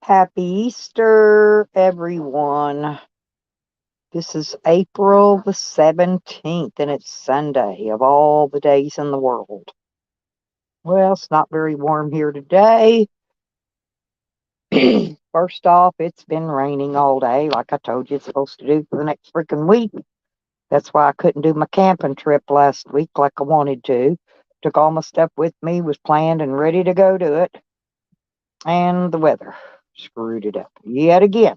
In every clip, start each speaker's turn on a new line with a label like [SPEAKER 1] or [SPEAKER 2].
[SPEAKER 1] Happy Easter, everyone. This is April the 17th, and it's Sunday of all the days in the world. Well, it's not very warm here today. First off, it's been raining all day, like I told you it's supposed to do for the next freaking week. That's why I couldn't do my camping trip last week like I wanted to. Took all my stuff with me, was planned and ready to go do it. And the weather screwed it up yet again.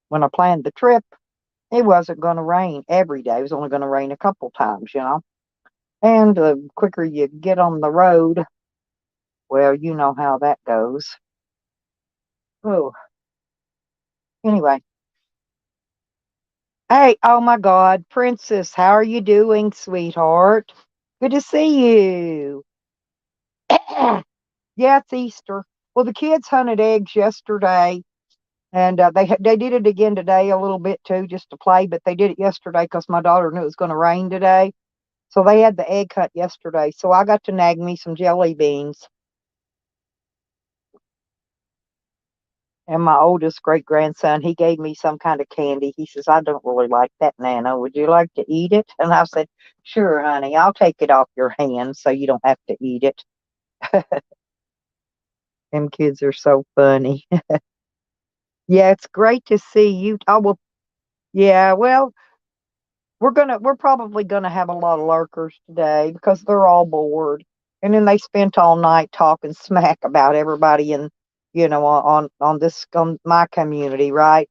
[SPEAKER 1] When I planned the trip, it wasn't going to rain every day. It was only going to rain a couple times. And the quicker you get on the road, well, you know how that goes. Oh, anyway. Hey, oh my God, Princess, how are you doing, sweetheart? Good to see you. Yeah, it's Easter. Well, the kids hunted eggs yesterday, and they did it again today a little bit too, just to play. But they did it yesterday because my daughter knew it was going to rain today. So they had the egg hunt yesterday. So I got to nag me some jelly beans. And my oldest great grandson, he gave me some kind of candy. He says, I don't really like that, Nana. Would you like to eat it? And I said, sure, honey, I'll take it off your hands so you don't have to eat it. Them kids are so funny. Yeah, it's great to see you. Oh, well, yeah, well, we're probably gonna have a lot of lurkers today because they're all bored. And then they spent all night talking smack about everybody in, on this on my community, right?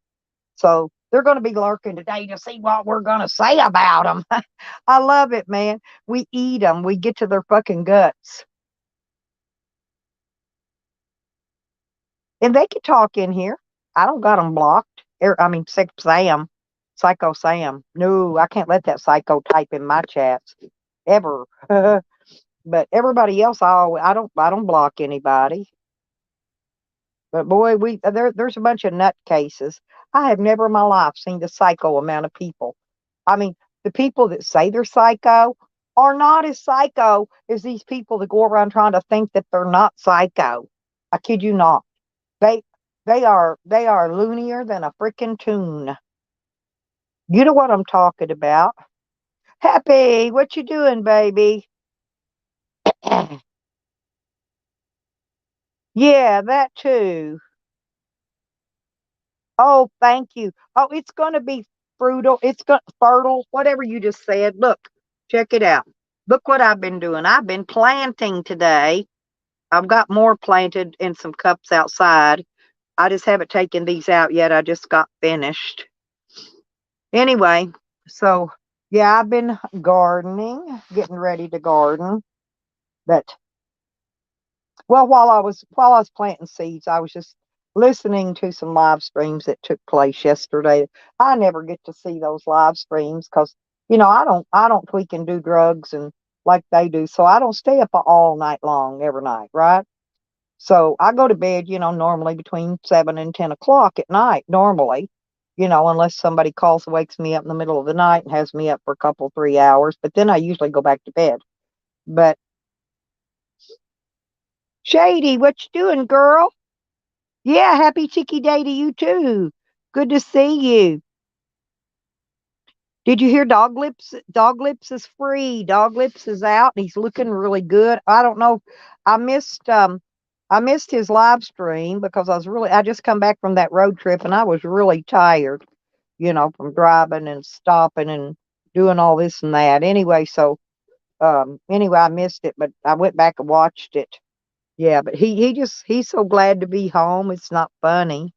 [SPEAKER 1] So they're going to be lurking today to see what we're going to say about them. I love it, man. We eat them. We get to their fucking guts. And they can talk in here. I don't got them blocked. I mean, Sam, Psycho Sam. No, I can't let that psycho type in my chats ever. But everybody else, I don't block anybody. But boy, there's a bunch of nutcases. I have never in my life seen the psycho amount of people. I mean, the people that say they're psycho are not as psycho as these people that go around trying to think that they're not psycho. I kid you not. They they are loonier than a freaking tune. You know what I'm talking about. Happy, what you doing, baby? Yeah, that too. Oh, thank you. Oh, it's going to be fruitful. It's going fertile, whatever you just said. Look, check it out. Look what I've been doing. I've been planting today. I've got more planted in some cups outside. I just haven't taken these out yet. I just got finished. Anyway, so yeah, I've been gardening, getting ready to garden. But well, while I was planting seeds, I was just listening to some live streams that took place yesterday. I never get to see those live streams because I don't tweak and do drugs and like they do, so I don't stay up all night long every night, right? So I go to bed, normally between 7 and 10 o'clock at night, normally, unless somebody calls and wakes me up in the middle of the night and has me up for a couple, 3 hours. But then I usually go back to bed. But Shady, what you doing, girl? Yeah, happy Chicky Day to you too. Good to see you. Did you hear Dog Lips? Dog Lips is free. Dog Lips is out. He's looking really good. I don't know. I missed I missed his live stream because I just come back from that road trip and I was really tired, from driving and stopping and doing all this and that. Anyway, I missed it, but I went back and watched it. Yeah, but he's so glad to be home. It's not funny.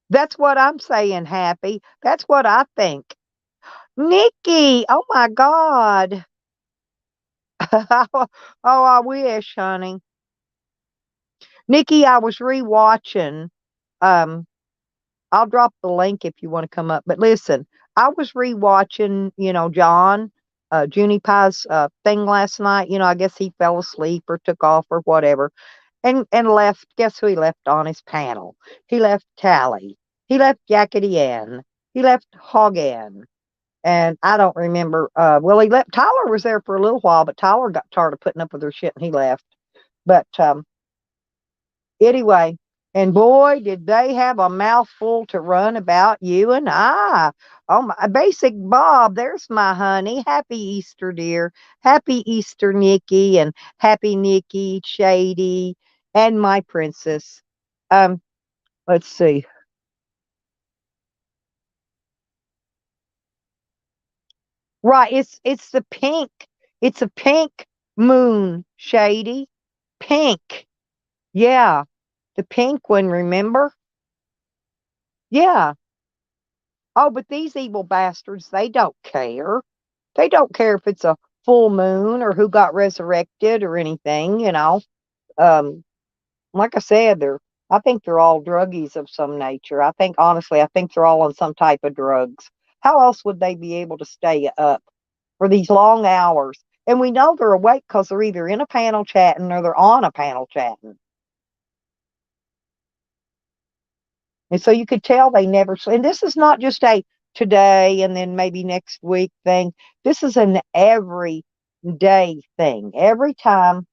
[SPEAKER 1] That's what I'm saying, Happy. That's what I think. Nikki, oh my God. Oh, I wish, honey. Nikki, I was rewatching. Um, I'll drop the link if you want to come up. But listen, I was rewatching, John, Junie Pie's thing last night. I guess he fell asleep or took off or whatever, and left. Guess who he left on his panel? He left Tally. He left Yakety Ann. He left Hog Ann. And I don't remember. Well, he left. Tyler was there for a little while, but Tyler got tired of putting up with her shit and he left. But anyway, and boy, did they have a mouthful to run about you and I. Oh my, Basic Bob, there's my honey. Happy Easter, dear. Happy Easter, Nikki, and happy Nikki, Shady, and my princess. Um, let's see. Right, it's the pink. It's a pink moon, Shady. Pink. Yeah, the pink one, remember? Yeah. Oh, but these evil bastards, they don't care. They don't care if it's a full moon or who got resurrected or anything. Um, like I said, I think they're all druggies of some nature. Honestly, I think they're all on some type of drugs. How else would they be able to stay up for these long hours? And we know they're awake because they're either in a panel chatting or they're on a panel chatting. And so you could tell they never sleep. And this is not just a today and then maybe next week thing. This is an every day thing. Every time,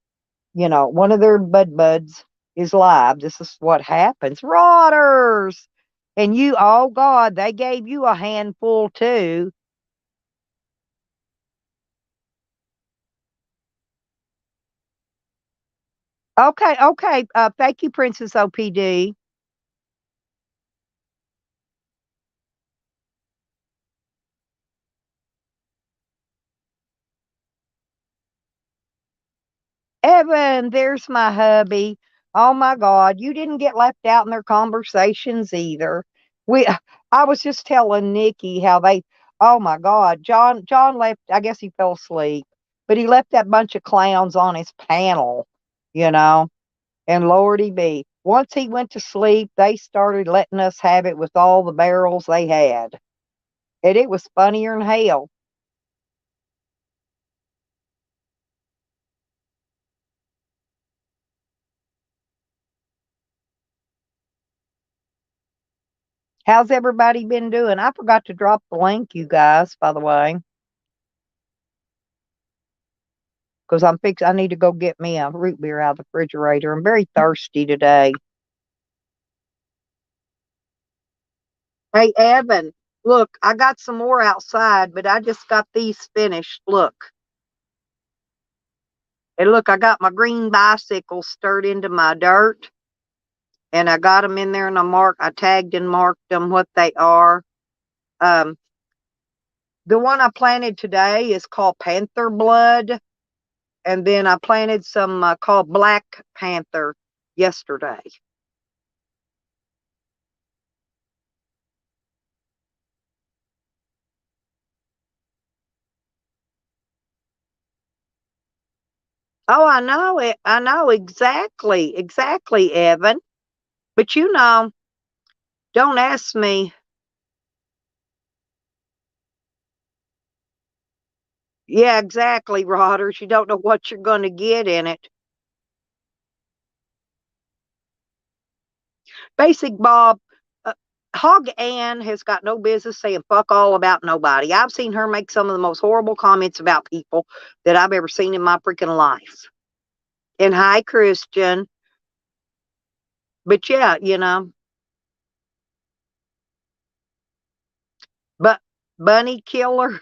[SPEAKER 1] one of their buds is live, this is what happens. Rotters! And oh God, they gave you a handful too. Okay, okay. Thank you, Princess OPD. Evan, there's my hubby. Oh my God, you didn't get left out in their conversations either. We, I was just telling Nikki how oh my God, John left. I guess he fell asleep, but he left that bunch of clowns on his panel, you know. And Lordy be, once he went to sleep, they started letting us have it with all the barrels they had, and it was funnier than hell. How's everybody been doing? I forgot to drop the link, you guys, by the way. Because I need to go get me a root beer out of the refrigerator. I'm very thirsty today. Hey, Evan, look, I got some more outside, but I just got these finished. Look. And look, I got my green bicycles stirred into my dirt, and I got them in there, and I tagged and marked them what they are. Um, the one I planted today is called Panther Blood, and then I planted some called Black Panther yesterday. Oh, I know it. I know exactly, Evan. But don't ask me. Yeah, exactly, Rodders. You don't know what you're going to get in it. Basic Bob, uh, Hog Ann has got no business saying fuck all about nobody. I've seen her make some of the most horrible comments about people that I've ever seen in my freaking life. And hi, Christian. But yeah, but Bunny Killer.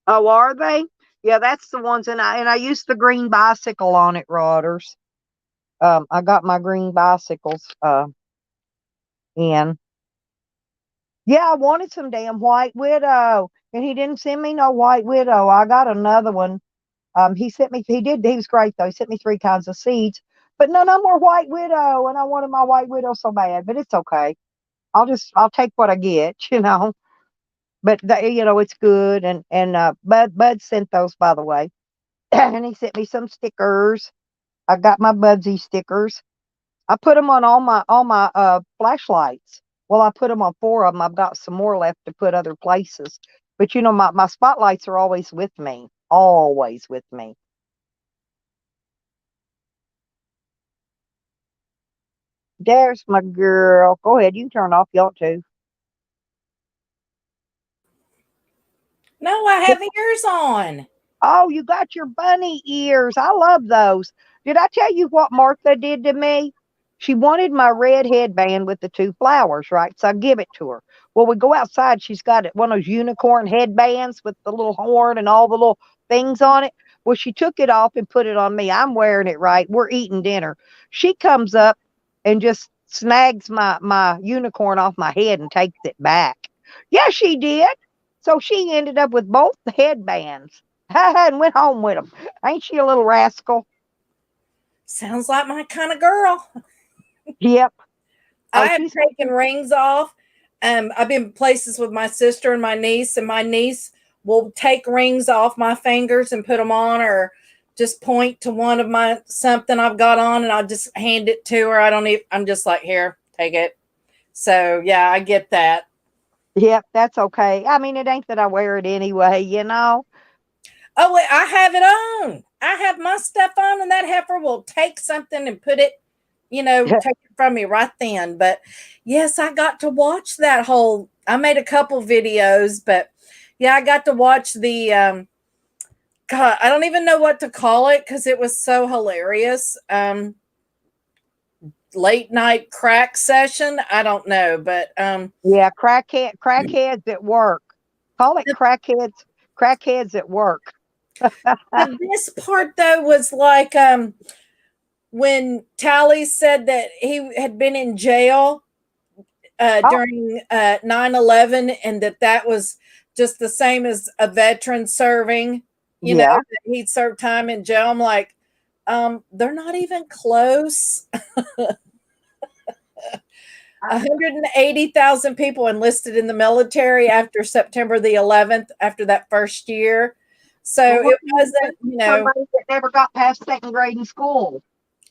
[SPEAKER 1] Oh, are they? Yeah, that's the ones, and I used the green bicycle on it, Rodders. I got my green bicycles in. Yeah, I wanted some damn White Widow, and he didn't send me no White Widow. I got another one. He sent me. He did. He was great though. He sent me 3 kinds of seeds, but none of them were White Widow, and I wanted my White Widow so bad. But it's okay. I'll take what I get, But it's good. And Bud sent those, by the way, and he sent me some stickers. I got my Budsy stickers. I put them on all my flashlights. Well, I put them on 4 of them. I've got some more left to put other places. But my spotlights are always with me. Always with me. There's my girl. Go ahead, you can turn off. You want to.
[SPEAKER 2] No, I have ears on.
[SPEAKER 1] Oh, you got your bunny ears. I love those. Did I tell you what Martha did to me? She wanted my red headband with the two flowers, right? So I give it to her. Well, we go outside. She's got one of those unicorn headbands with the little horn and all the little things on it. Well, she took it off and put it on me. I'm wearing it right. We're eating dinner. She comes up and just snags my unicorn off my head and takes it back. Yeah, she did. So she ended up with both the headbands and went home with them. Ain't she a little rascal?
[SPEAKER 2] Sounds like my kind of girl.
[SPEAKER 1] Yep.
[SPEAKER 2] I have taken rings off. I've been places with my sister and my niece will take rings off my fingers and put them on, or just point to one of my something I've got on, and I'll just hand it to her. I'm just like, here, take it. So yeah, I get that.
[SPEAKER 1] Yep, that's okay. I mean, it ain't that I wear it anyway, you know.
[SPEAKER 2] Oh, wait, I have it on. I have my stuff on, and that heifer will take something and put it, take it from me right then. But yes, I got to watch that whole. I made a couple videos, but yeah, I got to watch the. God, I don't even know what to call it because it was so hilarious. Late night crack session. I don't know, but
[SPEAKER 1] yeah, crackheads at work. Call it crackheads at work.
[SPEAKER 2] This part though was like when Tally said that he had been in jail during 9/11, and that was just the same as a veteran serving, that he'd served time in jail. I'm like, they're not even close. 180,000 people enlisted in the military after September the 11th, after that first year. So it wasn't,
[SPEAKER 1] somebody that never got past second grade in school.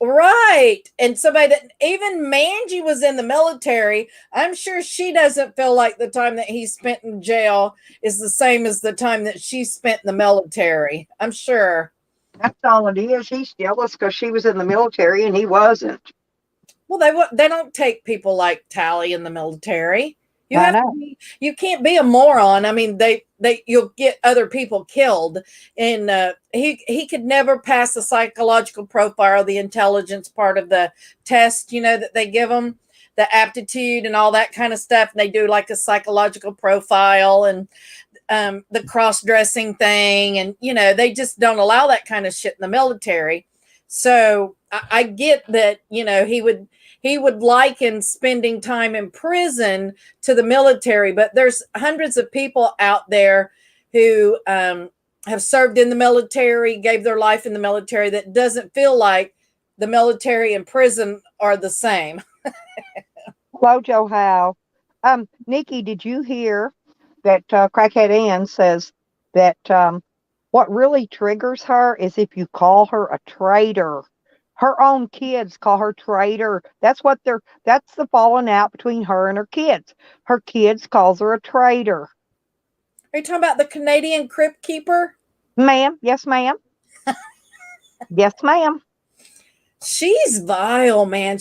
[SPEAKER 2] Right. And somebody that even Mangie was in the military. I'm sure she doesn't feel like the time that he spent in jail is the same as the time that she spent in the military. I'm sure.
[SPEAKER 1] That's all it is. He's jealous because she was in the military and he wasn't.
[SPEAKER 2] Well, they don't take people like Tally in the military. You can't be a moron. I mean, you'll get other people killed, and he could never pass the psychological profile, the intelligence part of the test, that they give them, the aptitude and all that kind of stuff. And they do like a psychological profile and the cross-dressing thing, and they just don't allow that kind of shit in the military. So I get that, he would liken spending time in prison to the military, but there's hundreds of people out there who have served in the military, gave their life in the military, that doesn't feel like the military and prison are the same.
[SPEAKER 1] Hello, Joe Howe. Nikki, did you hear that Crackhead Ann says that what really triggers her is if you call her a traitor. Her own kids call her traitor. That's the falling out between her and her kids. Her kids calls her a traitor.
[SPEAKER 2] Are you talking about the Canadian Crypt Keeper?
[SPEAKER 1] Ma'am. Yes, ma'am. Yes, ma'am.
[SPEAKER 2] She's vile, man.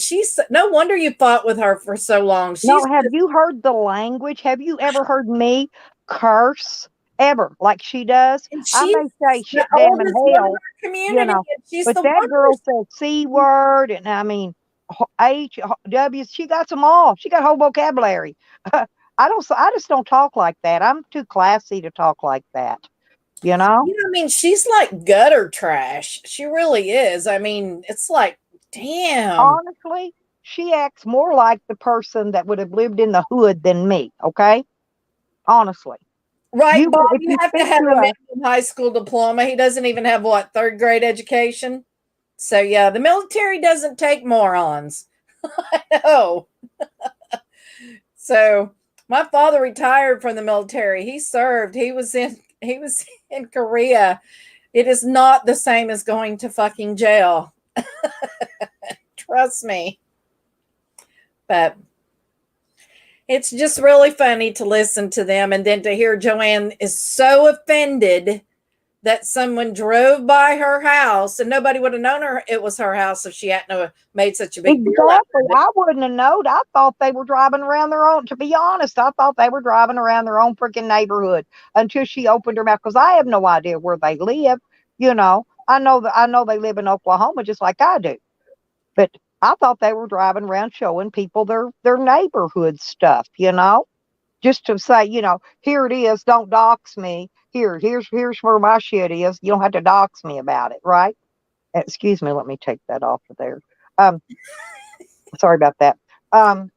[SPEAKER 2] No wonder you fought with her for so long.
[SPEAKER 1] Have you heard the language? Have you ever heard me curse ever like she does? I may say shit, damn, and hell, but that girl says C word, and I mean H, W. She got them all. She got whole vocabulary. I just don't talk like that. I'm too classy to talk like that.
[SPEAKER 2] I mean, she's like gutter trash. She really is. I mean, it's like, damn.
[SPEAKER 1] Honestly, she acts more like the person that would have lived in the hood than me. Okay, honestly.
[SPEAKER 2] Right, Bob, you have to have a minimum high school diploma. He doesn't even have third grade education. So yeah, the military doesn't take morons. I know. So my father retired from the military. He served. He was in Korea. It is not the same as going to fucking jail. Trust me. But it's just really funny to listen to them, and then to hear Joanne is so offended that someone drove by her house and nobody would have known it was her house if she hadn't have made such a big deal out
[SPEAKER 1] Exactly.
[SPEAKER 2] of it.
[SPEAKER 1] I wouldn't have known. I thought they were driving around their own. To be honest, I thought they were driving around their own freaking neighborhood until she opened her mouth because I have no idea where they live. You know, I know they live in Oklahoma just like I do, but I thought they were driving around showing people their neighborhood stuff. You know, just to say, you know, here it is. Don't dox me. Here's where my shit is. You don't have to dox me about it, right? Excuse me. Let me take that off of there. Um, Sorry about that. Um,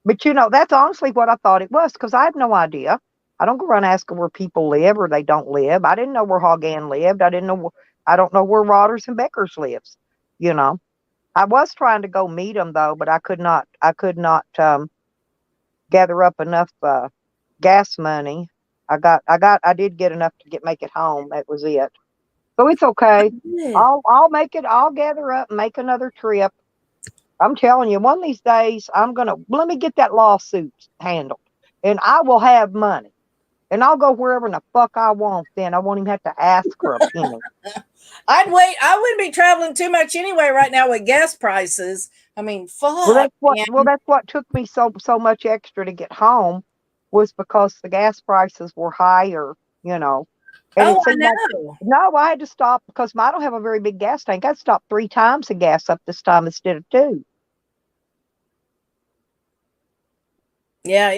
[SPEAKER 1] but you know, that's honestly what I thought it was because I have no idea. I don't go around asking where people live or they don't live. I didn't know where Hog Ann lived. I didn't know. I don't know where Rodders and Beckers lives. You know, I was trying to go meet them though, but I could not. I could not gather up enough gas money. I did get enough to make it home. That was it. So it's okay.
[SPEAKER 2] Yeah.
[SPEAKER 1] I'll make it. I'll gather up, and make another trip. I'm telling you, one of these days, let me get that lawsuit handled and I will have money and I'll go wherever in the fuck I want. Then I won't even have to ask for a penny.
[SPEAKER 2] I'd wait. I wouldn't be traveling too much anyway right now with gas prices. I mean, fuck.
[SPEAKER 1] Well, that's what took me so much extra to get home was because the gas prices were higher, you know. And
[SPEAKER 2] Oh,
[SPEAKER 1] it
[SPEAKER 2] I
[SPEAKER 1] seemed like,
[SPEAKER 2] know.
[SPEAKER 1] no, I had to stop because I don't have a very big gas tank. I stopped 3 times the gas up this time instead of 2.
[SPEAKER 2] Yeah,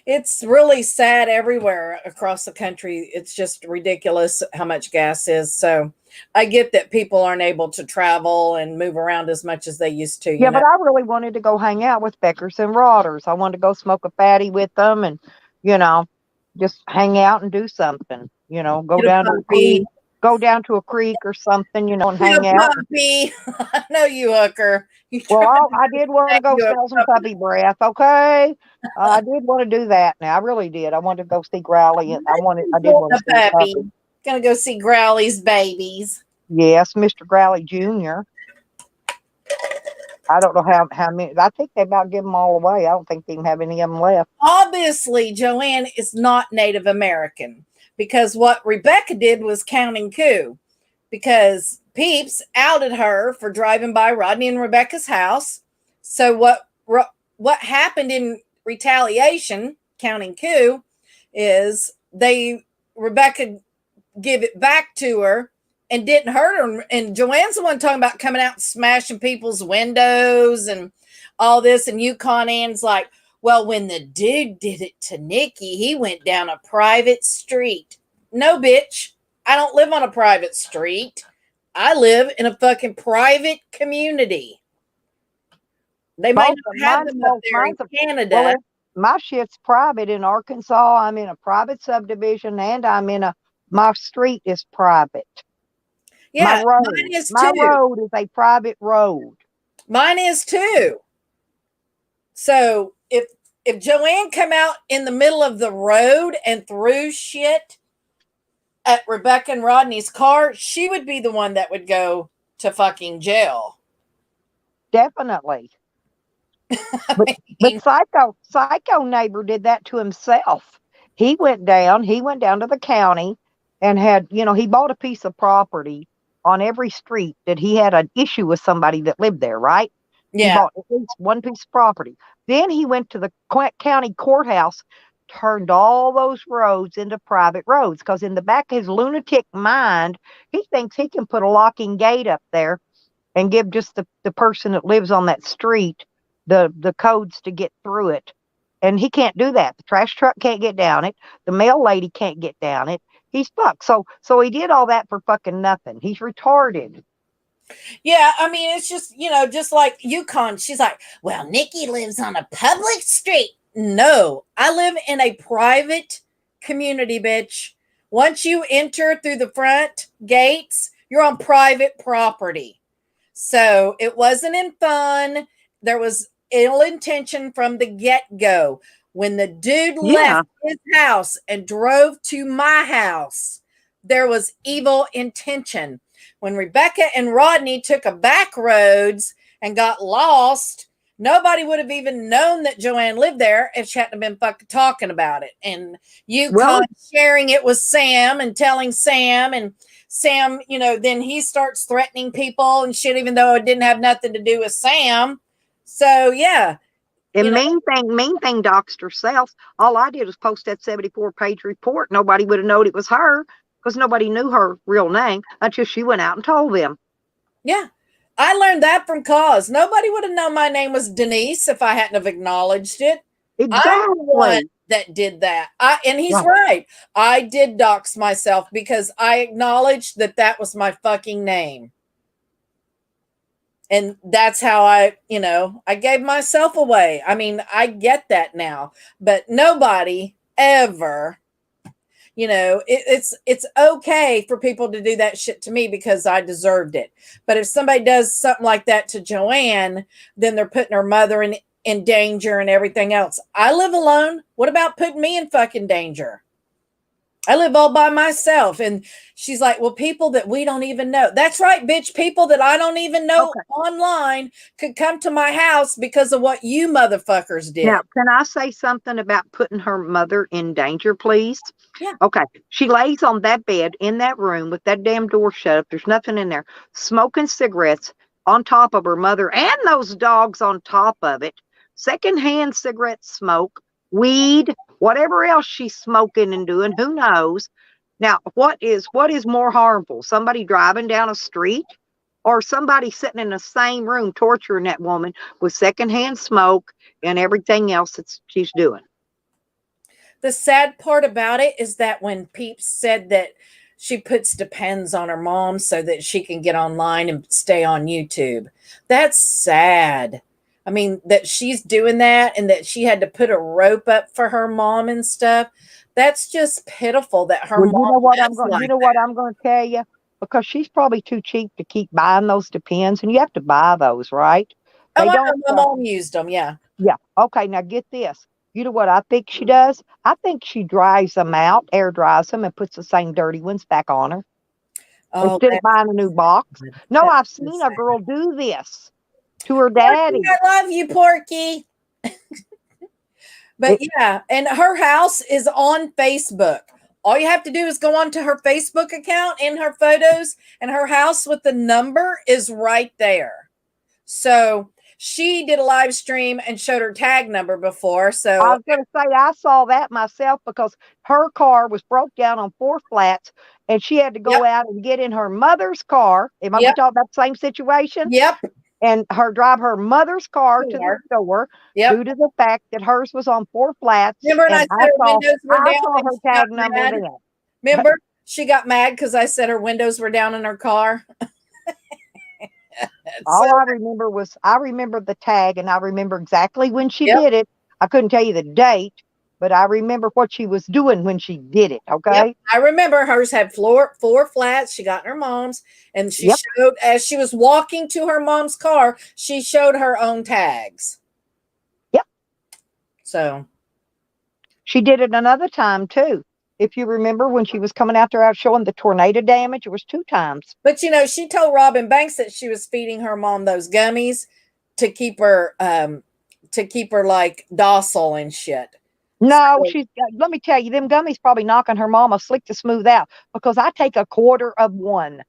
[SPEAKER 2] it's really sad everywhere across the country. It's just ridiculous how much gas is. So I get that people aren't able to travel and move around as much as they used to,
[SPEAKER 1] Yeah, but I really wanted to go hang out with Beckers and Rodders. I wanted to go smoke a fatty with them and, you know, just hang out and do something. You know,
[SPEAKER 2] Get a puppy.
[SPEAKER 1] go down to a creek or something, you know, and
[SPEAKER 2] Get
[SPEAKER 1] hang
[SPEAKER 2] a
[SPEAKER 1] out.
[SPEAKER 2] puppy. I know you, hooker. You
[SPEAKER 1] Well, I did want to go
[SPEAKER 2] you a
[SPEAKER 1] smell some puppy breath. Okay, I did want to do that. Now I really did. I wanted to go see Growly. And I did want to see the
[SPEAKER 2] puppy.
[SPEAKER 1] puppy.
[SPEAKER 2] Gonna go see Growly's babies.
[SPEAKER 1] Yes, Mr. Growly Jr. I don't know how many. I think they about give them all away. I don't think they even have any of them left.
[SPEAKER 2] Obviously, Joanne is not Native American because what Rebecca did was counting coup because Peeps outed her for driving by Rodney and Rebecca's house. So what happened in retaliation, counting coup, is Rebecca give it back to her and didn't hurt her. And Joanne's the one talking about coming out and smashing people's windows and all this. And Yukon Ann's like, well, when the dude did it to Nikki, he went down a private street. No, bitch. I don't live on a private street. I live in a fucking private community. They might not have them up there in Canada.
[SPEAKER 1] Well, my shit's private in Arkansas. I'm in a private subdivision and my street is private.
[SPEAKER 2] Yeah,
[SPEAKER 1] my road is a private road.
[SPEAKER 2] Mine is too. So if Joanne come out in the middle of the road and threw shit at Rebecca and Rodney's car, she would be the one that would go to fucking jail.
[SPEAKER 1] Definitely. But psycho neighbor did that to himself. He went down to the county and had, you know, he bought a piece of property on every street that he had an issue with somebody that lived there, right?
[SPEAKER 2] Yeah.
[SPEAKER 1] He bought at least one piece of property. Then he went to the county courthouse, turned all those roads into private roads because in the back of his lunatic mind, he thinks he can put a locking gate up there and give just the person that lives on that street the codes to get through it. And he can't do that. The trash truck can't get down it. The mail lady can't get down it. He's fucked. So he did all that for fucking nothing. He's retarded.
[SPEAKER 2] Yeah, I mean, it's just, you know, just like Yukon. She's like, well, Nikki lives on a public street. No, I live in a private community, bitch. Once you enter through the front gates, you're on private property. So it wasn't in fun. There was ill intention from the get-go. When the dude left his house and drove to my house, there was evil intention. When Rebecca and Rodney took a back roads and got lost Nobody would have even known that Joanne lived there if she hadn't been fucking talking about it. And you sharing it with Sam and telling Sam, and Sam, then he starts threatening people and shit, even though it didn't have nothing to do with Sam. So yeah.
[SPEAKER 1] And mean thing doxed herself. All I did was post that 74-page report. Nobody would have known it was her because nobody knew her real name until she went out and told them.
[SPEAKER 2] Yeah. I learned that from Cause. Nobody would have known my name was Denise if I hadn't have acknowledged it.
[SPEAKER 1] Exactly.
[SPEAKER 2] I'm the one that did that. And he's right. I did dox myself because I acknowledged that was my fucking name. And that's how I gave myself away. I mean, I get that now, but nobody ever, it's okay for people to do that shit to me because I deserved it. But if somebody does something like that to Joanne, then they're putting her mother in danger and everything else. I live alone. What about putting me in fucking danger? I live all by myself. And she's like, well, people that we don't even know. That's right, bitch. People that I don't even know online could come to my house because of what you motherfuckers did.
[SPEAKER 1] Now, can I say something about putting her mother in danger, please?
[SPEAKER 2] Yeah.
[SPEAKER 1] Okay. She lays on that bed in that room with that damn door shut up. There's nothing in there. Smoking cigarettes on top of her mother and those dogs on top of it. Secondhand cigarette smoke, weed, whatever else she's smoking and doing, who knows? Now, what is more harmful? Somebody driving down a street or somebody sitting in the same room torturing that woman with secondhand smoke and everything else that she's doing?
[SPEAKER 2] The sad part about it is that when Peeps said that she puts Depends on her mom so that she can get online and stay on YouTube, that's sad. I mean, that she's doing that and that she had to put a rope up for her mom and stuff. That's just pitiful that her mom.
[SPEAKER 1] You know what I'm going to tell you? Because she's probably too cheap to keep buying those Depends, and you have to buy those, right?
[SPEAKER 2] My mom used them, yeah.
[SPEAKER 1] Yeah. Okay, now get this. You know what I think she does? I think she dries them out, air dries them, and puts the same dirty ones back on her. Instead of buying a new box. No, I've seen a girl do this to her daddy.
[SPEAKER 2] Porky, I love you, Porky. But yeah, and her house is on Facebook. All you have to do is go onto her Facebook account in her photos, and her house with the number is right there. So she did a live stream and showed her tag number before. So
[SPEAKER 1] I was going to say, I saw that myself because her car was broke down on 4 flats and she had to go out and get in her mother's car. Am I talking about the same situation?
[SPEAKER 2] Yep.
[SPEAKER 1] And drive her mother's car to the store due to the fact that hers was on 4 flats.
[SPEAKER 2] Remember, and I said her windows were down.
[SPEAKER 1] I saw her tag number then.
[SPEAKER 2] Remember, she got mad because I said her windows were down in her car.
[SPEAKER 1] All I remember the tag, and I remember exactly when she did it. I couldn't tell you the date, but I remember what she was doing when she did it. Okay.
[SPEAKER 2] Yep. I remember hers had 4 flats. She got in her mom's, and she showed, as she was walking to her mom's car, she showed her own tags.
[SPEAKER 1] Yep.
[SPEAKER 2] So
[SPEAKER 1] she did it another time too. If you remember when she was coming out there out showing the tornado damage, it was 2 times.
[SPEAKER 2] But she told Robin Banks that she was feeding her mom those gummies to keep her like docile and shit.
[SPEAKER 1] No, let me tell you, them gummies probably knocking her mama slick to smooth out because I take a quarter of one.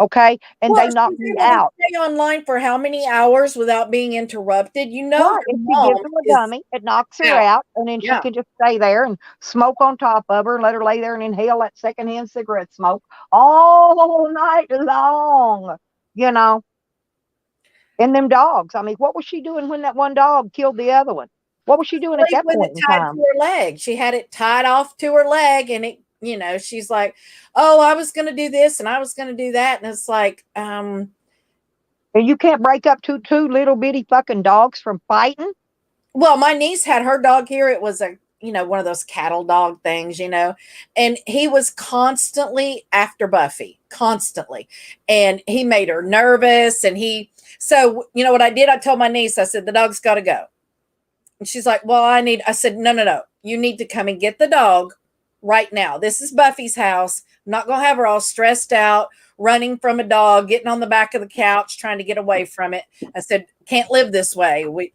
[SPEAKER 1] Okay, and they knock me out.
[SPEAKER 2] Stay online for how many hours without being interrupted?
[SPEAKER 1] Right. If she gives her a gummy, it knocks her out, and then she can just stay there and smoke on top of her and let her lay there and inhale that secondhand cigarette smoke all night long. And them dogs. I mean, what was she doing when that one dog killed the other one? What was she doing at that point in time?
[SPEAKER 2] To her leg. She had it tied off to her leg, and it. She's like, oh, I was going to do this and I was going to do that. And it's like,
[SPEAKER 1] and you can't break up two little bitty fucking dogs from fighting.
[SPEAKER 2] Well, my niece had her dog here. It was one of those cattle dog things, and he was constantly after Buffy, constantly. And he made her nervous. And so what I did? I told my niece, I said, the dog's got to go. And she's like, well, I said, no. You need to come and get the dog right now. This is Buffy's house. I'm not going to have her all stressed out, running from a dog, getting on the back of the couch, trying to get away from it. I said, can't live this way. We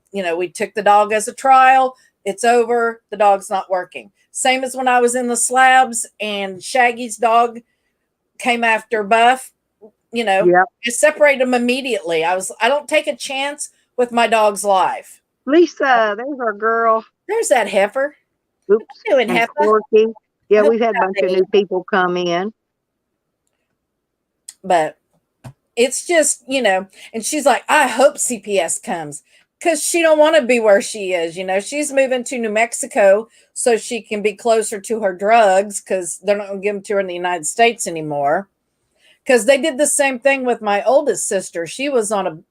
[SPEAKER 2] took the dog as a trial. It's over. The dog's not working. Same as when I was in the slabs and Shaggy's dog came after Buff.
[SPEAKER 1] Yep.
[SPEAKER 2] I separated them immediately. I don't take a chance with my dog's life.
[SPEAKER 1] Lisa, there's our girl.
[SPEAKER 2] There's that heifer.
[SPEAKER 1] Oops.
[SPEAKER 2] How you doing, heifer?
[SPEAKER 1] Corky. Yeah, we've had a bunch of new people come in.
[SPEAKER 2] But it's just, and she's like, I hope CPS comes because she don't want to be where she is. She's moving to New Mexico so she can be closer to her drugs because they're not going to give them to her in the United States anymore. Because they did the same thing with my oldest sister. She was on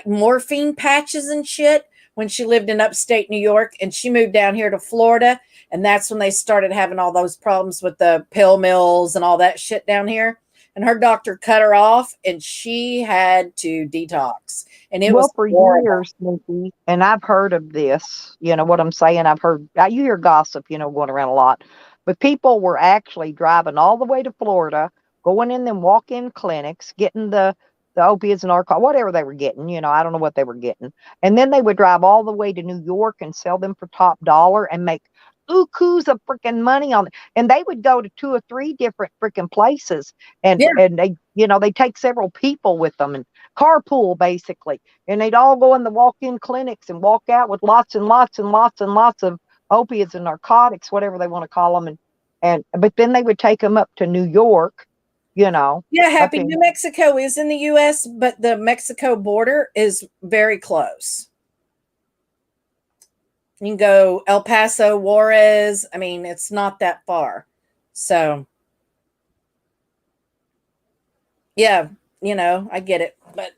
[SPEAKER 2] morphine patches and shit when she lived in upstate New York, and she moved down here to Florida. And that's when they started having all those problems with the pill mills and all that shit down here. And her doctor cut her off, and she had to detox. And it was
[SPEAKER 1] for
[SPEAKER 2] horrible.
[SPEAKER 1] years, Nikki, and I've heard of this. You know what I'm saying? I've heard, you hear gossip, going around a lot. But people were actually driving all the way to Florida, going in them walk-in clinics, getting the opiates and narcotics, whatever they were getting. I don't know what they were getting. And then they would drive all the way to New York and sell them for top dollar and make ooku's of freaking money on it. And they would go to 2 or 3 different freaking places, and they they take several people with them and carpool basically, and they'd all go in the walk-in clinics and walk out with lots and lots and lots and lots of opiates and narcotics, whatever they want to call them, but then they would take them up to New York.
[SPEAKER 2] Happy New Mexico is in the U.S., but the Mexico border is very close. You can go El Paso, Juarez. I mean, it's not that far. So, yeah, I get it. But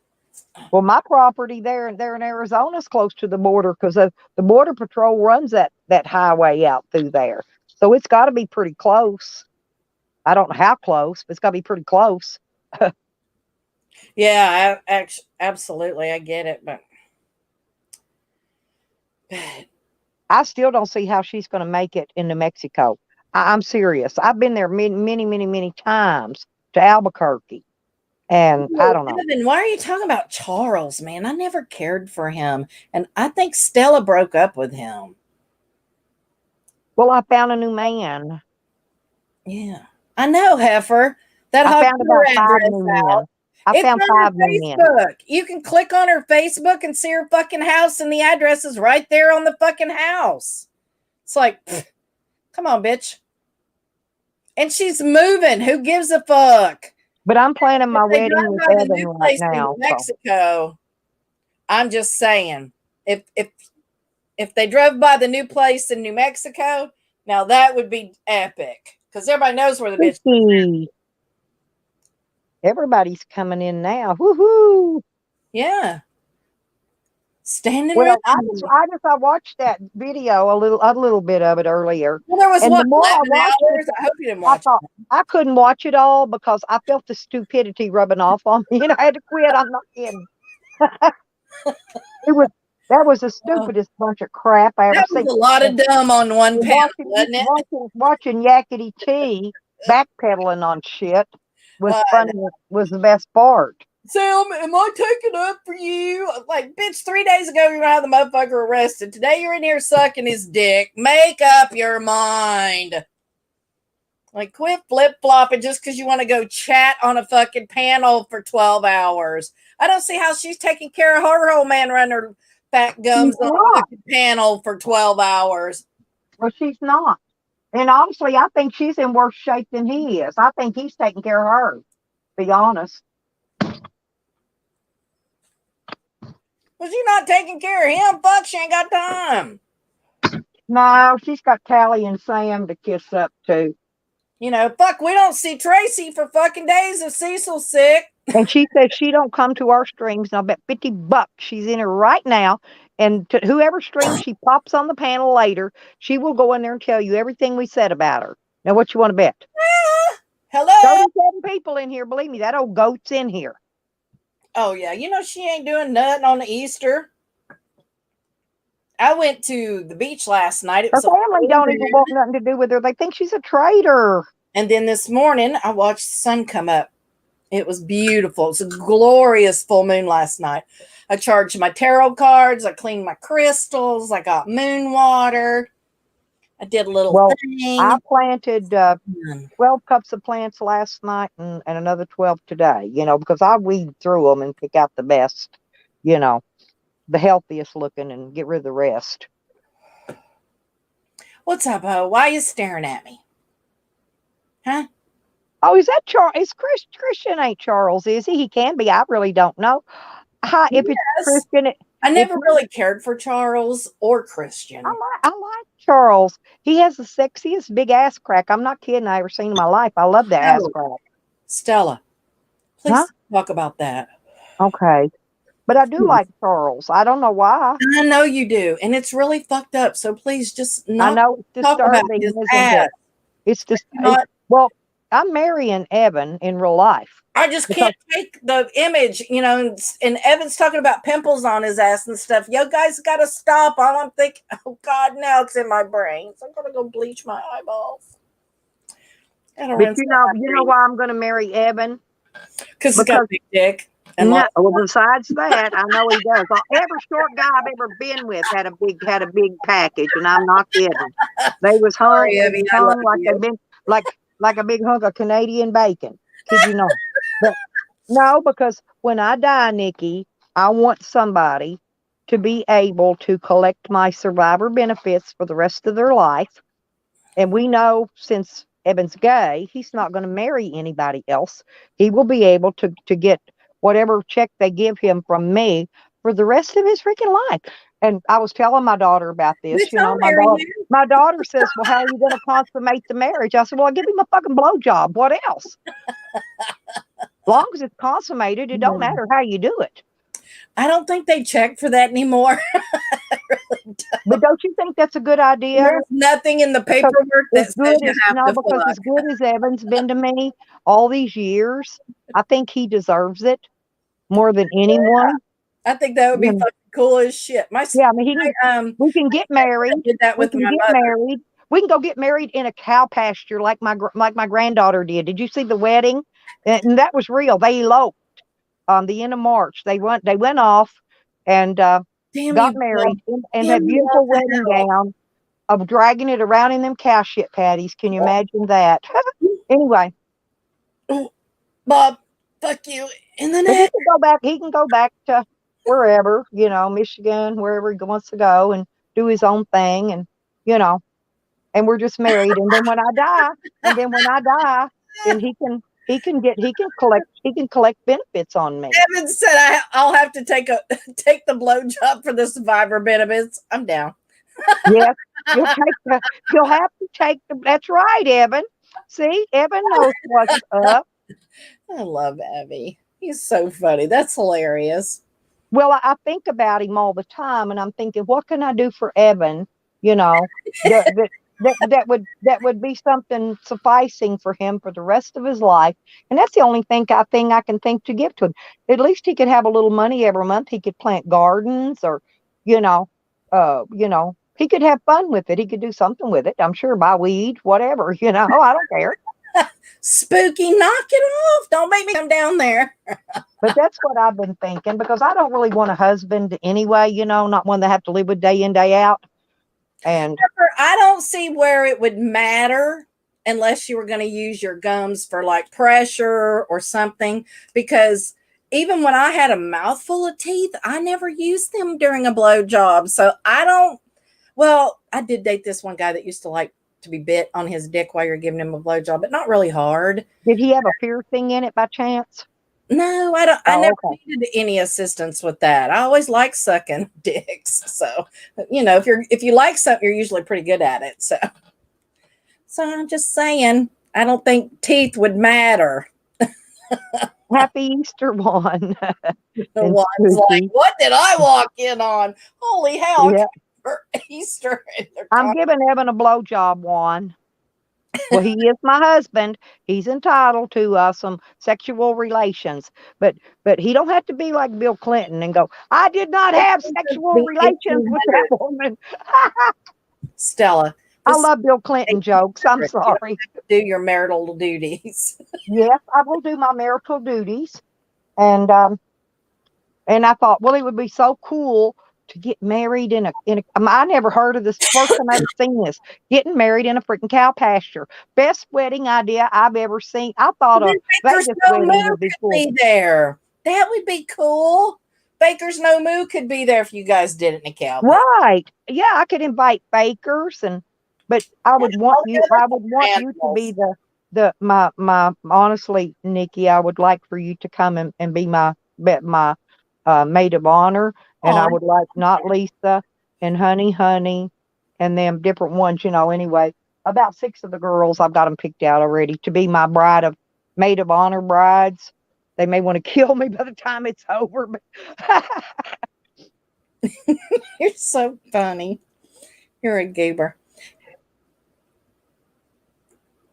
[SPEAKER 1] well, my property there in Arizona is close to the border because the Border Patrol runs that highway out through there. So it's got to be pretty close. I don't know how close, but it's got to be pretty close.
[SPEAKER 2] Yeah, absolutely. I get it. But
[SPEAKER 1] I still don't see how she's going to make it in New Mexico. I'm serious. I've been there many, many, many, many times to Albuquerque. And I don't know.
[SPEAKER 2] Then why are you talking about Charles, man? I never cared for him. And I think Stella broke up with him.
[SPEAKER 1] Well, I found a new man.
[SPEAKER 2] Yeah. I know, heifer.
[SPEAKER 1] I found about 5 new men. I found 5 new men.
[SPEAKER 2] You can click on her Facebook and see her fucking house, and the address is right there on the fucking house. It's like, come on, bitch. And she's moving. Who gives a fuck?
[SPEAKER 1] But I'm planning my wedding with Evan right now.
[SPEAKER 2] In Mexico, I'm just saying, if they drove by the new place in New Mexico, now that would be epic. Because everybody knows where the bitch is.
[SPEAKER 1] Everybody's coming in now. Woohoo!
[SPEAKER 2] Yeah. Standing
[SPEAKER 1] well, I watched that video a little bit of it earlier.
[SPEAKER 2] Well, there was and 11 hours. I hope you didn't watch it.
[SPEAKER 1] I couldn't watch it all because I felt the stupidity rubbing off on me, and I had to quit. I'm not kidding. That was the stupidest bunch of crap I ever seen.
[SPEAKER 2] That was a lot of dumb on one panel, wasn't it?
[SPEAKER 1] Watching Yakety T backpedaling on shit was funny. Was the best part.
[SPEAKER 2] Sam, am I taking up for you? Like, bitch, 3 days ago you had the motherfucker arrested. Today you're in here sucking his dick. Make up your mind. Like, quit flip-flopping just because you want to go chat on a fucking panel for 12 hours. I don't see how she's taking care of her old man running her fat gums on a fucking panel for 12 hours.
[SPEAKER 1] Well, she's not. And honestly, I think she's in worse shape than he is. I think he's taking care of her, to be honest.
[SPEAKER 2] Was you not taking care of him? Fuck, she ain't got time.
[SPEAKER 1] No, she's got Callie and Sam to kiss up to.
[SPEAKER 2] Fuck, we don't see Tracy for fucking days if Cecil's sick.
[SPEAKER 1] And she says she don't come to our streams. And I'll bet $50 she's in her right now. And to whoever streams she pops on the panel later, she will go in there and tell you everything we said about her. Now, what you want to bet?
[SPEAKER 2] Hello?
[SPEAKER 1] 37 people in here. Believe me, that old goat's in here.
[SPEAKER 2] Oh, yeah. She ain't doing nothing on the Easter. I went to the beach last night. It
[SPEAKER 1] Her
[SPEAKER 2] was a
[SPEAKER 1] family
[SPEAKER 2] full
[SPEAKER 1] don't even
[SPEAKER 2] moon.
[SPEAKER 1] want nothing to do with her. They think she's a traitor.
[SPEAKER 2] And then this morning, I watched the sun come up. It was beautiful. It was a glorious full moon last night. I charged my tarot cards. I cleaned my crystals. I got moon water. I did a little
[SPEAKER 1] Well,
[SPEAKER 2] thing.
[SPEAKER 1] I planted 12 cups of plants last night and another 12 today, because I weed through them and pick out the best, the healthiest looking and get rid of the rest.
[SPEAKER 2] What's up, Ho? Why are you staring at me? Huh?
[SPEAKER 1] Oh, is that Charles? Is Christian ain't Charles, is he? He can be. I really don't know. Hi, if it's
[SPEAKER 2] Yes.
[SPEAKER 1] Christian,
[SPEAKER 2] I never really cared for Charles or Christian.
[SPEAKER 1] I like Charles. He has the sexiest big ass crack. I'm not kidding. I ever seen in my life. I love that ass crack.
[SPEAKER 2] Stella, please talk about that.
[SPEAKER 1] Okay. But I do like Charles. I don't know why.
[SPEAKER 2] I know you do. And it's really fucked up. So please just not
[SPEAKER 1] I know it's
[SPEAKER 2] talk about
[SPEAKER 1] disturbing,
[SPEAKER 2] his
[SPEAKER 1] isn't
[SPEAKER 2] ass.
[SPEAKER 1] it? It's just well, I'm marrying Evan in real life.
[SPEAKER 2] I just can't take the image, and Evan's talking about pimples on his ass and stuff. You guys got to stop. All I'm thinking, oh God, now it's in my brain. So I'm going to go bleach my eyeballs.
[SPEAKER 1] But you know why I'm going to marry Evan?
[SPEAKER 2] Because he's got a big dick. And
[SPEAKER 1] no, well, besides that, I know he does. Every short guy I've ever been with had a big package, and I'm not kidding. They was hung, like they've been like a big hunk of Canadian bacon. Kid you not? But no, because when I die, Nikki, I want somebody to be able to collect my survivor benefits for the rest of their life. And we know since Evan's gay, he's not going to marry anybody else. He will be able to get whatever check they give him from me for the rest of his freaking life. And I was telling my daughter about this. My daughter says, well, how are you going to consummate the marriage? I said, well, I'll give him a fucking blowjob. What else? As long as it's consummated, it don't matter how you do it.
[SPEAKER 2] I don't think they check for that anymore.
[SPEAKER 1] Really don't. But don't you think that's a good idea?
[SPEAKER 2] There's nothing in the paperwork that says you have to
[SPEAKER 1] because as good as Evan's been to me all these years, I think he deserves it more than anyone.
[SPEAKER 2] Yeah. I think that would be fucking cool as shit.
[SPEAKER 1] We can get married.
[SPEAKER 2] I did that with my mother.
[SPEAKER 1] We can go get married in a cow pasture like my granddaughter did. Did you see the wedding? And that was real. They eloped on the end of March. They went off and got married and had beautiful wedding gown of dragging it around in them cow shit patties. Can you imagine that? Anyway,
[SPEAKER 2] Bob, fuck you in the
[SPEAKER 1] neck. He can go back to wherever, Michigan, wherever he wants to go and do his own thing, and and we're just married. And then when I die, then he can collect benefits on me.
[SPEAKER 2] Evan said I'll have to take the blowjob for the survivor benefits. I'm down.
[SPEAKER 1] Yes, you'll have to take that's right, Evan. See, Evan knows what's up.
[SPEAKER 2] I love Evie. He's so funny. That's hilarious.
[SPEAKER 1] Well, I think about him all the time, and I'm thinking, what can I do for Evan? That would be something sufficing for him for the rest of his life. And that's the only thing I can think to give to him. At least he could have a little money every month. He could plant gardens, or he could have fun with it. He could do something with it. I'm sure buy weed, whatever, I don't care.
[SPEAKER 2] Spooky, knock it off. Don't make me come down there.
[SPEAKER 1] But that's what I've been thinking, because I don't really want a husband anyway, not one that have to live with day in, day out. And
[SPEAKER 2] I don't see where it would matter unless you were going to use your gums for like pressure or something, because even when I had a mouthful of teeth, I never used them during a blowjob. So I did date this one guy that used to like to be bit on his dick while you're giving him a blowjob, but not really hard.
[SPEAKER 1] Did he have a piercing in it by chance?
[SPEAKER 2] No, I don't. I never needed any assistance with that. I always like sucking dicks. So, if you like something, you're usually pretty good at it. So I'm just saying, I don't think teeth would matter.
[SPEAKER 1] Happy Easter, Juan.
[SPEAKER 2] Juan's like, what did I walk in on? Holy hell! Yeah. For Easter,
[SPEAKER 1] I'm giving Evan a blowjob, Juan. Well, he is my husband. He's entitled to some sexual relations, but he don't have to be like Bill Clinton and go, "I did not have sexual
[SPEAKER 2] Be
[SPEAKER 1] relations with that
[SPEAKER 2] 1800.
[SPEAKER 1] woman."
[SPEAKER 2] Stella,
[SPEAKER 1] I
[SPEAKER 2] this is
[SPEAKER 1] love Bill Clinton jokes. I'm
[SPEAKER 2] 1800. You don't
[SPEAKER 1] sorry.
[SPEAKER 2] have to do your marital duties.
[SPEAKER 1] Yes, I will do my marital duties, and I thought, well, it would be so cool to get married I never heard of this. First time I ever seen this. Getting married in a freaking cow pasture. Best wedding idea I've ever seen. I thought
[SPEAKER 2] Well,
[SPEAKER 1] a
[SPEAKER 2] then Baker's
[SPEAKER 1] Vegas
[SPEAKER 2] No
[SPEAKER 1] wedding
[SPEAKER 2] Moo
[SPEAKER 1] would be
[SPEAKER 2] could
[SPEAKER 1] cool.
[SPEAKER 2] be there. That would be cool. Baker's No Moo could be there if you guys did it in a cow pen.
[SPEAKER 1] Right. Yeah, I could invite bakers but I
[SPEAKER 2] And
[SPEAKER 1] would want
[SPEAKER 2] all the
[SPEAKER 1] you
[SPEAKER 2] other
[SPEAKER 1] I would want you to be
[SPEAKER 2] animals.
[SPEAKER 1] my honestly, Nikki, I would like for you to come and be my maid of honor. And I
[SPEAKER 2] Oh,
[SPEAKER 1] would like not Lisa and Honey and them different ones, anyway. About 6 of the girls I've got them picked out already to be my maid of honor brides. They may want to kill me by the time it's over, but
[SPEAKER 2] you're so funny. You're a goober.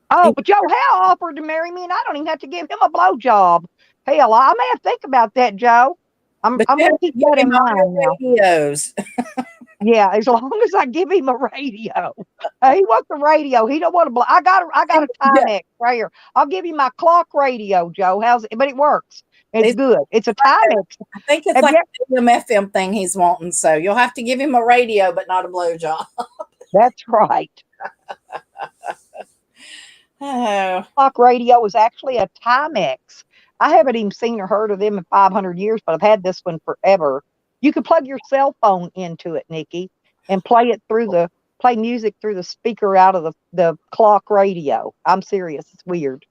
[SPEAKER 1] oh, but Joe Hell offered to marry me, and I don't even have to give him a blowjob. Hell, I may have to think about that, Joe. I'm
[SPEAKER 2] But
[SPEAKER 1] I'm
[SPEAKER 2] you
[SPEAKER 1] gonna
[SPEAKER 2] have to
[SPEAKER 1] keep
[SPEAKER 2] give
[SPEAKER 1] that
[SPEAKER 2] him
[SPEAKER 1] in
[SPEAKER 2] all
[SPEAKER 1] mind now.
[SPEAKER 2] your radios.
[SPEAKER 1] Yeah, as long as I give him a radio. He wants a radio. He don't want a blow. I got a
[SPEAKER 2] Yeah,
[SPEAKER 1] Timex right here. I'll give you my clock radio, Joe. How's it? But it works. It's
[SPEAKER 2] it's
[SPEAKER 1] good. It's a Timex.
[SPEAKER 2] I think it's
[SPEAKER 1] Have
[SPEAKER 2] like
[SPEAKER 1] you?
[SPEAKER 2] a AM FM thing he's wanting. So you'll have to give him a radio, but not a blowjob.
[SPEAKER 1] That's right.
[SPEAKER 2] Oh,
[SPEAKER 1] Clock radio is actually a Timex. I haven't even seen or heard of them in 500 years, but I've had this one forever. You can plug your cell phone into it, Nikki, and play music through the speaker out of the clock radio. I'm serious. It's weird.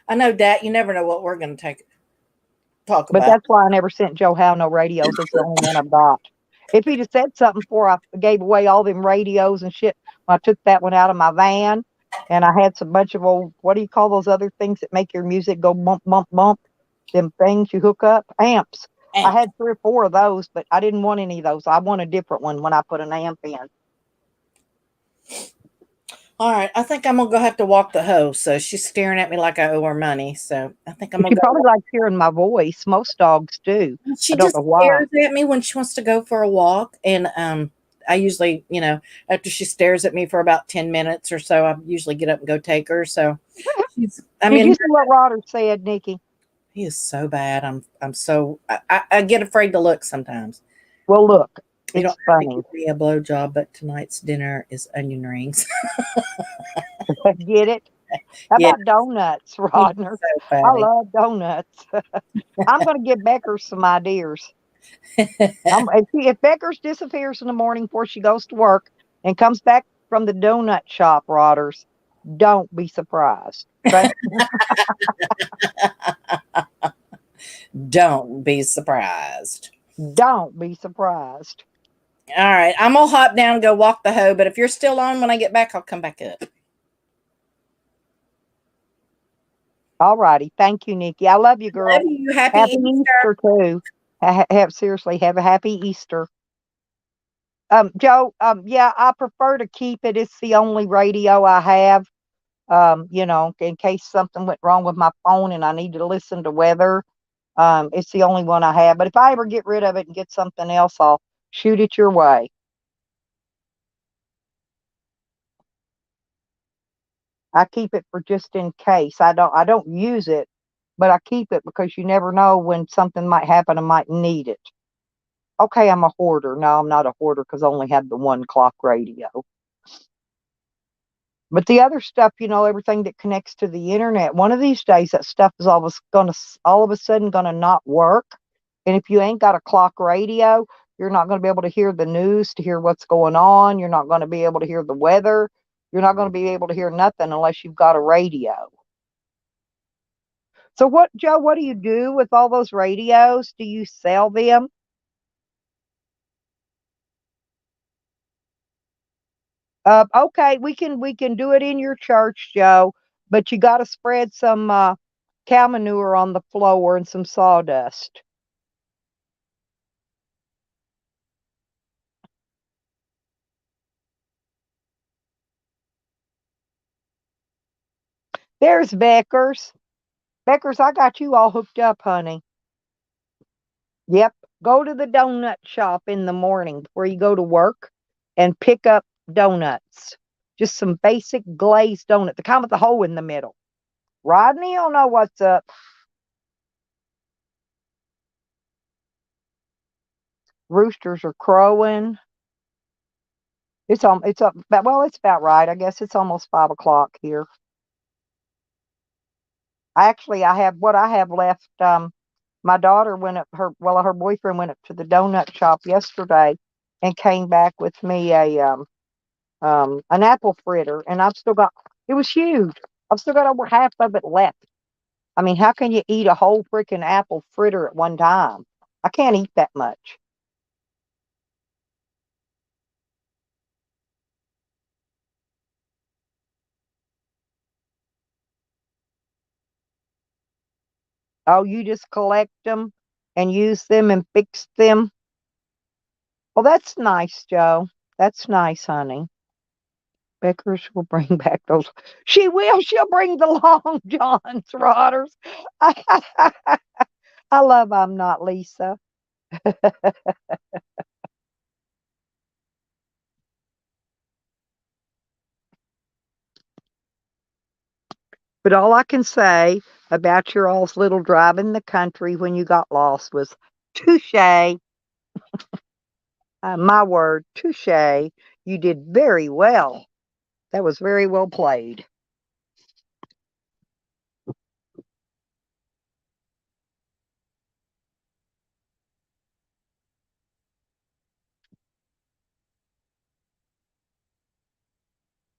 [SPEAKER 2] I know, Dad. You never know what we're going to talk
[SPEAKER 1] But
[SPEAKER 2] about.
[SPEAKER 1] that's why I never sent Joe Howe no radios. It's the only one I've got. If he'd have said something before I gave away all them radios and shit, when I took that one out of my van and I had some bunch of old, what do you call those other things that make your music go bump, bump, bump? Them things you hook up? Amps. I
[SPEAKER 2] Amp.
[SPEAKER 1] had 3 or 4 of those, but I didn't want any of those. I want a different one when I put an amp in.
[SPEAKER 2] All right, I think I'm gonna go have to walk the hoe. So she's staring at me like I owe her money. So I think I'm
[SPEAKER 1] But
[SPEAKER 2] gonna
[SPEAKER 1] you
[SPEAKER 2] go.
[SPEAKER 1] probably like hearing my voice. Most dogs do. I
[SPEAKER 2] She
[SPEAKER 1] don't
[SPEAKER 2] just
[SPEAKER 1] know why.
[SPEAKER 2] stares at me when she wants to go for a walk, and I usually, after she stares at me for about 10 minutes or so, I usually get up and go take her. So she's, I
[SPEAKER 1] Did
[SPEAKER 2] mean,
[SPEAKER 1] you see what Rodder said, Nikki?
[SPEAKER 2] he is so bad. I'm so I get afraid to look sometimes.
[SPEAKER 1] Well, look,
[SPEAKER 2] You don't
[SPEAKER 1] it's
[SPEAKER 2] have to
[SPEAKER 1] funny.
[SPEAKER 2] give me a blowjob, but tonight's dinner is onion rings.
[SPEAKER 1] Get it? How
[SPEAKER 2] Yeah,
[SPEAKER 1] about donuts,
[SPEAKER 2] he's
[SPEAKER 1] Rodner?
[SPEAKER 2] so
[SPEAKER 1] I
[SPEAKER 2] fatty.
[SPEAKER 1] love donuts. I'm going to give Becker some ideas. If Becker's disappears in the morning before she goes to work and comes back from the donut shop, Rodders, don't be surprised. Okay?
[SPEAKER 2] Don't be surprised.
[SPEAKER 1] Don't be surprised.
[SPEAKER 2] All right, I'm gonna hop down and go walk the hoe. But if you're still on when I get back, I'll come back up.
[SPEAKER 1] All righty. Thank you, Nikki. I love you, girl.
[SPEAKER 2] Love you. Happy
[SPEAKER 1] Happy
[SPEAKER 2] Easter.
[SPEAKER 1] Easter, too. Seriously, have a happy Easter. Joe, yeah, I prefer to keep it. It's the only radio I have. In case something went wrong with my phone and I need to listen to weather. It's the only one I have. But if I ever get rid of it and get something else, I'll shoot it your way. I keep it for just in case. I don't use it, but I keep it because you never know when something might happen. I might need it. Okay, I'm a hoarder. No, I'm not a hoarder because I only have the one clock radio. But the other stuff, everything that connects to the internet, one of these days that stuff is all of a sudden gonna not work. And if you ain't got a clock radio, you're not gonna be able to hear the news, to hear what's going on. You're not gonna be able to hear the weather. You're not gonna be able to hear nothing unless you've got a radio. So what, Joe, what do you do with all those radios? Do you sell them? Okay, we can do it in your church, Joe, but you got to spread some cow manure on the floor and some sawdust. There's Becker's. Becker's, I got you all hooked up, honey. Yep. Go to the donut shop in the morning before you go to work and pick up donuts. Just some basic glazed donut, the kind with the hole in the middle. Rodney will know what's up. Roosters are crowing. It's up well, it's about right. I guess it's almost 5 o'clock here. I have what I have left. My daughter went up her boyfriend went up to the donut shop yesterday and came back with me an apple fritter, and I've still got it was huge. I've still got over half of it left. I mean, how can you eat a whole freaking apple fritter at one time? I can't eat that much. Oh, you just collect them and use them and fix them. Well, that's nice, Joe. That's nice, honey. Becker's will bring back those. She will. She'll bring the Long Johns, Rodders. I love I'm not Lisa. But all I can say about your all's little drive in the country when you got lost was touche. My word, touche. You did very well. That was very well played.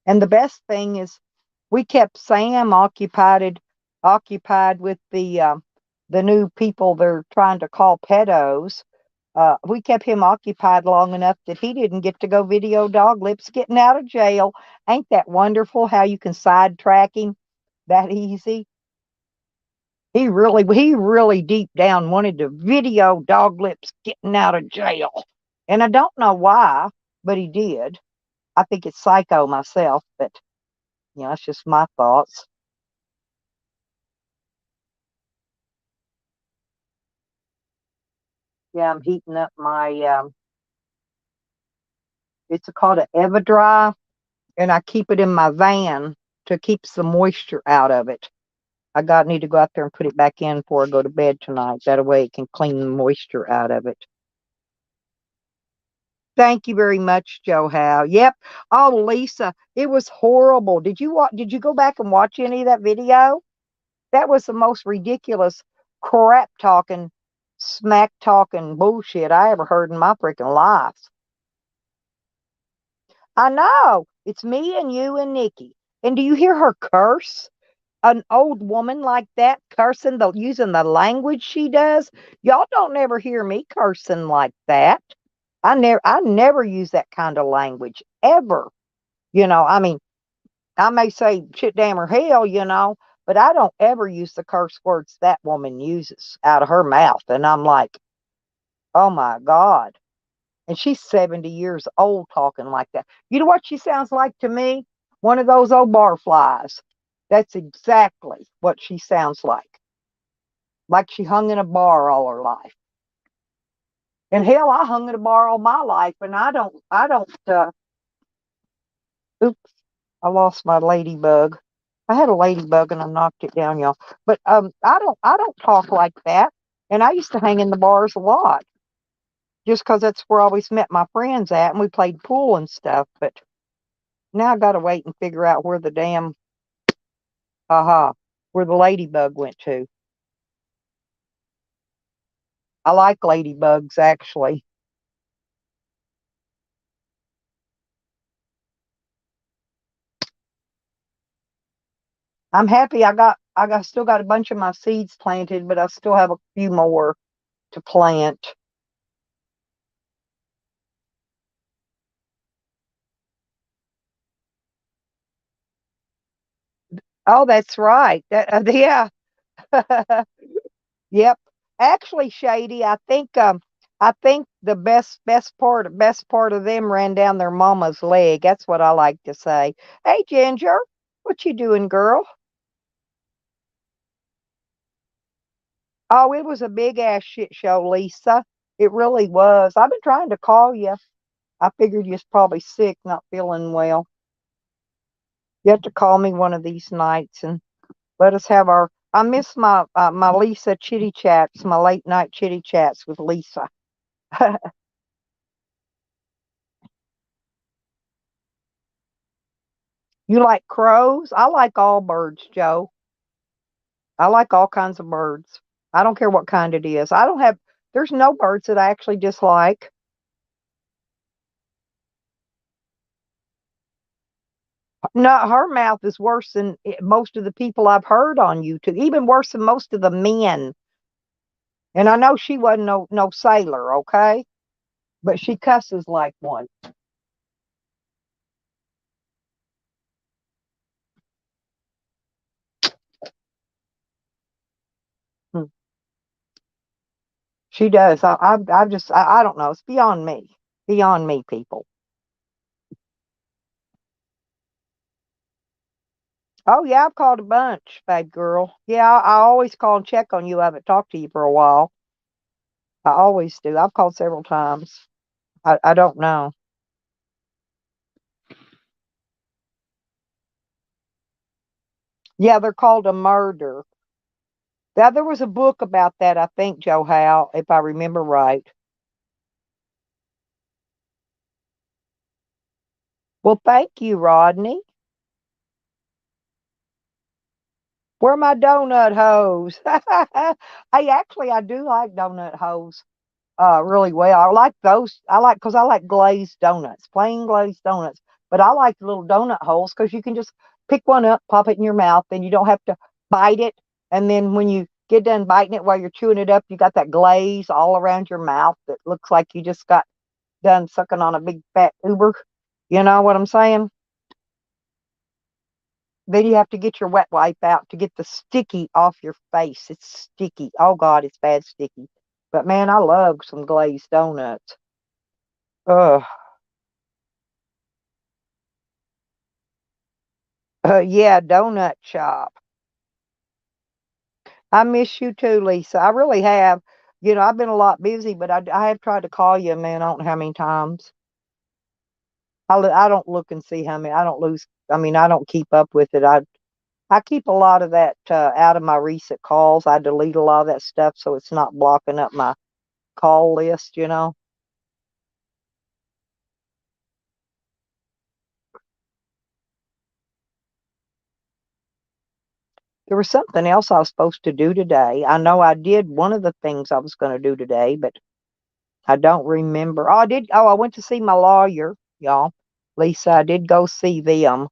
[SPEAKER 1] And the best thing is, we kept Sam occupied with the new people they're trying to call pedos. We kept him occupied long enough that he didn't get to go video Dog Lips getting out of jail. Ain't that wonderful how you can sidetrack him that easy? He really deep down wanted to video Dog Lips getting out of jail. And I don't know why, but he did. I think it's psycho myself, but it's just my thoughts. Yeah, I'm heating up my it's called an Everdry, and I keep it in my van to keep some moisture out of it. Need to go out there and put it back in before I go to bed tonight. That way it can clean the moisture out of it. Thank you very much, Joe Howe. Yep. Oh, Lisa, it was horrible. Did you go back and watch any of that video? That was the most ridiculous crap talking, smack talking bullshit I ever heard in my freaking life. I know. It's me and you and Nikki. And do you hear her curse? An old woman like that cursing using the language she does. Y'all don't ever hear me cursing like that. I never use that kind of language ever. I mean, I may say shit damn or hell, but I don't ever use the curse words that woman uses out of her mouth. And I'm like, oh my God. And she's 70 years old talking like that. You know what she sounds like to me? One of those old barflies. That's exactly what she sounds like. Like she hung in a bar all her life. And hell, I hung in a bar all my life, and oops, I lost my ladybug. I had a ladybug and I knocked it down, y'all. But I don't talk like that. And I used to hang in the bars a lot, just because that's where I always met my friends at, and we played pool and stuff. But now I got to wait and figure out where the damn, where the ladybug went to. I like ladybugs, actually. I'm happy still got a bunch of my seeds planted, but I still have a few more to plant. Oh, that's right. Yeah. Yep. Actually, Shady, I think the best part of them ran down their mama's leg. That's what I like to say. Hey, Ginger, what you doing, girl? Oh, it was a big ass shit show, Lisa. It really was. I've been trying to call you. I figured you're probably sick, not feeling well. You have to call me one of these nights and let us have our. I miss my Lisa chitty chats, my late night chitty chats with Lisa. You like crows? I like all birds, Joe. I like all kinds of birds. I don't care what kind it is. I don't have. There's no birds that I actually dislike. No, her mouth is worse than most of the people I've heard on YouTube. Even worse than most of the men. And I know she wasn't no sailor, okay? But she cusses like one. Hmm. She does. I don't know. It's beyond me. Beyond me, people. Oh yeah, I've called a bunch, babe girl. Yeah, I always call and check on you. I haven't talked to you for a while. I always do. I've called several times. I don't know. Yeah, they're called a murder. Now there was a book about that, I think, Joe Howe, if I remember right. Well, thank you, Rodney. Where are my donut hoes? Hey, actually, I do like donut hoes really well. I like those. I like because I like glazed donuts, plain glazed donuts. But I like the little donut holes because you can just pick one up, pop it in your mouth, and you don't have to bite it. And then when you get done biting it while you're chewing it up, you got that glaze all around your mouth that looks like you just got done sucking on a big fat Uber. You know what I'm saying? Then you have to get your wet wipe out to get the sticky off your face. It's sticky. Oh God, it's bad sticky. But man, I love some glazed donuts. Uh, yeah, donut shop. I miss you too, Lisa. I really have. I've been a lot busy, but I have tried to call you, man. I don't know how many times. I don't look and see how many. I don't lose. I mean, I don't keep up with it. I keep a lot of that out of my recent calls. I delete a lot of that stuff so it's not blocking up my call list. There was something else I was supposed to do today. I know I did one of the things I was going to do today, but I don't remember. Oh, I did. Oh, I went to see my lawyer, y'all. Lisa, I did go see them,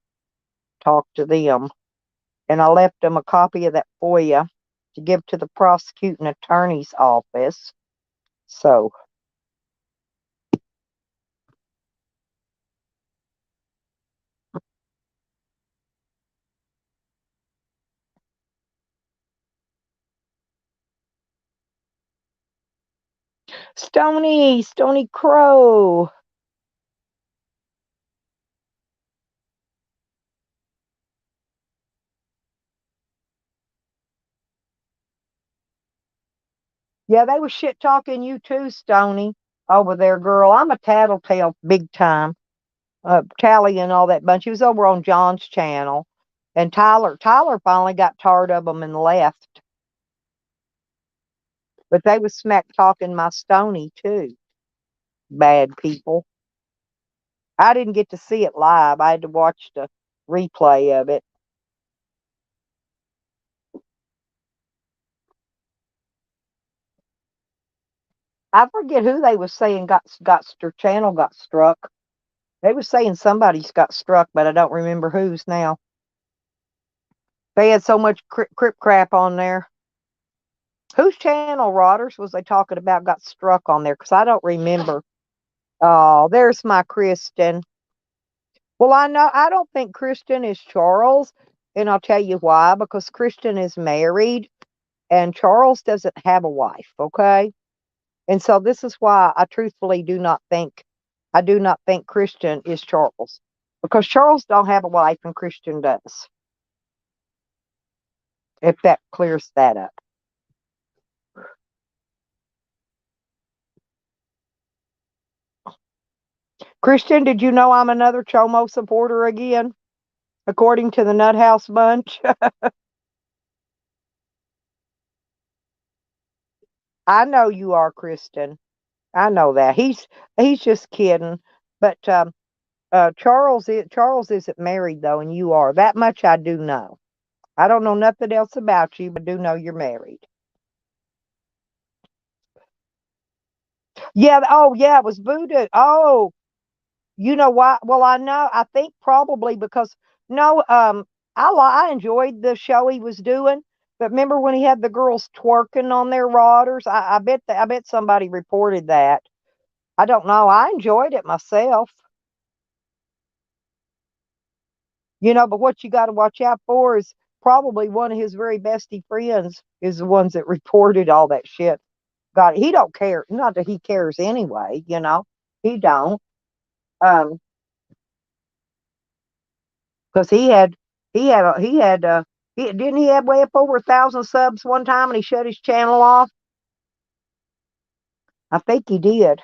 [SPEAKER 1] talk to them, and I left them a copy of that FOIA to give to the prosecuting attorney's office. So, Stony Crow. Yeah, they was shit talking you too, Stony, over there, girl. I'm a tattletale big time. Tally and all that bunch. He was over on John's channel, and Tyler finally got tired of them and left. But they was smack talking my Stony too. Bad people. I didn't get to see it live. I had to watch the replay of it. I forget who they was saying got their channel got struck. They was saying somebody's got struck, but I don't remember whose now. They had so much crip crap on there. Whose channel, Rodders, was they talking about got struck on there? Because I don't remember. Oh, there's my Kristen. Well, I know I don't think Kristen is Charles, and I'll tell you why. Because Kristen is married, and Charles doesn't have a wife. Okay, and so this is why I truthfully do not think I do not think Kristen is Charles, because Charles don't have a wife and Kristen does. If that clears that up. Christian, did you know I'm another Chomo supporter again? According to the Nut House Bunch. I know you are, Kristen. I know that. He's just kidding. But Charles isn't married though, and you are. That much I do know. I don't know nothing else about you, but I do know you're married. Yeah. Oh, yeah. It was Voodoo. Oh, you know why? Well, I know. I think probably because no. I enjoyed the show he was doing. But remember when he had the girls twerking on their rodders? I bet somebody reported that. I don't know. I enjoyed it myself. But what you got to watch out for is probably one of his very bestie friends is the ones that reported all that shit. God, he don't care. Not that he cares anyway. He don't. Um, because he didn't he have way up over 1,000 subs one time and he shut his channel off. I think he did.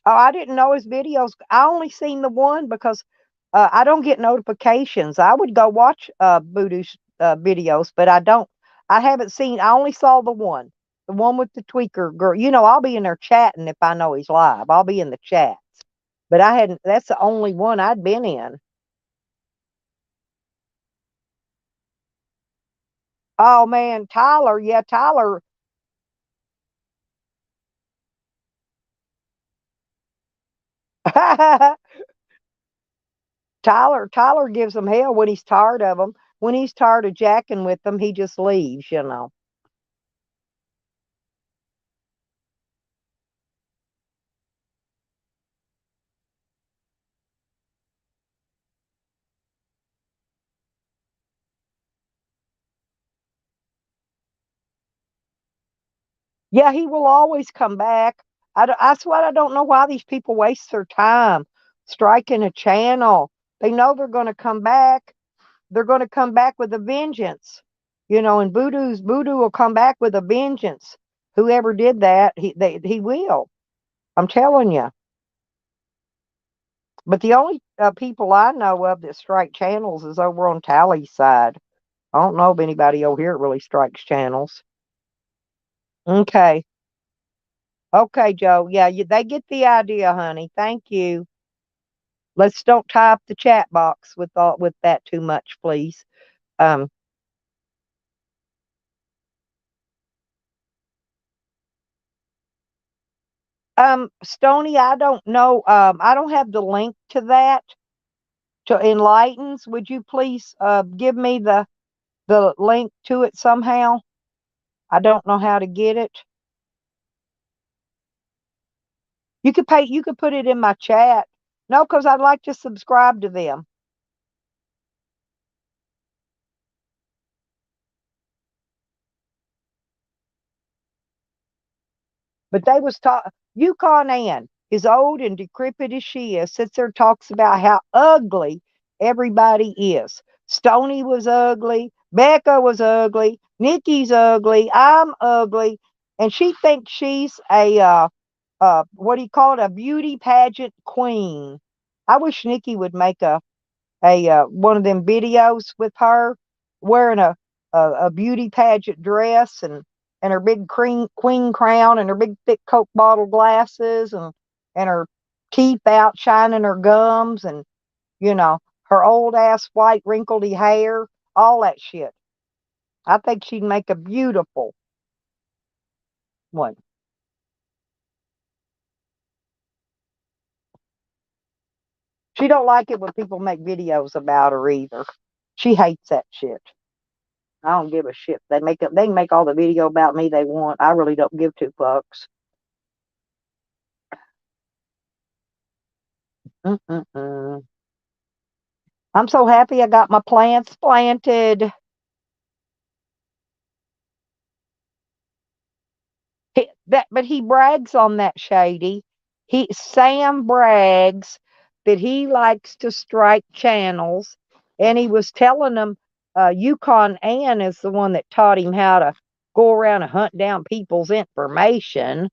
[SPEAKER 1] Oh, I didn't know his videos. I only seen the one because I don't get notifications. I would go watch Voodoo's videos, but I don't. I haven't seen. I only saw the one with the tweaker girl. I'll be in there chatting if I know he's live. I'll be in the chats, but I hadn't. That's the only one I'd been in. Oh man, Tyler. Yeah, Tyler. Tyler gives them hell when he's tired of them. When he's tired of jacking with them, he just leaves. Yeah, he will always come back. That's what I don't know why these people waste their time striking a channel. They know they're going to come back. They're going to come back with a vengeance. And Voodoo will come back with a vengeance. Whoever did that, he will. I'm telling you. But the only people I know of that strike channels is over on Tally's side. I don't know of anybody over here that really strikes channels. Okay. Okay, Joe. Yeah, they get the idea, honey. Thank you. Let's don't tie up the chat box with that too much, please. Um, Stony, I don't know. I don't have the link to that to Enlightens. Would you please give me the link to it somehow? I don't know how to get it. You could put it in my chat. No, because I'd like to subscribe to them. But they was talk Yukon Ann, as old and decrepit as she is, sits there and talks about how ugly everybody is. Stony was ugly, Becca was ugly, Nikki's ugly, I'm ugly, and she thinks she's a what do you call it? A beauty pageant queen. I wish Nikki would make a one of them videos with her wearing a beauty pageant dress and her big queen crown and her big thick Coke bottle glasses and her teeth out shining her gums and her old ass white wrinkledy hair, all that shit. I think she'd make a beautiful one. She don't like it when people make videos about her either. She hates that shit. I don't give a shit. They can make all the video about me they want. I really don't give two fucks. Mm-mm-mm. I'm so happy I got my plants planted. But he brags on that, Shady. Sam brags that he likes to strike channels, and he was telling them Yukon Ann is the one that taught him how to go around and hunt down people's information.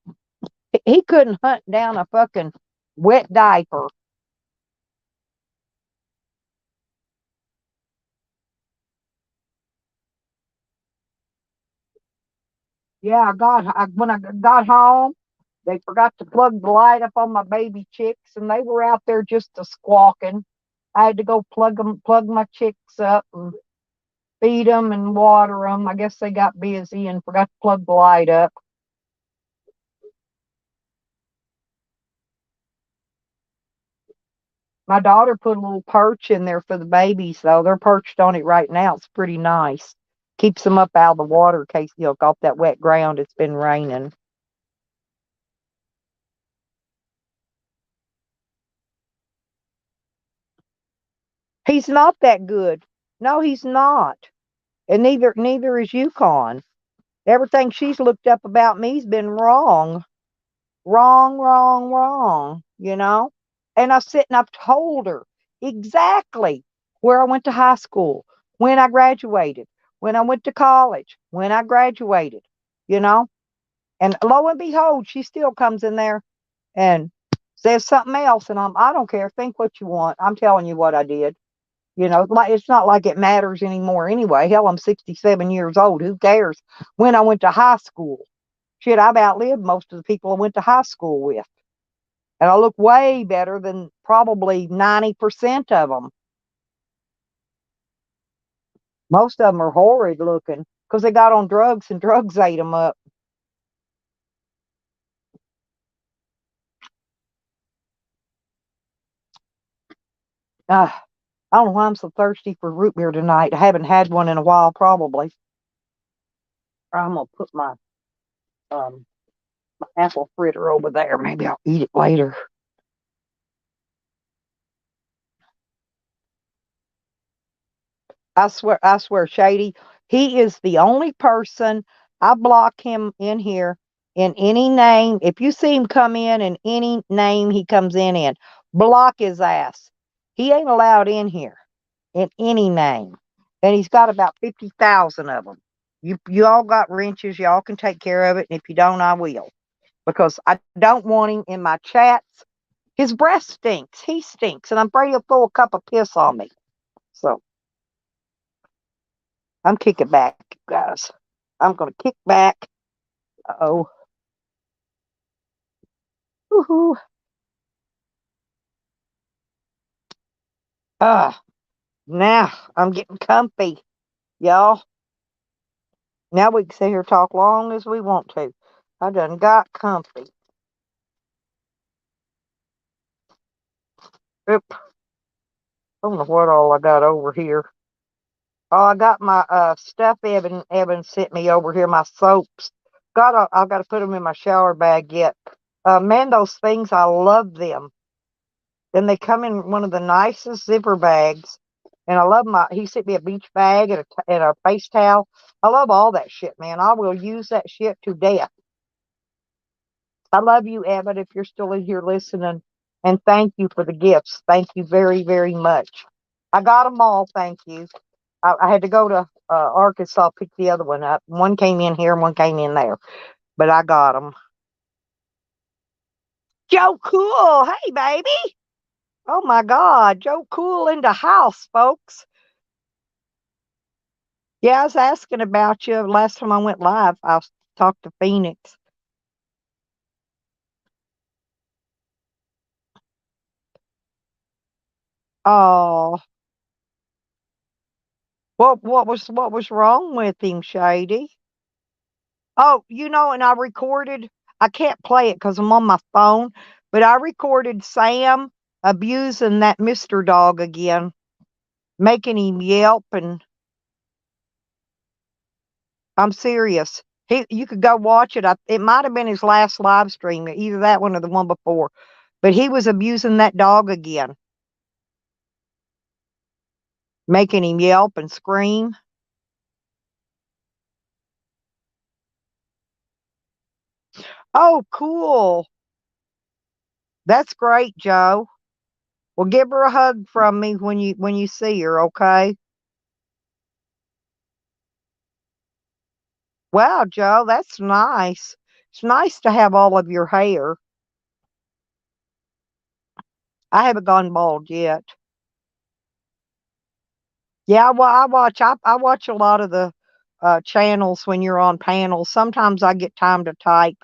[SPEAKER 1] He couldn't hunt down a fucking wet diaper. Yeah, when I got home, they forgot to plug the light up on my baby chicks, and they were out there just a squawking. I had to go plug my chicks up, and feed them and water them. I guess they got busy and forgot to plug the light up. My daughter put a little perch in there for the babies, though. They're perched on it right now. It's pretty nice. Keeps them up out of the water in case off that wet ground. It's been raining. He's not that good. No, he's not. And neither is Yukon. Everything she's looked up about me's been wrong. Wrong, wrong, wrong, And I've told her exactly where I went to high school, when I graduated, when I went to college, when I graduated, you know. And lo and behold, she still comes in there and says something else. And I don't care. Think what you want. I'm telling you what I did. It's not like it matters anymore anyway. Hell, I'm 67 years old. Who cares when I went to high school? Shit, I've outlived most of the people I went to high school with. And I look way better than probably 90% of them. Most of them are horrid looking because they got on drugs and drugs ate them up. I don't know why I'm so thirsty for root beer tonight. I haven't had one in a while, probably. I'm going to put my apple fritter over there. Maybe I'll eat it later. I swear, Shady, he is the only person. I block him in here in any name. If you see him come in any name he comes in, block his ass. He ain't allowed in here in any name. And he's got about 50,000 of them. You all got wrenches. Y'all can take care of it. And if you don't, I will. Because I don't want him in my chats. His breath stinks. He stinks. And I'm afraid he'll throw a cup of piss on me. So I'm kicking back, guys. I'm going to kick back. Oh. Woohoo. Now I'm getting comfy, y'all. Now we can sit here and talk long as we want to. I done got comfy. Oop. I don't know what all I got over here. Oh, I got my stuff Evan sent me over here, my soaps. I got to put them in my shower bag yet. Man, those things, I love them. Then they come in one of the nicest zipper bags. And I love he sent me a beach bag and a face towel. I love all that shit, man. I will use that shit to death. I love you, Evan, if you're still in here listening. And thank you for the gifts. Thank you very, very much. I got them all. Thank you. I had to go to Arkansas, pick the other one up. One came in here and one came in there. But I got them. Joe Cool. Hey, baby. Oh, my God. Joe Cool in the house, folks. Yeah, I was asking about you last time I went live. I talked to Phoenix. Oh, what was wrong with him, Shady? Oh, and I recorded. I can't play it because I'm on my phone, but I recorded Sam abusing that Mr. Dog again, making him yelp, and I'm serious. You could go watch it. It might have been his last live stream, either that one or the one before, but he was abusing that dog again, making him yelp and scream. Oh, cool. That's great, Joe. Well, give her a hug from me when you see her, okay? Wow, Joe, that's nice. It's nice to have all of your hair. I haven't gone bald yet. Yeah, well, I watch a lot of the channels when you're on panels. Sometimes I get time to type,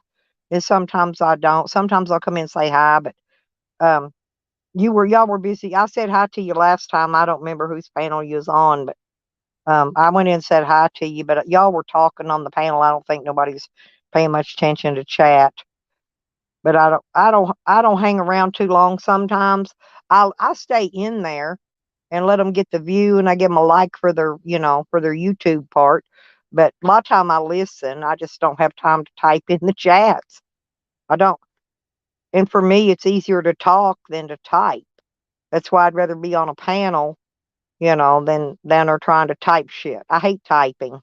[SPEAKER 1] and sometimes I don't. Sometimes I'll come in and say hi, but um, y'all were busy. I said hi to you last time. I don't remember whose panel you was on, but I went in and said hi to you. But y'all were talking on the panel. I don't think nobody's paying much attention to chat. But I don't hang around too long. Sometimes I stay in there and let them get the view, and I give them a like for their, for their YouTube part. But a lot of time I listen. I just don't have time to type in the chats. I don't. And for me, it's easier to talk than to type. That's why I'd rather be on a panel, than or trying to type shit. I hate typing.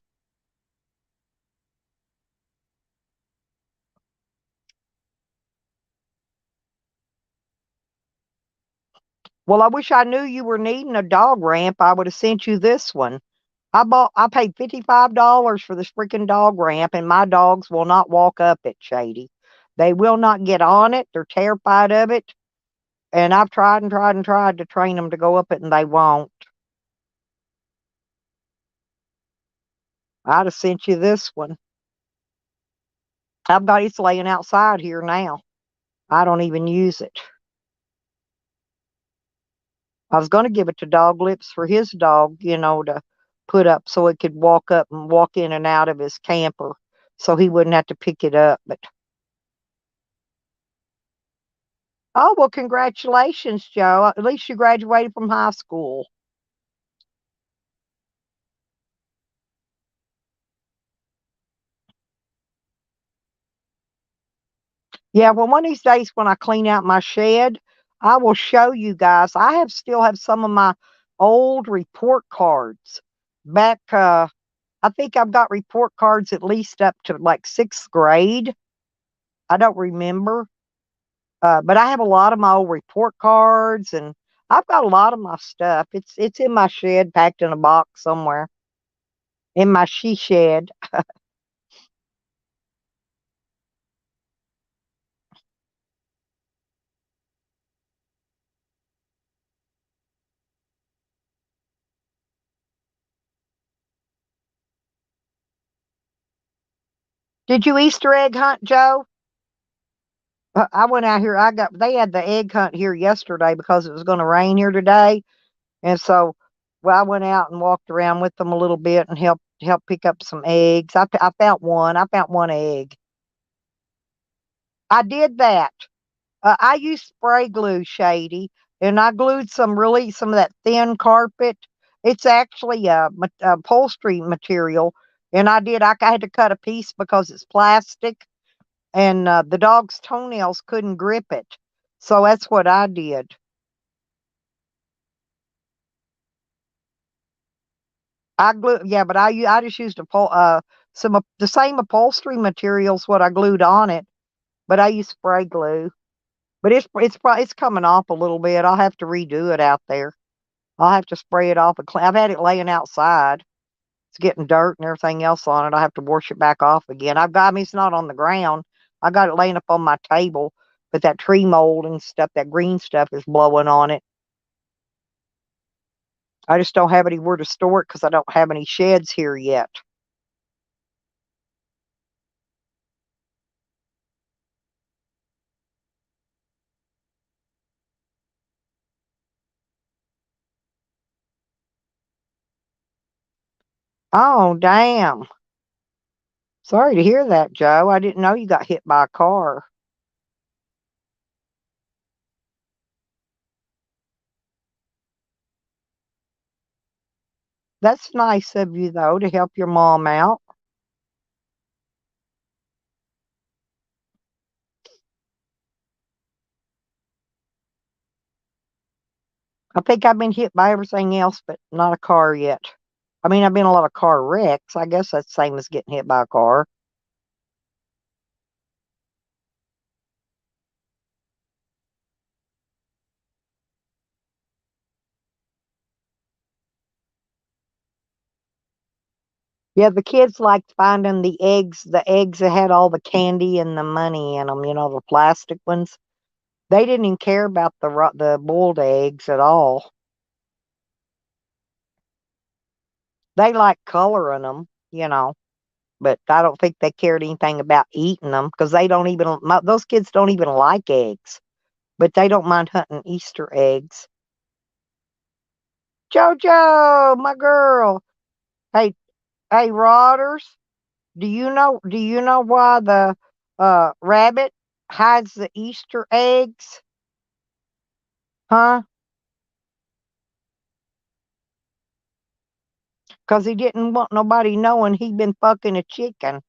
[SPEAKER 1] Well, I wish I knew you were needing a dog ramp. I would have sent you this one. I paid $55 for this freaking dog ramp, and my dogs will not walk up it, Shady. They will not get on it. They're terrified of it. And I've tried and tried and tried to train them to go up it, and they won't. I'd have sent you this one. I've got it's laying outside here now. I don't even use it. I was going to give it to Dog Lips for his dog, to put up so it could walk up and walk in and out of his camper so he wouldn't have to pick it up. But oh, well, congratulations, Joe. At least you graduated from high school. Yeah, well, one of these days when I clean out my shed, I will show you guys. I have still have some of my old report cards back. I think I've got report cards at least up to like sixth grade. I don't remember, but I have a lot of my old report cards, and I've got a lot of my stuff. It's in my shed, packed in a box somewhere in my she shed. Did you Easter egg hunt, Joe? I went out here. They had the egg hunt here yesterday because it was going to rain here today, and so well, I went out and walked around with them a little bit and helped pick up some eggs. I found one. I found one egg. I did that. I used spray glue, Shady, and I glued some of that thin carpet. It's actually a upholstery material, and I had to cut a piece because it's plastic, and the dog's toenails couldn't grip it. So that's what I did. Yeah, but I just used the same upholstery materials what I glued on it, but I used spray glue. But it's coming off a little bit. I'll have to redo it out there. I'll have to spray it off and clean. I've had it laying outside. It's getting dirt and everything else on it. I have to wash it back off again. I mean, it's not on the ground. I got it laying up on my table, but that tree mold and stuff, that green stuff is blowing on it. I just don't have anywhere to store it because I don't have any sheds here yet. Oh, damn. Sorry to hear that, Joe. I didn't know you got hit by a car. That's nice of you, though, to help your mom out. I think I've been hit by everything else, but not a car yet. I mean, I've been in a lot of car wrecks. I guess that's the same as getting hit by a car. Yeah, the kids liked finding the eggs that had all the candy and the money in them, the plastic ones. They didn't even care about the boiled eggs at all. They liked coloring them, but I don't think they cared anything about eating them because those kids don't even like eggs, but they don't mind hunting Easter eggs. Jojo, my girl. Hey, hey, Rodders. Do you know why the rabbit hides the Easter eggs? Huh? Because he didn't want nobody knowing he'd been fucking a chicken.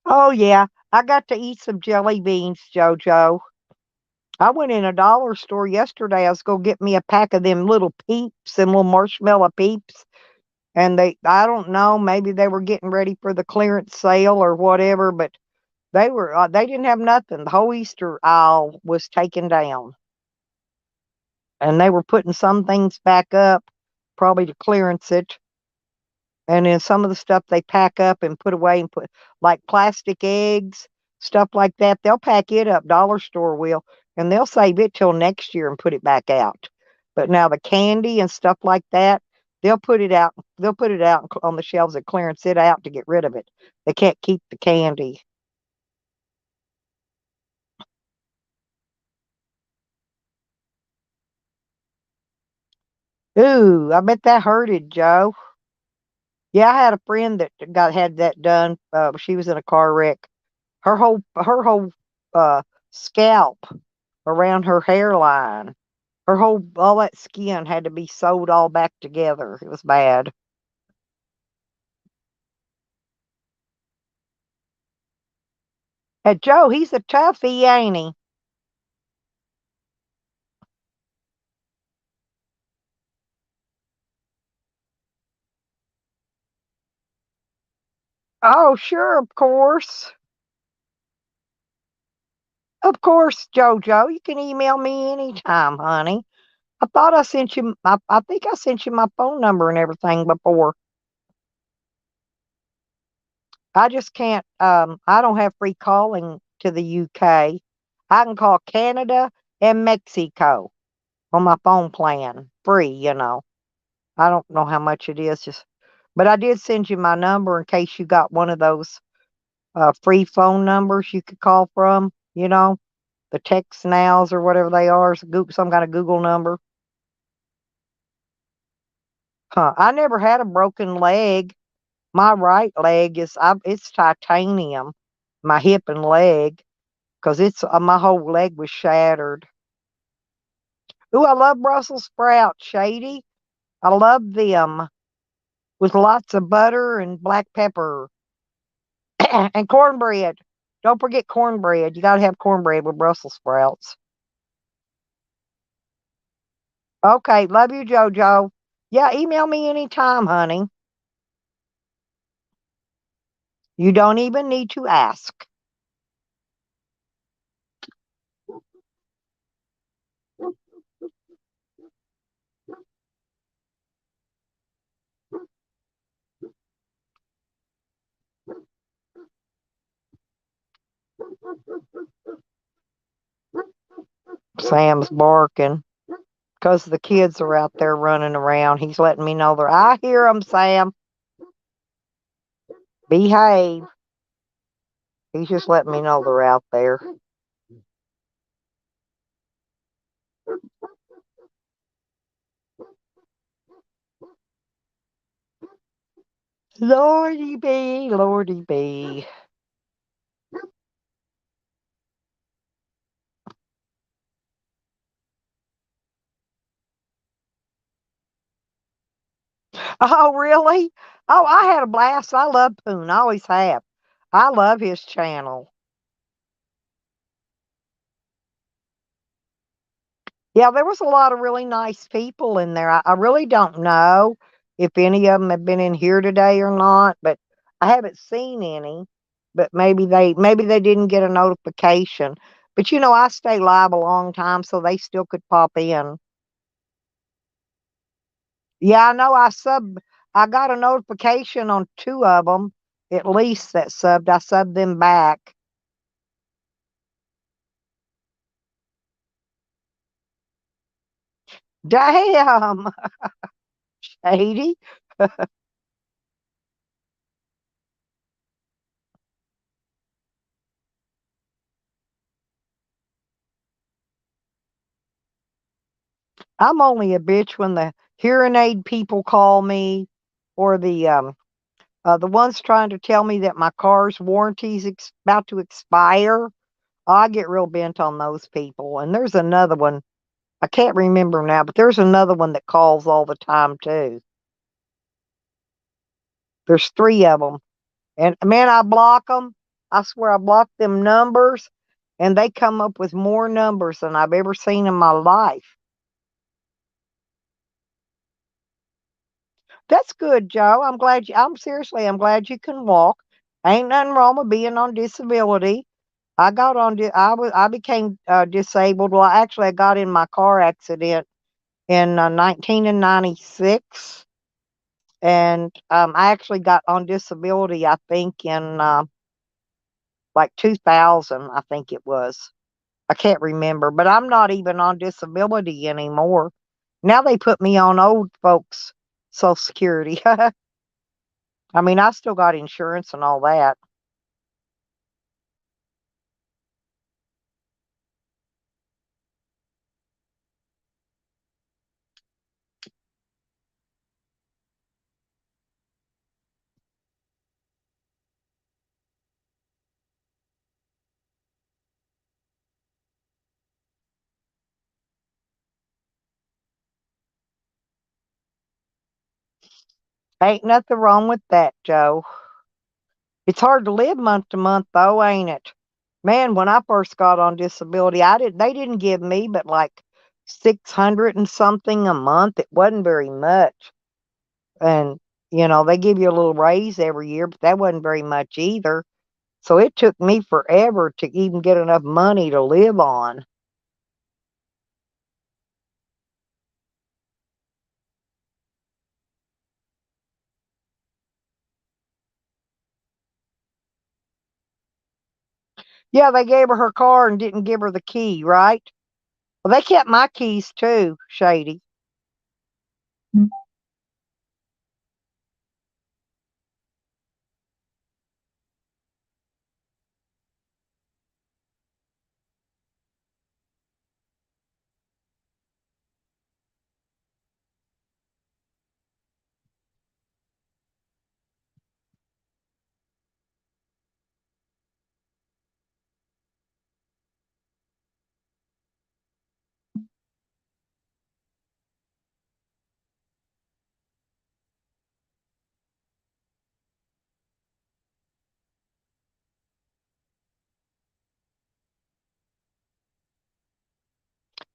[SPEAKER 1] Oh yeah, I got to eat some jelly beans, Jojo. I went in a dollar store yesterday. I was gonna get me a pack of them little peeps, them little marshmallow peeps. And I don't know, maybe they were getting ready for the clearance sale or whatever, but they didn't have nothing. The whole Easter aisle was taken down. And they were putting some things back up, probably to clearance it. And then some of the stuff they pack up and put away and put like plastic eggs, stuff like that, they'll pack it up, dollar store will, and they'll save it till next year and put it back out. But now the candy and stuff like that, they'll put it out on the shelves and clearance it out to get rid of it. They can't keep the candy. Ooh, I bet that hurted, Joe. Yeah, I had a friend that had that done. She was in a car wreck. Her whole uh scalp around her hairline, all that skin had to be sewed all back together. It was bad. And Joe, he's a toughie, ain't he? Oh, sure, of course. Of course, Jojo. You can email me anytime, honey. I think I sent you my phone number and everything before. I just can't, I don't have free calling to the UK. I can call Canada and Mexico on my phone plan, free. I don't know how much it is, but I did send you my number in case you got one of those free phone numbers you could call from, the text nows or whatever they are, some kind of Google number. Huh. I never had a broken leg. My right leg it's titanium, my hip and leg, because my whole leg was shattered. Ooh, I love Brussels sprouts, Shady. I love them with lots of butter and black pepper and cornbread. Don't forget cornbread. You got to have cornbread with Brussels sprouts. Okay, love you, JoJo. Yeah, email me anytime, honey. You don't even need to ask. Sam's barking because the kids are out there running around. He's letting me know I hear them, Sam. Behave. He's just letting me know they're out there. Lordy be, Lordy be. Oh, really? Oh, I had a blast. I love Poon. I always have. I love his channel. Yeah, there was a lot of really nice people in there. I really don't know if any of them have been in here today or not, but I haven't seen any. But maybe they didn't get a notification. But I stay live a long time, so they still could pop in. Yeah, I know. I got a notification on two of them, at least that subbed. I subbed them back. Damn, shady. I'm only a bitch when the hearing aid people call me, or the ones trying to tell me that my car's warranty's about to expire. I get real bent on those people. And there's another one. I can't remember now, but there's another one that calls all the time too. There's three of them. And man, I block them. I swear I block them numbers, and they come up with more numbers than I've ever seen in my life. That's good, Joe. I'm glad you can walk. Ain't nothing wrong with being on disability. I became disabled. Well, actually, I got in my car accident in 1996, and I actually got on disability. I think in like 2000. I think it was. I can't remember, but I'm not even on disability anymore. Now they put me on old folks' Social Security. I mean, I still got insurance and all that. Ain't nothing wrong with that, Joe. It's hard to live month to month, though, ain't it? Man, when I first got on disability, they didn't give me but like 600 and something a month. It wasn't very much. And, they give you a little raise every year, but that wasn't very much either. So it took me forever to even get enough money to live on. Yeah, they gave her car and didn't give her the key, right? Well, they kept my keys too, Shady.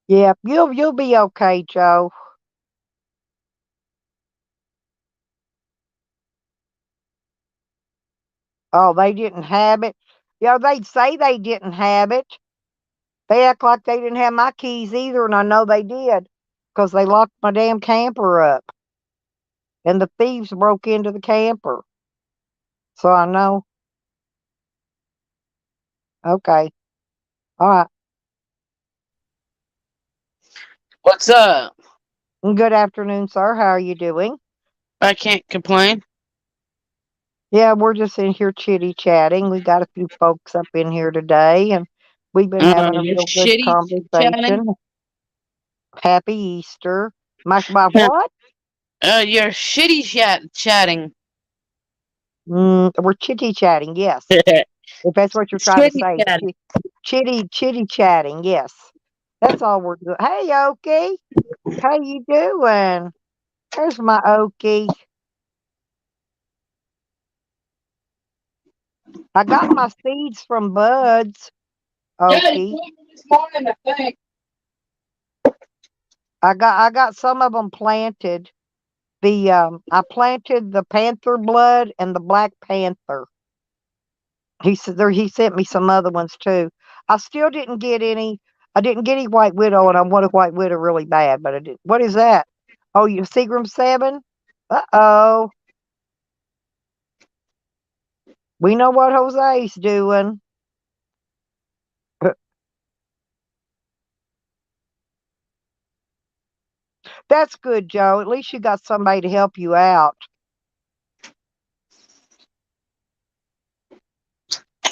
[SPEAKER 1] Yeah, you'll be okay, Joe. Oh, they didn't have it. They'd say they didn't have it. They act like they didn't have my keys either, and I know they did because they locked my damn camper up, and the thieves broke into the camper. So I know. Okay. All right.
[SPEAKER 3] What's up?
[SPEAKER 1] Good afternoon, sir. How are you doing?
[SPEAKER 3] I can't complain.
[SPEAKER 1] Yeah, we're just in here chitty chatting. We got a few folks up in here today, and we've been having a
[SPEAKER 3] You're
[SPEAKER 1] real good
[SPEAKER 3] shitty chatting.
[SPEAKER 1] conversation. Happy Easter. My what?
[SPEAKER 3] You're shitty chatting.
[SPEAKER 1] We're chitty chatting, yes. If that's what you're trying to
[SPEAKER 3] Shitty
[SPEAKER 1] say.
[SPEAKER 3] chatting.
[SPEAKER 1] Chitty chatting, yes. That's all we're doing. Hey, Okie. How you doing? There's my Okie. I got my seeds from buds,
[SPEAKER 3] Yeah, you
[SPEAKER 1] Okie.
[SPEAKER 3] told me this morning, I think.
[SPEAKER 1] I got some of them planted. I planted the panther blood and the black panther. He sent me some other ones too. I still didn't get any. I didn't get any white widow, and I want a white widow really bad, but I did. What is that? Oh, you Seagram 7? Uh-oh. We know what Jose's doing. That's good, Joe. At least you got somebody to help you out.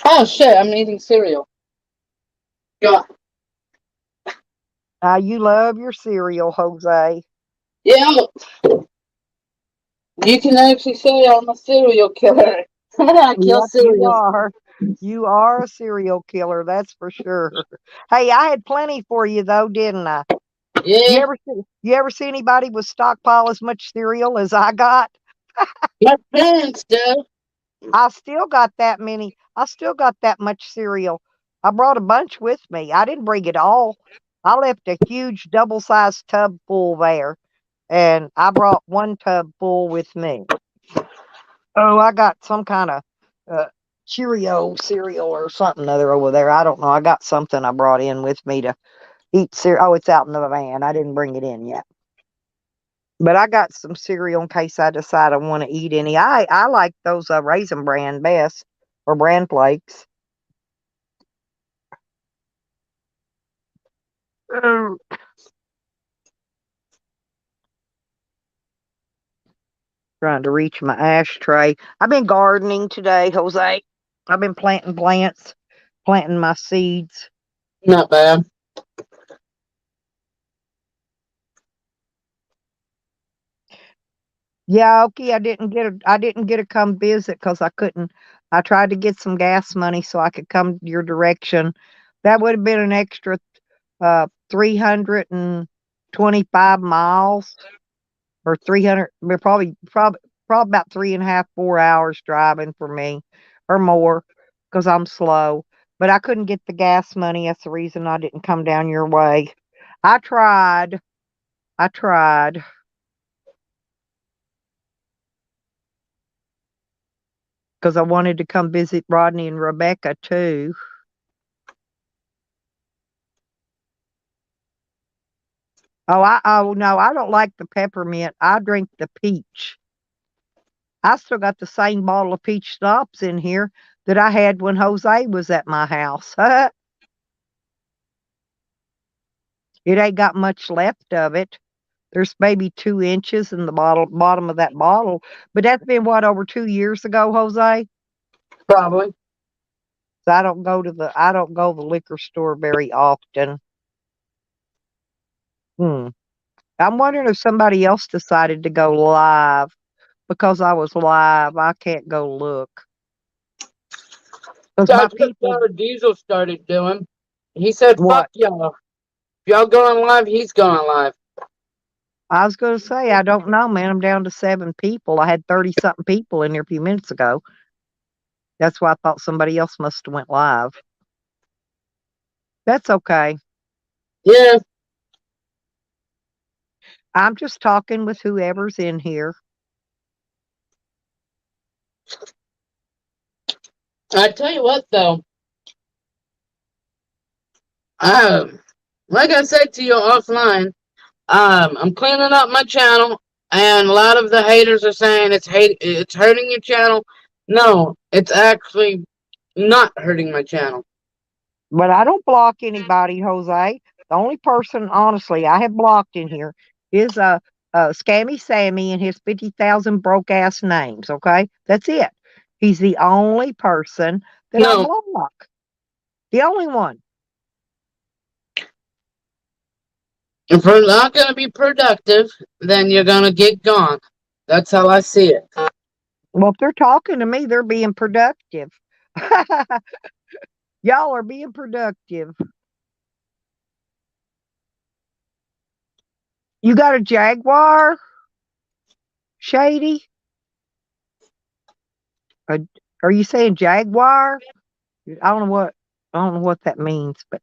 [SPEAKER 3] Oh shit! I'm eating cereal. Yeah.
[SPEAKER 1] You love your cereal, Jose.
[SPEAKER 3] Yeah. You can actually say I'm a serial killer. I kill
[SPEAKER 1] Yep, you
[SPEAKER 3] cereal.
[SPEAKER 1] are. You are a serial killer, that's for sure. Hey, I had plenty for you though, didn't I?
[SPEAKER 3] Yeah.
[SPEAKER 1] You ever see anybody with stockpile as much cereal as I got?
[SPEAKER 3] My parents do.
[SPEAKER 1] I still got that many. I still got that much cereal. I brought a bunch with me. I didn't bring it all. I left a huge double-sized tub full there, and I brought one tub full with me. Oh, I got some kind of uh, Cheerio cereal or something other over there. I don't know. I got something I brought in with me to eat cereal. Oh, it's out in the van. I didn't bring it in yet. But I got some cereal in case I decide I want to eat any. I like those Raisin Bran best or Bran Flakes. Uh, Trying to reach my ashtray. I've been gardening today, Jose. I've been planting plants, planting my seeds.
[SPEAKER 3] Not bad.
[SPEAKER 1] Yeah, okay. I didn't get to come visit because I couldn't. I tried to get some gas money so I could come your direction. That would have been an extra 325 miles or 300, but probably about 3.5, 4 hours driving for me or more because I'm slow. But I couldn't get the gas money. That's the reason I didn't come down your way. I tried. I tried. Because I wanted to come visit Rodney and Rebecca too. Oh no, I don't like the peppermint. I drink the peach. I still got the same bottle of peach schnapps in here that I had when Jose was at my house. It ain't got much left of it. There's maybe 2 inches in the bottom of that bottle. But that's been what, over 2 years ago, Jose?
[SPEAKER 3] Probably.
[SPEAKER 1] So I don't go to the liquor store very often. Hmm. I'm wondering if somebody else decided to go live because I was live. I can't go look because my
[SPEAKER 3] That's what
[SPEAKER 1] people.
[SPEAKER 3] Diesel started doing. He said, fuck
[SPEAKER 1] What?
[SPEAKER 3] y'all. If y'all going live, he's going live.
[SPEAKER 1] I was going to say, I don't know, man. I'm down to 7 people. I had 30 something people in there a few minutes ago. That's why I thought somebody else must have went live. That's okay.
[SPEAKER 3] Yeah.
[SPEAKER 1] I'm just talking with whoever's in here.
[SPEAKER 3] I tell you what, though. Like I said to you offline, I'm cleaning up my channel, and a lot of the haters are saying it's hurting your channel. No, it's actually not hurting my channel.
[SPEAKER 1] But I don't block anybody, Jose. The only person, honestly, I have blocked in here is Scammy Sammy and his 50,000 broke ass names. Okay, that's it. He's the only person that I
[SPEAKER 3] No,
[SPEAKER 1] block. The only one.
[SPEAKER 3] if we're not going to be productive, then you're going to get gone. That's how I see it.
[SPEAKER 1] Well, if they're talking to me, they're being productive. Y'all are being productive. You got a Jaguar, Shady? Uh, are you saying Jaguar? I don't know what that means, but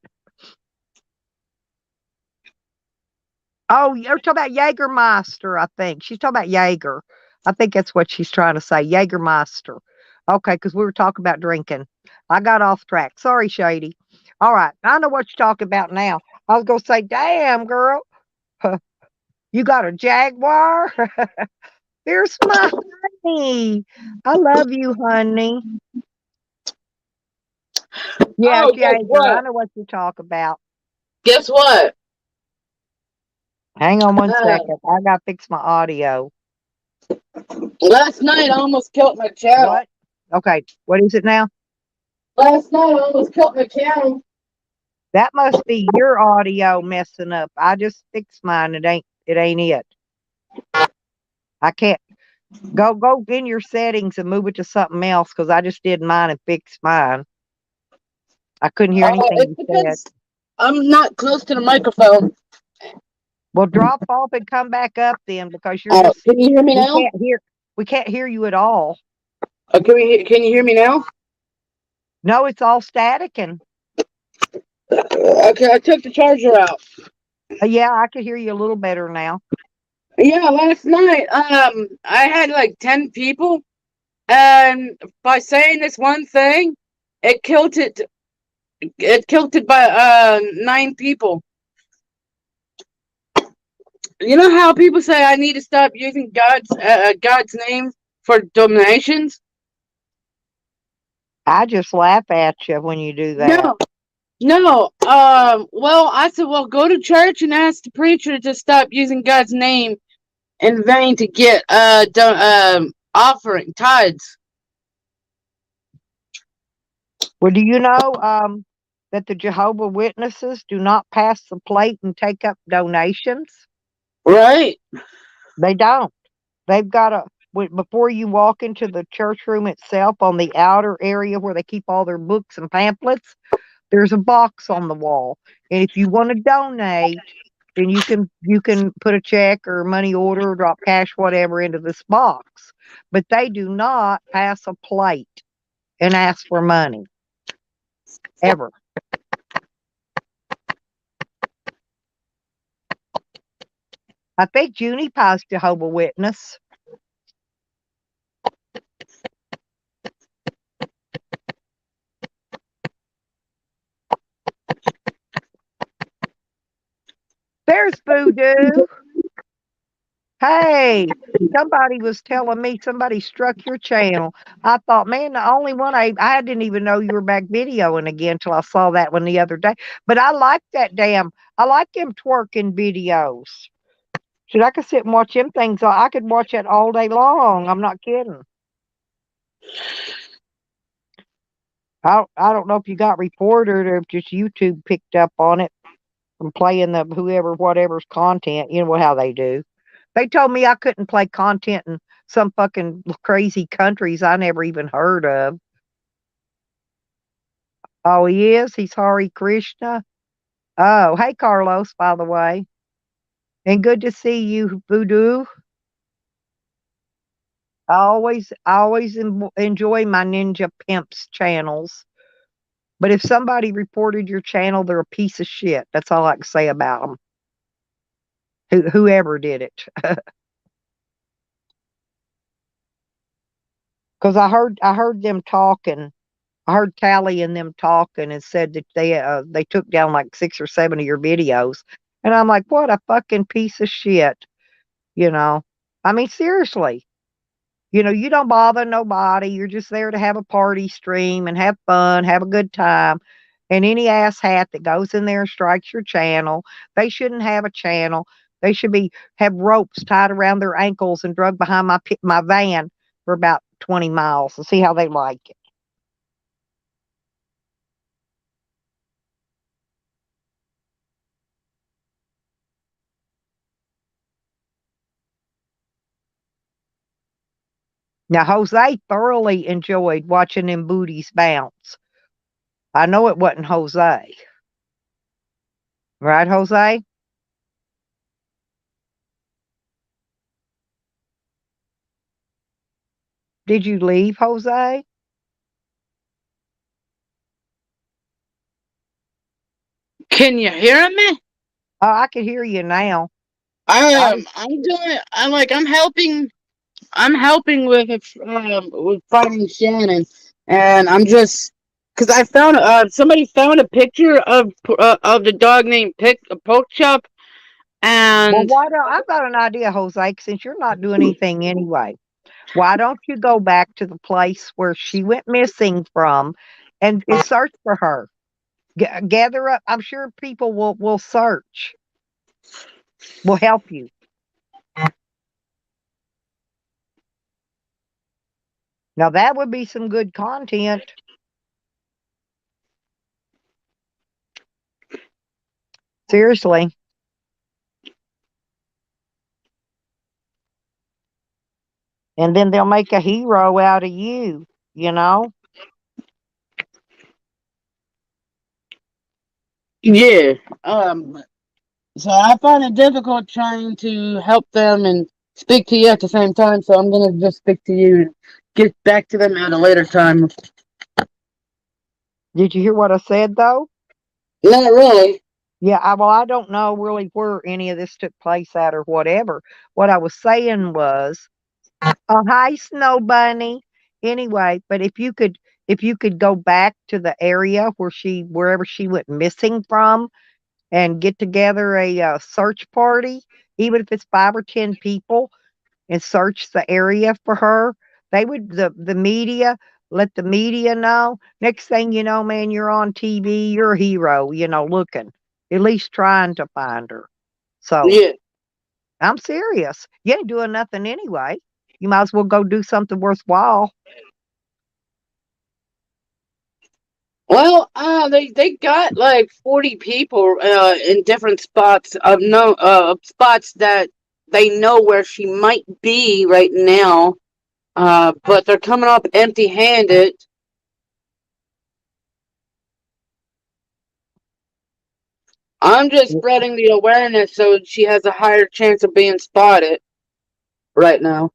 [SPEAKER 1] oh, you're talking about Jägermeister, I think. She's talking about Jaeger. I think that's what she's trying to say. Jägermeister. Okay, because we were talking about drinking. I got off track. Sorry, Shady. All right. I know what you're talking about now. I was gonna say, damn, girl. You got a Jaguar? There's my honey. I love you, honey. Yeah,
[SPEAKER 3] Oh, guess
[SPEAKER 1] Jaeger, I
[SPEAKER 3] what?
[SPEAKER 1] know what you talk about.
[SPEAKER 3] Guess what?
[SPEAKER 1] Hang on one
[SPEAKER 3] Uh,
[SPEAKER 1] second. I gotta fix my audio.
[SPEAKER 3] last night I almost killed my channel.
[SPEAKER 1] What? Okay, what is it now?
[SPEAKER 3] Last night I almost killed my channel.
[SPEAKER 1] That must be your audio messing up. I just fixed mine. It ain't it. I can't go in your settings and move it to something else because I just did mine and fixed mine. I couldn't hear anything
[SPEAKER 3] It's
[SPEAKER 1] you said.
[SPEAKER 3] because I'm not close to the microphone.
[SPEAKER 1] Well, drop off and come back up then because you're just.
[SPEAKER 3] Can you hear me now?
[SPEAKER 1] We can't hear you at all.
[SPEAKER 3] Can you hear me now?
[SPEAKER 1] No, it's all staticking.
[SPEAKER 3] Okay, I took the charger out.
[SPEAKER 1] Yeah, I could hear you a little better now.
[SPEAKER 3] Yeah, last night, I had like 10 people, and by saying this one thing, it killed it. It killed it by 9 people. You know how people say I need to stop using God's name for donations?
[SPEAKER 1] I just laugh at you when you do that.
[SPEAKER 3] No. Well, I said, well, go to church and ask the preacher to stop using God's name in vain to get offering tithes.
[SPEAKER 1] Well, do you know that the Jehovah Witnesses do not pass the plate and take up donations?
[SPEAKER 3] Right.
[SPEAKER 1] They don't. They've got before you walk into the church room itself, on the outer area where they keep all their books and pamphlets, there's a box on the wall. And if you want to donate, then you can put a check or money order or drop cash, whatever, into this box. But they do not pass a plate and ask for money. Ever. I think Junie Pie's Jehovah Witness. There's Voodoo. Hey, somebody was telling me somebody struck your channel. I thought, man, the only one I didn't even know you were back videoing again till I saw that one the other day. But I like that I like them twerking videos. Should I could sit and watch them things? I could watch that all day long. I'm not kidding. I don't know if you got reported or if just YouTube picked up on it from playing the whatever's content. You know how they do. They told me I couldn't play content in some fucking crazy countries I never even heard of. Oh, he is? He's Hare Krishna? Oh, hey, Carlos, by the way. And good to see you, Voodoo. I always enjoy my Ninja Pimps channels. But if somebody reported your channel, they're a piece of shit. That's all I can say about them. Whoever did it. Because I heard them talking. I heard Callie and them talking and said that they took down like 6 or 7 of your videos. And I'm like, what a fucking piece of shit. You know, I mean, seriously, you know, you don't bother nobody. You're just there to have a party stream and have fun, have a good time. And any ass hat that goes in there and strikes your channel, they shouldn't have a channel. They should have ropes tied around their ankles and drug behind my van for about 20 miles and see how they like it. Now, Jose thoroughly enjoyed watching them booties bounce. I know it wasn't Jose. Right, Jose? Did you leave, Jose?
[SPEAKER 3] Can you hear me?
[SPEAKER 1] Oh, I can hear you now.
[SPEAKER 3] I'm helping with finding Shannon, and I'm just because I found somebody found a picture of the dog named Poke Chop,
[SPEAKER 1] Well,
[SPEAKER 3] And
[SPEAKER 1] why don't I've got an idea, Jose, since you're not doing anything anyway. Why don't you go back to the place where she went missing from and search for her? Gather up. I'm sure people will search, will help you. Now that would be some good content. Seriously. And then they'll make a hero out of you, you know?
[SPEAKER 3] yeah, so I find it difficult trying to help them and speak to you at the same time. So I'm gonna just speak to you and get back to them at a later time.
[SPEAKER 1] Did you hear what I said though?
[SPEAKER 3] Not really.
[SPEAKER 1] Yeah, well, I don't know really where any of this took place at or whatever. What I was saying was, oh, hi, Snow Bunny. Anyway, but if you could go back to the area wherever she went missing from, and get together a search party, even if it's 5 or 10 people, and search the area for her. They would the media let the media know. Next thing you know, man, you're on TV. You're a hero. Looking at least trying to find her. So
[SPEAKER 3] Yeah.
[SPEAKER 1] I'm serious. You ain't doing nothing anyway. You might as well go do something worthwhile.
[SPEAKER 3] Well, they got like 40 people in different spots of no spots that they know where she might be right now. But they're coming up empty-handed. I'm just spreading the awareness so she has a higher chance of being spotted right now.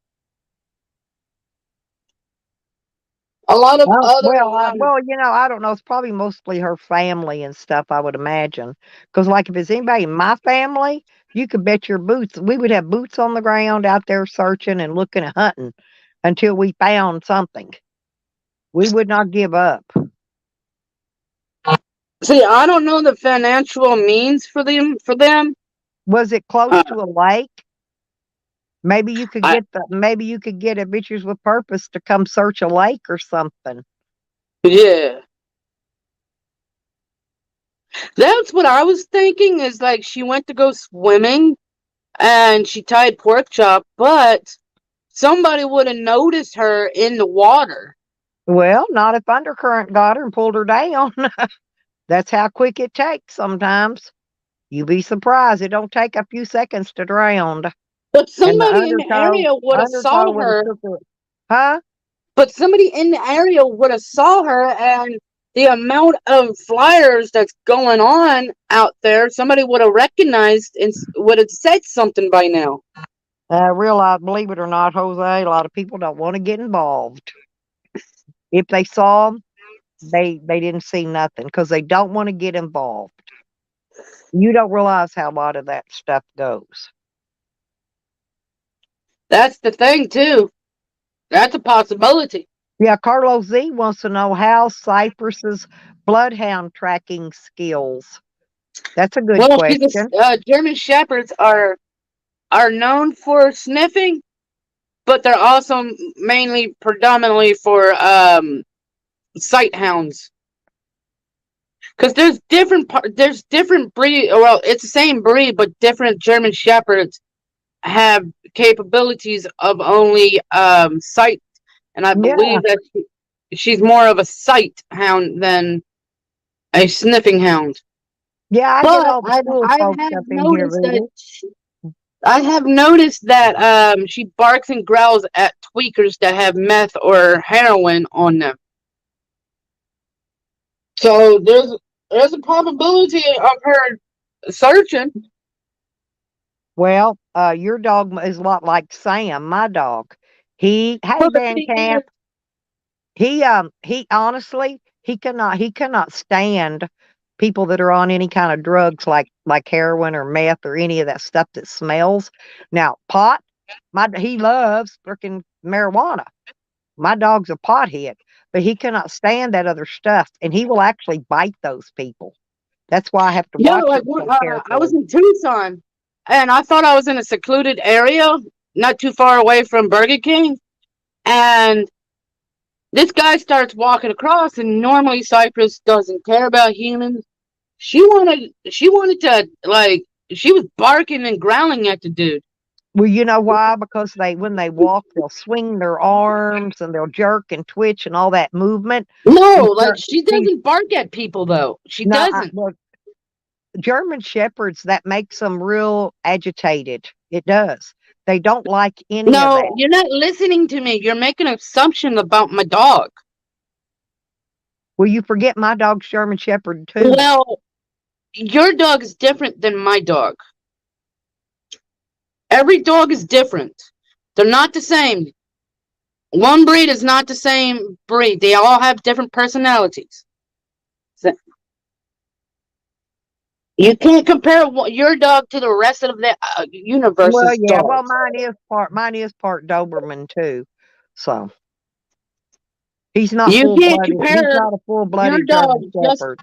[SPEAKER 3] A lot of
[SPEAKER 1] Oh,
[SPEAKER 3] other
[SPEAKER 1] well, I don't know. It's probably mostly her family and stuff, I would imagine. Because, like, if it's anybody in my family, you could bet your boots. We would have boots on the ground out there searching and looking and hunting until we found something. We would not give up.
[SPEAKER 3] see, I don't know the financial means for them.
[SPEAKER 1] Was it close
[SPEAKER 3] Uh,
[SPEAKER 1] to a lake?
[SPEAKER 3] I
[SPEAKER 1] Maybe you could get Adventures with Purpose to come search a lake or something.
[SPEAKER 3] yeah. That's what I was thinking is like she went to go swimming and she tied pork chop, but somebody would have noticed her in the water.
[SPEAKER 1] Well, not if undercurrent got her and pulled her down. That's how quick it takes sometimes. You'd be surprised. It don't take a few seconds to drown.
[SPEAKER 3] But
[SPEAKER 1] And the
[SPEAKER 3] somebody in the area would have
[SPEAKER 1] undertow
[SPEAKER 3] saw
[SPEAKER 1] would have
[SPEAKER 3] her.
[SPEAKER 1] took her. Huh?
[SPEAKER 3] But somebody in the area would have saw her, and the amount of flyers that's going on out there, somebody would have recognized and would have said something by now.
[SPEAKER 1] Believe it or not, Jose, a lot of people don't want to get involved. If they saw them, they didn't see nothing because they don't want to get involved. You don't realize how a lot of that stuff goes.
[SPEAKER 3] That's the thing too. That's a possibility.
[SPEAKER 1] Yeah, Carlos Z wants to know how Cypress's bloodhound tracking skills. That's a good
[SPEAKER 3] Well,
[SPEAKER 1] question.
[SPEAKER 3] German shepherds are known for sniffing, but they're also mainly predominantly for sight hounds. Because there's different breed. Well, it's the same breed, but different German shepherds have capabilities of only sight, and I
[SPEAKER 1] Yeah,
[SPEAKER 3] believe that she's more of a sight hound than a sniffing hound.
[SPEAKER 1] yeah, I get
[SPEAKER 3] But
[SPEAKER 1] all the school folks up in here, Rudy.
[SPEAKER 3] I have noticed that she barks and growls at tweakers that have meth or heroin on them. So there's a probability of her searching.
[SPEAKER 1] Well, your dog is a lot like Sam, my dog. Hey, Van Camp. He honestly, he cannot stand people that are on any kind of drugs like heroin or meth or any of that stuff that smells. Now, pot, he loves freaking marijuana. My dog's a pothead, but he cannot stand that other stuff, and he will actually bite those people. That's why I have to
[SPEAKER 3] Yeah,
[SPEAKER 1] watch
[SPEAKER 3] like
[SPEAKER 1] him so
[SPEAKER 3] I was
[SPEAKER 1] carefully.
[SPEAKER 3] in Tucson. and I thought I was in a secluded area, not too far away from Burger King, and this guy starts walking across, and normally Cypress doesn't care about humans. She wanted to, like, she was barking and growling at the dude.
[SPEAKER 1] Well, you know why? Because when they walk, they'll swing their arms and they'll jerk and twitch and all that movement.
[SPEAKER 3] No,
[SPEAKER 1] These
[SPEAKER 3] like, she
[SPEAKER 1] these
[SPEAKER 3] doesn't bark at people though. She
[SPEAKER 1] no,
[SPEAKER 3] doesn't.
[SPEAKER 1] well, German shepherds, that makes them real agitated. It does. They don't like any of
[SPEAKER 3] No,
[SPEAKER 1] that.
[SPEAKER 3] you're not listening to me. You're making an assumption about my dog.
[SPEAKER 1] Well, you forget my dog's German shepherd too.
[SPEAKER 3] Well, your dog is different than my dog. Every dog is different. They're not the same. One breed is not the same breed. They all have different personalities. So you can't compare your dog to the rest of the
[SPEAKER 1] Well,
[SPEAKER 3] universe's
[SPEAKER 1] yeah. Well,
[SPEAKER 3] dogs.
[SPEAKER 1] mine is part Doberman too. So he's not
[SPEAKER 3] You
[SPEAKER 1] full
[SPEAKER 3] can't
[SPEAKER 1] blooded. He's
[SPEAKER 3] compare
[SPEAKER 1] not a full
[SPEAKER 3] your
[SPEAKER 1] blooded
[SPEAKER 3] dog
[SPEAKER 1] German
[SPEAKER 3] just.
[SPEAKER 1] shepherd.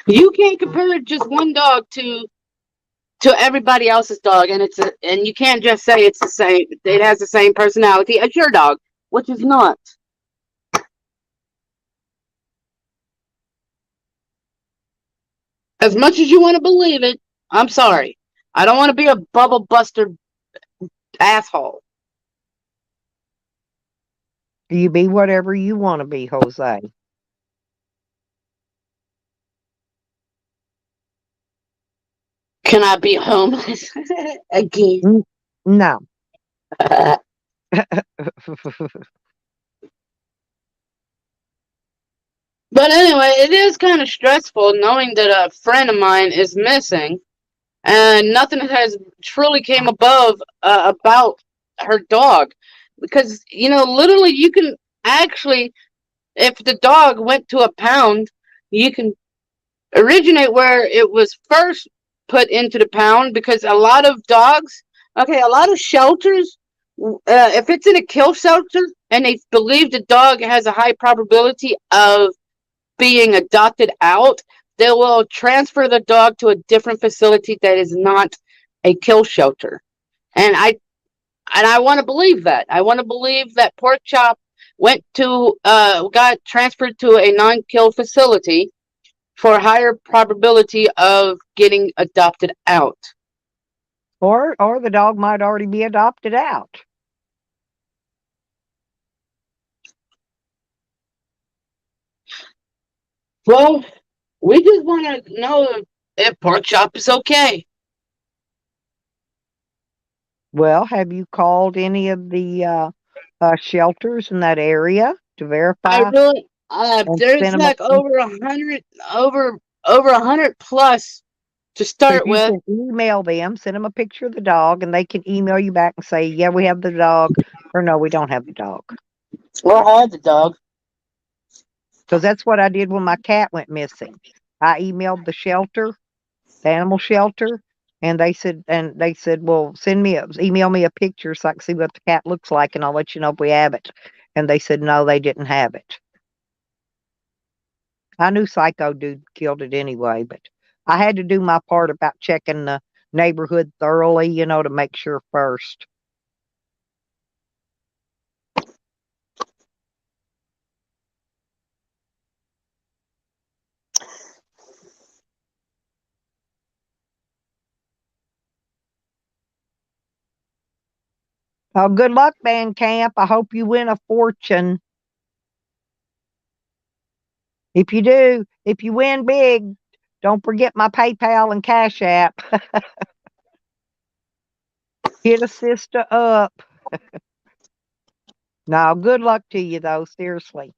[SPEAKER 3] You can't compare just one dog to everybody else's dog, and and you can't just say it's the same. It has the same personality as your dog, which is not. As much as you want to believe it, I'm sorry. I don't want to be a bubble buster asshole.
[SPEAKER 1] You be whatever you want to be, Jose.
[SPEAKER 3] Can I be homeless again?
[SPEAKER 1] No.
[SPEAKER 3] But anyway, it is kind of stressful knowing that a friend of mine is missing, and nothing has truly came above about her dog, because literally you can actually, if the dog went to a pound, you can originate where it was first put into the pound, because a lot of dogs, okay, a lot of shelters, if it's in a kill shelter and they believe the dog has a high probability of being adopted out, they will transfer the dog to a different facility that is not a kill shelter. And I want to believe that. I want to believe that Pork Chop got transferred to a non-kill facility for a higher probability of getting adopted out.
[SPEAKER 1] Or the dog might already be adopted out.
[SPEAKER 3] Well, we just want to know if Pork Chop is okay.
[SPEAKER 1] Well, have you called any of the shelters in that area to
[SPEAKER 3] I
[SPEAKER 1] verify
[SPEAKER 3] really,
[SPEAKER 1] and
[SPEAKER 3] there's
[SPEAKER 1] send them a
[SPEAKER 3] like over 100 plus to
[SPEAKER 1] Because
[SPEAKER 3] start
[SPEAKER 1] you
[SPEAKER 3] with.
[SPEAKER 1] can email them, send them a picture of the dog, and they can email you back and say, yeah, we have the dog, or no, we don't have the dog.
[SPEAKER 3] Well, I had the dog.
[SPEAKER 1] Because that's what I did when my cat went missing. I emailed the shelter, the animal shelter, and they said, well, email me a picture so I can see what the cat looks like, and I'll let you know if we have it. And they said, no, they didn't have it. I knew Psycho Dude killed it anyway, but I had to do my part about checking the neighborhood thoroughly, to make sure first. Oh, good luck, Bandcamp. I hope you win a fortune. If you do, if you win big, don't forget my PayPal and Cash App. Hit a sister up. No, good luck to you, though, seriously.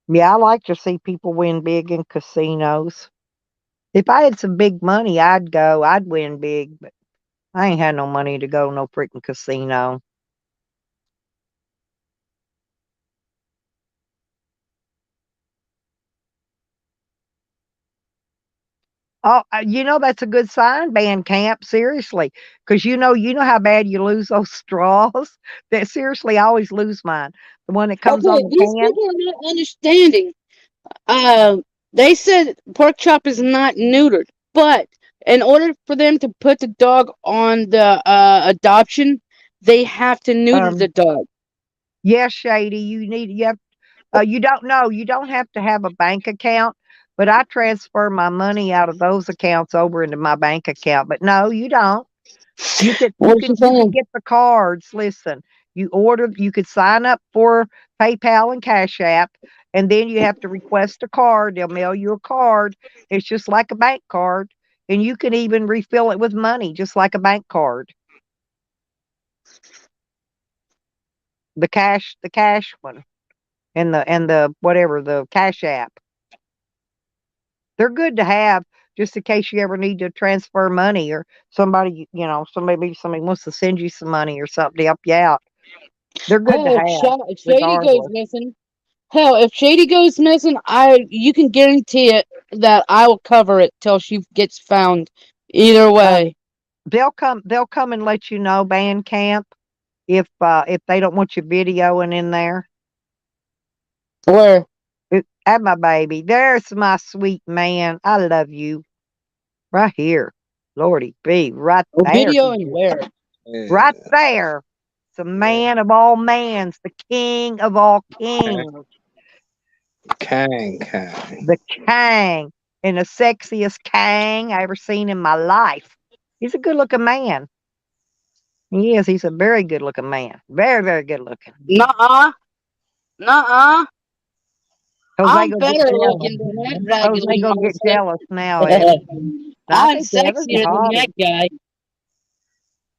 [SPEAKER 1] Yeah, I like to see people win big in casinos. If I had some big money, I'd go. I'd win big, but I ain't had no money to go to no freaking casino. Oh, that's a good sign, band camp. Seriously, because you know how bad you lose those straws. That seriously, I always lose mine. The one that comes on
[SPEAKER 3] Okay,
[SPEAKER 1] the
[SPEAKER 3] these
[SPEAKER 1] can.
[SPEAKER 3] people are not understanding. They said pork chop is not neutered, but in order for them to put the dog on the adoption, they have to neuter the
[SPEAKER 1] Um,
[SPEAKER 3] dog.
[SPEAKER 1] yes, Shady, you don't know. You don't have to have a bank account, but I transfer my money out of those accounts over into my bank account. But no, you don't. You could you
[SPEAKER 3] What you
[SPEAKER 1] could you could
[SPEAKER 3] saying?
[SPEAKER 1] get the cards. Listen, you could sign up for PayPal and Cash App, and then you have to request a card. They'll mail you a card. It's just like a bank card, and you can even refill it with money, just like a bank card. The cash one, and the whatever the Cash App. They're good to have just in case you ever need to transfer money or somebody wants to send you some money or something to help you out. They're good to
[SPEAKER 3] Hell,
[SPEAKER 1] have
[SPEAKER 3] if Shady goes
[SPEAKER 1] regardless.
[SPEAKER 3] missing, hell, if Shady goes missing, you can guarantee it that I will cover it till she gets found. Either
[SPEAKER 1] Um,
[SPEAKER 3] way,
[SPEAKER 1] they'll come and let you know band camp if they don't want you videoing in there.
[SPEAKER 3] where
[SPEAKER 1] At my baby, there's my sweet man. I love you right here. Lordy be right there.
[SPEAKER 3] video and where.
[SPEAKER 1] Right
[SPEAKER 4] Yeah,
[SPEAKER 1] there. The
[SPEAKER 4] yeah.
[SPEAKER 1] man of all mans, the king of all kings,
[SPEAKER 4] Kang.
[SPEAKER 1] the Kang, and the sexiest Kang I ever seen in my life. He's a good looking man. He is. He's a very good looking man. Very, very good looking.
[SPEAKER 3] Nuh-uh, nuh-uh.
[SPEAKER 1] Jose
[SPEAKER 3] I'm
[SPEAKER 1] gonna get
[SPEAKER 3] better
[SPEAKER 1] jealous.
[SPEAKER 3] looking than that
[SPEAKER 1] Jose
[SPEAKER 3] raggedy
[SPEAKER 1] gonna get
[SPEAKER 3] motherfucker.
[SPEAKER 1] jealous now, Evan. I
[SPEAKER 3] I'm
[SPEAKER 1] think Evan's
[SPEAKER 3] sexier than that
[SPEAKER 1] hot.
[SPEAKER 3] guy.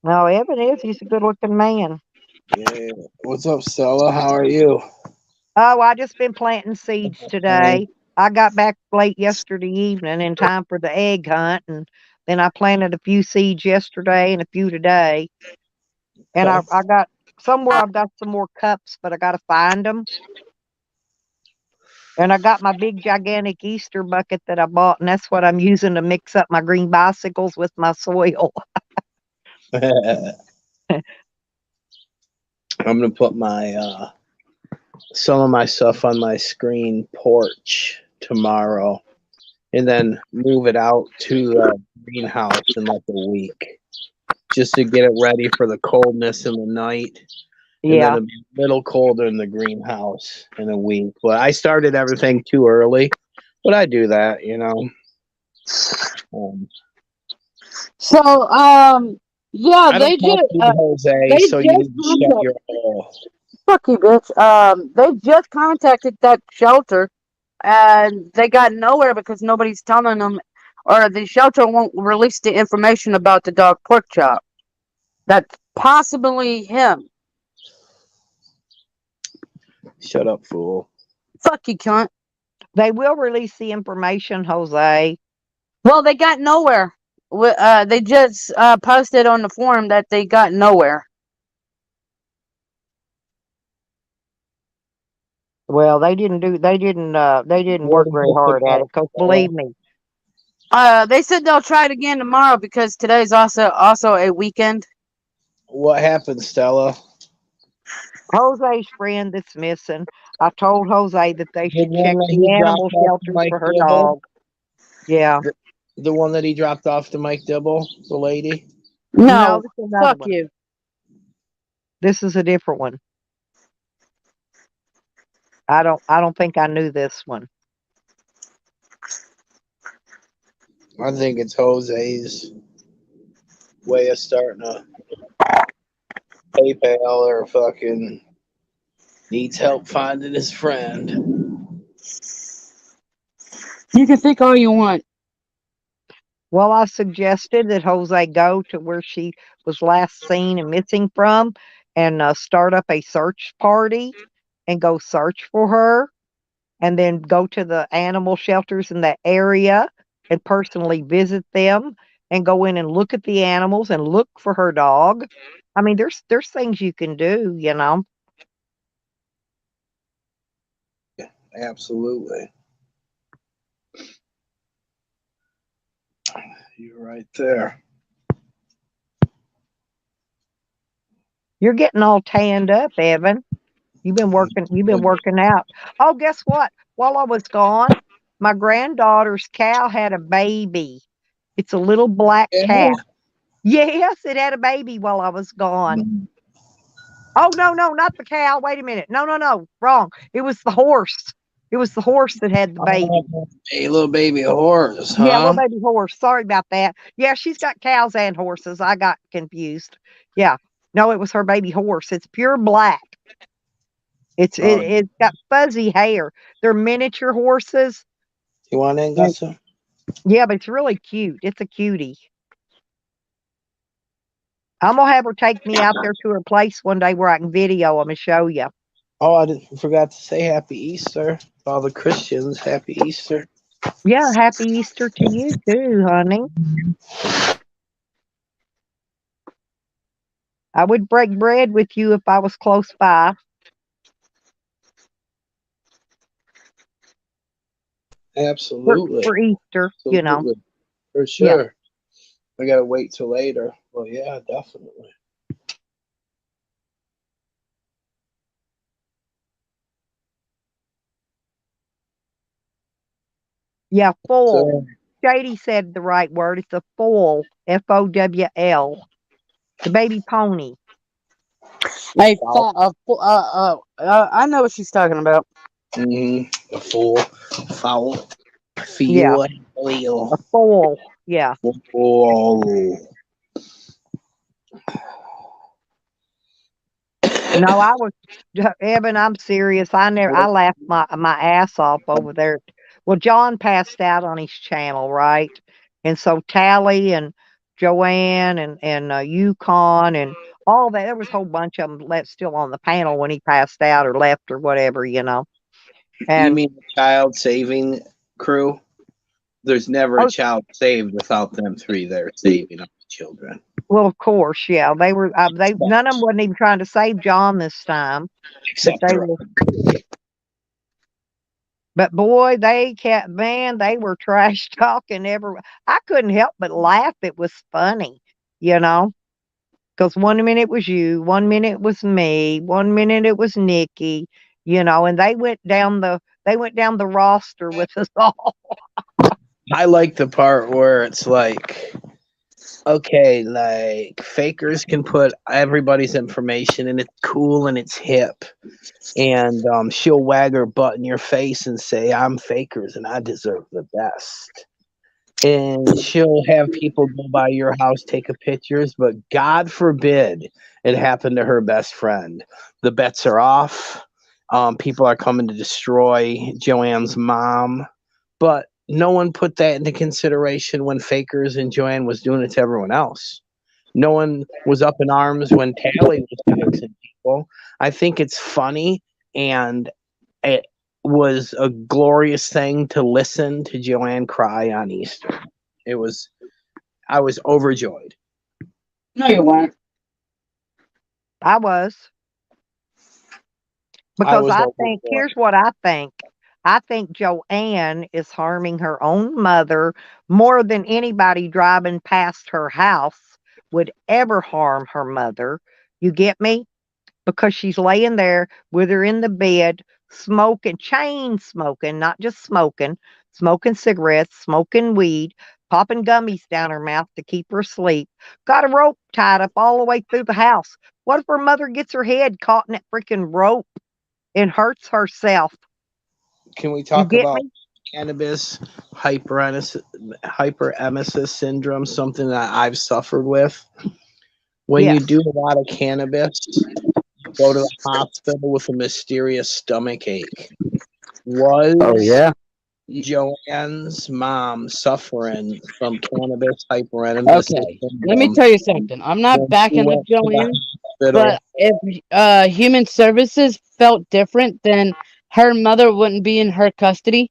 [SPEAKER 1] No, Evan is. He's a good looking man.
[SPEAKER 4] Yeah. What's up, Stella? How are you?
[SPEAKER 1] Oh, I just been planting seeds today. I got back late yesterday evening in time for the egg hunt, and then I planted a few seeds yesterday and a few today. And I,
[SPEAKER 4] Okay.
[SPEAKER 1] I got somewhere I've got some more cups, but I got to find them. And I got my big gigantic Easter bucket that I bought, and that's what I'm using to mix up my green bicycles with my soil.
[SPEAKER 4] I'm gonna put my some of my stuff on my screen porch tomorrow, and then move it out to the greenhouse in like a week, just to get it ready for the coldness in the night, and then
[SPEAKER 1] Yeah.
[SPEAKER 4] it'll be a little colder in the greenhouse in a week. But I started everything too early, but I do that. Um,
[SPEAKER 3] So, yeah,
[SPEAKER 4] I don't talk to you, Jose,
[SPEAKER 3] they
[SPEAKER 4] so you
[SPEAKER 3] just
[SPEAKER 4] need to shut
[SPEAKER 3] contacted.
[SPEAKER 4] your hole.
[SPEAKER 3] Fuck you, bitch. They just contacted that shelter, and they got nowhere because nobody's telling them, or the shelter won't release the information about the dog pork chop. That's possibly him.
[SPEAKER 4] Shut up, fool.
[SPEAKER 3] Fuck you, cunt.
[SPEAKER 1] They will release the information, Jose.
[SPEAKER 3] Well, they got nowhere. They just posted on the forum that they got nowhere.
[SPEAKER 1] Well, they didn't
[SPEAKER 4] What
[SPEAKER 1] work
[SPEAKER 4] is
[SPEAKER 1] very
[SPEAKER 4] this
[SPEAKER 1] hard at
[SPEAKER 4] about,
[SPEAKER 1] it, because
[SPEAKER 4] Stella?
[SPEAKER 1] believe me,
[SPEAKER 3] They said they'll try it again tomorrow because today's also a weekend.
[SPEAKER 4] What happened, Stella?
[SPEAKER 1] Jose's friend that's missing. I told Jose that they
[SPEAKER 4] The
[SPEAKER 1] should
[SPEAKER 4] one
[SPEAKER 1] check
[SPEAKER 4] that
[SPEAKER 1] the
[SPEAKER 4] he dropped
[SPEAKER 1] animal
[SPEAKER 4] off to
[SPEAKER 1] shelters
[SPEAKER 4] Mike
[SPEAKER 1] for her
[SPEAKER 4] Dibble?
[SPEAKER 1] dog. Yeah.
[SPEAKER 4] The one that he dropped off to Mike Dibble, the lady?
[SPEAKER 1] No,
[SPEAKER 3] No,
[SPEAKER 1] this is another
[SPEAKER 3] fuck
[SPEAKER 1] one.
[SPEAKER 3] you.
[SPEAKER 1] This is a different one. I don't think I knew this one.
[SPEAKER 4] I think it's Jose's way of starting a PayPal or fucking needs help finding his friend.
[SPEAKER 3] You can think all you want.
[SPEAKER 1] Well, I suggested that Jose go to where she was last seen and missing from, and start up a search party and go search for her, and then go to the animal shelters in that area and personally visit them and go in and look at the animals and look for her dog. I mean, there's things you can do.
[SPEAKER 4] Absolutely. You're right there.
[SPEAKER 1] You're getting all tanned up, Evan. You've been working out. Oh, guess what? While I was gone, my granddaughter's cow had a baby. It's a little black cow. Yes, it had a baby while I was gone. Oh, no, not the cow. Wait a minute. No, wrong. It was the horse. It was the horse that had the baby.
[SPEAKER 4] A little baby horse, huh?
[SPEAKER 1] Yeah, little baby horse. Sorry about that. Yeah, she's got cows and horses. I got confused. Yeah. No, it was her baby horse. It's pure black. It's got fuzzy hair. They're miniature horses.
[SPEAKER 4] You want in, Gussa?
[SPEAKER 1] Yeah, but it's really cute. It's a cutie. I'm gonna have her take me out there to her place one day where I can video them and show you.
[SPEAKER 4] Oh, I forgot to say Happy Easter. All the Christians, Happy Easter.
[SPEAKER 1] Yeah, Happy Easter to you too, honey. I would break bread with you if I was close by.
[SPEAKER 4] Absolutely.
[SPEAKER 1] For Easter,
[SPEAKER 4] Absolutely.
[SPEAKER 1] you know.
[SPEAKER 4] For sure. Yeah. I gotta wait till later. Well, yeah, definitely.
[SPEAKER 1] Yeah, foal. Shady said the right word. It's a foal. Fowl. The baby pony.
[SPEAKER 3] Hey, I know what she's talking about.
[SPEAKER 4] Mm-hmm. A fool. Foul.
[SPEAKER 1] Yeah.
[SPEAKER 4] Feel.
[SPEAKER 1] A foal. Yeah.
[SPEAKER 4] Fool.
[SPEAKER 1] No, I was Evan, I'm serious. I laughed my ass off over there. Well, John passed out on his channel, right? And so Tally and Joanne and Yukon and all that, there was a whole bunch of them left still on the panel when he passed out or left or whatever, you know. And
[SPEAKER 4] you mean the child saving crew? There's never a child saved without them three there saving up the children.
[SPEAKER 1] Well, of course, yeah. They were none of them wasn't even trying to save John this time.
[SPEAKER 4] Except
[SPEAKER 1] But boy, they were trash talking everywhere. I couldn't help but laugh. It was funny, you know, because 1 minute it was you, 1 minute it was me, 1 minute it was Nikki, you know, and they went down the roster with us all.
[SPEAKER 4] I like the part where it's like, okay, like fakers can put everybody's information and it's cool and it's hip. And she'll wag her butt in your face and say, I'm fakers and I deserve the best. And she'll have people go by your house, take pictures, but God forbid it happened to her best friend. The bets are off. People are coming to destroy Joanne's mom. But no one put that into consideration when Fakers and Joanne was doing it to everyone else. No one was up in arms when Tally was doxing people. I think it's funny, and it was a glorious thing to listen to Joanne cry on Easter. I was overjoyed.
[SPEAKER 3] No, you weren't.
[SPEAKER 1] I was. Because I think, here's what I think. I think Joanne is harming her own mother more than anybody driving past her house would ever harm her mother. You get me? Because she's laying there with her in the bed, chain smoking, not just smoking cigarettes, smoking weed, popping gummies down her mouth to keep her asleep. Got a rope tied up all the way through the house. What if her mother gets her head caught in that freaking rope and hurts herself?
[SPEAKER 4] Can we talk about cannabis hyperemesis syndrome, something that I've suffered with? When you do a lot of cannabis, you go to the hospital with a mysterious stomach ache. Joanne's mom suffering from cannabis hyperemesis?
[SPEAKER 3] Okay, let me tell you something. I'm not backing up Joanne, but if Human Services felt different, then her mother wouldn't be in her custody.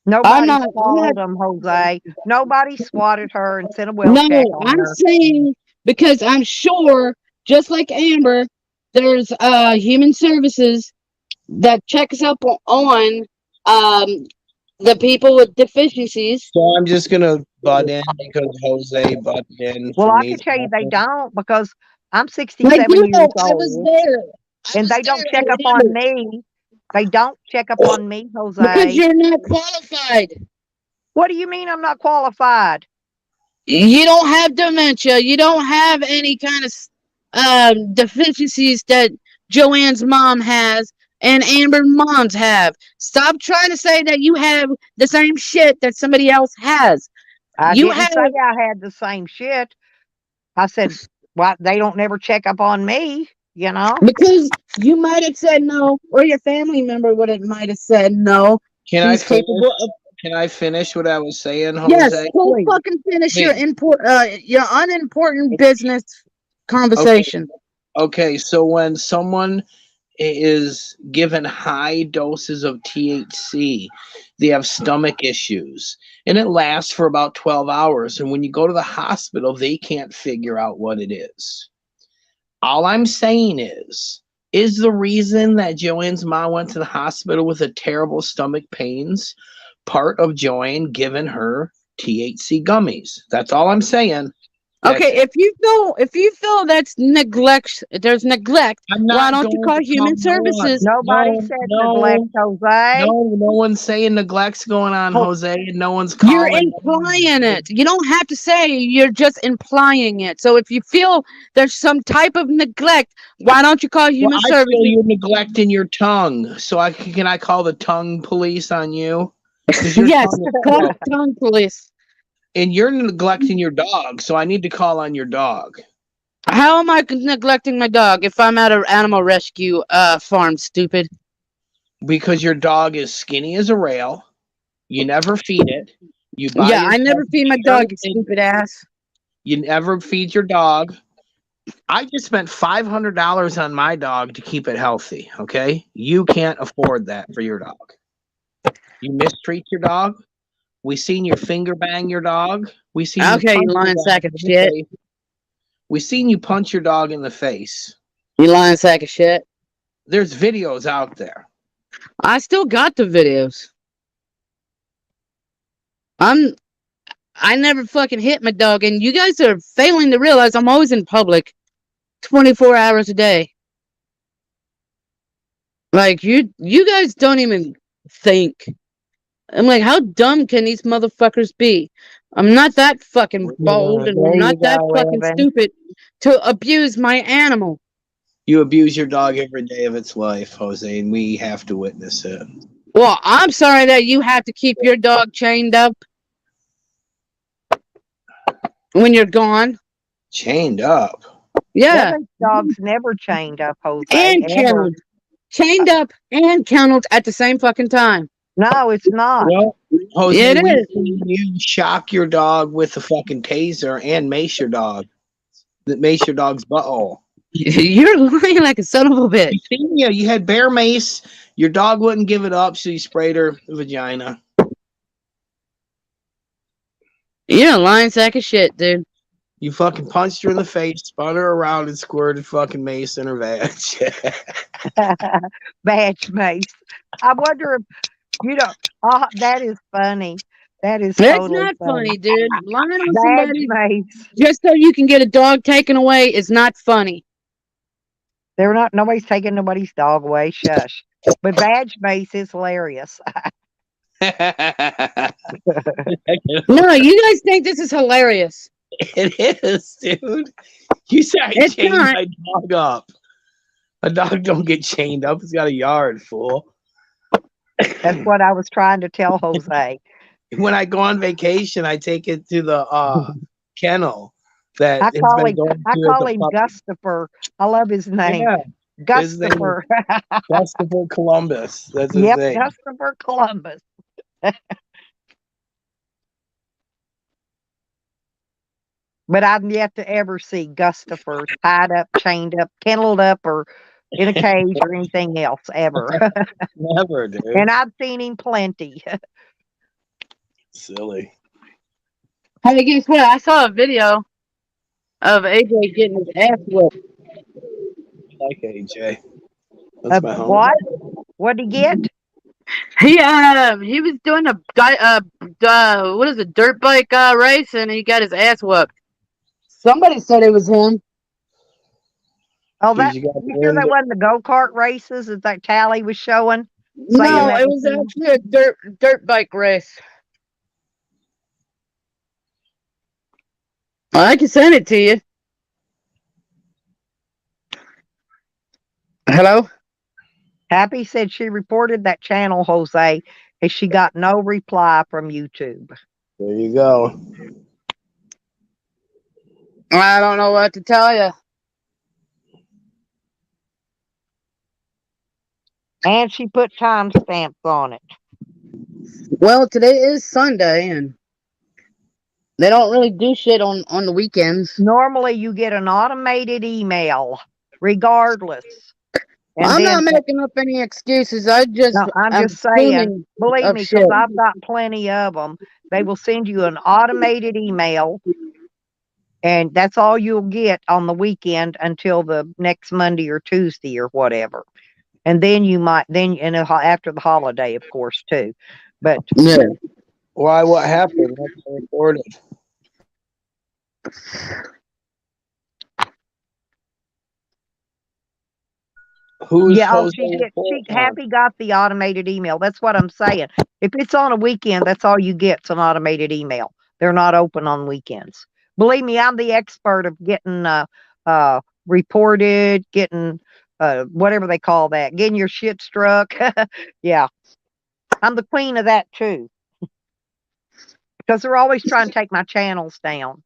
[SPEAKER 1] Nobody swatted them, Jose. Nobody swatted her and sent a well check on her.
[SPEAKER 3] I'm saying because I'm sure, just like Amber, there's Human Services that checks up on the people with deficiencies.
[SPEAKER 4] So I'm just gonna butt in because Jose butted in
[SPEAKER 1] Well,
[SPEAKER 4] for
[SPEAKER 1] I
[SPEAKER 4] me.
[SPEAKER 1] can tell you they don't because I'm
[SPEAKER 3] Like
[SPEAKER 1] 67
[SPEAKER 3] you
[SPEAKER 1] years
[SPEAKER 3] know, I was
[SPEAKER 1] old
[SPEAKER 3] there. I
[SPEAKER 1] and
[SPEAKER 3] was
[SPEAKER 1] they
[SPEAKER 3] there.
[SPEAKER 1] don't
[SPEAKER 3] I
[SPEAKER 1] check up on
[SPEAKER 3] remember.
[SPEAKER 1] me. They don't check up on me,
[SPEAKER 3] Because
[SPEAKER 1] Jose.
[SPEAKER 3] you're not qualified.
[SPEAKER 1] What do you mean I'm not qualified?
[SPEAKER 3] You don't have dementia. You don't have any kind of deficiencies that Joanne's mom has and Amber's moms have. Stop trying to say that you have the same shit that somebody else has.
[SPEAKER 1] I
[SPEAKER 3] You
[SPEAKER 1] didn't
[SPEAKER 3] have
[SPEAKER 1] say I had the same shit. I said, well, they don't never check up on me, you know?
[SPEAKER 3] because you might have said no, or your family member would have might have said no.
[SPEAKER 4] Can I
[SPEAKER 3] She's
[SPEAKER 4] finish?
[SPEAKER 3] capable of.
[SPEAKER 4] Can I finish what I was saying,
[SPEAKER 3] Yes,
[SPEAKER 4] Jose?
[SPEAKER 3] go
[SPEAKER 1] Please.
[SPEAKER 3] fucking finish
[SPEAKER 4] Please.
[SPEAKER 3] your unimportant business conversation.
[SPEAKER 4] Okay, so when someone is given high doses of THC, they have stomach issues, and it lasts for about 12 hours. And when you go to the hospital, they can't figure out what it is. All I'm saying is the reason that Joanne's mom went to the hospital with a terrible stomach pains part of Joanne giving her THC gummies. That's all I'm saying. That's
[SPEAKER 3] Okay,
[SPEAKER 4] it.
[SPEAKER 3] if you feel that's neglect, there's neglect.
[SPEAKER 4] I'm
[SPEAKER 3] Why
[SPEAKER 4] not
[SPEAKER 3] don't you
[SPEAKER 4] going
[SPEAKER 3] call
[SPEAKER 4] to call
[SPEAKER 3] human
[SPEAKER 4] no one.
[SPEAKER 3] services?
[SPEAKER 1] Nobody
[SPEAKER 4] No,
[SPEAKER 1] said neglect,
[SPEAKER 4] no,
[SPEAKER 1] Jose.
[SPEAKER 4] no one's saying neglect's going on,
[SPEAKER 1] Oh,
[SPEAKER 4] Jose, and no one's
[SPEAKER 3] You're
[SPEAKER 4] calling.
[SPEAKER 3] implying it. You don't have to say. You're just implying it. So if you feel there's some type of neglect, why don't you call
[SPEAKER 4] Well,
[SPEAKER 3] human
[SPEAKER 4] I feel
[SPEAKER 3] services?
[SPEAKER 4] you're neglecting your tongue. So can I call the tongue police on you? Because your
[SPEAKER 3] Yes,
[SPEAKER 4] tongue is
[SPEAKER 3] call
[SPEAKER 4] broke.
[SPEAKER 3] the tongue police.
[SPEAKER 4] And you're neglecting your dog, so I need to call on your dog.
[SPEAKER 3] How am I neglecting my dog if I'm at an animal rescue farm? Stupid.
[SPEAKER 4] Because your dog is skinny as a rail. You never feed it. You buy
[SPEAKER 3] Yeah, I
[SPEAKER 4] yourself
[SPEAKER 3] never feed my dog. You stupid ass.
[SPEAKER 4] You never feed your dog. I just spent $500 on my dog to keep it healthy. Okay, you can't afford that for your dog. You mistreat your dog. We seen you finger bang your dog. We seen you
[SPEAKER 3] Okay, you
[SPEAKER 4] punch your
[SPEAKER 3] lying
[SPEAKER 4] dog
[SPEAKER 3] sack of
[SPEAKER 4] in the
[SPEAKER 3] shit.
[SPEAKER 4] face. We seen you punch your dog in the face.
[SPEAKER 3] You lying sack of shit.
[SPEAKER 4] There's videos out there.
[SPEAKER 3] I still got the videos. I never fucking hit my dog, and you guys are failing to realize I'm always in public 24 hours a day. Like you guys don't even think. I'm like, how dumb can these motherfuckers be? I'm not that fucking bold, and I'm
[SPEAKER 1] there you
[SPEAKER 3] not that
[SPEAKER 1] go,
[SPEAKER 3] fucking
[SPEAKER 1] Evan.
[SPEAKER 3] stupid to abuse my animal.
[SPEAKER 4] You abuse your dog every day of its life, Jose, and we have to witness it.
[SPEAKER 3] Well, I'm sorry that you have to keep your dog chained up when you're gone.
[SPEAKER 4] Chained up.
[SPEAKER 3] Yeah,
[SPEAKER 1] Evan's dog's never chained up, Jose,
[SPEAKER 3] and
[SPEAKER 1] ever.
[SPEAKER 3] kenneled. Chained up and kenneled at the same fucking time.
[SPEAKER 1] No, it's not.
[SPEAKER 4] Well, Jose,
[SPEAKER 3] It
[SPEAKER 4] we've
[SPEAKER 3] is.
[SPEAKER 4] seen you shock your dog with a fucking taser and mace your dog. That mace your dog's butthole.
[SPEAKER 3] You're lying like a son of a bitch.
[SPEAKER 4] You seen you. You had bear mace. Your dog wouldn't give it up, so you sprayed her vagina.
[SPEAKER 3] You're a lying sack of shit, dude.
[SPEAKER 4] You fucking punched her in the face, spun her around, and squirted fucking mace in her vag.
[SPEAKER 1] Badge mace. I wonder if, you know, that is funny. That is
[SPEAKER 3] That's
[SPEAKER 1] totally
[SPEAKER 3] not
[SPEAKER 1] funny.
[SPEAKER 3] funny, dude. Lying on
[SPEAKER 1] Badge
[SPEAKER 3] somebody
[SPEAKER 1] mace.
[SPEAKER 3] just so you can get a dog taken away is not funny.
[SPEAKER 1] Nobody's taking nobody's dog away. Shush. But badge mace is hilarious.
[SPEAKER 3] No, you guys think this is hilarious.
[SPEAKER 4] It is, dude. You said I
[SPEAKER 3] It's
[SPEAKER 4] chained
[SPEAKER 3] not.
[SPEAKER 4] my dog up. A dog don't get chained up. It's got a yard, fool.
[SPEAKER 1] That's what I was trying to tell Jose.
[SPEAKER 4] When I go on vacation, I take it to the kennel that
[SPEAKER 1] I
[SPEAKER 4] has
[SPEAKER 1] call
[SPEAKER 4] been
[SPEAKER 1] him
[SPEAKER 4] going
[SPEAKER 1] I
[SPEAKER 4] through
[SPEAKER 1] call
[SPEAKER 4] as a
[SPEAKER 1] him
[SPEAKER 4] puppy.
[SPEAKER 1] Gustafer. I love his name.
[SPEAKER 4] Yeah, his name is
[SPEAKER 1] Gustafer.
[SPEAKER 4] Christopher Columbus. That's his
[SPEAKER 1] Yep,
[SPEAKER 4] name.
[SPEAKER 1] Gustafer Columbus. But I've yet to ever see Gustafer tied up, chained up, kenneled up, or in a cage or anything else ever.
[SPEAKER 4] Never, dude.
[SPEAKER 1] And I've seen him plenty.
[SPEAKER 4] Silly.
[SPEAKER 3] Hey, guess what? I saw a video of AJ getting his ass whipped.
[SPEAKER 4] I like AJ. That's
[SPEAKER 1] Of
[SPEAKER 4] my homie.
[SPEAKER 1] what? What'd he get?
[SPEAKER 3] He was doing a what is it, dirt bike race, and he got his ass whooped. Somebody said it was him.
[SPEAKER 1] Oh,
[SPEAKER 4] Dude,
[SPEAKER 1] that
[SPEAKER 4] you got
[SPEAKER 1] you sure that
[SPEAKER 4] wind.
[SPEAKER 1] wasn't the go-kart races that Tally was showing?
[SPEAKER 3] No,
[SPEAKER 1] Saying that
[SPEAKER 3] it
[SPEAKER 1] was
[SPEAKER 3] was
[SPEAKER 1] him?
[SPEAKER 3] actually a dirt bike race. I can send it to you. Hello?
[SPEAKER 1] Happy said she reported that channel, Jose, and she got no reply from YouTube.
[SPEAKER 4] There you go.
[SPEAKER 3] I don't know what to tell you.
[SPEAKER 1] And she put timestamps on it.
[SPEAKER 3] Well, today is Sunday, and they don't really do shit on the weekends.
[SPEAKER 1] Normally, you get an automated email, regardless. And
[SPEAKER 3] I'm
[SPEAKER 1] then,
[SPEAKER 3] not making up any excuses. I'm
[SPEAKER 1] just saying,
[SPEAKER 3] assuming
[SPEAKER 1] believe
[SPEAKER 3] of
[SPEAKER 1] me,
[SPEAKER 3] shit.
[SPEAKER 1] because I've got plenty of them. They will send you an automated email, and that's all you'll get on the weekend until the next Monday or Tuesday or whatever. And then you might, after the holiday, of course, too. But
[SPEAKER 3] Yeah.
[SPEAKER 4] Why? What happened? What's recorded? Who's
[SPEAKER 1] yeah,
[SPEAKER 4] Jose
[SPEAKER 1] she
[SPEAKER 4] report on?
[SPEAKER 1] Happy got the automated email. That's what I'm saying. If it's on a weekend, that's all you get. It's an automated email. They're not open on weekends. Believe me, I'm the expert of getting reported, getting whatever they call that, getting your shit struck. Yeah, I'm the queen of that too, because they're always trying to take my channels down.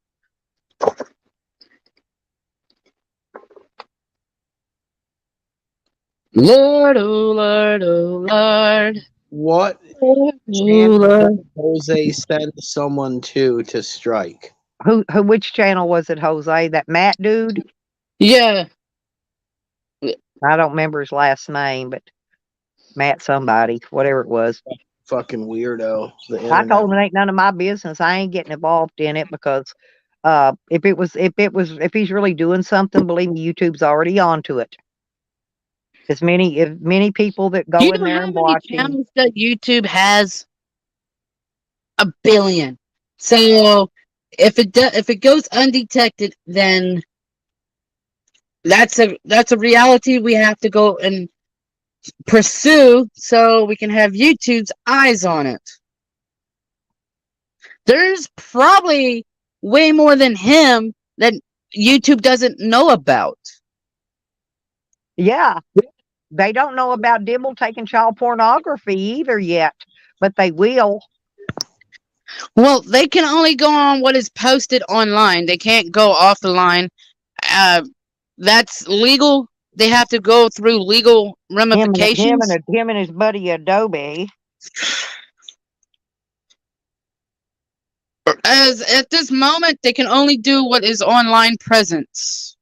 [SPEAKER 3] Lord, oh Lord, oh Lord.
[SPEAKER 4] What
[SPEAKER 3] Oh,
[SPEAKER 4] channel
[SPEAKER 3] Lord.
[SPEAKER 4] did Jose send someone to strike?
[SPEAKER 1] Which channel was it, Jose? That Matt dude?
[SPEAKER 3] Yeah.
[SPEAKER 1] I don't remember his last name, but Matt somebody, whatever it was.
[SPEAKER 4] Fucking weirdo. The
[SPEAKER 1] I
[SPEAKER 4] internet.
[SPEAKER 1] told him it ain't none of my business. I ain't getting involved in it because if he's really doing something, believe me, YouTube's already onto it. As many people that go
[SPEAKER 3] You
[SPEAKER 1] in
[SPEAKER 3] know
[SPEAKER 1] there
[SPEAKER 3] how
[SPEAKER 1] and
[SPEAKER 3] many
[SPEAKER 1] watching.
[SPEAKER 3] channels that YouTube has? 1 billion. So if it goes undetected, then that's a reality we have to go and pursue so we can have YouTube's eyes on it. There's probably way more than him that YouTube doesn't know about.
[SPEAKER 1] Yeah. They don't know about Dibble taking child pornography either yet, but they will.
[SPEAKER 3] Well, they can only go on what is posted online. They can't go off the line. That's legal. They have to go through legal ramifications.
[SPEAKER 1] Him and his buddy Adobe.
[SPEAKER 3] As at this moment, they can only do what is online presence.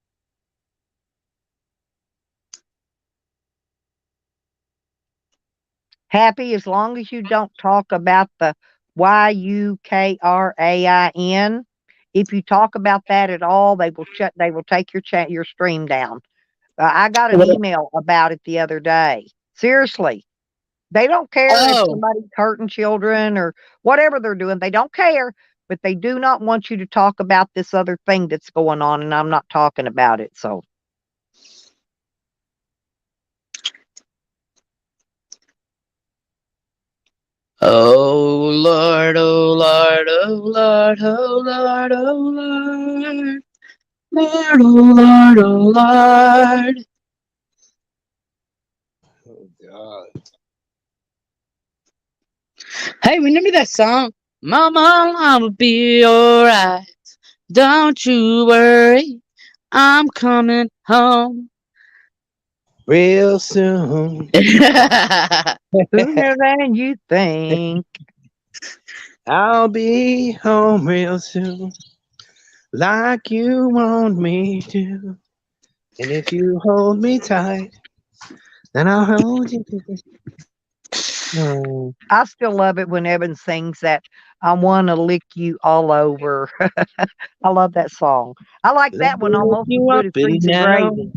[SPEAKER 1] Happy, as long as you don't talk about the Ukrain. If you talk about that at all, they will take your stream down. I got an email about it the other day. Seriously. They don't care if somebody's hurting children or whatever they're doing. They don't care, but they do not want you to talk about this other thing that's going on, and I'm not talking about it. So
[SPEAKER 3] oh Lord, oh Lord, oh Lord, oh Lord, oh Lord, Lord, oh Lord, oh Lord.
[SPEAKER 4] Oh God.
[SPEAKER 3] Hey, remember that song? Mama, I'll be alright. Don't you worry. I'm coming home.
[SPEAKER 4] Real soon.
[SPEAKER 1] sooner than you think.
[SPEAKER 4] I'll be home real soon. Like you want me to. And if you hold me tight, then I'll hold you.
[SPEAKER 1] I still love it when Evan sings that I want to lick you all over. I love that song. I like that one almost as good as Grease and Gravy.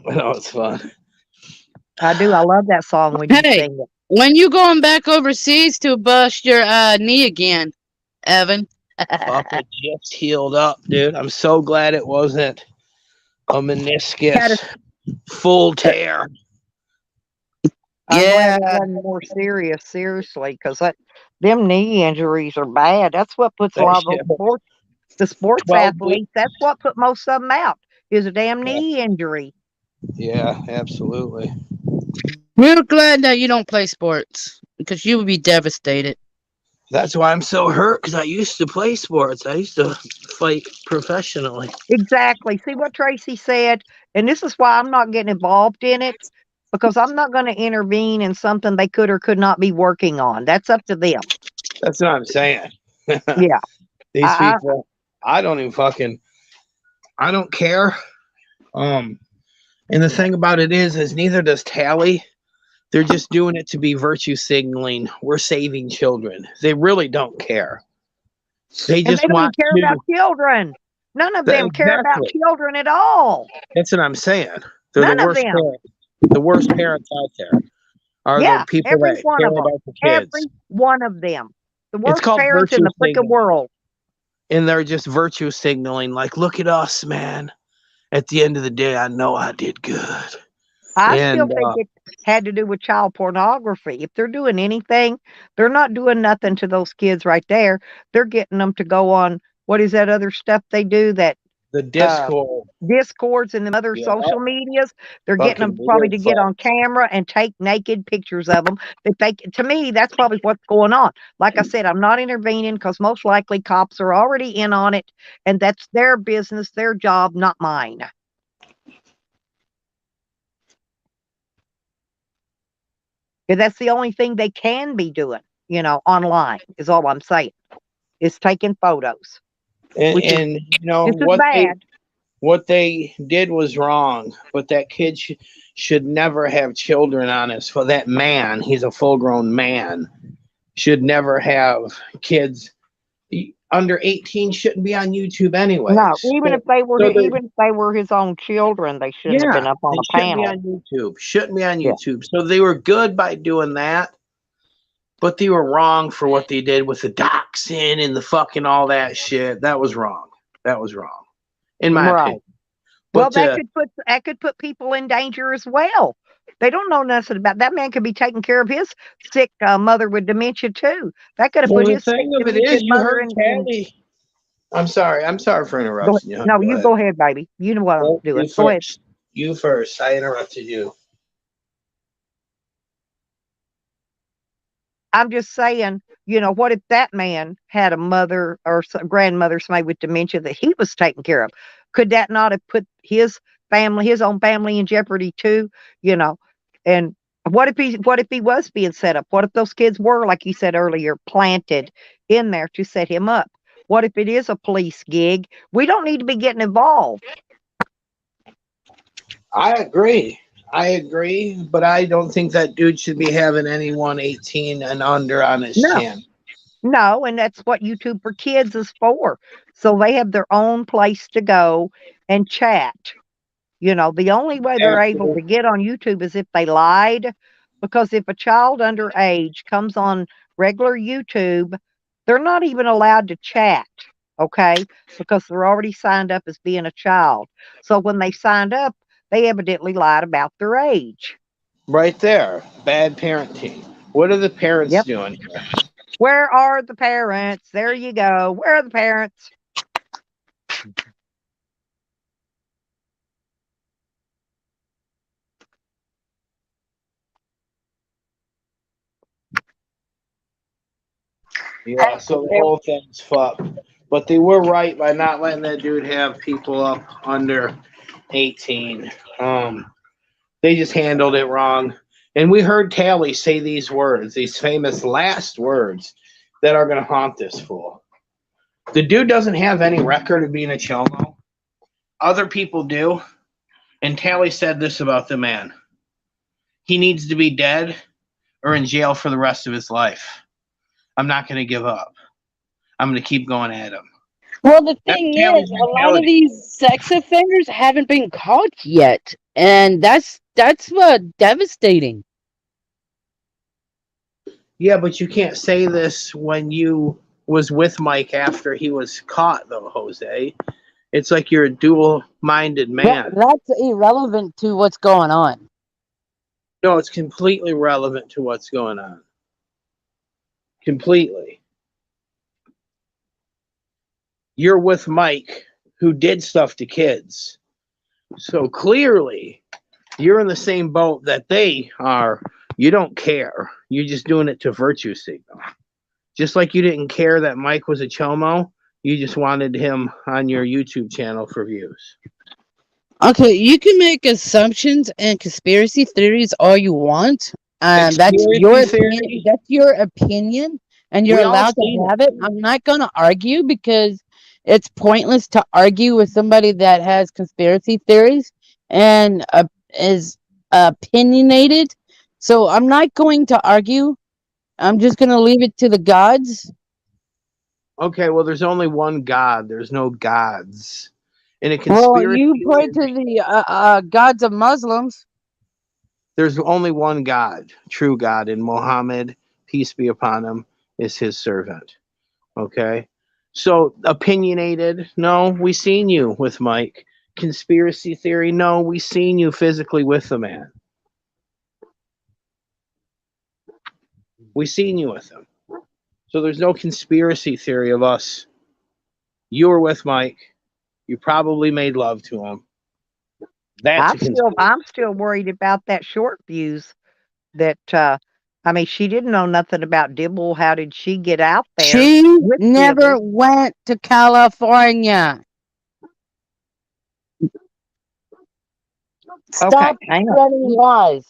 [SPEAKER 4] Oh, it's fun.
[SPEAKER 1] I do. I love that song when you
[SPEAKER 3] Hey,
[SPEAKER 1] sing it.
[SPEAKER 3] when you going back overseas to bust your knee again, Evan?
[SPEAKER 4] Fucking just healed up, dude. I'm so glad it wasn't a
[SPEAKER 1] Had a-
[SPEAKER 4] meniscus full tear.
[SPEAKER 1] I'm glad
[SPEAKER 3] Yeah,
[SPEAKER 1] it wasn't more serious, seriously, because them knee injuries are bad. That's what puts a
[SPEAKER 4] That
[SPEAKER 1] lot of
[SPEAKER 4] shit.
[SPEAKER 1] the sports
[SPEAKER 4] 12
[SPEAKER 1] athletes.
[SPEAKER 4] weeks.
[SPEAKER 1] That's what put most of them out is a damn
[SPEAKER 4] Yeah.
[SPEAKER 1] knee injury.
[SPEAKER 4] Yeah, absolutely.
[SPEAKER 3] we're glad that you don't play sports because you would be devastated.
[SPEAKER 4] That's why I'm so hurt because I used to play sports. I used to fight professionally.
[SPEAKER 1] Exactly. See what Tracy said, and this is why I'm not getting involved in it because I'm not going to intervene in something they could or could not be working on. That's up to them.
[SPEAKER 4] That's what I'm saying.
[SPEAKER 1] Yeah.
[SPEAKER 4] These
[SPEAKER 1] I,
[SPEAKER 4] people, I don't even fucking, I don't care. And the thing about it is neither does Tally. They're just doing it to be virtue signaling. We're saving children. They really don't care. They
[SPEAKER 1] and
[SPEAKER 4] just
[SPEAKER 1] they don't even
[SPEAKER 4] want
[SPEAKER 1] care
[SPEAKER 4] to.
[SPEAKER 1] about children. None of them care about
[SPEAKER 4] Exactly.
[SPEAKER 1] children at all.
[SPEAKER 4] That's what I'm saying. They're
[SPEAKER 1] None
[SPEAKER 4] the
[SPEAKER 1] of
[SPEAKER 4] worst
[SPEAKER 1] them.
[SPEAKER 4] parents. The worst parents out there are
[SPEAKER 1] Yeah,
[SPEAKER 4] the people
[SPEAKER 1] every
[SPEAKER 4] that
[SPEAKER 1] one
[SPEAKER 4] care
[SPEAKER 1] of them.
[SPEAKER 4] about the kids.
[SPEAKER 1] Every one of them. The
[SPEAKER 4] It's
[SPEAKER 1] worst
[SPEAKER 4] called
[SPEAKER 1] parents in
[SPEAKER 4] virtue
[SPEAKER 1] the freaking
[SPEAKER 4] signaling.
[SPEAKER 1] world.
[SPEAKER 4] And they're just virtue signaling, like, look at us, man. At the end of the day, I know I did good.
[SPEAKER 1] I still
[SPEAKER 4] And
[SPEAKER 1] think it had to do with child pornography. If they're doing anything, they're not doing nothing to those kids right there. They're getting them to go on, what is that other stuff they do that
[SPEAKER 4] the disco,
[SPEAKER 1] Discords and the other
[SPEAKER 4] yeah,
[SPEAKER 1] social medias. They're getting
[SPEAKER 4] fucking
[SPEAKER 1] them probably
[SPEAKER 4] weird
[SPEAKER 1] to get
[SPEAKER 4] fuck.
[SPEAKER 1] on camera and take naked pictures of them. If they, to me, that's probably what's going on. Like I said, I'm not intervening because most likely cops are already in on it, and that's their business, their job, not mine. And that's the only thing they can be doing, online is all I'm saying. Is taking photos, which is
[SPEAKER 4] And you know
[SPEAKER 1] this is bad.
[SPEAKER 4] what they did was wrong, but that kid should never have children on his. For that man, he's a full-grown man. Should never have kids. Under 18 shouldn't be on YouTube anyways.
[SPEAKER 1] No, even
[SPEAKER 4] So,
[SPEAKER 1] if they were
[SPEAKER 4] so they,
[SPEAKER 1] even if they were his own children, they shouldn't have been
[SPEAKER 4] yeah,
[SPEAKER 1] up on
[SPEAKER 4] they
[SPEAKER 1] a
[SPEAKER 4] shouldn't be
[SPEAKER 1] panel.
[SPEAKER 4] on YouTube. Shouldn't be on
[SPEAKER 1] Yeah.
[SPEAKER 4] YouTube. So they were good by doing that, but they were wrong for what they did with the doxing and the fucking all that shit. That was wrong. That was wrong, in my
[SPEAKER 1] Right.
[SPEAKER 4] opinion.
[SPEAKER 1] Well,
[SPEAKER 4] But
[SPEAKER 1] that could put people in danger as well. They don't know nothing about that man could be taking care of his sick mother with dementia too. That could have
[SPEAKER 4] well,
[SPEAKER 1] put
[SPEAKER 4] the
[SPEAKER 1] his sick
[SPEAKER 4] thing of it
[SPEAKER 1] dementia
[SPEAKER 4] is, you
[SPEAKER 1] mother
[SPEAKER 4] heard
[SPEAKER 1] in.
[SPEAKER 4] Callie. I'm sorry. I'm sorry for
[SPEAKER 1] Go,
[SPEAKER 4] interrupting you.
[SPEAKER 1] no,
[SPEAKER 4] Go
[SPEAKER 1] you
[SPEAKER 4] ahead.
[SPEAKER 1] go ahead, baby. You know what I'm
[SPEAKER 4] Well,
[SPEAKER 1] doing.
[SPEAKER 4] you
[SPEAKER 1] Go ahead.
[SPEAKER 4] first. You first. I interrupted you.
[SPEAKER 1] I'm just saying, what if that man had a mother or grandmother, somebody with dementia that he was taking care of? Could that not have put his own family in jeopardy too? And what if he was being set up? What if those kids were, like you said earlier, planted in there to set him up? What if it is a police gig? We don't need to be getting involved.
[SPEAKER 4] I agree. But I don't think that dude should be having anyone 18 and under on his
[SPEAKER 1] No.
[SPEAKER 4] channel.
[SPEAKER 1] No, and that's what YouTube for Kids is for. So they have their own place to go and chat. The only way they're able to get on YouTube is if they lied, because if a child underage comes on regular YouTube, they're not even allowed to chat, okay? Because they're already signed up as being a child. So when they signed up, they evidently lied about their age.
[SPEAKER 4] Right there. Bad parenting. What are the parents
[SPEAKER 1] Yep.
[SPEAKER 4] doing here?
[SPEAKER 1] Where are the parents? There you go. Where are the parents?
[SPEAKER 4] Yeah, so the whole thing's fucked. But they were right by not letting that dude have people up under 18. They just handled it wrong. And we heard Tally say these words, these famous last words that are going to haunt this fool. The dude doesn't have any record of being a chomo. Other people do. And Tally said this about the man. He needs to be dead or in jail for the rest of his life. I'm not going to give up. I'm going to keep going at him.
[SPEAKER 3] Well, the thing is, a lot of these sex offenders haven't been caught yet. And that's what devastating.
[SPEAKER 4] Yeah, but you can't say this when you was with Mike after he was caught, though, Jose. It's like you're a dual-minded man.
[SPEAKER 3] That's irrelevant to what's going on.
[SPEAKER 4] No, it's completely relevant to what's going on. Completely. You're with Mike, who did stuff to kids. So clearly, you're in the same boat that they are. You don't care. You're just doing it to virtue signal. Just like you didn't care that Mike was a chomo, you just wanted him on your YouTube channel for views.
[SPEAKER 3] Okay, you can make assumptions and conspiracy theories all you want. That's your opinion. That's your opinion, and you're allowed to have it. I'm not going to argue because it's pointless to argue with somebody that has conspiracy theories and is opinionated. So I'm not going to argue. I'm just going to leave it to the gods.
[SPEAKER 4] Okay, well, there's only one God. There's no gods. In a conspiracy,
[SPEAKER 3] well, you pray to the gods of Muslims.
[SPEAKER 4] There's only one God, true God, and Muhammad, peace be upon him, is his servant. Okay? So, opinionated, no, we seen you with Mike. Conspiracy theory, no, we seen you physically with the man. We seen you with him. So there's no conspiracy theory of us. You were with Mike. You probably made love to him.
[SPEAKER 1] I'm still worried about that short fuse that I mean, she didn't know nothing about Dibble. How did she get out there?
[SPEAKER 3] She never went to California. Stop spreading lies.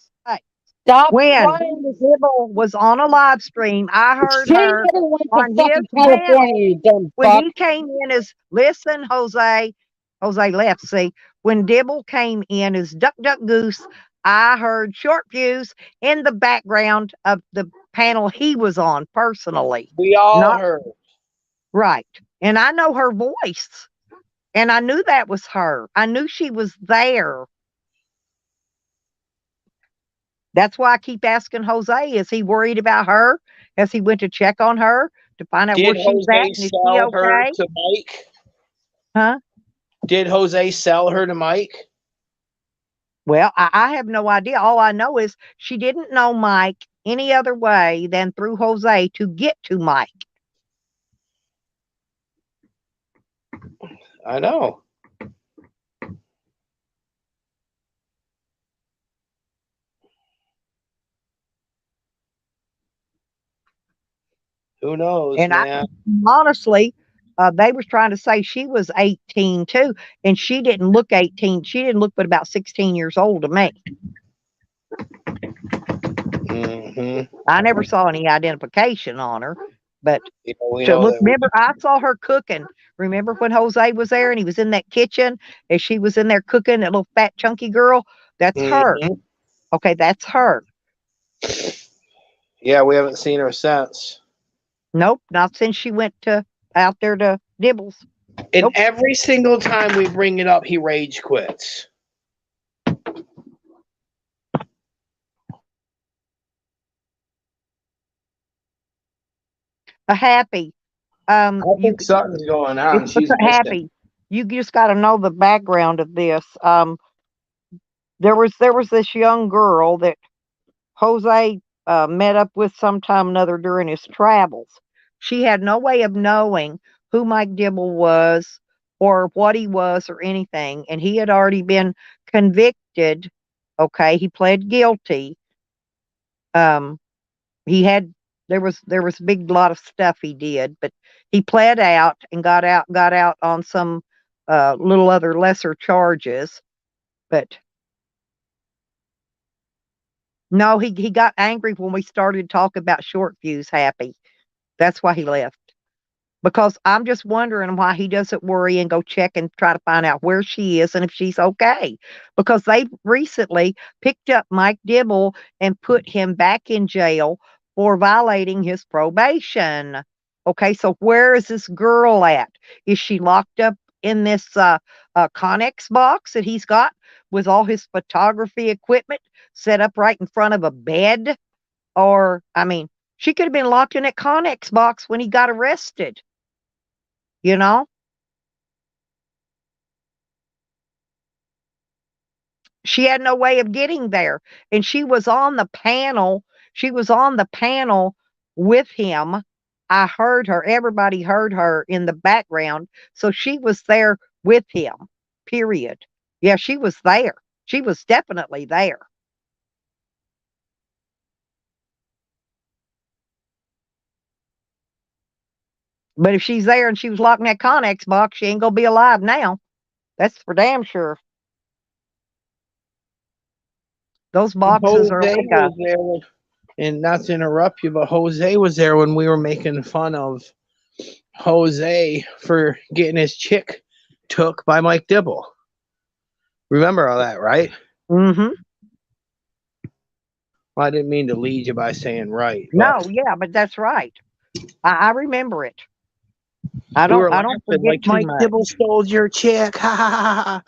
[SPEAKER 3] Stop.
[SPEAKER 1] When Dibble was on a live stream, I heard her on his
[SPEAKER 3] California.
[SPEAKER 1] When he came in as listen, Jose left. See, when Dibble came in as Duck Duck Goose, I heard Short Fuse in the background of the panel he was on personally.
[SPEAKER 4] We all heard.
[SPEAKER 1] Right. And I know her voice. And I knew that was her. I knew she was there. That's why I keep asking Jose, is he worried about her? Has he went to check on her to find out where she's at? And is she okay?
[SPEAKER 4] To Mike?
[SPEAKER 1] Huh?
[SPEAKER 4] Did Jose sell her to Mike?
[SPEAKER 1] Well, I have no idea. All I know is she didn't know Mike any other way than through Jose to get to Mike.
[SPEAKER 4] I know. Who knows,
[SPEAKER 1] and
[SPEAKER 4] man?
[SPEAKER 1] Honestly, they was trying to say she was 18 too, and she didn't look 18. She didn't look but about 16 years old to me.
[SPEAKER 4] Mm-hmm.
[SPEAKER 1] I never saw any identification on her, but remember, I saw her cooking. Remember when Jose was there and he was in that kitchen and she was in there cooking, that little fat chunky girl? That's her. Okay, that's her.
[SPEAKER 4] Yeah, we haven't seen her since.
[SPEAKER 1] Nope, not since she went out there to Dibbles.
[SPEAKER 4] And every single time we bring it up, he rage quits.
[SPEAKER 1] Happy.
[SPEAKER 4] I think something's going on. She's
[SPEAKER 1] happy. You just got to know the background of this. There was this young girl that Jose met up with sometime or another during his travels. She had no way of knowing who Mike Dibble was or what he was or anything, and he had already been convicted. Okay, he pled guilty. There was a big lot of stuff he did, but he pled out and got out on some little other lesser charges. But no, he got angry when we started talking about Short Fuse. Happy. That's why he left. Because I'm just wondering why he doesn't worry and go check and try to find out where she is and if she's okay. Because they recently picked up Mike Dibble and put him back in jail for violating his probation. Okay, so where is this girl at? Is she locked up in this Connex box that he's got? with all his photography equipment set up right in front of a bed. Or, I mean, she could have been locked in that Connex box when he got arrested. You know? She had no way of getting there. And she was on the panel. She was on the panel with him. I heard her. Everybody heard her in the background. So she was there with him, period. Yeah, she was there. She was definitely there. But if she's there and she was locked in that Connex box, she ain't going to be alive now. That's for damn sure. Those boxes are
[SPEAKER 4] Jose
[SPEAKER 1] like
[SPEAKER 4] was there, and not to interrupt you, but Jose was there when we were making fun of Jose for getting his chick took by Mike Dibble. Remember all that, right?
[SPEAKER 1] Mm-hmm.
[SPEAKER 4] Well, I didn't mean to lead you by saying right.
[SPEAKER 1] No, yeah, but that's right. I remember it. I
[SPEAKER 4] We were
[SPEAKER 1] don't forget
[SPEAKER 4] like
[SPEAKER 1] too
[SPEAKER 4] Mike
[SPEAKER 1] much.
[SPEAKER 4] Dibble stole your chick. Ha ha ha ha.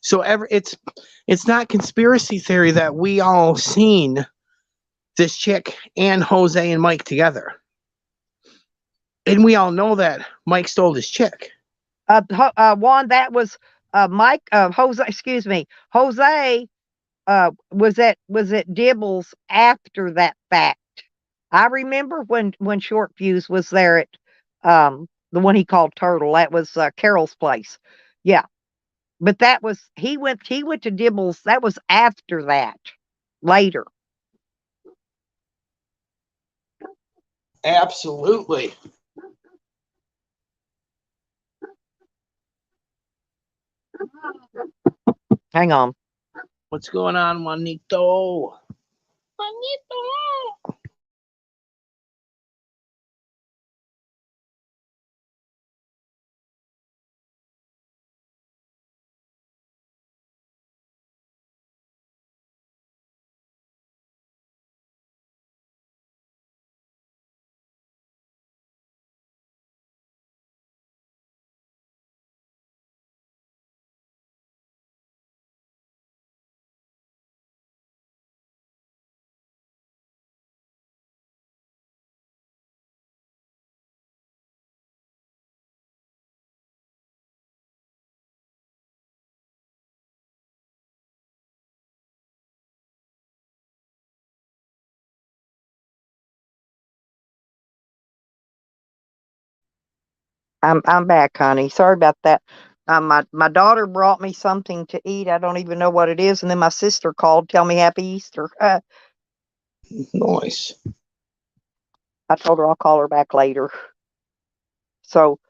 [SPEAKER 4] So it's not conspiracy theory that we all seen this chick and Jose and Mike together. And we all know that Mike stole his chick.
[SPEAKER 1] Juan, that was Mike. Jose, excuse me. Jose was at Dibbles after that fact. I remember when Short Fuse was there at the one he called Turtle. That was Carol's place. Yeah, but that was he went to Dibbles. That was after that. Later.
[SPEAKER 4] Absolutely.
[SPEAKER 1] Hang on.
[SPEAKER 4] What's going on, Juanito? Juanito.
[SPEAKER 1] I'm back, honey. Sorry about that. My daughter brought me something to eat. I don't even know what it is, and then my sister called, tell me Happy Easter.
[SPEAKER 4] Nice.
[SPEAKER 1] I told her I'll call her back later. So,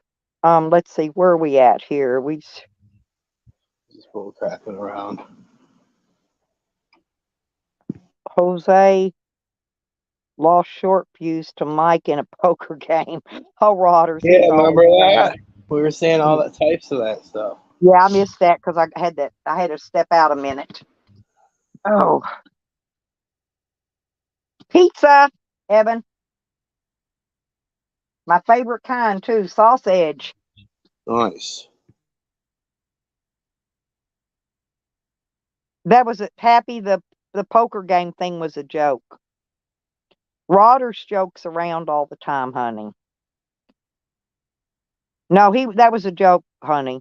[SPEAKER 1] let's see, where are we at here?
[SPEAKER 4] Just bull cracking around.
[SPEAKER 1] Jose lost Short Fuse to Mike in a poker game. Oh, Rodders.
[SPEAKER 4] Yeah, remember that? We were saying all that types of that stuff.
[SPEAKER 1] Yeah, I missed that because I had to step out a minute. Oh, pizza, Evan. My favorite kind too, sausage.
[SPEAKER 4] Nice.
[SPEAKER 1] That was happy. The poker game thing was a joke. Rodders jokes around all the time, honey. No, that was a joke, honey.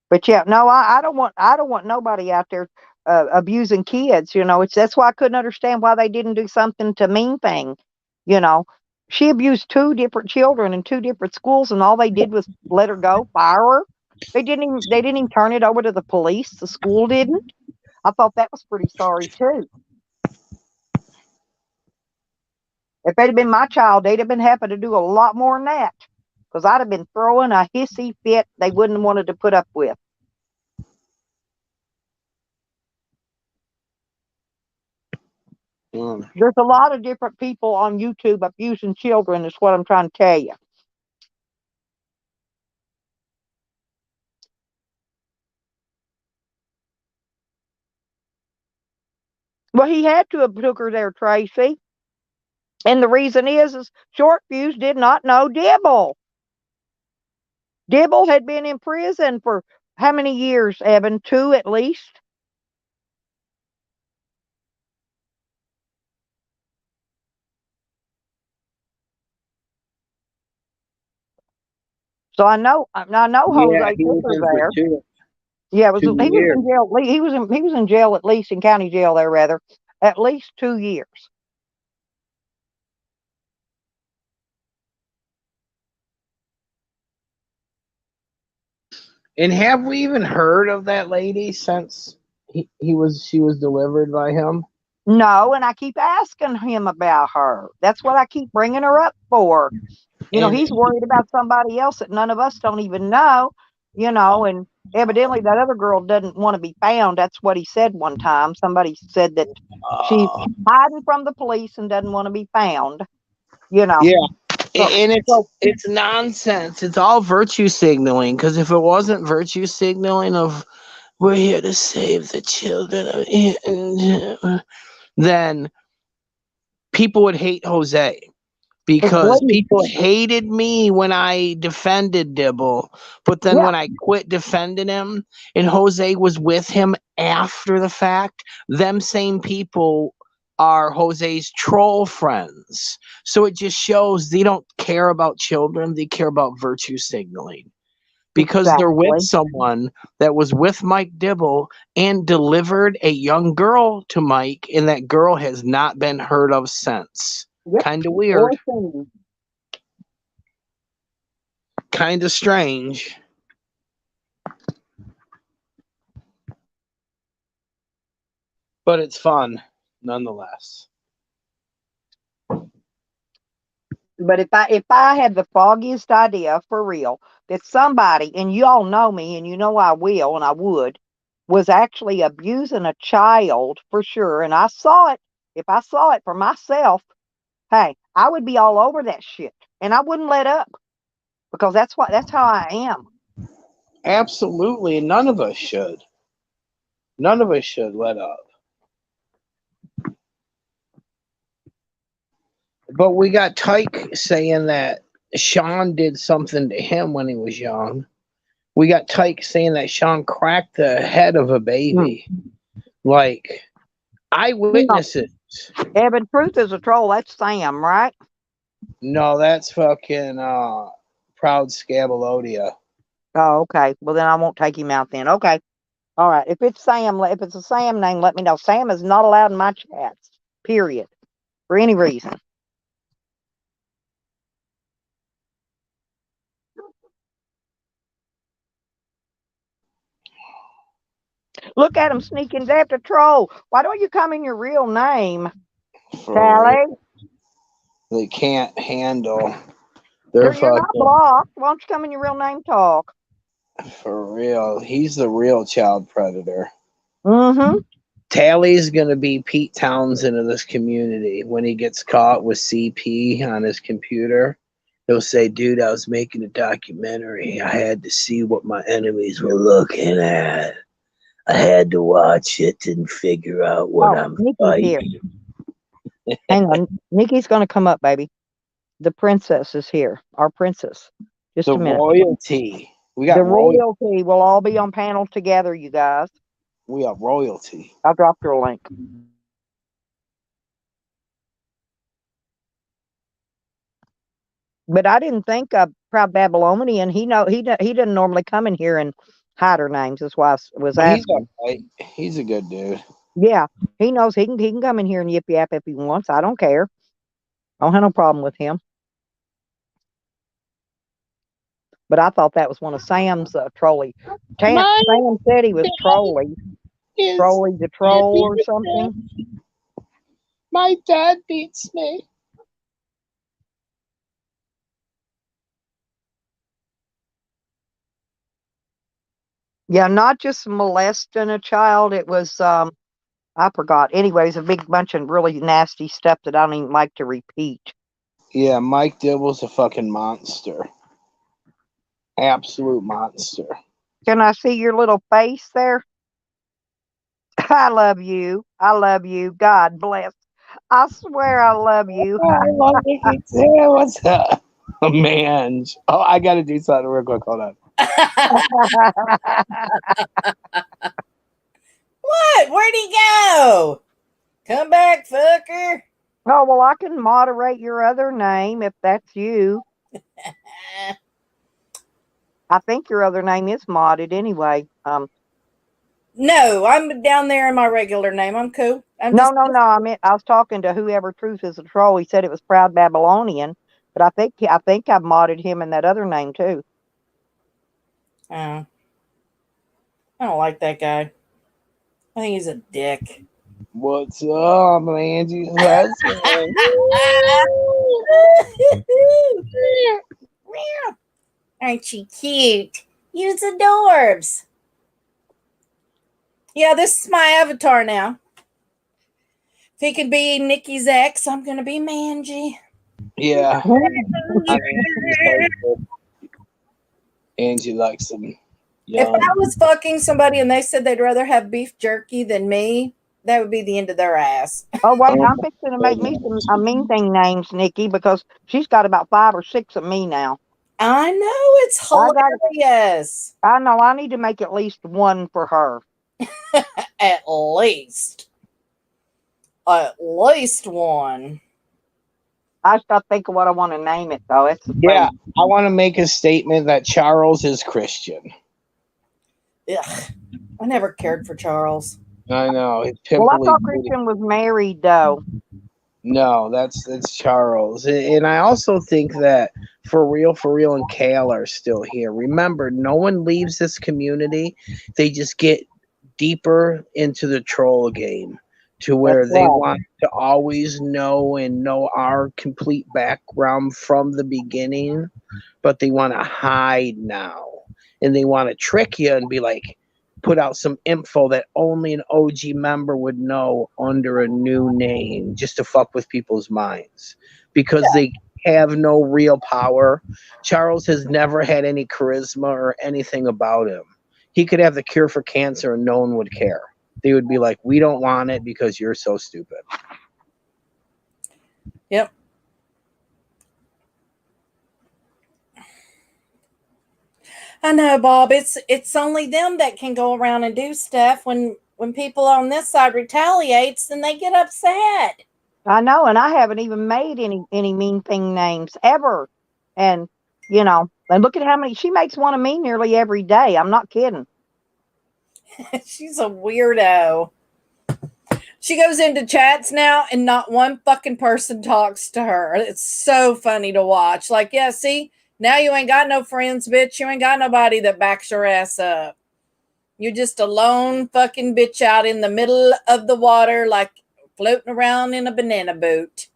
[SPEAKER 1] But yeah, no, I don't want nobody out there abusing kids. You know, that's why I couldn't understand why they didn't do something to Mean Thing. You know, she abused 2 different children in 2 different schools, and all they did was let her go, fire her. They didn't even turn it over to the police. The school didn't. I thought that was pretty sorry too. If they'd have been my child, they'd have been having to do a lot more than that, because I'd have been throwing a hissy fit they wouldn't have wanted to put up with. There's a lot of different people on YouTube abusing children, is what I'm trying to tell you. Well, he had to have took her there, Tracy. And the reason is Short Fuse did not know Dibble. Dibble had been in prison for how many years, Evan? 2 at least? So I know
[SPEAKER 4] Yeah,
[SPEAKER 1] Jose
[SPEAKER 4] he was
[SPEAKER 1] Booker's
[SPEAKER 4] in for
[SPEAKER 1] there.
[SPEAKER 4] two
[SPEAKER 1] Yeah,
[SPEAKER 4] two
[SPEAKER 1] he was
[SPEAKER 4] years.
[SPEAKER 1] in jail. He was in jail at least in county jail there, rather, at least 2 years.
[SPEAKER 4] And have we even heard of that lady since she was delivered by him?
[SPEAKER 1] No, and I keep asking him about her. That's what I keep bringing her up for.
[SPEAKER 4] And
[SPEAKER 1] He's worried about somebody else that none of us don't even know, and evidently that other girl doesn't want to be found. That's what he said one time. Somebody said that she's
[SPEAKER 4] uh,
[SPEAKER 1] hiding from the police and doesn't want to be found, you know.
[SPEAKER 4] yeah,
[SPEAKER 1] So,
[SPEAKER 4] and
[SPEAKER 1] so
[SPEAKER 4] it's nonsense. It's all virtue signaling. Because if it wasn't virtue signaling of we're here to save the children, then people would hate Jose. Because
[SPEAKER 1] please,
[SPEAKER 4] people hated me when I defended Dibble, but then
[SPEAKER 1] yeah,
[SPEAKER 4] when I quit defending him and Jose was with him after the fact, them same people are Jose's troll friends. So it just shows they don't care about children, they care about virtue signaling. Because they're with
[SPEAKER 1] exactly.
[SPEAKER 4] someone that was with Mike Dibble and delivered a young girl to Mike, and that girl has not been heard of since.
[SPEAKER 1] Yep.
[SPEAKER 4] Kind of weird.
[SPEAKER 1] Poor thing.
[SPEAKER 4] Kind of strange. But it's fun nonetheless.
[SPEAKER 1] But if I had the foggiest idea for real that somebody, and you all know me and you know I will and I would, was actually abusing a child for sure, and I saw it, if I saw it for myself, hey, I would be all over that shit. And I wouldn't let up because that's how I am.
[SPEAKER 4] Absolutely. None of us should. None of us should let up. But we got Tyke saying that Sean did something to him when he was young. We got Tyke saying that Sean cracked the head of a baby. Like, eyewitnesses.
[SPEAKER 1] Evan, truth is a troll. That's Sam, right?
[SPEAKER 4] No, that's fucking Proud Scabalodia.
[SPEAKER 1] Oh, okay. Well, then I won't take him out then. Okay. All right. If it's Sam, if it's a Sam name, let me know. Sam is not allowed in my chats, period, for any reason. Look at him sneaking after troll. Why don't you come in your real name, Sally?
[SPEAKER 4] They can't handle. They're
[SPEAKER 1] You're not
[SPEAKER 4] fucking.
[SPEAKER 1] blocked. Why don't you come in your real name talk?
[SPEAKER 4] For real. He's the real child predator.
[SPEAKER 1] Mm-hmm.
[SPEAKER 4] Tally's gonna be Pete Townsend of this community when he gets caught with CP on his computer. He'll say, "Dude, I was making a documentary. I had to see what my enemies were looking at. I had to watch it and figure out what I'm
[SPEAKER 1] Nikki's here.
[SPEAKER 4] fighting."
[SPEAKER 1] Hang on. Nikki's going to come up, baby. The princess is here. Our princess. Just
[SPEAKER 4] The
[SPEAKER 1] a minute.
[SPEAKER 4] royalty. We got
[SPEAKER 1] The royalty will all be on panel together, you guys.
[SPEAKER 4] We got royalty.
[SPEAKER 1] I'll drop her a link. But I didn't think Proud Babylonian. He doesn't normally come in here and hide her names. That's why I was asking.
[SPEAKER 4] He's a good dude.
[SPEAKER 1] Yeah, he knows he can come in here and yip yap if he wants. I don't care. I don't have no problem with him. But I thought that was one of Sam's trolley. Sam said he was Trolley. Trolley the troll or something.
[SPEAKER 4] My dad beats me.
[SPEAKER 1] Yeah, not just molesting a child. It was I forgot. Anyways, a big bunch of really nasty stuff that I don't even like to repeat.
[SPEAKER 4] Yeah, Mike Dibble's a fucking monster. Absolute monster.
[SPEAKER 1] Can I see your little face there? I love you. I love you. God bless. I swear I love you.
[SPEAKER 4] I love Nikki too. What's up? Man. Oh, I got to do something real quick. Hold on.
[SPEAKER 2] What? Where'd he go? Come back, fucker.
[SPEAKER 1] Oh, well, I can moderate your other name if that's you. I think your other name is modded anyway.
[SPEAKER 2] No, I'm down there in my regular name. I'm cool.
[SPEAKER 1] No. I mean, I was talking to whoever Truth is a Troll. He said it was Proud Babylonian, but I think I've modded him in that other name too.
[SPEAKER 2] I don't like that guy. I think he's a dick.
[SPEAKER 4] What's up, Angie?
[SPEAKER 2] Aren't you cute? Use the adorbs. Yeah, this is my avatar now. If he can be Nikki's ex, I'm going to be Manji.
[SPEAKER 4] Yeah. Angie likes them.
[SPEAKER 2] If I was fucking somebody and they said they'd rather have beef jerky than me, that would be the end of their ass.
[SPEAKER 1] Oh, wait, I'm fixing to make me some mean thing names, Nikki, because she's got about 5 or 6 of me now.
[SPEAKER 2] I know, it's hilarious.
[SPEAKER 1] I know, I need to make at least one for her.
[SPEAKER 2] At least one.
[SPEAKER 1] I just got to think of what I want to name it, though. It's
[SPEAKER 4] I want to make a statement that Charles is Christian.
[SPEAKER 2] Ugh, I never cared for Charles.
[SPEAKER 4] I know.
[SPEAKER 1] Well, I thought Christian was married, though.
[SPEAKER 4] No, that's Charles. And I also think that For Real and Kale are still here. Remember, no one leaves this community. They just get deeper into the troll game to where they want to always know our complete background from the beginning, but they want to hide now. And they want to trick you and be like, put out some info that only an OG member would know under a new name just to fuck with people's minds because they have no real power. Charles has never had any charisma or anything about him. He could have the cure for cancer and no one would care. They would be like, we don't want it because you're so stupid.
[SPEAKER 2] Yep. I know, Bob. It's only them that can go around and do stuff. When people on this side retaliates, then they get upset.
[SPEAKER 1] I know, and I haven't even made any mean thing names ever. And and look at how many she makes one of me nearly every day. I'm not kidding.
[SPEAKER 2] She's a weirdo. She goes into chats now and not one fucking person talks to her. It's so funny to watch. Like, yeah, see, now you ain't got no friends, bitch. You ain't got nobody that backs your ass up. You're just a lone fucking bitch out in the middle of the water, like floating around in a banana boat.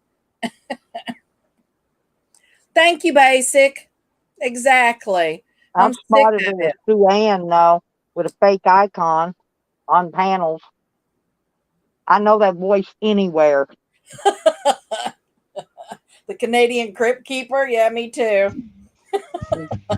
[SPEAKER 2] Thank you, Basic. Exactly.
[SPEAKER 1] I'm spotted with Sue Ann, though, with a fake icon on panels. I know that voice anywhere.
[SPEAKER 2] The Canadian Crypt Keeper? Yeah, me too.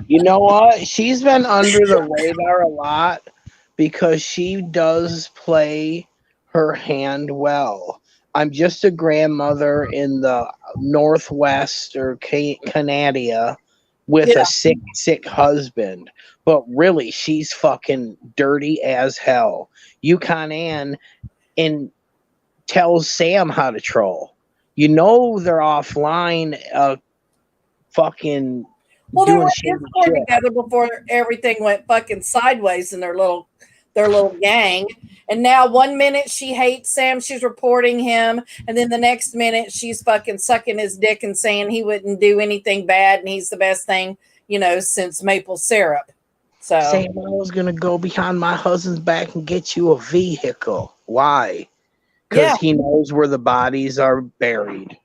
[SPEAKER 4] You know what? She's been under the radar a lot because she does play her hand well. I'm just a grandmother in the Northwest or Canada with a sick husband. But really, she's fucking dirty as hell. Yukon Ann and tells Sam how to troll. They're offline fucking
[SPEAKER 2] they were Discord together before everything went fucking sideways in their little gang. And now 1 minute she hates Sam, she's reporting him, and then the next minute she's fucking sucking his dick and saying he wouldn't do anything bad and he's the best thing, since maple syrup. So
[SPEAKER 4] Sam, I was gonna go behind my husband's back and get you a vehicle. Why? Because he knows where the bodies are buried.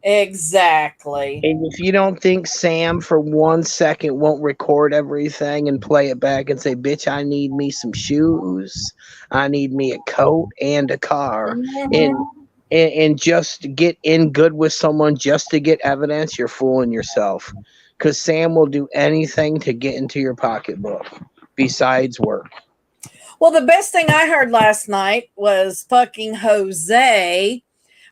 [SPEAKER 2] Exactly.
[SPEAKER 4] And if you don't think Sam for 1 second won't record everything and play it back and say, bitch, I need me some shoes. I need me a coat and a car. Mm-hmm. And just get in good with someone just to get evidence, you're fooling yourself. Because Sam will do anything to get into your pocketbook besides work.
[SPEAKER 2] Well, the best thing I heard last night was fucking Jose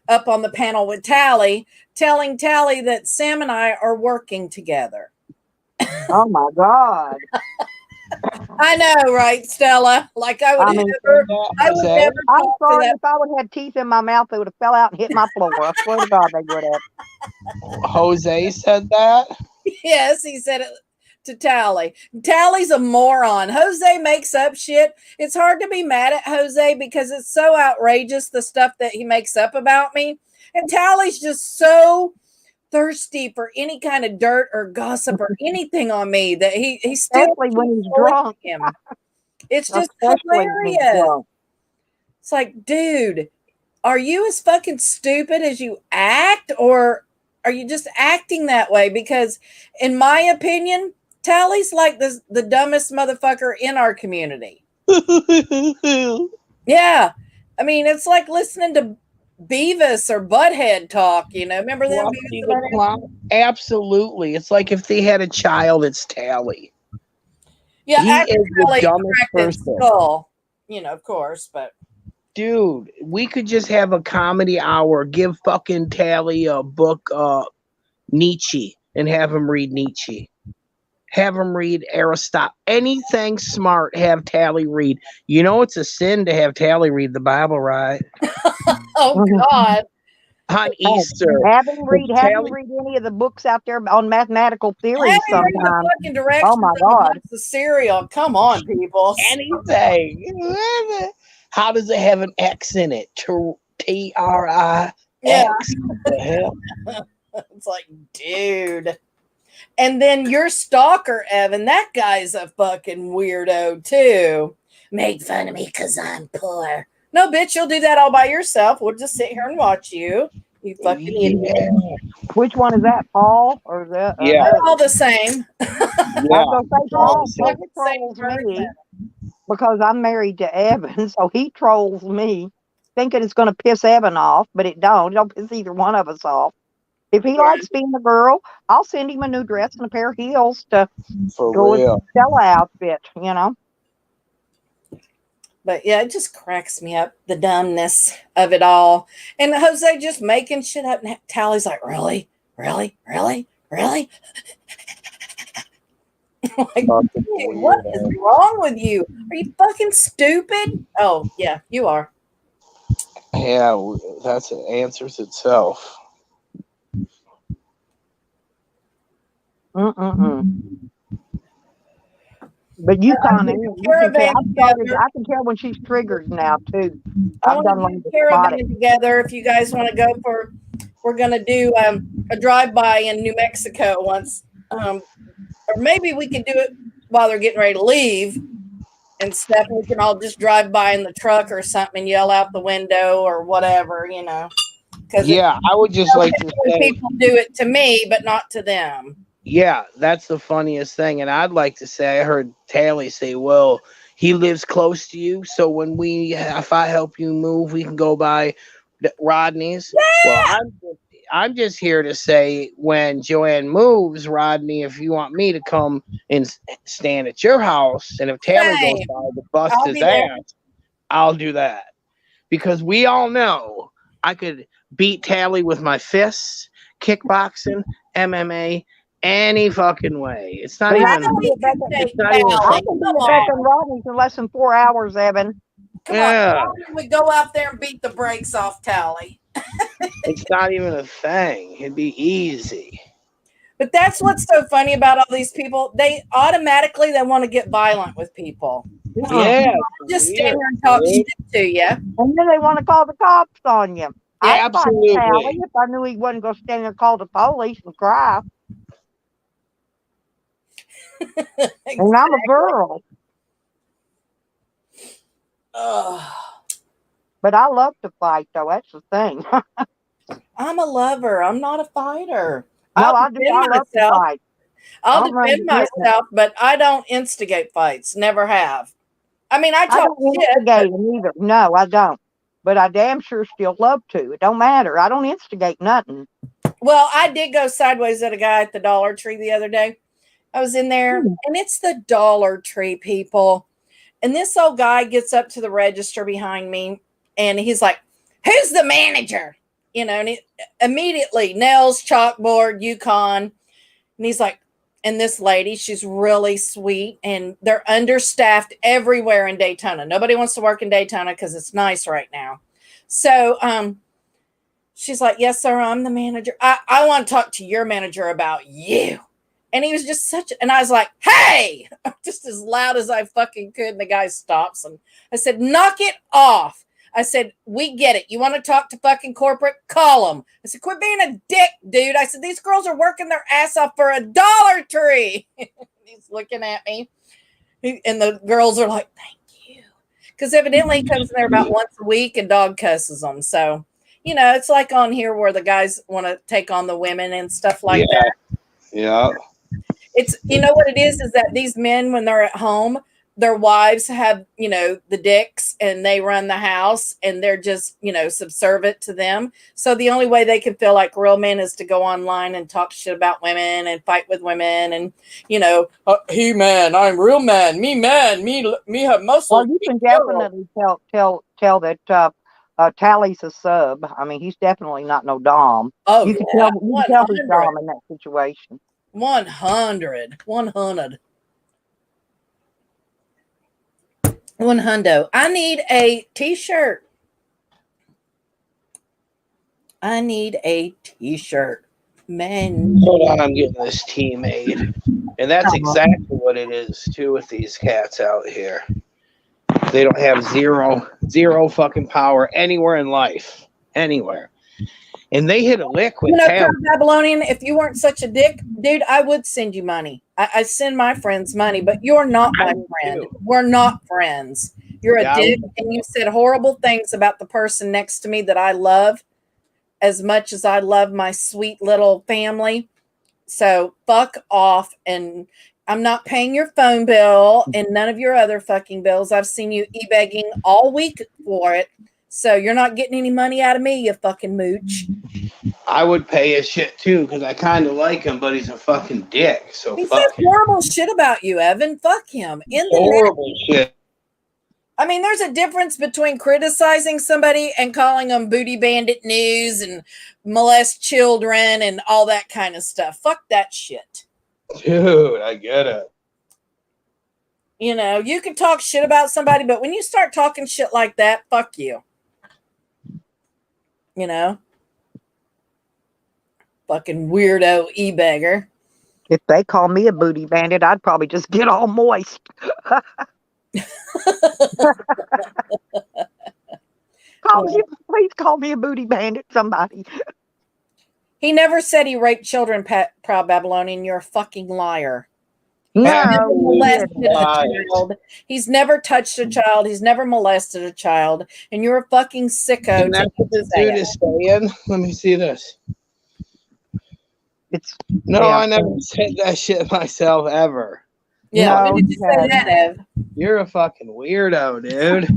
[SPEAKER 2] up on the panel with Tally telling Tally that Sam and I are working together.
[SPEAKER 1] Oh my God.
[SPEAKER 2] I know, right, Stella? Like I would
[SPEAKER 1] I mean,
[SPEAKER 2] never, I would
[SPEAKER 4] Jose?
[SPEAKER 2] never
[SPEAKER 1] I'm
[SPEAKER 2] talk to
[SPEAKER 1] sorry,
[SPEAKER 2] that.
[SPEAKER 1] if I would have had teeth in my mouth, they would have fell out and hit my floor. I swear to God, they would have.
[SPEAKER 4] Jose said that?
[SPEAKER 2] Yes, he said it to Tally. Tally's a moron. Jose makes up shit. It's hard to be mad at Jose because it's so outrageous, the stuff that he makes up about me. And Tally's just so thirsty for any kind of dirt or gossip or anything on me that he still
[SPEAKER 1] Especially when
[SPEAKER 2] keeps
[SPEAKER 1] he's
[SPEAKER 2] bullying
[SPEAKER 1] drunk.
[SPEAKER 2] him. It's just
[SPEAKER 1] Especially when he's
[SPEAKER 2] hilarious.
[SPEAKER 1] drunk.
[SPEAKER 2] It's like, dude, are you as fucking stupid as you act, or are you just acting that way? Because in my opinion, Tally's like the dumbest motherfucker in our community. Yeah. I mean, it's like listening to Beavis or Butthead talk, you know. Remember them?
[SPEAKER 4] Frosty the Clown? Absolutely. It's like if they had a child, it's Tally.
[SPEAKER 2] Yeah,
[SPEAKER 4] He
[SPEAKER 2] after
[SPEAKER 4] is the
[SPEAKER 2] Tally
[SPEAKER 4] dumbest
[SPEAKER 2] cracked his
[SPEAKER 4] person.
[SPEAKER 2] skull, you know, of course, but
[SPEAKER 4] Dude, we could just have a comedy hour, give fucking Tally a book, Nietzsche, and have him read Nietzsche. Have him read Aristotle. Anything smart, have Tally read. You know it's a sin to have Tally read the Bible, right?
[SPEAKER 2] oh God.
[SPEAKER 4] On Easter.
[SPEAKER 1] Have him read
[SPEAKER 4] Tally-
[SPEAKER 1] any of the books out there on mathematical theory
[SPEAKER 2] Have him read the
[SPEAKER 1] sometime.
[SPEAKER 2] fucking directions
[SPEAKER 1] Oh my
[SPEAKER 2] of a
[SPEAKER 1] God.
[SPEAKER 2] box of cereal. Come on, people.
[SPEAKER 4] Anything. How does it have an X in it? T-R-I-X.
[SPEAKER 2] Yeah.
[SPEAKER 4] The hell?
[SPEAKER 2] It's like, dude. And then your stalker, Evan, that guy's a fucking weirdo too. Made fun of me because I'm poor. No, bitch, you'll do that all by yourself. We'll just sit here and watch you. You fucking idiot.
[SPEAKER 1] Which one is that, Paul? Or is that?
[SPEAKER 4] Yeah.
[SPEAKER 2] They're all the same.
[SPEAKER 1] I was gonna say Paul
[SPEAKER 2] All
[SPEAKER 1] fucking
[SPEAKER 2] the same
[SPEAKER 1] trolls
[SPEAKER 2] person.
[SPEAKER 1] me because I'm married to Evan, so he trolls me, thinking it's gonna piss Evan off, but it don't. It don't piss either one of us off. If he likes being a girl, I'll send him a new dress and a pair of heels to
[SPEAKER 4] For
[SPEAKER 1] go with
[SPEAKER 4] real.
[SPEAKER 1] the Stella outfit, you know.
[SPEAKER 2] But yeah, it just cracks me up, the dumbness of it all. And Jose just making shit up. And Tally's like, really? Really? Really? Really? Like, dude, what is wrong with you? Are you fucking stupid? Oh, yeah, you are.
[SPEAKER 4] Yeah, that's it. Answers itself.
[SPEAKER 1] But you kind of,
[SPEAKER 2] Caravan
[SPEAKER 1] I can tell when she's triggered now too.
[SPEAKER 2] I
[SPEAKER 1] I've
[SPEAKER 2] want
[SPEAKER 1] done
[SPEAKER 2] to
[SPEAKER 1] learned
[SPEAKER 2] do
[SPEAKER 1] to spot
[SPEAKER 2] caravan
[SPEAKER 1] it.
[SPEAKER 2] together. If you guys want to go for, we're going to do a drive-by in New Mexico once. Or maybe we can do it while they're getting ready to leave and stuff. We can all just drive by in the truck or something and yell out the window or whatever, you know.
[SPEAKER 4] Yeah, I would just like to say,
[SPEAKER 2] people do it to me, but not to them.
[SPEAKER 4] yeah, that's the funniest thing. And I'd like to say, I heard Tally say, well, he lives close to you. So when if I help you move, we can go by Rodney's.
[SPEAKER 2] Yeah!
[SPEAKER 4] Well, I'm just here to say when Joanne moves, Rodney, if you want me to come and stand at your house, and if Tally goes
[SPEAKER 2] Same.
[SPEAKER 4] by to bust
[SPEAKER 2] I'll
[SPEAKER 4] his
[SPEAKER 2] be there.
[SPEAKER 4] ass, I'll do that. Because we all know I could beat Tally with my fists, kickboxing, MMA, any fucking way. It's not
[SPEAKER 1] But
[SPEAKER 4] even.
[SPEAKER 1] I can get back in Rodney's in less than 4 hours, Evan.
[SPEAKER 2] Come
[SPEAKER 4] Yeah.
[SPEAKER 2] on, we go out there and beat the brakes off Tally.
[SPEAKER 4] It's not even a thing. It'd be easy.
[SPEAKER 2] But that's what's so funny about all these people. They automatically want to get violent with people.
[SPEAKER 4] Yeah.
[SPEAKER 2] Just stand here and talk shit to you.
[SPEAKER 1] And then they want to call the cops on you. I'd fight
[SPEAKER 4] Absolutely.
[SPEAKER 1] Tally if I knew he wasn't going to stand there and call the police and cry. And I'm a girl.
[SPEAKER 2] Ugh.
[SPEAKER 1] But I love to fight, though. That's the thing.
[SPEAKER 2] I'm a lover. I'm not a fighter.
[SPEAKER 1] No,
[SPEAKER 2] I'll
[SPEAKER 1] I love to
[SPEAKER 2] defend
[SPEAKER 1] fight.
[SPEAKER 2] I'll
[SPEAKER 1] I'm ready
[SPEAKER 2] defend
[SPEAKER 1] to get
[SPEAKER 2] myself, but I don't instigate fights. Never have. I mean, I
[SPEAKER 1] I
[SPEAKER 2] talk
[SPEAKER 1] don't
[SPEAKER 2] shit.
[SPEAKER 1] instigate them either. No, I don't. But I damn sure still love to. It don't matter. I don't instigate nothing.
[SPEAKER 2] Well, I did go sideways at a guy at the Dollar Tree the other day. I was in there, and it's the Dollar Tree, people. And this old guy gets up to the register behind me, and he's like, "Who's the manager?" and it immediately nails, chalkboard, Yukon. And he's like, and this lady, she's really sweet, and they're understaffed everywhere in Daytona. Nobody wants to work in Daytona because it's nice right now. So she's like, yes, sir, I'm the manager. I want to talk to your manager about you. And he was just and I was like, hey, just as loud as I fucking could. And the guy stops and I said, knock it off. I said, we get it. You want to talk to fucking corporate? Call them. I said, quit being a dick, dude. I said, these girls are working their ass off for a Dollar Tree. He's looking at me. And the girls are like, thank you. Because evidently he comes in there about once a week and dog cusses them. So, it's like on here where the guys want to take on the women and stuff like that.
[SPEAKER 4] Yeah.
[SPEAKER 2] It's, what it is that these men, when they're at home, their wives have, the dicks and they run the house and they're just, subservient to them. So the only way they can feel like real men is to go online and talk shit about women and fight with women and, he man, I'm real man, me have muscles.
[SPEAKER 1] Well, you can definitely tell that Tally's a sub. I mean, he's definitely not no dom.
[SPEAKER 2] Oh,
[SPEAKER 1] you can tell he's dom in that situation.
[SPEAKER 2] 100. 100. I need a t-shirt. Man.
[SPEAKER 4] Hold on, I'm getting this tea made. And that's exactly what it is, too, with these cats out here. They don't have zero fucking power anywhere in life. Anywhere. And they hit a lick with
[SPEAKER 2] Babylonian, if you weren't such a dick, dude, I would send you money. I send my friends money, but you're not my friend. We're not friends. You're a dick, and you said horrible things about the person next to me that I love as much as I love my sweet little family. So fuck off, and I'm not paying your phone bill and none of your other fucking bills. I've seen you e-begging all week for it. So you're not getting any money out of me, you fucking mooch.
[SPEAKER 4] I would pay his shit too because I kind of like him, but he's a fucking dick. So
[SPEAKER 2] he says horrible shit about you, Evan. Fuck him.
[SPEAKER 4] Horrible shit.
[SPEAKER 2] I mean, there's a difference between criticizing somebody and calling them booty bandit news and molest children and all that kind of stuff. Fuck that shit.
[SPEAKER 4] Dude, I get it.
[SPEAKER 2] You can talk shit about somebody, but when you start talking shit like that, fuck you. Fucking weirdo e-beggar.
[SPEAKER 1] If they call me a booty bandit, I'd probably just get all moist. Please call me a booty bandit, somebody.
[SPEAKER 2] He never said he raped children, Proud Babylonian. You're a fucking liar.
[SPEAKER 1] No,
[SPEAKER 2] he's never touched a child. He's never molested a child. And you're a fucking sicko.
[SPEAKER 4] And that's what this dude is saying. Let me see this. I never said that shit myself ever.
[SPEAKER 2] Yeah, when did you say that, Ev?
[SPEAKER 4] You're a fucking weirdo, dude.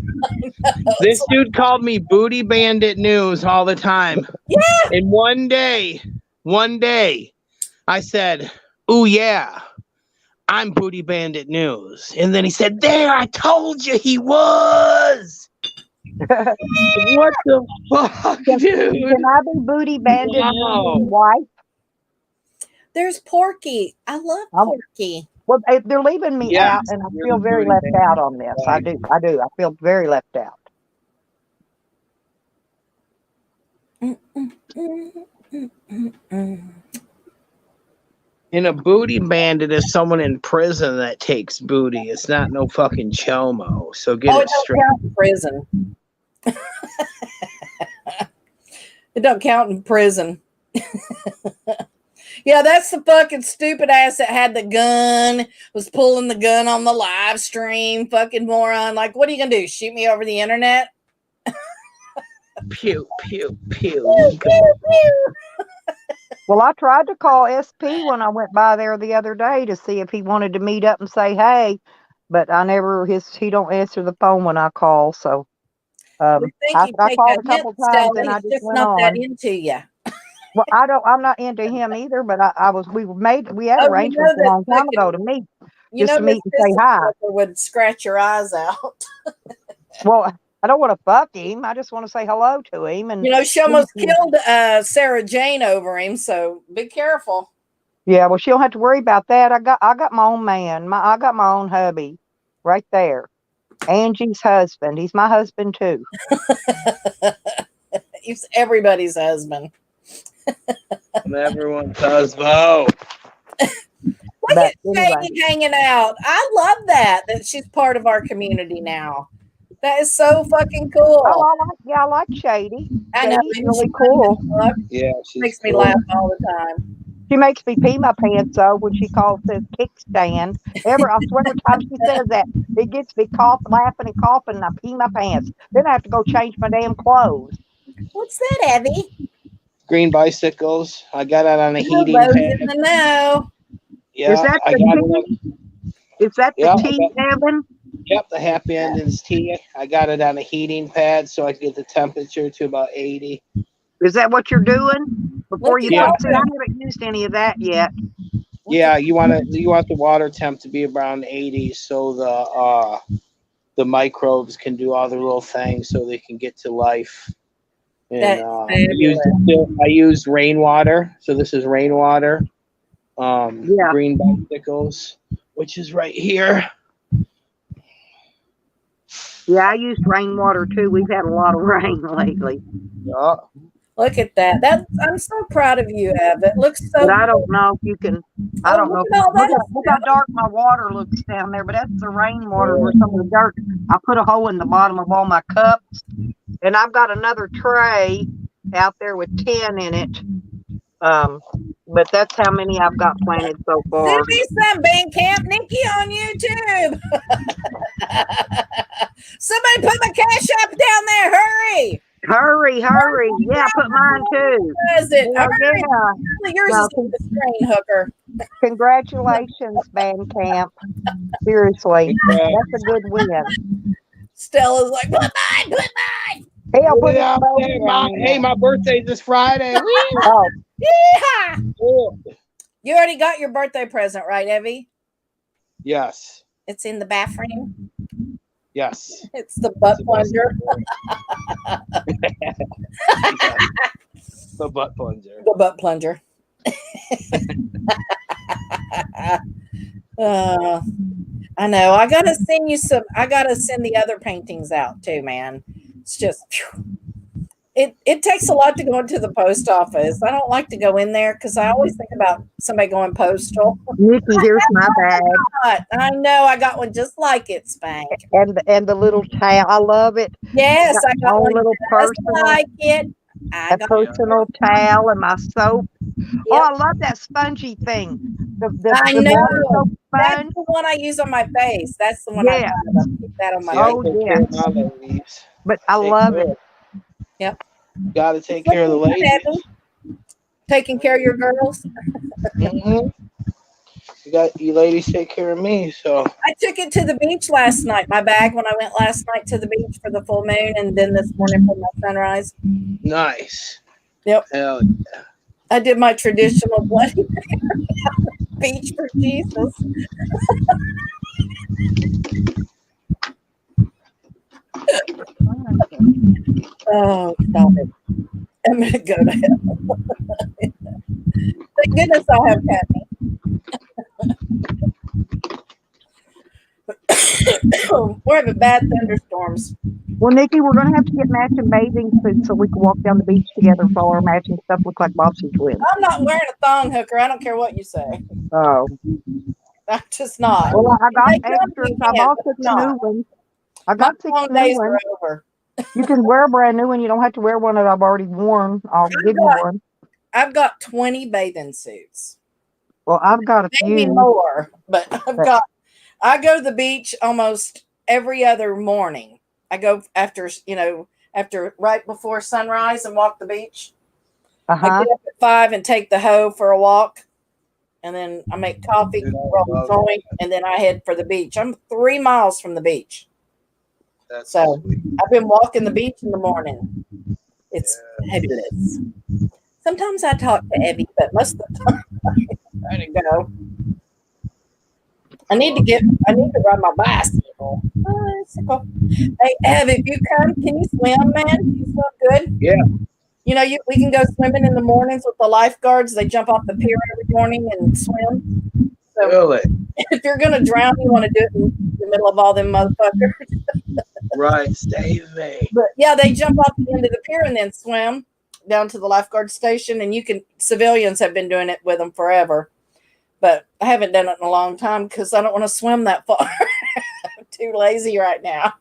[SPEAKER 4] This dude called me Booty Bandit News all the time.
[SPEAKER 2] Yeah.
[SPEAKER 4] And one day, I said, "Ooh, yeah, I'm Booty Bandit News." And then he said, "There, I told you he was." What the fuck, dude?
[SPEAKER 1] Can I be Booty Bandit News' wife?
[SPEAKER 2] There's Porky. I love Porky.
[SPEAKER 1] Well, they're leaving me out, and I feel very left out on this. I do. I feel very left out.
[SPEAKER 4] And a booty bandit is someone in prison that takes booty. It's not no fucking chomo. So get it straight.
[SPEAKER 2] It don't count in prison. It don't count in prison. Yeah, that's the fucking stupid ass that had the gun, was pulling the gun on the live stream. Fucking moron. Like, what are you going to do? Shoot me over the internet?
[SPEAKER 4] Pew, pew, pew.
[SPEAKER 1] Well, I tried to call SP when I went by there the other day to see if he wanted to meet up and say hey, but he don't answer the phone when I call. So I called a couple times and I just went on.
[SPEAKER 2] Not that into you.
[SPEAKER 1] Well, I'm not into him either, but we had arrangements a long time ago to meet. Just to meet and say hi.
[SPEAKER 2] Would scratch your eyes out.
[SPEAKER 1] Well, I don't want to fuck him. I just want to say hello to him. And
[SPEAKER 2] You know, she almost killed Sarah Jane over him, so be careful.
[SPEAKER 1] yeah, well, she don't have to worry about that. I got my own man. I got my own hubby right there. Angie's husband. He's my husband too.
[SPEAKER 2] He's everybody's husband.
[SPEAKER 4] I'm everyone's husband.
[SPEAKER 2] Look
[SPEAKER 1] But
[SPEAKER 2] at
[SPEAKER 1] anyway.
[SPEAKER 2] Shady hanging out. I love that she's part of our community now. That is so fucking cool.
[SPEAKER 1] Oh, I like Shady.
[SPEAKER 2] I know.
[SPEAKER 1] Shady's really cool.
[SPEAKER 4] Yeah, she's
[SPEAKER 2] Makes me
[SPEAKER 4] cool.
[SPEAKER 2] laugh all the time.
[SPEAKER 1] She makes me pee my pants though when she calls this kickstand. I swear every time she says that, it gets me laughing and coughing, and I pee my pants. Then I have to go change my damn clothes.
[SPEAKER 2] What's that, Abby?
[SPEAKER 4] Green bicycles. I got it on a heating
[SPEAKER 2] Those
[SPEAKER 4] pad.
[SPEAKER 2] in the know.
[SPEAKER 4] Yeah,
[SPEAKER 1] Is that
[SPEAKER 4] I
[SPEAKER 1] the
[SPEAKER 4] got
[SPEAKER 1] tea?
[SPEAKER 4] it.
[SPEAKER 1] Is that the
[SPEAKER 4] Yeah,
[SPEAKER 1] tea, Evan?
[SPEAKER 4] Yep, the happy endings tea. I got it on a heating pad so I can get the temperature to about 80.
[SPEAKER 1] Is that what you're doing before you?
[SPEAKER 4] Yeah.
[SPEAKER 1] See, I haven't used any of that yet.
[SPEAKER 4] Yeah, you want the water temp to be around 80 so the microbes can do all their little things so they can get to life. And
[SPEAKER 2] That's
[SPEAKER 4] I used rainwater, so this is rainwater.
[SPEAKER 1] Yeah.
[SPEAKER 4] Green bicycles, which is right here.
[SPEAKER 1] Yeah, I used rainwater too. We've had a lot of rain lately.
[SPEAKER 4] Yeah.
[SPEAKER 2] Look at that. I'm so proud of you, Ev. It looks so
[SPEAKER 1] But I don't know if you can. I don't know.
[SPEAKER 2] look at all that
[SPEAKER 1] Look how dark my water looks down there. But that's the rainwater where some of the dirt. I put a hole in the bottom of all my cups, and I've got another tray out there with 10 in it. But that's how many I've got planted so far.
[SPEAKER 2] Send me some Bandcamp Nikki on YouTube. Somebody put my cash app down there. Hurry.
[SPEAKER 1] Hurry. Yeah, put mine too.
[SPEAKER 2] What is it?
[SPEAKER 1] Yeah,
[SPEAKER 2] Hurry.
[SPEAKER 1] yeah.
[SPEAKER 2] Yours
[SPEAKER 1] No,
[SPEAKER 2] is on the screen, hooker.
[SPEAKER 1] Congratulations, Bandcamp. Seriously, that's a good win.
[SPEAKER 2] Stella's like, put mine.
[SPEAKER 1] Hell, put it
[SPEAKER 4] Yeah,
[SPEAKER 1] above
[SPEAKER 4] hey,
[SPEAKER 1] down there.
[SPEAKER 4] my birthday's this Friday.
[SPEAKER 1] Oh,
[SPEAKER 2] Yeehaw.
[SPEAKER 4] Woo.
[SPEAKER 2] You already got your birthday present, right, Evie?
[SPEAKER 4] Yes.
[SPEAKER 2] It's in the bathroom.
[SPEAKER 4] Yes.
[SPEAKER 2] It's the butt plunger.
[SPEAKER 4] The butt plunger.
[SPEAKER 2] The butt plunger. I know. I gotta send you some. I gotta send the other paintings out too, man. It's just, phew. It takes a lot to go into the post office. I don't like to go in there because I always think about somebody going postal.
[SPEAKER 1] Nikki, here's my bag.
[SPEAKER 2] I know. I got one just like it, Spank.
[SPEAKER 1] And the little towel. I love it.
[SPEAKER 2] Yes, I
[SPEAKER 1] my
[SPEAKER 2] got
[SPEAKER 1] own
[SPEAKER 2] one
[SPEAKER 1] little
[SPEAKER 2] just
[SPEAKER 1] personal,
[SPEAKER 2] like it. I
[SPEAKER 1] a
[SPEAKER 2] got
[SPEAKER 1] personal towel and my soap. Oh, I love that spongy thing.
[SPEAKER 2] I
[SPEAKER 1] the
[SPEAKER 2] know.
[SPEAKER 1] water soap
[SPEAKER 2] That's
[SPEAKER 1] sponge.
[SPEAKER 2] the one I use on my face. That's the one
[SPEAKER 1] Yeah.
[SPEAKER 2] I got. Keep that on my
[SPEAKER 4] See, I
[SPEAKER 1] Oh,
[SPEAKER 4] take
[SPEAKER 1] yeah.
[SPEAKER 4] care of my ladies.
[SPEAKER 1] But I love it.
[SPEAKER 2] Yep.
[SPEAKER 4] Gotta take care of the
[SPEAKER 2] Looking good,
[SPEAKER 4] ladies.
[SPEAKER 2] Evan. Taking care of your girls.
[SPEAKER 4] Mhm. You ladies take care of me, so
[SPEAKER 2] I took it to the beach last night. My bag when I went last night to the beach for the full moon, and then this morning for my sunrise.
[SPEAKER 4] nice.
[SPEAKER 2] Yep.
[SPEAKER 4] Hell yeah.
[SPEAKER 2] I did my traditional Bloody Mary on the beach for Jesus. Oh, stop it. I'm going to go to hell. Thank goodness I'll have Kathy. We're having bad thunderstorms.
[SPEAKER 1] Well, Nikki, we're going to have to get matching bathing suits so we can walk down the beach together for all our matching stuff look like Bobsy twins.
[SPEAKER 2] I'm not wearing a thong, hooker. I don't care what you say.
[SPEAKER 1] Oh.
[SPEAKER 2] I'm just not.
[SPEAKER 1] Well, I got
[SPEAKER 2] They come
[SPEAKER 1] extras.
[SPEAKER 2] you
[SPEAKER 1] I
[SPEAKER 2] can,
[SPEAKER 1] bought
[SPEAKER 2] but
[SPEAKER 1] 6
[SPEAKER 2] not.
[SPEAKER 1] new ones. I
[SPEAKER 2] My
[SPEAKER 1] got 6
[SPEAKER 2] long
[SPEAKER 1] new
[SPEAKER 2] days
[SPEAKER 1] ones.
[SPEAKER 2] are over.
[SPEAKER 1] You can wear a brand new one. You don't have to wear one that I've already worn. I'll give you one.
[SPEAKER 2] I've got 20 bathing suits.
[SPEAKER 1] Well, I've got a
[SPEAKER 2] Maybe
[SPEAKER 1] few.
[SPEAKER 2] more, but I go to the beach almost every other morning. I go after right before sunrise and walk the beach. I
[SPEAKER 1] Uh-huh.
[SPEAKER 2] get up at 5 and take the hoe for a walk. And then I make coffee, roll a joint, and then I head for the beach. I'm 3 miles from the beach.
[SPEAKER 4] That's
[SPEAKER 2] So
[SPEAKER 4] sweet.
[SPEAKER 2] I've been walking the beach in the morning. It's fabulous. Sometimes I talk to Evie, but most of the time I try to go. I need to ride my bicycle. bicycle. Bicycle. Hey, Ev, if you come, can you swim, man? You swim good?
[SPEAKER 4] Yeah.
[SPEAKER 2] You know, we can go swimming in the mornings with the lifeguards. They jump off the pier every morning and swim. So
[SPEAKER 4] Really?
[SPEAKER 2] if you're going to drown, you want to do it in the middle of all them motherfuckers.
[SPEAKER 4] Right. Save me.
[SPEAKER 2] But yeah, they jump off the end of the pier and then swim down to the lifeguard station. And civilians have been doing it with them forever. But I haven't done it in a long time because I don't want to swim that far. I'm too lazy right now.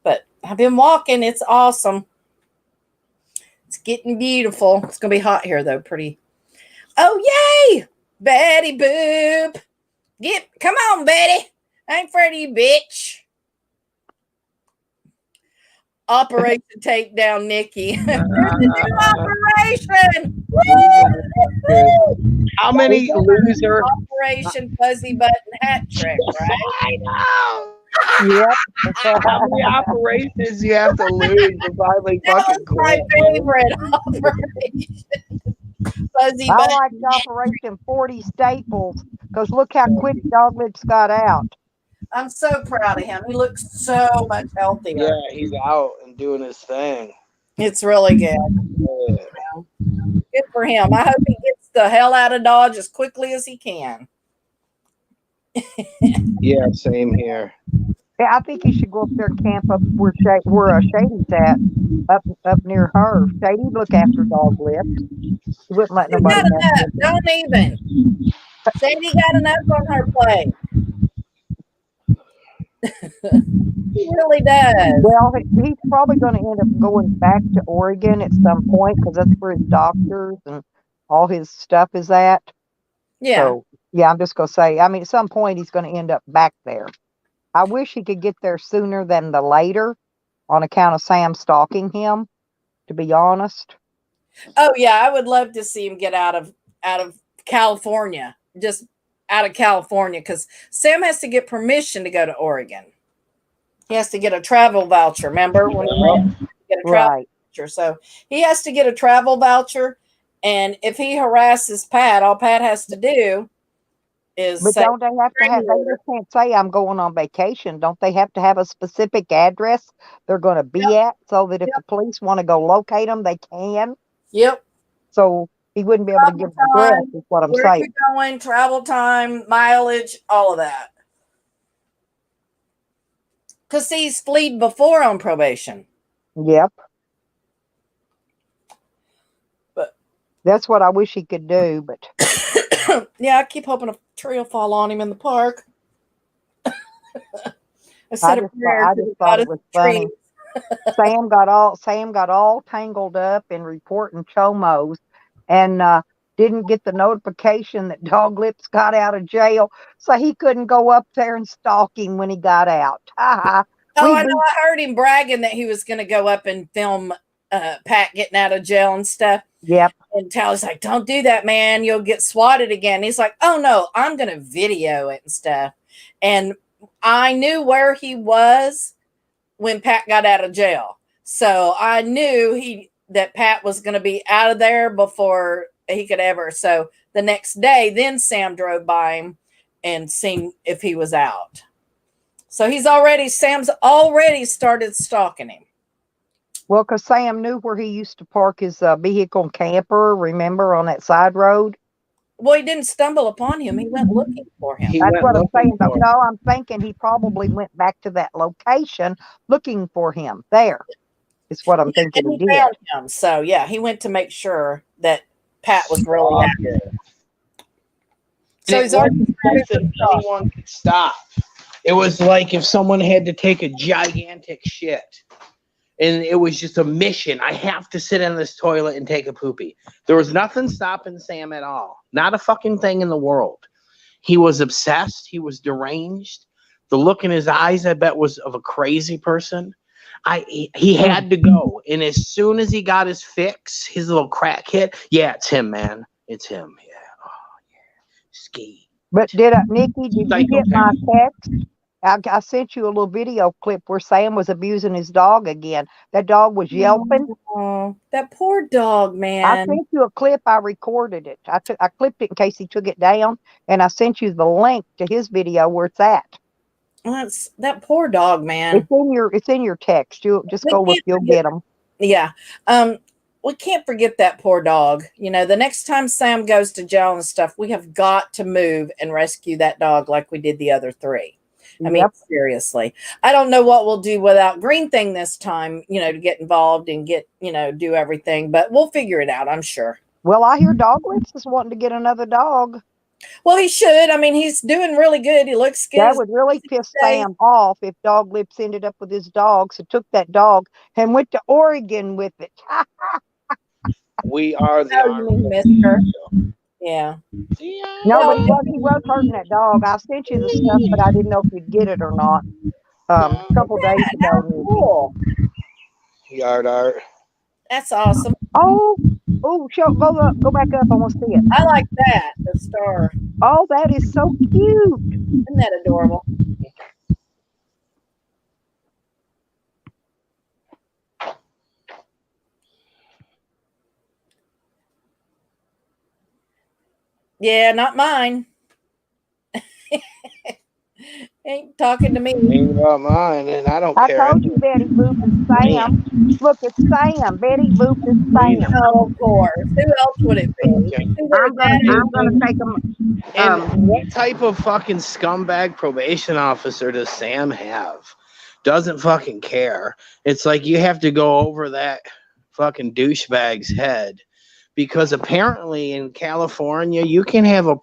[SPEAKER 2] But I've been walking. It's awesome. It's getting beautiful. It's going to be hot here, though. Pretty. Oh, yay! Betty Boop. Come on, Betty. I ain't afraid of you, bitch. Operation Take Down Nikki. There's a new operation. Woo!
[SPEAKER 4] How many losers?
[SPEAKER 2] Operation Fuzzy Button Hat Trick, right?
[SPEAKER 4] I know.
[SPEAKER 1] Yep.
[SPEAKER 4] How many operations you have to lose to finally
[SPEAKER 2] That
[SPEAKER 4] fucking
[SPEAKER 2] was my
[SPEAKER 4] quit?
[SPEAKER 2] favorite operation. Fuzzy
[SPEAKER 1] I
[SPEAKER 2] Button.
[SPEAKER 1] liked Operation 40 Staples because look how quick Dog Lips got out.
[SPEAKER 2] I'm so proud of him. He looks so much healthier.
[SPEAKER 4] Yeah, he's out and doing his thing.
[SPEAKER 2] It's really good.
[SPEAKER 4] Yeah.
[SPEAKER 2] Good for him. I hope he gets the hell out of Dodge as quickly as he can.
[SPEAKER 4] Yeah, same here.
[SPEAKER 1] Yeah, I think he should go up there and camp up where Shady's at, up near her. Shady look after Dog Lips. He wouldn't let
[SPEAKER 2] He
[SPEAKER 1] nobody
[SPEAKER 2] got
[SPEAKER 1] mess
[SPEAKER 2] enough.
[SPEAKER 1] with him.
[SPEAKER 2] Don't even. Sadie got enough on her plate. He really does.
[SPEAKER 1] Well, he's probably going to end up going back to Oregon at some point because that's where his doctors and all his stuff is at.
[SPEAKER 2] Yeah.
[SPEAKER 1] So, yeah, I'm just going to say, I mean, at some point he's going to end up back there. I wish he could get there sooner than the later on account of Sam stalking him, to be honest.
[SPEAKER 2] Oh yeah, I would love to see him get out of California, just out of California, because Sam has to get permission to go to Oregon. He has to get a travel voucher. Remember when he went to get a travel voucher? So he has to get a travel voucher, and if he harasses Pat, all Pat has to do is
[SPEAKER 1] But
[SPEAKER 2] say,
[SPEAKER 1] don't they have to have, they just can't say I'm going on vacation. Don't they have to have a specific address they're going to be at so that if the police want to go locate them, they can?
[SPEAKER 2] "Yep,
[SPEAKER 1] So he wouldn't be able to give the address, is what I'm
[SPEAKER 2] where
[SPEAKER 1] saying.
[SPEAKER 2] you going, travel time, mileage, all of that." Because he's fleed before on probation.
[SPEAKER 1] Yep.
[SPEAKER 2] But
[SPEAKER 1] that's what I wish he could do, but
[SPEAKER 2] yeah, I keep hoping a tree will fall on him in the park. I
[SPEAKER 1] I just thought it was funny. Sam got all tangled up in reporting chomos and didn't get the notification that Dog Lips got out of jail, so he couldn't go up there and stalk him when he got out.
[SPEAKER 2] I know. I heard him bragging that he was going to go up and film Pat getting out of jail and stuff.
[SPEAKER 1] Yep.
[SPEAKER 2] And Tally's like, "Don't do that, man. You'll get swatted again." He's like, "Oh no, I'm going to video it and stuff." And I knew where he was when Pat got out of jail. So I knew that Pat was going to be out of there before he could ever. So the next day, then Sam drove by him and seen if he was out. So Sam's already started stalking him.
[SPEAKER 1] Well, because Sam knew where he used to park his vehicle and camper, remember, on that side road?
[SPEAKER 2] Well, he didn't stumble upon him. He went looking for him.
[SPEAKER 1] That's what I'm saying. But no, I'm thinking he probably went back to that location looking for him. There is what I'm thinking
[SPEAKER 2] And
[SPEAKER 1] he did.
[SPEAKER 2] Found him. So, yeah, he went to make sure that Pat was really out there. So he's already
[SPEAKER 4] anyone could stop. It was like if someone had to take a gigantic shit. And it was just a mission. I have to sit in this toilet and take a poopy. There was nothing stopping Sam at all. Not a fucking thing in the world. He was obsessed. He was deranged. The look in his eyes, I bet, was of a crazy person. He had to go. And as soon as he got his fix, his little crack hit, yeah, it's him, man. It's him. Yeah. Oh, yeah. Ski.
[SPEAKER 1] But Nikki, did you get my text? I sent you a little video clip where Sam was abusing his dog again. That dog was yelping.
[SPEAKER 2] Oh, that poor dog, man.
[SPEAKER 1] I sent you a clip. I recorded it. I clipped it in case he took it down, and I sent you the link to his video where it's at.
[SPEAKER 2] That's that poor dog, man.
[SPEAKER 1] It's in your text. You just
[SPEAKER 2] We
[SPEAKER 1] go look,
[SPEAKER 2] can't
[SPEAKER 1] you'll
[SPEAKER 2] forget-
[SPEAKER 1] get them.
[SPEAKER 2] Yeah. We can't forget that poor dog. You know, the next time Sam goes to jail and stuff, we have got to move and rescue that dog like we did the other three. I mean, seriously. I don't know what we'll do without Green Thing this time, you know, to get involved and get, you know, do everything, but we'll figure it out, I'm sure.
[SPEAKER 1] Well, I hear Dog Lips is wanting to get another dog.
[SPEAKER 2] Well, he should. I mean, he's doing really good. He looks good.
[SPEAKER 1] That would really piss Sam off if Dog Lips ended up with his dog. So took that dog and went to Oregon with it.
[SPEAKER 4] We are the
[SPEAKER 2] Oh, you mean Mister? Yeah.
[SPEAKER 1] No, but he was hurting that dog. I sent you the stuff, but I didn't know if you'd get it or not. A couple days ago.
[SPEAKER 2] Cool.
[SPEAKER 4] Yard art.
[SPEAKER 2] That's awesome.
[SPEAKER 1] Oh, go back up. I want to see it.
[SPEAKER 2] I like that. The star.
[SPEAKER 1] Oh, that is so cute.
[SPEAKER 2] Isn't that adorable? Yeah, not mine. Ain't talking to me.
[SPEAKER 4] Ain't about mine, and I don't care.
[SPEAKER 1] I told you Betty Boop is Sam. Look, it's Sam. Betty Boop is Sam.
[SPEAKER 2] Oh, of course. Who else would it be?
[SPEAKER 1] I'm gonna take them.
[SPEAKER 4] And what type of fucking scumbag probation officer does Sam have? Doesn't fucking care. It's like you have to go over that fucking douchebag's head. Because apparently in California, you can have a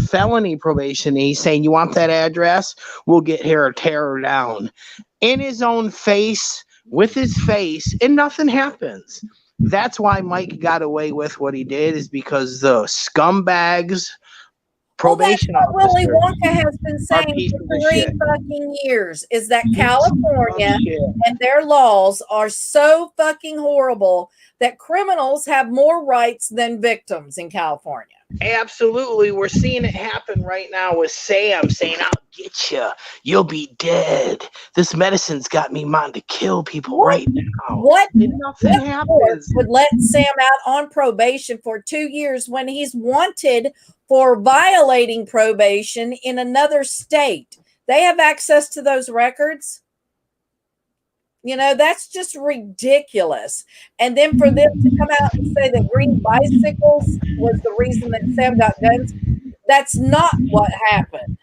[SPEAKER 4] felony probation saying, you want that address? We'll get here or tear her down. In his own face, with his face, and nothing happens. That's why Mike got away with what he did, is because the scumbags, probation
[SPEAKER 2] that's what Willy
[SPEAKER 4] officers,
[SPEAKER 2] Wonka has been saying for 3 fucking years, is that California and their laws are so fucking horrible that criminals have more rights than victims in California.
[SPEAKER 4] Absolutely. We're seeing it happen right now with Sam saying, I'll get you. You'll be dead. This medicine's got me mind to kill people right now.
[SPEAKER 2] What
[SPEAKER 4] nothing happens
[SPEAKER 2] would let Sam out on probation for 2 years when he's wanted for violating probation in another state? They have access to those records. You know, that's just ridiculous. And then for them to come out and say that Green Bicycles was the reason that Sam got guns, that's not what happened.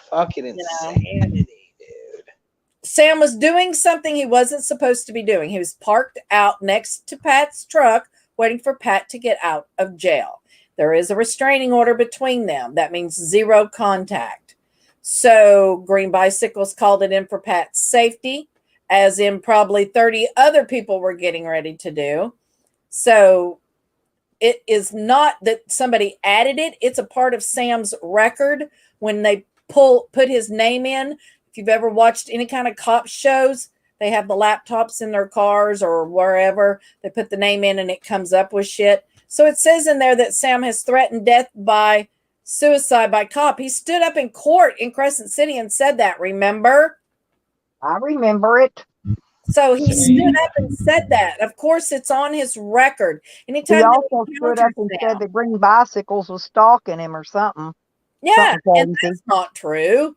[SPEAKER 4] Fucking insanity, dude.
[SPEAKER 2] Sam was doing something he wasn't supposed to be doing. He was parked out next to Pat's truck, waiting for Pat to get out of jail. There is a restraining order between them. That means 0 contact. So Green Bicycles called it in for Pat's safety, as in probably 30 other people were getting ready to do. So it is not that somebody added it. It's a part of Sam's record when they put his name in. If you've ever watched any kind of cop shows, they have the laptops in their cars or wherever. They put the name in and it comes up with shit. So it says in there that Sam has threatened death by suicide by cop. He stood up in court in Crescent City and said that, remember?
[SPEAKER 1] I remember it.
[SPEAKER 2] So he stood up and said that. Of course, it's on his record. Anytime
[SPEAKER 1] he also stood up and said that Green Bicycles was stalking him or something.
[SPEAKER 2] Yeah, and that's not true.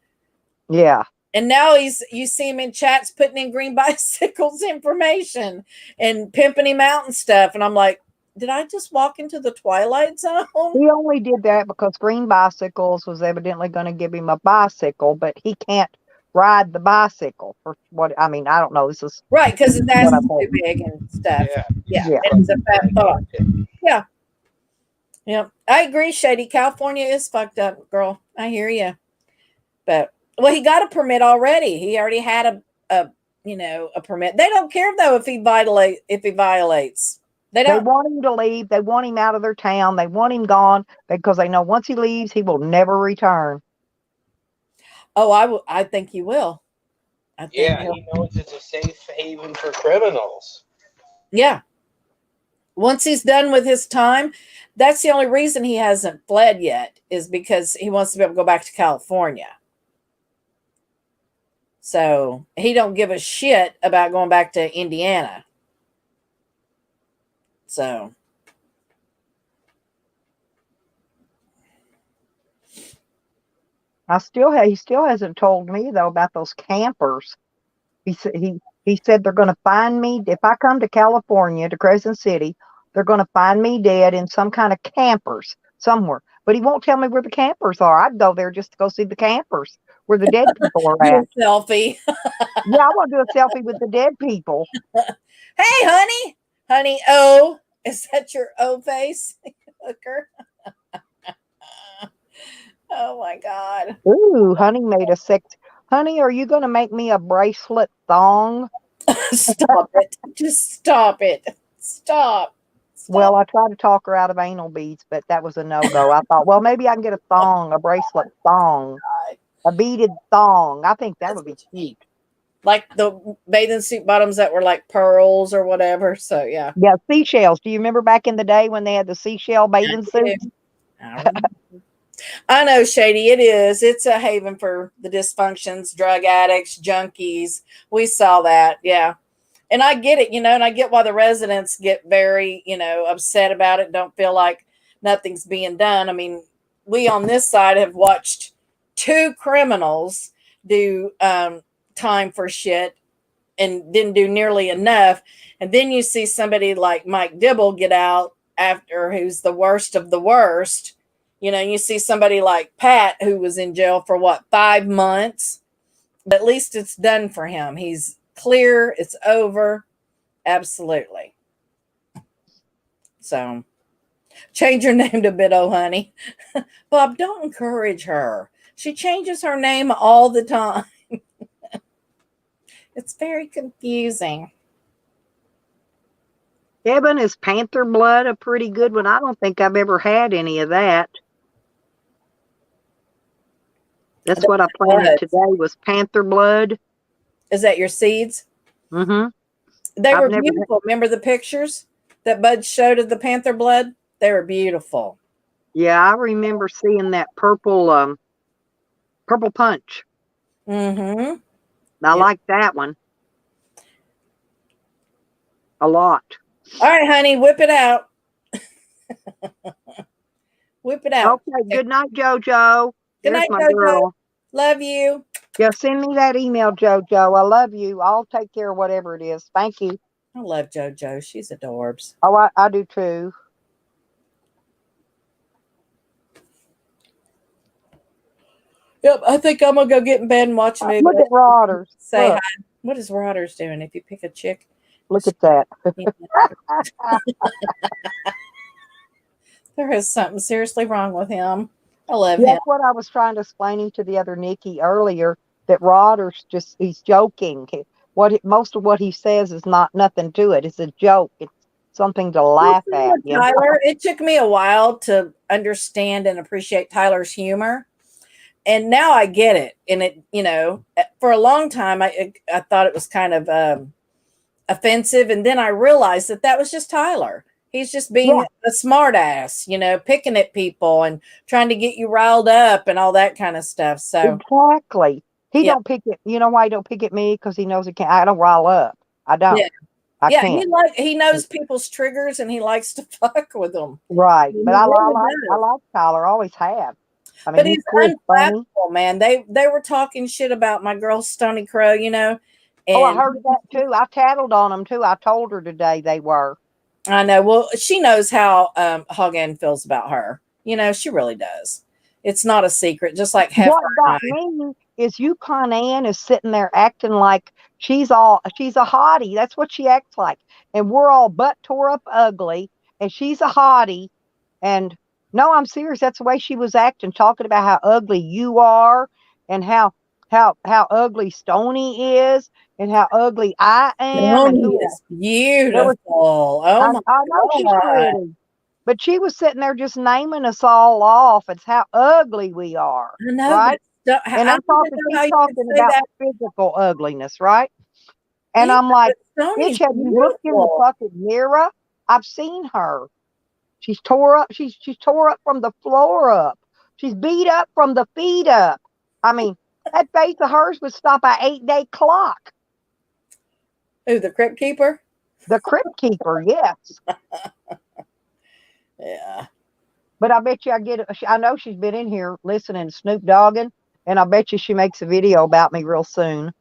[SPEAKER 1] Yeah.
[SPEAKER 2] And now you see him in chats putting in Green Bicycles information and pimping him out and stuff. And I'm like, did I just walk into the Twilight Zone?
[SPEAKER 1] He only did that because Green Bicycles was evidently going to give him a bicycle, but he can't ride the bicycle for what I mean. I don't know. This is
[SPEAKER 2] right because his ass is too big and stuff. Yeah. And he's a fat thought. Yeah. Yeah. I agree, Shady. California is fucked up, girl. I hear you. But well, he got a permit already. He already had a permit. They don't care though if he violates. They
[SPEAKER 1] want him to leave. They want him out of their town. They want him gone because they know once he leaves, he will never return.
[SPEAKER 2] Oh, I think he will.
[SPEAKER 4] He knows it's a safe haven for criminals.
[SPEAKER 2] Yeah. Once he's done with his time, that's the only reason he hasn't fled yet, is because he wants to be able to go back to California. So he don't give a shit about going back to Indiana. So
[SPEAKER 1] He still hasn't told me though about those campers. He said they're going to find me if I come to California to Crescent City. They're going to find me dead in some kind of campers somewhere. But he won't tell me where the campers are. I'd go there just to go see the campers where the dead people are
[SPEAKER 2] Do
[SPEAKER 1] at.
[SPEAKER 2] a selfie.
[SPEAKER 1] Yeah, I want to do a selfie with the dead people.
[SPEAKER 2] Hey, honey. Honey O. Is that your O face? Hooker. Oh my God.
[SPEAKER 1] Ooh, honey made a sex. Honey, are you going to make me a bracelet thong?
[SPEAKER 2] Stop it. Just stop it. Stop.
[SPEAKER 1] Well, I tried to talk her out of anal beads, but that was a no-go. I thought, well, maybe I can get a thong, a bracelet thong, a beaded thong. I think that would be cute.
[SPEAKER 2] Like the bathing suit bottoms that were like pearls or whatever. So yeah.
[SPEAKER 1] Yeah, seashells. Do you remember back in the day when they had the seashell bathing suits?
[SPEAKER 2] I know, Shady, it is. It's a haven for the dysfunctions, drug addicts, junkies. We saw that. Yeah. And I get it, and I get why the residents get very, upset about it. Don't feel like nothing's being done. I mean, we on this side have watched 2 criminals do time for shit and didn't do nearly enough. And then you see somebody like Mike Dibble get out after, who's the worst of the worst. You see somebody like Pat, who was in jail for 5 months, but at least it's done for him. He's clear. It's over. Absolutely. So change your name to Biddo, honey. Bob, don't encourage her. She changes her name all the time. It's very confusing.
[SPEAKER 1] Evan, is Panther blood a pretty good one? I don't think I've ever had any of that. That's what I planted today was Panther blood.
[SPEAKER 2] Is that your seeds?
[SPEAKER 1] Mm-hmm.
[SPEAKER 2] They were beautiful. Remember the pictures that Bud showed of the Panther blood? They were beautiful.
[SPEAKER 1] Yeah, I remember seeing that purple punch.
[SPEAKER 2] Mm-hmm.
[SPEAKER 1] I like that one a lot.
[SPEAKER 2] All right, honey, whip it out. Whip it out.
[SPEAKER 1] Okay, good night, JoJo.
[SPEAKER 2] Good night,
[SPEAKER 1] my
[SPEAKER 2] JoJo.
[SPEAKER 1] girl.
[SPEAKER 2] Love you.
[SPEAKER 1] Yeah, send me that email, JoJo. I love you. I'll take care of whatever it is. Thank you.
[SPEAKER 2] I love JoJo. She's adorbs.
[SPEAKER 1] Oh, I do too.
[SPEAKER 2] Yep, I think I'm gonna go get in bed and watch a movie.
[SPEAKER 1] Look at Rodders.
[SPEAKER 2] Say hi. What is Rodders doing? If you pick a chick,
[SPEAKER 1] look at that.
[SPEAKER 2] There is something seriously wrong with him. I love
[SPEAKER 1] him.
[SPEAKER 2] That's
[SPEAKER 1] what I was trying to explain to the other Nikki earlier, that Rodders he's joking. Most of what he says is nothing to it. It's a joke. It's something to laugh at.
[SPEAKER 2] Tyler, it took me a while to understand and appreciate Tyler's humor. And now I get it. And it, for a long time, I thought it was kind of offensive. And then I realized that was just Tyler. He's just being a smart ass, picking at people and trying to get you riled up and all that kind of stuff. So
[SPEAKER 1] exactly. He don't pick it. You know why he don't pick at me? Because he knows I don't rile up. I don't.
[SPEAKER 2] Yeah.
[SPEAKER 1] I can't.
[SPEAKER 2] He knows people's triggers and he likes to fuck with them.
[SPEAKER 1] Right. But I like Tyler. Always have. I mean,
[SPEAKER 2] but he's unflappable, man. They were talking shit about my girl Stony Crow, And,
[SPEAKER 1] I heard that too. I tattled on them too. I told her today they were.
[SPEAKER 2] I know. Well, she knows how Hogan feels about her. She really does. It's not a secret. Just like
[SPEAKER 1] what got me is Yukon Ann is sitting there acting like she's a hottie. That's what she acts like. And we're all butt tore up ugly, and she's a hottie. And no, I'm serious. That's the way she was acting, talking about how ugly you are and how ugly Stony is and how ugly I am.
[SPEAKER 2] Stony is beautiful. I
[SPEAKER 1] know she's pretty. But she was sitting there just naming us all off. It's how ugly we are.
[SPEAKER 2] I know,
[SPEAKER 1] right? And I'm talking about physical ugliness, right? And I'm like, bitch, have you looked in the fucking mirror? I've seen her. She's tore up. She's tore up from the floor up. She's beat up from the feet up. I mean, that face of hers would stop an 8-day clock.
[SPEAKER 2] Who, the Crypt Keeper?
[SPEAKER 1] The Crypt Keeper, yes.
[SPEAKER 2] Yeah.
[SPEAKER 1] But I bet you I know she's been in here listening to Snoop Dogging. And I bet you she makes a video about me real soon.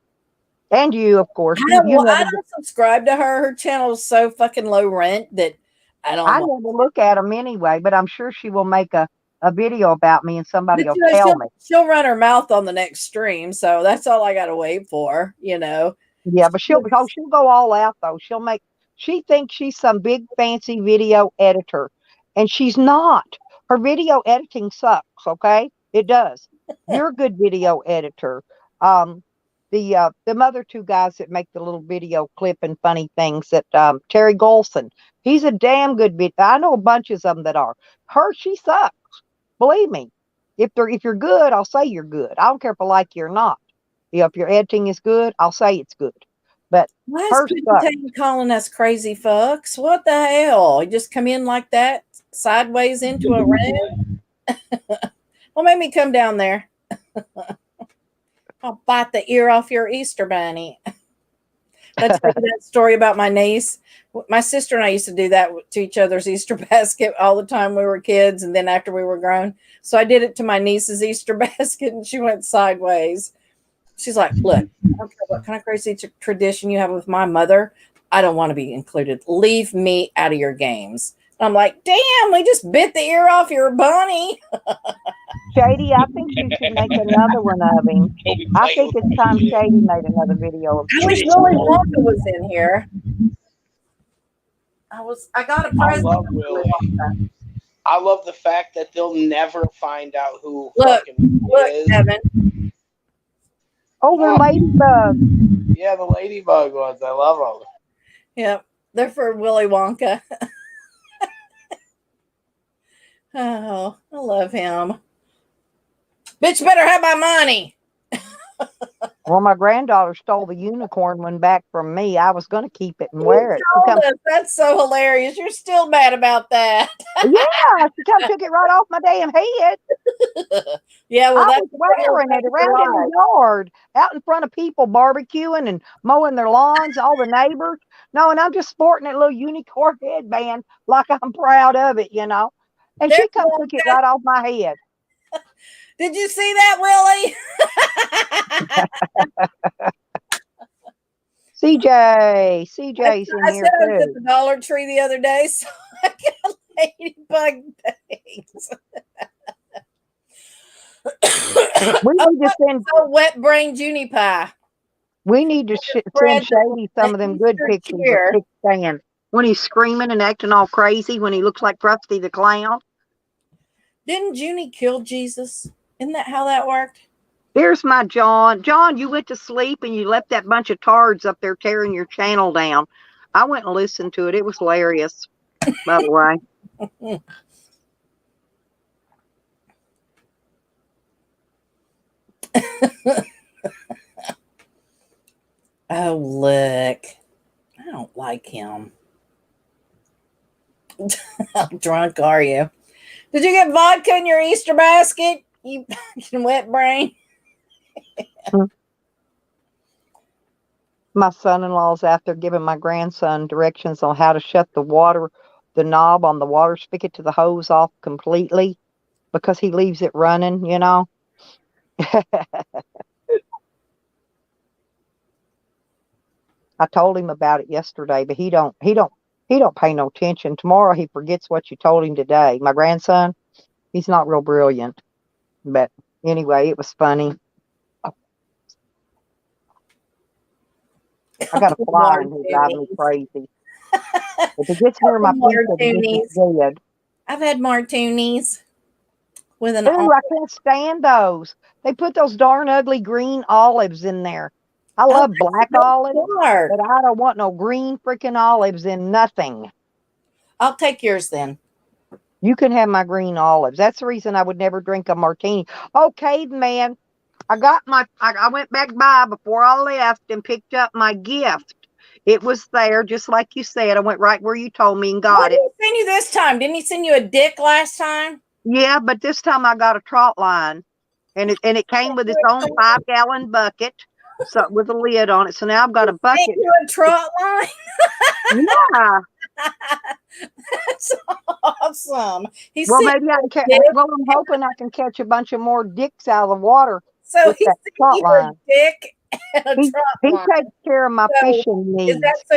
[SPEAKER 1] And you, of course.
[SPEAKER 2] I
[SPEAKER 1] You
[SPEAKER 2] don't, I
[SPEAKER 1] never,
[SPEAKER 2] don't subscribe to her. Her channel is so fucking low rent that I don't
[SPEAKER 1] I
[SPEAKER 2] want.
[SPEAKER 1] never look at them anyway, but I'm sure she will make a video about me and somebody
[SPEAKER 2] But
[SPEAKER 1] will tell me.
[SPEAKER 2] she'll run her mouth on the next stream, so that's all I got to wait for.
[SPEAKER 1] Yeah, but she'll go all out though. She thinks she's some big fancy video editor, and she's not. Her video editing sucks. Okay, it does. You're a good video editor. Them other two guys that make the little video clip and funny things, that Terry Golson, he's a damn good I know bunches of them that are. She sucks. Believe me. If you're good, I'll say you're good. I don't care if I like you or not. If your editing is good, I'll say it's good. But
[SPEAKER 2] why is Quinton calling us crazy fucks? What the hell? You just come in like that, sideways into a room? Well, make me come down there. I'll bite the ear off your Easter bunny. Let's tell you that story about my niece. My sister and I used to do that to each other's Easter basket all the time when we were kids, and then after we were grown. So I did it to my niece's Easter basket, and she went sideways. She's like, look, I don't care what kind of crazy tradition you have with my mother. I don't want to be included. Leave me out of your games. And I'm like, damn, we just bit the ear off your bunny.
[SPEAKER 1] Shady, I think you should make another one of him. I think it's time Shady made another video of
[SPEAKER 2] I wish Willy Wonka was in here. I got a present.
[SPEAKER 4] I love Willy. I love the fact that they'll never find out who
[SPEAKER 2] Look,
[SPEAKER 4] is.
[SPEAKER 2] Kevin.
[SPEAKER 1] Oh, they're ladybugs.
[SPEAKER 4] Yeah, the ladybug ones. I love them.
[SPEAKER 2] Yep, they're for Willy Wonka. Oh, I love him. Bitch better have my money.
[SPEAKER 1] Well, my granddaughter stole the unicorn one back from me. I was going to keep it and wear it.
[SPEAKER 2] That's so hilarious. You're still mad about that.
[SPEAKER 1] Yeah, she took it right off my damn head.
[SPEAKER 2] Yeah, well,
[SPEAKER 1] I was wearing it around in the yard, out in front of people barbecuing and mowing their lawns, all the neighbors. No, and I'm just sporting that little unicorn headband like I'm proud of it, you know. And she took it right off my head.
[SPEAKER 2] Did you see that, Willie? CJ's
[SPEAKER 1] in here
[SPEAKER 2] I said I was at the Dollar Tree the other day, so I got ladybug things.
[SPEAKER 1] We need to send
[SPEAKER 2] wet brain Junie pie.
[SPEAKER 1] We need to send Shady some of them good pictures of Dick Stan when he's screaming and acting all crazy when he looks like Krusty the Clown.
[SPEAKER 2] Didn't Junie kill Jesus? Isn't that how that worked?
[SPEAKER 1] There's my John. John, you went to sleep and you left that bunch of tards up there tearing your channel down. I went and listened to it. It was hilarious, by the way.
[SPEAKER 2] Oh, look. I don't like him. How drunk are you? Did you get vodka in your Easter basket? You fucking wet brain.
[SPEAKER 1] My son-in-law's out there giving my grandson directions on how to shut the knob on the water spigot to the hose off completely because he leaves it running, you know. I told him about it yesterday, but he don't pay no attention. Tomorrow he forgets what you told him today. My grandson, he's not real brilliant. But anyway, it was funny. I got a fly and he's driving me crazy. If it gets near my pizza,
[SPEAKER 2] I've had martinis with an
[SPEAKER 1] I can't stand those. They put those darn ugly green olives in there. I love black olives, but I don't want no green freaking olives in nothing.
[SPEAKER 2] I'll take yours then.
[SPEAKER 1] You can have my green olives. That's the reason I would never drink a martini. Oh, caveman. I went back by before I left and picked up my gift. It was there, just like you said. I went right where you told me and got it.
[SPEAKER 2] What did he send you this time? Didn't he send you a dick last time?
[SPEAKER 1] Yeah, but this time I got a trot line. And it came with its own 5-gallon bucket. So with a lid on it. So now I've got a bucket.
[SPEAKER 2] You a trot line?
[SPEAKER 1] Yeah.
[SPEAKER 2] That's awesome.
[SPEAKER 1] Maybe I can catch. Well, I'm hoping I can catch a bunch of more dicks out of the water
[SPEAKER 2] So
[SPEAKER 1] with
[SPEAKER 2] he's
[SPEAKER 1] that trot
[SPEAKER 2] sending you a
[SPEAKER 1] line.
[SPEAKER 2] dick and a
[SPEAKER 1] He
[SPEAKER 2] trot line.
[SPEAKER 1] takes care of my
[SPEAKER 2] So,
[SPEAKER 1] fishing
[SPEAKER 2] Is
[SPEAKER 1] needs.
[SPEAKER 2] that so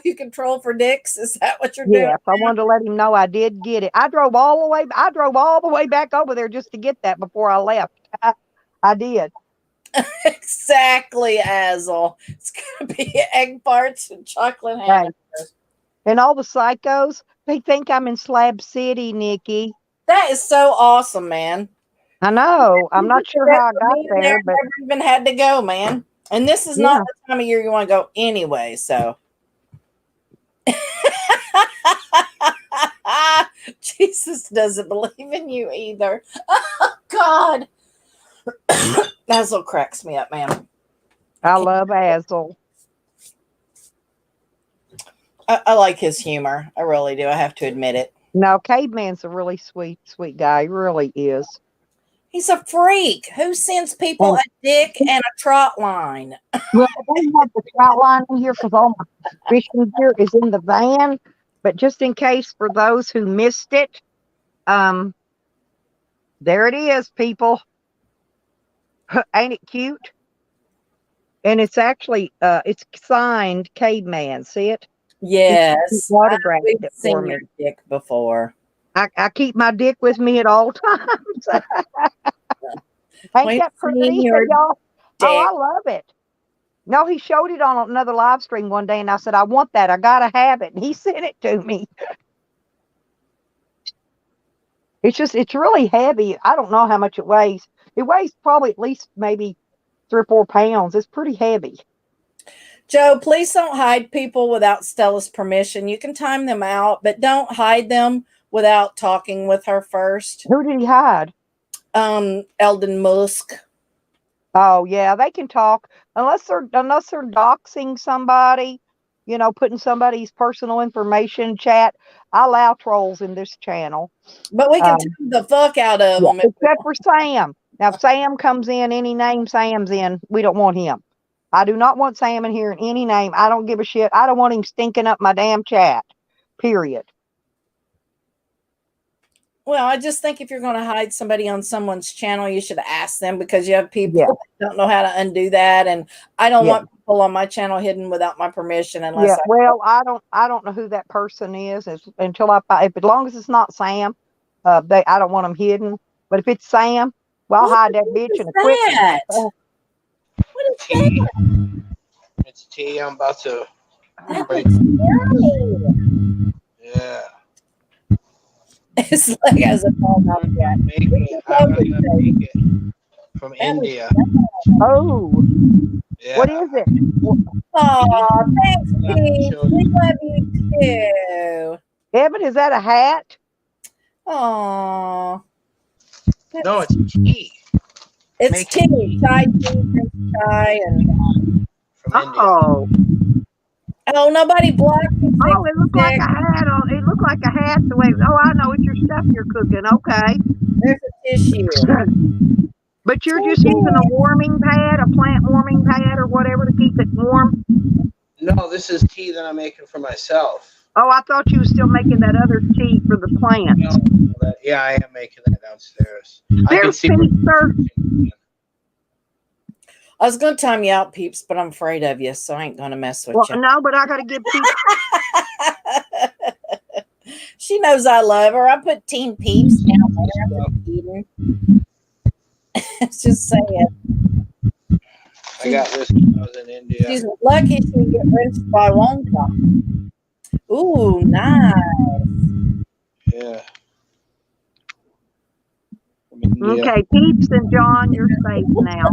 [SPEAKER 2] you can troll for dicks? Is that what you're doing?
[SPEAKER 1] Yes, I wanted to let him know I did get it. I drove all the way back over there just to get that before I left. I did.
[SPEAKER 2] Exactly, Azel. It's gonna be egg parts and chocolate
[SPEAKER 1] Right.
[SPEAKER 2] hamburgers.
[SPEAKER 1] And all the psychos, they think I'm in Slab City, Nikki.
[SPEAKER 2] That is so awesome, man.
[SPEAKER 1] I know. I'm not sure how I got there, but
[SPEAKER 2] never even had to go, man. And this is not the time of year you want to go anyway, so Jesus doesn't believe in you either. Oh, God. Azel cracks me up, man.
[SPEAKER 1] I love Azel.
[SPEAKER 2] I like his humor. I really do. I have to admit it.
[SPEAKER 1] No, Caveman's a really sweet guy. He really is.
[SPEAKER 2] He's a freak. Who sends people a dick and a trot line?
[SPEAKER 1] Well, they have the trout line in here because all my fishing gear is in the van. But just in case for those who missed it, there it is, people. Ain't it cute? And it's actually it's signed Caveman. See it?
[SPEAKER 2] Yes.
[SPEAKER 1] He autographed
[SPEAKER 2] We've
[SPEAKER 1] it
[SPEAKER 2] seen
[SPEAKER 1] for me.
[SPEAKER 2] your dick before.
[SPEAKER 1] I keep my dick with me at all times. Ain't
[SPEAKER 2] We've
[SPEAKER 1] that pretty,
[SPEAKER 2] seen your
[SPEAKER 1] y'all?
[SPEAKER 2] dick.
[SPEAKER 1] Oh, I love it. No, he showed it on another live stream one day, and I said, I want that. I gotta have it. And he sent it to me. It's really heavy. I don't know how much it weighs. It weighs probably at least maybe 3 or 4 pounds. It's pretty heavy.
[SPEAKER 2] Joe, please don't hide people without Stella's permission. You can time them out, but don't hide them without talking with her first.
[SPEAKER 1] Who did he hide?
[SPEAKER 2] Eldon Musk.
[SPEAKER 1] Oh yeah, they can talk unless they're doxing somebody, putting somebody's personal information chat. I allow trolls in this channel.
[SPEAKER 2] But we can tune the fuck out of them.
[SPEAKER 1] Except for Sam. Now, if Sam comes in, any name Sam's in, we don't want him. I do not want Sam in here in any name. I don't give a shit. I don't want him stinking up my damn chat. Period.
[SPEAKER 2] Well, I just think if you're going to hide somebody on someone's channel, you should ask them, because you have people that don't know how to undo that. And I don't want people on my channel hidden without my permission unless
[SPEAKER 1] I don't know who that person is until as long as it's not Sam, I don't want them hidden. But if it's Sam, well, I'll hide that bitch in a quick.
[SPEAKER 2] What is that?
[SPEAKER 4] It's tea. I'm about to.
[SPEAKER 2] That looks yummy.
[SPEAKER 4] Yeah.
[SPEAKER 2] It's like as a phone
[SPEAKER 4] I'm gonna make it from India.
[SPEAKER 1] Oh.
[SPEAKER 4] Yeah.
[SPEAKER 1] What is it?
[SPEAKER 2] Oh, thanks, Pete. We love you too.
[SPEAKER 1] Evan, is that a hat?
[SPEAKER 2] Oh.
[SPEAKER 4] No, it's tea.
[SPEAKER 2] It's tea. Chai tea, chai, and
[SPEAKER 4] from India.
[SPEAKER 2] Oh, nobody blocked me.
[SPEAKER 1] Oh, it looked like a hat. It looked like a hat. The way. Oh, I know it's your stuff you're cooking. Okay.
[SPEAKER 2] There's a tissue.
[SPEAKER 1] But you're just using a warming pad, a plant warming pad, or whatever to keep it warm.
[SPEAKER 4] No, this is tea that I'm making for myself.
[SPEAKER 1] Oh, I thought you were still making that other tea for the plant.
[SPEAKER 4] No, yeah, I am making that downstairs. I can see.
[SPEAKER 1] Sir.
[SPEAKER 2] I was going to time you out, Peeps, but I'm afraid of you, so I ain't going to mess with you.
[SPEAKER 1] No, but I got to give Peeps.
[SPEAKER 2] She knows I love her. I put Team Peeps down there. Just saying.
[SPEAKER 4] I got this when I was in India.
[SPEAKER 2] She's lucky she can get rinsed by Wonka. Ooh, nice.
[SPEAKER 4] Yeah.
[SPEAKER 1] Okay, Peeps and John, you're safe now.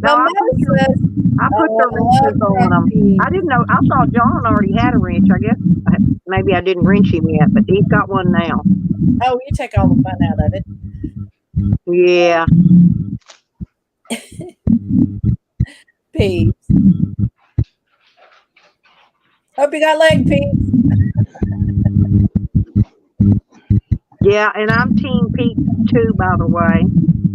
[SPEAKER 1] No, I put the wrenches on them. I didn't know. I thought John already had a wrench. I guess maybe I didn't wrench him yet, but he's got one now.
[SPEAKER 2] Oh, you take all the fun out of it.
[SPEAKER 1] Yeah.
[SPEAKER 2] Peeps. Hope you got leg, Peeps.
[SPEAKER 1] Yeah, and I'm Team Peeps too, by the way.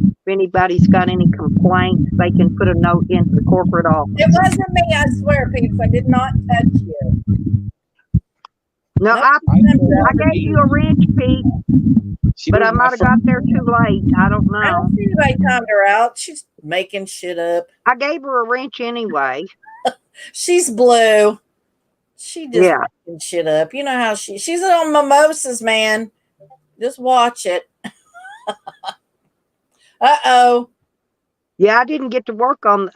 [SPEAKER 1] If anybody's got any complaints, they can put a note into the corporate office.
[SPEAKER 2] It wasn't me, I swear, Peeps. I did not touch you.
[SPEAKER 1] No,
[SPEAKER 2] Nope.
[SPEAKER 1] I gave you a wrench, Pete, but I might have got there too late. I don't
[SPEAKER 2] I
[SPEAKER 1] know.
[SPEAKER 2] don't see anybody timed her out. She's making shit up.
[SPEAKER 1] I gave her a wrench anyway.
[SPEAKER 2] She's blue. She just
[SPEAKER 1] Yeah.
[SPEAKER 2] making shit up. You know how she's on mimosas, man. Just watch it. Uh-oh.
[SPEAKER 1] Yeah, I didn't get to work on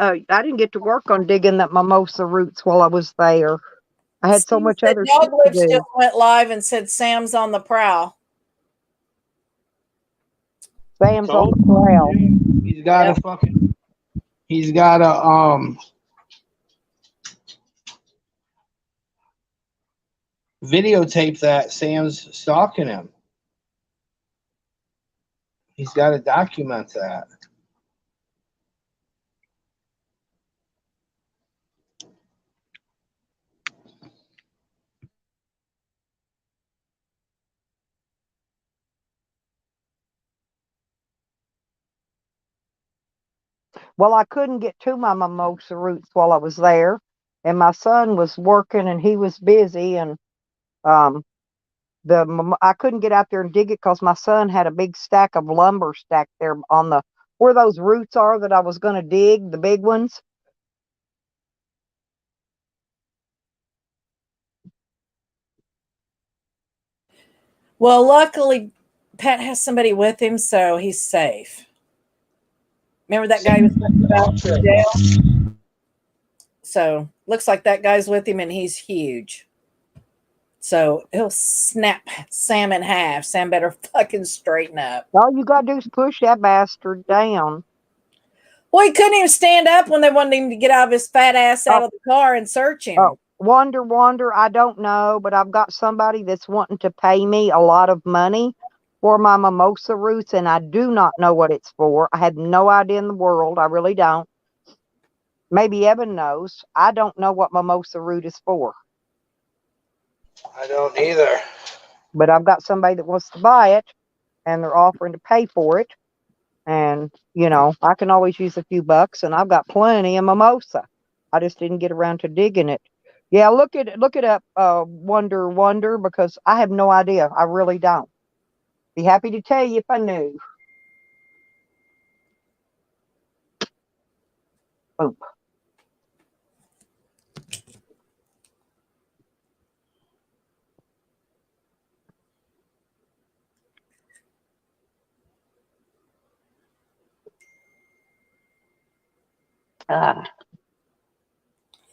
[SPEAKER 1] digging that mimosa roots while I was there. I had so much other shit
[SPEAKER 2] Dog
[SPEAKER 1] to
[SPEAKER 2] Lips
[SPEAKER 1] do.
[SPEAKER 2] just went live and said Sam's on the prowl.
[SPEAKER 1] Sam's on the prowl.
[SPEAKER 4] He's got a videotape that Sam's stalking him. He's got to document that.
[SPEAKER 1] Well, I couldn't get to my mimosa roots while I was there, and my son was working and he was busy, and I couldn't get out there and dig it because my son had a big stack of lumber stacked there on the where those roots are that I was going to dig, the big ones.
[SPEAKER 2] Well, luckily, Pat has somebody with him, so he's safe. Remember that guy who was talking about in jail? So looks like that guy's with him, and he's huge. So he'll snap Sam in half. Sam better fucking straighten up.
[SPEAKER 1] All you got to do is push that bastard down.
[SPEAKER 2] Well, he couldn't even stand up when they wanted him to get out of his fat ass out of the car and search him.
[SPEAKER 1] Oh, Wonder, I don't know, but I've got somebody that's wanting to pay me a lot of money for my mimosa roots, and I do not know what it's for. I have no idea in the world. I really don't. Maybe Evan knows. I don't know what mimosa root is for.
[SPEAKER 4] I don't either.
[SPEAKER 1] But I've got somebody that wants to buy it, and they're offering to pay for it. And, I can always use a few bucks, and I've got plenty of mimosa. I just didn't get around to digging it. Yeah, look it up, Wonder, because I have no idea. I really don't. Be happy to tell you if I knew. Boom.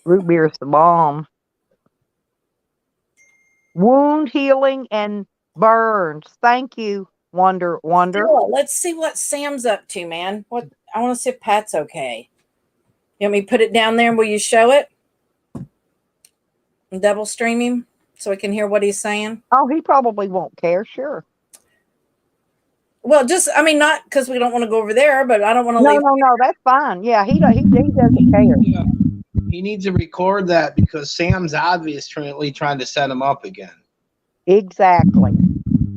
[SPEAKER 1] Root beer is the bomb. Wound healing and burns. Thank you, Wonder.
[SPEAKER 2] Still, let's see what Sam's up to, man. I want to see if Pat's okay. You want me to put it down there and will you show it? And double stream him so we can hear what he's saying?
[SPEAKER 1] Oh, he probably won't care, sure.
[SPEAKER 2] Well, not because we don't want to go over there, but I don't want to leave.
[SPEAKER 1] No, that's fine. Yeah, he doesn't care.
[SPEAKER 4] Yeah. He needs to record that because Sam's obviously trying to set him up again.
[SPEAKER 1] Exactly.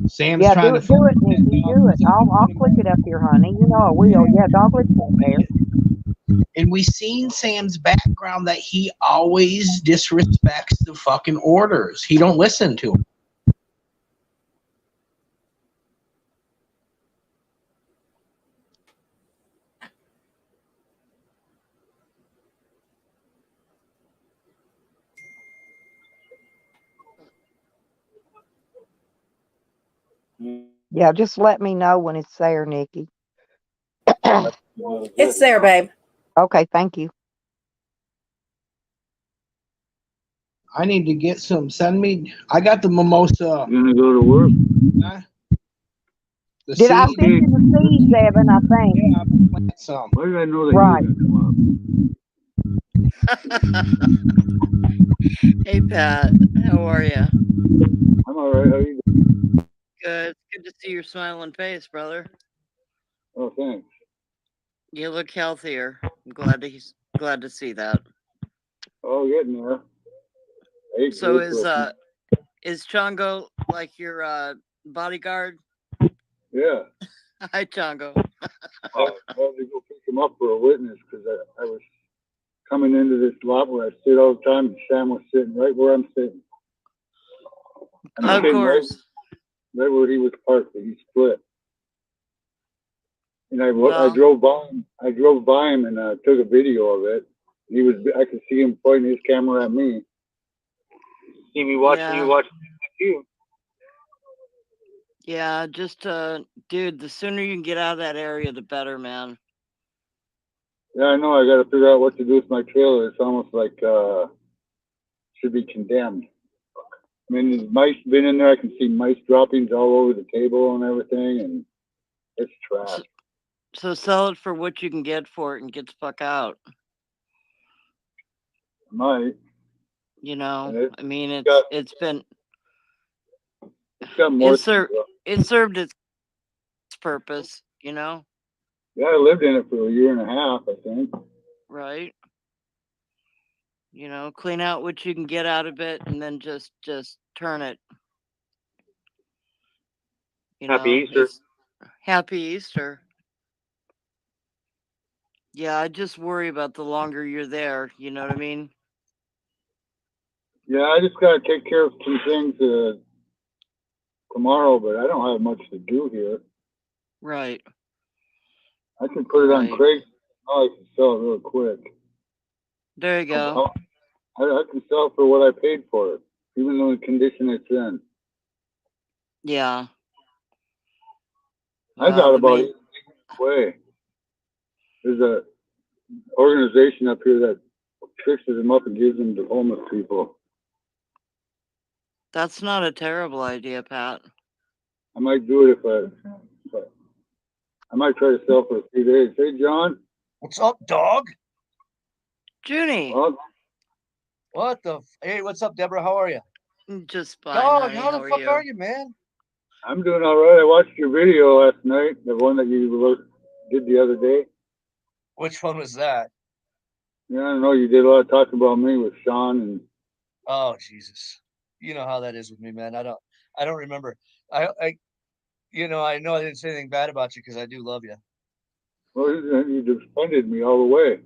[SPEAKER 4] Sam's trying to
[SPEAKER 1] do it, Nikki. Do it. I'll click it up here, honey. You know I will. Yeah, Douglas won't care.
[SPEAKER 4] And we seen Sam's background that he always disrespects the fucking orders. He don't listen to them.
[SPEAKER 1] Yeah, just let me know when it's there, Nikki.
[SPEAKER 2] It's there, babe.
[SPEAKER 1] Okay, thank you.
[SPEAKER 4] I need to get some. I got the mimosa.
[SPEAKER 5] You're gonna go to work?
[SPEAKER 4] Huh?
[SPEAKER 1] Did I send you the seeds, Evan? I think.
[SPEAKER 4] Yeah, I plant some.
[SPEAKER 5] Why did I know that?
[SPEAKER 1] Right.
[SPEAKER 6] Hey Pat, how are you?
[SPEAKER 5] I'm all right. How are you doing?
[SPEAKER 6] Good. Good to see your smiling face, brother.
[SPEAKER 5] Oh, thanks.
[SPEAKER 6] You look healthier. I'm glad to see that.
[SPEAKER 5] Oh, getting there.
[SPEAKER 6] So is Chongo like your bodyguard?
[SPEAKER 5] Yeah.
[SPEAKER 6] Hi, Chongo.
[SPEAKER 5] I had to go pick him up for a witness because I was coming into this lot where I sit all the time, and Sam was sitting right where I'm sitting. And
[SPEAKER 6] Of
[SPEAKER 5] it came
[SPEAKER 6] course.
[SPEAKER 5] right where he was parked, but he split. And I
[SPEAKER 6] Well,
[SPEAKER 5] drove by him. I drove by him and took a video of it. I could see him pointing his camera at me. See me watching
[SPEAKER 6] yeah.
[SPEAKER 5] watching you.
[SPEAKER 6] Yeah, just dude, the sooner you can get out of that area, the better, man.
[SPEAKER 5] Yeah, I know. I got to figure out what to do with my trailer. It's almost like should be condemned. I mean, there's mice been in there. I can see mice droppings all over the table and everything, and it's trash.
[SPEAKER 6] So sell it for what you can get for it and get the fuck out.
[SPEAKER 5] I might.
[SPEAKER 6] You know,
[SPEAKER 5] And
[SPEAKER 6] I mean,
[SPEAKER 5] it's got more.
[SPEAKER 6] it served its purpose, you know,
[SPEAKER 5] Yeah, I lived in it for a year and a half, I think.
[SPEAKER 6] right? You know, clean out what you can get out of it and then just turn it. You
[SPEAKER 5] Happy
[SPEAKER 6] know,
[SPEAKER 5] Easter.
[SPEAKER 6] Happy Easter. Yeah, I just worry about the longer you're there, you know what I mean?
[SPEAKER 5] Yeah, I just got to take care of some things tomorrow, but I don't have much to do here.
[SPEAKER 6] Right.
[SPEAKER 5] I can put it on
[SPEAKER 6] Right.
[SPEAKER 5] Craigslist. I can sell it real quick.
[SPEAKER 6] There you go.
[SPEAKER 5] I can sell it for what I paid for it, even though the condition it's in.
[SPEAKER 6] Yeah.
[SPEAKER 5] I thought about it way. There's a organization up here that fixes them up and gives them to homeless people.
[SPEAKER 6] That's not a terrible idea, Pat.
[SPEAKER 5] I might do it if I might try to sell for a few days. Hey, John.
[SPEAKER 7] What's up, dog?
[SPEAKER 6] Junie.
[SPEAKER 5] Well,
[SPEAKER 7] What the? Hey, what's up, Deborah? How are you?
[SPEAKER 6] Just fine,
[SPEAKER 7] Dog,
[SPEAKER 6] honey.
[SPEAKER 7] how the fuck are you, man?
[SPEAKER 5] I'm doing all right. I watched your video last night, the one that you did the other day.
[SPEAKER 7] Which one was that?
[SPEAKER 5] Yeah, I know you did a lot of talking about me with Sean and.
[SPEAKER 7] Oh Jesus, you know how that is with me, man. I don't remember. I I know I didn't say anything bad about you because I do love you.
[SPEAKER 5] Well, you defended me all the way.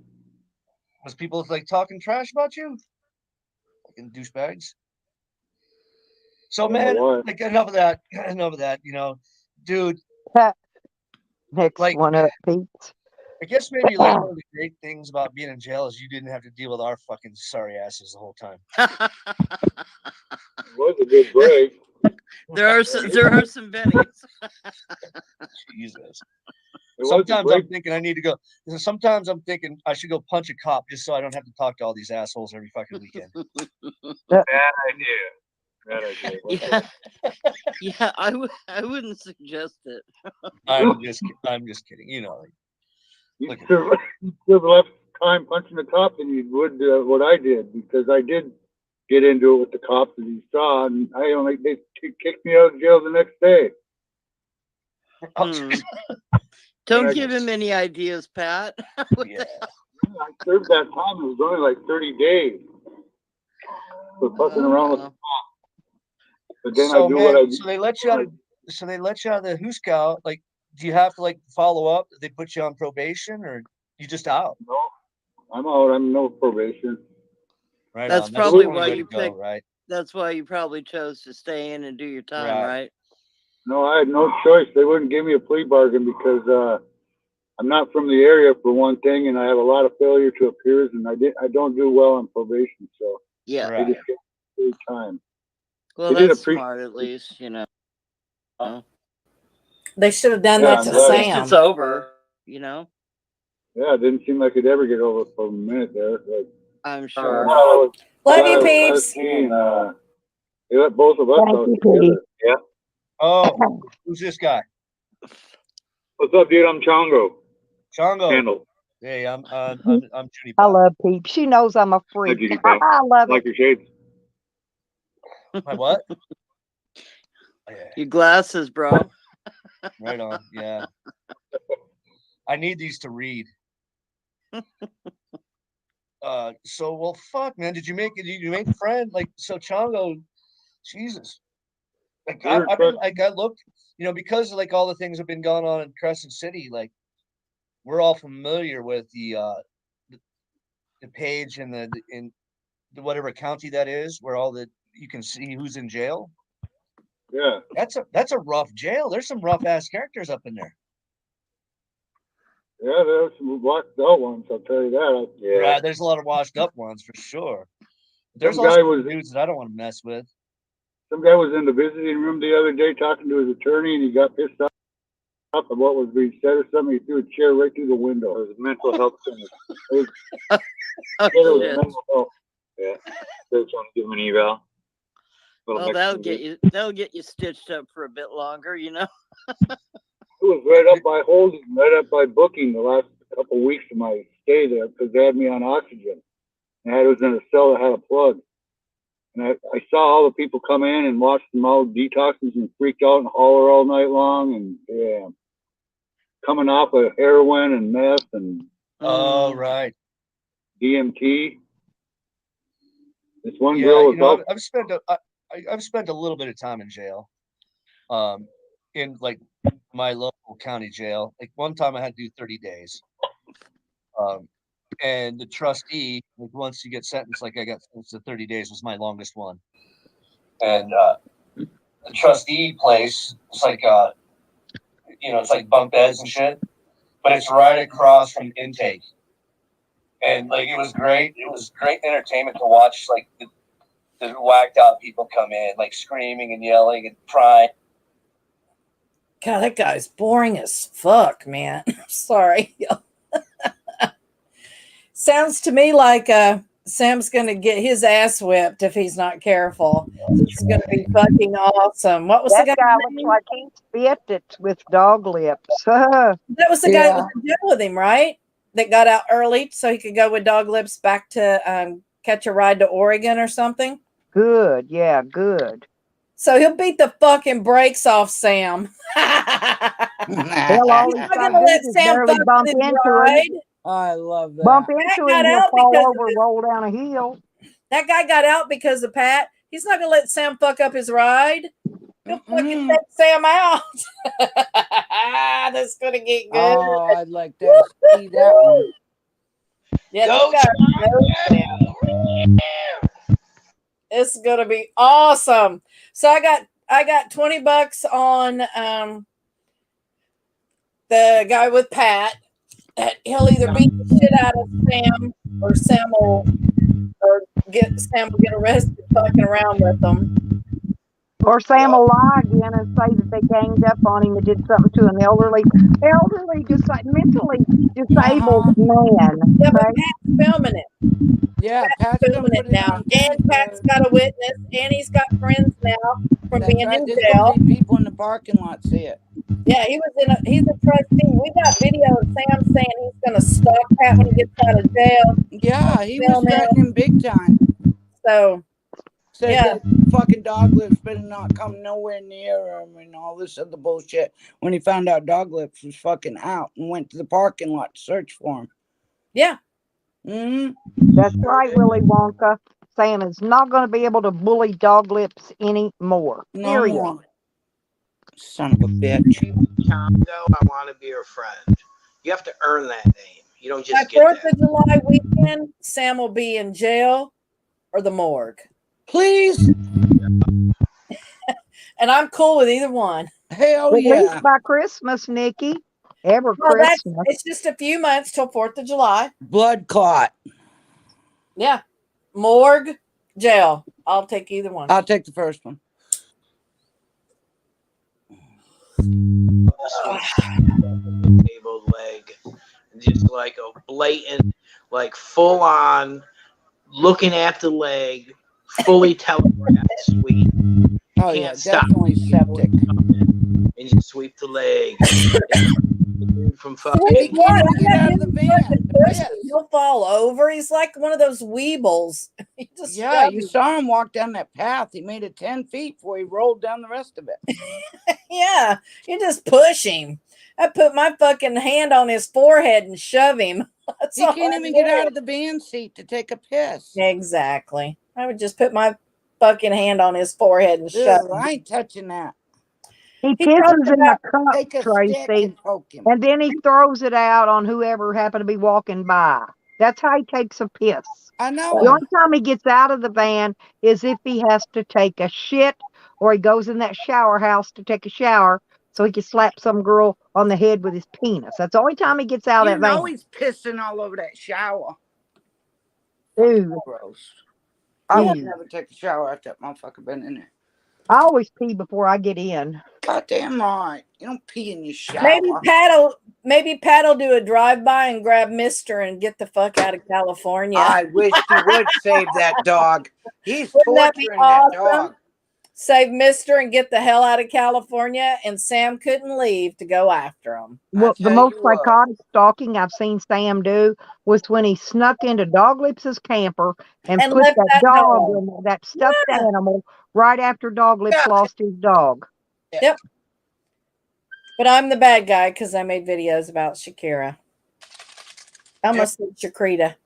[SPEAKER 7] Was people like talking trash about you? Fucking douchebags. So man, like enough of that. Enough of that. Dude.
[SPEAKER 1] Next
[SPEAKER 7] like,
[SPEAKER 1] one up, Pete.
[SPEAKER 7] I guess maybe like one of the great things about being in jail is you didn't have to deal with our fucking sorry asses the whole time.
[SPEAKER 5] It was a good break.
[SPEAKER 6] there are some bennies.
[SPEAKER 7] Jesus. Sometimes I'm thinking I need to go. Sometimes I'm thinking I should go punch a cop just so I don't have to talk to all these assholes every fucking weekend.
[SPEAKER 5] Bad idea.
[SPEAKER 6] Yeah, yeah. I wouldn't suggest it.
[SPEAKER 7] I'm just kidding. You
[SPEAKER 5] have less time punching the cop than you would what I did, because I did get into it with the cops that you saw, and they kicked me out of jail the next day.
[SPEAKER 6] Don't give him any ideas, Pat.
[SPEAKER 5] Yeah. I served that time. It was only like 30 days for fucking around with the cops. But then I do what I do.
[SPEAKER 7] So they let you out of the Huskow. Like, do you have to like follow up? They put you on probation, or you just out?
[SPEAKER 5] No, I'm out. I'm no probation.
[SPEAKER 7] Right.
[SPEAKER 6] That's probably why you
[SPEAKER 7] picked. Right.
[SPEAKER 6] That's why you probably chose to stay in and do your time, right?
[SPEAKER 5] No, I had no choice. They wouldn't give me a plea bargain because I'm not from the area, for one thing, and I have a lot of failure to appears, and I don't do well on probation. So
[SPEAKER 6] yeah,
[SPEAKER 5] they just get free time.
[SPEAKER 6] Well, that's smart, at least,
[SPEAKER 2] They should have done that to Sam.
[SPEAKER 6] It's over,
[SPEAKER 5] Yeah, it didn't seem like it'd ever get over for a minute there. Like,
[SPEAKER 6] I'm sure.
[SPEAKER 2] Love you, peeps.
[SPEAKER 5] They let both of us out together. Yeah.
[SPEAKER 7] Oh, who's this guy?
[SPEAKER 5] What's up, dude? I'm Chongo.
[SPEAKER 7] Chongo. Hey, I'm Judy.
[SPEAKER 1] I love Peep. She knows I'm a freak. I love
[SPEAKER 5] like
[SPEAKER 1] it.
[SPEAKER 5] your shades.
[SPEAKER 7] My what?
[SPEAKER 6] Your glasses, bro.
[SPEAKER 7] Right on. Yeah. I need these to read. Well, fuck, man. Did you make a friend? Like, so Chongo, Jesus. Like, I looked, because like all the things have been going on in Crescent City, like we're all familiar with the page in the whatever county that is, where you can see who's in jail.
[SPEAKER 5] Yeah.
[SPEAKER 7] That's a rough jail. There's some rough ass characters up in there.
[SPEAKER 5] Yeah, there's some washed out ones, I'll tell you that.
[SPEAKER 7] Yeah, there's a lot of washed up ones for sure. There's
[SPEAKER 5] Some guy
[SPEAKER 7] also
[SPEAKER 5] was-
[SPEAKER 7] dudes that I don't want to mess with.
[SPEAKER 5] Some guy was in the visiting room the other day talking to his attorney, and he got pissed off at what was being said or something. He threw a chair right through the window. It was a mental health center. It was
[SPEAKER 6] shit.
[SPEAKER 5] mental health.
[SPEAKER 8] Yeah. They're trying to give him an eval.
[SPEAKER 6] Well, that'll get you stitched up for a bit longer, you know.
[SPEAKER 5] It was right up by holding, right up by booking the last couple of weeks of my stay there because they had me on oxygen. And I was in a cell that had a plug. And I saw all the people come in and watch them all detoxes and freak out and holler all night long. And yeah, coming off of heroin and meth and
[SPEAKER 7] Oh, right.
[SPEAKER 5] DMT. This one
[SPEAKER 7] Yeah,
[SPEAKER 5] girl was up.
[SPEAKER 7] I've spent a little bit of time in jail. In like my local county jail. Like one time I had to do 30 days. And the trustee, like once you get sentenced, like I got sentenced to 30 days was my longest one. And the trustee place, it's like it's like bunk beds and shit. But it's right across from intake. And like it was great. It was great entertainment to watch like the whacked out people come in, like screaming and yelling and crying.
[SPEAKER 2] God, that guy's boring as fuck, man. Sorry. Sounds to me like Sam's going to get his ass whipped if he's not careful. It's going to be fucking awesome. What was
[SPEAKER 1] That
[SPEAKER 2] the
[SPEAKER 1] guy
[SPEAKER 2] guy's
[SPEAKER 1] looks
[SPEAKER 2] name?
[SPEAKER 1] like he spit it with dog lips.
[SPEAKER 2] That was the guy that
[SPEAKER 3] Yeah.
[SPEAKER 2] was in jail with him, right? That got out early so he could go with dog lips back to catch a ride to Oregon or something.
[SPEAKER 1] Good, yeah, good.
[SPEAKER 2] So he'll beat the fucking brakes off Sam.
[SPEAKER 1] Hell, all
[SPEAKER 2] He's
[SPEAKER 1] he's
[SPEAKER 2] not
[SPEAKER 1] got
[SPEAKER 2] gonna
[SPEAKER 1] to
[SPEAKER 2] let
[SPEAKER 1] do is
[SPEAKER 2] Sam
[SPEAKER 1] barely
[SPEAKER 2] fuck
[SPEAKER 1] bump
[SPEAKER 2] with his
[SPEAKER 1] into
[SPEAKER 2] ride.
[SPEAKER 1] him.
[SPEAKER 3] I love that.
[SPEAKER 1] Bump into
[SPEAKER 2] Pat
[SPEAKER 1] him,
[SPEAKER 2] got
[SPEAKER 1] he'll
[SPEAKER 2] out
[SPEAKER 1] fall
[SPEAKER 2] because of
[SPEAKER 1] over,
[SPEAKER 2] his-
[SPEAKER 1] roll down a hill.
[SPEAKER 2] That guy got out because of Pat. He's not gonna let Sam fuck up his ride. He'll fucking take Sam out. That's gonna get good.
[SPEAKER 3] Oh, I'd like to see that one.
[SPEAKER 2] Yeah,
[SPEAKER 4] Go,
[SPEAKER 2] that guy knows Sam. It's gonna be awesome. So I got $20 on the guy with Pat. That he'll either beat the shit out of Sam or Sam will get arrested fucking around with them.
[SPEAKER 1] Or Sam will lie again and say that they ganged up on him and did something to an elderly, mentally disabled man.
[SPEAKER 2] Yeah, but
[SPEAKER 1] Okay?
[SPEAKER 2] Pat's filming it.
[SPEAKER 3] Yeah, Pat's
[SPEAKER 2] Pat's
[SPEAKER 3] gonna
[SPEAKER 2] filming
[SPEAKER 3] put
[SPEAKER 2] it
[SPEAKER 3] it
[SPEAKER 2] now.
[SPEAKER 3] on
[SPEAKER 2] And Pat's got a witness, and he's got friends now from
[SPEAKER 3] That's
[SPEAKER 2] being
[SPEAKER 3] right.
[SPEAKER 2] in
[SPEAKER 3] There's
[SPEAKER 2] jail.
[SPEAKER 3] gonna be people in the parking lot see it.
[SPEAKER 2] Yeah, he's a trustee. We got video of Sam saying he's gonna stalk Pat when he gets out of jail.
[SPEAKER 3] Yeah, he was
[SPEAKER 2] Film it.
[SPEAKER 3] threatening big time.
[SPEAKER 2] So
[SPEAKER 3] Said
[SPEAKER 2] Yeah.
[SPEAKER 3] that fucking dog lips better not come nowhere near him and all this other bullshit. When he found out dog lips was fucking out and went to the parking lot to search for him.
[SPEAKER 2] yeah,
[SPEAKER 3] Mm-hmm.
[SPEAKER 1] That's right, Willy Wonka. Sam is not going to be able to bully dog lips anymore.
[SPEAKER 3] No
[SPEAKER 1] Period.
[SPEAKER 3] more. Son of a bitch.
[SPEAKER 4] Congo, I want to be your friend. You have to earn that name. You don't
[SPEAKER 2] by
[SPEAKER 4] just get
[SPEAKER 2] 4th
[SPEAKER 4] that.
[SPEAKER 2] of July weekend, Sam will be in jail or the morgue,
[SPEAKER 3] Please.
[SPEAKER 2] and I'm cool with either one.
[SPEAKER 3] Hell
[SPEAKER 1] At
[SPEAKER 3] yeah.
[SPEAKER 1] least by Christmas, Nikki. Ever
[SPEAKER 2] Well,
[SPEAKER 1] Christmas.
[SPEAKER 2] it's just a few months till 4th of July.
[SPEAKER 3] Blood clot.
[SPEAKER 2] Yeah, morgue, jail. I'll take either one.
[SPEAKER 3] I'll take the first one.
[SPEAKER 4] Disabled leg, just like a blatant, like full on looking at the leg, fully telegraphed sweep.
[SPEAKER 3] Oh yeah,
[SPEAKER 4] Can't stop.
[SPEAKER 3] definitely septic.
[SPEAKER 4] And you sweep the leg from fucking.
[SPEAKER 3] He can't even get out of the van.
[SPEAKER 2] He'll fall over. He's like one of those weebles. He just
[SPEAKER 3] Yeah, you
[SPEAKER 2] shoves.
[SPEAKER 3] saw him walk down that path. He made it 10 feet before he rolled down the rest of it.
[SPEAKER 2] Yeah, you just push him. I put my fucking hand on his forehead and shove him. That's
[SPEAKER 3] He
[SPEAKER 2] all
[SPEAKER 3] can't
[SPEAKER 2] I
[SPEAKER 3] even get
[SPEAKER 2] do.
[SPEAKER 3] out of the van seat to take a piss.
[SPEAKER 2] Exactly. I would just put my fucking hand on his forehead and shove
[SPEAKER 3] Ugh,
[SPEAKER 2] him.
[SPEAKER 3] I ain't touching that.
[SPEAKER 1] He
[SPEAKER 2] He
[SPEAKER 1] pisses
[SPEAKER 2] talked
[SPEAKER 1] in a cup,
[SPEAKER 3] Take a stick
[SPEAKER 1] Tracy,
[SPEAKER 3] and poke him.
[SPEAKER 1] and then he throws it out on whoever happened to be walking by. That's how he takes a piss.
[SPEAKER 3] I
[SPEAKER 1] The
[SPEAKER 3] know.
[SPEAKER 1] only time he gets out of the van is if he has to take a shit or he goes in that shower house to take a shower so he can slap some girl on the head with his penis. That's the only time he gets out
[SPEAKER 9] You
[SPEAKER 1] of that
[SPEAKER 9] know
[SPEAKER 1] van.
[SPEAKER 9] he's pissing all over that shower.
[SPEAKER 1] Dude,
[SPEAKER 9] Gross. I would
[SPEAKER 1] Dude.
[SPEAKER 9] never take a shower after that motherfucker been in there.
[SPEAKER 1] I always pee before I get in.
[SPEAKER 9] Goddamn right. You don't pee in your shower.
[SPEAKER 2] Maybe Pat'll do a drive-by and grab Mister and get the fuck out of California.
[SPEAKER 9] I wish he would save that dog. He's
[SPEAKER 2] Wouldn't that be
[SPEAKER 9] torturing that
[SPEAKER 2] awesome?
[SPEAKER 9] dog.
[SPEAKER 2] Save Mister and get the hell out of California, and Sam couldn't leave to go after him.
[SPEAKER 1] Well, the
[SPEAKER 9] tell
[SPEAKER 1] most
[SPEAKER 9] you what.
[SPEAKER 1] psychotic stalking I've seen Sam do was when he snuck into Dog Lips' camper and
[SPEAKER 2] And
[SPEAKER 1] put
[SPEAKER 2] left
[SPEAKER 1] that
[SPEAKER 2] that
[SPEAKER 1] dog
[SPEAKER 2] dog.
[SPEAKER 1] in there, that stuffed
[SPEAKER 2] Yeah.
[SPEAKER 1] animal, right after Dog Lips
[SPEAKER 9] Yeah.
[SPEAKER 1] lost his dog.
[SPEAKER 2] Yep. But I'm the bad guy because I made videos about Shakira. I almost said Shakrita.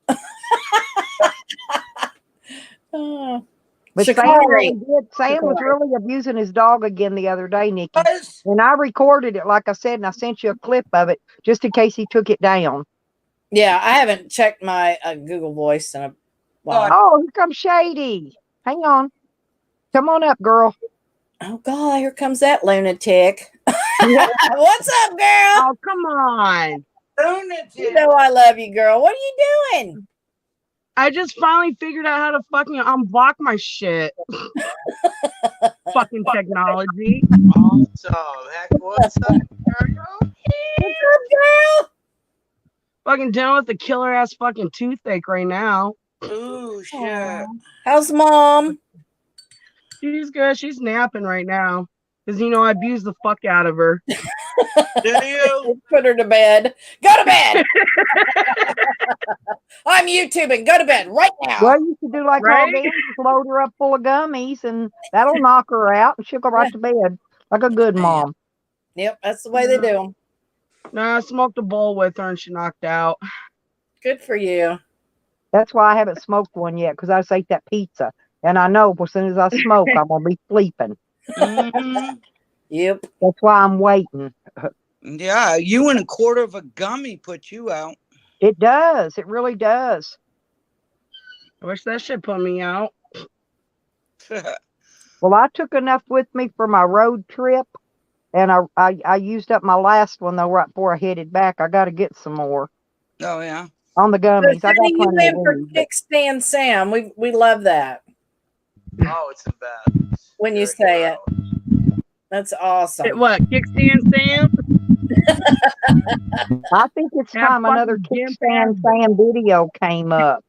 [SPEAKER 2] Oh.
[SPEAKER 1] But Sam
[SPEAKER 2] Shikari.
[SPEAKER 1] Sam was really abusing his dog again the other day, Nikki.
[SPEAKER 9] Yes.
[SPEAKER 1] And I recorded it, like I said, and I sent you a clip of it just in case he took it down.
[SPEAKER 2] Yeah, I haven't checked my Google Voice in a while.
[SPEAKER 1] Oh, here comes Shady. Hang on. Come on up, girl.
[SPEAKER 2] Oh God, here comes that lunatic.
[SPEAKER 1] Yeah.
[SPEAKER 2] What's up, girl?
[SPEAKER 10] Oh, come on.
[SPEAKER 2] You know I love you, girl. What are you doing?
[SPEAKER 10] I just finally figured out how to fucking unblock my shit. Fucking technology.
[SPEAKER 4] Awesome. Heck, what's up, girl?
[SPEAKER 2] What's up, girl?
[SPEAKER 10] Fucking dealing with the killer ass fucking toothache right now.
[SPEAKER 9] Ooh, shit.
[SPEAKER 2] Aw. How's mom?
[SPEAKER 10] She's good. She's napping right now. Because, I abused the fuck out of her.
[SPEAKER 4] Do you?
[SPEAKER 2] Put her to bed. Go to bed. I'm YouTubing. Go to bed right now.
[SPEAKER 1] Well, you should do like
[SPEAKER 10] Right?
[SPEAKER 1] all them, just load her up full of gummies, and that'll knock her out, and she'll go right to bed like a good mom.
[SPEAKER 2] Yep, that's the way they do 'em.
[SPEAKER 10] No, I smoked a bowl with her and she knocked out.
[SPEAKER 2] Good for you.
[SPEAKER 1] That's why I haven't smoked one yet, because I just ate that pizza, and I know as soon as I smoke, I'm gonna be sleeping.
[SPEAKER 9] Mhm.
[SPEAKER 2] Yep.
[SPEAKER 1] That's why I'm waiting.
[SPEAKER 9] Yeah, you and a quarter of a gummy put you out.
[SPEAKER 1] It does. It really does.
[SPEAKER 10] I wish that shit put me out.
[SPEAKER 1] Well, I took enough with me for my road trip, and I used up my last one though right before I headed back. I got to get some more
[SPEAKER 9] Oh, yeah.
[SPEAKER 1] on the
[SPEAKER 2] So
[SPEAKER 1] gummies. I got
[SPEAKER 2] sending you
[SPEAKER 1] plenty
[SPEAKER 2] in
[SPEAKER 1] of
[SPEAKER 2] for
[SPEAKER 1] weed, but-
[SPEAKER 2] Kickstand Sam. We love that
[SPEAKER 4] Oh, it's the best.
[SPEAKER 2] when you
[SPEAKER 4] You're a
[SPEAKER 2] say
[SPEAKER 4] hero.
[SPEAKER 2] it. That's awesome.
[SPEAKER 10] What? Kickstand Sam?
[SPEAKER 1] I think it's
[SPEAKER 10] That
[SPEAKER 1] time another
[SPEAKER 10] fucking gimp
[SPEAKER 1] Kickstand Sam video came up.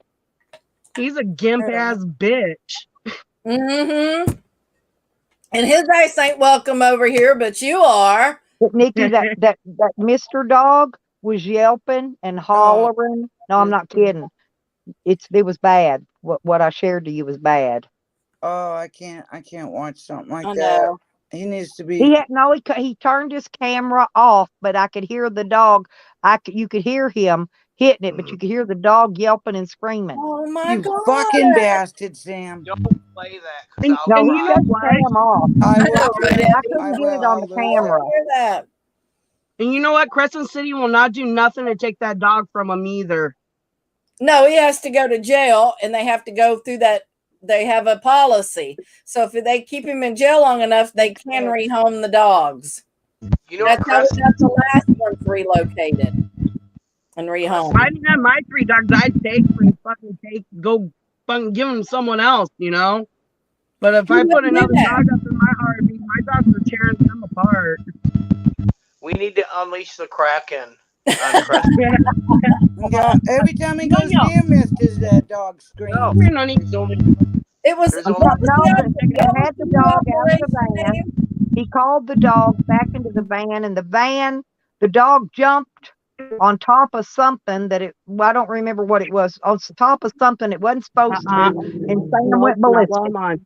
[SPEAKER 10] He's a gimp ass bitch.
[SPEAKER 2] Mm-hmm. And his ass ain't welcome over here, but you are.
[SPEAKER 1] But Nikki, that Mr. Dog was yelping and hollering. No, I'm not kidding. It was bad. What I shared to you was bad.
[SPEAKER 9] Oh, I can't watch something like
[SPEAKER 2] I
[SPEAKER 9] that.
[SPEAKER 2] know.
[SPEAKER 9] He needs to be.
[SPEAKER 1] He turned his camera off, but I could hear the dog. You could hear him hitting it, but you could hear the dog yelping and screaming.
[SPEAKER 2] Oh my
[SPEAKER 9] You
[SPEAKER 2] God.
[SPEAKER 9] fucking bastard, Sam.
[SPEAKER 4] Don't play that. 'Cause
[SPEAKER 10] And-
[SPEAKER 4] I'll
[SPEAKER 1] No,
[SPEAKER 10] and
[SPEAKER 1] he
[SPEAKER 10] you
[SPEAKER 1] shut
[SPEAKER 10] know
[SPEAKER 1] the
[SPEAKER 10] what?
[SPEAKER 1] cam off.
[SPEAKER 9] I
[SPEAKER 2] I
[SPEAKER 9] will.
[SPEAKER 2] know,
[SPEAKER 9] do it.
[SPEAKER 1] I couldn't get it on the
[SPEAKER 9] will.
[SPEAKER 1] camera.
[SPEAKER 2] Hear that.
[SPEAKER 10] And you know what? Crescent City will not do nothing to take that dog from him either.
[SPEAKER 2] No, he has to go to jail, and they have to go through that. They have a policy. So if they keep him in jail long enough, they can rehome the dogs.
[SPEAKER 4] You know what,
[SPEAKER 2] That's how
[SPEAKER 4] Crescent?
[SPEAKER 2] that's the last one's relocated and rehomed.
[SPEAKER 10] I didn't have my 3 dogs. I'd go fucking give them someone else, But if I
[SPEAKER 2] You
[SPEAKER 10] put
[SPEAKER 2] wouldn't do
[SPEAKER 10] another
[SPEAKER 2] that.
[SPEAKER 10] dog up in my heartbeat, my dogs are tearing them apart.
[SPEAKER 4] We need to unleash the Kraken on Crescent.
[SPEAKER 9] Yeah, every time he goes
[SPEAKER 10] No.
[SPEAKER 9] near Mister's that dog screams.
[SPEAKER 4] No.
[SPEAKER 10] We're not even-
[SPEAKER 4] There's only
[SPEAKER 2] It was
[SPEAKER 4] There's
[SPEAKER 2] what
[SPEAKER 4] only-
[SPEAKER 2] was
[SPEAKER 1] No,
[SPEAKER 2] the
[SPEAKER 1] but
[SPEAKER 2] other-
[SPEAKER 1] they
[SPEAKER 2] what
[SPEAKER 1] had
[SPEAKER 2] was
[SPEAKER 1] the dog out of the
[SPEAKER 2] operation
[SPEAKER 1] van.
[SPEAKER 2] name?
[SPEAKER 1] He called the dog back into the van, and the dog jumped on top of something I don't remember what it was. On top of something it wasn't supposed to, and Sam went ballistic.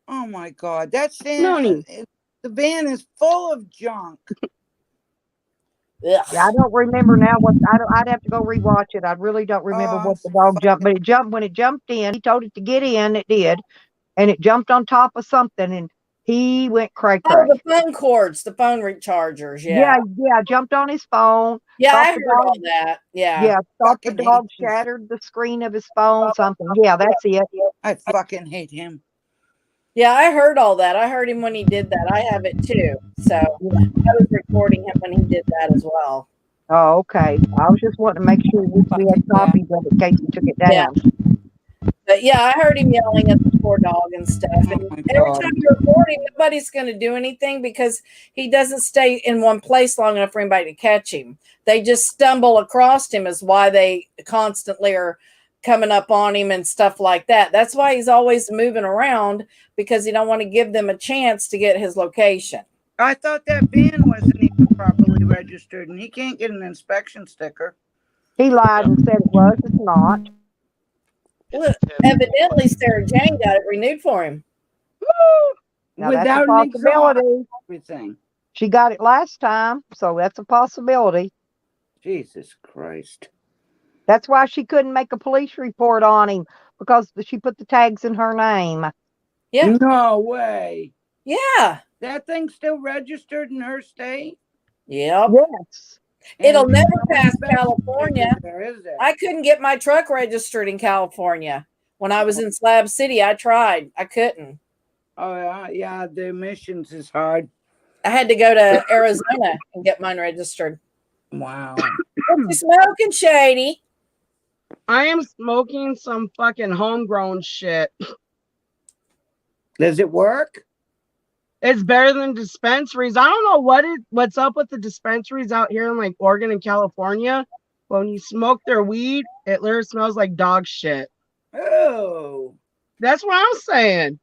[SPEAKER 9] Oh my God, that's
[SPEAKER 10] Noni.
[SPEAKER 9] the van is full of junk.
[SPEAKER 2] Ugh.
[SPEAKER 1] Yeah, I don't remember now I'd have to go rewatch it. I really don't remember
[SPEAKER 9] Oh,
[SPEAKER 1] what the dog jumped, but it jumped when it jumped in. He told it to get in, it did, and it jumped on top of something, and he went cray
[SPEAKER 2] Oh,
[SPEAKER 1] cray.
[SPEAKER 2] the phone cords, the phone rechargers. Yeah.
[SPEAKER 1] Yeah, jumped on his phone.
[SPEAKER 2] Yeah, I
[SPEAKER 1] thought
[SPEAKER 2] heard
[SPEAKER 1] the dog-
[SPEAKER 2] all that. Yeah.
[SPEAKER 1] Yeah, thought the
[SPEAKER 9] Fucking
[SPEAKER 1] dog
[SPEAKER 9] hate
[SPEAKER 1] shattered the screen of his phone, something. Yeah, that's it.
[SPEAKER 9] I fucking hate him.
[SPEAKER 2] Yeah, I heard all that. I heard him when he did that. I have it too. So I was recording him when he did that as well.
[SPEAKER 1] Oh, okay. I was just wanting to make sure we had copies of it in case he took it down.
[SPEAKER 2] Yeah. But yeah, I heard him yelling at the poor dog and stuff. And every time you record him, nobody's going to do anything because he doesn't stay in one place long enough for anybody to catch him. They just stumble across him is why they constantly are coming up on him and stuff like that. That's why he's always moving around, because he don't want to give them a chance to get his location.
[SPEAKER 9] I thought that van wasn't even properly registered, and he can't get an inspection sticker.
[SPEAKER 1] He lied and said it was. It's not.
[SPEAKER 2] Well, evidently, Sarah Jane got it renewed for him.
[SPEAKER 1] Now,
[SPEAKER 9] Without
[SPEAKER 1] that's a
[SPEAKER 9] an exhaust,
[SPEAKER 1] possibility.
[SPEAKER 9] everything.
[SPEAKER 1] She got it last time, so that's a possibility.
[SPEAKER 9] Jesus Christ.
[SPEAKER 1] That's why she couldn't make a police report on him, because she put the tags in her name.
[SPEAKER 2] Yeah.
[SPEAKER 9] No way.
[SPEAKER 2] Yeah.
[SPEAKER 9] That thing's still registered in her state?
[SPEAKER 2] Yep.
[SPEAKER 1] Yes.
[SPEAKER 2] It'll
[SPEAKER 9] And
[SPEAKER 2] never
[SPEAKER 9] no
[SPEAKER 2] pass
[SPEAKER 9] inspection
[SPEAKER 2] California.
[SPEAKER 9] sticker there, is there?
[SPEAKER 2] I couldn't get my truck registered in California. When I was in Slab City, I tried. I couldn't.
[SPEAKER 9] Oh, yeah, the emissions is hard.
[SPEAKER 2] I had to go to Arizona and get mine registered.
[SPEAKER 9] Wow.
[SPEAKER 2] What you smoking, Shady?
[SPEAKER 10] I am smoking some fucking homegrown shit.
[SPEAKER 9] Does it work?
[SPEAKER 10] It's better than dispensaries. I don't know what's up with the dispensaries out here in like Oregon and California. When you smoke their weed, it literally smells like dog shit.
[SPEAKER 9] Oh.
[SPEAKER 10] That's what I'm saying.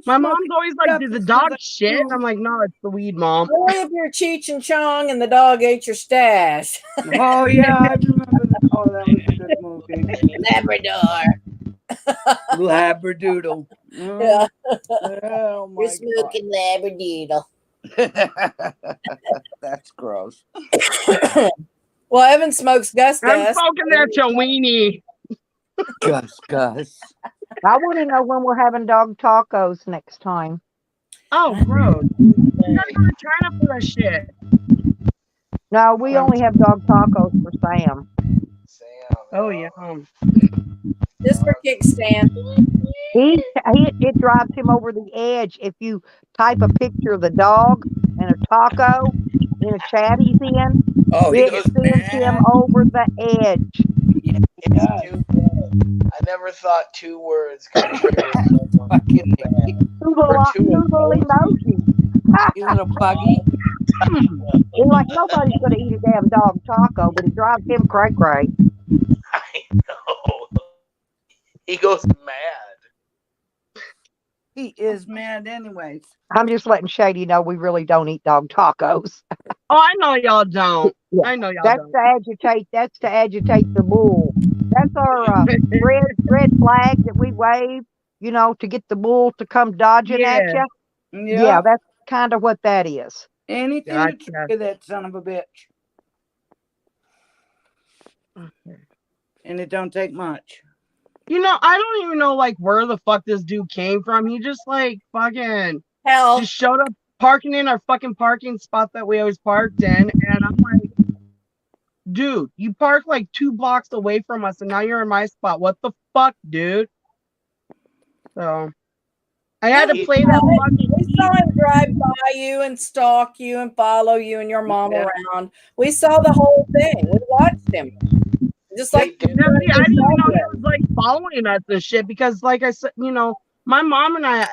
[SPEAKER 10] My mom's always like, "Did the dog shit?" And I'm like, "No, it's the weed, Mom."
[SPEAKER 2] Only if you're Cheech and Chong and the dog ate your stash.
[SPEAKER 9] Oh, yeah, I remember that. Oh, that was a good movie.
[SPEAKER 2] Labrador.
[SPEAKER 9] Labradoodle.
[SPEAKER 2] Yeah.
[SPEAKER 9] Oh, my
[SPEAKER 2] You're smoking Labradoodle.
[SPEAKER 9] God. That's gross.
[SPEAKER 2] Well, Evan smokes Gus
[SPEAKER 10] I'm
[SPEAKER 2] Gus.
[SPEAKER 10] smoking that weenie.
[SPEAKER 9] Gus.
[SPEAKER 1] I want to know when we're having dog tacos next time.
[SPEAKER 10] Oh, gross. You guys gotta turn up for that shit.
[SPEAKER 1] No, we only have dog tacos for Sam.
[SPEAKER 10] Oh, yeah.
[SPEAKER 2] Just for kickstand.
[SPEAKER 1] It drives him over the edge. If you type a picture of the dog and a taco in a chat he's in,
[SPEAKER 9] Oh, he
[SPEAKER 1] it
[SPEAKER 9] goes
[SPEAKER 1] sends him
[SPEAKER 9] mad.
[SPEAKER 1] over the edge.
[SPEAKER 9] Yeah.
[SPEAKER 4] I never thought 2 words could trigger someone.
[SPEAKER 9] Fucking
[SPEAKER 1] Noodle emoji.
[SPEAKER 9] you little buggy.
[SPEAKER 1] He's like, nobody's going to eat a damn dog taco, but it drives him cray-cray.
[SPEAKER 4] I know. He goes mad.
[SPEAKER 9] He is mad anyways.
[SPEAKER 1] I'm just letting Shady know we really don't eat dog tacos.
[SPEAKER 10] Oh, I know y'all don't.
[SPEAKER 1] Yeah.
[SPEAKER 10] I know y'all
[SPEAKER 1] That's
[SPEAKER 10] don't.
[SPEAKER 1] to agitate the bull. That's our red flag that we wave, to get the bull to come dodging at you. Yeah, that's kind of what that is.
[SPEAKER 9] Anything
[SPEAKER 10] Gotcha.
[SPEAKER 9] to trigger that son of a bitch. And it don't take much.
[SPEAKER 10] I don't even know like where the fuck this dude came from. He just like fucking
[SPEAKER 2] Hell.
[SPEAKER 10] just showed up parking in our fucking parking spot that we always parked in, and I'm like, dude, you parked like 2 blocks away from us, and now you're in my spot. What the fuck, dude? So I had to play that fucking.
[SPEAKER 2] We saw him drive by you and stalk you and follow you and your mom around. We saw the whole thing. We watched him. Just like
[SPEAKER 10] I didn't even know he was like following us and shit, because like I said, my mom and I,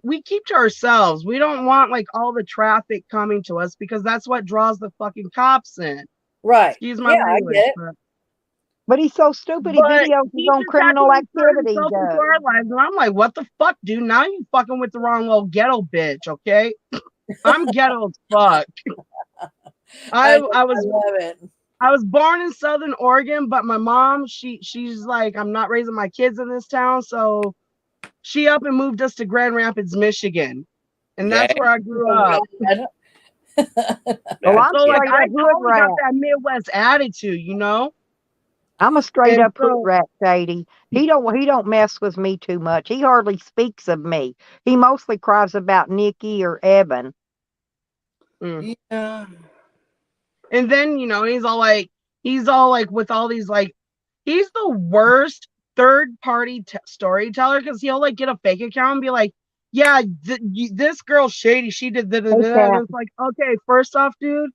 [SPEAKER 10] we keep to ourselves. We don't want like all the traffic coming to us, because that's what draws the fucking cops in.
[SPEAKER 2] Right.
[SPEAKER 10] Excuse my language.
[SPEAKER 2] I get it.
[SPEAKER 1] But he's so stupid, he videos his own criminal activity.
[SPEAKER 10] Our lives, and I'm like, what the fuck, dude? Now you fucking with the wrong little ghetto bitch, okay? I'm ghetto as fuck. I
[SPEAKER 2] love it.
[SPEAKER 10] I was born in Southern Oregon, but my mom, she's like, I'm not raising my kids in this town, so she up and moved us to Grand Rapids, Michigan, and that's where I grew up.
[SPEAKER 1] Well, I'm
[SPEAKER 10] So like,
[SPEAKER 1] straight
[SPEAKER 10] I
[SPEAKER 1] up hood
[SPEAKER 10] totally got
[SPEAKER 1] rat.
[SPEAKER 10] that Midwest attitude,
[SPEAKER 1] I'm a straight
[SPEAKER 10] And
[SPEAKER 1] up hood
[SPEAKER 10] so-
[SPEAKER 1] rat, Shady. He don't mess with me too much. He hardly speaks of me. He mostly cries about Nikki or Evan.
[SPEAKER 9] Yeah.
[SPEAKER 10] And then, he's all like with all these, like, he's the worst third party storyteller, because he'll like get a fake account and be like, yeah, this girl shady. She did and it's like, okay, first off, dude,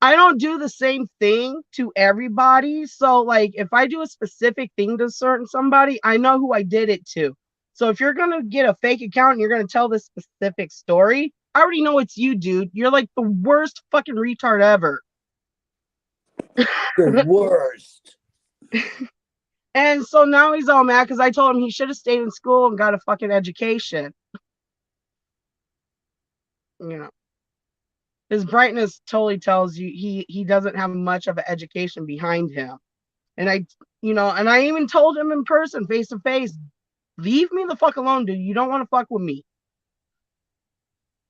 [SPEAKER 10] I don't do the same thing to everybody. So, like, if I do a specific thing to somebody, I know who I did it to. So, if you're gonna get a fake account and you're gonna tell this specific story, I already know it's you, dude. You're like the worst fucking retard ever.
[SPEAKER 9] The worst.
[SPEAKER 10] And so now he's all mad because I told him he should have stayed in school and got a fucking education. You know, his brightness totally tells you he doesn't have much of an education behind him. And I even told him in person, face to face, leave me the fuck alone, dude. You don't want to fuck with me.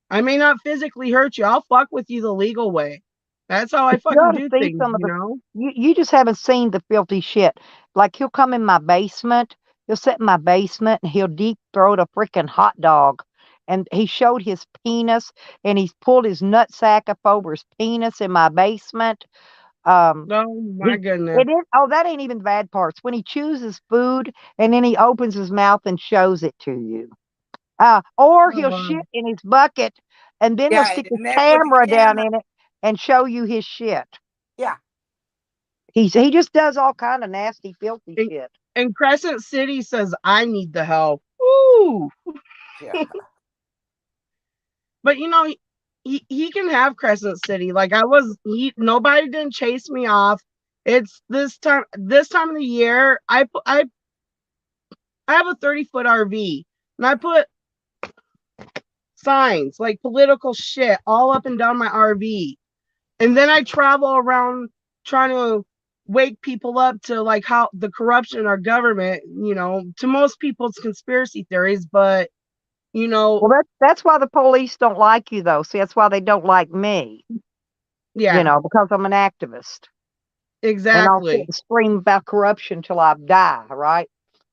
[SPEAKER 10] I may not physically hurt you. I'll fuck with you the legal way. That's how I fucking do things, you know?
[SPEAKER 1] You just haven't seen the filthy shit. Like, he'll come in my basement. He'll sit in my basement and he'll deep throat a freaking hot dog. And he showed his penis and he's pulled his nutsack up over his penis in my basement.
[SPEAKER 10] Oh my goodness.
[SPEAKER 1] That ain't even the bad parts. When he chooses food and then he opens his mouth and shows it to you. Or he'll shit in his bucket and then he'll stick his camera down in it and show you his shit.
[SPEAKER 9] Yeah.
[SPEAKER 1] He just does all kind of nasty, filthy shit.
[SPEAKER 10] And Crescent City says, I need the help. Ooh.
[SPEAKER 9] Yeah.
[SPEAKER 10] But you know, he can have Crescent City. Like nobody didn't chase me off. It's this time of the year, I have a 30-foot RV and I put signs like political shit all up and down my RV. And then I travel around trying to wake people up to like how the corruption in our government, you know, to most people's conspiracy theories, but you know.
[SPEAKER 1] Well, that's why the police don't like you, though. See, that's why they don't like me.
[SPEAKER 10] Yeah.
[SPEAKER 1] You know, because I'm an activist.
[SPEAKER 10] Exactly.
[SPEAKER 1] And I'll scream about corruption till I die, right?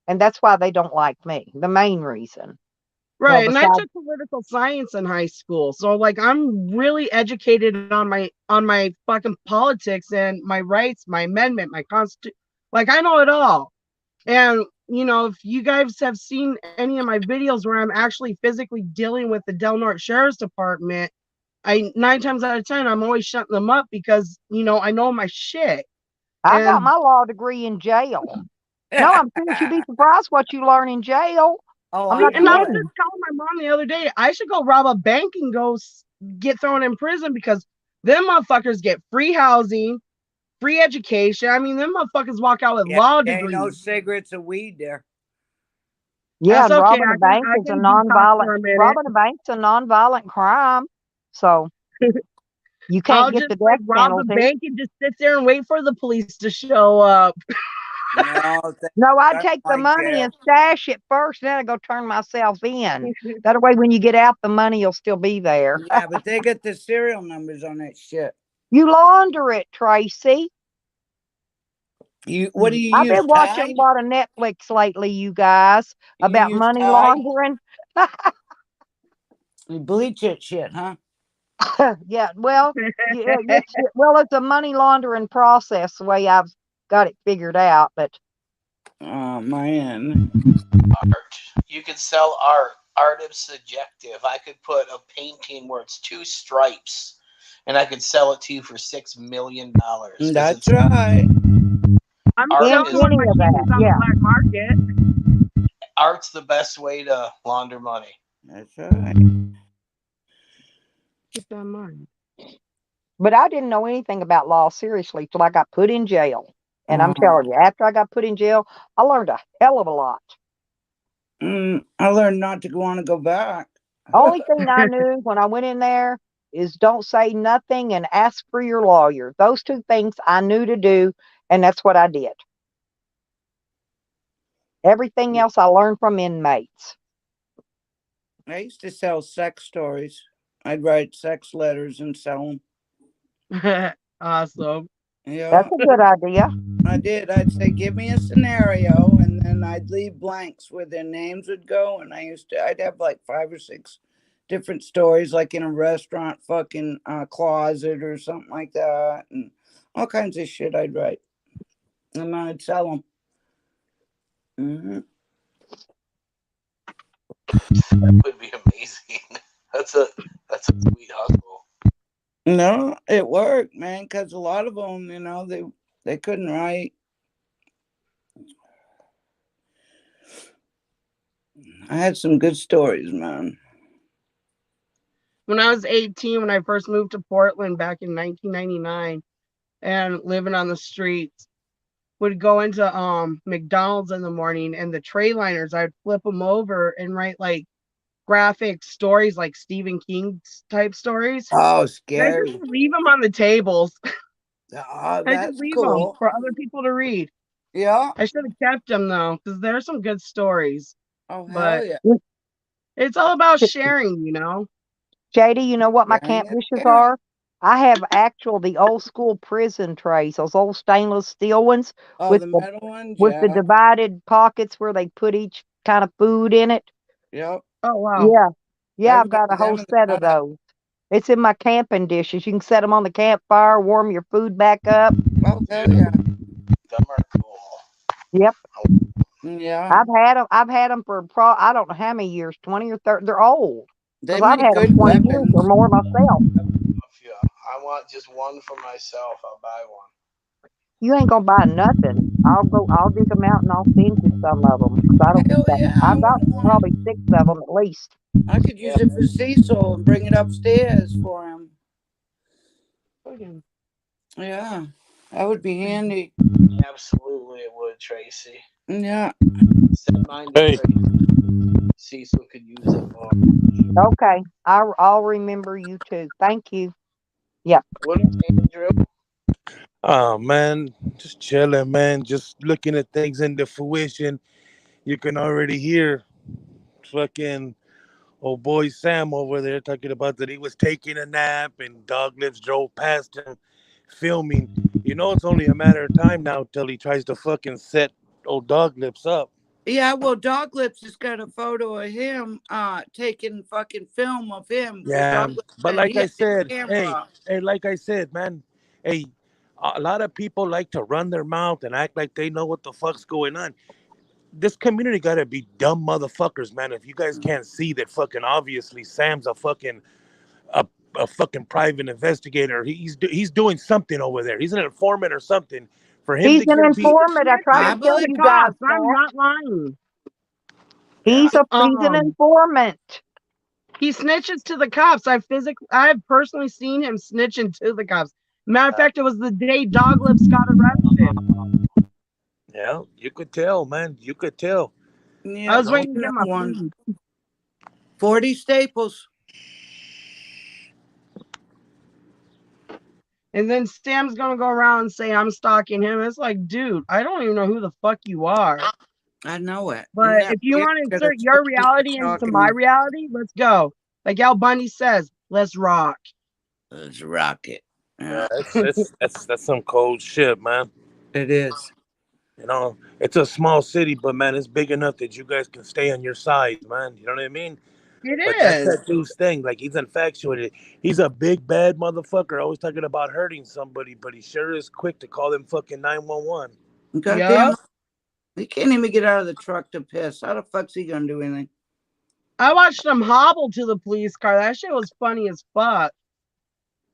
[SPEAKER 1] And that's why they don't like me. The main reason.
[SPEAKER 10] Right. And I took political science in high school. So like I'm really educated on my fucking politics and my rights, my amendment, my constitution. Like I know it all. And you know, if you guys have seen any of my videos where I'm actually physically dealing with the Del Norte Sheriff's Department, 9 times out of 10, I'm always shutting them up because, you know, I know my shit.
[SPEAKER 1] I got my law degree in jail. No, I'm serious. You'd be surprised what you learn in jail.
[SPEAKER 10] Oh, I was just telling my mom the other day, I should go rob a bank and go get thrown in prison because them motherfuckers get free housing, free education. I mean, them motherfuckers walk out with law degrees.
[SPEAKER 9] No cigarettes or weed there.
[SPEAKER 1] Yeah, and robbing a bank is a nonviolent crime. So you can't get the death
[SPEAKER 10] rob
[SPEAKER 1] penalty.
[SPEAKER 10] The bank and just sit there and wait for the police to show up.
[SPEAKER 1] No, I'd take the money and stash it first, then I'd go turn myself in. That way, when you get out, the money will still be there.
[SPEAKER 9] Yeah, but they get the serial numbers on that shit.
[SPEAKER 1] You launder it, Tracy.
[SPEAKER 9] What do you
[SPEAKER 1] I've
[SPEAKER 9] use?
[SPEAKER 1] been watching a lot of Netflix lately, you guys, about money laundering.
[SPEAKER 9] You bleach it shit, huh?
[SPEAKER 1] Yeah, well, it's a money laundering process the way I've got it figured out, but
[SPEAKER 9] oh man,
[SPEAKER 4] art. You can sell art. Art is subjective. I could put a painting where it's 2 stripes, and I could sell it to you for $6 million.
[SPEAKER 9] That's right.
[SPEAKER 10] I'm selling one of my paintings on the black market.
[SPEAKER 4] Art's the best way to launder money.
[SPEAKER 9] That's right.
[SPEAKER 10] Keep that in mind.
[SPEAKER 1] But I didn't know anything about law seriously till I got put in jail. And I'm telling you, after I got put in jail, I learned a hell of a lot.
[SPEAKER 9] I learned not to want to go back.
[SPEAKER 1] Only thing I knew when I went in there is don't say nothing and ask for your lawyer. Those 2 things I knew to do, and that's what I did. Everything else I learned from inmates.
[SPEAKER 9] I used to sell sex stories. I'd write sex letters and sell
[SPEAKER 10] them. Awesome.
[SPEAKER 9] Yeah,
[SPEAKER 1] that's a good idea.
[SPEAKER 9] I did. I'd say, give me a scenario, and then I'd leave blanks where their names would go. And I'd have like 5 or 6 different stories, like in a restaurant fucking closet or something like that, and all kinds of shit I'd write, and I'd sell them.
[SPEAKER 4] That would be amazing. That's a sweet hustle.
[SPEAKER 9] No, it worked, man, because a lot of them, you know, they couldn't write. I had some good stories, man.
[SPEAKER 10] When I was 18, when I first moved to Portland back in 1999 and living on the streets, would go into McDonald's in the morning, and the tray liners, I'd flip them over and write like graphic stories, like Stephen King type stories.
[SPEAKER 9] Oh,
[SPEAKER 10] And I
[SPEAKER 9] scary.
[SPEAKER 10] just leave them on the tables.
[SPEAKER 9] Oh,
[SPEAKER 10] I just
[SPEAKER 9] that's
[SPEAKER 10] leave them
[SPEAKER 9] cool.
[SPEAKER 10] for other people to read.
[SPEAKER 9] Yeah.
[SPEAKER 10] I should have kept them though, because there's some good stories.
[SPEAKER 9] Oh, hell
[SPEAKER 10] But
[SPEAKER 9] yeah.
[SPEAKER 10] it's all about sharing, you know.
[SPEAKER 1] JD, you know what my
[SPEAKER 9] Sharing
[SPEAKER 1] camp
[SPEAKER 9] is
[SPEAKER 1] dishes
[SPEAKER 9] caring.
[SPEAKER 1] are? I have the old school prison trays, those old stainless steel ones
[SPEAKER 9] Oh,
[SPEAKER 1] with
[SPEAKER 9] the
[SPEAKER 1] the
[SPEAKER 9] metal ones,
[SPEAKER 1] with the
[SPEAKER 9] yeah.
[SPEAKER 1] divided pockets where they put each kind of food in it.
[SPEAKER 9] Yep.
[SPEAKER 10] Oh wow.
[SPEAKER 1] Yeah.
[SPEAKER 9] I
[SPEAKER 1] Yeah, I've got
[SPEAKER 9] remember
[SPEAKER 1] a whole
[SPEAKER 9] them in the
[SPEAKER 1] set of
[SPEAKER 9] back.
[SPEAKER 1] those. It's in my camping dishes. You can set them on the campfire, warm your food back up.
[SPEAKER 9] Oh, hell yeah.
[SPEAKER 4] Them are cool.
[SPEAKER 1] Yep.
[SPEAKER 9] Yeah.
[SPEAKER 1] I've had them for I don't know how many years, 20 or 30. They're old.
[SPEAKER 9] They
[SPEAKER 1] Because I've
[SPEAKER 9] make
[SPEAKER 1] had them
[SPEAKER 9] good
[SPEAKER 1] 20 years
[SPEAKER 9] weapons.
[SPEAKER 1] or more myself.
[SPEAKER 4] If I want just one for myself, I'll buy one.
[SPEAKER 1] You ain't gonna buy nothing. I'll dig them out and I'll send you some of them. Because I don't
[SPEAKER 9] Hell
[SPEAKER 1] think
[SPEAKER 9] yeah, I
[SPEAKER 1] I've got
[SPEAKER 9] want one.
[SPEAKER 1] probably 6 of them at least.
[SPEAKER 9] I could use it for Cecil and bring it upstairs for him. Yeah, that would be handy.
[SPEAKER 4] Absolutely, it would, Tracy.
[SPEAKER 9] Yeah.
[SPEAKER 4] Send mine to
[SPEAKER 8] Hey.
[SPEAKER 4] Tracy. Cecil could use it more.
[SPEAKER 1] Okay. I'll remember you too. Thank you. Yep.
[SPEAKER 4] What is Andrew?
[SPEAKER 8] Oh man, just chilling, man. Just looking at things into fruition. You can already hear fucking old boy Sam over there talking about that he was taking a nap and Dog Lips drove past him filming. You know, it's only a matter of time now till he tries to fucking set old Dog Lips up.
[SPEAKER 9] Yeah, well, Dog Lips has got a photo of him taking fucking film of him.
[SPEAKER 8] Yeah,
[SPEAKER 9] Dog Lips
[SPEAKER 8] but
[SPEAKER 9] said
[SPEAKER 8] like
[SPEAKER 9] he
[SPEAKER 8] I
[SPEAKER 9] had the
[SPEAKER 8] said,
[SPEAKER 9] camera.
[SPEAKER 8] hey, like I said, man, hey, a lot of people like to run their mouth and act like they know what the fuck's going on. This community gotta be dumb motherfuckers, man. If you guys can't see that fucking obviously Sam's a fucking a fucking private investigator. He's doing something over there. He's an informant or something. For him
[SPEAKER 1] He's
[SPEAKER 8] to
[SPEAKER 1] an
[SPEAKER 8] get beat,
[SPEAKER 1] informant. I try
[SPEAKER 9] I
[SPEAKER 1] to tell
[SPEAKER 9] believe
[SPEAKER 1] you guys
[SPEAKER 10] Cops, I'm
[SPEAKER 1] that.
[SPEAKER 10] not lying.
[SPEAKER 9] Yeah.
[SPEAKER 1] He's an informant.
[SPEAKER 10] He snitches to the cops. I've personally seen him snitching to the cops. Matter of fact, it was the day Dog Lips got arrested.
[SPEAKER 8] yeah, you could tell, man. You could tell.
[SPEAKER 9] Yeah,
[SPEAKER 10] I was
[SPEAKER 9] don't
[SPEAKER 10] waiting to
[SPEAKER 9] you
[SPEAKER 10] get
[SPEAKER 9] know
[SPEAKER 10] my
[SPEAKER 9] one?
[SPEAKER 10] food.
[SPEAKER 9] 40 staples.
[SPEAKER 10] And then Sam's gonna go around and say I'm stalking him. It's like, dude, I don't even know who the fuck you are.
[SPEAKER 9] I know it.
[SPEAKER 10] But if you want to insert your reality into my reality, let's go. Like Al Bundy says, let's rock.
[SPEAKER 9] Let's rock it.
[SPEAKER 8] Yeah, that's some cold shit, man.
[SPEAKER 9] It is.
[SPEAKER 8] You know, it's a small city, but man, it's big enough that you guys can stay on your size, man. You know what I mean?
[SPEAKER 10] It
[SPEAKER 8] But that's
[SPEAKER 10] is.
[SPEAKER 8] that dude's thing. Like he's infatuated. He's a big bad motherfucker, always talking about hurting somebody, but he sure is quick to call them fucking 911.
[SPEAKER 9] Goddamn.
[SPEAKER 10] Yup.
[SPEAKER 9] He can't even get out of the truck to piss. How the fuck's he gonna do anything?
[SPEAKER 10] I watched him hobble to the police car. That shit was funny as fuck.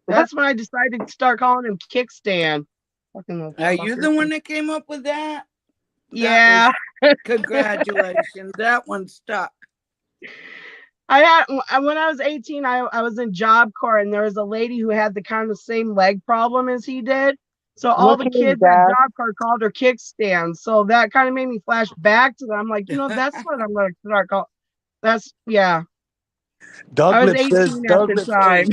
[SPEAKER 10] That's when I decided to start calling him Kickstand. Fucking
[SPEAKER 9] Are you
[SPEAKER 10] fucker.
[SPEAKER 9] the one that came up with that?
[SPEAKER 10] Yeah.
[SPEAKER 9] Congratulations. That one stuck.
[SPEAKER 10] When I was 18, I was in Job Corps, and there was a lady who had the kind of same leg problem as he did. So all
[SPEAKER 1] Look
[SPEAKER 10] the
[SPEAKER 1] at you
[SPEAKER 10] kids at
[SPEAKER 1] guys.
[SPEAKER 10] Job Corps called her Kickstand. So that kind of made me flash back to them. I'm like, that's what I'm going to start calling. That's, yeah. I was 18 at the time.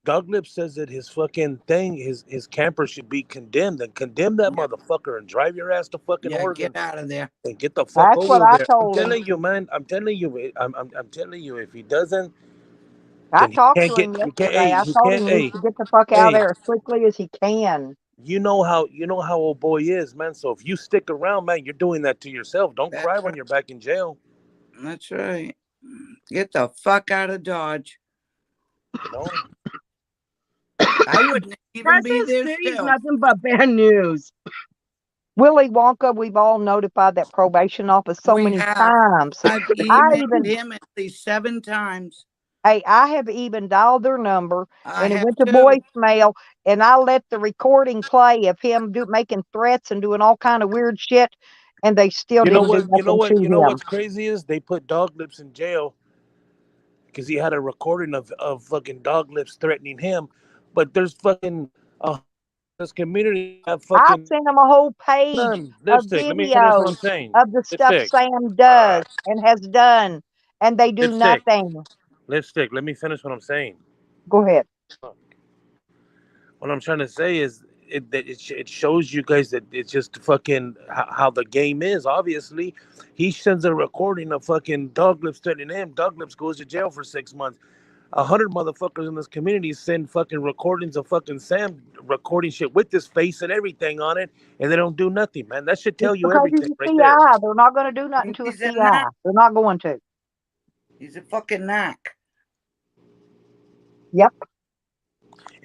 [SPEAKER 8] Dog Lips says that his fucking thing, his camper should be condemned, and condemn that motherfucker and drive your ass to fucking Oregon.
[SPEAKER 9] Get out of there.
[SPEAKER 8] And get the fuck
[SPEAKER 1] That's what
[SPEAKER 8] over
[SPEAKER 1] I
[SPEAKER 8] there.
[SPEAKER 1] told
[SPEAKER 8] I'm
[SPEAKER 1] him.
[SPEAKER 8] telling you, man. I'm telling you, if he doesn't,
[SPEAKER 1] I
[SPEAKER 8] then he
[SPEAKER 1] talked
[SPEAKER 8] can't
[SPEAKER 1] to him
[SPEAKER 8] get.
[SPEAKER 1] yesterday. I
[SPEAKER 8] He
[SPEAKER 1] told
[SPEAKER 8] can't.
[SPEAKER 1] him he
[SPEAKER 8] Hey,
[SPEAKER 1] needs to get the fuck out of
[SPEAKER 8] hey.
[SPEAKER 1] there as quickly as he can.
[SPEAKER 8] You know how old boy is, man. So if you stick around, man, you're doing that to yourself. Don't cry when you're back in jail.
[SPEAKER 9] That's right. Get the fuck out of Dodge.
[SPEAKER 8] You know.
[SPEAKER 9] I wouldn't even be
[SPEAKER 10] Crescent
[SPEAKER 9] there
[SPEAKER 10] City's
[SPEAKER 9] still.
[SPEAKER 10] nothing but bad news.
[SPEAKER 1] Willy Wonka, we've all notified that probation office so
[SPEAKER 9] We
[SPEAKER 1] many
[SPEAKER 9] have.
[SPEAKER 1] times.
[SPEAKER 9] I've
[SPEAKER 1] I
[SPEAKER 9] emailed
[SPEAKER 1] even,
[SPEAKER 9] him at least 7 times.
[SPEAKER 1] hey, I have even dialed their number
[SPEAKER 9] I
[SPEAKER 1] and it
[SPEAKER 9] have
[SPEAKER 1] went to
[SPEAKER 9] too.
[SPEAKER 1] voicemail, and I let the recording play of him making threats and doing all kind of weird shit, and they still
[SPEAKER 8] You know
[SPEAKER 1] didn't do
[SPEAKER 8] what? You know
[SPEAKER 1] nothing
[SPEAKER 8] what?
[SPEAKER 1] to
[SPEAKER 8] You know
[SPEAKER 1] him.
[SPEAKER 8] what's crazy is they put Dog Lips in jail because he had a recording of fucking Dog Lips threatening him. But there's fucking this community have
[SPEAKER 1] I
[SPEAKER 8] fucking
[SPEAKER 1] sent him a whole page
[SPEAKER 8] none
[SPEAKER 1] of
[SPEAKER 8] lipstick. Let me finish what I'm
[SPEAKER 1] videos
[SPEAKER 8] saying.
[SPEAKER 1] of the stuff
[SPEAKER 8] Lipstick.
[SPEAKER 1] Sam does and has done, and they do
[SPEAKER 8] Lipstick.
[SPEAKER 1] nothing.
[SPEAKER 8] Lipstick. Let me finish what I'm saying.
[SPEAKER 1] Go ahead.
[SPEAKER 8] What I'm trying to say is it shows you guys that it's just fucking how the game is. Obviously, he sends a recording of fucking Dog Lips threatening him. Dog Lips goes to jail for 6 months. 100 motherfuckers in this community send fucking recordings of fucking Sam recording shit with his face and everything on it, and they don't do nothing, man. That should tell
[SPEAKER 1] It's
[SPEAKER 8] you
[SPEAKER 1] because he's
[SPEAKER 8] everything
[SPEAKER 1] a
[SPEAKER 8] right
[SPEAKER 1] CI.
[SPEAKER 8] there.
[SPEAKER 1] They're not going to do nothing to a
[SPEAKER 9] He's a
[SPEAKER 1] CI.
[SPEAKER 9] knock.
[SPEAKER 1] They're not going to.
[SPEAKER 9] He's a fucking knock.
[SPEAKER 1] Yep.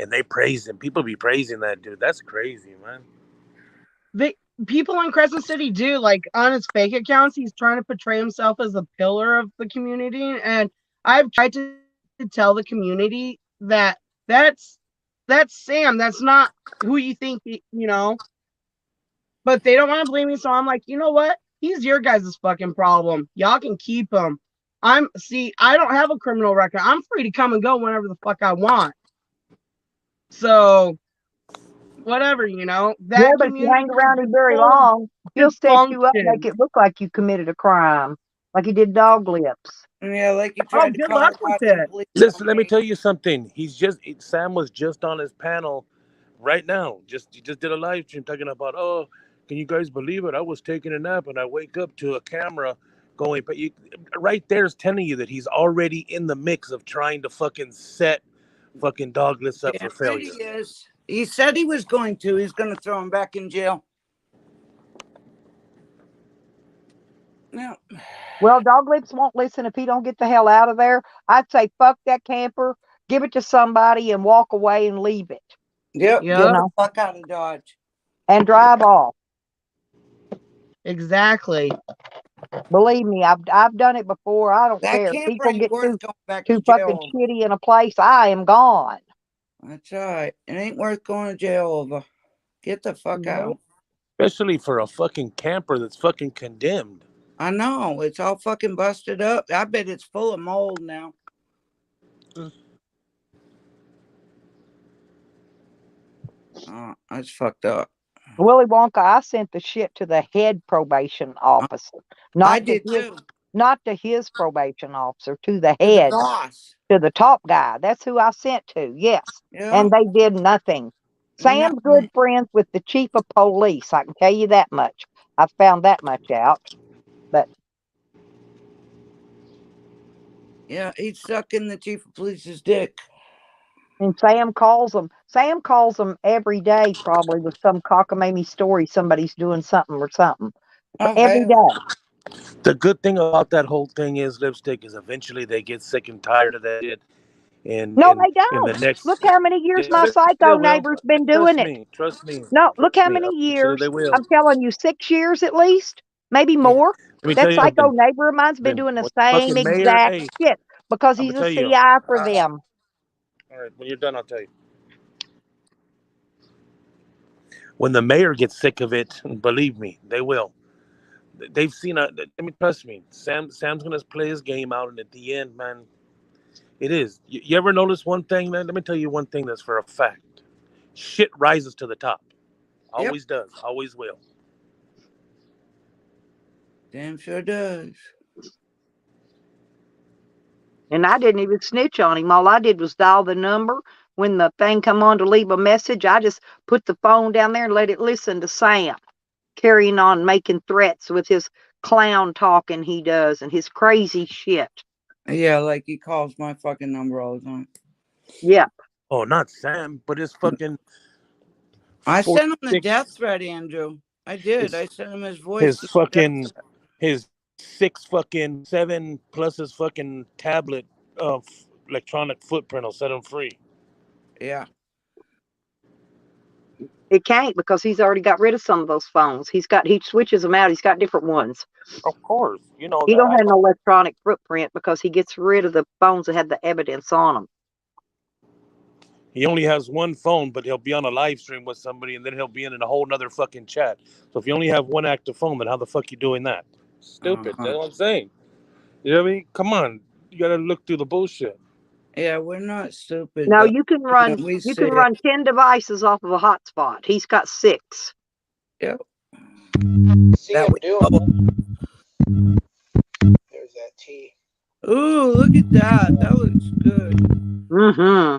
[SPEAKER 8] And they praise him. People be praising that dude. That's crazy, man.
[SPEAKER 10] People in Crescent City do, like, on his fake accounts, he's trying to portray himself as a pillar of the community, and I've tried to tell the community that that's Sam. That's not who you think but they don't want to believe me, so I'm like, you know what? He's your guys' fucking problem. Y'all can keep him. I don't have a criminal record. I'm free to come and go whenever the fuck I want. So whatever,
[SPEAKER 1] Yeah,
[SPEAKER 10] that
[SPEAKER 1] but if you
[SPEAKER 10] community
[SPEAKER 1] hang around him
[SPEAKER 10] is
[SPEAKER 1] very
[SPEAKER 10] full of
[SPEAKER 1] long, he'll set you up,
[SPEAKER 10] dysfunction.
[SPEAKER 1] make it look like you committed a crime, like he did Dog Lips.
[SPEAKER 9] Yeah, like you
[SPEAKER 10] Oh,
[SPEAKER 9] tried to
[SPEAKER 10] good
[SPEAKER 9] call
[SPEAKER 10] luck with
[SPEAKER 9] Gotham
[SPEAKER 10] it.
[SPEAKER 9] police.
[SPEAKER 8] Listen,
[SPEAKER 9] on
[SPEAKER 8] let me
[SPEAKER 9] me.
[SPEAKER 8] tell you something. Sam was just on his panel right now. He just did a live stream talking about, oh, can you guys believe it? I was taking a nap and I wake up to a camera going, but right there's telling you that he's already in the mix of trying to fucking set fucking Dog Lips up
[SPEAKER 9] Damn
[SPEAKER 8] for
[SPEAKER 9] right
[SPEAKER 8] failure.
[SPEAKER 9] he is. He said he was going to. He's going to throw him back in jail. Yeah.
[SPEAKER 1] Well, Dog Lips won't listen if he don't get the hell out of there. I'd say fuck that camper, give it to somebody, and walk away and leave it.
[SPEAKER 9] Yep.
[SPEAKER 10] Yep.
[SPEAKER 9] Get the fuck out of Dodge.
[SPEAKER 1] And drive off.
[SPEAKER 10] Exactly.
[SPEAKER 1] Believe me, I've done it before. I don't
[SPEAKER 9] That
[SPEAKER 1] care.
[SPEAKER 9] camper
[SPEAKER 1] People
[SPEAKER 9] ain't
[SPEAKER 1] get
[SPEAKER 9] worth going back
[SPEAKER 1] too
[SPEAKER 9] to
[SPEAKER 1] fucking
[SPEAKER 9] jail.
[SPEAKER 1] shitty in a place, I am gone.
[SPEAKER 9] That's all right. It ain't worth going to jail over. Get the fuck out.
[SPEAKER 8] Especially for a fucking camper that's fucking condemned.
[SPEAKER 9] I know. It's all fucking busted up. I bet it's full of mold now. Oh, that's fucked up.
[SPEAKER 1] Willy Wonka, I sent the shit to the head probation officer.
[SPEAKER 9] I did too.
[SPEAKER 1] Not to his probation officer, to the
[SPEAKER 9] To the
[SPEAKER 1] head,
[SPEAKER 9] boss.
[SPEAKER 1] to the top guy. That's who I sent to, yes.
[SPEAKER 9] Yeah.
[SPEAKER 1] And they did nothing. Sam's good friends with the chief of police. I can tell you that much. I found that much out. But
[SPEAKER 9] yeah, he's sucking the chief of police's dick.
[SPEAKER 1] and Sam calls them every day, probably with some cockamamie story. Somebody's doing something or something. Every day.
[SPEAKER 8] The good thing about that whole thing is, Lipstick, is eventually they get sick and tired of that shit. And
[SPEAKER 1] No, they
[SPEAKER 8] in the
[SPEAKER 1] don't.
[SPEAKER 8] next,
[SPEAKER 1] Look how many years my
[SPEAKER 8] they
[SPEAKER 1] psycho
[SPEAKER 8] will.
[SPEAKER 1] neighbor's been doing it.
[SPEAKER 8] Trust me.
[SPEAKER 1] No, look how
[SPEAKER 8] me.
[SPEAKER 1] many
[SPEAKER 8] Eventually
[SPEAKER 1] years.
[SPEAKER 8] they will.
[SPEAKER 1] I'm telling you, 6 years at least, maybe more.
[SPEAKER 8] Let me tell
[SPEAKER 1] That
[SPEAKER 8] you
[SPEAKER 1] psycho
[SPEAKER 8] something.
[SPEAKER 1] neighbor of mine's been doing the
[SPEAKER 8] When
[SPEAKER 1] same
[SPEAKER 8] fucking mayor,
[SPEAKER 1] exact
[SPEAKER 8] hey,
[SPEAKER 1] shit because
[SPEAKER 8] I'm
[SPEAKER 1] he's
[SPEAKER 8] gonna
[SPEAKER 1] a
[SPEAKER 8] tell you.
[SPEAKER 1] CI for them.
[SPEAKER 8] All right, when you're done, I'll tell you. When the mayor gets sick of it, believe me, they will. They've seen a. I mean, trust me. Sam's gonna play his game out, and at the end, man, it is. You ever notice one thing, man? Let me tell you one thing that's for a fact. Shit rises to the top. Always does. Always will.
[SPEAKER 9] Damn sure does.
[SPEAKER 1] And I didn't even snitch on him. All I did was dial the number. When the thing come on to leave a message, I just put the phone down there and let it listen to Sam carrying on, making threats with his clown talking he does and his crazy shit.
[SPEAKER 9] Yeah, like he calls my fucking number all the time.
[SPEAKER 1] Yeah.
[SPEAKER 8] Oh, not Sam, but his fucking.
[SPEAKER 9] I sent him the death threat, Andrew. I did. I sent him his voice.
[SPEAKER 8] His 7 plus his fucking tablet of electronic footprint will set him free.
[SPEAKER 9] Yeah.
[SPEAKER 1] It can't because he's already got rid of some of those phones. He switches them out. He's got different ones.
[SPEAKER 8] Of course, you know
[SPEAKER 1] He
[SPEAKER 8] that.
[SPEAKER 1] don't have no electronic footprint because he gets rid of the phones that have the evidence on them.
[SPEAKER 8] He only has one phone, but he'll be on a live stream with somebody, and then he'll be in a whole nother fucking chat. So if you only have one active phone, then how the fuck you doing that? Stupid. That's what I'm saying. You know what I mean? Come on, you gotta look through the bullshit.
[SPEAKER 9] Yeah, we're not stupid.
[SPEAKER 1] Now
[SPEAKER 9] but,
[SPEAKER 1] you can run
[SPEAKER 9] we
[SPEAKER 1] you
[SPEAKER 9] see
[SPEAKER 1] can
[SPEAKER 9] it.
[SPEAKER 1] run 10 devices off of a hotspot. He's got 6.
[SPEAKER 9] Yep.
[SPEAKER 4] See
[SPEAKER 9] That
[SPEAKER 4] him
[SPEAKER 9] we
[SPEAKER 4] doing it. There's that tea.
[SPEAKER 9] Ooh, look at that. That looks good.
[SPEAKER 1] Mm-hmm.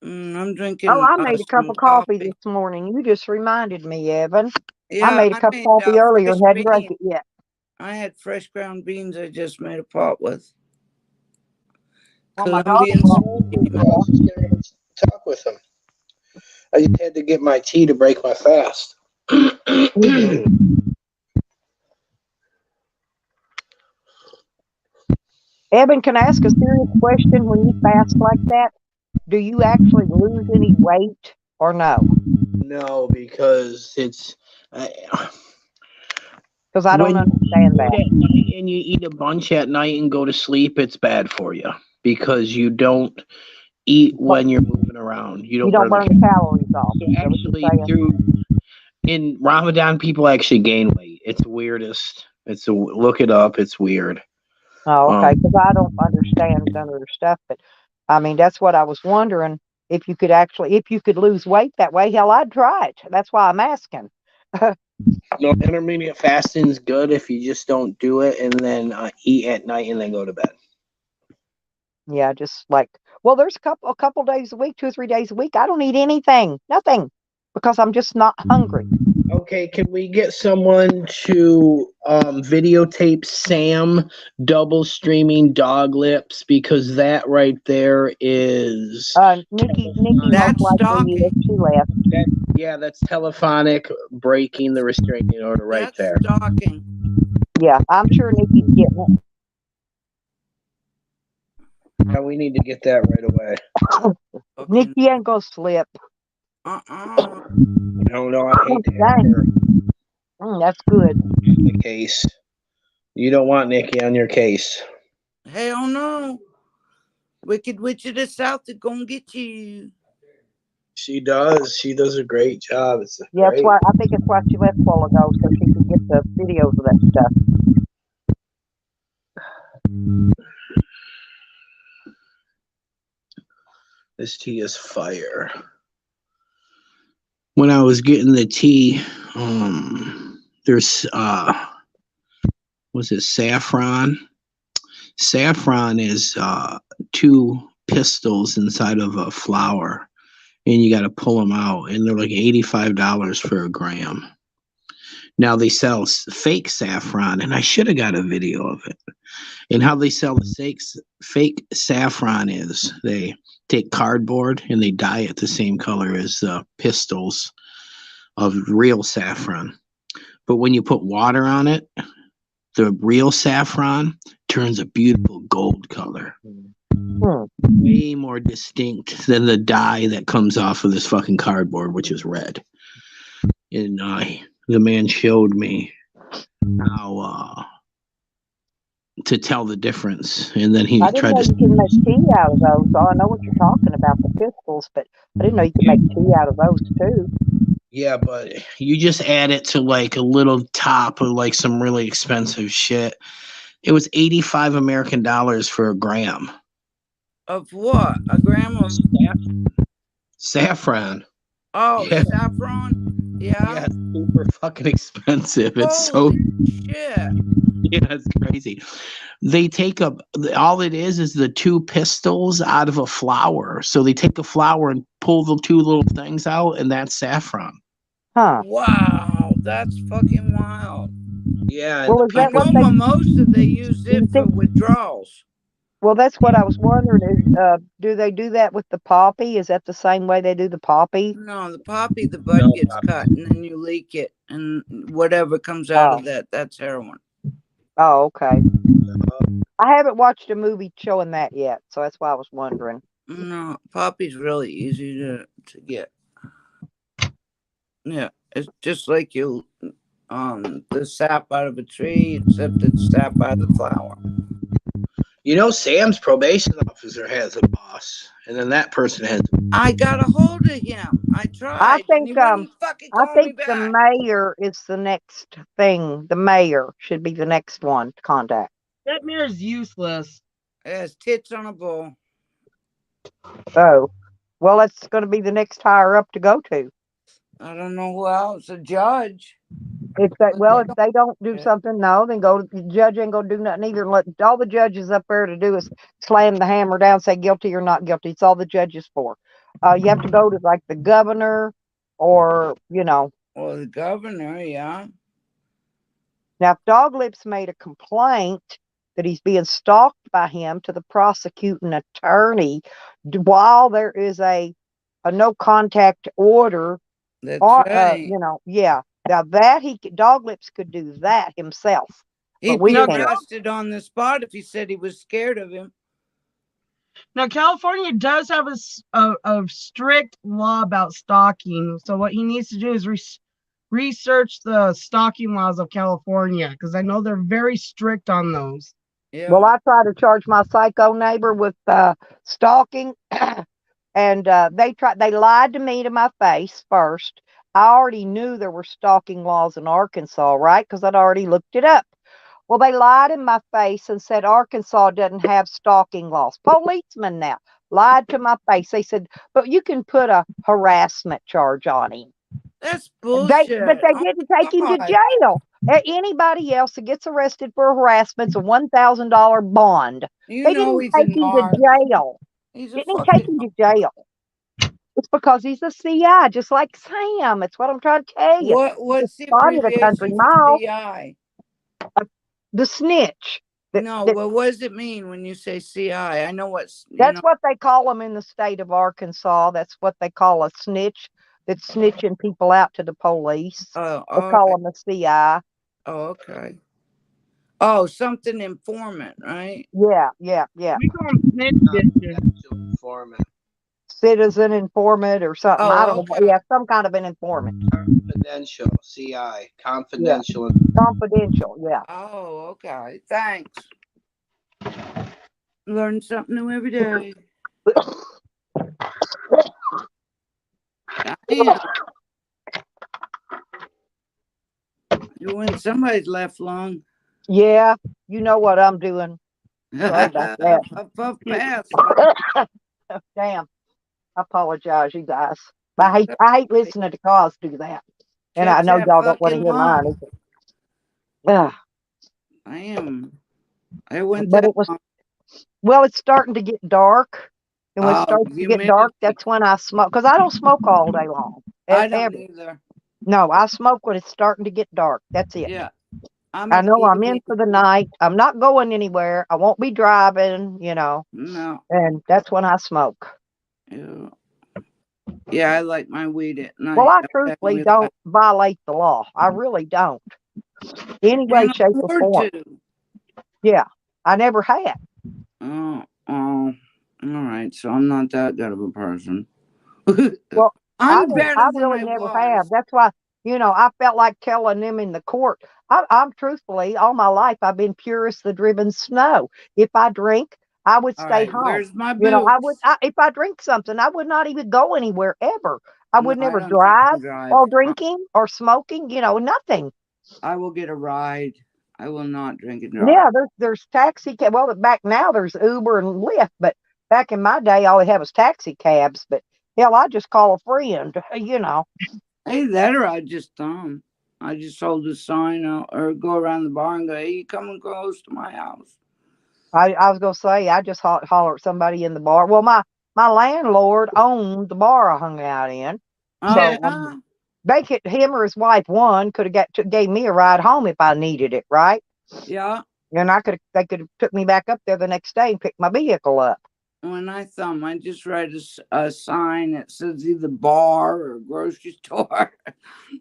[SPEAKER 9] I'm drinking.
[SPEAKER 1] Oh, I made a cup
[SPEAKER 9] some
[SPEAKER 1] of coffee this morning. You just reminded me, Evan.
[SPEAKER 9] Yeah,
[SPEAKER 1] I made a cup of coffee earlier and hadn't drank it yet.
[SPEAKER 9] I had fresh ground beans I just made a pot with.
[SPEAKER 1] Oh my
[SPEAKER 9] Colombian.
[SPEAKER 4] I was just gonna talk with him. I just had to get my tea to break my fast.
[SPEAKER 1] Evan, can I ask a serious question? When you fast like that, do you actually lose any weight or no?
[SPEAKER 4] No, because it's
[SPEAKER 1] because I don't understand that.
[SPEAKER 4] At night and you eat a bunch at night and go to sleep, it's bad for you because you don't eat when you're moving around. You don't
[SPEAKER 1] burn the calories off.
[SPEAKER 4] Actually, in Ramadan, people actually gain weight. It's the weirdest. Look it up. It's weird.
[SPEAKER 1] Oh, okay. Because I don't understand none of their stuff, but I mean that's what I was wondering if you could lose weight that way. Hell, I'd try it. That's why I'm asking.
[SPEAKER 4] No, intermediate fasting is good if you just don't do it and then eat at night and then go to bed.
[SPEAKER 1] Yeah, just there's a couple days a week, 2 or 3 days a week. I don't eat anything, nothing, because I'm just not hungry.
[SPEAKER 4] Okay, can we get someone to videotape Sam double streaming dog lips, because that right there is
[SPEAKER 1] Nikki
[SPEAKER 9] That's
[SPEAKER 1] most likely is. She left.
[SPEAKER 4] That's telephonic breaking the restraining order right there.
[SPEAKER 9] Stalking.
[SPEAKER 1] Yeah, I'm sure Nikki's getting it.
[SPEAKER 4] Yeah, we need to get that right away.
[SPEAKER 1] Nikki ain't gonna slip.
[SPEAKER 4] No, I hate to have her
[SPEAKER 1] that's good.
[SPEAKER 4] in the case. You don't want Nikki on your case.
[SPEAKER 9] Hell no. Wicked Witch of the South is gonna get you.
[SPEAKER 4] She does. She does a great job.
[SPEAKER 1] That's why I think it's why she left a while ago, so she could get the videos of that stuff.
[SPEAKER 4] This tea is fire. When I was getting the tea, there's was it saffron? Saffron is 2 pistils inside of a flower, and you got to pull them out, and they're like $85 for a gram. Now they sell fake saffron, and I should have got a video of it. And how they sell the fake saffron is they take cardboard and they dye it the same color as the pistils of real saffron. But when you put water on it, the real saffron turns a beautiful gold color. Way more distinct than the dye that comes off of this fucking cardboard, which is red. And the man showed me how to tell the difference, and then he tried to.
[SPEAKER 1] You can make tea out of those. So I know what you're talking about, the pistils, but I didn't know you could make tea out of those too.
[SPEAKER 4] Yeah, but you just add it to like a little top of like some really expensive shit. It was 85 American dollars for a gram.
[SPEAKER 9] Of what? A gram of
[SPEAKER 4] saffron.
[SPEAKER 9] Oh, yeah. Saffron? Yeah.
[SPEAKER 4] It's super fucking expensive. It's
[SPEAKER 9] Holy
[SPEAKER 4] so
[SPEAKER 9] shit.
[SPEAKER 4] Yeah, it's crazy. They take all it is the 2 pistils out of a flower. So they take a flower and pull the 2 little things out, and that's saffron.
[SPEAKER 1] Huh.
[SPEAKER 9] Wow, that's fucking wild.
[SPEAKER 4] Yeah.
[SPEAKER 1] Well, is that what
[SPEAKER 9] mimosa, they use it for withdrawals.
[SPEAKER 1] Well, that's what I was wondering is, do they do that with the poppy? Is that the same way they do the poppy?
[SPEAKER 9] No, the poppy, the bud gets cut and then you leak it, and whatever comes out of that, that's heroin.
[SPEAKER 1] Oh, okay. I haven't watched a movie showing that yet, so that's why I was wondering.
[SPEAKER 9] No, poppy's really easy to get. Yeah, it's just like you the sap out of a tree, except it's sap out of the flower.
[SPEAKER 4] You know, Sam's probation officer has a boss, and then that person has.
[SPEAKER 9] I got a hold of him. I tried, and he wouldn't fucking
[SPEAKER 1] I
[SPEAKER 9] call me
[SPEAKER 1] think the
[SPEAKER 9] back.
[SPEAKER 1] mayor is the next thing. The mayor should be the next one to contact.
[SPEAKER 10] That mayor's useless.
[SPEAKER 9] It has tits on a bull.
[SPEAKER 1] Oh, well, it's going to be the next higher up to go to.
[SPEAKER 9] I don't know who else. A judge.
[SPEAKER 1] If they don't do something, no, then the judge ain't gonna do nothing either. Let all the judges up there to do is slam the hammer down, say guilty or not guilty. It's all the judges for. You have to go to like the governor or
[SPEAKER 9] Well, the governor, yeah.
[SPEAKER 1] Now, if Doglips made a complaint that he's being stalked by him to the prosecuting attorney while there is a no contact order,
[SPEAKER 9] that's right.
[SPEAKER 1] Yeah. Now that Doglips could do that himself.
[SPEAKER 9] He'd be arrested on the spot if he said he was scared of him.
[SPEAKER 10] Now, California does have a strict law about stalking. So what he needs to do is research the stalking laws of California, because I know they're very strict on those.
[SPEAKER 9] Yeah.
[SPEAKER 1] Well, I tried to charge my psycho neighbor with stalking, and they lied to me to my face first. I already knew there were stalking laws in Arkansas, right? Because I'd already looked it up. Well, they lied in my face and said Arkansas doesn't have stalking laws. Policemen now lied to my face. They said, but you can put a harassment charge on him.
[SPEAKER 9] That's bullshit.
[SPEAKER 1] But they didn't take him to jail. Anybody else that gets arrested for harassment's a $1,000 bond. They didn't take him to jail. Didn't take him to jail. It's because he's a CI, just like Sam. That's what I'm trying to tell you.
[SPEAKER 9] What's the abbreviation for CI?
[SPEAKER 1] The snitch.
[SPEAKER 9] Well, what does it mean when you say CI? I know what's.
[SPEAKER 1] That's what they call them in the state of Arkansas. That's what they call a snitch. That's snitching people out to the police.
[SPEAKER 9] Oh,
[SPEAKER 1] they call them a CI.
[SPEAKER 9] Oh, okay. Oh, something informant, right?
[SPEAKER 1] Yeah.
[SPEAKER 10] We call them
[SPEAKER 4] informant.
[SPEAKER 1] Citizen informant or something. I don't know. Yeah, some kind of an informant.
[SPEAKER 4] Confidential, CI, confidential.
[SPEAKER 1] Yeah. Confidential, yeah.
[SPEAKER 9] Oh, okay. Thanks. Learn something new every day. Damn. You win somebody's left long.
[SPEAKER 1] Yeah, you know what I'm doing. Sorry about that.
[SPEAKER 9] Pass.
[SPEAKER 1] Damn. I apologize, you guys. I hate listening to cars do that. And I know y'all don't want to hear mine. Yeah.
[SPEAKER 9] I am. I went
[SPEAKER 1] but it was long. Well, it's starting to get dark. And when it starts to get dark, that's when I smoke. Because I don't smoke all day long.
[SPEAKER 9] I don't either.
[SPEAKER 1] No, I smoke when it's starting to get dark. That's it.
[SPEAKER 9] Yeah.
[SPEAKER 1] I know I'm in for the night. I'm not going anywhere. I won't be driving,
[SPEAKER 9] No.
[SPEAKER 1] And that's when I smoke.
[SPEAKER 9] Yeah, I like my weed at night.
[SPEAKER 1] Well, I truthfully don't violate the law. I really don't. Any way, shape, or form. Yeah, I never had.
[SPEAKER 9] Oh, all right. So I'm not that good of a person.
[SPEAKER 1] Well,
[SPEAKER 9] I
[SPEAKER 1] really never have. That's why, I felt like telling them in the court. I'm truthfully, all my life, I've been pure as the driven snow. If I drink, I would stay home.
[SPEAKER 9] Where's my boots?
[SPEAKER 1] If I drink something, I would not even go anywhere ever. I would never drive while drinking or smoking, nothing.
[SPEAKER 9] I will get a ride. I will not drink and drive.
[SPEAKER 1] Yeah, there's taxi cab. Well, back now there's Uber and Lyft, but back in my day, all we had was taxi cabs. But hell, I just call a friend,
[SPEAKER 9] Hey, that or I just I just hold the sign out or go around the bar and go, hey, you coming close to my house?
[SPEAKER 1] I was gonna say I just holler at somebody in the bar. Well, my landlord owned the bar I hung out in, him or his wife could have gave me a ride home if I needed it, right?
[SPEAKER 9] Yeah.
[SPEAKER 1] And they could have took me back up there the next day and picked my vehicle up.
[SPEAKER 9] When I just write a sign that says either bar or grocery store.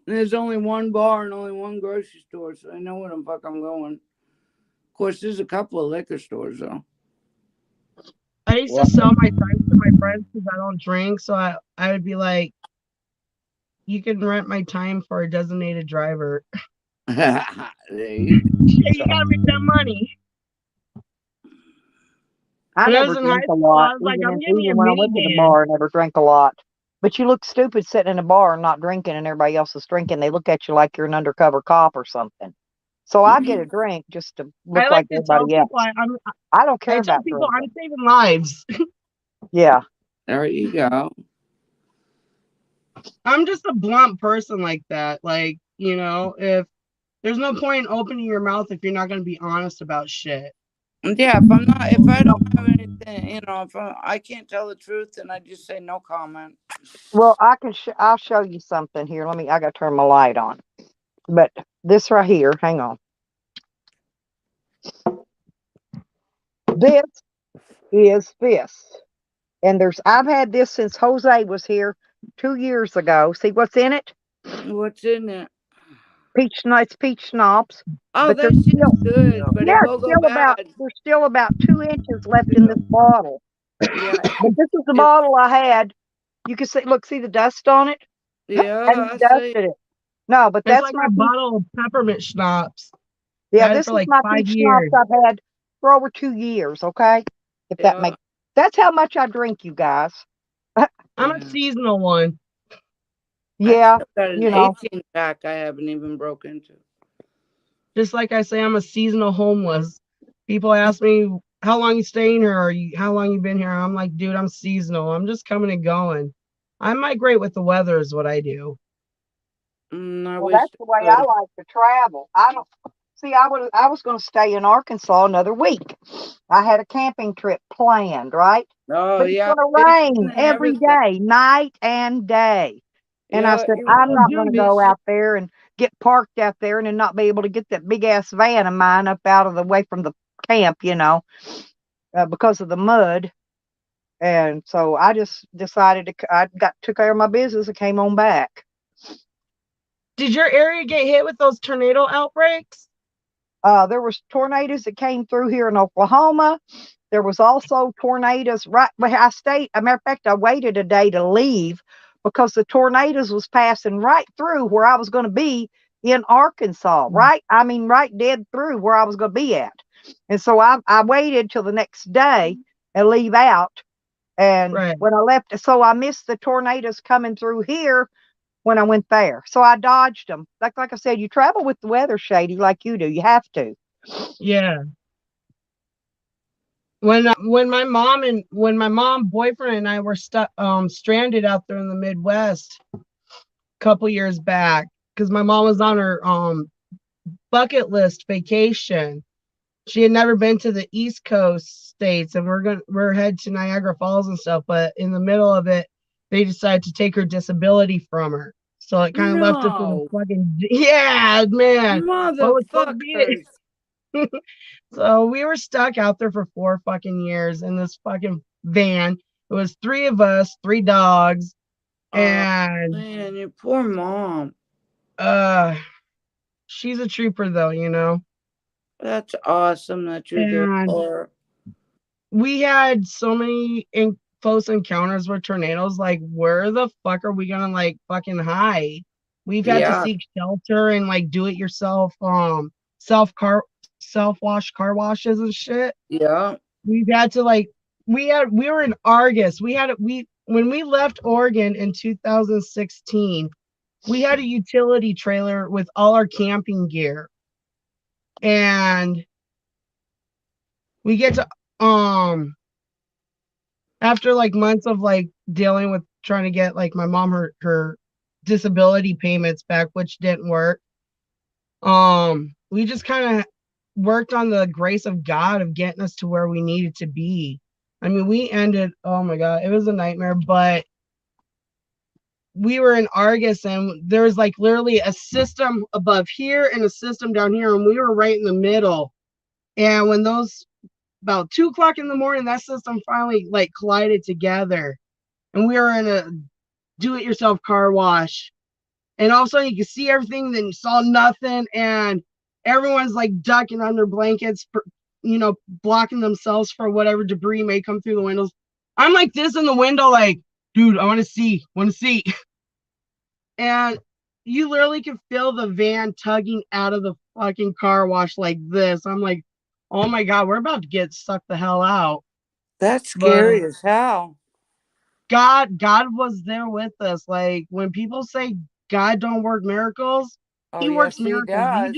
[SPEAKER 9] There's only one bar and only one grocery store, so I know where the fuck I'm going. Of course, there's a couple of liquor stores, though.
[SPEAKER 10] I used to sell my signs to my friends because I don't drink. So I would be like, you can rent my time for a designated driver.
[SPEAKER 9] There you
[SPEAKER 10] Hey, you gotta make that money.
[SPEAKER 1] I
[SPEAKER 10] When I was
[SPEAKER 1] never
[SPEAKER 10] in high
[SPEAKER 1] drink a
[SPEAKER 10] school, I
[SPEAKER 1] lot,
[SPEAKER 10] was like, I'm
[SPEAKER 1] even
[SPEAKER 10] getting me a
[SPEAKER 1] when I went to the
[SPEAKER 10] minivan.
[SPEAKER 1] bar, I never drank a lot. But you look stupid sitting in a bar and not drinking, and everybody else is drinking. They look at you like you're an undercover cop or something. So I get a drink just to
[SPEAKER 10] I
[SPEAKER 1] look
[SPEAKER 10] like
[SPEAKER 1] like
[SPEAKER 10] to tell
[SPEAKER 1] everybody else.
[SPEAKER 10] people
[SPEAKER 1] I don't care
[SPEAKER 10] I tell
[SPEAKER 1] about
[SPEAKER 10] people I'm
[SPEAKER 1] drinking.
[SPEAKER 10] saving lives.
[SPEAKER 1] Yeah.
[SPEAKER 9] There you go.
[SPEAKER 10] I'm just a blunt person like that. Like, you know, if there's no point in opening your mouth if you're not going to be honest about shit.
[SPEAKER 9] Yeah, if I don't have anything, you know, if I can't tell the truth, then I just say no comment.
[SPEAKER 1] Well, I'll show you something here. I got to turn my light on. But this right here, hang on. This is Fist. And I've had this since Jose was here 2 years ago. See what's in it?
[SPEAKER 9] What's in it?
[SPEAKER 1] Peach schnapps.
[SPEAKER 9] Oh,
[SPEAKER 1] But
[SPEAKER 9] that shit's good, but it will go bad.
[SPEAKER 1] there's still about 2 inches left in this bottle.
[SPEAKER 9] Yeah,
[SPEAKER 1] But this is the bottle I had. You can see the dust on it?
[SPEAKER 9] yeah,
[SPEAKER 1] And
[SPEAKER 9] I see.
[SPEAKER 1] dusted it. No, but
[SPEAKER 10] It's
[SPEAKER 1] that's
[SPEAKER 10] like
[SPEAKER 1] my
[SPEAKER 10] a bottle of peppermint schnapps.
[SPEAKER 1] Yeah,
[SPEAKER 10] Had it
[SPEAKER 1] this
[SPEAKER 10] for
[SPEAKER 1] is
[SPEAKER 10] like
[SPEAKER 1] my
[SPEAKER 10] 5
[SPEAKER 1] peach
[SPEAKER 10] years.
[SPEAKER 1] schnapps I've had for over 2 years, okay? If that
[SPEAKER 9] Yeah.
[SPEAKER 1] makes That's how much I drink, you guys.
[SPEAKER 10] I'm a seasonal one.
[SPEAKER 1] Yeah,
[SPEAKER 9] I got an
[SPEAKER 1] you know.
[SPEAKER 9] 18 pack I haven't even broke into.
[SPEAKER 10] Just like I say, I'm a seasonal homeless. People ask me how long you staying here or how long you been here. I'm like, dude, I'm seasonal. I'm just coming and going. I migrate with the weather is what I do.
[SPEAKER 1] Well, that's the way I like to travel. I don't see. I was going to stay in Arkansas another week. I had a camping trip planned, right?
[SPEAKER 9] Oh,
[SPEAKER 1] but
[SPEAKER 9] yeah.
[SPEAKER 1] it's going to rain every day, night and day. And I said, I'm not going to go out there and get parked out there and then not be able to get that big ass van of mine up out of the way from the camp, because of the mud. And so I just decided took care of my business and came on back.
[SPEAKER 10] Did your area get hit with those tornado outbreaks?
[SPEAKER 1] There was tornadoes that came through here in Oklahoma. There was also tornadoes right where I stayed. As a matter of fact, I waited a day to leave because the tornadoes was passing right through where I was going to be in Arkansas, right? I mean, right dead through where I was going to be at. And so I waited till the next day and leave out. And when I left, so I missed the tornadoes coming through here when I went there. So I dodged them. Like I said, you travel with the weather, Shady, like you do. You have to.
[SPEAKER 10] Yeah. When my mom, boyfriend, and I were stranded out there in the Midwest a couple years back because my mom was on her bucket list vacation. She had never been to the East Coast states, and we're head to Niagara Falls and stuff. But in the middle of it, they decided to take her disability from her. So it kind of left us with a fucking man.
[SPEAKER 9] Motherfuckers.
[SPEAKER 10] So we were stuck out there for 4 fucking years in this fucking van. It was 3 of us, 3 dogs, and
[SPEAKER 9] man, your poor mom.
[SPEAKER 10] She's a trooper though,
[SPEAKER 9] That's awesome that you're there for her.
[SPEAKER 10] We had so many close encounters with tornadoes. Like, where the fuck are we gonna like fucking hide? We've had to seek shelter and like do it yourself, self-wash car washes and shit.
[SPEAKER 9] Yeah.
[SPEAKER 10] We've had to we were in Argus. When we left Oregon in 2016, we had a utility trailer with all our camping gear. And we get to after like months of like dealing with trying to get like my mom her disability payments back, which didn't work. We just kind of worked on the grace of God of getting us to where we needed to be. I mean, oh my God, it was a nightmare, but we were in Argus and there was like literally a system above here and a system down here, and we were right in the middle. And when about 2 o'clock in the morning, that system finally like collided together, and we were in a do-it-yourself car wash. And all of a sudden you could see everything, then you saw nothing, and everyone's like ducking under blankets, blocking themselves for whatever debris may come through the windows. I'm like this in the window, like, dude, I want to see. and you literally can feel the van tugging out of the fucking car wash like this. I'm like, oh my God, we're about to get sucked the hell out.
[SPEAKER 9] That's
[SPEAKER 10] But
[SPEAKER 9] scary as hell.
[SPEAKER 10] God was there with us. Like when people say God don't work miracles,
[SPEAKER 9] Oh,
[SPEAKER 10] he works
[SPEAKER 9] yes, he
[SPEAKER 10] miracles.
[SPEAKER 9] does.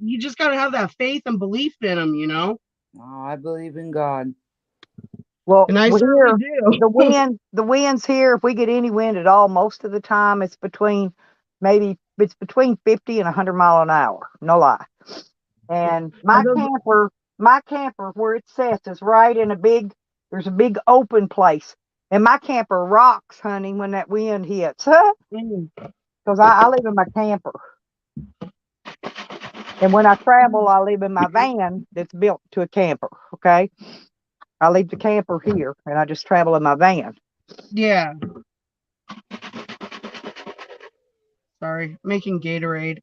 [SPEAKER 10] You just gotta have that faith and belief in him, you know?
[SPEAKER 9] Oh, I believe in God.
[SPEAKER 1] Well,
[SPEAKER 10] And I
[SPEAKER 1] we're
[SPEAKER 10] certainly
[SPEAKER 1] here.
[SPEAKER 10] do.
[SPEAKER 1] The wind's here. If we get any wind at all, most of the time it's between 50 and 100 mile an hour. No lie. And my camper where it sits is right in there's a big open place. And my camper rocks, honey, when that wind hits. Because I live in my camper. And when I travel, I live in my van that's built to a camper. Okay. I leave the camper here and I just travel in my van.
[SPEAKER 10] Yeah. Sorry, making Gatorade.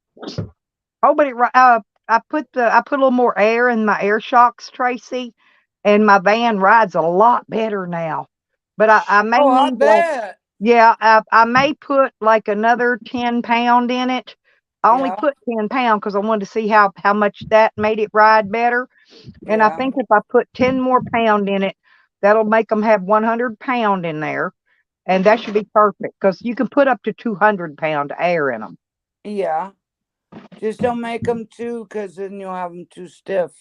[SPEAKER 1] Oh, but I put a little more air in my air shocks, Tracy, and my van rides a lot better now. But I may
[SPEAKER 9] Oh, I
[SPEAKER 1] need
[SPEAKER 9] bet.
[SPEAKER 1] yeah, I may put like another 10 pound in it. I only
[SPEAKER 9] Yeah,
[SPEAKER 1] put 10 pound because I wanted to see how much that made it ride better. And I
[SPEAKER 9] yeah,
[SPEAKER 1] think if I put 10 more pound in it, that'll make them have 100 pound in there. And that should be perfect because you can put up to 200 pound air in them.
[SPEAKER 9] yeah. Just don't make them too, because then you'll have them too stiff.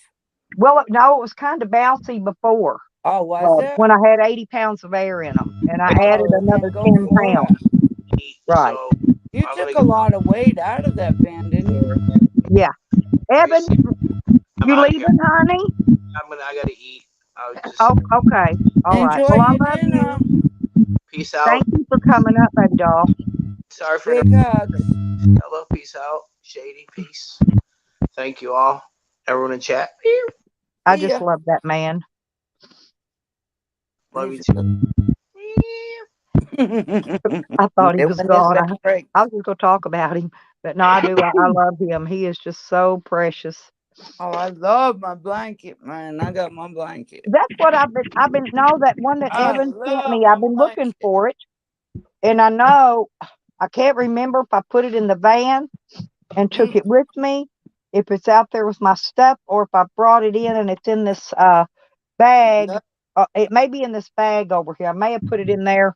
[SPEAKER 1] Well, no, it was kind of bouncy before
[SPEAKER 9] Oh, was it?
[SPEAKER 1] when I had 80 pounds of air in them, and I added
[SPEAKER 9] Oh,
[SPEAKER 1] another
[SPEAKER 9] then go
[SPEAKER 1] 10
[SPEAKER 9] for
[SPEAKER 1] pounds.
[SPEAKER 9] it.
[SPEAKER 1] Right.
[SPEAKER 4] So
[SPEAKER 9] You
[SPEAKER 4] I'm
[SPEAKER 9] took
[SPEAKER 4] gonna
[SPEAKER 9] a lot of weight out of that van, didn't you?
[SPEAKER 1] Yeah. Evan,
[SPEAKER 4] I'm
[SPEAKER 1] you
[SPEAKER 4] out of here.
[SPEAKER 1] leaving, honey?
[SPEAKER 4] I gotta eat. I'll just
[SPEAKER 1] Oh, okay. All right.
[SPEAKER 9] Enjoy
[SPEAKER 1] Well, I
[SPEAKER 9] your
[SPEAKER 1] love
[SPEAKER 9] dinner.
[SPEAKER 1] you.
[SPEAKER 4] peace out.
[SPEAKER 1] Thank you for coming up, baby doll.
[SPEAKER 4] Sorry for
[SPEAKER 9] Big hugs.
[SPEAKER 4] hello, peace out. Shady, peace. Thank you all. Everyone in chat.
[SPEAKER 1] I
[SPEAKER 9] See
[SPEAKER 1] just
[SPEAKER 9] ya.
[SPEAKER 1] love that man.
[SPEAKER 4] Love you too.
[SPEAKER 1] I thought he was
[SPEAKER 9] Doing his
[SPEAKER 1] gone.
[SPEAKER 9] best break.
[SPEAKER 1] I was just going to talk about him, but no, I do. I love him. He is just so precious.
[SPEAKER 9] Oh, I love my blanket, man. I got my blanket.
[SPEAKER 1] That's what I've been, no, that one that
[SPEAKER 9] I
[SPEAKER 1] Evan sent
[SPEAKER 9] love
[SPEAKER 1] me,
[SPEAKER 9] my
[SPEAKER 1] I've been looking
[SPEAKER 9] blanket.
[SPEAKER 1] for it. And I know, I can't remember if I put it in the van and took it with me, if it's out there with my stuff, or if I brought it in and it's in this bag. It may be in this bag over here. I may have put it in there.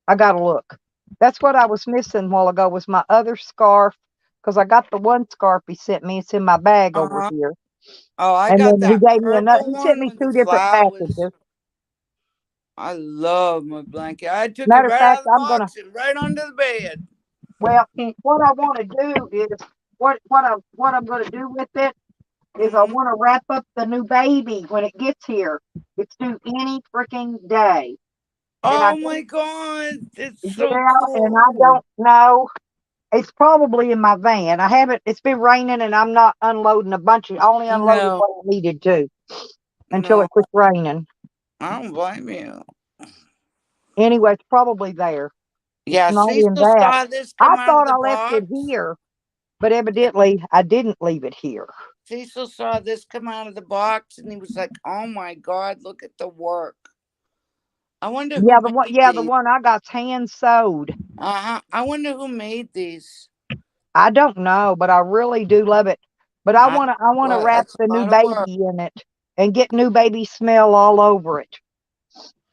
[SPEAKER 1] I got to look. That's what I was missing a while ago was my other scarf, because I got the one scarf he sent me. It's in my bag over
[SPEAKER 9] Uh-huh.
[SPEAKER 1] here.
[SPEAKER 9] Oh, I
[SPEAKER 1] And
[SPEAKER 9] got
[SPEAKER 1] then he
[SPEAKER 9] that
[SPEAKER 1] gave me another.
[SPEAKER 9] purple
[SPEAKER 1] He sent
[SPEAKER 9] one
[SPEAKER 1] me
[SPEAKER 9] with the
[SPEAKER 1] 2 different
[SPEAKER 9] flowers.
[SPEAKER 1] packages.
[SPEAKER 9] I love my blanket. I took
[SPEAKER 1] Matter
[SPEAKER 9] it
[SPEAKER 1] of
[SPEAKER 9] right
[SPEAKER 1] fact,
[SPEAKER 9] out of the
[SPEAKER 1] I'm gonna.
[SPEAKER 9] box and right under the bed.
[SPEAKER 1] Well, what I want to do is what I'm going to do with it is I want to wrap up the new baby when it gets here. It's due any freaking day.
[SPEAKER 9] Oh my God, it's so
[SPEAKER 1] And I
[SPEAKER 9] cool.
[SPEAKER 1] don't know. It's probably in my van. I haven't. It's been raining, and I'm not unloading a bunch of. I only unloaded
[SPEAKER 9] No,
[SPEAKER 1] what I needed to until
[SPEAKER 9] no,
[SPEAKER 1] it quit raining.
[SPEAKER 9] I don't blame you.
[SPEAKER 1] Anyway, it's probably there.
[SPEAKER 9] Yeah,
[SPEAKER 1] It's not in
[SPEAKER 9] Cecil
[SPEAKER 1] that.
[SPEAKER 9] saw this
[SPEAKER 1] I
[SPEAKER 9] come out of
[SPEAKER 1] thought
[SPEAKER 9] the
[SPEAKER 1] I left it
[SPEAKER 9] box.
[SPEAKER 1] here, but evidently I didn't leave it here.
[SPEAKER 9] Cecil saw this come out of the box and he was like, "Oh my God, look at the work." I wonder who made
[SPEAKER 1] The
[SPEAKER 9] these.
[SPEAKER 1] one I got's hand sewed.
[SPEAKER 9] I wonder who made these.
[SPEAKER 1] I don't know, but I really do love it. But I want to wrap
[SPEAKER 9] That's
[SPEAKER 1] the
[SPEAKER 9] a
[SPEAKER 1] new
[SPEAKER 9] lot of work.
[SPEAKER 1] baby in it and get new baby smell all over it.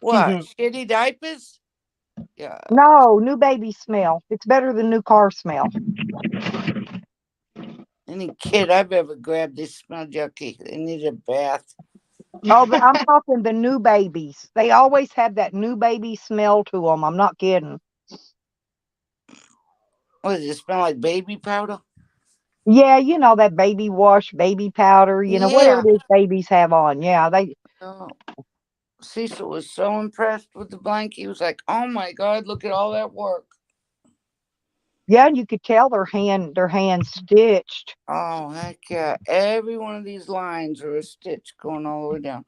[SPEAKER 9] What? Shitty diapers? Yeah.
[SPEAKER 1] No, new baby smell. It's better than new car smell.
[SPEAKER 9] Any kid I've ever grabbed, they smell yucky. They need a bath.
[SPEAKER 1] Oh, but I'm talking the new babies. They always have that new baby smell to them. I'm not kidding.
[SPEAKER 9] What does it smell like? Baby powder?
[SPEAKER 1] Yeah, you know that baby wash, baby powder, whatever it is babies have on. Yeah, they.
[SPEAKER 9] Oh. Cecil was so impressed with the blanket. He was like, "Oh my God, look at all that work."
[SPEAKER 1] Yeah, and you could tell their hand stitched.
[SPEAKER 9] Oh heck yeah! Every one of these lines are a stitch going all the way down.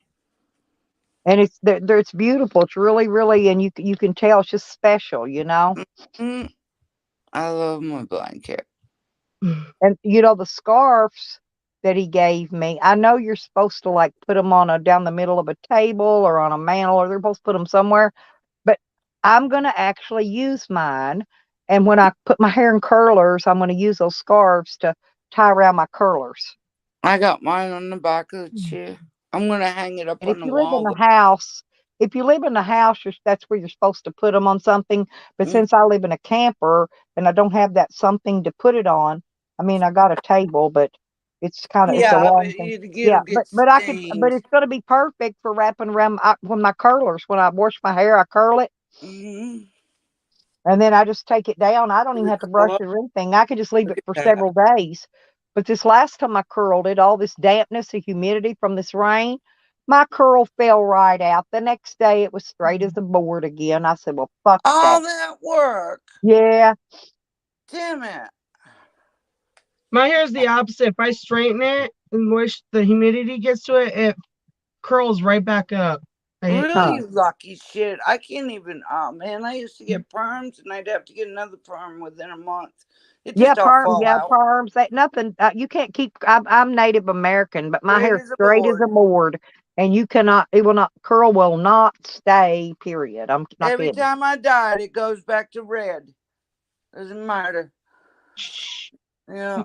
[SPEAKER 1] And it's beautiful. It's really, really, and you can tell it's just special,
[SPEAKER 9] Mm-hmm. I love my blanket.
[SPEAKER 1] And the scarves that he gave me, I know you're supposed to like put them down the middle of a table or on a mantle, or they're supposed to put them somewhere. But I'm gonna actually use mine And when I put my hair in curlers, I'm going to use those scarves to tie around my curlers.
[SPEAKER 9] I got mine on the back of the chair. I'm gonna hang it up
[SPEAKER 1] And
[SPEAKER 9] on
[SPEAKER 1] if
[SPEAKER 9] the
[SPEAKER 1] you live in
[SPEAKER 9] wall.
[SPEAKER 1] the house, that's where you're supposed to put them on something. But since I live in a camper and I don't have that something to put it on, I mean, I got a table, but it's a
[SPEAKER 9] Yeah,
[SPEAKER 1] long
[SPEAKER 9] but
[SPEAKER 1] thing.
[SPEAKER 9] it'll
[SPEAKER 1] Yeah,
[SPEAKER 9] get
[SPEAKER 1] but
[SPEAKER 9] stained.
[SPEAKER 1] it's going to be perfect for wrapping around when my curlers. When I wash my hair, I curl it,
[SPEAKER 9] Mm-hmm.
[SPEAKER 1] and then I just take it down. I don't even have to brush it or anything. I could just leave
[SPEAKER 9] Look
[SPEAKER 1] it
[SPEAKER 9] at
[SPEAKER 1] for
[SPEAKER 9] that.
[SPEAKER 1] several days. But this last time I curled it, all this dampness, the humidity from this rain, my curl fell right out. The next day, it was straight as a board again. I said, "Well, fuck
[SPEAKER 9] All
[SPEAKER 1] that."
[SPEAKER 9] that work.
[SPEAKER 1] Yeah.
[SPEAKER 9] Damn it.
[SPEAKER 10] My hair is the opposite. If I straighten it and wish the humidity gets to it, it curls right back up.
[SPEAKER 9] Really, you lucky shit. I can't even. Oh man, I used to get perms, and I'd have to get another perm within a month. It just all fall out.
[SPEAKER 1] Perms. That nothing. You can't keep. I'm Native American, but my
[SPEAKER 9] Straight
[SPEAKER 1] hair's
[SPEAKER 9] as a
[SPEAKER 1] straight as
[SPEAKER 9] board.
[SPEAKER 1] a board, and you cannot. It will not curl. Will not stay. Period. I'm not
[SPEAKER 9] Every
[SPEAKER 1] kidding.
[SPEAKER 9] time I dyed, it goes back to red. Doesn't matter. Yeah.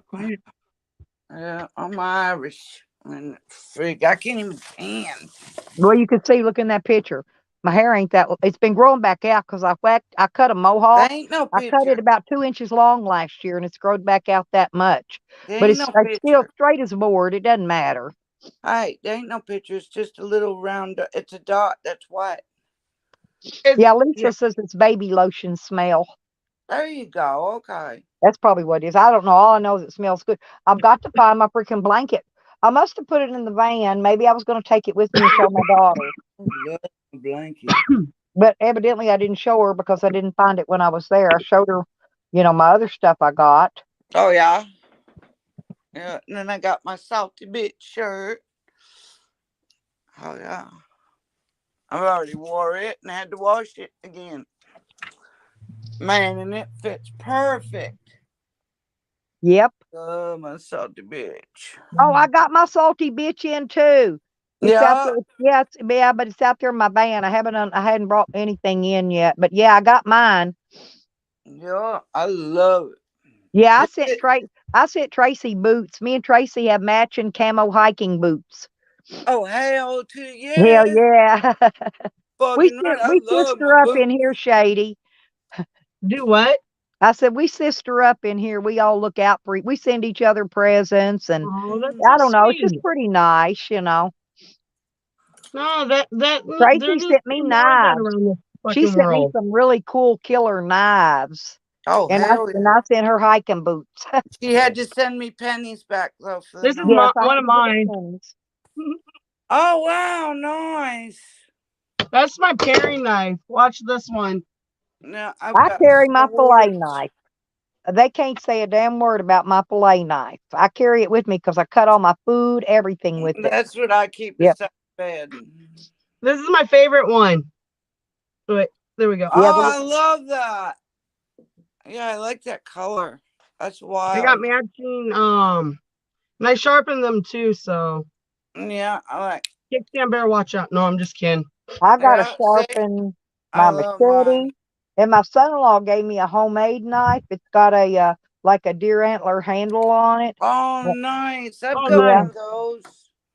[SPEAKER 9] Yeah, I'm Irish. And freak, I can't even tan.
[SPEAKER 1] Well, you can see. Look in that picture. My hair ain't that. It's been growing back out because I cut a mohawk.
[SPEAKER 9] There ain't no
[SPEAKER 1] I cut it
[SPEAKER 9] picture.
[SPEAKER 1] about 2 inches long last year, and it's grown back out that much.
[SPEAKER 9] There
[SPEAKER 1] But
[SPEAKER 9] ain't
[SPEAKER 1] it's
[SPEAKER 9] no
[SPEAKER 1] still
[SPEAKER 9] picture.
[SPEAKER 1] straight as a board. It doesn't matter.
[SPEAKER 9] Hey, there ain't no picture. It's just a little round. It's a dot. That's white.
[SPEAKER 1] Yeah, Lisa says it's baby lotion smell.
[SPEAKER 9] There you go. Okay.
[SPEAKER 1] That's probably what it is. I don't know. All I know is it smells good. I've got to find my freaking blanket. I must have put it in the van. Maybe I was going to take it with me and show my daughter.
[SPEAKER 9] Love a blanket.
[SPEAKER 1] But evidently I didn't show her because I didn't find it when I was there. I showed her, my other stuff I got.
[SPEAKER 9] Oh yeah. Yeah. And then I got my salty bitch shirt. Oh yeah. I've already wore it and had to wash it again. Man, and it fits perfect.
[SPEAKER 1] Yep.
[SPEAKER 9] Oh, my salty bitch.
[SPEAKER 1] Oh, I got my salty bitch in too. It's out there. Yeah, but it's out there in my van. I hadn't brought anything in yet. But yeah, I got mine.
[SPEAKER 9] Yeah, I love it.
[SPEAKER 1] Yeah, I sent Tracy boots. Me and Tracy have matching camo hiking boots.
[SPEAKER 9] Oh, hell to yeah.
[SPEAKER 1] Hell yeah. we
[SPEAKER 9] Fucking right. I love
[SPEAKER 1] sister
[SPEAKER 9] my
[SPEAKER 1] up
[SPEAKER 9] boots.
[SPEAKER 1] in here, Shady.
[SPEAKER 10] Do what?
[SPEAKER 1] I said, we sister up in here. We all look out for we send each other presents, and
[SPEAKER 10] Oh, that's
[SPEAKER 1] I
[SPEAKER 10] so
[SPEAKER 1] don't know. It's just
[SPEAKER 10] sweet.
[SPEAKER 1] pretty nice,
[SPEAKER 10] No,
[SPEAKER 1] Tracy
[SPEAKER 10] there's
[SPEAKER 1] sent me
[SPEAKER 10] more of that
[SPEAKER 1] knives.
[SPEAKER 10] around the
[SPEAKER 1] She
[SPEAKER 10] fucking
[SPEAKER 1] sent me
[SPEAKER 10] world.
[SPEAKER 1] some really cool killer knives.
[SPEAKER 9] Oh,
[SPEAKER 1] And
[SPEAKER 9] hell yeah.
[SPEAKER 1] I sent her hiking boots.
[SPEAKER 9] She had to send me pennies back, though. For
[SPEAKER 10] This is
[SPEAKER 1] Yes,
[SPEAKER 10] one of mine.
[SPEAKER 9] Oh, wow. Nice.
[SPEAKER 10] That's my paring knife. Watch this one.
[SPEAKER 9] Now,
[SPEAKER 1] I carry my fillet knife. They can't say a damn word about my fillet knife. I carry it with me because I cut all my food, everything with it.
[SPEAKER 9] That's what I keep beside bed.
[SPEAKER 10] This is my favorite one. Wait, there we go.
[SPEAKER 9] Oh, I love that. Yeah, I like that color. That's wild.
[SPEAKER 10] I got matching, and I sharpened them too, so.
[SPEAKER 9] Yeah, I like.
[SPEAKER 10] Kickstand bear, watch out. No, I'm just kidding.
[SPEAKER 1] I got to sharpen my machete. And my son-in-law gave me a homemade knife. It's got a like a deer antler handle on it.
[SPEAKER 9] Oh, nice. I've got one of those.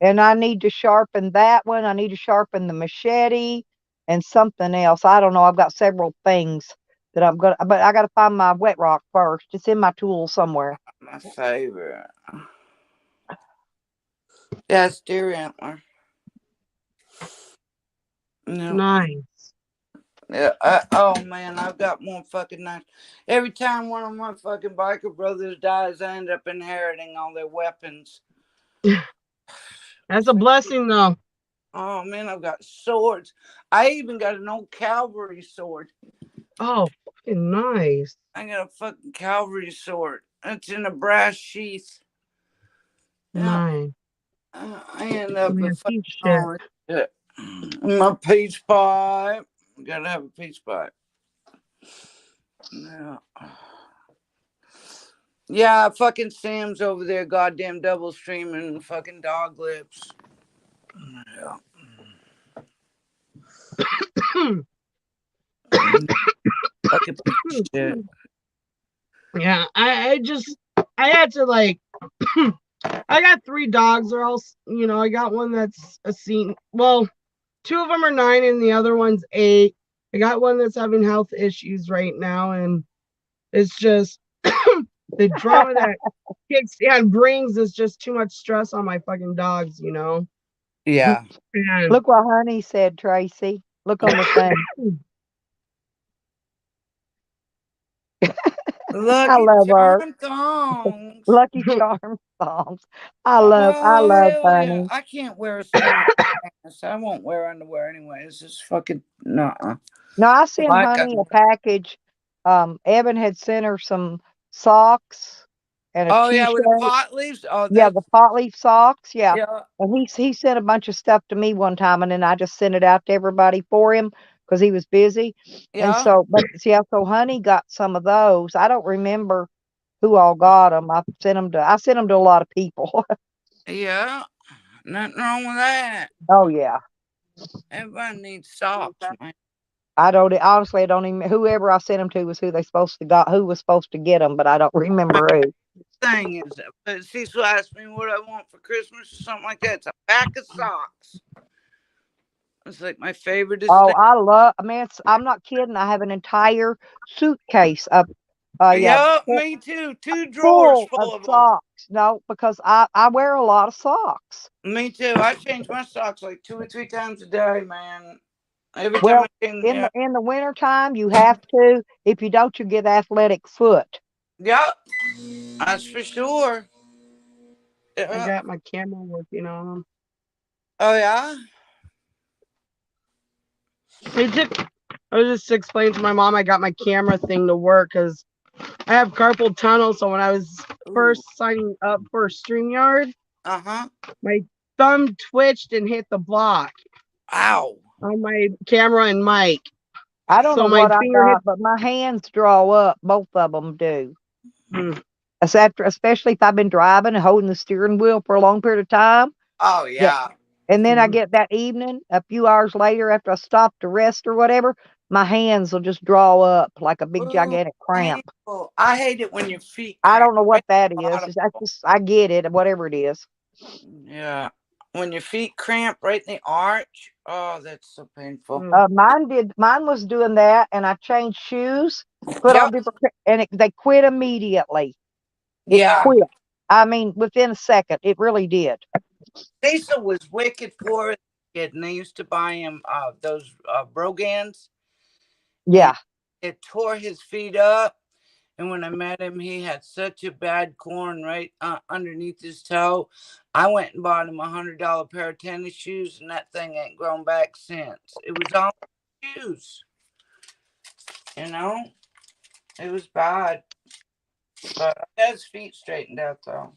[SPEAKER 1] And I need to sharpen that one. I need to sharpen the machete and something else. I don't know. I've got several things that I'm gonna, but I got to find my wet rock first. It's in my tool somewhere.
[SPEAKER 9] My favorite. Yeah, it's deer antler. No.
[SPEAKER 10] Nice.
[SPEAKER 9] Yeah. Oh man, I've got one fucking nice. Every time one of my fucking biker brothers dies, I end up inheriting all their weapons.
[SPEAKER 10] That's a blessing, though.
[SPEAKER 9] Oh man, I've got swords. I even got an old cavalry sword.
[SPEAKER 10] Oh, fucking nice.
[SPEAKER 9] I got a fucking cavalry sword. It's in a brass sheath.
[SPEAKER 10] Nice.
[SPEAKER 9] I end up with fucking
[SPEAKER 10] shit.
[SPEAKER 9] My peach pipe. Gotta have a peach pipe. Yeah, fucking Sam's over there, goddamn double streaming fucking dog lips. Yeah. Fucking shit.
[SPEAKER 10] Yeah, I had to like I got 3 dogs. They're all, I got one that's a scene. Well, 2 of them are 9 and the other one's 8. I got one that's having health issues right now, and it's just the drama that kicks and brings is just too much stress on my fucking dogs,
[SPEAKER 9] Yeah.
[SPEAKER 10] And
[SPEAKER 1] Look what Honey said, Tracy. Look on the thing. I
[SPEAKER 9] Lucky
[SPEAKER 1] love her.
[SPEAKER 9] Charm thongs.
[SPEAKER 1] Lucky Charm songs. I love
[SPEAKER 9] Oh, hell yeah.
[SPEAKER 1] Honey.
[SPEAKER 9] I can't wear a sweater. I won't wear underwear anyway. It's just fucking nuh-uh.
[SPEAKER 1] No, I sent
[SPEAKER 9] Like
[SPEAKER 1] Honey a package. Evan had sent her some socks and a
[SPEAKER 9] oh yeah, with the
[SPEAKER 1] t-shirt.
[SPEAKER 9] pot leaves. Oh,
[SPEAKER 1] Yeah,
[SPEAKER 9] that's
[SPEAKER 1] the pot leaf socks. Yeah.
[SPEAKER 9] yeah.
[SPEAKER 1] And he sent a bunch of stuff to me one time, and then I just sent it out to everybody for him because he was busy. And
[SPEAKER 9] Yeah.
[SPEAKER 1] so Honey got some of those. I don't remember who all got them. I sent them to a lot of people.
[SPEAKER 9] Yeah. Nothing wrong with that.
[SPEAKER 1] Oh yeah.
[SPEAKER 9] Everybody needs socks, man.
[SPEAKER 1] I don't even, whoever I sent them to was who who was supposed to get them, but I don't remember who.
[SPEAKER 9] Thing is, Cecil asked me what I want for Christmas or something like that. It's a pack of socks. It's like my favorite.
[SPEAKER 1] Oh, I'm not kidding. I have an entire suitcase of,
[SPEAKER 9] me too. 2 drawers
[SPEAKER 1] full
[SPEAKER 9] full
[SPEAKER 1] of
[SPEAKER 9] of them.
[SPEAKER 1] socks. No, because I wear a lot of socks.
[SPEAKER 9] Me too. I change my socks like 2 or 3 times a day, man. Every time
[SPEAKER 1] Well,
[SPEAKER 9] I can.
[SPEAKER 1] in the wintertime, you have to. If you don't, you get athletic foot.
[SPEAKER 9] Yep. That's for sure.
[SPEAKER 10] I got my camera working on them.
[SPEAKER 9] Oh yeah.
[SPEAKER 10] I was just explaining to my mom I got my camera thing to work because I have carpal tunnel. So when I was first signing up for StreamYard, my thumb twitched and hit the block.
[SPEAKER 9] Ow.
[SPEAKER 10] On my camera and mic.
[SPEAKER 1] I don't know what I got, but my hands draw up. Both of them do. Especially if I've been driving and holding the steering wheel for a long period of time.
[SPEAKER 9] Oh yeah.
[SPEAKER 1] And then I get that evening, a few hours later, after I stop to rest or whatever, my hands will just draw up like a big gigantic cramp.
[SPEAKER 9] I hate it when your feet.
[SPEAKER 1] I don't know what that is. I get it, whatever it is.
[SPEAKER 9] Yeah. When your feet cramp right in the arch. Oh, that's so painful.
[SPEAKER 1] Mine was doing that, and I changed shoes, put on different, and they quit immediately. It quit. I mean, within a second, it really did.
[SPEAKER 9] Cecil was wicked for it, and they used to buy him those Brogans.
[SPEAKER 1] Yeah.
[SPEAKER 9] It tore his feet up, and when I met him, he had such a bad corn right underneath his toe. I went and bought him a $100 pair of tennis shoes, and that thing ain't grown back since. It was all shoes. It was bad. But I had his feet straightened out, though.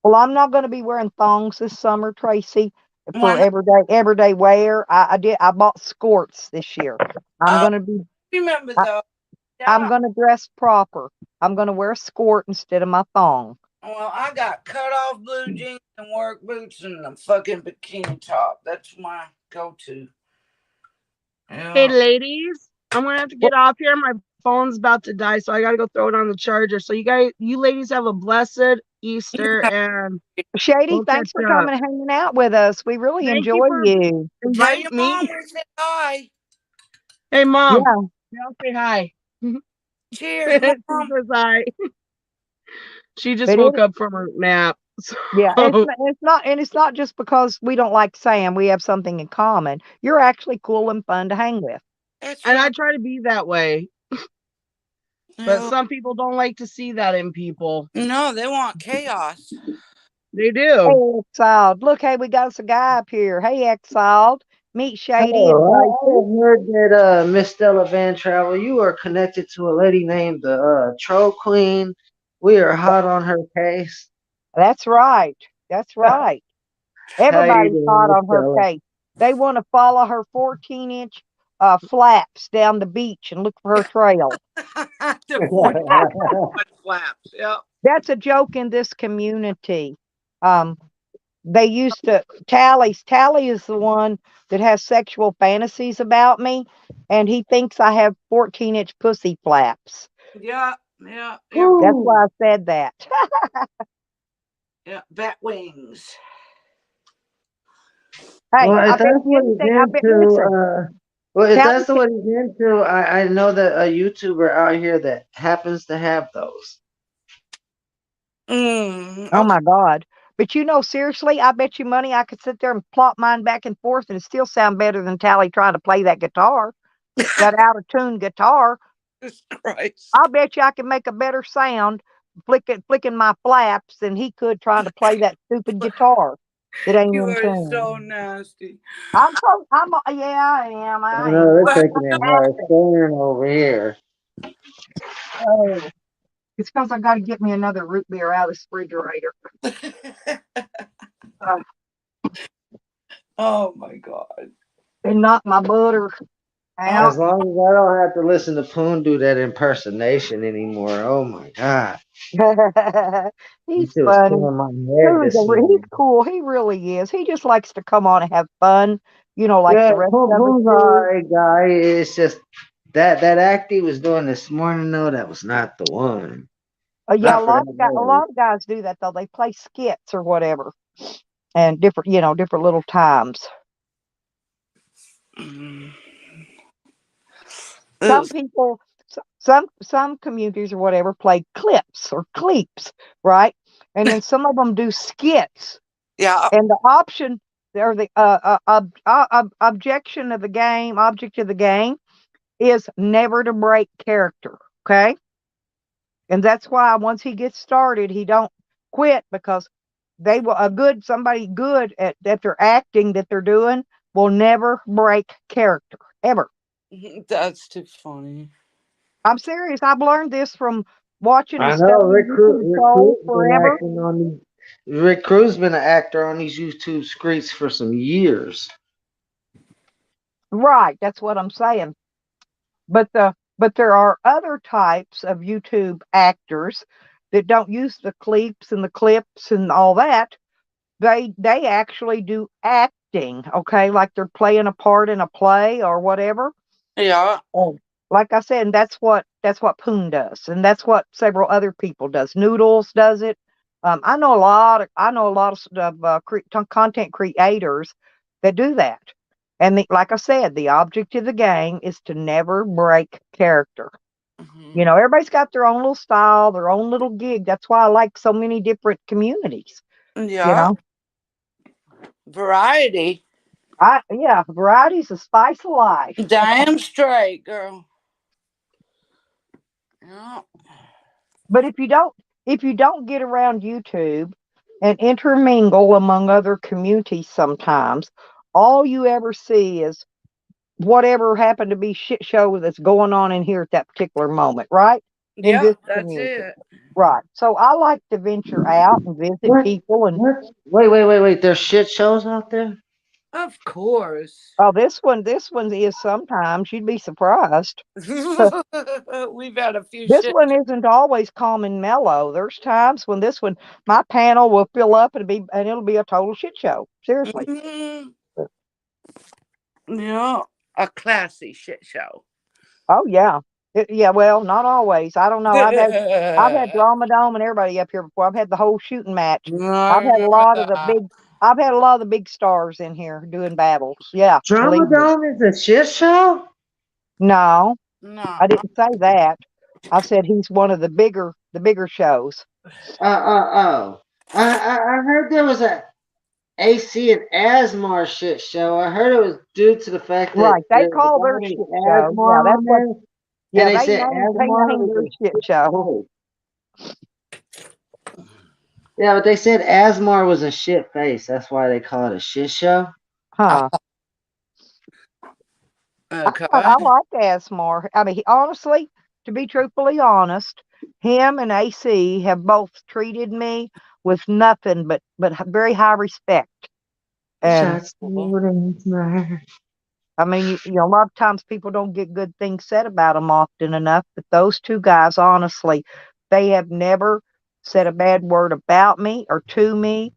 [SPEAKER 1] Well, I'm not going to be wearing thongs this summer, Tracy, for everyday wear. I bought skirts this year. I'm going to be.
[SPEAKER 9] Remember though. Yeah.
[SPEAKER 1] I'm going to dress proper. I'm going to wear a skirt instead of my thong.
[SPEAKER 9] Well, I got cut off blue jeans and work boots and a fucking bikini top. That's my go-to. Yeah.
[SPEAKER 10] Hey, ladies, I'm going to have to get off here. My phone's about to die, so I got to go throw it on the charger. So you ladies have a blessed Easter. And
[SPEAKER 1] Shady, thanks for coming and hanging out with us. We really enjoy you.
[SPEAKER 10] Invite me.
[SPEAKER 9] Mom, say hi.
[SPEAKER 10] Hey, Mom.
[SPEAKER 1] Yeah.
[SPEAKER 10] I'll say hi.
[SPEAKER 9] Cheers, Mom.
[SPEAKER 10] She says hi. She just woke up from her nap. So.
[SPEAKER 1] Yeah, it's not just because we don't like Sam. We have something in common. You're actually cool and fun to hang with.
[SPEAKER 10] And I try to be that way. But some people don't like to see that in people.
[SPEAKER 9] No, they want chaos.
[SPEAKER 10] They do.
[SPEAKER 1] Hey, Exiled. Look, hey, we got us a guy up here. Hey, Exiled. Meet Shady.
[SPEAKER 11] I heard that Miss Stella Van Travel, you are connected to a lady named the Troll Queen. We are hot on her case.
[SPEAKER 1] That's right. That's right. Everybody's hot on her case. They want to follow her 14-inch flaps down the beach and look for her trail.
[SPEAKER 9] Flaps, yeah.
[SPEAKER 1] That's a joke in this community. they used to Tally is the one that has sexual fantasies about me, and he thinks I have 14-inch pussy flaps.
[SPEAKER 9] Yeah, yeah, yeah,
[SPEAKER 1] That's
[SPEAKER 11] Ooh.
[SPEAKER 1] why I said that.
[SPEAKER 9] yeah. Bat wings.
[SPEAKER 1] Hey,
[SPEAKER 11] Well,
[SPEAKER 1] I
[SPEAKER 11] if
[SPEAKER 1] bet
[SPEAKER 11] that's what he's
[SPEAKER 1] anything. I bet.
[SPEAKER 11] into,
[SPEAKER 1] Listen,
[SPEAKER 11] well, if
[SPEAKER 1] Tally
[SPEAKER 11] that's what he's into, I know that a YouTuber out here that happens to have those.
[SPEAKER 1] Oh
[SPEAKER 9] Okay.
[SPEAKER 1] my God. But seriously, I bet you money I could sit there and plop mine back and forth and it still sound better than Tally trying to play that guitar, that out of tune guitar.
[SPEAKER 9] Jesus Christ.
[SPEAKER 1] I bet you I can make a better sound flicking my flaps than he could trying to play that stupid guitar that ain't
[SPEAKER 9] You
[SPEAKER 1] in
[SPEAKER 9] are
[SPEAKER 1] tune.
[SPEAKER 9] so nasty.
[SPEAKER 1] Yeah, I am.
[SPEAKER 11] I
[SPEAKER 1] I
[SPEAKER 11] know
[SPEAKER 1] am.
[SPEAKER 11] they're taking it hard staying over here.
[SPEAKER 1] Oh, it's because I got to get me another root beer out of this refrigerator.
[SPEAKER 9] Oh my God.
[SPEAKER 1] And knock my butter out.
[SPEAKER 11] As long as I don't have to listen to Poon do that impersonation anymore. Oh my God.
[SPEAKER 1] He's
[SPEAKER 11] He was
[SPEAKER 1] funny.
[SPEAKER 11] killing my head this
[SPEAKER 1] He's
[SPEAKER 11] morning.
[SPEAKER 1] cool. He really is. He just likes to come on and have fun, like
[SPEAKER 11] Yeah,
[SPEAKER 1] the rest of us
[SPEAKER 11] Poon's
[SPEAKER 1] do.
[SPEAKER 11] alright guy. It's just that act he was doing this morning though, that was not the one.
[SPEAKER 1] Yeah,
[SPEAKER 11] Not for that
[SPEAKER 1] a
[SPEAKER 11] noise.
[SPEAKER 1] lot of guys do that though. They play skits or whatever, and different, different little times. Some people, some communities or whatever play clips or cleeps, right? And then some of them do skits.
[SPEAKER 9] Yeah.
[SPEAKER 1] And the option or the objection of the game, object of the game, is never to break character. Okay, and that's why once he gets started, he don't quit, because they will somebody good at that they're acting that they're doing will never break character ever.
[SPEAKER 9] That's too funny.
[SPEAKER 1] I'm serious. I've learned this from watching and
[SPEAKER 11] I know
[SPEAKER 1] studying YouTube trolls forever.
[SPEAKER 11] Rick Cruz been an actor on these YouTube streets for some years.
[SPEAKER 1] Right, that's what I'm saying. But there are other types of YouTube actors that don't use the clips and all that. They actually do acting, okay, like they're playing a part in a play or whatever.
[SPEAKER 9] Yeah.
[SPEAKER 1] Oh, like I said, and that's what Poon does, and that's what several other people does. Noodles does it. I know a lot of content creators that do that. And like I said, the object of the game is to never break character. Everybody's got their own little style, their own little gig. That's why I like so many different communities.
[SPEAKER 9] Yeah. Variety.
[SPEAKER 1] Variety's the spice of life.
[SPEAKER 9] Damn straight, girl. Yeah.
[SPEAKER 1] But if you don't get around YouTube and intermingle among other communities sometimes, all you ever see is whatever happened to be shit show that's going on in here at that particular moment, right?
[SPEAKER 9] Yeah, that's it.
[SPEAKER 1] Right. So I like to venture out and visit people and
[SPEAKER 11] Wait. There's shit shows out there?
[SPEAKER 9] Of course.
[SPEAKER 1] Oh, this one is sometimes. You'd be surprised.
[SPEAKER 9] We've had a few
[SPEAKER 1] This one isn't always calm and mellow. There's times when my panel will fill up and it'll be a total shit show. Seriously.
[SPEAKER 9] Yeah, a classy shit show.
[SPEAKER 1] Oh yeah. Well, not always. I don't know. I've had Drama Dome and everybody up here before. I've had the whole shooting match. I've had a lot of the big stars in here doing battles. Yeah.
[SPEAKER 11] Drama Dome is a shit show?
[SPEAKER 1] No.
[SPEAKER 9] No.
[SPEAKER 1] I didn't say that. I said he's one of the bigger shows.
[SPEAKER 11] I heard there was a AC and Asmar shit show. I heard it was due to the fact that
[SPEAKER 1] they call their shit show. Yeah, that's what. Yeah, they said Asmar was a shit show.
[SPEAKER 11] Yeah, but they said Asmar was a shit face. That's why they call it a shit show.
[SPEAKER 1] Huh.
[SPEAKER 9] Okay.
[SPEAKER 1] I like Asmar. I mean, honestly, to be truthfully honest, him and AC have both treated me with nothing but very high respect. And I mean, a lot of times people don't get good things said about them often enough, but those two guys, honestly, they have never said a bad word about me or to me.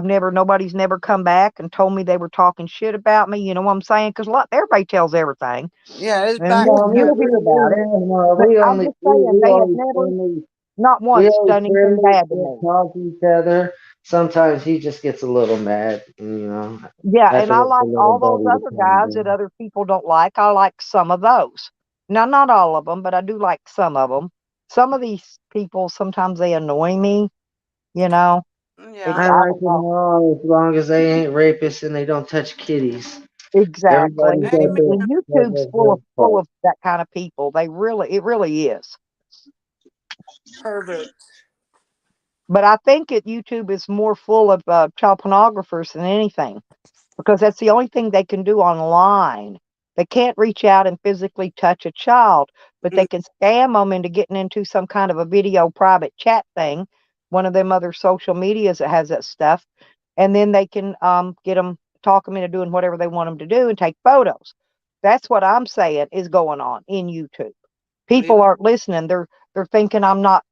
[SPEAKER 1] Nobody's never come back and told me they were talking shit about me. You know what I'm saying? Because everybody tells everything.
[SPEAKER 9] Yeah, it's
[SPEAKER 1] And
[SPEAKER 9] back.
[SPEAKER 1] you'll hear about it. But I'm just saying, they have never, not
[SPEAKER 11] we
[SPEAKER 1] once,
[SPEAKER 11] always
[SPEAKER 1] done anything
[SPEAKER 11] friendly,
[SPEAKER 1] bad to
[SPEAKER 11] we
[SPEAKER 1] me.
[SPEAKER 11] talk to each other. Sometimes he just gets a little mad,
[SPEAKER 1] Yeah,
[SPEAKER 11] have
[SPEAKER 1] and
[SPEAKER 11] to
[SPEAKER 1] I
[SPEAKER 11] wait for
[SPEAKER 1] like
[SPEAKER 11] little
[SPEAKER 1] all those
[SPEAKER 11] buddy to
[SPEAKER 1] other
[SPEAKER 11] calm
[SPEAKER 1] guys that
[SPEAKER 11] down.
[SPEAKER 1] other people don't like. I like some of those. Now, not all of them, but I do like some of them. Some of these people, sometimes they annoy me, you know.
[SPEAKER 9] Yeah.
[SPEAKER 11] I
[SPEAKER 1] I
[SPEAKER 11] like
[SPEAKER 1] don't
[SPEAKER 11] them
[SPEAKER 1] know.
[SPEAKER 11] all as long as they ain't rapists and they don't touch kitties.
[SPEAKER 1] Exactly.
[SPEAKER 11] Everybody's got
[SPEAKER 1] And,
[SPEAKER 9] Amen.
[SPEAKER 11] their,
[SPEAKER 1] and
[SPEAKER 11] got
[SPEAKER 1] YouTube's
[SPEAKER 11] their
[SPEAKER 1] full of
[SPEAKER 11] good part.
[SPEAKER 1] that kind of people. It really is.
[SPEAKER 9] Pervert.
[SPEAKER 1] But I think YouTube is more full of child pornographers than anything, because that's the only thing they can do online. They can't reach out and physically touch a child, but they can scam them into getting into some kind of a video private chat thing, one of them other social medias that has that stuff, and then they can get them, talk them into doing whatever they want them to do and take photos. That's what I'm saying is going on in YouTube. People aren't listening. They're thinking I'm not.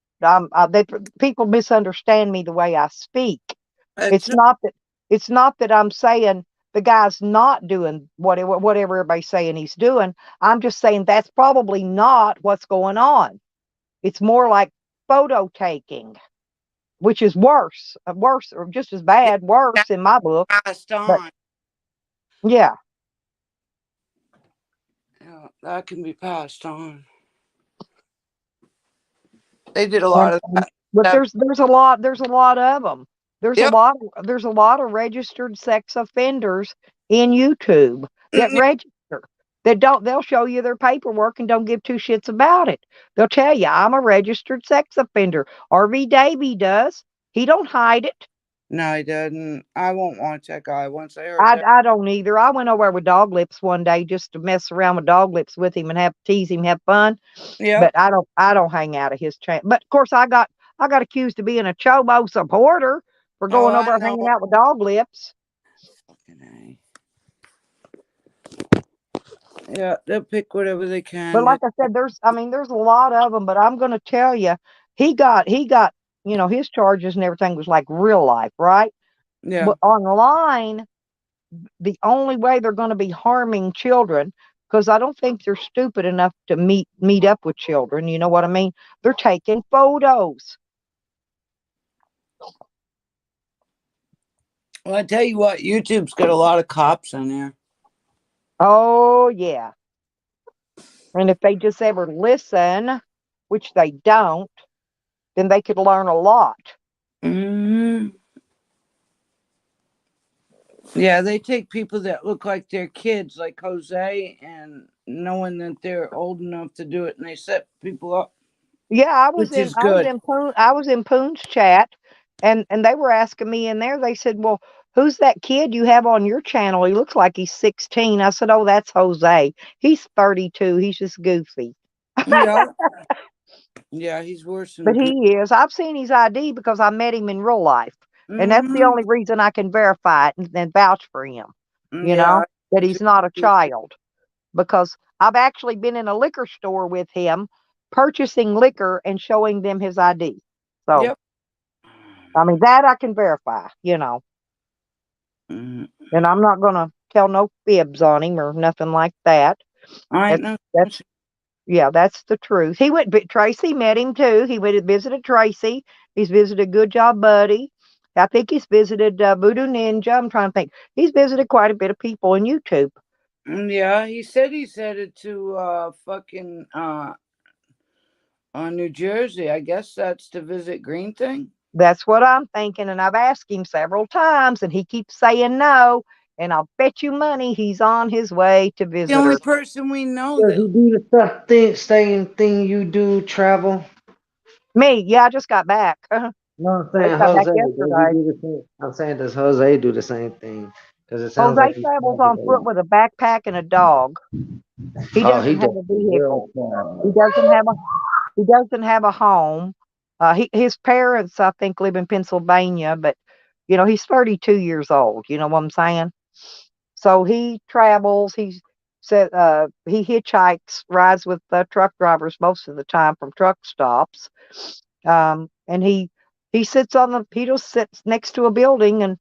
[SPEAKER 1] People misunderstand me the way I speak.
[SPEAKER 9] It's
[SPEAKER 1] It's not that I'm saying the guy's not doing whatever everybody's saying he's doing. I'm just saying that's probably not what's going on. It's more like photo taking, which is worse, or just as bad, worse in my book.
[SPEAKER 9] passed
[SPEAKER 1] But
[SPEAKER 9] on.
[SPEAKER 1] yeah,
[SPEAKER 9] Yeah, that can be passed on. They did a
[SPEAKER 1] and,
[SPEAKER 9] lot of that.
[SPEAKER 1] but there's a lot of them.
[SPEAKER 9] Yep.
[SPEAKER 1] There's a lot of registered sex offenders in YouTube that register. They'll show you their paperwork and don't give two shits about it. They'll tell you, I'm a registered sex offender. RV Davy does. He don't hide it.
[SPEAKER 9] No, he didn't. I won't watch that guy. Once I heard that.
[SPEAKER 1] I don't either. I went over with Dog Lips one day just to mess around with Dog Lips with him and tease him, have fun.
[SPEAKER 9] Yeah.
[SPEAKER 1] But I don't hang out of his channel. But of course I got accused of being a Chobo supporter for going over and hanging out with Dog Lips.
[SPEAKER 9] Fucking A. Yeah, they'll pick whatever they can.
[SPEAKER 1] But like I said, there's a lot of them. But I'm going to tell you, he got his charges and everything was like real life, right?
[SPEAKER 9] Yeah.
[SPEAKER 1] But online, the only way they're going to be harming children, because I don't think they're stupid enough to meet up with children. You know what I mean? They're taking photos.
[SPEAKER 9] Well, I tell you what, YouTube's got a lot of cops in there.
[SPEAKER 1] Oh yeah. And if they just ever listen, which they don't, then they could learn a lot.
[SPEAKER 9] Mm-hmm. Yeah, they take people that look like they're kids, like Jose, and knowing that they're old enough to do it, and they set people up.
[SPEAKER 1] Yeah, I was
[SPEAKER 9] Which is good.
[SPEAKER 1] I was in Poon's chat, and they were asking me in there. They said, "Well, who's that kid you have on your channel? He looks like he's 16." I said, "Oh, that's Jose. He's 32. He's just goofy."
[SPEAKER 9] Yeah. Yeah, he's worse than
[SPEAKER 1] But he is. I've seen his ID because I met him in real life. And that's the only reason I can verify it and vouch for him. You know, that he's not a child. Because I've actually been in a liquor store with him purchasing liquor and showing them his ID. So,
[SPEAKER 9] yep.
[SPEAKER 1] I mean, that I can verify, you know.
[SPEAKER 9] Mm-hmm.
[SPEAKER 1] And I'm not going to tell no fibs on him or nothing like that. That's the truth. But Tracy met him too. He went and visited Tracy. He's visited Good Job Buddy. I think he's visited Voodoo Ninja. I'm trying to think. He's visited quite a bit of people on YouTube.
[SPEAKER 9] Yeah, he said he's headed to fucking New Jersey. I guess that's to visit Green Thing.
[SPEAKER 1] That's what I'm thinking, and I've asked him several times, and he keeps saying no. And I'll bet you money he's on his way to visit.
[SPEAKER 9] The only person we know
[SPEAKER 11] Does he do the same thing you do, travel?
[SPEAKER 1] Me, yeah, I just got back.
[SPEAKER 11] No, I'm saying
[SPEAKER 1] got back
[SPEAKER 11] Jose. Does he
[SPEAKER 1] yesterday.
[SPEAKER 11] do the same? I'm saying, does Jose do the same thing? Because it sounds
[SPEAKER 1] Jose
[SPEAKER 11] like he
[SPEAKER 1] travels
[SPEAKER 11] travels
[SPEAKER 1] on
[SPEAKER 11] a
[SPEAKER 1] foot
[SPEAKER 11] lot.
[SPEAKER 1] with a backpack and a dog. He
[SPEAKER 11] Oh, he
[SPEAKER 1] doesn't have
[SPEAKER 11] does
[SPEAKER 1] a
[SPEAKER 11] real
[SPEAKER 1] vehicle.
[SPEAKER 11] travel.
[SPEAKER 1] He doesn't have a home. His parents, I think, live in Pennsylvania, but he's 32 years old. You know what I'm saying? So he travels. He hitchhikes, rides with truck drivers most of the time from truck stops, and he He sits he just sits next to a building,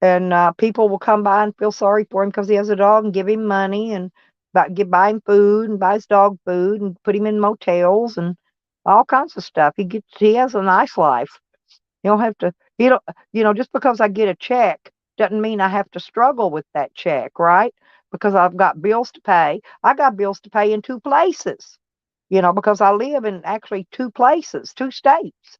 [SPEAKER 1] and people will come by and feel sorry for him because he has a dog and give him money and buy him food and buy his dog food and put him in motels and all kinds of stuff. He has a nice life. You don't have to, just because I get a check doesn't mean I have to struggle with that check, right? Because I've got bills to pay. I got bills to pay in 2 places, because I live in actually 2 places, 2 states.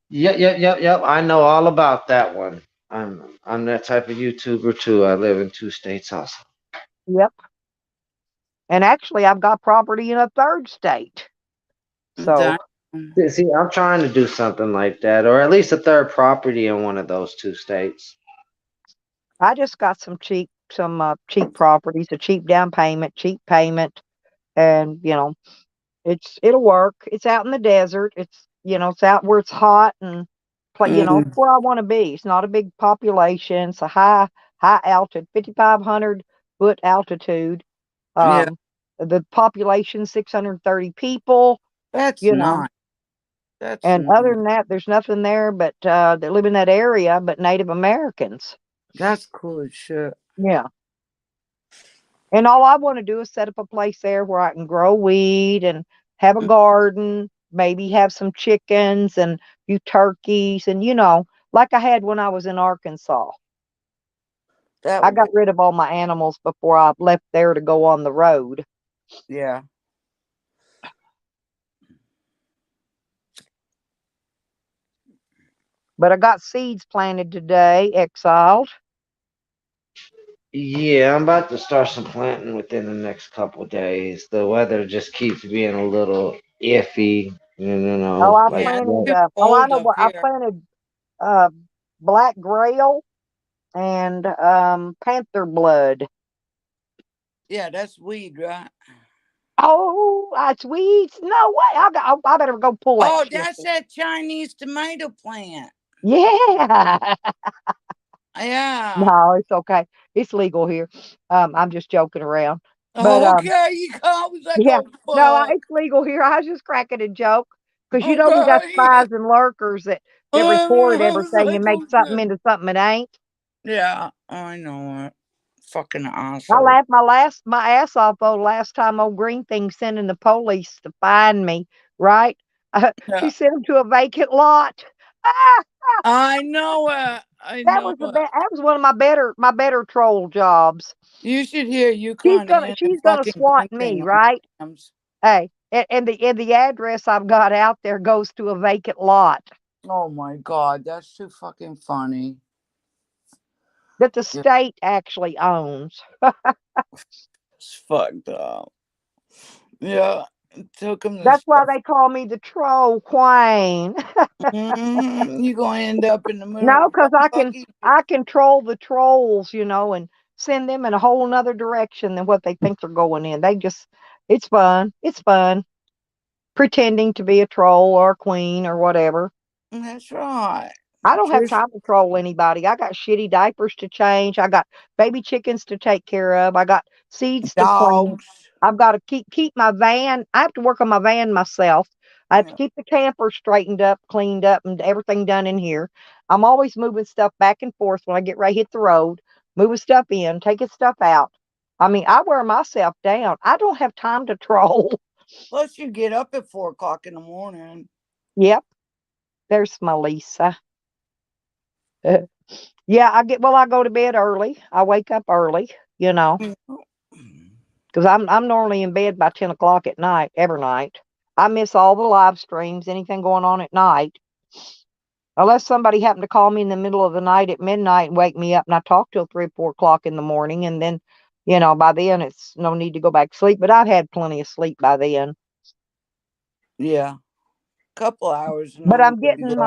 [SPEAKER 11] Yep. I know all about that one. I'm that type of YouTuber too. I live in 2 states also.
[SPEAKER 1] Yep. And actually, I've got property in a 3rd state. So,
[SPEAKER 11] See, I'm trying to do something like that, or at least a 3rd property in one of those 2 states.
[SPEAKER 1] I just got some cheap properties, a cheap down payment, cheap payment, and it'll work. It's out in the desert. It's out where it's hot and it's where I want to be. It's not a big population. It's a high altitude, 5,500 foot altitude.
[SPEAKER 9] Yeah.
[SPEAKER 1] The population 630 people.
[SPEAKER 9] That's
[SPEAKER 1] nice. And other than that, there's nothing there but that live in that area but Native Americans.
[SPEAKER 9] That's cool as shit.
[SPEAKER 1] Yeah. And all I want to do is set up a place there where I can grow weed and have a garden, maybe have some chickens and a few turkeys, and like I had when I was in Arkansas. I got rid of all my animals before I left there to go on the road.
[SPEAKER 9] Yeah.
[SPEAKER 1] But I got seeds planted today, exiled.
[SPEAKER 11] Yeah, I'm about to start some planting within the next couple days. The weather just keeps being a little iffy,
[SPEAKER 1] Oh, I planted black grail and panther blood.
[SPEAKER 9] Yeah, that's weed, right?
[SPEAKER 1] Oh, that's weeds? No way! I better go pull that.
[SPEAKER 9] Oh, that's that Chinese tomato plant.
[SPEAKER 1] Yeah.
[SPEAKER 9] Yeah.
[SPEAKER 1] No, it's okay. It's legal here. I'm just joking around. But
[SPEAKER 9] okay, you call me like,
[SPEAKER 1] yeah.
[SPEAKER 9] oh,
[SPEAKER 1] No, it's legal here. I was just cracking a joke because we got spies and lurkers that record everything and make something into something it ain't.
[SPEAKER 9] Yeah, I know it. Fucking
[SPEAKER 1] I
[SPEAKER 9] asshole.
[SPEAKER 1] laughed my ass off last time old Green Thing sending the police to find me, right? He sent them to a vacant lot.
[SPEAKER 9] I know it.
[SPEAKER 1] That was one of my better troll jobs.
[SPEAKER 9] You should hear you.
[SPEAKER 1] She's gonna swat me, right? Hey, and the address I've got out there goes to a vacant lot.
[SPEAKER 9] Oh my God, that's too fucking funny.
[SPEAKER 1] That the state actually owns.
[SPEAKER 9] It's fucked up. Yeah, took him.
[SPEAKER 1] That's why they call me the troll queen.
[SPEAKER 9] You're gonna end up in the middle.
[SPEAKER 1] No, because I control the trolls, and send them in a whole nother direction than what they think they're going in. It's fun. It's fun. Pretending to be a troll or a queen or whatever.
[SPEAKER 9] That's right.
[SPEAKER 1] I don't have time to troll anybody. I got shitty diapers to change. I got baby chickens to take care of. I got seeds to clean. I've got to keep my van. I have to work on my van myself. I have to keep the camper straightened up, cleaned up, and everything done in here. I'm always moving stuff back and forth when I get ready to hit the road, moving stuff in, taking stuff out. I mean, I wear myself down. I don't have time to troll.
[SPEAKER 9] Plus, you get up at 4 o'clock in the morning.
[SPEAKER 1] Yep. There's my Lisa. Yeah, I go to bed early. I wake up early, because I'm normally in bed by 10 o'clock at night, every night. I miss all the live streams, anything going on at night. Unless somebody happened to call me in the middle of the night at midnight and wake me up, and I talk till 3 or 4 o'clock in the morning, and then, by then it's no need to go back to sleep. But I've had plenty of sleep by then.
[SPEAKER 9] Yeah, couple hours.
[SPEAKER 1] But I'm getting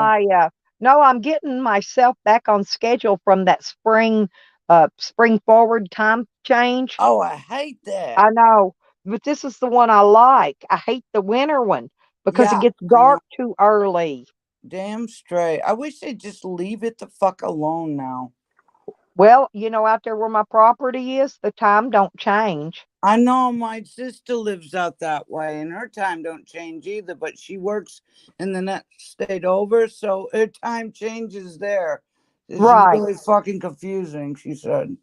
[SPEAKER 1] I'm getting myself back on schedule from that spring forward time change.
[SPEAKER 9] Oh, I hate that.
[SPEAKER 1] I know, but this is the one I like. I hate the winter one because it gets dark too early.
[SPEAKER 9] Damn straight. I wish they'd just leave it the fuck alone now.
[SPEAKER 1] Well, out there where my property is, the time don't change.
[SPEAKER 9] I know my sister lives out that way, and her time don't change either. But she works in the next state over, so her time changes there. It's
[SPEAKER 1] Right.
[SPEAKER 9] really fucking confusing. She said.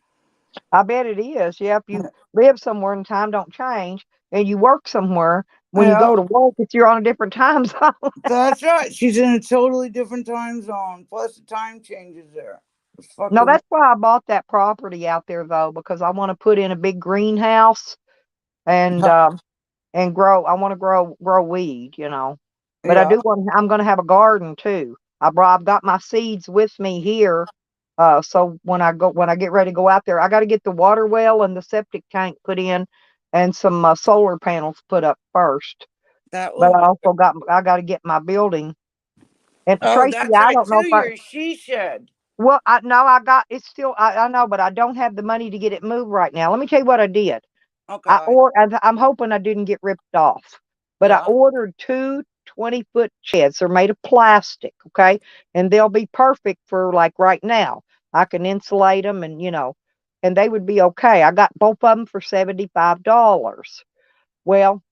[SPEAKER 1] I bet it is. Yeah, if you live somewhere and time don't change, and you work somewhere, when you
[SPEAKER 9] Yeah,
[SPEAKER 1] go to work, if you're on a different time zone.
[SPEAKER 9] that's right. She's in a totally different time zone. Plus, the time changes there. It's
[SPEAKER 1] No,
[SPEAKER 9] fucking.
[SPEAKER 1] that's why I bought that property out there though, because I want to put in a big greenhouse and grow. I want to grow weed, But I
[SPEAKER 9] Yeah,
[SPEAKER 1] do want. I'm going to have a garden too. I've got my seeds with me here. So when I get ready to go out there, I got to get the water well and the septic tank put in, and some solar panels put up first.
[SPEAKER 9] that
[SPEAKER 1] But
[SPEAKER 9] will work.
[SPEAKER 1] I got to get my building. And
[SPEAKER 9] Oh,
[SPEAKER 1] Tracy,
[SPEAKER 9] that's
[SPEAKER 1] I
[SPEAKER 9] right
[SPEAKER 1] don't know
[SPEAKER 9] too.
[SPEAKER 1] if I.
[SPEAKER 9] Your she shed.
[SPEAKER 1] Well, I no, I got it's still. I know, but I don't have the money to get it moved right now. Let me tell you what I did.
[SPEAKER 9] Okay.
[SPEAKER 1] I'm hoping I didn't get ripped off, but I
[SPEAKER 9] Yeah.
[SPEAKER 1] ordered two 20-foot sheds. They're made of plastic, okay, and they'll be perfect for like right now. I can insulate them, and they would be okay. I got both of them for $75. Well,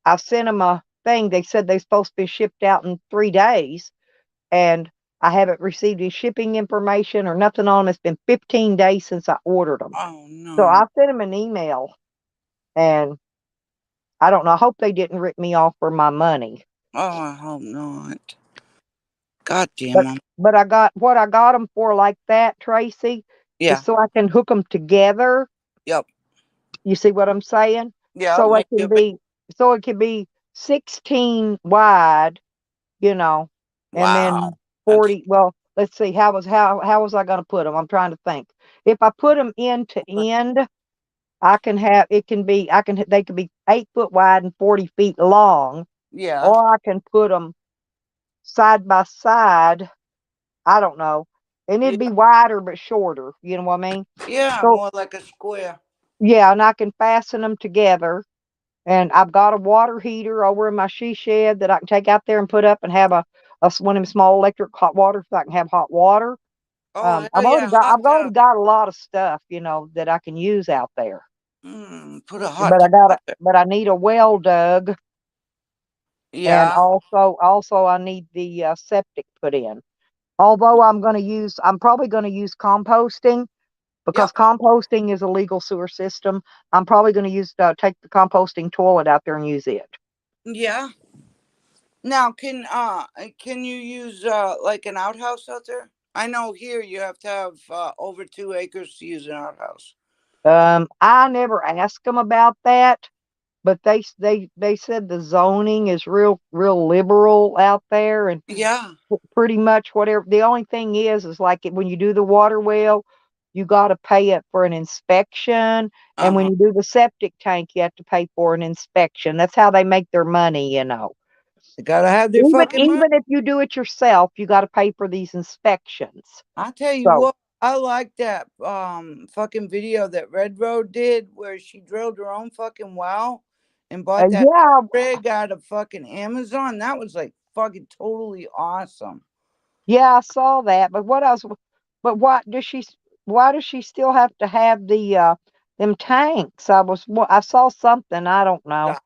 [SPEAKER 1] I sent them a thing. They said they're supposed to be shipped out in 3 days, and I haven't received any shipping information or nothing on them. It's been 15 days since I ordered them.
[SPEAKER 9] Oh
[SPEAKER 1] So
[SPEAKER 9] no.
[SPEAKER 1] I sent them an email, and I don't know. I hope they didn't rip me off for my money.
[SPEAKER 9] Oh, I hope not. God damn
[SPEAKER 1] But
[SPEAKER 9] them.
[SPEAKER 1] but I got what I got them for like that, Tracy,
[SPEAKER 9] Yeah.
[SPEAKER 1] is so I can hook them together.
[SPEAKER 9] Yep.
[SPEAKER 1] You see what I'm saying?
[SPEAKER 9] Yeah.
[SPEAKER 1] So it
[SPEAKER 9] Make
[SPEAKER 1] can
[SPEAKER 9] you a big.
[SPEAKER 1] be so it can be 16 wide, and
[SPEAKER 9] Wow.
[SPEAKER 1] then
[SPEAKER 9] That's
[SPEAKER 1] 40. Well, let's see. How was I going to put them? I'm trying to think. If I put them end to end, they can be 8 foot wide and 40 feet long,
[SPEAKER 9] yeah.
[SPEAKER 1] or I can put them side by side. I don't know, and it'd be
[SPEAKER 9] Yeah.
[SPEAKER 1] wider but shorter. You know what I mean?
[SPEAKER 9] Yeah.
[SPEAKER 1] So
[SPEAKER 9] More like a square.
[SPEAKER 1] yeah, and I can fasten them together. And I've got a water heater over in my she shed that I can take out there and put up and have one of them small electric hot water so I can have hot water.
[SPEAKER 9] Oh hell yeah. Hot
[SPEAKER 1] I've already
[SPEAKER 9] tub.
[SPEAKER 1] got a lot of stuff, that I can use out there.
[SPEAKER 9] Put a hot tub out there.
[SPEAKER 1] But I need a well dug, and
[SPEAKER 9] Yeah.
[SPEAKER 1] also I need the septic put in. Although I'm probably going to use composting because
[SPEAKER 9] Yep.
[SPEAKER 1] composting is a legal sewer system. I'm probably going to take the composting toilet out there and use it.
[SPEAKER 9] Yeah. Now, can you use like an outhouse out there? I know here you have to have over 2 acres to use an outhouse.
[SPEAKER 1] I never asked them about that, but they said the zoning is real liberal out there, and
[SPEAKER 9] Yeah.
[SPEAKER 1] pretty much whatever. The only thing is like when you do the water well, you got to pay it for an inspection, and when
[SPEAKER 9] Uh-huh.
[SPEAKER 1] you do the septic tank, you have to pay for an inspection. That's how they make their money.
[SPEAKER 9] They gotta have their
[SPEAKER 1] Even
[SPEAKER 9] fucking money.
[SPEAKER 1] even if you do it yourself, you got to pay for these inspections.
[SPEAKER 9] I tell you
[SPEAKER 1] So
[SPEAKER 9] what, I like that fucking video that Red Road did where she drilled her own fucking well and bought that
[SPEAKER 1] yeah,
[SPEAKER 9] rig out of fucking Amazon. That was like fucking totally awesome.
[SPEAKER 1] yeah, I saw that. But what else? But why does she still have to have them tanks? I saw something. I don't know.
[SPEAKER 9] Yeah,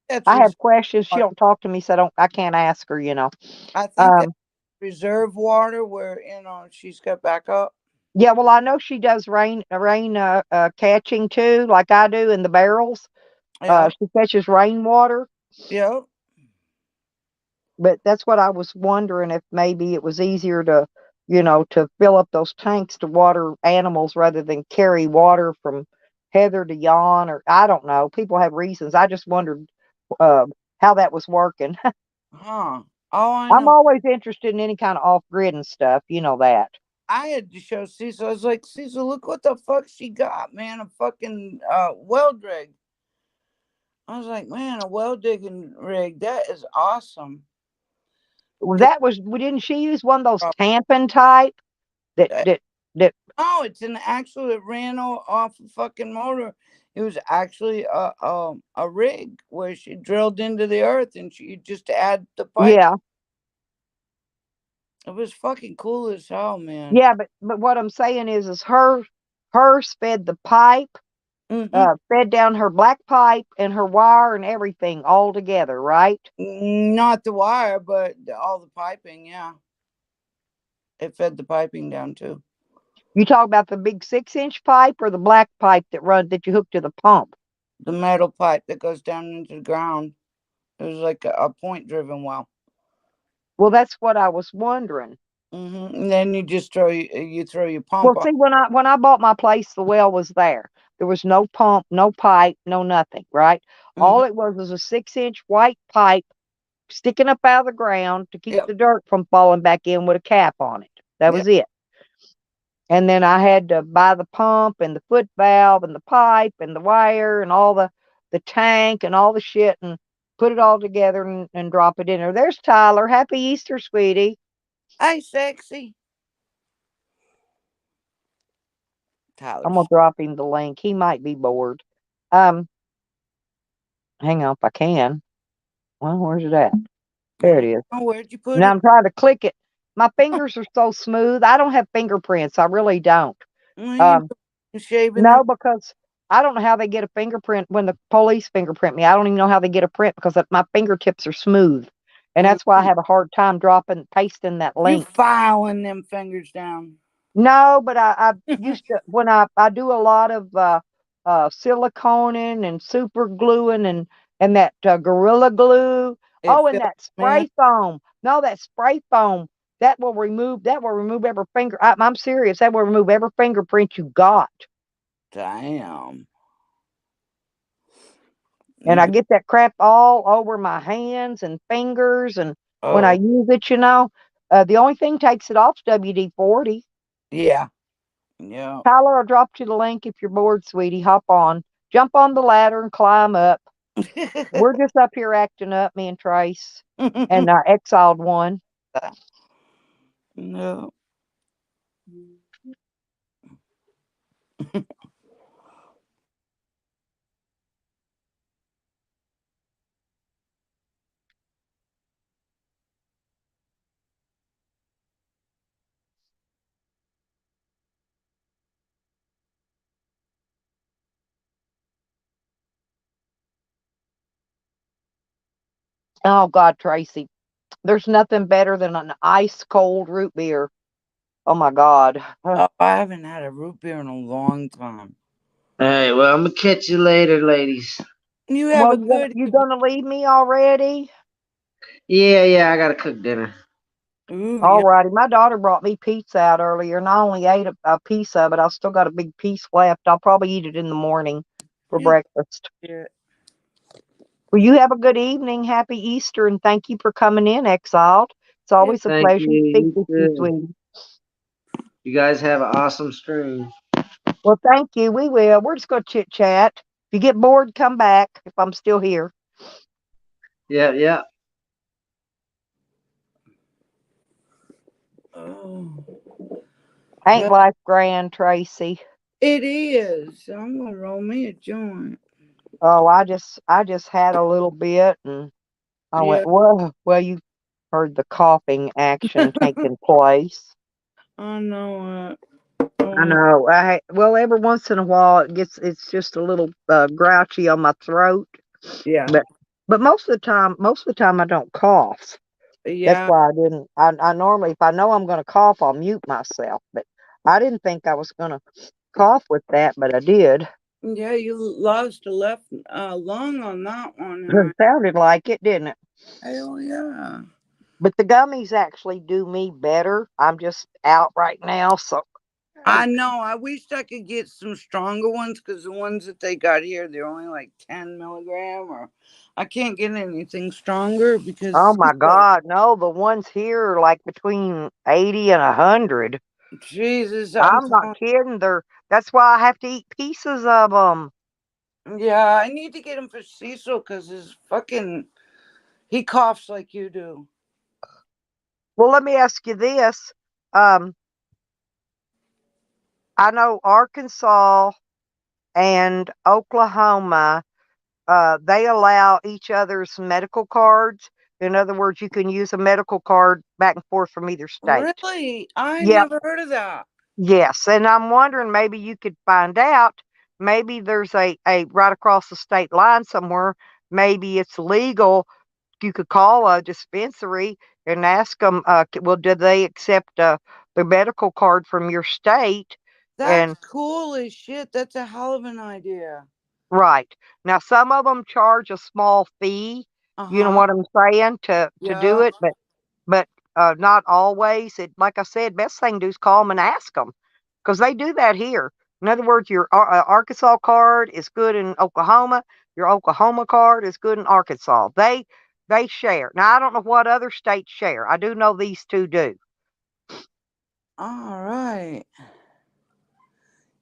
[SPEAKER 9] that's
[SPEAKER 1] I have questions. She don't talk to me, so I can't ask her.
[SPEAKER 9] I think that's
[SPEAKER 1] Um,
[SPEAKER 9] reserve water where she's got backup.
[SPEAKER 1] yeah, well, I know she does rain catching too, like I do in the barrels.
[SPEAKER 9] Yeah,
[SPEAKER 1] She catches rainwater,
[SPEAKER 9] yeah.
[SPEAKER 1] but that's what I was wondering, if maybe it was easier to fill up those tanks to water animals rather than carry water from Heather to Yon, or I don't know. People have reasons. I just wondered how that was working.
[SPEAKER 9] Huh. Oh, I
[SPEAKER 1] I'm
[SPEAKER 9] know.
[SPEAKER 1] always interested in any kind of off-grid and stuff. You know that.
[SPEAKER 9] I had to show Cecil. I was like, Cecil, look what the fuck she got, man. A fucking weld rig. I was like, man, a well digging rig. That is awesome.
[SPEAKER 1] Well,
[SPEAKER 9] Good
[SPEAKER 1] didn't she use one of those
[SPEAKER 9] job.
[SPEAKER 1] tampon type that
[SPEAKER 9] That-
[SPEAKER 1] that that
[SPEAKER 9] No, it's an actual. It ran off a fucking motor. It was actually a rig where she drilled into the earth and she just add the pipe.
[SPEAKER 1] yeah.
[SPEAKER 9] It was fucking cool as hell, man.
[SPEAKER 1] Yeah, but what I'm saying is hers fed the pipe,
[SPEAKER 9] Mm-hmm.
[SPEAKER 1] fed down her black pipe and her wire and everything all together, right?
[SPEAKER 9] Not the wire, but all the piping. Yeah, it fed the piping down too.
[SPEAKER 1] You talk about the big 6-inch pipe or the black pipe that you hook to the pump?
[SPEAKER 9] The metal pipe that goes down into the ground. It was like a point-driven well.
[SPEAKER 1] Well, that's what I was wondering.
[SPEAKER 9] And then you just throw your pump.
[SPEAKER 1] Well, see, when I bought my place, the well was there. There was no pump, no pipe, no nothing, right? All it was a 6-inch white pipe sticking up out of the ground to keep the dirt from falling back in with a cap on it. That was it. And then I had to buy the pump and the foot valve and the pipe and the wire and all the tank and all the shit and put it all together and drop it in there. There's Tyler. Happy Easter, sweetie.
[SPEAKER 9] Hey, sexy. Tyler.
[SPEAKER 1] I'm gonna drop him the link. He might be bored. Hang on if I can. Well, where's it at? There it is.
[SPEAKER 9] Oh, where'd you put
[SPEAKER 1] Now
[SPEAKER 9] it?
[SPEAKER 1] I'm trying to click it. My fingers are so smooth. I don't have fingerprints. I really don't.
[SPEAKER 9] Shaving
[SPEAKER 1] No, because I don't know how they get a fingerprint when the police fingerprint me. I don't even know how they get a print because my fingertips are smooth. And that's why I have a hard time pasting that link.
[SPEAKER 9] You filing them fingers down.
[SPEAKER 1] No, but I used to, when I do a lot of siliconing and super gluing and that Gorilla Glue. And that spray foam. No, that spray foam that will remove every finger. I'm serious. That will remove every fingerprint you got.
[SPEAKER 9] Damn.
[SPEAKER 1] And I get that crap all over my hands and fingers, and when I use it, the only thing takes it off is WD-40.
[SPEAKER 9] Yeah.
[SPEAKER 1] Tyler, I'll drop you the link if you're bored, sweetie. Hop on. Jump on the ladder and climb up. We're just up here acting up, me and Trace. And Exiled One.
[SPEAKER 9] No.
[SPEAKER 1] Oh, God, Tracy. There's nothing better than an ice cold root beer. Oh, my God.
[SPEAKER 9] I haven't had a root beer in a long time.
[SPEAKER 11] Hey, well, I'm going to catch you later, ladies.
[SPEAKER 9] You have a good...
[SPEAKER 1] You gonna leave me already?
[SPEAKER 11] Yeah, I got to cook dinner.
[SPEAKER 1] All righty. My daughter brought me pizza out earlier, and I only ate a piece of it. I still got a big piece left. I'll probably eat it in the morning for breakfast. Well, you have a good evening. Happy Easter, and thank you for coming in, Exiled. It's always a pleasure to speak with you, sweetie.
[SPEAKER 11] You guys have an awesome stream.
[SPEAKER 1] Well, thank you. We will. We're just going to chit-chat. If you get bored, come back if I'm still here.
[SPEAKER 11] Yeah.
[SPEAKER 1] Ain't life grand, Tracy?
[SPEAKER 9] It is. I'm going to roll me a joint.
[SPEAKER 1] Oh, I just had a little bit, and I went, whoa. Well, you heard the coughing action taking place.
[SPEAKER 9] I know
[SPEAKER 1] I know. Well, every once in a while it's just a little grouchy on my throat.
[SPEAKER 9] Yeah.
[SPEAKER 1] But most of the time I don't cough.
[SPEAKER 9] Yeah.
[SPEAKER 1] That's why I didn't. I normally, if I know I'm going to cough, I'll mute myself. But I didn't think I was going to cough with that, but I did.
[SPEAKER 9] Yeah, you lost a left lung on that one.
[SPEAKER 1] It sounded like it, didn't it?
[SPEAKER 9] Hell yeah.
[SPEAKER 1] But the gummies actually do me better. I'm just out right now, so.
[SPEAKER 9] I know. I wish I could get some stronger ones because the ones that they got here, they're only like 10 milligram, or I can't get anything stronger because.
[SPEAKER 1] Oh my God, no! The ones here are like between 80 and 100.
[SPEAKER 9] Jesus,
[SPEAKER 1] I'm not kidding. That's why I have to eat pieces of them.
[SPEAKER 9] Yeah, I need to get him for Cecil because he coughs like you do.
[SPEAKER 1] Well, let me ask you this. I know Arkansas and Oklahoma, they allow each other's medical cards. In other words, you can use a medical card back and forth from either state.
[SPEAKER 9] Really? I
[SPEAKER 1] Yep.
[SPEAKER 9] never heard of that.
[SPEAKER 1] Yes, and I'm wondering maybe you could find out. Maybe there's a right across the state line somewhere. Maybe it's legal. You could call a dispensary and ask them, well, do they accept the medical card from your state?
[SPEAKER 9] That's
[SPEAKER 1] And
[SPEAKER 9] cool as shit. That's a hell of an idea.
[SPEAKER 1] right now, some of them charge a small fee. You know
[SPEAKER 9] Uh-huh.
[SPEAKER 1] what I'm saying to do
[SPEAKER 9] Yeah.
[SPEAKER 1] it, but not always. It like I said, best thing to do is call them and ask them because they do that here. In other words, your Arkansas card is good in Oklahoma. Your Oklahoma card is good in Arkansas. They share. Now I don't know what other states share. I do know these two do.
[SPEAKER 9] All right.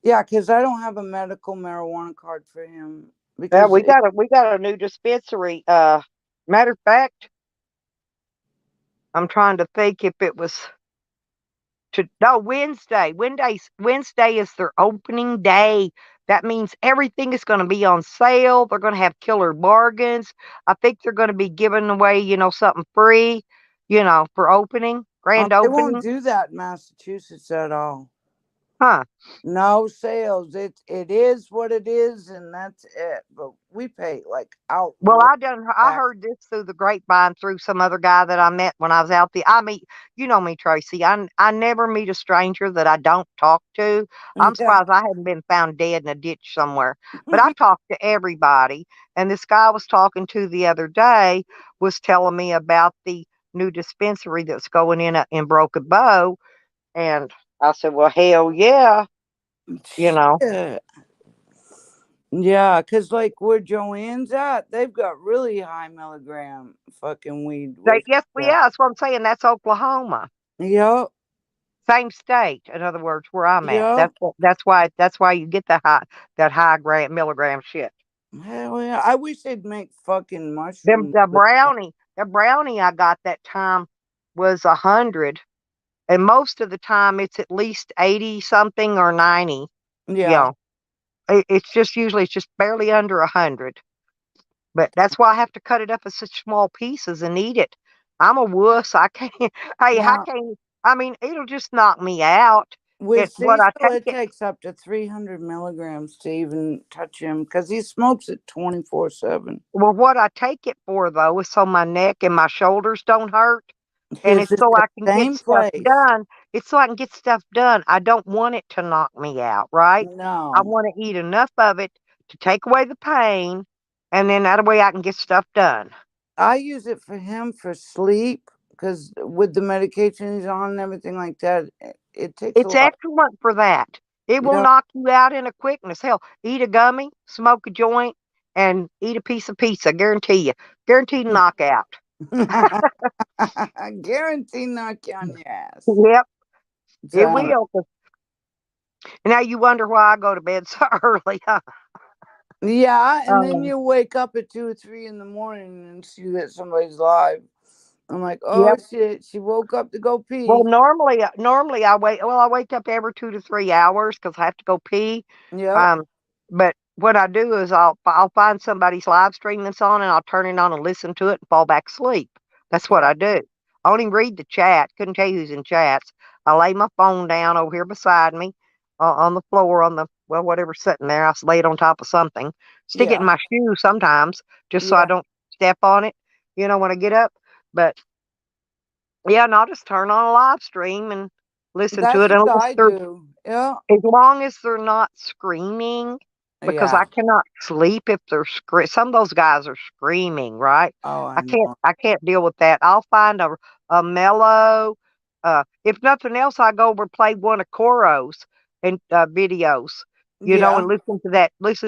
[SPEAKER 9] Yeah, because I don't have a medical marijuana card for him.
[SPEAKER 1] Yeah,
[SPEAKER 9] Because
[SPEAKER 1] we got a new dispensary. Matter of fact, I'm trying to think if it was Wednesday. Wednesday is their opening day. That means everything is going to be on sale. They're going to have killer bargains. I think they're going to be giving away, something free, for grand
[SPEAKER 9] they won't
[SPEAKER 1] opening.
[SPEAKER 9] do that in Massachusetts at all.
[SPEAKER 1] Huh.
[SPEAKER 9] No sales. It is what it is, and that's it. But we pay like out.
[SPEAKER 1] Well, I heard this through the grapevine through some other guy that I met when I was out there. You know me, Tracy. I never meet a stranger that I don't talk to. I'm
[SPEAKER 9] Yeah.
[SPEAKER 1] surprised I haven't been found dead in a ditch somewhere. But I talk to everybody. And this guy I was talking to the other day was telling me about the new dispensary that's going in Broken Bow. And I said, well, hell yeah.
[SPEAKER 9] Yeah. Yeah, because like where Joanne's at, they've got really high milligram fucking weed.
[SPEAKER 1] Yeah, that's what I'm saying. That's Oklahoma.
[SPEAKER 9] Yep.
[SPEAKER 1] Same state, in other words, where I'm at.
[SPEAKER 9] Yep.
[SPEAKER 1] That's why you get that high milligram shit.
[SPEAKER 9] Hell yeah. I wish they'd make fucking
[SPEAKER 1] Them
[SPEAKER 9] mushrooms.
[SPEAKER 1] the brownie I got that time was 100, and most of the time it's at least 80 something or 90.
[SPEAKER 9] Yeah.
[SPEAKER 1] It's just barely under 100. But that's why I have to cut it up in such small pieces and eat it. I'm a wuss. I can't. Hey, I
[SPEAKER 9] Now,
[SPEAKER 1] can't. I mean, it'll just knock me out.
[SPEAKER 9] with
[SPEAKER 1] What I
[SPEAKER 9] Cecil,
[SPEAKER 1] take
[SPEAKER 9] it takes up to 300 milligrams to even touch him because he smokes it 24/7.
[SPEAKER 1] Well, what I take it for though is so my neck and my shoulders don't hurt, and
[SPEAKER 9] Is
[SPEAKER 1] it's
[SPEAKER 9] it
[SPEAKER 1] so
[SPEAKER 9] the
[SPEAKER 1] I can get
[SPEAKER 9] same
[SPEAKER 1] stuff
[SPEAKER 9] place?
[SPEAKER 1] done. It's so I can get stuff done. I don't want it to knock me out, right? I
[SPEAKER 9] No.
[SPEAKER 1] want to eat enough of it to take away the pain, and then that way I can get stuff done.
[SPEAKER 9] I use it for him for sleep because with the medication he's on and everything like that, it takes a
[SPEAKER 1] It's
[SPEAKER 9] lot.
[SPEAKER 1] excellent for that. It will
[SPEAKER 9] Yeah.
[SPEAKER 1] knock you out in a quickness. Hell, eat a gummy, smoke a joint, and eat a piece of pizza. Guarantee you. Guaranteed knockout.
[SPEAKER 9] Guarantee knock you on your ass.
[SPEAKER 1] Yep, it
[SPEAKER 9] So,
[SPEAKER 1] will. Now you wonder why I go to bed so early, huh?
[SPEAKER 9] yeah, and then
[SPEAKER 1] Um,
[SPEAKER 9] you wake up at 2 or 3 in the morning and see that somebody's live. I'm like, oh
[SPEAKER 1] Yep.
[SPEAKER 9] shit, she woke up to go pee.
[SPEAKER 1] Well, normally I wake up every 2 to 3 hours because I have to go pee.
[SPEAKER 9] Yeah.
[SPEAKER 1] But what I do is I'll find somebody's live stream that's on and I'll turn it on and listen to it and fall back asleep. That's what
[SPEAKER 9] Yeah.
[SPEAKER 1] I do. I only read the chat. Couldn't tell you who's in chats. I lay my phone down over here beside me on the floor whatever's sitting there. I lay it on top of something. Stick it in
[SPEAKER 9] Yeah.
[SPEAKER 1] my shoe sometimes just so I
[SPEAKER 9] Yeah.
[SPEAKER 1] don't step on it. When I get up. But yeah, and I'll just turn on a live stream and listen to
[SPEAKER 9] That's
[SPEAKER 1] it. And
[SPEAKER 9] what I do. Yeah.
[SPEAKER 1] as long as they're not screaming, because
[SPEAKER 9] Yeah.
[SPEAKER 1] I cannot sleep if they're some of those guys are screaming, right?
[SPEAKER 9] Oh,
[SPEAKER 1] I
[SPEAKER 9] I
[SPEAKER 1] can't
[SPEAKER 9] know.
[SPEAKER 1] I can't deal with that. I'll find a mellow, if nothing else, I go over play one of Coro's and videos,
[SPEAKER 9] Yeah.
[SPEAKER 1] and listen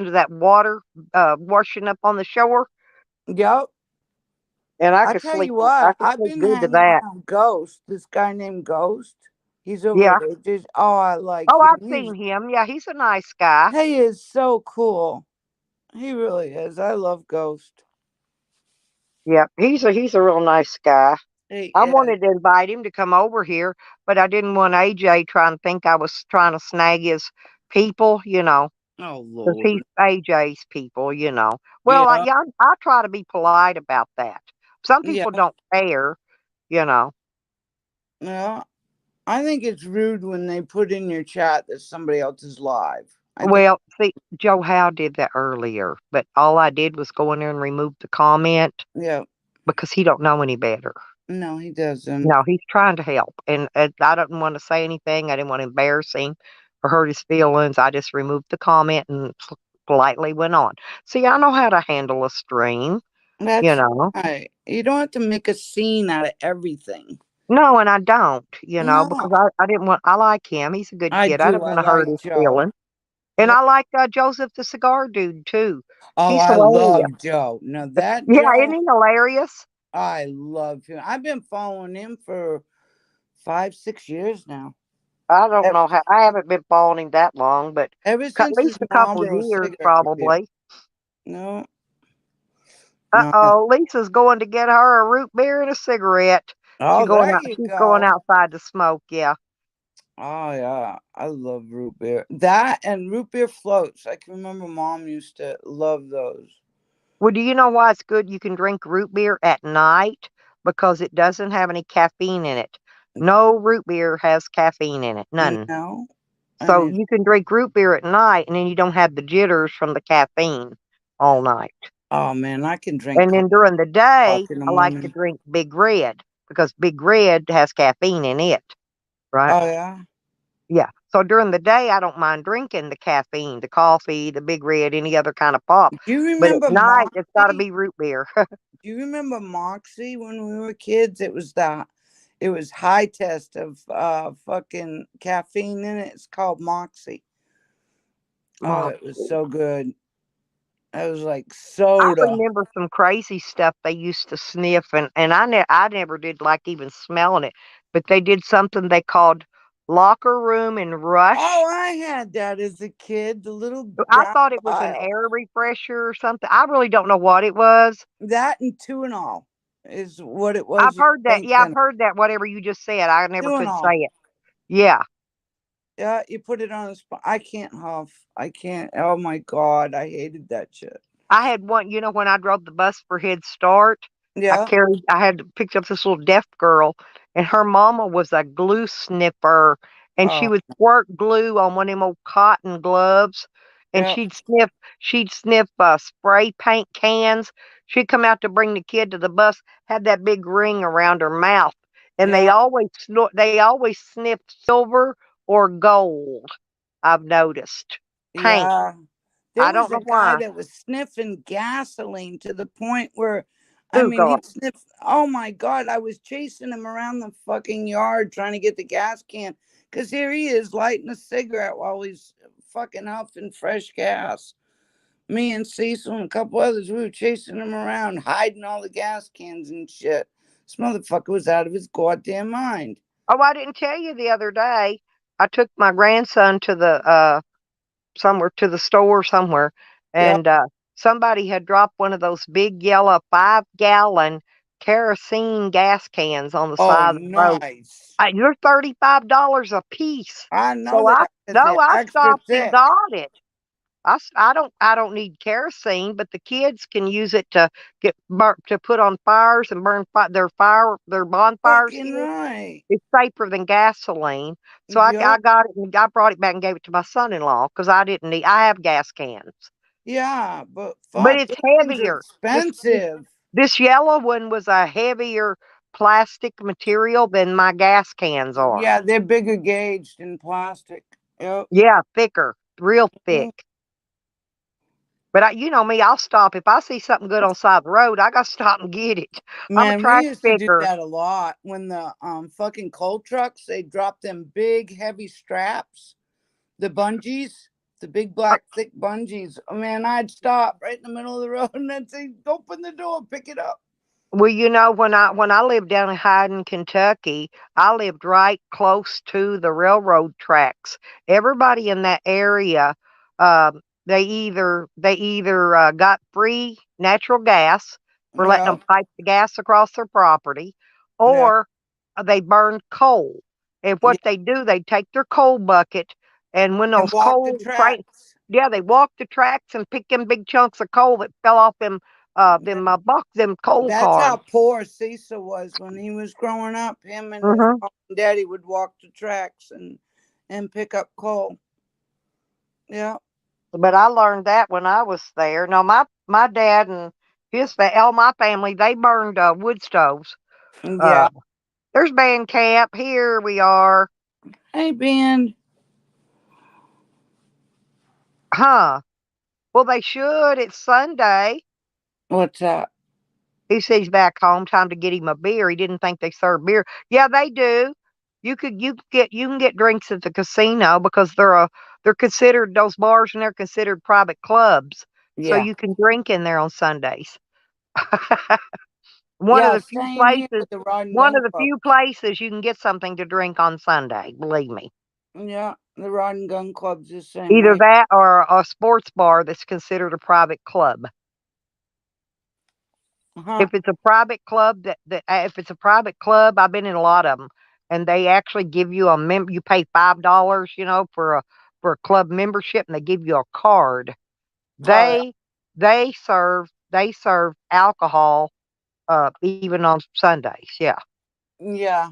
[SPEAKER 1] to that water washing up on the shore.
[SPEAKER 9] Yep.
[SPEAKER 1] And I
[SPEAKER 9] I
[SPEAKER 1] could
[SPEAKER 9] tell
[SPEAKER 1] sleep.
[SPEAKER 9] you
[SPEAKER 1] I
[SPEAKER 9] what,
[SPEAKER 1] could
[SPEAKER 9] I've
[SPEAKER 1] sleep
[SPEAKER 9] been
[SPEAKER 1] good to
[SPEAKER 9] hanging
[SPEAKER 1] that.
[SPEAKER 9] around Ghost. This guy named Ghost. He's over
[SPEAKER 1] Yeah.
[SPEAKER 9] at AJ's. Oh, I like
[SPEAKER 1] Oh,
[SPEAKER 9] him.
[SPEAKER 1] I've seen him. Yeah, he's a nice guy.
[SPEAKER 9] He is so cool. He really is. I love Ghost.
[SPEAKER 1] Yep, he's a real nice guy.
[SPEAKER 9] He
[SPEAKER 1] I
[SPEAKER 9] is.
[SPEAKER 1] wanted to invite him to come over here, but I didn't want AJ trying to think I was trying to snag his people,
[SPEAKER 9] Oh,
[SPEAKER 1] because he's
[SPEAKER 9] Lord.
[SPEAKER 1] AJ's people. Well,
[SPEAKER 9] Yeah.
[SPEAKER 1] I try to be polite about that. Some
[SPEAKER 9] Yeah.
[SPEAKER 1] people don't care, you know.
[SPEAKER 9] No, I think it's rude when they put in your chat that somebody else is live. I think,
[SPEAKER 1] Well, see, Joe Howe did that earlier, but all I did was go in there and remove the comment
[SPEAKER 9] yeah,
[SPEAKER 1] because he don't know any better.
[SPEAKER 9] no, he doesn't.
[SPEAKER 1] No, he's trying to help, and I didn't want to say anything. I didn't want to embarrass him or hurt his feelings. I just removed the comment and politely went on. See, I know how to handle a stream, you
[SPEAKER 9] That's
[SPEAKER 1] know.
[SPEAKER 9] right. You don't have to make a scene out of everything.
[SPEAKER 1] No, and I don't, you know, because
[SPEAKER 9] No,
[SPEAKER 1] I didn't want. I like him. He's a good
[SPEAKER 9] I
[SPEAKER 1] kid. I didn't
[SPEAKER 9] do. I
[SPEAKER 1] want to hurt
[SPEAKER 9] like
[SPEAKER 1] his
[SPEAKER 9] Joe.
[SPEAKER 1] feelings. And
[SPEAKER 9] Yep.
[SPEAKER 1] I like Joseph the cigar dude too.
[SPEAKER 9] Oh,
[SPEAKER 1] He's
[SPEAKER 9] I
[SPEAKER 1] hilarious.
[SPEAKER 9] love Joe. Now that
[SPEAKER 1] Yeah, isn't
[SPEAKER 9] Joe,
[SPEAKER 1] he hilarious?
[SPEAKER 9] I love him. I've been following him for 5, 6 years now.
[SPEAKER 1] I don't
[SPEAKER 9] Ev-
[SPEAKER 1] know how. I haven't been following him that long, but
[SPEAKER 9] Ever
[SPEAKER 1] at
[SPEAKER 9] since his
[SPEAKER 1] least a couple
[SPEAKER 9] Marlboro
[SPEAKER 1] years
[SPEAKER 9] cigarette review.
[SPEAKER 1] probably.
[SPEAKER 9] No,
[SPEAKER 1] Uh
[SPEAKER 9] no.
[SPEAKER 1] oh, Lisa's going to get her a root beer and a cigarette.
[SPEAKER 9] Oh, there you
[SPEAKER 1] She's going
[SPEAKER 9] go.
[SPEAKER 1] outside to smoke. Yeah.
[SPEAKER 9] Oh yeah, I love root beer. That and root beer floats. I can remember Mom used to love those.
[SPEAKER 1] Well, do you know why it's good? You can drink root beer at night because it doesn't have any caffeine in it. No root beer has caffeine in it. None.
[SPEAKER 9] No, I
[SPEAKER 1] So
[SPEAKER 9] mean,
[SPEAKER 1] you can drink root beer at night and then you don't have the jitters from the caffeine all night.
[SPEAKER 9] oh man, I can drink
[SPEAKER 1] And then during the day,
[SPEAKER 9] coffee in the
[SPEAKER 1] I like to
[SPEAKER 9] morning.
[SPEAKER 1] drink Big Red because Big Red has caffeine in it, right?
[SPEAKER 9] Oh yeah.
[SPEAKER 1] Yeah. So during the day, I don't mind drinking the caffeine, the coffee, the Big Red, any other kind of pop.
[SPEAKER 9] Do you
[SPEAKER 1] But at
[SPEAKER 9] remember
[SPEAKER 1] night, it's got to
[SPEAKER 9] Moxie?
[SPEAKER 1] be root beer.
[SPEAKER 9] Do you remember Moxie when we were kids? It was high test of fucking caffeine in it. It's called Moxie. Oh, it was so good. It was like
[SPEAKER 1] I
[SPEAKER 9] soda.
[SPEAKER 1] remember some crazy stuff they used to sniff, and I never did like even smelling it, but they did something they called locker room and rush.
[SPEAKER 9] Oh, I had that as a kid. The little
[SPEAKER 1] I
[SPEAKER 9] brown
[SPEAKER 1] thought it was an
[SPEAKER 9] vial.
[SPEAKER 1] air refresher or something. I really don't know what it was.
[SPEAKER 9] That and Tuinol is what it was.
[SPEAKER 1] I've heard that. Yeah, I've
[SPEAKER 9] thinking.
[SPEAKER 1] heard that. Whatever you just said, I never could
[SPEAKER 9] Tuinol.
[SPEAKER 1] say it. Yeah.
[SPEAKER 9] Yeah, you put it on the spot. I can't huff. I can't. Oh my God, I hated that shit.
[SPEAKER 1] I had one, you know, when I drove the bus for Head Start,
[SPEAKER 9] Yeah.
[SPEAKER 1] I had picked up this little deaf girl, and her mama was a glue sniffer, and she
[SPEAKER 9] Oh,
[SPEAKER 1] would squirt glue on one of them old cotton gloves, and
[SPEAKER 9] yeah.
[SPEAKER 1] she'd sniff spray paint cans. She'd come out to bring the kid to the bus, had that big ring around her mouth, and
[SPEAKER 9] Yeah.
[SPEAKER 1] they always sniffed silver or gold. I've noticed paint.
[SPEAKER 9] Yeah. There
[SPEAKER 1] I
[SPEAKER 9] was
[SPEAKER 1] don't know
[SPEAKER 9] a guy
[SPEAKER 1] why.
[SPEAKER 9] that was sniffing gasoline to the point where, I
[SPEAKER 1] Oh
[SPEAKER 9] mean,
[SPEAKER 1] God.
[SPEAKER 9] he'd sniff. Oh my God, I was chasing him around the fucking yard trying to get the gas can because here he is lighting a cigarette while he's fucking huffing fresh gas. Me and Cecil and a couple others, we were chasing him around, hiding all the gas cans and shit. This motherfucker was out of his goddamn mind.
[SPEAKER 1] Oh, I didn't tell you the other day. I took my grandson to the somewhere to the store somewhere,
[SPEAKER 9] Yeah.
[SPEAKER 1] and somebody had dropped one of those big yellow 5-gallon kerosene gas cans on the
[SPEAKER 9] Oh,
[SPEAKER 1] side of the road.
[SPEAKER 9] nice.
[SPEAKER 1] They're $35 a piece.
[SPEAKER 9] I know
[SPEAKER 1] So
[SPEAKER 9] that. 'Cause they're
[SPEAKER 1] I
[SPEAKER 9] extra
[SPEAKER 1] stopped and
[SPEAKER 9] thick.
[SPEAKER 1] got it. I don't need kerosene, but the kids can use it to to put on fires and burn their bonfires.
[SPEAKER 9] Fucking right.
[SPEAKER 1] It's safer than gasoline. So I
[SPEAKER 9] Yup.
[SPEAKER 1] got it and I brought it back and gave it to my son-in-law because I have gas cans.
[SPEAKER 9] Yeah, but
[SPEAKER 1] But
[SPEAKER 9] fuck,
[SPEAKER 1] it's
[SPEAKER 9] those things are
[SPEAKER 1] heavier.
[SPEAKER 9] expensive.
[SPEAKER 1] This yellow one was a heavier plastic material than my gas cans are.
[SPEAKER 9] Yeah, they're bigger gauged in plastic. Yep.
[SPEAKER 1] Yeah, thicker, real
[SPEAKER 9] Mhm.
[SPEAKER 1] thick. But you know me, I'll stop. If I see something good on the side of the road, I got to stop and get it. I'm a
[SPEAKER 9] Man,
[SPEAKER 1] trash
[SPEAKER 9] we used to do
[SPEAKER 1] picker.
[SPEAKER 9] that a lot when the fucking coal trucks, they drop them big heavy straps, the bungees, the big black thick bungees. Oh, man, I'd stop right in the middle of the road and I'd say, open the door, pick it up.
[SPEAKER 1] Well, you know, when I lived down in Hyden, Kentucky, I lived right close to the railroad tracks. Everybody in that area, they either got free natural gas for letting them
[SPEAKER 9] Yep.
[SPEAKER 1] pipe the gas across their property,
[SPEAKER 9] Yeah.
[SPEAKER 1] or they burned coal. And
[SPEAKER 9] Yeah.
[SPEAKER 1] what they do, they take their coal bucket, and when
[SPEAKER 9] And
[SPEAKER 1] those
[SPEAKER 9] walk the
[SPEAKER 1] coal trains,
[SPEAKER 9] tracks.
[SPEAKER 1] yeah, they walk the tracks and pick them big chunks of coal that fell off them them coal
[SPEAKER 9] That's
[SPEAKER 1] cars.
[SPEAKER 9] how poor Cecil was when he was growing up. Him and his
[SPEAKER 1] Mhm.
[SPEAKER 9] mom and daddy would walk the tracks and pick up coal. Yeah.
[SPEAKER 1] But I learned that when I was there. No, my dad and all my family, they burned wood stoves.
[SPEAKER 9] Yeah.
[SPEAKER 1] There's band camp. Here we are.
[SPEAKER 9] Hey, Ben.
[SPEAKER 1] Huh. Well, they should. It's Sunday.
[SPEAKER 9] What's that?
[SPEAKER 1] He says he's back home. Time to get him a beer. He didn't think they served beer. Yeah, they do. You can get drinks at the casino because they're considered, those bars, and they're considered private clubs. So
[SPEAKER 9] Yeah.
[SPEAKER 1] you can drink in there on Sundays. One of
[SPEAKER 9] Yeah,
[SPEAKER 1] the few
[SPEAKER 9] same here
[SPEAKER 1] places
[SPEAKER 9] with the Rod and
[SPEAKER 1] one
[SPEAKER 9] Gun
[SPEAKER 1] of the
[SPEAKER 9] Club.
[SPEAKER 1] few places you can get something to drink on Sunday, believe me.
[SPEAKER 9] Yeah, the Rod and Gun Club's the same
[SPEAKER 1] Either
[SPEAKER 9] way.
[SPEAKER 1] that or a sports bar that's considered a private club.
[SPEAKER 9] Uh-huh.
[SPEAKER 1] If it's a private club, if it's a private club, I've been in a lot of them, and they actually give you you pay $5, for a club membership, and they give you a card.
[SPEAKER 9] Oh,
[SPEAKER 1] They serve alcohol even on Sundays. Yeah.
[SPEAKER 9] yeah.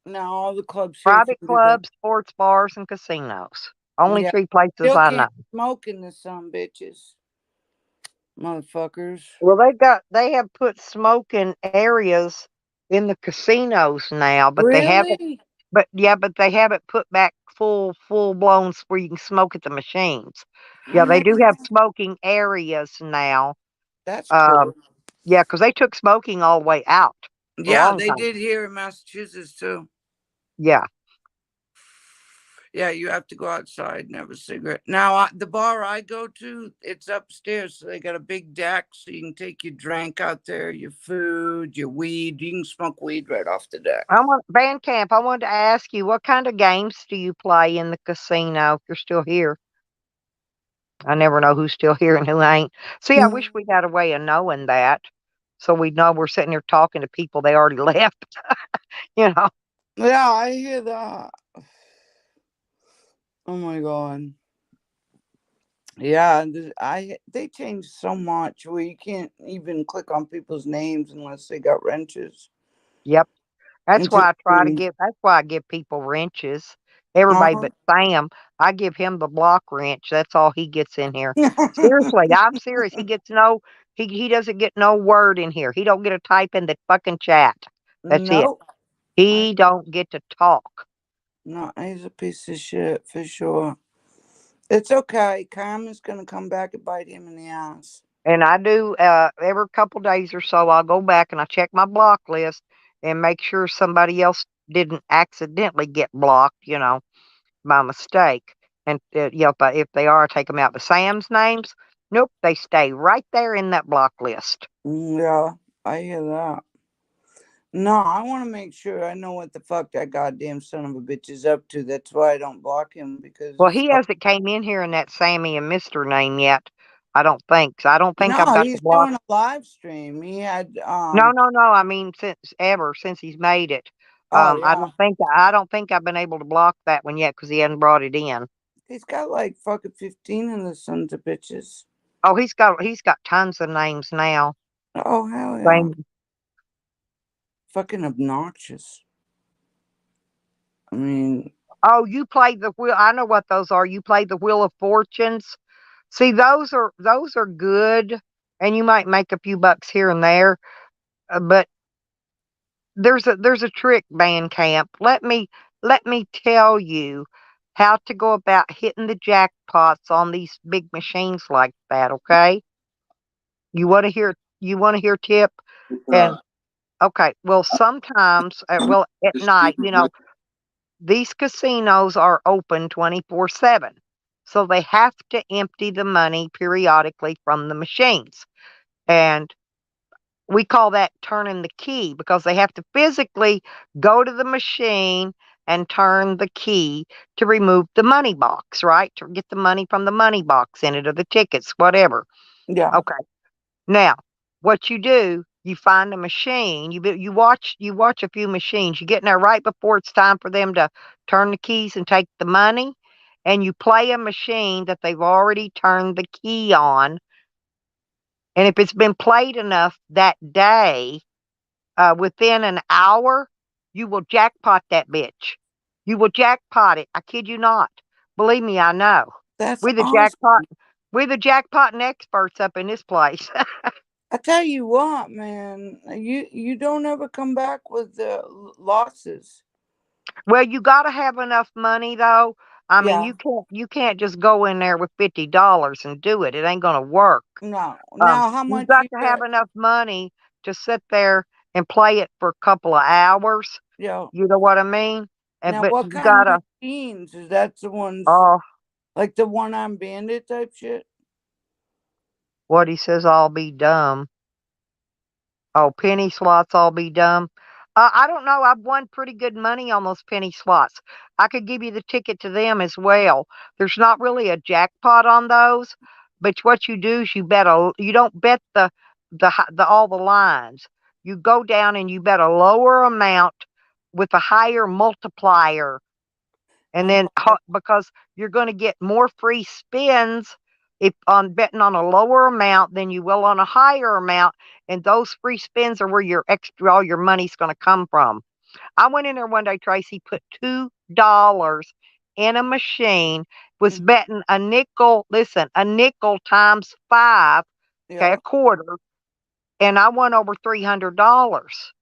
[SPEAKER 9] No, all the clubs here
[SPEAKER 1] Private
[SPEAKER 9] can do that.
[SPEAKER 1] clubs, sports bars, and casinos. Only
[SPEAKER 9] Yeah.
[SPEAKER 1] 3 places
[SPEAKER 9] Still
[SPEAKER 1] I know.
[SPEAKER 9] can't smoke in the some bitches. Motherfuckers.
[SPEAKER 1] Well, they have put smoking areas in the casinos now, but they haven't.
[SPEAKER 9] Really?
[SPEAKER 1] But they haven't put back full blown where you can smoke at the machines. Yeah, they do have smoking areas now.
[SPEAKER 9] That's
[SPEAKER 1] Um,
[SPEAKER 9] cool.
[SPEAKER 1] yeah, because they took smoking all the way out for a
[SPEAKER 9] Yeah,
[SPEAKER 1] long
[SPEAKER 9] they
[SPEAKER 1] time.
[SPEAKER 9] did here in Massachusetts too.
[SPEAKER 1] Yeah.
[SPEAKER 9] Yeah, you have to go outside and have a cigarette. Now, the bar I go to, it's upstairs, so they got a big deck, so you can take your drink out there, your food, your weed. You can smoke weed right off the deck.
[SPEAKER 1] Band camp, I wanted to ask you, what kind of games do you play in the casino if you're still here? I never know who's still here and who ain't. See, I wish we had a way of knowing that, so we'd know we're sitting here talking to people they already left.
[SPEAKER 9] Yeah, I hear that. Oh my god. Yeah, they changed so much where you can't even click on people's names unless they got wrenches.
[SPEAKER 1] Yep. That's why
[SPEAKER 9] Interesting.
[SPEAKER 1] that's why I give people wrenches. Everybody
[SPEAKER 9] Uh-huh.
[SPEAKER 1] but Sam, I give him the block wrench. That's all he gets in here. Seriously, I'm serious. He doesn't get no word in here. He don't get to type in the fucking chat. That's it.
[SPEAKER 9] Nope.
[SPEAKER 1] He don't get to talk.
[SPEAKER 9] No, he's a piece of shit for sure. It's okay. Karma's gonna come back and bite him in the ass.
[SPEAKER 1] And I do every couple days or so I'll go back and I check my block list and make sure somebody else didn't accidentally get blocked, by mistake. And if they are, I take them out. But Sam's names, nope, they stay right there in that block list.
[SPEAKER 9] Yeah, I hear that. No, I want to make sure I know what the fuck that goddamn son of a bitch is up to. That's why I don't block him, because
[SPEAKER 1] Well, he hasn't came in here in that Sammy and Mister name yet. I don't think. So I don't think I've
[SPEAKER 9] no,
[SPEAKER 1] got the
[SPEAKER 9] he's
[SPEAKER 1] block.
[SPEAKER 9] doing a live stream. He had
[SPEAKER 1] No. I mean, since he's made it.
[SPEAKER 9] Oh
[SPEAKER 1] I
[SPEAKER 9] yeah,
[SPEAKER 1] don't think I've been able to block that one yet because he hasn't brought it in.
[SPEAKER 9] he's got like fucking 15 of the sons of bitches.
[SPEAKER 1] Oh, he's got tons of names now.
[SPEAKER 9] Oh hell yeah.
[SPEAKER 1] Same.
[SPEAKER 9] Fucking obnoxious. I mean,
[SPEAKER 1] Oh, you played the wheel. I know what those are. You played the Wheel of Fortunes. See, those are good, and you might make a few bucks here and there. But there's a trick, band camp. Let me tell you how to go about hitting the jackpots on these big machines like that. Okay? You want to hear? You want to hear tip? And okay, well, sometimes, at night, these casinos are open 24/7. So they have to empty the money periodically from the machines. And we call that turning the key because they have to physically go to the machine and turn the key to remove the money box, right? To get the money from the money box in it or the tickets, whatever.
[SPEAKER 9] yeah.
[SPEAKER 1] Okay. Now, what you do, you find a machine. You watch a few machines. You get in there right before it's time for them to turn the keys and take the money, and you play a machine that they've already turned the key on, And if it's been played enough that day, within an hour, you will jackpot that bitch. You will jackpot it. I kid you not. Believe me, I know.
[SPEAKER 9] That's
[SPEAKER 1] We're the
[SPEAKER 9] awesome.
[SPEAKER 1] jackpotting experts up in this place.
[SPEAKER 9] I tell you what, man, you don't ever come back with the losses.
[SPEAKER 1] Well, you got to have enough money though. I mean,
[SPEAKER 9] Yeah.
[SPEAKER 1] you can't just go in there with $50 and do it. It ain't gonna work.
[SPEAKER 9] No. Now, how
[SPEAKER 1] You've
[SPEAKER 9] much
[SPEAKER 1] got
[SPEAKER 9] you
[SPEAKER 1] to have
[SPEAKER 9] get?
[SPEAKER 1] enough money to sit there and play it for a couple of hours.
[SPEAKER 9] Yeah.
[SPEAKER 1] You know what I mean?
[SPEAKER 9] Now,
[SPEAKER 1] But
[SPEAKER 9] what
[SPEAKER 1] you
[SPEAKER 9] kind of
[SPEAKER 1] gotta.
[SPEAKER 9] machines? Is that the ones
[SPEAKER 1] Oh,
[SPEAKER 9] like the one-armed bandit type shit?
[SPEAKER 1] what he says, I'll be dumb. Oh, penny slots, I'll be dumb. I don't know. I've won pretty good money on those penny slots. I could give you the ticket to them as well. There's not really a jackpot on those, but what you do is you don't bet the all the lines. You go down and you bet a lower amount with a higher multiplier, and then
[SPEAKER 9] Okay.
[SPEAKER 1] because you're going to get more free spins if on betting on a lower amount than you will on a higher amount, and those free spins are where all your money's going to come from. I went in there one day, Tracy, put $2 in a machine, was betting a nickel. Listen, a nickel times 5, okay,
[SPEAKER 9] Yeah.
[SPEAKER 1] a quarter, and I won over $300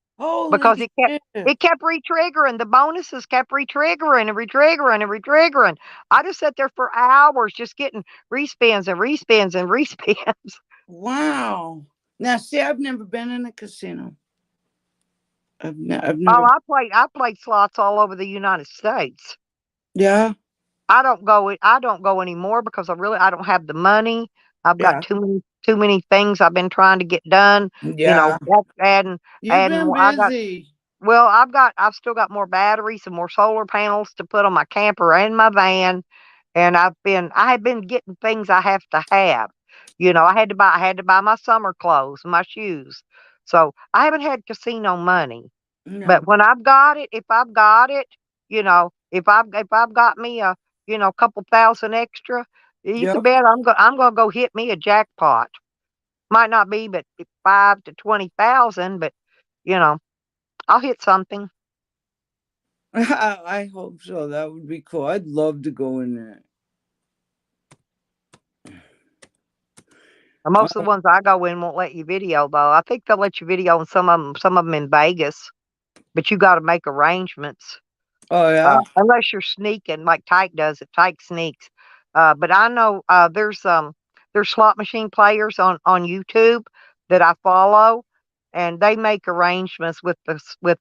[SPEAKER 1] because
[SPEAKER 9] Holy shit.
[SPEAKER 1] it kept re-triggering. The bonuses kept re-triggering and re-triggering and re-triggering. I just sat there for hours just getting respins and respins and respins.
[SPEAKER 9] Wow. Now, see, I've never been in a casino. I've
[SPEAKER 1] Oh,
[SPEAKER 9] never.
[SPEAKER 1] I played slots all over the United States.
[SPEAKER 9] Yeah.
[SPEAKER 1] I don't go anymore because I don't have the money. I've got
[SPEAKER 9] Yeah.
[SPEAKER 1] too many things I've been trying to get done. You know,
[SPEAKER 9] Yeah.
[SPEAKER 1] adding
[SPEAKER 9] You've been
[SPEAKER 1] more.
[SPEAKER 9] busy.
[SPEAKER 1] Well, I've still got more batteries and more solar panels to put on my camper and my van. And I have been getting things I have to have. You know, I had to buy my summer clothes, my shoes. So I haven't had casino money. But
[SPEAKER 9] No.
[SPEAKER 1] when if I've got it, you know, if I've got me a, couple thousand extra, you can
[SPEAKER 9] Yep.
[SPEAKER 1] bet I'm gonna go hit me a jackpot. Might not be but 5 to 20,000, but you know, I'll hit something.
[SPEAKER 9] I hope so. That would be cool. I'd love to go in there.
[SPEAKER 1] Most of the ones I go in won't let you video though. I think they'll let you video on some of them in Vegas, but you got to make arrangements.
[SPEAKER 9] Oh yeah.
[SPEAKER 1] Unless you're sneaking like Tyke does it. Tyke sneaks. But I know there's slot machine players on YouTube that I follow, and they make arrangements with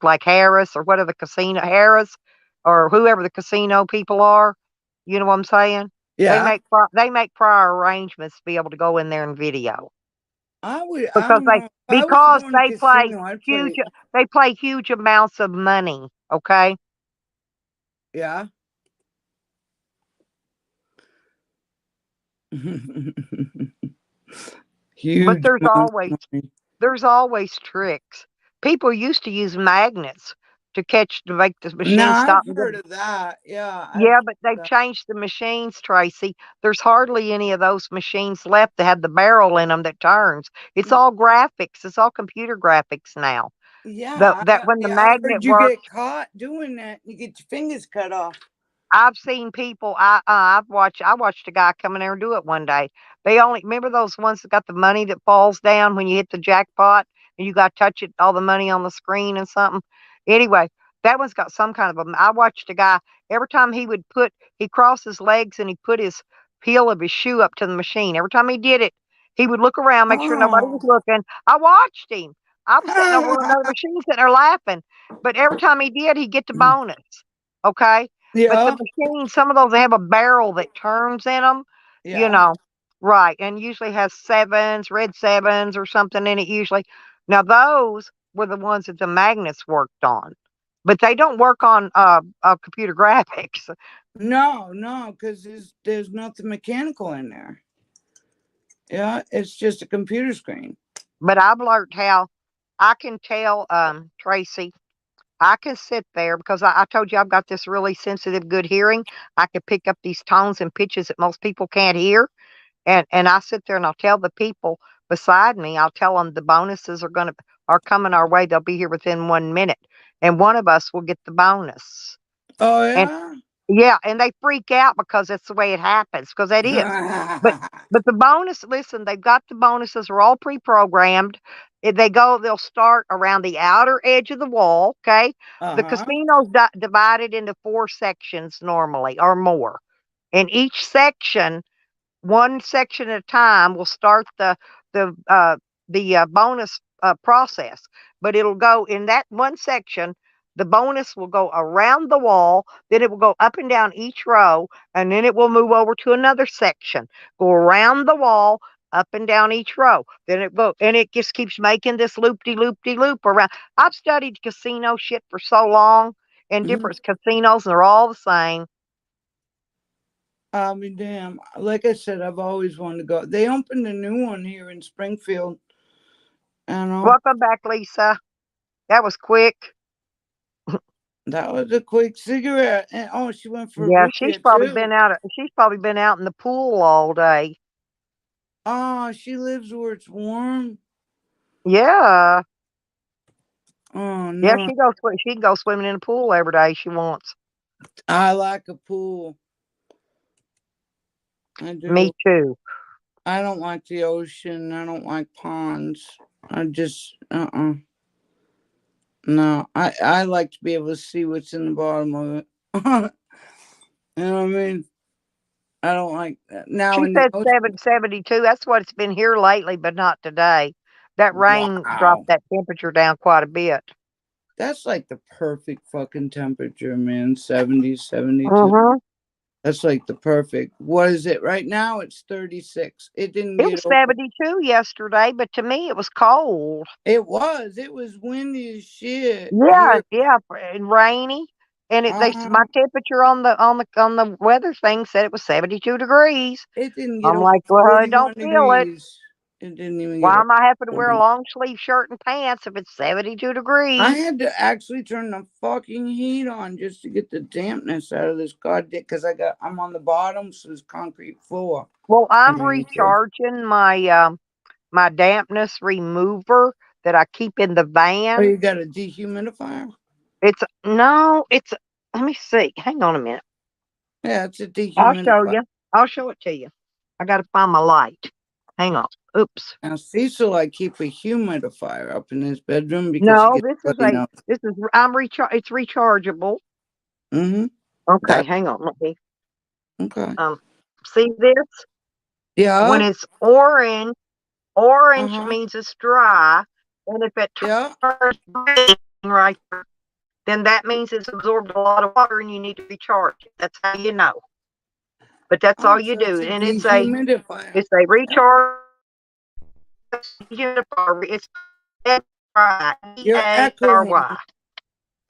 [SPEAKER 1] like Harris or whatever the casino Harris or whoever the casino people are. You know what I'm saying?
[SPEAKER 9] Yeah.
[SPEAKER 1] They make prior arrangements to be able to go in there and video
[SPEAKER 9] I
[SPEAKER 1] because
[SPEAKER 9] don't know. If I was going to casino, I'd
[SPEAKER 1] huge
[SPEAKER 9] play.
[SPEAKER 1] they play huge amounts of money. Okay.
[SPEAKER 9] Yeah. Huge.
[SPEAKER 1] But
[SPEAKER 9] amount of money.
[SPEAKER 1] there's always tricks. People used to use magnets to make the
[SPEAKER 9] No,
[SPEAKER 1] machine
[SPEAKER 9] I've
[SPEAKER 1] stop. And
[SPEAKER 9] heard of that. Yeah. I've
[SPEAKER 1] yeah,
[SPEAKER 9] heard
[SPEAKER 1] but
[SPEAKER 9] of
[SPEAKER 1] they've
[SPEAKER 9] that.
[SPEAKER 1] changed the machines, Tracy. There's hardly any of those machines left that have the barrel in them that turns. It's all graphics. It's all computer graphics now.
[SPEAKER 9] Yeah.
[SPEAKER 1] That when the
[SPEAKER 9] Yeah. I've
[SPEAKER 1] magnet
[SPEAKER 9] heard you
[SPEAKER 1] works,
[SPEAKER 9] get caught doing that. You get your fingers cut off.
[SPEAKER 1] I've seen people. I watched a guy come in there and do it one day. They only remember those ones that got the money that falls down when you hit the jackpot and you got to touch it, all the money on the screen and something. Anyway, that one's got some kind of a. I watched a guy every time he crossed his legs and he put his heel of his shoe up to the machine. Every time he did it, he would look around, make sure nobody was
[SPEAKER 9] Oh.
[SPEAKER 1] looking. I watched him. I was sitting over on another machine, sitting there laughing. But every time he did, he'd get the bonus. Okay. But the
[SPEAKER 9] Yeah.
[SPEAKER 1] machine, some of those they have a barrel that turns in them, you
[SPEAKER 9] Yeah.
[SPEAKER 1] know, right, and usually has sevens, red sevens or something in it usually. Now those were the ones that the magnets worked on, but they don't work on computer graphics.
[SPEAKER 9] No, because there's nothing mechanical in there. Yeah, it's just a computer screen.
[SPEAKER 1] But I've learned how I can tell, Tracy. I can sit there because I told you I've got this really sensitive, good hearing. I can pick up these tones and pitches that most people can't hear. And I sit there and I'll tell the people beside me, I'll tell them the bonuses are coming our way. They'll be here within 1 minute, and one of us will get the bonus.
[SPEAKER 9] Oh
[SPEAKER 1] And
[SPEAKER 9] yeah.
[SPEAKER 1] yeah, and they freak out because that's the way it happens, because that is. But the bonus, listen, they've got the bonuses are all pre-programmed. If they'll start around the outer edge of the wall. Okay, the casino's divided into 4 sections normally or more, and each section, one section at a time, will start the bonus process. But it'll go in that one section. The bonus will go around the wall, then it will go up and down each row, and then it will move over to another section, go around the wall, up and down each row. Then it just keeps making this loop-de-loop around. I've studied casino shit for so long, and different casinos, and they're all the same.
[SPEAKER 9] I mean, damn. Like I said, I've always wanted to go. They opened a new one here in Springfield.
[SPEAKER 1] Welcome back, Lisa. That was quick.
[SPEAKER 9] That was a quick cigarette. And she went for
[SPEAKER 1] Yeah,
[SPEAKER 9] a
[SPEAKER 1] she's
[SPEAKER 9] too.
[SPEAKER 1] probably been out in the pool all day.
[SPEAKER 9] Oh, she lives where it's warm.
[SPEAKER 1] Yeah.
[SPEAKER 9] Oh no.
[SPEAKER 1] Yeah, she can go swimming in the pool every day she wants.
[SPEAKER 9] I like a pool. I do.
[SPEAKER 1] Me too.
[SPEAKER 9] I don't like the ocean. I don't like ponds. I just No, I like to be able to see what's in the bottom of it. You know what I mean? I don't like that. Now
[SPEAKER 1] She said 72. That's what it's been here lately, but not today. That rain dropped that temperature down quite a bit.
[SPEAKER 9] That's like the perfect fucking temperature, man. 70, 72. That's like the perfect. What is it right now? It's 36. It
[SPEAKER 1] was 72 yesterday, but to me it was cold.
[SPEAKER 9] It was windy as shit.
[SPEAKER 1] Yeah, and rainy. And my temperature on the weather thing said it was 72 degrees.
[SPEAKER 9] It didn't get
[SPEAKER 1] I'm like, well, I don't feel it.
[SPEAKER 9] It didn't even.
[SPEAKER 1] Why am I having to wear a long sleeve shirt and pants if it's 72 degrees?
[SPEAKER 9] I had to actually turn the fucking heat on just to get the dampness out of this goddamn. Because I'm on the bottom, so there's concrete floor.
[SPEAKER 1] Well, I'm recharging my my dampness remover that I keep in the van.
[SPEAKER 9] Oh, you got a dehumidifier?
[SPEAKER 1] Let me see. Hang on a minute.
[SPEAKER 9] Yeah, it's a dehumidifier.
[SPEAKER 1] I'll show you. I'll show it to you. I got to find my light. Hang on. Oops.
[SPEAKER 9] Now, Cecil, I keep a humidifier up in his bedroom because
[SPEAKER 1] it's rechargeable. Okay, hang on. Let me.
[SPEAKER 9] Okay.
[SPEAKER 1] See this?
[SPEAKER 9] Yeah.
[SPEAKER 1] When it's orange means it's dry, and if it turns green right there, then that means it's absorbed a lot of water and you need to recharge it. That's how you know. But that's all you do, and it's a recharge. It's
[SPEAKER 9] You're echoing.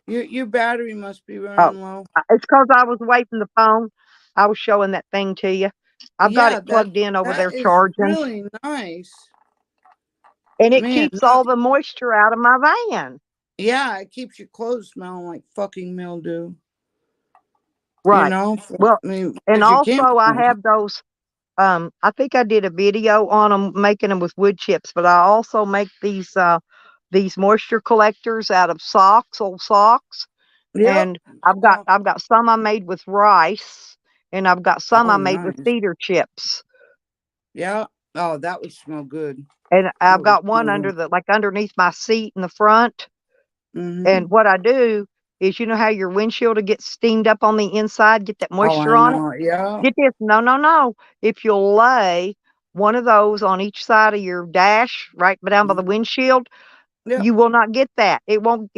[SPEAKER 9] Your battery must be running low.
[SPEAKER 1] It's because I was away from the phone. I was showing that thing to you. I've got it plugged in over there charging.
[SPEAKER 9] Really nice.
[SPEAKER 1] And it keeps all the moisture out of my van.
[SPEAKER 9] Yeah, it keeps your clothes smelling like fucking mildew.
[SPEAKER 1] Right.
[SPEAKER 9] You know?
[SPEAKER 1] Well, and also I have those. I think I did a video on them, making them with wood chips, but I also make these moisture collectors out of old socks. Yep. And I've got some I made with rice, and I've got some I made with cedar chips.
[SPEAKER 9] Yeah. Oh, that would smell good.
[SPEAKER 1] And I've got one underneath my seat in the front. And what I do is, you know how your windshield will get steamed up on the inside, get that moisture on it?
[SPEAKER 9] Yeah.
[SPEAKER 1] Get this. No. If you'll lay one of those on each side of your dash, right down by the windshield, you will not get that. It won't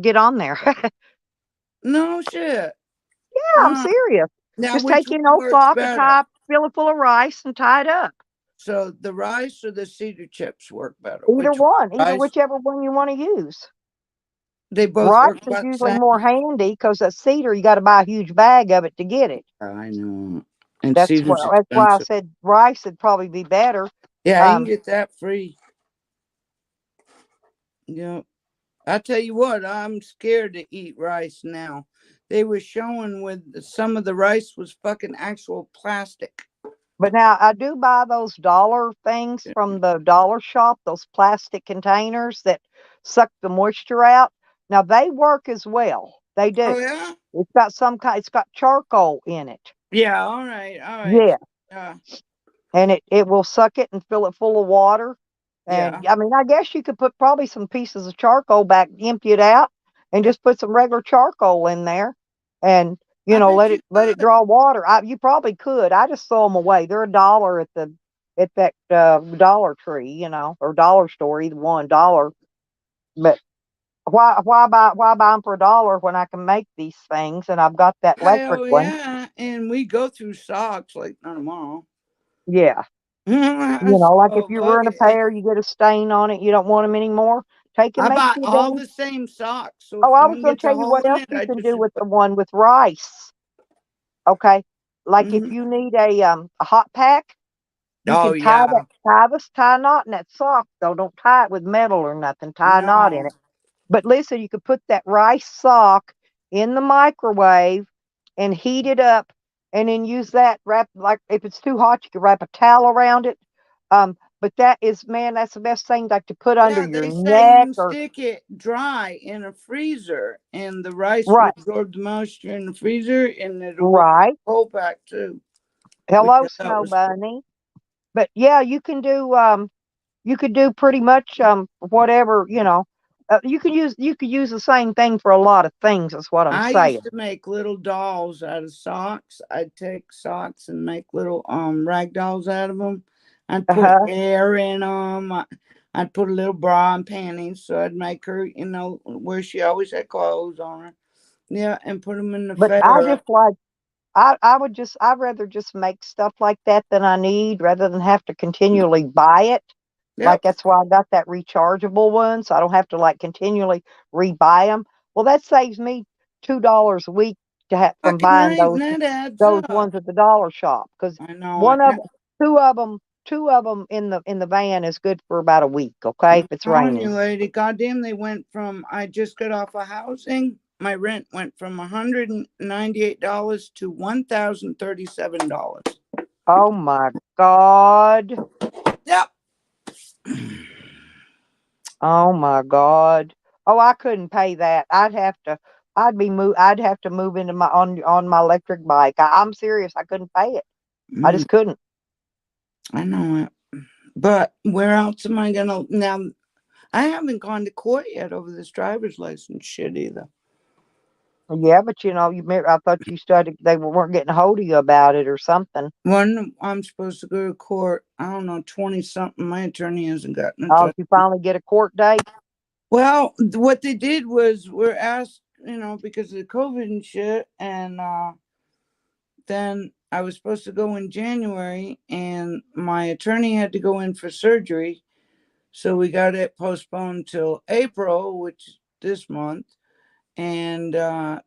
[SPEAKER 1] get on there.
[SPEAKER 9] No shit.
[SPEAKER 1] Yeah, I'm serious. Now, just take an old sock and fill it full of rice and tie it up.
[SPEAKER 9] So the rice or the cedar chips work better?
[SPEAKER 1] Whichever one you want to use.
[SPEAKER 9] They both
[SPEAKER 1] rice is usually more handy because that cedar, you got to buy a huge bag of it to get it.
[SPEAKER 9] I know. And
[SPEAKER 1] that's why I said rice would probably be better.
[SPEAKER 9] Yeah, you can get that free. Yeah. I tell you what, I'm scared to eat rice now. They were showing with some of the rice was fucking actual plastic.
[SPEAKER 1] But now I do buy those dollar things from the dollar shop, those plastic containers that suck the moisture out. Now they work as well. They do.
[SPEAKER 9] Oh yeah.
[SPEAKER 1] It's got some kind. It's got charcoal in it.
[SPEAKER 9] Yeah. All right. All right.
[SPEAKER 1] Yeah,
[SPEAKER 9] Yeah.
[SPEAKER 1] and it will suck it and fill it full of water.
[SPEAKER 9] Yeah.
[SPEAKER 1] And I mean, I guess you could put probably some pieces of charcoal back, empty it out, and just put some regular charcoal in there, and
[SPEAKER 9] I bet
[SPEAKER 1] let
[SPEAKER 9] you
[SPEAKER 1] it
[SPEAKER 9] could.
[SPEAKER 1] draw water. You probably could. I just throw them away. They're $1 at that Dollar Tree, or dollar store, either $1. But why buy them for $1 when I can make these things and I've got that electric
[SPEAKER 9] Hell
[SPEAKER 1] one?
[SPEAKER 9] yeah. And we go through socks like no tomorrow.
[SPEAKER 1] Yeah.
[SPEAKER 9] So
[SPEAKER 1] Like if you
[SPEAKER 9] fuck
[SPEAKER 1] ruin a
[SPEAKER 9] it.
[SPEAKER 1] pair, you get a stain on it, you don't want them anymore. Take and
[SPEAKER 9] I
[SPEAKER 1] make
[SPEAKER 9] buy
[SPEAKER 1] you a
[SPEAKER 9] all
[SPEAKER 1] damn.
[SPEAKER 9] the same socks. So
[SPEAKER 1] Oh,
[SPEAKER 9] if
[SPEAKER 1] I was
[SPEAKER 9] one
[SPEAKER 1] going to
[SPEAKER 9] gets a
[SPEAKER 1] tell you
[SPEAKER 9] hole
[SPEAKER 1] what
[SPEAKER 9] in
[SPEAKER 1] else
[SPEAKER 9] it,
[SPEAKER 1] you
[SPEAKER 9] I
[SPEAKER 1] can
[SPEAKER 9] just
[SPEAKER 1] do with the one with rice. Okay, like if
[SPEAKER 9] Mhm.
[SPEAKER 1] you need a hot pack, you
[SPEAKER 9] Oh
[SPEAKER 1] can tie
[SPEAKER 9] yeah.
[SPEAKER 1] a knot in that sock though. Don't tie it with metal or nothing. Tie a knot in
[SPEAKER 9] No.
[SPEAKER 1] it. But listen, you could put that rice sock in the microwave and heat it up, and then use that wrap. Like if it's too hot, you can wrap a towel around it. But that's the best thing, like to put under
[SPEAKER 9] Yeah,
[SPEAKER 1] your
[SPEAKER 9] they say
[SPEAKER 1] neck
[SPEAKER 9] you
[SPEAKER 1] or
[SPEAKER 9] stick it dry in a freezer and the rice will
[SPEAKER 1] right,
[SPEAKER 9] absorb the moisture in the freezer and it'll work
[SPEAKER 1] right.
[SPEAKER 9] cold pack too, which
[SPEAKER 1] Hello,
[SPEAKER 9] I thought
[SPEAKER 1] Snow
[SPEAKER 9] was cool.
[SPEAKER 1] Bunny. But yeah, you could do pretty much whatever, you could use the same thing for a lot of things, is what I'm
[SPEAKER 9] I
[SPEAKER 1] saying.
[SPEAKER 9] used to make little dolls out of socks. I'd take socks and make little rag dolls out of them. I'd put
[SPEAKER 1] Uh-huh.
[SPEAKER 9] hair in them. I'd put a little bra and panties, so I'd make her, where she always had clothes on her. Yeah, and put them in the
[SPEAKER 1] But I
[SPEAKER 9] fair.
[SPEAKER 1] just I'd rather just make stuff like that than I need, rather than have to continually buy it. Like
[SPEAKER 9] Yep.
[SPEAKER 1] that's why I got that rechargeable one, so I don't have to like continually rebuy them. Well, that saves me $2 a week from
[SPEAKER 9] Fucking
[SPEAKER 1] buying
[SPEAKER 9] right, and that adds
[SPEAKER 1] those
[SPEAKER 9] up.
[SPEAKER 1] ones at the dollar shop, because
[SPEAKER 9] I know it.
[SPEAKER 1] one of two of them in the van is good for about a week. Okay, if
[SPEAKER 9] I'm
[SPEAKER 1] it's
[SPEAKER 9] telling you,
[SPEAKER 1] raining.
[SPEAKER 9] lady, goddamn, they went from, I just got off of housing. My rent went from $198 to $1,037.
[SPEAKER 1] Oh my God.
[SPEAKER 9] Yep.
[SPEAKER 1] Oh my God. Oh, I couldn't pay that. I'd have to move into on my electric bike. I'm serious. I couldn't pay it. I
[SPEAKER 9] Mm,
[SPEAKER 1] just couldn't.
[SPEAKER 9] I know it. But where else am I gonna now? I haven't gone to court yet over this driver's license shit either.
[SPEAKER 1] Yeah, but I thought you started. They weren't getting a hold of you about it or something.
[SPEAKER 9] When I'm supposed to go to court, I don't know, 20 something. My attorney hasn't gotten in
[SPEAKER 1] Oh,
[SPEAKER 9] touch.
[SPEAKER 1] if you finally get a court date.
[SPEAKER 9] Well, what they did was we're asked, because of the COVID and shit, and then I was supposed to go in January, and my attorney had to go in for surgery, so we got it postponed till April, which is this month, and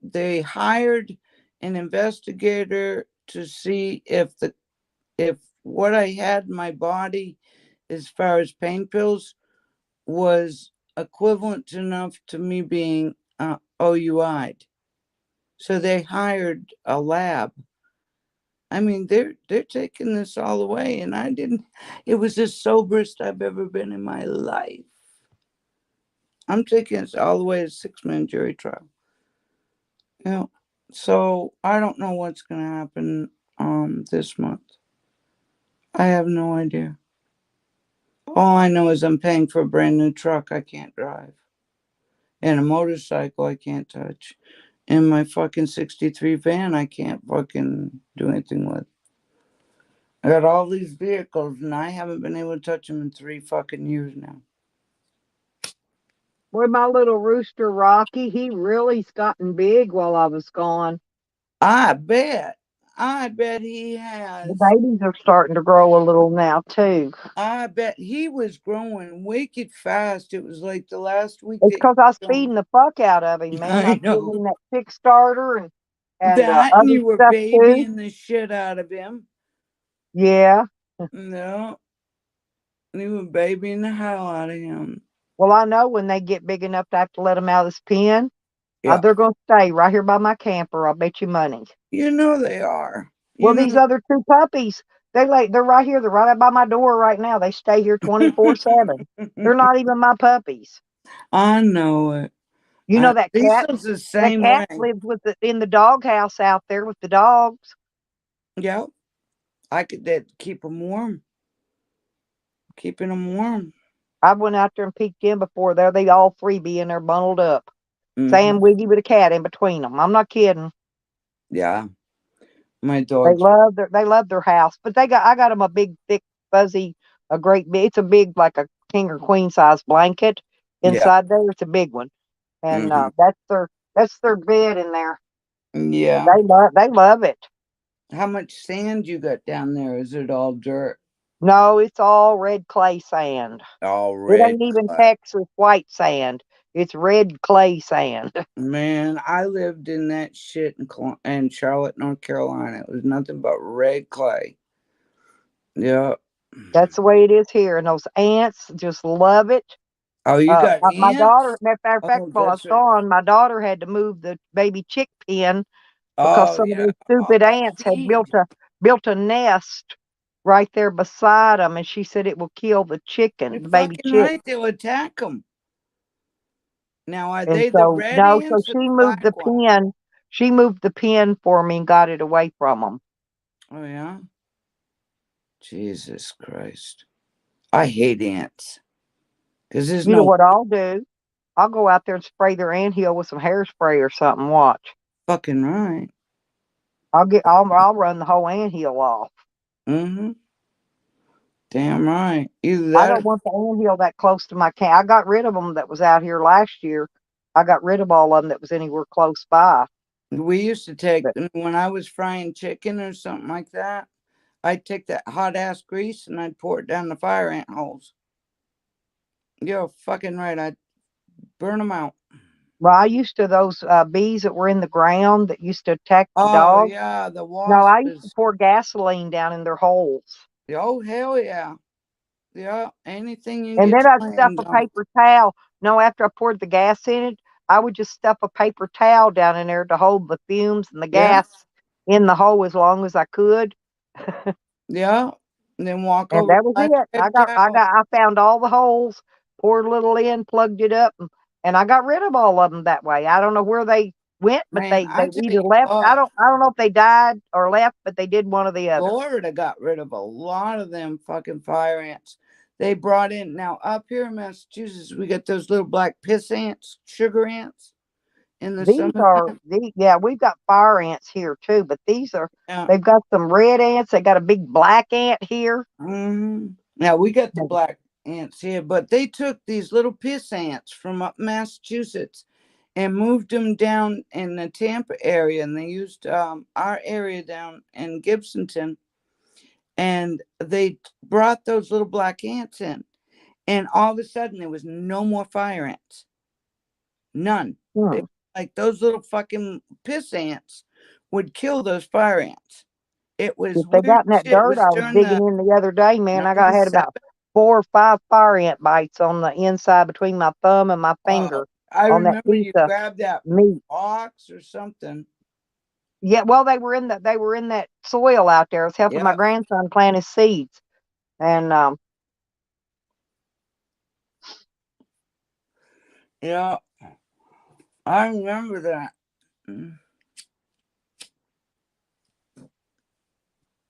[SPEAKER 9] they hired an investigator to see if what I had in my body, as far as pain pills, was equivalent enough to me being OUI'd. So they hired a lab. I mean, they're taking this all away, and I didn't. It was the soberest I've ever been in my life. I'm taking this all the way to 6-man jury trial. So I don't know what's gonna happen this month. I have no idea. All I know is I'm paying for a brand new truck I can't drive, and a motorcycle I can't touch, and my fucking 63 van I can't fucking do anything with. I got all these vehicles and I haven't been able to touch them in 3 fucking years now.
[SPEAKER 1] Boy, my little rooster Rocky, he really's gotten big while I was gone.
[SPEAKER 9] I bet he
[SPEAKER 1] The
[SPEAKER 9] has.
[SPEAKER 1] babies are starting to grow a little now too.
[SPEAKER 9] I bet he was growing wicked fast. It was like the last week
[SPEAKER 1] It's
[SPEAKER 9] that
[SPEAKER 1] because I was
[SPEAKER 9] he was
[SPEAKER 1] feeding the fuck out of him,
[SPEAKER 9] gone.
[SPEAKER 1] man. I
[SPEAKER 9] I
[SPEAKER 1] was giving
[SPEAKER 9] know.
[SPEAKER 1] him that Kickstarter and
[SPEAKER 9] That and
[SPEAKER 1] other
[SPEAKER 9] you were
[SPEAKER 1] stuff too.
[SPEAKER 9] babying the shit out of him.
[SPEAKER 1] Yeah.
[SPEAKER 9] No. You were babying the hell out of him.
[SPEAKER 1] Well, I know when they get big enough to have to let them out of this pen,
[SPEAKER 9] Yeah.
[SPEAKER 1] they're going to stay right here by my camper. I'll bet you money.
[SPEAKER 9] You know they are.
[SPEAKER 1] Well, these other two puppies, They're right here. They're right up by my door right now. They stay here 24/7. They're not even my puppies.
[SPEAKER 9] I know it.
[SPEAKER 1] You know that cat?
[SPEAKER 9] Cecil's the
[SPEAKER 1] That
[SPEAKER 9] same
[SPEAKER 1] cat
[SPEAKER 9] way.
[SPEAKER 1] lives in the doghouse out there with the dogs.
[SPEAKER 9] Yep. I could keep them warm. Keeping them warm.
[SPEAKER 1] I went out there and peeked in before there. They all three be in there bundled up.
[SPEAKER 9] Mhm.
[SPEAKER 1] Sam Wiggy with a cat in between them. I'm not kidding.
[SPEAKER 9] Yeah. My
[SPEAKER 1] They
[SPEAKER 9] dog.
[SPEAKER 1] love their house. But I got them a big, thick, fuzzy, it's a big, like a king or queen size blanket
[SPEAKER 9] Yeah.
[SPEAKER 1] inside there. It's a big one. And
[SPEAKER 9] Mhm.
[SPEAKER 1] that's their bed in there.
[SPEAKER 9] Yeah.
[SPEAKER 1] They love it.
[SPEAKER 9] How much sand you got down there? Is it all dirt?
[SPEAKER 1] No, it's all red clay sand.
[SPEAKER 9] All
[SPEAKER 1] It
[SPEAKER 9] red
[SPEAKER 1] ain't even
[SPEAKER 9] clay.
[SPEAKER 1] Texas white sand. It's red clay sand.
[SPEAKER 9] Man, I lived in that shit in Charlotte, North Carolina. It was nothing but red clay. Yeah.
[SPEAKER 1] That's the way it is here. And those ants just love it.
[SPEAKER 9] Oh, you got
[SPEAKER 1] My daughter,
[SPEAKER 9] ants?
[SPEAKER 1] matter of fact,
[SPEAKER 9] Oh,
[SPEAKER 1] while I was
[SPEAKER 9] that's right.
[SPEAKER 1] gone, my daughter had to move the baby chick pen because
[SPEAKER 9] Oh,
[SPEAKER 1] some of
[SPEAKER 9] yeah.
[SPEAKER 1] those stupid
[SPEAKER 9] All that
[SPEAKER 1] ants had
[SPEAKER 9] feed.
[SPEAKER 1] built a nest right there beside them, and she said it will kill the chicken,
[SPEAKER 9] You're
[SPEAKER 1] the baby
[SPEAKER 9] fucking
[SPEAKER 1] chick.
[SPEAKER 9] right. They'll attack them. Now, are
[SPEAKER 1] And
[SPEAKER 9] they the
[SPEAKER 1] so
[SPEAKER 9] red
[SPEAKER 1] no, so
[SPEAKER 9] ants or the black ones?
[SPEAKER 1] she moved the pen for me and got it away from them.
[SPEAKER 9] Oh, yeah? Jesus Christ. I hate ants. Because there's
[SPEAKER 1] You know
[SPEAKER 9] no
[SPEAKER 1] what I'll do? I'll go out there and spray their anthill with some hairspray or something. Watch.
[SPEAKER 9] fucking right.
[SPEAKER 1] I'll run the whole anthill off.
[SPEAKER 9] Mm-hmm. Damn right. Either
[SPEAKER 1] I
[SPEAKER 9] that
[SPEAKER 1] don't want the anthill that close to my camp. I got rid of them that was out here last year. I got rid of all of them that was anywhere close by.
[SPEAKER 9] we used to take,
[SPEAKER 1] But
[SPEAKER 9] when I was frying chicken or something like that, I'd take that hot ass grease and I'd pour it down the fire ant holes. You're fucking right. I'd burn them out.
[SPEAKER 1] well, I used to those bees that were in the ground that used to attack the
[SPEAKER 9] Oh,
[SPEAKER 1] dogs.
[SPEAKER 9] yeah. The
[SPEAKER 1] No,
[SPEAKER 9] wasp
[SPEAKER 1] I used to
[SPEAKER 9] is.
[SPEAKER 1] pour gasoline down in their holes.
[SPEAKER 9] Oh, hell yeah. Yeah. Anything you
[SPEAKER 1] And
[SPEAKER 9] get
[SPEAKER 1] then
[SPEAKER 9] your
[SPEAKER 1] I'd stuff
[SPEAKER 9] hands
[SPEAKER 1] a
[SPEAKER 9] on.
[SPEAKER 1] paper towel. No, after I poured the gas in it, I would just stuff a paper towel down in there to hold the fumes and the
[SPEAKER 9] Yeah.
[SPEAKER 1] gas in the hole as long as I could.
[SPEAKER 9] Yeah. And then walk
[SPEAKER 1] And
[SPEAKER 9] over
[SPEAKER 1] that was
[SPEAKER 9] by
[SPEAKER 1] it.
[SPEAKER 9] the towel.
[SPEAKER 1] I found all the holes, poured a little in, plugged it up, and I got rid of all of them that way. I don't know where they went, but
[SPEAKER 9] Man,
[SPEAKER 1] they
[SPEAKER 9] I tell
[SPEAKER 1] either
[SPEAKER 9] you
[SPEAKER 1] left.
[SPEAKER 9] what,
[SPEAKER 1] I don't know if they died or left, but they did one or the other.
[SPEAKER 9] Florida got rid of a lot of them fucking fire ants. They brought in, now up here in Massachusetts, we got those little black piss ants, sugar ants in the summertime.
[SPEAKER 1] Yeah, we've got fire ants here too, but
[SPEAKER 9] Yeah.
[SPEAKER 1] they've got some red ants. They got a big black ant here.
[SPEAKER 9] Mm-hmm. Now we got the black ants here, but they took these little piss ants from up Massachusetts and moved them down in the Tampa area, and they used our area down in Gibsonton, and they brought those little black ants in, and all of a sudden there was no more fire ants. None. They, like those little fucking piss ants would kill those fire ants. It was
[SPEAKER 1] If they
[SPEAKER 9] weird
[SPEAKER 1] got in that
[SPEAKER 9] shit. It
[SPEAKER 1] dirt,
[SPEAKER 9] was
[SPEAKER 1] I was
[SPEAKER 9] during
[SPEAKER 1] digging
[SPEAKER 9] the
[SPEAKER 1] in the other day, man. I had
[SPEAKER 9] 97.
[SPEAKER 1] about 4 or 5 fire ant bites on the inside between my thumb and my finger
[SPEAKER 9] I
[SPEAKER 1] on that
[SPEAKER 9] remember
[SPEAKER 1] piece
[SPEAKER 9] you
[SPEAKER 1] of
[SPEAKER 9] grabbed that
[SPEAKER 1] meat.
[SPEAKER 9] box or something.
[SPEAKER 1] Yeah, well, they were in that soil out there. I was helping my
[SPEAKER 9] Yep.
[SPEAKER 1] grandson plant his seeds, and
[SPEAKER 9] Yeah, I remember that.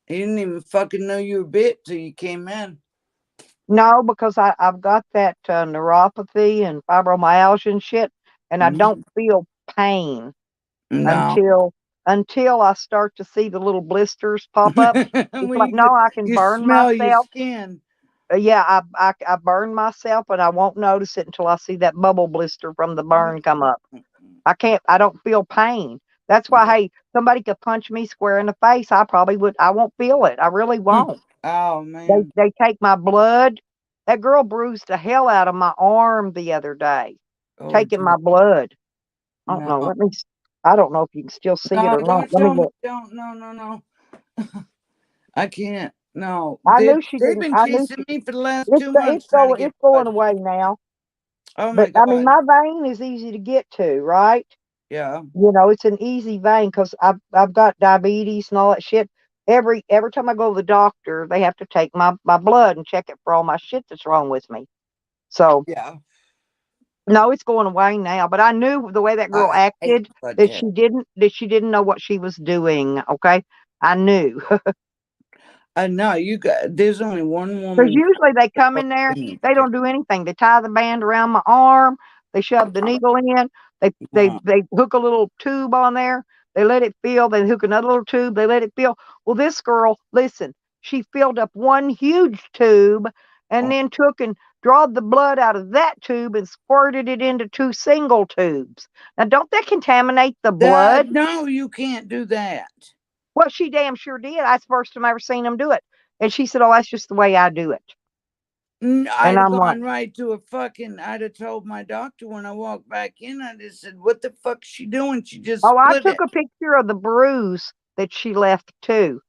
[SPEAKER 9] He didn't even fucking know you were bit till you came in.
[SPEAKER 1] no, because I've got that neuropathy and fibromyalgia and shit, and I don't feel pain
[SPEAKER 9] No.
[SPEAKER 1] until I start to see the little blisters pop up. It's like, no, I can
[SPEAKER 9] you
[SPEAKER 1] burn
[SPEAKER 9] smell your
[SPEAKER 1] myself.
[SPEAKER 9] skin.
[SPEAKER 1] Yeah, I burn myself, and I won't notice it until I see that bubble blister from the burn come up. I don't feel pain. That's why, hey, somebody could punch me square in the face. I won't feel it. I really won't.
[SPEAKER 9] Oh, man.
[SPEAKER 1] They take my blood. That girl bruised the hell out of my arm the other day, taking my blood. I don't know.
[SPEAKER 9] No.
[SPEAKER 1] I don't know if you can still see it
[SPEAKER 9] No,
[SPEAKER 1] or not.
[SPEAKER 9] don't
[SPEAKER 1] Let me
[SPEAKER 9] show me.
[SPEAKER 1] look.
[SPEAKER 9] Don't. No. I can't. No.
[SPEAKER 1] I
[SPEAKER 9] They've
[SPEAKER 1] knew she
[SPEAKER 9] been
[SPEAKER 1] didn't. I knew
[SPEAKER 9] chasing me for the last
[SPEAKER 1] it's
[SPEAKER 9] 2 months trying to get
[SPEAKER 1] it's going
[SPEAKER 9] blood.
[SPEAKER 1] away now.
[SPEAKER 9] Oh, my
[SPEAKER 1] But I mean,
[SPEAKER 9] God.
[SPEAKER 1] my vein is easy to get to, right?
[SPEAKER 9] Yeah.
[SPEAKER 1] You know, it's an easy vein because I've got diabetes and all that shit. every time I go to the doctor, they have to take my blood and check it for all my shit that's wrong with me. So
[SPEAKER 9] Yeah.
[SPEAKER 1] no, it's going away now. But I knew the way that girl
[SPEAKER 9] I hate
[SPEAKER 1] acted
[SPEAKER 9] blood
[SPEAKER 1] that
[SPEAKER 9] test.
[SPEAKER 1] she didn't know what she was doing. Okay, I knew.
[SPEAKER 9] No, you got. There's only one
[SPEAKER 1] Because
[SPEAKER 9] woman.
[SPEAKER 1] usually they come in there, they don't do anything. They tie the band around my arm, they shove the needle in, they hook a little tube on there, they let it fill, they hook another little tube, they let it fill. Well, this girl, listen, she filled up one huge tube and then took and drawed the blood out of that tube and squirted it into 2 single tubes. Now, don't that contaminate the blood?
[SPEAKER 9] No, you can't do that.
[SPEAKER 1] Well, she damn sure did. That's the first time I ever seen them do it. And she said, "Oh, that's just the way I do it."
[SPEAKER 9] I'd
[SPEAKER 1] And
[SPEAKER 9] have
[SPEAKER 1] I'm like,
[SPEAKER 9] gone right to a fucking. I'd have told my doctor when I walked back in. I just said, "What the fuck's she doing? She just
[SPEAKER 1] oh, I
[SPEAKER 9] split
[SPEAKER 1] took
[SPEAKER 9] it."
[SPEAKER 1] a picture of the bruise that she left too,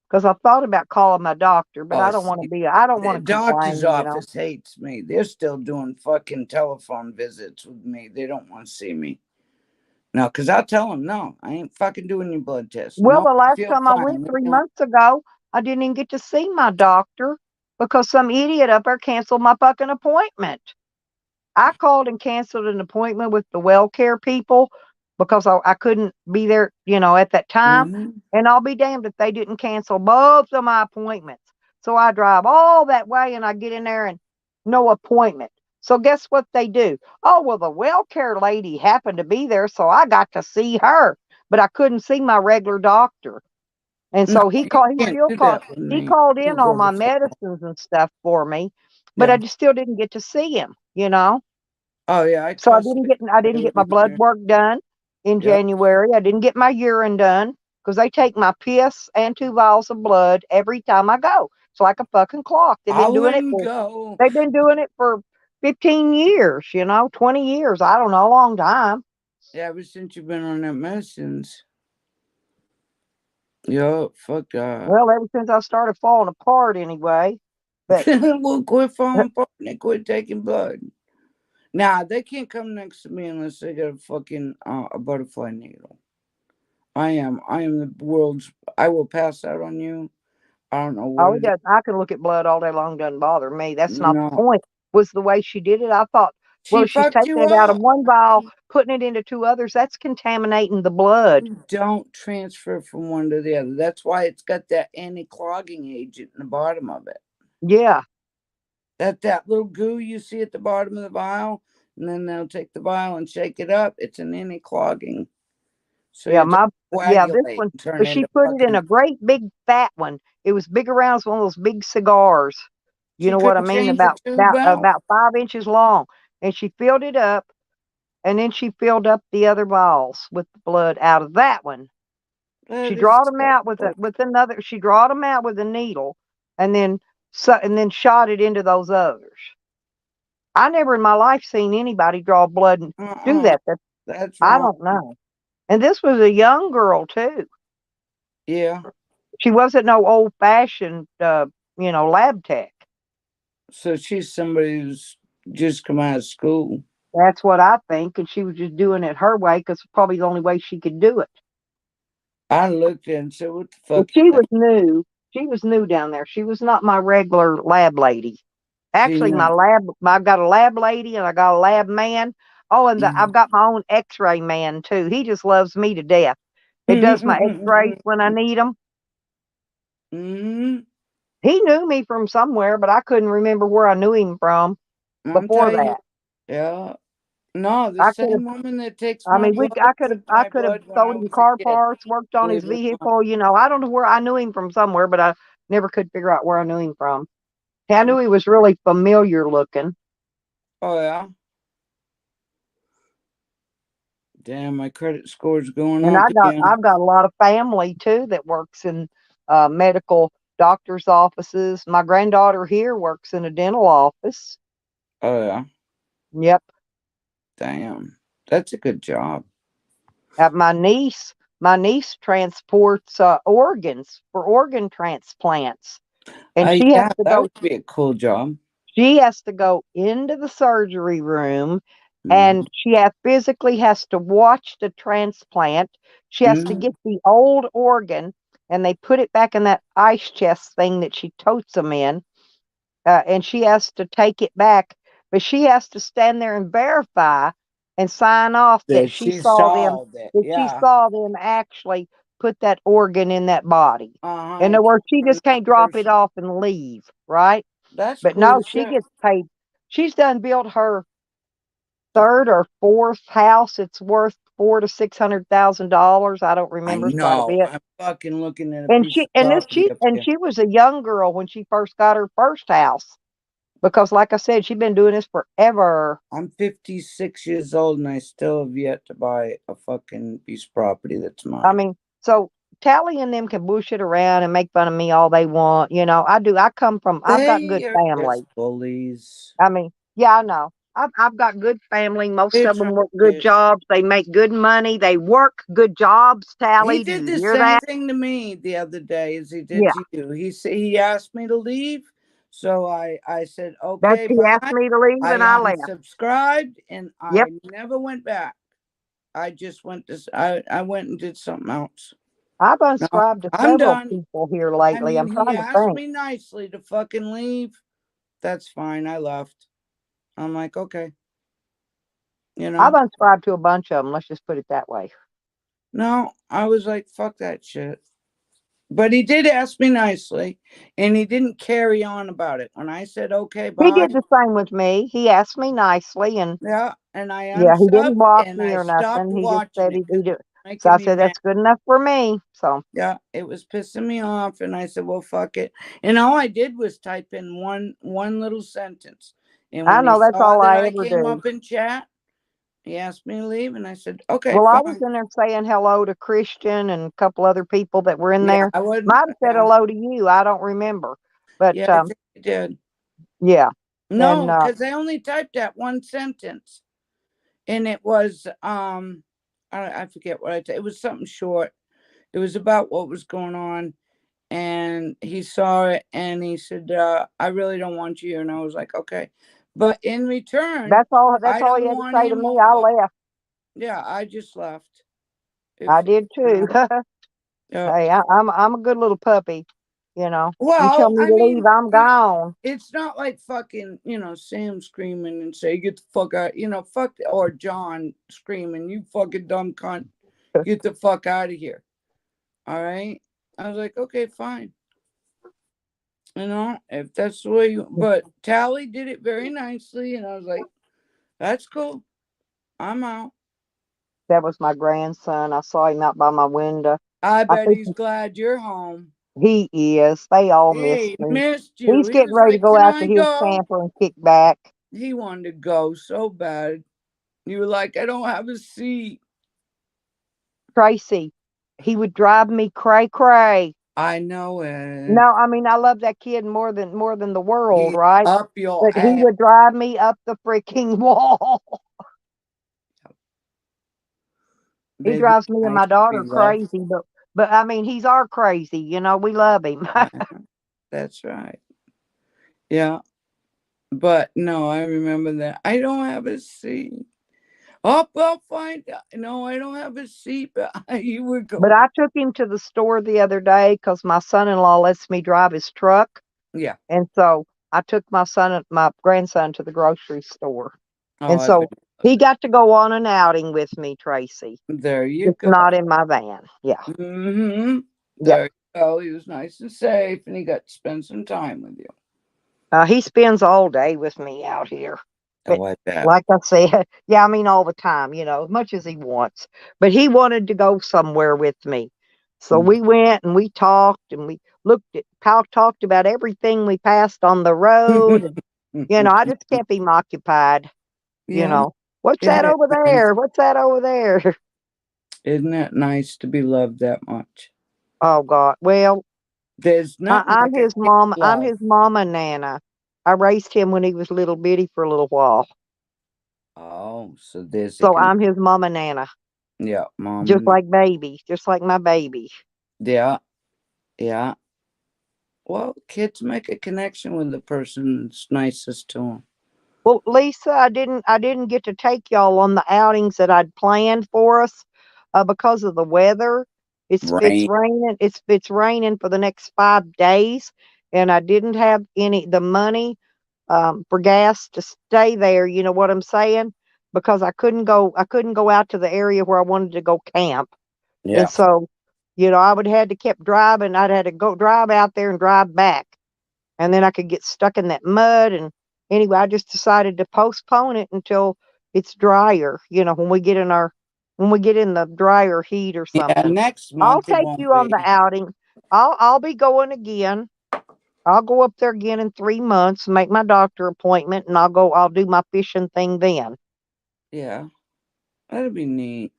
[SPEAKER 1] because I thought about calling my doctor, but I don't want to be. I don't
[SPEAKER 9] The
[SPEAKER 1] want to
[SPEAKER 9] doctor's
[SPEAKER 1] complain, you know.
[SPEAKER 9] office hates me. They're still doing fucking telephone visits with me. They don't want to see me. No, because I'll tell them, no, I ain't fucking doing your blood test.
[SPEAKER 1] Well,
[SPEAKER 9] No,
[SPEAKER 1] the
[SPEAKER 9] I
[SPEAKER 1] last
[SPEAKER 9] feel
[SPEAKER 1] time I
[SPEAKER 9] fine.
[SPEAKER 1] went
[SPEAKER 9] Leave
[SPEAKER 1] 3
[SPEAKER 9] me alone.
[SPEAKER 1] months ago, I didn't even get to see my doctor because some idiot up there canceled my fucking appointment. I called and canceled an appointment with the well care people because I couldn't be there, you know, at that time.
[SPEAKER 9] Mhm.
[SPEAKER 1] And I'll be damned if they didn't cancel both of my appointments. So I drive all that way and I get in there and no appointment. So guess what they do? Oh, well, the well care lady happened to be there, so I got to see her, but I couldn't see my regular doctor. And
[SPEAKER 9] No,
[SPEAKER 1] so
[SPEAKER 9] you can't do that with
[SPEAKER 1] he
[SPEAKER 9] me.
[SPEAKER 1] called
[SPEAKER 9] You'll
[SPEAKER 1] in
[SPEAKER 9] go
[SPEAKER 1] on
[SPEAKER 9] to
[SPEAKER 1] my
[SPEAKER 9] fuck.
[SPEAKER 1] medicines and stuff for me, but
[SPEAKER 9] Yeah.
[SPEAKER 1] I just still didn't get to see him, you know.
[SPEAKER 9] Oh yeah, I
[SPEAKER 1] So
[SPEAKER 9] trust it.
[SPEAKER 1] I didn't get my blood work done in
[SPEAKER 9] Yep.
[SPEAKER 1] January. I didn't get my urine done because they take my piss and 2 vials of blood every time I go. It's like a fucking clock.
[SPEAKER 9] I wouldn't go.
[SPEAKER 1] They've been doing it for 15 years, you know, 20 years. I don't know, a long time.
[SPEAKER 9] Yeah, ever since you've been on that medicines. Yup, fuck that.
[SPEAKER 1] Well, ever since I started falling apart anyway. But
[SPEAKER 9] we'll quit falling apart and they quit taking blood. Nah, they can't come next to me unless they got a fucking a butterfly needle. I am the world's. I will pass out on you. I don't know what
[SPEAKER 1] oh,
[SPEAKER 9] it is.
[SPEAKER 1] I can look at blood all day long, doesn't bother me. That's not the
[SPEAKER 9] No,
[SPEAKER 1] point. Was the way she did it. I thought, well,
[SPEAKER 9] she
[SPEAKER 1] if she's
[SPEAKER 9] fucked
[SPEAKER 1] taking
[SPEAKER 9] you
[SPEAKER 1] it out of
[SPEAKER 9] up.
[SPEAKER 1] one vial, putting it into 2 others, that's contaminating the blood.
[SPEAKER 9] You don't transfer from one to the other. That's why it's got that anti-clogging agent in the bottom of it.
[SPEAKER 1] Yeah.
[SPEAKER 9] That little goo you see at the bottom of the vial, and then they'll take the vial and shake it up. It's an anti-clogging. So
[SPEAKER 1] Yeah,
[SPEAKER 9] you just
[SPEAKER 1] this
[SPEAKER 9] coagulate
[SPEAKER 1] one,
[SPEAKER 9] and turn
[SPEAKER 1] but she
[SPEAKER 9] into
[SPEAKER 1] put it in
[SPEAKER 9] fucking.
[SPEAKER 1] a great big fat one. It was big around as one of those big cigars. You
[SPEAKER 9] She
[SPEAKER 1] know what I
[SPEAKER 9] couldn't
[SPEAKER 1] mean?
[SPEAKER 9] change the tube out.
[SPEAKER 1] About 5 inches long. And she filled it up, and then she filled up the other vials with the blood out of that one. She
[SPEAKER 9] That is
[SPEAKER 1] drawed them out
[SPEAKER 9] terrible.
[SPEAKER 1] with another. She drawed them out with a needle, and then shot it into those others. I never in my life seen anybody draw blood and do that.
[SPEAKER 9] That's
[SPEAKER 1] I
[SPEAKER 9] wrong.
[SPEAKER 1] don't know. And this was a young girl too.
[SPEAKER 9] Yeah.
[SPEAKER 1] She wasn't no old fashioned, lab tech.
[SPEAKER 9] So she's somebody who's just come out of school.
[SPEAKER 1] That's what I think. And she was just doing it her way because it's probably the only way she could do it.
[SPEAKER 9] I looked and said, "What the
[SPEAKER 1] Well,
[SPEAKER 9] fuck?"
[SPEAKER 1] she was new. She was new down there. She was not my regular lab lady. Actually, I've got a lab lady and I got a lab man. Oh, and I've got my own X-ray man too. He just loves me to death. It does my X-rays when I need them.
[SPEAKER 9] Mm-hmm.
[SPEAKER 1] He knew me from somewhere, but I couldn't remember where I knew him from before that.
[SPEAKER 9] Yeah. No, the
[SPEAKER 1] I
[SPEAKER 9] same woman that takes
[SPEAKER 1] I
[SPEAKER 9] my
[SPEAKER 1] mean,
[SPEAKER 9] blood took
[SPEAKER 1] I
[SPEAKER 9] my
[SPEAKER 1] could have
[SPEAKER 9] blood when I
[SPEAKER 1] sold him
[SPEAKER 9] was a
[SPEAKER 1] car
[SPEAKER 9] kid.
[SPEAKER 1] parts, worked on his
[SPEAKER 9] Believe it or not.
[SPEAKER 1] vehicle. You know, I don't know where I knew him from somewhere, but I never could figure out where I knew him from. I knew he was really familiar looking.
[SPEAKER 9] Oh yeah. Damn, my credit score's going
[SPEAKER 1] And
[SPEAKER 9] up again.
[SPEAKER 1] I've got a lot of family too that works in medical doctors' offices. My granddaughter here works in a dental office.
[SPEAKER 9] Oh yeah.
[SPEAKER 1] Yep.
[SPEAKER 9] Damn, that's a good job.
[SPEAKER 1] My niece transports organs for organ transplants, and she has
[SPEAKER 9] Yeah,
[SPEAKER 1] to
[SPEAKER 9] that
[SPEAKER 1] go.
[SPEAKER 9] would be a cool job.
[SPEAKER 1] She has to go into the surgery room,
[SPEAKER 9] Mhm.
[SPEAKER 1] and she physically has to watch the transplant. She has to
[SPEAKER 9] Mhm.
[SPEAKER 1] get the old organ and they put it back in that ice chest thing that she totes them in. And she has to take it back, but she has to stand there and verify and sign off that
[SPEAKER 9] That
[SPEAKER 1] she
[SPEAKER 9] she
[SPEAKER 1] saw them,
[SPEAKER 9] saw that.
[SPEAKER 1] that she
[SPEAKER 9] Yeah.
[SPEAKER 1] saw them actually put that organ in that body.
[SPEAKER 9] Uh-huh.
[SPEAKER 1] In other words, she
[SPEAKER 9] From
[SPEAKER 1] just
[SPEAKER 9] that
[SPEAKER 1] can't drop it
[SPEAKER 9] person.
[SPEAKER 1] off and leave, right?
[SPEAKER 9] That's
[SPEAKER 1] But
[SPEAKER 9] cool
[SPEAKER 1] no,
[SPEAKER 9] as
[SPEAKER 1] she
[SPEAKER 9] shit.
[SPEAKER 1] gets paid. She's done built her third or fourth house. It's worth $400,000 to $600,000. I don't
[SPEAKER 9] I
[SPEAKER 1] remember. It's quite a
[SPEAKER 9] know.
[SPEAKER 1] bit.
[SPEAKER 9] I'm fucking looking at a
[SPEAKER 1] And
[SPEAKER 9] piece of property up here.
[SPEAKER 1] she was a young girl when she first got her first house. Because like I said, she's been doing this forever.
[SPEAKER 9] I'm 56 years old and I still have yet to buy a fucking piece of property that's mine.
[SPEAKER 1] I mean, so Tally and them can bullshit around and make fun of me all they want. You know, I do. I've got good
[SPEAKER 9] They are
[SPEAKER 1] family.
[SPEAKER 9] just bullies.
[SPEAKER 1] I mean, yeah, I know. I've got good family. Most
[SPEAKER 9] They're
[SPEAKER 1] of them
[SPEAKER 9] trying
[SPEAKER 1] work good
[SPEAKER 9] to.
[SPEAKER 1] jobs. They make good money. They work good jobs,
[SPEAKER 9] He
[SPEAKER 1] Tally. Do
[SPEAKER 9] did
[SPEAKER 1] you
[SPEAKER 9] the
[SPEAKER 1] hear
[SPEAKER 9] same
[SPEAKER 1] that?
[SPEAKER 9] thing to me the other day as he did
[SPEAKER 1] Yeah.
[SPEAKER 9] to you. He asked me to leave, so I said
[SPEAKER 1] That's
[SPEAKER 9] okay,
[SPEAKER 1] he asked
[SPEAKER 9] bye.
[SPEAKER 1] me to leave
[SPEAKER 9] I
[SPEAKER 1] and I left.
[SPEAKER 9] unsubscribed and
[SPEAKER 1] Yep.
[SPEAKER 9] I never went back. I just went to I went and did something else.
[SPEAKER 1] I've
[SPEAKER 9] No,
[SPEAKER 1] unsubscribed to
[SPEAKER 9] I'm
[SPEAKER 1] several
[SPEAKER 9] done.
[SPEAKER 1] people here
[SPEAKER 9] I
[SPEAKER 1] lately. I'm
[SPEAKER 9] mean, he
[SPEAKER 1] trying to
[SPEAKER 9] asked
[SPEAKER 1] think.
[SPEAKER 9] me nicely to fucking leave. That's fine. I left. I'm like, okay. You
[SPEAKER 1] I've
[SPEAKER 9] know,
[SPEAKER 1] unsubscribed to a bunch of them. Let's just put it that way.
[SPEAKER 9] no, I was like, fuck that shit. But he did ask me nicely, and he didn't carry on about it. When I said, okay,
[SPEAKER 1] He
[SPEAKER 9] bye,
[SPEAKER 1] did the same with me. He asked me nicely, and
[SPEAKER 9] yeah, and I
[SPEAKER 1] yeah, he didn't
[SPEAKER 9] unsubbed
[SPEAKER 1] block
[SPEAKER 9] and
[SPEAKER 1] me
[SPEAKER 9] I
[SPEAKER 1] or
[SPEAKER 9] stopped
[SPEAKER 1] nothing. He just
[SPEAKER 9] watching
[SPEAKER 1] said
[SPEAKER 9] it
[SPEAKER 1] he
[SPEAKER 9] because it
[SPEAKER 1] did.
[SPEAKER 9] was
[SPEAKER 1] So I
[SPEAKER 9] making me
[SPEAKER 1] said
[SPEAKER 9] mad.
[SPEAKER 1] that's good enough for me. So
[SPEAKER 9] Yeah, it was pissing me off, and I said, well, fuck it. And all I did was type in one little sentence. And
[SPEAKER 1] I
[SPEAKER 9] when he
[SPEAKER 1] know that's
[SPEAKER 9] saw
[SPEAKER 1] all
[SPEAKER 9] that
[SPEAKER 1] I
[SPEAKER 9] I
[SPEAKER 1] ever
[SPEAKER 9] came
[SPEAKER 1] do.
[SPEAKER 9] up in chat, he asked me to leave, and I said, okay,
[SPEAKER 1] Well, I was
[SPEAKER 9] fine.
[SPEAKER 1] in there saying hello to Christian and a couple other people that were in
[SPEAKER 9] Yeah,
[SPEAKER 1] there.
[SPEAKER 9] I wouldn't.
[SPEAKER 1] Might have said
[SPEAKER 9] Yeah,
[SPEAKER 1] hello to you. I don't remember, but
[SPEAKER 9] yeah, I think he did.
[SPEAKER 1] yeah.
[SPEAKER 9] No,
[SPEAKER 1] And
[SPEAKER 9] because I only typed that one sentence, and it was I forget what I typed. It was something short. It was about what was going on, and he saw it, and he said, "I really don't want you," and I was like, "Okay," but in return,
[SPEAKER 1] that's all. That's
[SPEAKER 9] I
[SPEAKER 1] all he
[SPEAKER 9] don't
[SPEAKER 1] had to
[SPEAKER 9] want
[SPEAKER 1] say to
[SPEAKER 9] him
[SPEAKER 1] me. I
[SPEAKER 9] over.
[SPEAKER 1] left.
[SPEAKER 9] Yeah, I just left.
[SPEAKER 1] I
[SPEAKER 9] If
[SPEAKER 1] did
[SPEAKER 9] you
[SPEAKER 1] too.
[SPEAKER 9] know,
[SPEAKER 1] Hey, I'm a good little puppy. You know, you tell
[SPEAKER 9] well,
[SPEAKER 1] me
[SPEAKER 9] I
[SPEAKER 1] to leave,
[SPEAKER 9] mean,
[SPEAKER 1] I'm gone.
[SPEAKER 9] it's not like fucking, Sam screaming and say, "Get the fuck out," fuck, or John screaming, "You fucking dumb cunt, get the fuck out of here." All right. I was like, okay, fine. If that's the way you, but Tally did it very nicely, and I was like, that's cool. I'm out.
[SPEAKER 1] That was my grandson. I saw him out by my window.
[SPEAKER 9] I
[SPEAKER 1] I
[SPEAKER 9] bet
[SPEAKER 1] think
[SPEAKER 9] he's glad you're home.
[SPEAKER 1] he is. They all miss
[SPEAKER 9] He
[SPEAKER 1] me.
[SPEAKER 9] missed you.
[SPEAKER 1] He's
[SPEAKER 9] He
[SPEAKER 1] getting
[SPEAKER 9] was
[SPEAKER 1] ready to
[SPEAKER 9] like,
[SPEAKER 1] go
[SPEAKER 9] can
[SPEAKER 1] out to
[SPEAKER 9] I
[SPEAKER 1] his
[SPEAKER 9] go?
[SPEAKER 1] camper and kick back.
[SPEAKER 9] He wanted to go so bad. You were like, I don't have a seat.
[SPEAKER 1] Tracy, he would drive me cray cray.
[SPEAKER 9] I know it.
[SPEAKER 1] No, I mean I love that kid more than the world,
[SPEAKER 9] He's
[SPEAKER 1] right?
[SPEAKER 9] up your
[SPEAKER 1] But he
[SPEAKER 9] ass.
[SPEAKER 1] would drive me up the freaking wall. He
[SPEAKER 9] They're
[SPEAKER 1] drives me and
[SPEAKER 9] nice
[SPEAKER 1] my
[SPEAKER 9] to be
[SPEAKER 1] daughter
[SPEAKER 9] loved.
[SPEAKER 1] crazy, but I mean he's our crazy, we love him.
[SPEAKER 9] That's right. Yeah. But no, I remember that. I don't have a seat. Oh, I'll find out. No, I don't have a seat, but you were
[SPEAKER 1] But
[SPEAKER 9] going.
[SPEAKER 1] I took him to the store the other day because my son-in-law lets me drive his truck.
[SPEAKER 9] Yeah.
[SPEAKER 1] And so I took my grandson to the grocery store.
[SPEAKER 9] Oh,
[SPEAKER 1] And so he got to go on an outing with me, Tracy.
[SPEAKER 9] there you
[SPEAKER 1] Just
[SPEAKER 9] go.
[SPEAKER 1] not in my van. Yeah.
[SPEAKER 9] Mm-hmm.
[SPEAKER 1] Yep.
[SPEAKER 9] There you go. He was nice and safe, and he got to spend some time with you.
[SPEAKER 1] He spends all day with me out here. But
[SPEAKER 9] Oh, I bet.
[SPEAKER 1] like I said, yeah, I mean all the time, as much as he wants. But he wanted to go somewhere with me. So we went and we talked and we talked about everything we passed on the road. And, I just kept him occupied.
[SPEAKER 9] Yeah.
[SPEAKER 1] What's that
[SPEAKER 9] Isn't it
[SPEAKER 1] over
[SPEAKER 9] nice?
[SPEAKER 1] there? What's that over there?
[SPEAKER 9] Isn't it nice to be loved that much?
[SPEAKER 1] Oh God. Well,
[SPEAKER 9] There's nothing
[SPEAKER 1] I'm
[SPEAKER 9] like a
[SPEAKER 1] his
[SPEAKER 9] kid's
[SPEAKER 1] mom. I'm
[SPEAKER 9] love.
[SPEAKER 1] his mama Nana. I raised him when he was little bitty for a little while.
[SPEAKER 9] Oh, so there's
[SPEAKER 1] So I'm his mama Nana.
[SPEAKER 9] yeah, mom.
[SPEAKER 1] Just like baby. Just like my baby.
[SPEAKER 9] Yeah. Yeah. Well, kids make a connection with the person that's nicest to them.
[SPEAKER 1] Well, Lisa, I didn't get to take y'all on the outings that I'd planned for us because of the weather. It's
[SPEAKER 9] Rain.
[SPEAKER 1] raining. It's raining for the next 5 days, and I didn't have the money for gas to stay there. You know what I'm saying? Because I couldn't go out to the area where I wanted to go camp,
[SPEAKER 9] Yeah.
[SPEAKER 1] and so I would had to keep driving. I'd had to go drive out there and drive back, and then I could get stuck in that mud. And anyway, I just decided to postpone it until it's drier. When we get in the drier heat or
[SPEAKER 9] Yeah.
[SPEAKER 1] something.
[SPEAKER 9] Next
[SPEAKER 1] I'll
[SPEAKER 9] month it
[SPEAKER 1] take
[SPEAKER 9] won't
[SPEAKER 1] you on the
[SPEAKER 9] be.
[SPEAKER 1] outing. I'll be going again. I'll go up there again in 3 months, make my doctor appointment, and I'll do my fishing thing then.
[SPEAKER 9] Yeah. That'd be neat.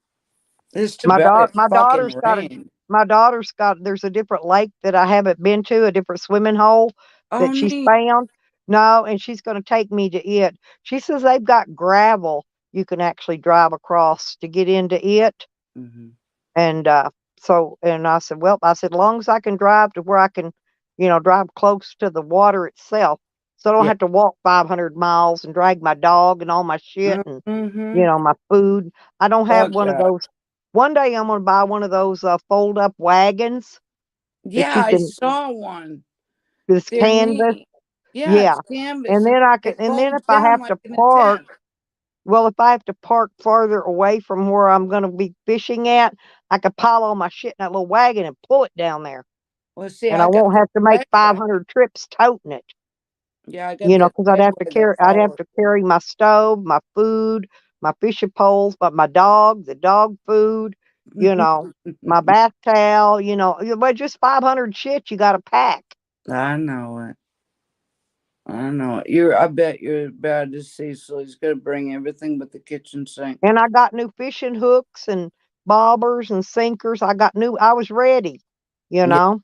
[SPEAKER 9] It's too
[SPEAKER 1] My
[SPEAKER 9] bad
[SPEAKER 1] daughter,
[SPEAKER 9] it
[SPEAKER 1] my
[SPEAKER 9] fucking
[SPEAKER 1] daughter's got a,
[SPEAKER 9] rained.
[SPEAKER 1] my daughter's got. There's a different lake that I haven't been to, a different swimming hole
[SPEAKER 9] Oh,
[SPEAKER 1] that she's
[SPEAKER 9] neat.
[SPEAKER 1] found. No, and she's going to take me to it. She says they've got gravel you can actually drive across to get into it.
[SPEAKER 9] Mm-hmm.
[SPEAKER 1] And I said, well, as long as I can drive to where I can, drive close to the water itself, so I don't
[SPEAKER 9] Yeah.
[SPEAKER 1] have to walk 500 miles and drag my dog and all my shit and
[SPEAKER 9] Mm-hmm.
[SPEAKER 1] my food. I don't have
[SPEAKER 9] Fuck
[SPEAKER 1] one of
[SPEAKER 9] yeah.
[SPEAKER 1] those. One day I'm going to buy one of those fold up wagons that
[SPEAKER 9] Yeah,
[SPEAKER 1] you
[SPEAKER 9] I
[SPEAKER 1] can,
[SPEAKER 9] saw one.
[SPEAKER 1] this
[SPEAKER 9] They're
[SPEAKER 1] canvas.
[SPEAKER 9] neat. Yeah,
[SPEAKER 1] Yeah.
[SPEAKER 9] it's canvas
[SPEAKER 1] And
[SPEAKER 9] and
[SPEAKER 1] then
[SPEAKER 9] it
[SPEAKER 1] and then if
[SPEAKER 9] folds
[SPEAKER 1] I
[SPEAKER 9] down
[SPEAKER 1] have
[SPEAKER 9] like
[SPEAKER 1] to
[SPEAKER 9] in a
[SPEAKER 1] park,
[SPEAKER 9] tent.
[SPEAKER 1] well, if I have to park farther away from where I'm going to be fishing at, I could pile all my shit in that little wagon and pull it down there.
[SPEAKER 9] Well, see,
[SPEAKER 1] And I
[SPEAKER 9] I got
[SPEAKER 1] won't
[SPEAKER 9] the
[SPEAKER 1] have to make
[SPEAKER 9] Segway.
[SPEAKER 1] 500 trips toting it,
[SPEAKER 9] Yeah, I got the
[SPEAKER 1] because I'd have to
[SPEAKER 9] Segway that
[SPEAKER 1] I'd have
[SPEAKER 9] follows.
[SPEAKER 1] to carry my stove, my food, my fishing poles, but my dog, the dog food, my bath towel, but just 500 shit you got to pack.
[SPEAKER 9] I know it. I know it. I bet you're bad to see, so he's gonna bring everything but the kitchen sink.
[SPEAKER 1] And I got new fishing hooks and bobbers and sinkers. I was ready, you
[SPEAKER 9] Yeah,
[SPEAKER 1] know.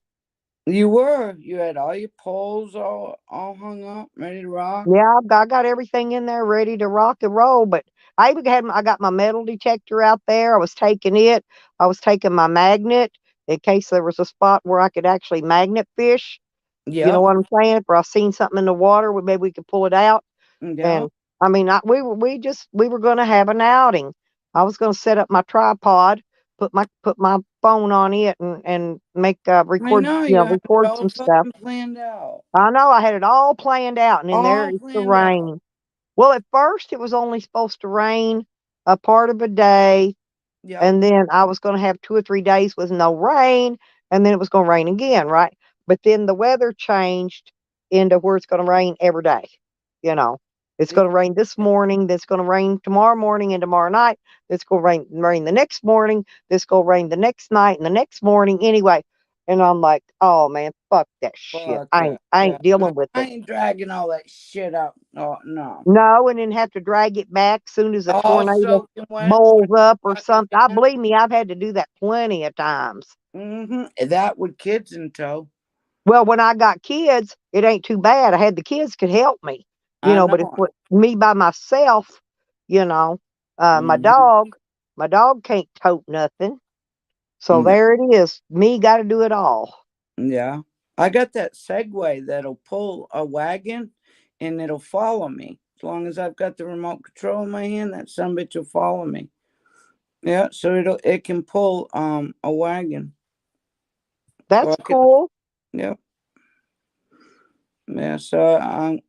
[SPEAKER 9] you had all your poles all hung up, ready to rock.
[SPEAKER 1] Yeah, I got everything in there ready to rock and roll. But I got my metal detector out there. I was taking it. I was taking my magnet in case there was a spot where I could actually magnet fish. You know
[SPEAKER 9] Yep.
[SPEAKER 1] what I'm saying? If I seen something in the water, maybe we could pull it out.
[SPEAKER 9] Yeah.
[SPEAKER 1] And I mean, we were going to have an outing. I was going to set up my tripod, put my phone on it, and make
[SPEAKER 9] I
[SPEAKER 1] record
[SPEAKER 9] know you have it
[SPEAKER 1] record
[SPEAKER 9] all
[SPEAKER 1] some stuff.
[SPEAKER 9] fucking planned out.
[SPEAKER 1] I know I had it all planned out, and then there
[SPEAKER 9] All
[SPEAKER 1] it's the
[SPEAKER 9] planned out.
[SPEAKER 1] rain. Well, at first it was only supposed to rain a part of a day,
[SPEAKER 9] Yep.
[SPEAKER 1] and then I was going to have 2 or 3 days with no rain, and then it was going to rain again, right? But then the weather changed into where it's going to rain every day. It's going to rain this morning, then it's going to rain tomorrow morning and tomorrow night. It's going to rain the next morning. It's going to rain the next night and the next morning. Anyway, and I'm like, oh man, fuck that shit.
[SPEAKER 9] Fuck
[SPEAKER 1] I
[SPEAKER 9] that.
[SPEAKER 1] ain't, I
[SPEAKER 9] Yeah.
[SPEAKER 1] ain't dealing with
[SPEAKER 9] I
[SPEAKER 1] it.
[SPEAKER 9] ain't dragging all that shit up. Oh no.
[SPEAKER 1] No, and then have to drag it back soon as a
[SPEAKER 9] All
[SPEAKER 1] tornado
[SPEAKER 9] soaking wet.
[SPEAKER 1] bowls up or
[SPEAKER 9] Fucking
[SPEAKER 1] something. I believe me, I've had to do that plenty of times.
[SPEAKER 9] That with kids in tow.
[SPEAKER 1] Well, when I got kids, it ain't too bad. I had the kids could help me,
[SPEAKER 9] I
[SPEAKER 1] but if
[SPEAKER 9] know.
[SPEAKER 1] me by myself, my dog can't tote nothing. So
[SPEAKER 9] Yeah.
[SPEAKER 1] there it is. Me got to do it all.
[SPEAKER 9] Yeah. I got that Segway that'll pull a wagon and it'll follow me. As long as I've got the remote control in my hand, that sumbitch will follow me. Yeah, so it can pull a wagon.
[SPEAKER 1] That's cool.
[SPEAKER 9] Yep. Yeah, so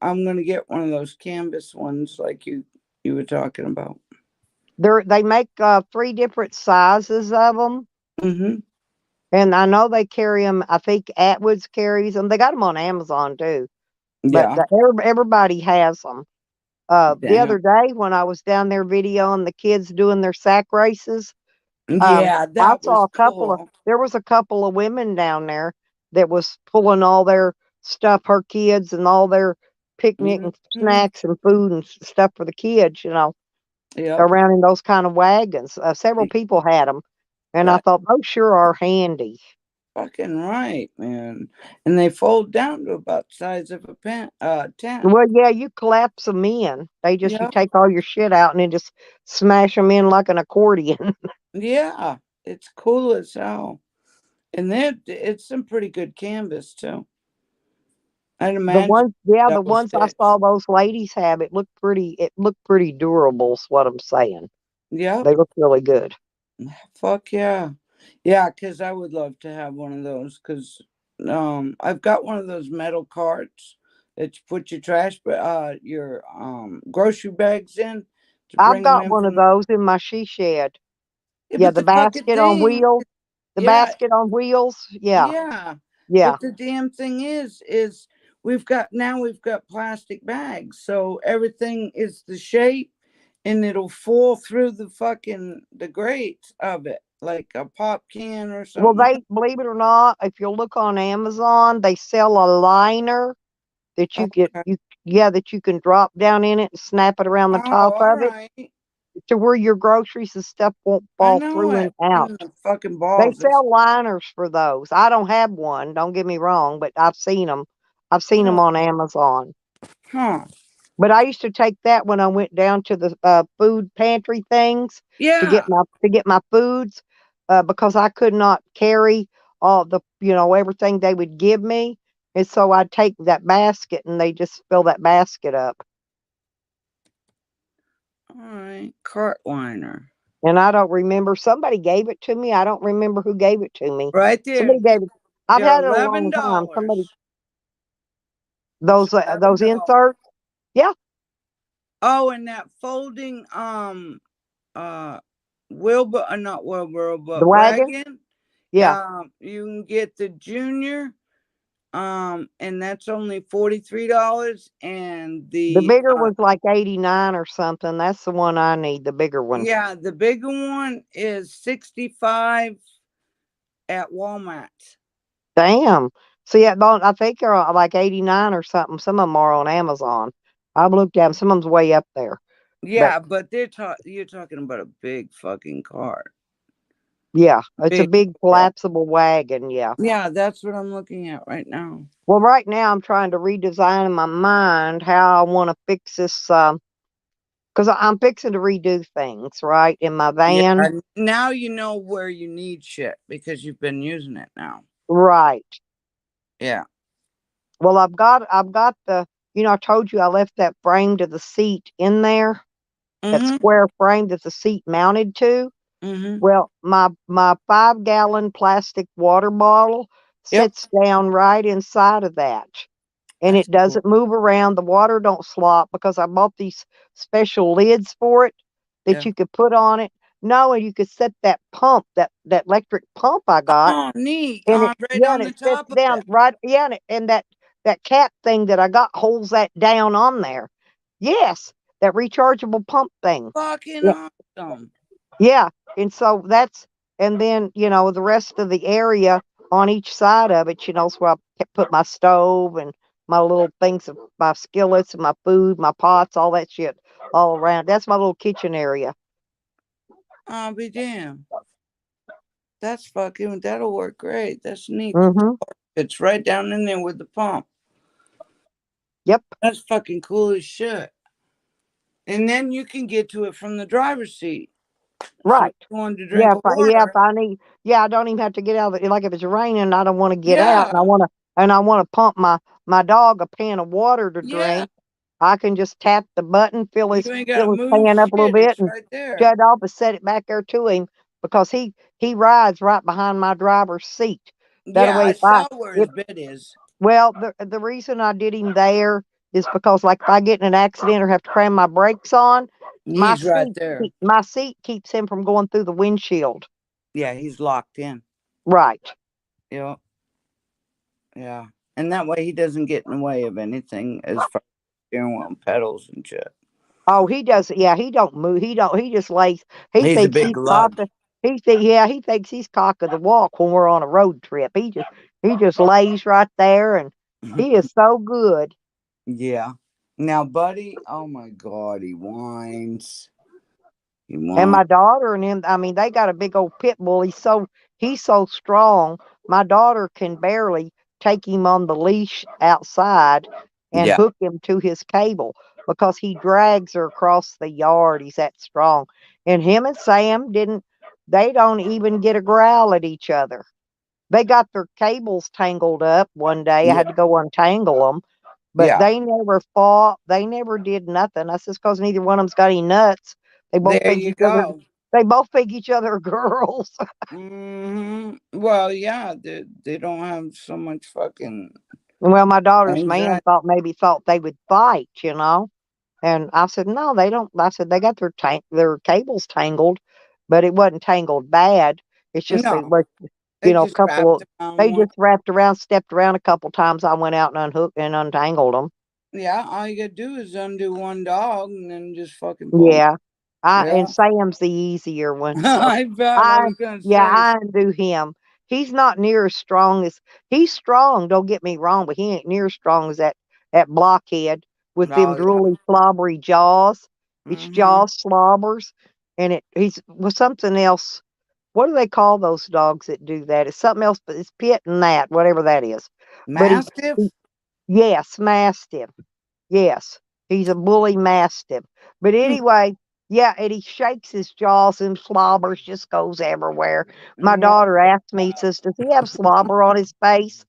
[SPEAKER 9] I'm gonna get one of those canvas ones like you were talking about.
[SPEAKER 1] They make 3 different sizes of them.
[SPEAKER 9] Mm-hmm.
[SPEAKER 1] And I know they carry them. I think Atwoods carries them. They got them on Amazon too. But
[SPEAKER 9] Yeah.
[SPEAKER 1] everybody has them. The
[SPEAKER 9] Damn.
[SPEAKER 1] other day when I was down there videoing the kids doing their sack races,
[SPEAKER 9] Yeah,
[SPEAKER 1] I
[SPEAKER 9] that
[SPEAKER 1] saw
[SPEAKER 9] was cool.
[SPEAKER 1] there was a couple of women down there that was pulling all their stuff, her kids, and all their picnic and snacks and food and stuff for the kids,
[SPEAKER 9] Yep.
[SPEAKER 1] around in those kind of wagons. Several people had them. And I thought, those sure are handy.
[SPEAKER 9] Fucking right, man. And they fold down to about the size of a tent.
[SPEAKER 1] Well, yeah, you collapse them in. You
[SPEAKER 9] Yep.
[SPEAKER 1] take all your shit out and then just smash them in like an accordion.
[SPEAKER 9] Yeah, it's cool as hell. And then it's some pretty good canvas too. I'd imagine
[SPEAKER 1] the
[SPEAKER 9] double
[SPEAKER 1] ones I
[SPEAKER 9] stitch.
[SPEAKER 1] saw those ladies have, it looked pretty durable is what I'm saying.
[SPEAKER 9] Yep.
[SPEAKER 1] They look really good.
[SPEAKER 9] Fuck yeah. Yeah, because I would love to have one of those. Because I've got one of those metal carts that you put your your grocery bags in to
[SPEAKER 1] I've
[SPEAKER 9] bring them
[SPEAKER 1] got
[SPEAKER 9] in
[SPEAKER 1] one of
[SPEAKER 9] from.
[SPEAKER 1] those in my she shed.
[SPEAKER 9] Yeah,
[SPEAKER 1] Yeah,
[SPEAKER 9] but
[SPEAKER 1] the
[SPEAKER 9] the fucking
[SPEAKER 1] basket on
[SPEAKER 9] thing,
[SPEAKER 1] wheels. The
[SPEAKER 9] yeah,
[SPEAKER 1] basket on wheels. Yeah,
[SPEAKER 9] yeah.
[SPEAKER 1] yeah.
[SPEAKER 9] But the damn thing is we've got plastic bags, so everything is the shape, and it'll fall through the grate of it like a pop can or
[SPEAKER 1] Well,
[SPEAKER 9] something.
[SPEAKER 1] they believe it or not, if you look on Amazon, they sell a liner that you get
[SPEAKER 9] Okay.
[SPEAKER 1] that you can drop down in it and snap it around the
[SPEAKER 9] Oh,
[SPEAKER 1] top
[SPEAKER 9] all
[SPEAKER 1] of it
[SPEAKER 9] right.
[SPEAKER 1] to where your groceries and stuff won't
[SPEAKER 9] I
[SPEAKER 1] fall
[SPEAKER 9] know
[SPEAKER 1] through
[SPEAKER 9] it.
[SPEAKER 1] and out.
[SPEAKER 9] And the fucking
[SPEAKER 1] They
[SPEAKER 9] balls.
[SPEAKER 1] sell liners for those. I don't have one, don't get me wrong, but I've seen them. I've seen them
[SPEAKER 9] Huh.
[SPEAKER 1] on Amazon.
[SPEAKER 9] Huh.
[SPEAKER 1] But I used to take that when I went down to the food pantry things to get
[SPEAKER 9] Yeah.
[SPEAKER 1] my foods, because I could not carry all the everything they would give me, and so I'd take that basket and they just fill that basket up.
[SPEAKER 9] All right. Cart liner.
[SPEAKER 1] And I don't remember, somebody gave it to me. I don't remember who gave it to me.
[SPEAKER 9] Right there.
[SPEAKER 1] Somebody gave it. I've
[SPEAKER 9] They're
[SPEAKER 1] had it a long time. Somebody
[SPEAKER 9] $11.
[SPEAKER 1] those
[SPEAKER 9] $11.
[SPEAKER 1] inserts. Yeah,
[SPEAKER 9] Oh, and that folding wheelbarrow, not wheelbarrow,
[SPEAKER 1] the
[SPEAKER 9] but
[SPEAKER 1] wagon.
[SPEAKER 9] wagon.
[SPEAKER 1] Yeah,
[SPEAKER 9] You can get the junior, and that's only $43. And
[SPEAKER 1] the
[SPEAKER 9] the
[SPEAKER 1] bigger one's like 89 or something. That's the one I need. The bigger one.
[SPEAKER 9] yeah, the bigger one is 65 at Walmart.
[SPEAKER 1] Damn. So yeah, I think they're like 89 or something. Some of them are on Amazon. I've looked at them. Some of them's way up there.
[SPEAKER 9] Yeah, but you're talking about a big fucking car.
[SPEAKER 1] Yeah, it's a
[SPEAKER 9] Big.
[SPEAKER 1] big collapsible wagon. Yeah.
[SPEAKER 9] Yeah, that's what I'm looking at right now.
[SPEAKER 1] Well, right now I'm trying to redesign in my mind how I want to fix this. Because I'm fixing to redo things right in my
[SPEAKER 9] Yeah,
[SPEAKER 1] van.
[SPEAKER 9] now you know where you need shit because you've been using it now.
[SPEAKER 1] Right.
[SPEAKER 9] Yeah.
[SPEAKER 1] Well, I've got the. I told you I left that frame to the seat in there. That
[SPEAKER 9] Mm-hmm.
[SPEAKER 1] square frame that the seat mounted to.
[SPEAKER 9] Mm-hmm.
[SPEAKER 1] Well, my 5-gallon plastic water bottle
[SPEAKER 9] Yep.
[SPEAKER 1] sits down right inside of that, and
[SPEAKER 9] That's
[SPEAKER 1] it
[SPEAKER 9] cool.
[SPEAKER 1] doesn't move around. The water don't slop because I bought these special lids for it that
[SPEAKER 9] Yeah.
[SPEAKER 1] you could put on it. No, and you could set that pump, that electric pump I got,
[SPEAKER 9] Oh, neat.
[SPEAKER 1] and it
[SPEAKER 9] Right on
[SPEAKER 1] and
[SPEAKER 9] the
[SPEAKER 1] it sits
[SPEAKER 9] top of
[SPEAKER 1] down
[SPEAKER 9] it.
[SPEAKER 1] right. Yeah, and that cap thing that I got holds that down on there. Yes, that rechargeable pump thing.
[SPEAKER 9] Fucking
[SPEAKER 1] Yeah.
[SPEAKER 9] awesome.
[SPEAKER 1] Yeah, and so and then, the rest of the area on each side of it, is where I put my stove and my little things, of my skillets and my food, my pots, all that shit all around. That's my little kitchen area.
[SPEAKER 9] I'll be damned. That'll work great. That's neat.
[SPEAKER 1] Mm-hmm.
[SPEAKER 9] It's right down in there with the pump.
[SPEAKER 1] Yep.
[SPEAKER 9] That's fucking cool as shit. And then you can get to it from the driver's seat.
[SPEAKER 1] Right.
[SPEAKER 9] So if you wanted to drink
[SPEAKER 1] If
[SPEAKER 9] water.
[SPEAKER 1] I need, I don't even have to get out of it. Like if it's raining, I don't want to get out,
[SPEAKER 9] Yeah.
[SPEAKER 1] and I want to pump my dog a pan of water to
[SPEAKER 9] Yeah.
[SPEAKER 1] drink. I can just tap the button, fill his
[SPEAKER 9] You ain't gotta move
[SPEAKER 1] pan up a little
[SPEAKER 9] shit.
[SPEAKER 1] bit,
[SPEAKER 9] It's
[SPEAKER 1] and
[SPEAKER 9] right there.
[SPEAKER 1] shut it off and set it back there to him, because he rides right behind my driver's seat. That
[SPEAKER 9] Yeah,
[SPEAKER 1] way,
[SPEAKER 9] I
[SPEAKER 1] if I
[SPEAKER 9] saw where his bed is.
[SPEAKER 1] well, the reason I did him there is because, like, if I get in an accident or have to cram my brakes on,
[SPEAKER 9] He's right there.
[SPEAKER 1] my seat keeps him from going through the windshield.
[SPEAKER 9] Yeah, he's locked in.
[SPEAKER 1] Right.
[SPEAKER 9] Yeah. Yeah. And that way he doesn't get in the way of anything as far as steering wheel and pedals and shit.
[SPEAKER 1] Oh, he does. Yeah, he don't move. He just lays. He
[SPEAKER 9] He's a
[SPEAKER 1] thinks
[SPEAKER 9] big
[SPEAKER 1] he's
[SPEAKER 9] lug.
[SPEAKER 1] cock. He thinks he's cock of the walk when we're on a road trip. He just lays right there, and he is so good.
[SPEAKER 9] Yeah. Now, Buddy, oh my God, he whines.
[SPEAKER 1] And my daughter and him, I mean, they got a big old pit bull. He's so strong. My daughter can barely take him on the leash outside and
[SPEAKER 9] Yeah.
[SPEAKER 1] hook him to his cable, because he drags her across the yard. He's that strong. And him and Sam they don't even get a growl at each other. They got their cables tangled up one day. I had to go untangle them, but
[SPEAKER 9] Yeah.
[SPEAKER 1] they never fought. They never did nothing. That's just because neither one of them's got any nuts. They both
[SPEAKER 9] There
[SPEAKER 1] think
[SPEAKER 9] you
[SPEAKER 1] each other.
[SPEAKER 9] go.
[SPEAKER 1] They both think each other are girls.
[SPEAKER 9] Well, yeah, they don't have so much fucking
[SPEAKER 1] Well, my daughter's man
[SPEAKER 9] anxiety.
[SPEAKER 1] thought they would fight, you know. And I said, no, they don't. I said, they got their cables tangled, but it wasn't tangled bad. It's just they
[SPEAKER 9] No,
[SPEAKER 1] were,
[SPEAKER 9] they
[SPEAKER 1] a
[SPEAKER 9] just
[SPEAKER 1] couple of,
[SPEAKER 9] wrapped around
[SPEAKER 1] they
[SPEAKER 9] one.
[SPEAKER 1] just wrapped around, stepped around a couple times. I went out and unhooked and untangled them.
[SPEAKER 9] Yeah, all you gotta do is undo one dog and then just fucking pull 'em.
[SPEAKER 1] Yeah.
[SPEAKER 9] Yeah.
[SPEAKER 1] And Sam's the easier one. So
[SPEAKER 9] I bet. I was gonna say.
[SPEAKER 1] I undo him. He's not near as strong as he's strong. Don't get me wrong, but he ain't near as strong as that blockhead with them
[SPEAKER 9] Oh, yeah.
[SPEAKER 1] drooly, slobbery jaws. Its
[SPEAKER 9] Mhm.
[SPEAKER 1] jaws slobbers, and he's with something else. What do they call those dogs that do that? It's something else, but it's pit and that, whatever that is. But
[SPEAKER 9] Mastiff?
[SPEAKER 1] yes, Mastiff. Yes, he's a bully Mastiff. But anyway, yeah, and he shakes his jaws and slobbers just goes everywhere. My daughter asked me, says, does he have slobber on his face?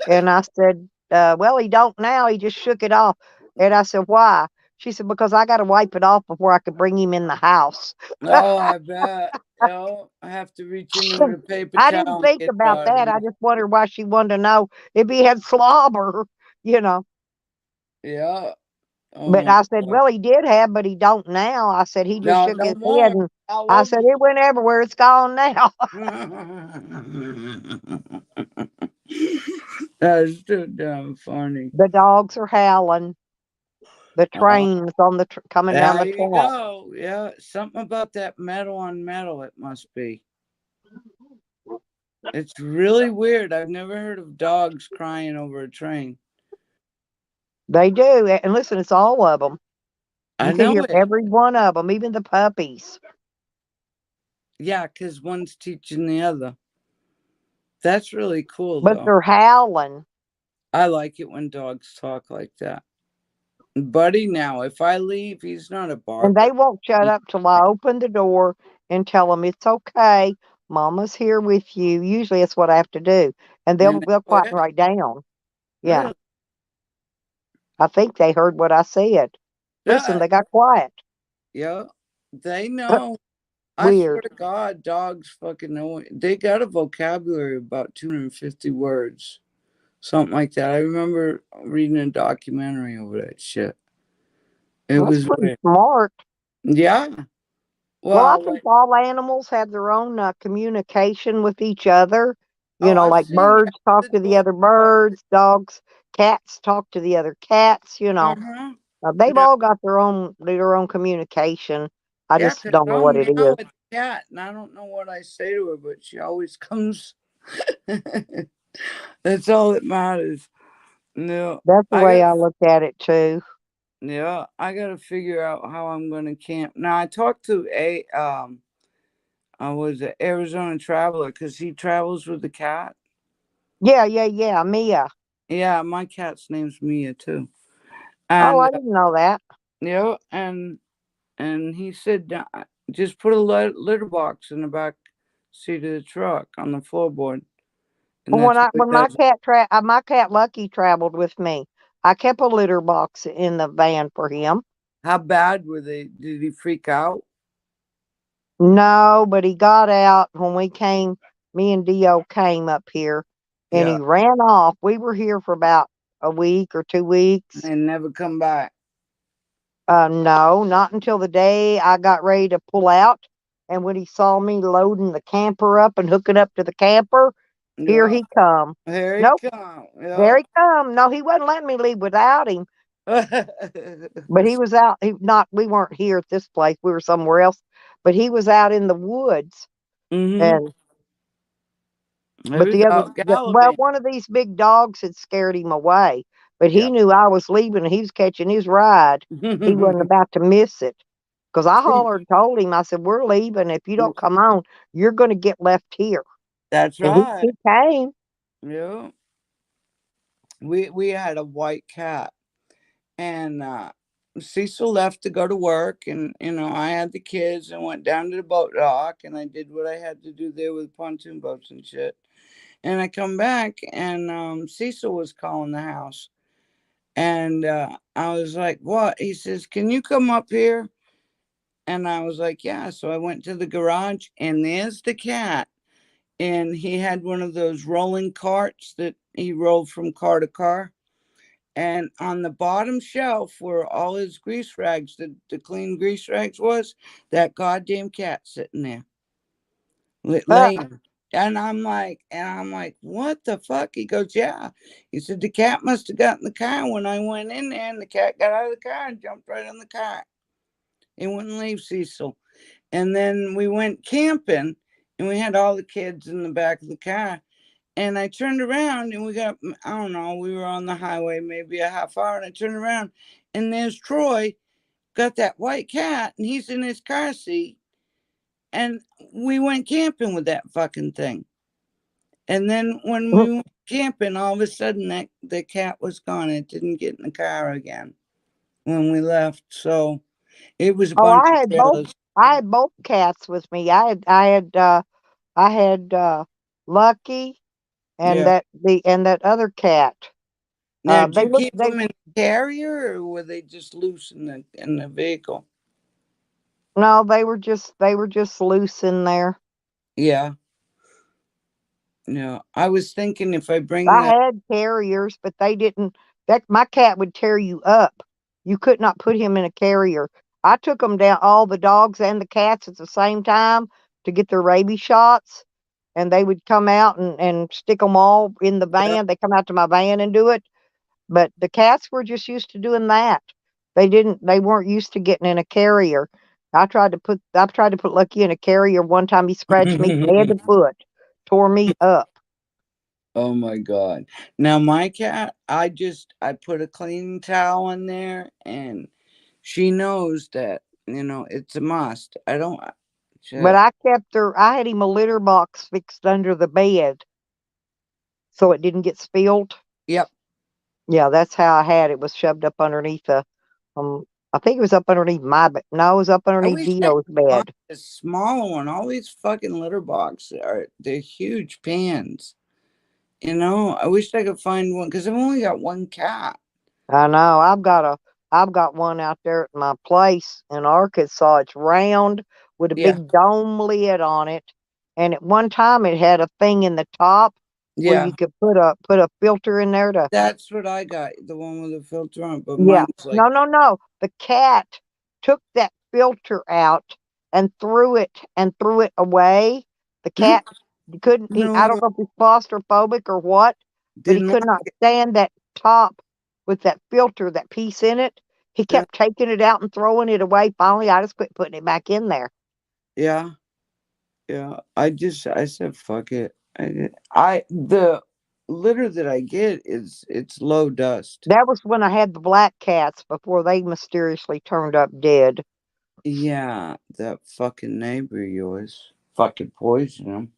[SPEAKER 1] And I said, well, he don't now. He just shook it off. And I said, why? She said, because I got to wipe it off before I could bring him in the house.
[SPEAKER 9] Oh, I bet. Oh, I have to reach in with a paper
[SPEAKER 1] I
[SPEAKER 9] towel
[SPEAKER 1] didn't
[SPEAKER 9] and
[SPEAKER 1] think
[SPEAKER 9] get it
[SPEAKER 1] about
[SPEAKER 9] out of
[SPEAKER 1] that. I
[SPEAKER 9] here.
[SPEAKER 1] just wondered why she wanted to know if he had slobber, you know.
[SPEAKER 9] Yeah. Oh
[SPEAKER 1] But
[SPEAKER 9] my
[SPEAKER 1] I said,
[SPEAKER 9] God.
[SPEAKER 1] well, he did have, but he don't now. I said, he just
[SPEAKER 9] No,
[SPEAKER 1] shook
[SPEAKER 9] no
[SPEAKER 1] his
[SPEAKER 9] more.
[SPEAKER 1] head. And
[SPEAKER 9] All
[SPEAKER 1] I
[SPEAKER 9] over
[SPEAKER 1] said, it went everywhere. It's gone now.
[SPEAKER 9] That's too damn funny.
[SPEAKER 1] The dogs are howling. The train's on the coming down
[SPEAKER 9] There
[SPEAKER 1] the
[SPEAKER 9] you
[SPEAKER 1] track.
[SPEAKER 9] go. Yeah, something about that metal on metal, it must be. It's really weird. I've never heard of dogs crying over a train.
[SPEAKER 1] They do. And listen, it's all of them.
[SPEAKER 9] I
[SPEAKER 1] You can
[SPEAKER 9] know
[SPEAKER 1] hear
[SPEAKER 9] it.
[SPEAKER 1] every one of them, even the puppies.
[SPEAKER 9] Yeah, because one's teaching the other. That's really cool,
[SPEAKER 1] But
[SPEAKER 9] though.
[SPEAKER 1] they're howling.
[SPEAKER 9] I like it when dogs talk like that. Buddy, now, if I leave, he's not a barker.
[SPEAKER 1] And they won't shut up till I open the door and tell them it's okay. Mama's here with you. Usually it's what I have to do. And they'll quiet right down. Yeah.
[SPEAKER 9] Really?
[SPEAKER 1] I think they heard what I said. Listen, they got quiet.
[SPEAKER 9] Yeah, they know. I swear
[SPEAKER 1] Weird.
[SPEAKER 9] to God, dogs fucking know. They got a vocabulary of about 250 words. Something like that. I remember reading a documentary over that shit. It
[SPEAKER 1] That's
[SPEAKER 9] was
[SPEAKER 1] pretty
[SPEAKER 9] weird.
[SPEAKER 1] smart.
[SPEAKER 9] Yeah.
[SPEAKER 1] Well, I
[SPEAKER 9] Well,
[SPEAKER 1] think all animals have their own communication with each other. You
[SPEAKER 9] oh,
[SPEAKER 1] know,
[SPEAKER 9] I've
[SPEAKER 1] like
[SPEAKER 9] seen
[SPEAKER 1] birds talk
[SPEAKER 9] the
[SPEAKER 1] to the
[SPEAKER 9] dog.
[SPEAKER 1] other birds, dogs, cats talk to the other cats. You know, they've
[SPEAKER 9] Yeah,
[SPEAKER 1] all got their own communication. I
[SPEAKER 9] yeah,
[SPEAKER 1] just
[SPEAKER 9] 'cause
[SPEAKER 1] don't know
[SPEAKER 9] I'll
[SPEAKER 1] what it
[SPEAKER 9] meow
[SPEAKER 1] is.
[SPEAKER 9] at the cat, and I don't know what I say to her, but she always comes. That's all that matters. No,
[SPEAKER 1] That's the
[SPEAKER 9] I
[SPEAKER 1] way
[SPEAKER 9] got.
[SPEAKER 1] I look at it too.
[SPEAKER 9] Yeah, I gotta figure out how I'm gonna camp. Now I talked to I was an Arizona traveler because he travels with the cat.
[SPEAKER 1] Yeah, Mia.
[SPEAKER 9] Yeah, my cat's name's Mia too.
[SPEAKER 1] Oh,
[SPEAKER 9] And
[SPEAKER 1] I didn't know that.
[SPEAKER 9] yeah, and he said just put a litter box in the back seat of the truck on the floorboard, and that's what he
[SPEAKER 1] When
[SPEAKER 9] does.
[SPEAKER 1] my cat Lucky traveled with me, I kept a litter box in the van for him.
[SPEAKER 9] How bad were they? Did he freak out?
[SPEAKER 1] No, but he got out when we came. Me and Dio came up here, and
[SPEAKER 9] Yeah,
[SPEAKER 1] he ran off. We were here for about a week or 2 weeks.
[SPEAKER 9] and never come back.
[SPEAKER 1] No, not until the day I got ready to pull out. And when he saw me loading the camper up and hooking up to the camper, here
[SPEAKER 9] Yeah,
[SPEAKER 1] he come.
[SPEAKER 9] here
[SPEAKER 1] Nope,
[SPEAKER 9] he come.
[SPEAKER 1] there
[SPEAKER 9] Yeah.
[SPEAKER 1] he come. No, he wasn't letting me leave without him. But he was out. We weren't here at this place. We were somewhere else. But he was out in the woods. And
[SPEAKER 9] He
[SPEAKER 1] but
[SPEAKER 9] was out
[SPEAKER 1] well,
[SPEAKER 9] gallivanting.
[SPEAKER 1] one of these big dogs had scared him away. But he
[SPEAKER 9] Yeah.
[SPEAKER 1] knew I was leaving and he was catching his ride. He wasn't about to miss it. Because I hollered and told him, I said, we're leaving. If you don't come on, you're going to get left here.
[SPEAKER 9] That's
[SPEAKER 1] And
[SPEAKER 9] right.
[SPEAKER 1] he came.
[SPEAKER 9] Yeah. We had a white cat, and Cecil left to go to work, and I had the kids and went down to the boat dock, and I did what I had to do there with pontoon boats and shit. And I come back, and Cecil was calling the house, and I was like, "What?" He says, "Can you come up here?" And I was like, yeah. So I went to the garage, and there's the cat. And he had one of those rolling carts that he rolled from car to car. And on the bottom shelf where all his grease rags, the clean grease rags was, that goddamn cat sitting there. Laying. And I'm like, what the fuck? He goes, yeah. He said, the cat must have got in the car when I went in there, and the cat got out of the car and jumped right in the car. He wouldn't leave Cecil. And then we went camping, and we had all the kids in the back of the car. And I turned around, and we got, I don't know, we were on the highway maybe a half hour, and I turned around, and there's Troy, got that white cat, and he's in his car seat. And we went camping with that fucking thing. And then when we went camping, all of a sudden the cat was gone. It didn't get in the car again when we left. So it was a bunch of trailers.
[SPEAKER 1] I had both cats with me. I had Lucky and that other cat.
[SPEAKER 9] Now, did you keep them in the carrier, or were they just loose in the vehicle?
[SPEAKER 1] No, they were just loose in there.
[SPEAKER 9] Yeah. No, I was thinking if I bring
[SPEAKER 1] I had carriers, but they didn't. My cat would tear you up. You could not put him in a carrier. I took them down, all the dogs and the cats at the same time, to get their rabies shots, and they would come out and stick them all in the van. They come out to my van and do it. But the cats were just used to doing that. They weren't used to getting in a carrier. I tried to put Lucky in a carrier one time. He scratched me head to foot, tore me up.
[SPEAKER 9] Oh my God. Now my cat, I put a clean towel in there, and she knows that, it's a must.
[SPEAKER 1] But I had him a litter box fixed under the bed so it didn't get spilled.
[SPEAKER 9] Yep.
[SPEAKER 1] Yeah, that's how I had it. It was shoved up underneath I think it was up underneath my bed. No, it was up underneath Dio's bed.
[SPEAKER 9] A smaller one. All these fucking litter boxes they're huge pans. I wish I could find one, because I've only got one cat.
[SPEAKER 1] I know. I've got one out there at my place in Arkansas. It's round with a big dome lid on it. And at one time it had a thing in the top where you could put a filter in there to.
[SPEAKER 9] That's what I got, the one with the filter on. But
[SPEAKER 1] yeah,
[SPEAKER 9] like...
[SPEAKER 1] no. The cat took that filter out and threw it away. The cat couldn't. I don't know if he's claustrophobic or what, but he could not stand that top with that filter, that piece in it. He kept taking it out and throwing it away. Finally, I just quit putting it back in there.
[SPEAKER 9] Yeah. I said fuck it. The litter that I get it's low dust.
[SPEAKER 1] That was when I had the black cats before they mysteriously turned up dead.
[SPEAKER 9] Yeah, that fucking neighbor of yours fucking poisoned him.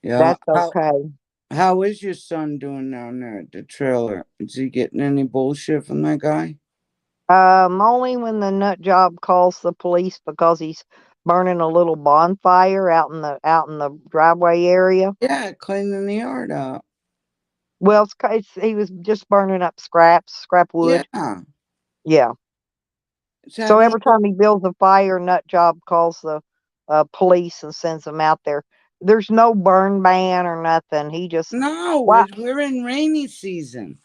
[SPEAKER 9] Yeah,
[SPEAKER 1] that's okay.
[SPEAKER 9] How is your son doing down there at the trailer? Is he getting any bullshit from that guy?
[SPEAKER 1] Only when the nut job calls the police because he's burning a little bonfire out in the driveway area.
[SPEAKER 9] Yeah, cleaning the yard up.
[SPEAKER 1] Well, he was just burning up scrap wood. Yeah. So every time he builds a fire, nut job calls the police and sends them out there. There's no burn ban or nothing. He just
[SPEAKER 9] we're in rainy season.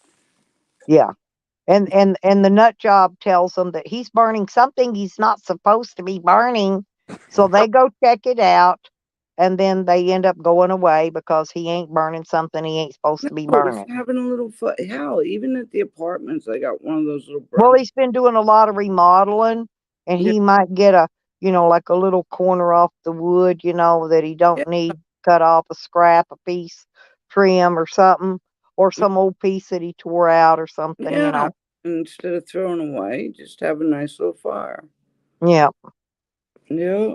[SPEAKER 1] Yeah. And the nut job tells them that he's burning something he's not supposed to be burning. So they go check it out, and then they end up going away because he ain't burning something he ain't supposed to be burning.
[SPEAKER 9] He's having a little hell, even at the apartments, they got one of those little
[SPEAKER 1] Well, he's been doing a lot of remodeling, and he might get like a little corner off the wood, that he don't need, cut off a scrap, a piece, trim or something, or some old piece that he tore out or something,
[SPEAKER 9] Instead of throwing away, just have a nice little fire.
[SPEAKER 1] Yeah.
[SPEAKER 9] Yeah.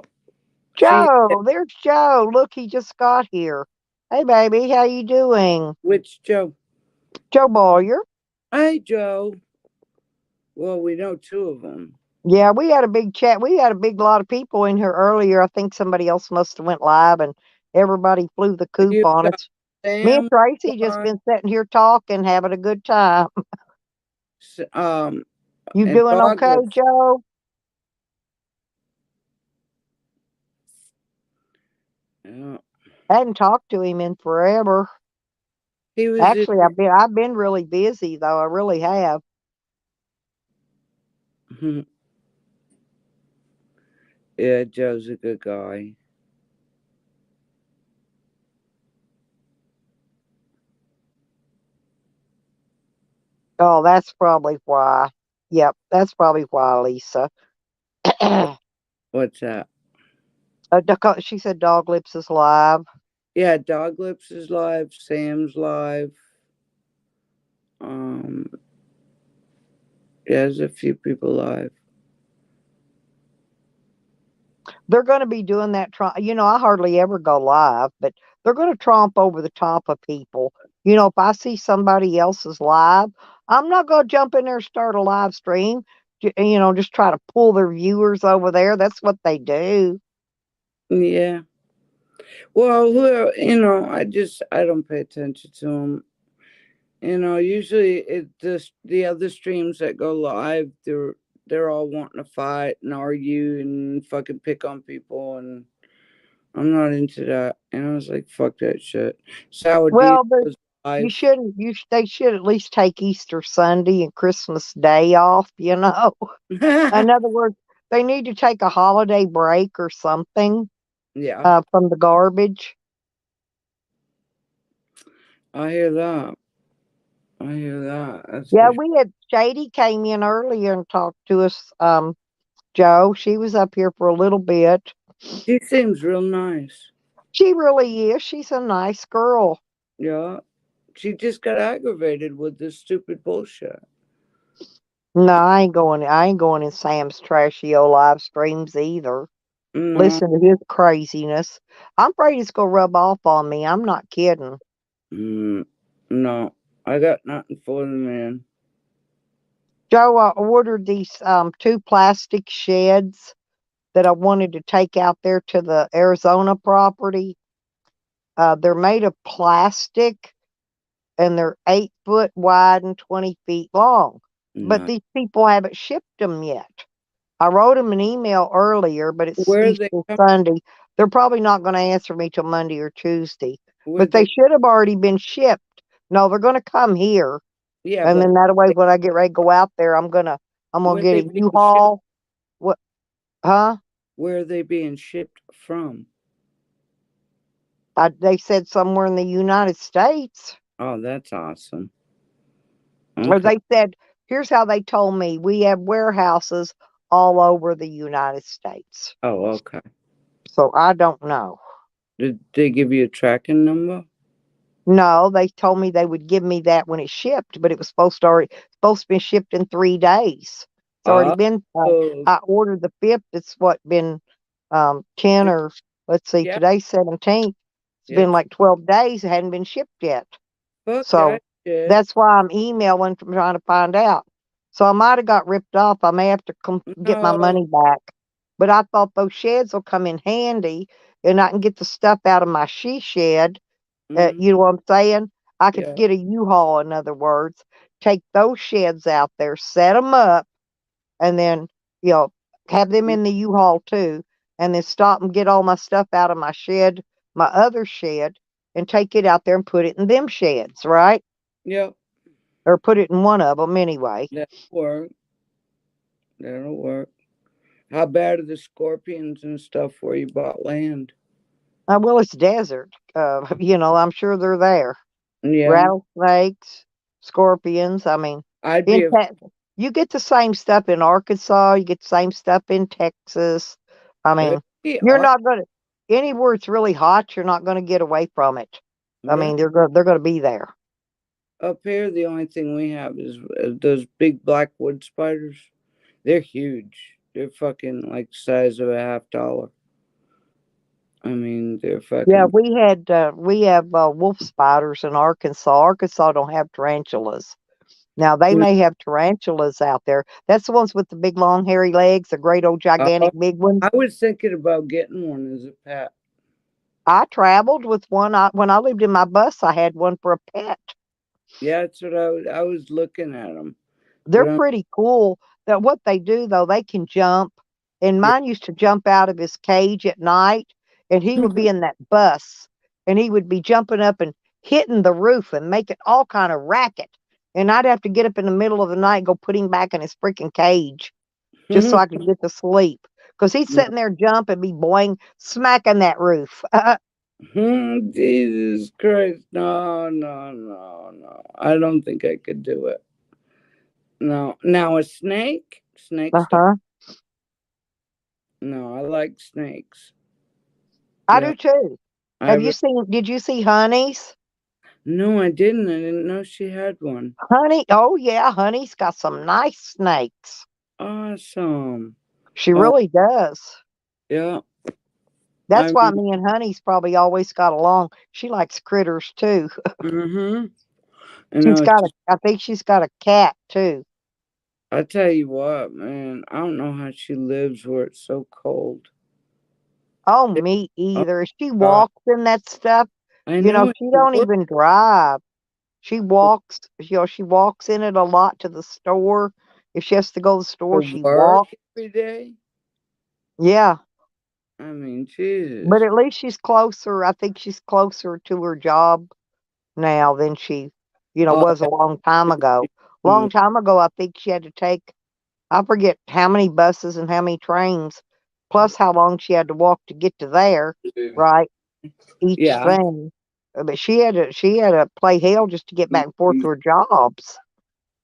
[SPEAKER 1] Joe, there's Joe. Look, he just got here. Hey, baby, how you doing?
[SPEAKER 9] Which Joe?
[SPEAKER 1] Joe Boyer.
[SPEAKER 9] Hey, Joe. Well, we know two of them.
[SPEAKER 1] Yeah, we had a big chat. We had a big lot of people in here earlier. I think somebody else must have went live, and everybody flew the coop on us. Me and Tracy just been sitting here talking, having a good time. You doing okay, Joe?
[SPEAKER 9] Yeah.
[SPEAKER 1] I hadn't talked to him in forever.
[SPEAKER 9] He was in
[SPEAKER 1] Actually, I've been really busy though. I really have.
[SPEAKER 9] Yeah, Joe's a good guy.
[SPEAKER 1] Oh, that's probably why. Yep, that's probably why, Lisa.
[SPEAKER 9] What's that?
[SPEAKER 1] She said Dog Lips is live.
[SPEAKER 9] Yeah, Dog Lips is live. Sam's live. Um, yeah, there's a few people live.
[SPEAKER 1] They're going to be doing that. I hardly ever go live, but they're going to tromp over the top of people. If I see somebody else's live, I'm not going to jump in there and start a live stream. Just try to pull their viewers over there. That's what they do.
[SPEAKER 9] Yeah. Well, I don't pay attention to them. Usually the other streams that go live, they're all wanting to fight and argue and fucking pick on people, and I'm not into that. And I was like, fuck that shit. Sour D
[SPEAKER 1] Well,
[SPEAKER 9] was
[SPEAKER 1] you
[SPEAKER 9] live.
[SPEAKER 1] shouldn't. They should at least take Easter Sunday and Christmas Day off. In other words, they need to take a holiday break or something.
[SPEAKER 9] Yeah.
[SPEAKER 1] From the garbage.
[SPEAKER 9] I hear that. That's
[SPEAKER 1] Yeah,
[SPEAKER 9] for
[SPEAKER 1] we had Shady came in earlier and talked to us. Joe, she was up here for a little bit.
[SPEAKER 9] She seems real nice.
[SPEAKER 1] She really is. She's a nice girl.
[SPEAKER 9] Yeah. She just got aggravated with this stupid bullshit.
[SPEAKER 1] No, I ain't going in Sam's trashy old live streams either.
[SPEAKER 9] No.
[SPEAKER 1] Listen to his craziness. I'm afraid it's gonna rub off on me. I'm not kidding.
[SPEAKER 9] No, I got nothing for the man.
[SPEAKER 1] Joe, I ordered these 2 plastic sheds that I wanted to take out there to the Arizona property. They're made of plastic and they're 8 foot wide and 20 feet long. But
[SPEAKER 9] No.
[SPEAKER 1] these people haven't shipped them yet. I wrote them an email earlier, but it's
[SPEAKER 9] Where
[SPEAKER 1] Easter Sunday. They're probably not going to answer me till Monday or Tuesday. But they should have already been shipped. No, they're going to come here.
[SPEAKER 9] Yeah,
[SPEAKER 1] and then that way, when I get ready to go out there, I'm gonna get a U-Haul. What? Huh?
[SPEAKER 9] Where are they being shipped from?
[SPEAKER 1] They said somewhere in the United States.
[SPEAKER 9] Oh, that's awesome.
[SPEAKER 1] Or they said, here's how they told me: we have warehouses all over the United States.
[SPEAKER 9] Oh, okay.
[SPEAKER 1] So I don't know.
[SPEAKER 9] Did they give you a tracking number?
[SPEAKER 1] No, they told me they would give me that when it shipped, but it was supposed to be shipped in 3 days. It's already been. I ordered the 5th. It's been 10 or let's see, today's 17th. It's been like 12 days. It hadn't been shipped yet. So that's why I'm emailing from trying to find out. So I might have got ripped off. I may have to get my money back. But I thought those sheds will come in handy, and I can get the stuff out of my she shed. You know what I'm saying? I could get a U-Haul, in other words, take those sheds out there, set them up, and then, have them in the U-Haul too, and then stop and get all my stuff out of my shed, my other shed, and take it out there and put it in them sheds, right?
[SPEAKER 9] Yep.
[SPEAKER 1] Or put it in one of them anyway.
[SPEAKER 9] That'll work. How bad are the scorpions and stuff where you bought land?
[SPEAKER 1] Well, it's desert. I'm sure they're there.
[SPEAKER 9] Yeah.
[SPEAKER 1] Rattlesnakes, scorpions. I mean, you get the same stuff in Arkansas. You get the same stuff in Texas. I mean, you're not going to, anywhere it's really hot, you're not going to get away from it. I mean, they're going to be there.
[SPEAKER 9] Up here, the only thing we have is those big black wood spiders. They're huge. They're fucking like the size of a $50. I mean, they're fucking.
[SPEAKER 1] Yeah, we have wolf spiders in Arkansas. Arkansas don't have tarantulas. Now they may have tarantulas out there. That's the ones with the big long hairy legs, the great old gigantic big ones.
[SPEAKER 9] I was thinking about getting one as a pet.
[SPEAKER 1] I traveled with one. When I lived in my bus, I had one for a pet.
[SPEAKER 9] Yeah, that's what I was looking at them.
[SPEAKER 1] They're pretty cool. That what they do though, they can jump. And mine used to jump out of his cage at night, and he would be in that bus, and he would be jumping up and hitting the roof and making all kind of racket. And I'd have to get up in the middle of the night and go put him back in his freaking cage just so I could get to sleep. Because he's sitting there jumping, be boing, smacking that roof.
[SPEAKER 9] Jesus Christ. No, no, no, no. I don't think I could do it. No. Now a snake? Snakes.
[SPEAKER 1] Uh-huh.
[SPEAKER 9] No, I like snakes.
[SPEAKER 1] I
[SPEAKER 9] Yeah.
[SPEAKER 1] do too. Did you see Honey's?
[SPEAKER 9] No, I didn't. I didn't know she had one.
[SPEAKER 1] Honey, oh yeah, Honey's got some nice snakes.
[SPEAKER 9] Awesome.
[SPEAKER 1] She really does.
[SPEAKER 9] Yeah.
[SPEAKER 1] That's why me and Honey's probably always got along. She likes critters too.
[SPEAKER 9] Mm-hmm.
[SPEAKER 1] I think she's got a cat too.
[SPEAKER 9] I tell you what, man, I don't know how she lives where it's so cold.
[SPEAKER 1] Oh, me either. She walks in that stuff.
[SPEAKER 9] I know.
[SPEAKER 1] She don't even drive. She walks, she walks in it a lot to the store. If she has to go to the store, she walks
[SPEAKER 9] every day.
[SPEAKER 1] Yeah.
[SPEAKER 9] I mean, Jesus.
[SPEAKER 1] But at least she's closer. I think she's closer to her job now than she, was a long time ago. Long time ago, I think she had to take, I forget how many buses and how many trains, plus how long she had to walk to get to there, right? Each thing. But she had to play hell just to get back and forth to her jobs.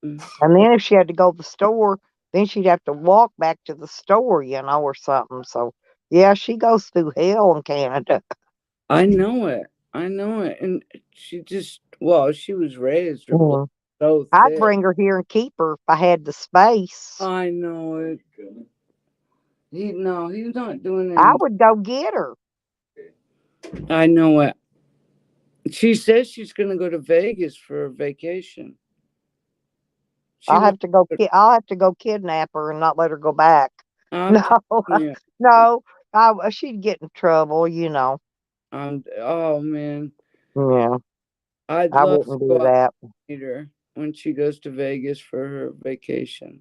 [SPEAKER 1] And then if she had to go to the store, then she'd have to walk back to the store, or something. So yeah, she goes through hell in Canada.
[SPEAKER 9] I know it. And she she was raised so thick.
[SPEAKER 1] I'd bring her here and keep her if I had the space.
[SPEAKER 9] I know it. He's not doing it.
[SPEAKER 1] I would go get her.
[SPEAKER 9] I know it. She says she's going to go to Vegas for a vacation.
[SPEAKER 1] I'll have to go kidnap her and not let her go back. No, she'd get in trouble,
[SPEAKER 9] Oh man.
[SPEAKER 1] Yeah.
[SPEAKER 9] I
[SPEAKER 1] wouldn't do that.
[SPEAKER 9] Meet her when she goes to Vegas for her vacation.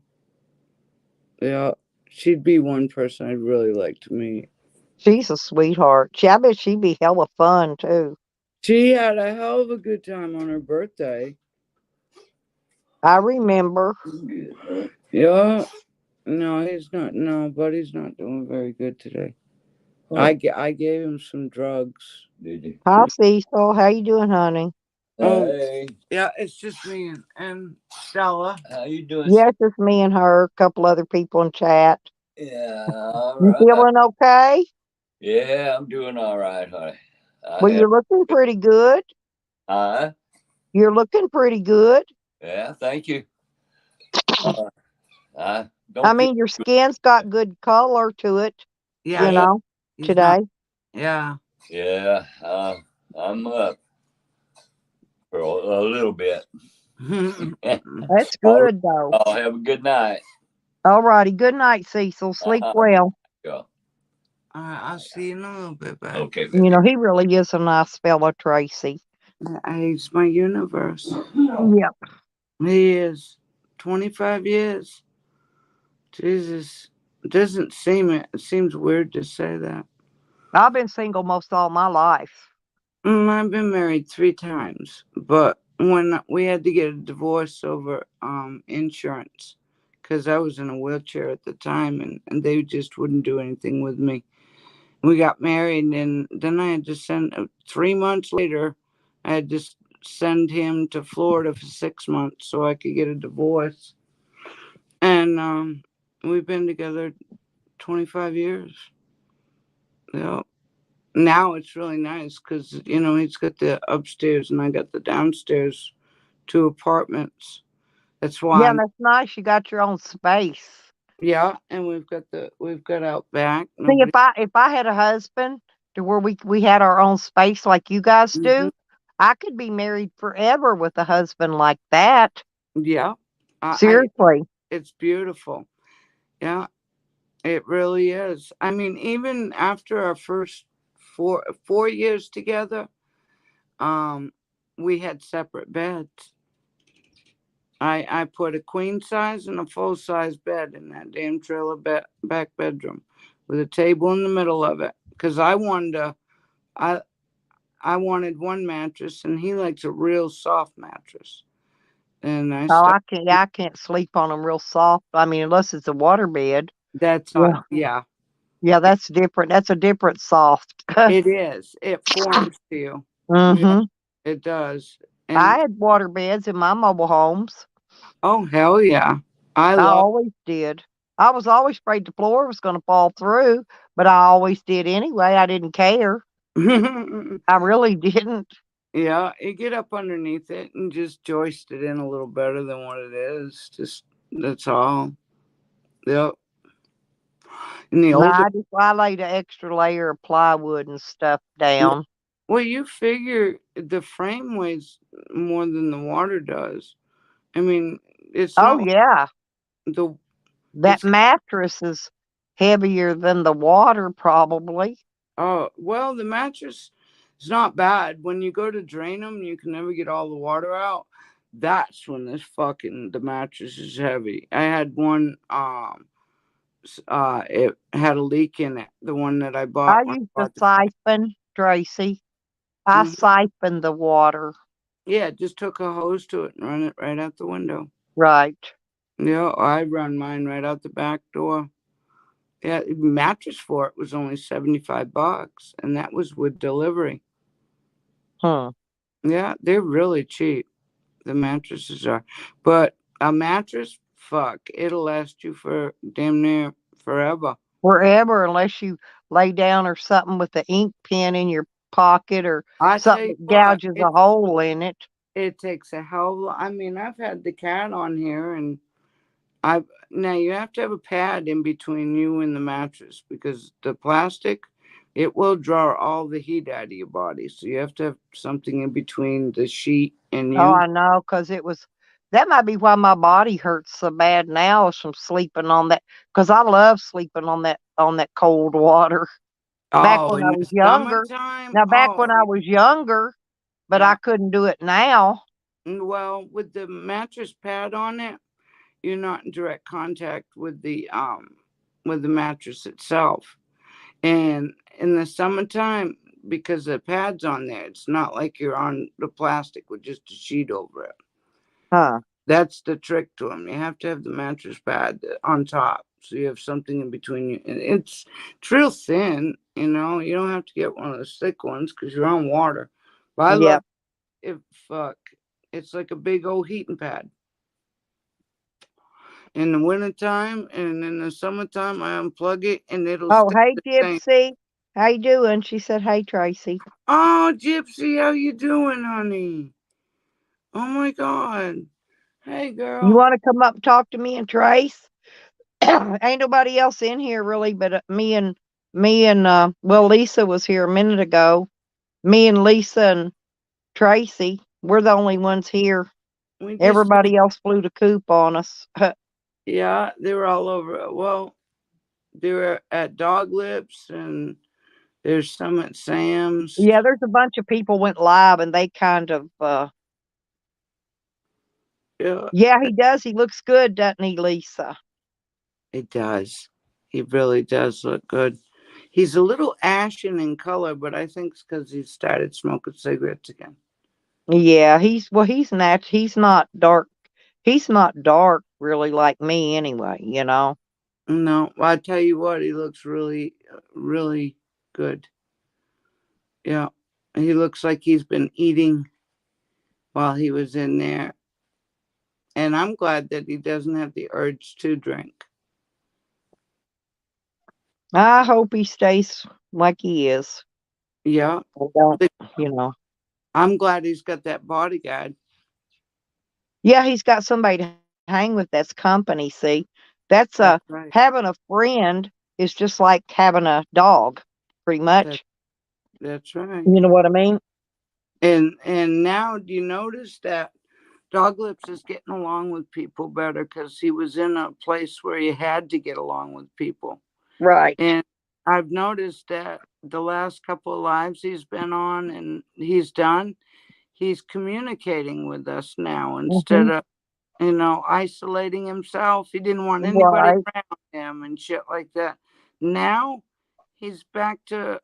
[SPEAKER 9] Yeah, she'd be one person I'd really like to meet.
[SPEAKER 1] She's a sweetheart. I bet she'd be hella fun too.
[SPEAKER 9] She had a hell of a good time on her birthday.
[SPEAKER 1] I remember.
[SPEAKER 9] Yeah. No, he's not. No, Buddy's not doing very good today. Oh. I gave him some drugs. Did you?
[SPEAKER 1] Hi, Cecil. How you doing, honey?
[SPEAKER 9] Hey. Yeah, it's just me and Stella.
[SPEAKER 12] How you doing?
[SPEAKER 1] Yes, it's me and her. A couple other people in chat.
[SPEAKER 12] Yeah. All
[SPEAKER 1] right. You feeling okay?
[SPEAKER 12] Yeah, I'm doing all right, honey.
[SPEAKER 1] You're looking pretty good. You're looking pretty good.
[SPEAKER 12] Yeah, thank you.
[SPEAKER 1] Your skin's got good color to it.
[SPEAKER 9] Yeah.
[SPEAKER 1] Today.
[SPEAKER 9] Yeah.
[SPEAKER 12] Yeah. I'm up for a little bit.
[SPEAKER 1] That's good, though.
[SPEAKER 12] I'll have a good night.
[SPEAKER 1] All righty. Good night, Cecil. Sleep well.
[SPEAKER 12] Yeah.
[SPEAKER 9] I'll see you in a little bit, babe.
[SPEAKER 12] Okay. Baby.
[SPEAKER 1] He really is a nice fellow, Tracy.
[SPEAKER 9] He's my universe.
[SPEAKER 1] Yep.
[SPEAKER 9] He is. 25 years. Jesus. It doesn't seem it. It seems weird to say that.
[SPEAKER 1] I've been single most all my life.
[SPEAKER 9] I've been married 3 times, but when we had to get a divorce over insurance, because I was in a wheelchair at the time, and they just wouldn't do anything with me. We got married, and then I had to send 3 months later. I had to send him to Florida for 6 months so I could get a divorce. And we've been together 25 years. Yeah. Now it's really nice because, he's got the upstairs and I got the downstairs 2 apartments. That's why.
[SPEAKER 1] Yeah, that's nice. You got your own space.
[SPEAKER 9] Yeah, and we've got out back.
[SPEAKER 1] See, if I had a husband to where we had our own space like you guys do, I could be married forever with a husband like that.
[SPEAKER 9] Yeah.
[SPEAKER 1] Seriously.
[SPEAKER 9] It's beautiful. Yeah, it really is. I mean, even after our first 4 years together, we had separate beds. I put a queen size and a full size bed in that damn trailer back bedroom with a table in the middle of it because I wanted one mattress, and he likes a real soft mattress. And
[SPEAKER 1] Oh, I can't sleep on them real soft. I mean, unless it's a water bed.
[SPEAKER 9] That's
[SPEAKER 1] Yeah.
[SPEAKER 9] yeah.
[SPEAKER 1] Yeah, that's different. That's a different soft.
[SPEAKER 9] It is. It forms to you.
[SPEAKER 1] Mm-hmm.
[SPEAKER 9] It does.
[SPEAKER 1] I
[SPEAKER 9] And
[SPEAKER 1] had water beds in my mobile homes.
[SPEAKER 9] oh hell yeah. I
[SPEAKER 1] I
[SPEAKER 9] love
[SPEAKER 1] always did. I was always afraid the floor was going to fall through, but I always did anyway. I didn't care. I really didn't.
[SPEAKER 9] yeah, you get up underneath it and just joist it in a little better than what it is. Just that's all. Yep. In the
[SPEAKER 1] No,
[SPEAKER 9] older
[SPEAKER 1] I laid an extra layer of plywood and stuff down.
[SPEAKER 9] well, you figure the frame weighs more than the water does. I mean, it's
[SPEAKER 1] Oh,
[SPEAKER 9] not
[SPEAKER 1] yeah.
[SPEAKER 9] the
[SPEAKER 1] That
[SPEAKER 9] it's
[SPEAKER 1] mattress is heavier than the water, probably.
[SPEAKER 9] oh well, the mattress is not bad. When you go to drain them, you can never get all the water out. That's when the mattress is heavy. I had one it had a leak in it. The one that I bought
[SPEAKER 1] I
[SPEAKER 9] when
[SPEAKER 1] used
[SPEAKER 9] I
[SPEAKER 1] to
[SPEAKER 9] bought the
[SPEAKER 1] siphon, Tracy. I
[SPEAKER 9] Mhm.
[SPEAKER 1] siphoned the water.
[SPEAKER 9] Yeah, just took a hose to it and run it right out the window.
[SPEAKER 1] Right.
[SPEAKER 9] Yeah, I run mine right out the back door. Yeah, the mattress for it was only $75, and that was with delivery.
[SPEAKER 1] Huh.
[SPEAKER 9] Yeah, they're really cheap. The mattresses are, but a mattress, fuck, it'll last you for damn near forever.
[SPEAKER 1] Forever, unless you lay down or something with the ink pen in your pocket or
[SPEAKER 9] I tell
[SPEAKER 1] something
[SPEAKER 9] you
[SPEAKER 1] that
[SPEAKER 9] what,
[SPEAKER 1] gouges a hole in it.
[SPEAKER 9] it takes a hell of a lot. I mean, I've had the cat on here, and now you have to have a pad in between you and the mattress because the plastic, it will draw all the heat out of your body. So you have to have something in between the sheet and
[SPEAKER 1] Oh,
[SPEAKER 9] you.
[SPEAKER 1] I know, 'cause that might be why my body hurts so bad now is from sleeping on that. 'Cause I love sleeping on that cold water. Back
[SPEAKER 9] Oh,
[SPEAKER 1] when
[SPEAKER 9] in
[SPEAKER 1] I
[SPEAKER 9] the
[SPEAKER 1] was younger.
[SPEAKER 9] summertime,
[SPEAKER 1] Now, back
[SPEAKER 9] oh
[SPEAKER 1] when I was younger, but I
[SPEAKER 9] yeah.
[SPEAKER 1] couldn't do it now.
[SPEAKER 9] Well, with the mattress pad on it, you're not in direct contact with the mattress itself. And in the summertime, because the pad's on there, it's not like you're on the plastic with just a sheet over it.
[SPEAKER 1] Huh.
[SPEAKER 9] That's the trick to them. You have to have the mattress pad on top, so you have something in between you. And it's real thin, you know. You don't have to get one of those thick ones because you're on water. But I love
[SPEAKER 1] Yep.
[SPEAKER 9] it. Fuck, it's like a big old heating pad. In the wintertime and in the summertime, I unplug it and it'll
[SPEAKER 1] Oh,
[SPEAKER 9] stay
[SPEAKER 1] hey,
[SPEAKER 9] the same.
[SPEAKER 1] Gypsy. How you doing? She said, hey, Tracy.
[SPEAKER 9] Oh, Gypsy, how you doing, honey? Oh my God. Hey,
[SPEAKER 1] You
[SPEAKER 9] girl.
[SPEAKER 1] want to come up and talk to me and Trace? Ain't nobody else in here really, but me and well, Lisa was here a minute ago. Me and Lisa and Tracy, we're the only ones here.
[SPEAKER 9] We just
[SPEAKER 1] Everybody else flew the coop on us.
[SPEAKER 9] yeah, they were all over. Well, they were at Dog Lips and there's some at Sam's.
[SPEAKER 1] Yeah, there's a bunch of people went live and they kind of
[SPEAKER 9] Yeah,
[SPEAKER 1] he does. He looks good, doesn't he, Lisa?
[SPEAKER 9] it does. He really does look good. He's a little ashen in color, but I think it's because he started smoking cigarettes again.
[SPEAKER 1] Yeah, he's not dark. He's not dark really like me anyway, you know.
[SPEAKER 9] No, I tell you what, he looks really, really good. Yeah, he looks like he's been eating while he was in there. And I'm glad that he doesn't have the urge to drink.
[SPEAKER 1] I hope he stays like he is.
[SPEAKER 9] Yeah.
[SPEAKER 1] I don't, you know.
[SPEAKER 9] I'm glad he's got that bodyguard.
[SPEAKER 1] Yeah, he's got somebody to hang with that's company, see. That's
[SPEAKER 9] right.
[SPEAKER 1] Having a friend is just like having a dog, pretty much.
[SPEAKER 9] That's right.
[SPEAKER 1] You know what I mean?
[SPEAKER 9] And now do you notice that Dog Lips is getting along with people better because he was in a place where he had to get along with people.
[SPEAKER 1] Right.
[SPEAKER 9] And I've noticed that the last couple of lives he's been on and he's done, he's communicating with us now instead of, isolating himself. He didn't want anybody
[SPEAKER 1] Right.
[SPEAKER 9] around him and shit like that. Now he's back to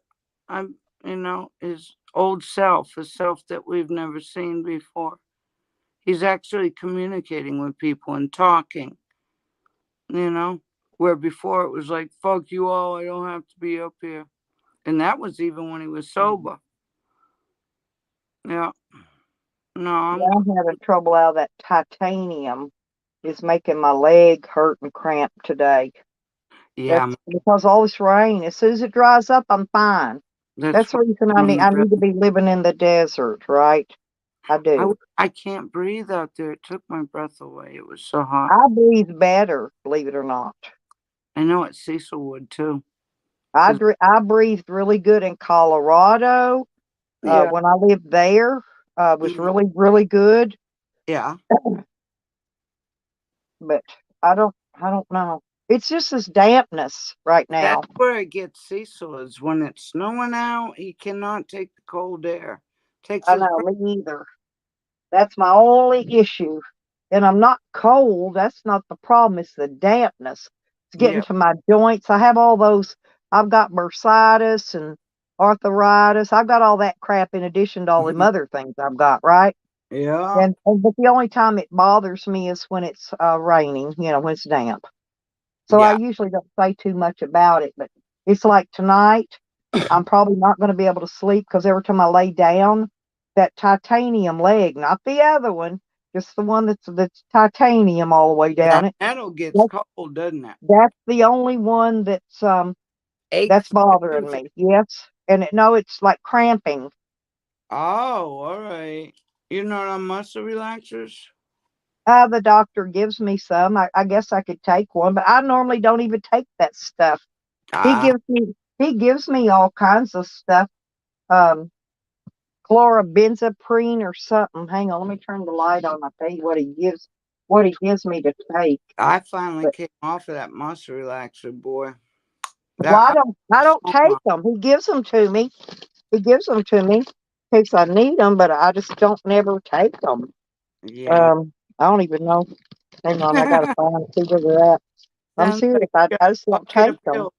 [SPEAKER 9] his old self, a self that we've never seen before. He's actually communicating with people and talking, where before it was like, fuck you all, I don't have to be up here. And that was even when he was sober. Yeah. No,
[SPEAKER 1] I'm having trouble out of that titanium. Is making my leg hurt and cramp today.
[SPEAKER 9] Yeah.
[SPEAKER 1] That's because all this rain. As soon as it dries up, I'm fine. That's the reason I need to be living in the desert, right? I do.
[SPEAKER 9] I can't breathe out there. It took my breath away. It was so hot.
[SPEAKER 1] I breathe better, believe it or not.
[SPEAKER 9] I know it Cecil would too.
[SPEAKER 1] I breathed really good in Colorado.
[SPEAKER 9] Yeah.
[SPEAKER 1] When I lived there, it was really, really good.
[SPEAKER 9] Yeah.
[SPEAKER 1] But I don't know. It's just this dampness right now.
[SPEAKER 9] That's where it gets Cecil, is when it's snowing out, he cannot take the cold air.
[SPEAKER 1] I know, me either. That's my only issue. And I'm not cold. That's not the problem. It's the dampness. It's getting to my joints. I have all those. I've got bursitis and arthritis. I've got all that crap in addition to all the other things I've got, right?
[SPEAKER 9] Yeah.
[SPEAKER 1] But the only time it bothers me is when it's raining, when it's damp. So I usually don't say too much about it. But it's like tonight, I'm probably not going to be able to sleep because every time I lay down, that titanium leg, not the other one, just the one that's titanium all the way down it.
[SPEAKER 9] That'll get cold, doesn't it?
[SPEAKER 1] That's the only one that's bothering me. Yes, and it's like cramping.
[SPEAKER 9] Oh, all right. You're not on muscle relaxers?
[SPEAKER 1] The doctor gives me some. I guess I could take one, but I normally don't even take that stuff. He gives me all kinds of stuff. Chlorbenzaprine or something. Hang on, let me turn the light on. I'll tell you what he gives me to take.
[SPEAKER 9] I finally came off of that muscle relaxer, boy.
[SPEAKER 1] Well, I don't take them. He gives them to me. In case I need them, but I just don't never take them.
[SPEAKER 9] Yeah.
[SPEAKER 1] I don't even know. Hang on, I gotta find see where they're at. I'm serious. I just don't take them.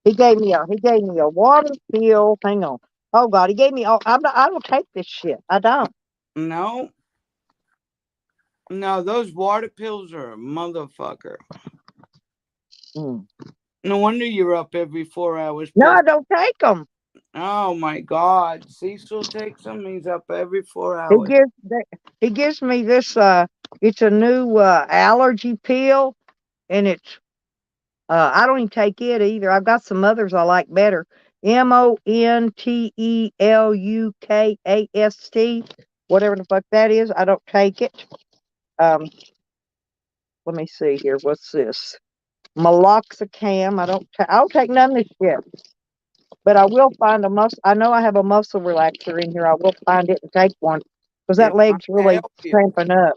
[SPEAKER 1] He gave me a water pill. Hang on. Oh God, he gave me all. I don't take this shit. I don't.
[SPEAKER 9] No, those water pills are a motherfucker. No wonder you're up every 4 hours.
[SPEAKER 1] No, I don't take them.
[SPEAKER 9] Oh my God, Cecil takes them. He's up every 4 hours.
[SPEAKER 1] He gives me this. It's a new allergy pill, and it's. I don't even take it either. I've got some others I like better. Montelukast, whatever the fuck that is. I don't take it. Let me see here. What's this? Meloxicam. I don't take none of this shit. But I will find a muscle. I know I have a muscle relaxer in here. I will find it and take one because that leg's really cramping up.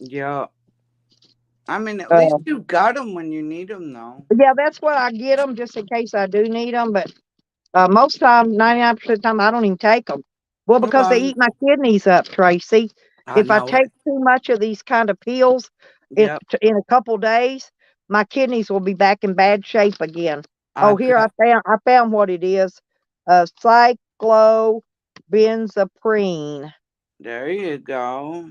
[SPEAKER 9] Yeah. I mean, at least you got them when you need them, though.
[SPEAKER 1] Yeah, that's what I get them just in case I do need them. But most time, 99% of the time, I don't even take them. Well, because they eat my kidneys up, Tracy. If I take too much of these kind of pills in a couple days, my kidneys will be back in bad shape again. Here I found what it is. Cyclobenzaprine.
[SPEAKER 9] There you go.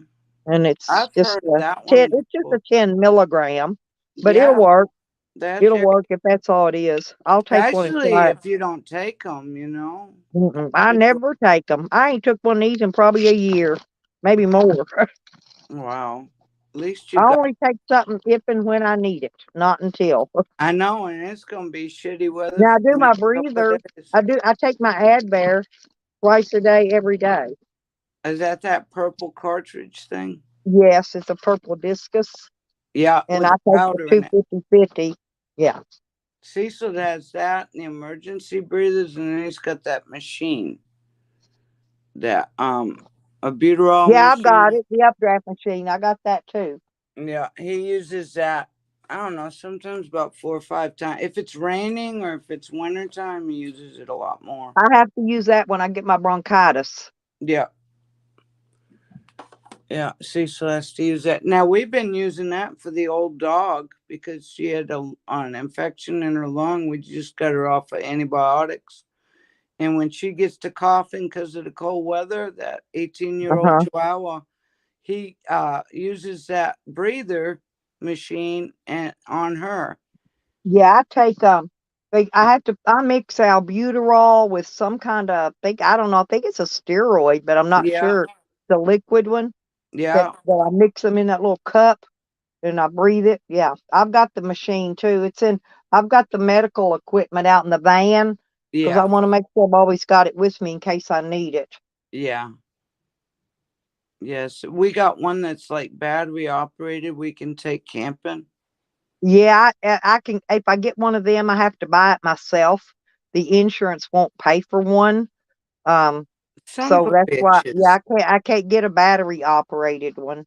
[SPEAKER 1] And it's
[SPEAKER 9] I've
[SPEAKER 1] just
[SPEAKER 9] heard of that
[SPEAKER 1] 10,
[SPEAKER 9] one
[SPEAKER 1] it's just a 10 milligram, but
[SPEAKER 9] Yeah,
[SPEAKER 1] it'll work.
[SPEAKER 9] that's
[SPEAKER 1] It'll work if that's all it is. I'll take one and
[SPEAKER 9] Especially
[SPEAKER 1] try it.
[SPEAKER 9] if you don't take them,
[SPEAKER 1] I never take them. I ain't took one of these in probably a year, maybe more.
[SPEAKER 9] Wow. At least you
[SPEAKER 1] I
[SPEAKER 9] got.
[SPEAKER 1] only take something if and when I need it, not until.
[SPEAKER 9] I know, and it's gonna be shitty weather.
[SPEAKER 1] Now I
[SPEAKER 9] for
[SPEAKER 1] do
[SPEAKER 9] the
[SPEAKER 1] my
[SPEAKER 9] next couple
[SPEAKER 1] breather.
[SPEAKER 9] days.
[SPEAKER 1] I take my Advair twice a day, every day.
[SPEAKER 9] Is that purple cartridge thing?
[SPEAKER 1] Yes, it's a purple discus.
[SPEAKER 9] Yeah,
[SPEAKER 1] And
[SPEAKER 9] with
[SPEAKER 1] I take
[SPEAKER 9] powder
[SPEAKER 1] the
[SPEAKER 9] in it.
[SPEAKER 1] 250/50. Yeah.
[SPEAKER 9] Cecil has that, the emergency breathers, and then he's got that machine. That albuterol
[SPEAKER 1] Yeah,
[SPEAKER 9] machine.
[SPEAKER 1] I've got it. The updraft machine. I got that too.
[SPEAKER 9] Yeah, he uses that. I don't know, sometimes about 4 or 5 times. If it's raining or if it's wintertime, he uses it a lot more.
[SPEAKER 1] I have to use that when I get my bronchitis.
[SPEAKER 9] Yeah. Yeah, Cecil has to use that. Now, we've been using that for the old dog because she had an infection in her lung. We just got her off of antibiotics. And when she gets to coughing because of the cold weather, that 18-year-old
[SPEAKER 1] Uh-huh.
[SPEAKER 9] Chihuahua, he uses that breather machine and on her.
[SPEAKER 1] Yeah, I take I mix albuterol with some kind of I don't know, I think it's a steroid, but I'm not
[SPEAKER 9] Yeah,
[SPEAKER 1] sure. The liquid one
[SPEAKER 9] yeah,
[SPEAKER 1] that I mix them in that little cup and I breathe it. Yeah, I've got the machine too. I've got the medical equipment out in the van because I
[SPEAKER 9] yeah,
[SPEAKER 1] want to make sure I've always got it with me in case I need it.
[SPEAKER 9] yeah. Yes, we got one that's like battery operated. We can take camping.
[SPEAKER 1] Yeah, I can. If I get one of them, I have to buy it myself. The insurance won't pay for one. Um,
[SPEAKER 9] Son of
[SPEAKER 1] so
[SPEAKER 9] a
[SPEAKER 1] that's why. Yeah,
[SPEAKER 9] bitches.
[SPEAKER 1] I can't get a battery operated one.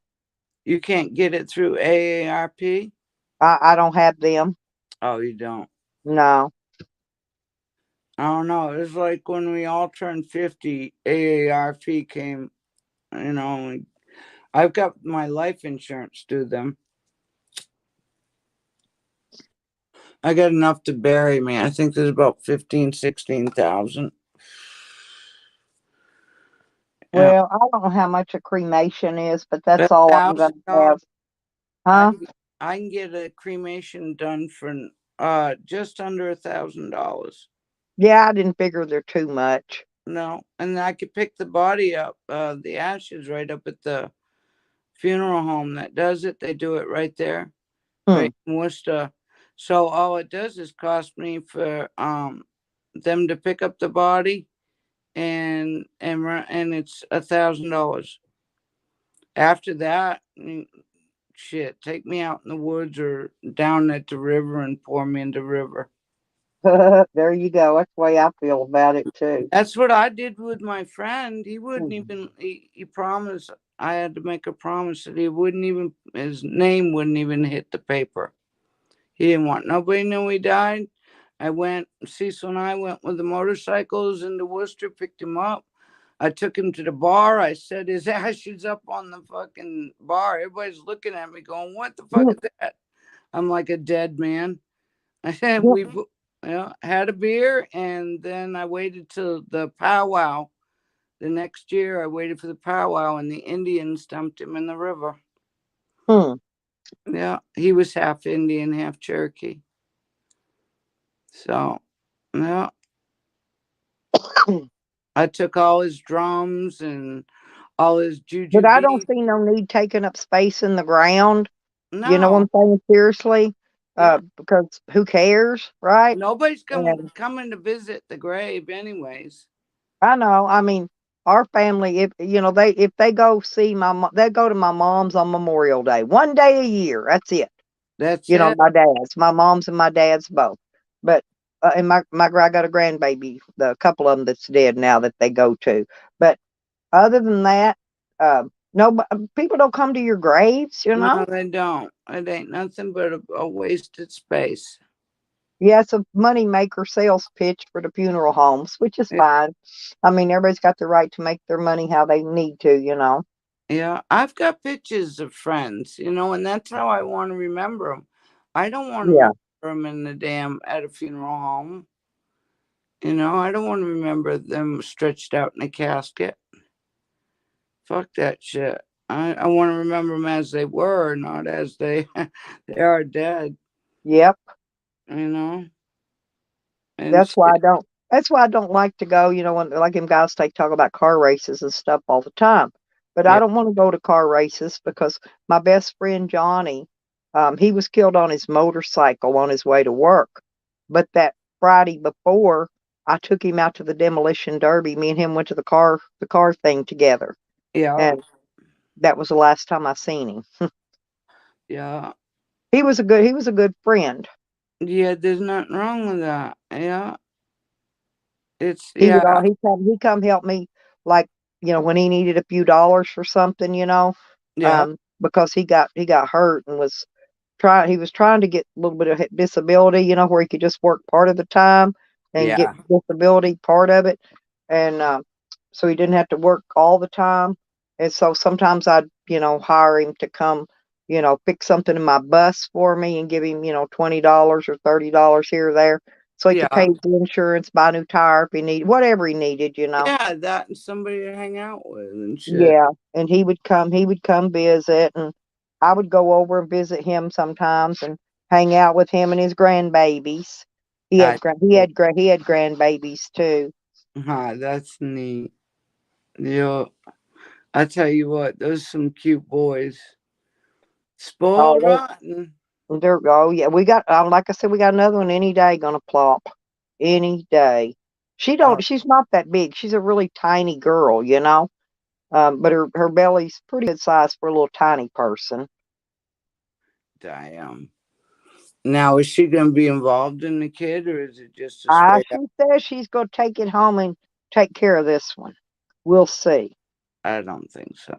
[SPEAKER 9] You can't get it through AARP?
[SPEAKER 1] I don't have them.
[SPEAKER 9] Oh, you don't.
[SPEAKER 1] No.
[SPEAKER 9] I don't know. It was like when we all turned 50, AARP came, you know, I've got my life insurance through them. I got enough to bury me. I think there's about 15, 16,000. Yeah.
[SPEAKER 1] Well, I don't know how much a cremation is, but that's
[SPEAKER 9] But
[SPEAKER 1] all I'm gonna have.
[SPEAKER 9] I
[SPEAKER 1] Huh?
[SPEAKER 9] I can get a cremation done for just under $1,000.
[SPEAKER 1] Yeah, I didn't figure they're too much.
[SPEAKER 9] No, and I could pick the body up, the ashes right up at the funeral home that does it. They do it right there,
[SPEAKER 1] Hmm.
[SPEAKER 9] right in Worcester. So all it does is cost me for them to pick up the body and it's $1,000. After that, shit, take me out in the woods or down at the river and pour me in the river.
[SPEAKER 1] There you go. That's the way I feel about it too.
[SPEAKER 9] That's what I did with my friend. He wouldn't
[SPEAKER 1] Mhm.
[SPEAKER 9] even, he promised, I had to make a promise that he wouldn't even, his name wouldn't even hit the paper. He didn't want nobody to know he died. Cecil and I went with the motorcycles into Worcester, picked him up. I took him to the bar. I set his ashes up on the fucking bar. Everybody's looking at me going, what the fuck is that? I'm like a dead man. I said,
[SPEAKER 1] Yeah.
[SPEAKER 9] we had a beer, and then I waited till the powwow. The next year, I waited for the powwow, and the Indians dumped him in the river.
[SPEAKER 1] Hmm.
[SPEAKER 9] Yeah, he was half Indian, half Cherokee. So, yeah, I took all his drums and all his
[SPEAKER 1] But
[SPEAKER 9] juju
[SPEAKER 1] I don't
[SPEAKER 9] beads.
[SPEAKER 1] see no need taking up space in the ground. You know what
[SPEAKER 9] No,
[SPEAKER 1] I'm saying? Seriously.
[SPEAKER 9] yeah,
[SPEAKER 1] Because who cares, right?
[SPEAKER 9] nobody's
[SPEAKER 1] And
[SPEAKER 9] coming to visit the grave, anyways.
[SPEAKER 1] I know. I mean, our family, if you know, if they go see they go to my mom's on Memorial Day, one day a year. That's it.
[SPEAKER 9] That's
[SPEAKER 1] You know,
[SPEAKER 9] it.
[SPEAKER 1] my mom's and my dad's both. But and I got a grandbaby, the couple of them that's dead now that they go to. But other than that, no, people don't come to your graves. You
[SPEAKER 9] No,
[SPEAKER 1] know.
[SPEAKER 9] they don't. It ain't nothing but a wasted space.
[SPEAKER 1] Yeah, it's a money maker sales pitch for the funeral homes, which is
[SPEAKER 9] Yeah,
[SPEAKER 1] fine. I mean, everybody's got the right to make their money how they need to, you know.
[SPEAKER 9] yeah. I've got pictures of friends, and that's how I want to remember them. I don't want to
[SPEAKER 1] Yeah.
[SPEAKER 9] remember them in the damn at a funeral home. I don't want to remember them stretched out in a casket. Fuck that shit. I want to remember them as they were, not as they they are dead.
[SPEAKER 1] Yep.
[SPEAKER 9] You know, and
[SPEAKER 1] That's why I
[SPEAKER 9] shit.
[SPEAKER 1] don't. That's why I don't like to go. You know, when like them guys talk about car races and stuff all the time, but I
[SPEAKER 9] Yeah,
[SPEAKER 1] don't want to go to car races because my best friend Johnny, he was killed on his motorcycle on his way to work. But that Friday before, I took him out to the demolition derby. Me and him went to the car thing together,
[SPEAKER 9] yeah,
[SPEAKER 1] and that was the last time I seen him.
[SPEAKER 9] yeah,
[SPEAKER 1] He was a good friend.
[SPEAKER 9] yeah. There's nothing wrong with that. Yeah, it's
[SPEAKER 1] He would
[SPEAKER 9] yeah,
[SPEAKER 1] all he come help me like, when he needed a few dollars for something,
[SPEAKER 9] yeah,
[SPEAKER 1] because he got hurt and he was trying to get a little bit of disability, where he could just work part of the time and get
[SPEAKER 9] yeah,
[SPEAKER 1] disability part of it. And so he didn't have to work all the time. And so sometimes I'd, hire him to come, pick something in my bus for me and give him, $20 or $30 here or there. so he
[SPEAKER 9] Yeah.
[SPEAKER 1] could pay his insurance, buy a new tire if he needed, whatever he needed, you know.
[SPEAKER 9] Yeah, that and somebody to hang out with and shit.
[SPEAKER 1] Yeah, and he would come visit, and I would go over and visit him sometimes and hang out with him and his grandbabies. He had grandbabies too.
[SPEAKER 9] That's neat. Yeah, I tell you what, those some cute boys. Spoiled
[SPEAKER 1] Oh,
[SPEAKER 9] rotten.
[SPEAKER 1] yeah, we got like I said, we got another one any day gonna plop. Any day. She's not that big. She's a really tiny girl, you know. But her belly's pretty good size for a little tiny person.
[SPEAKER 9] Damn. Now, is she going to be involved in the kid, or is it just a straight
[SPEAKER 1] She says she's going to take it home and take care of this one. We'll see.
[SPEAKER 9] I don't think so.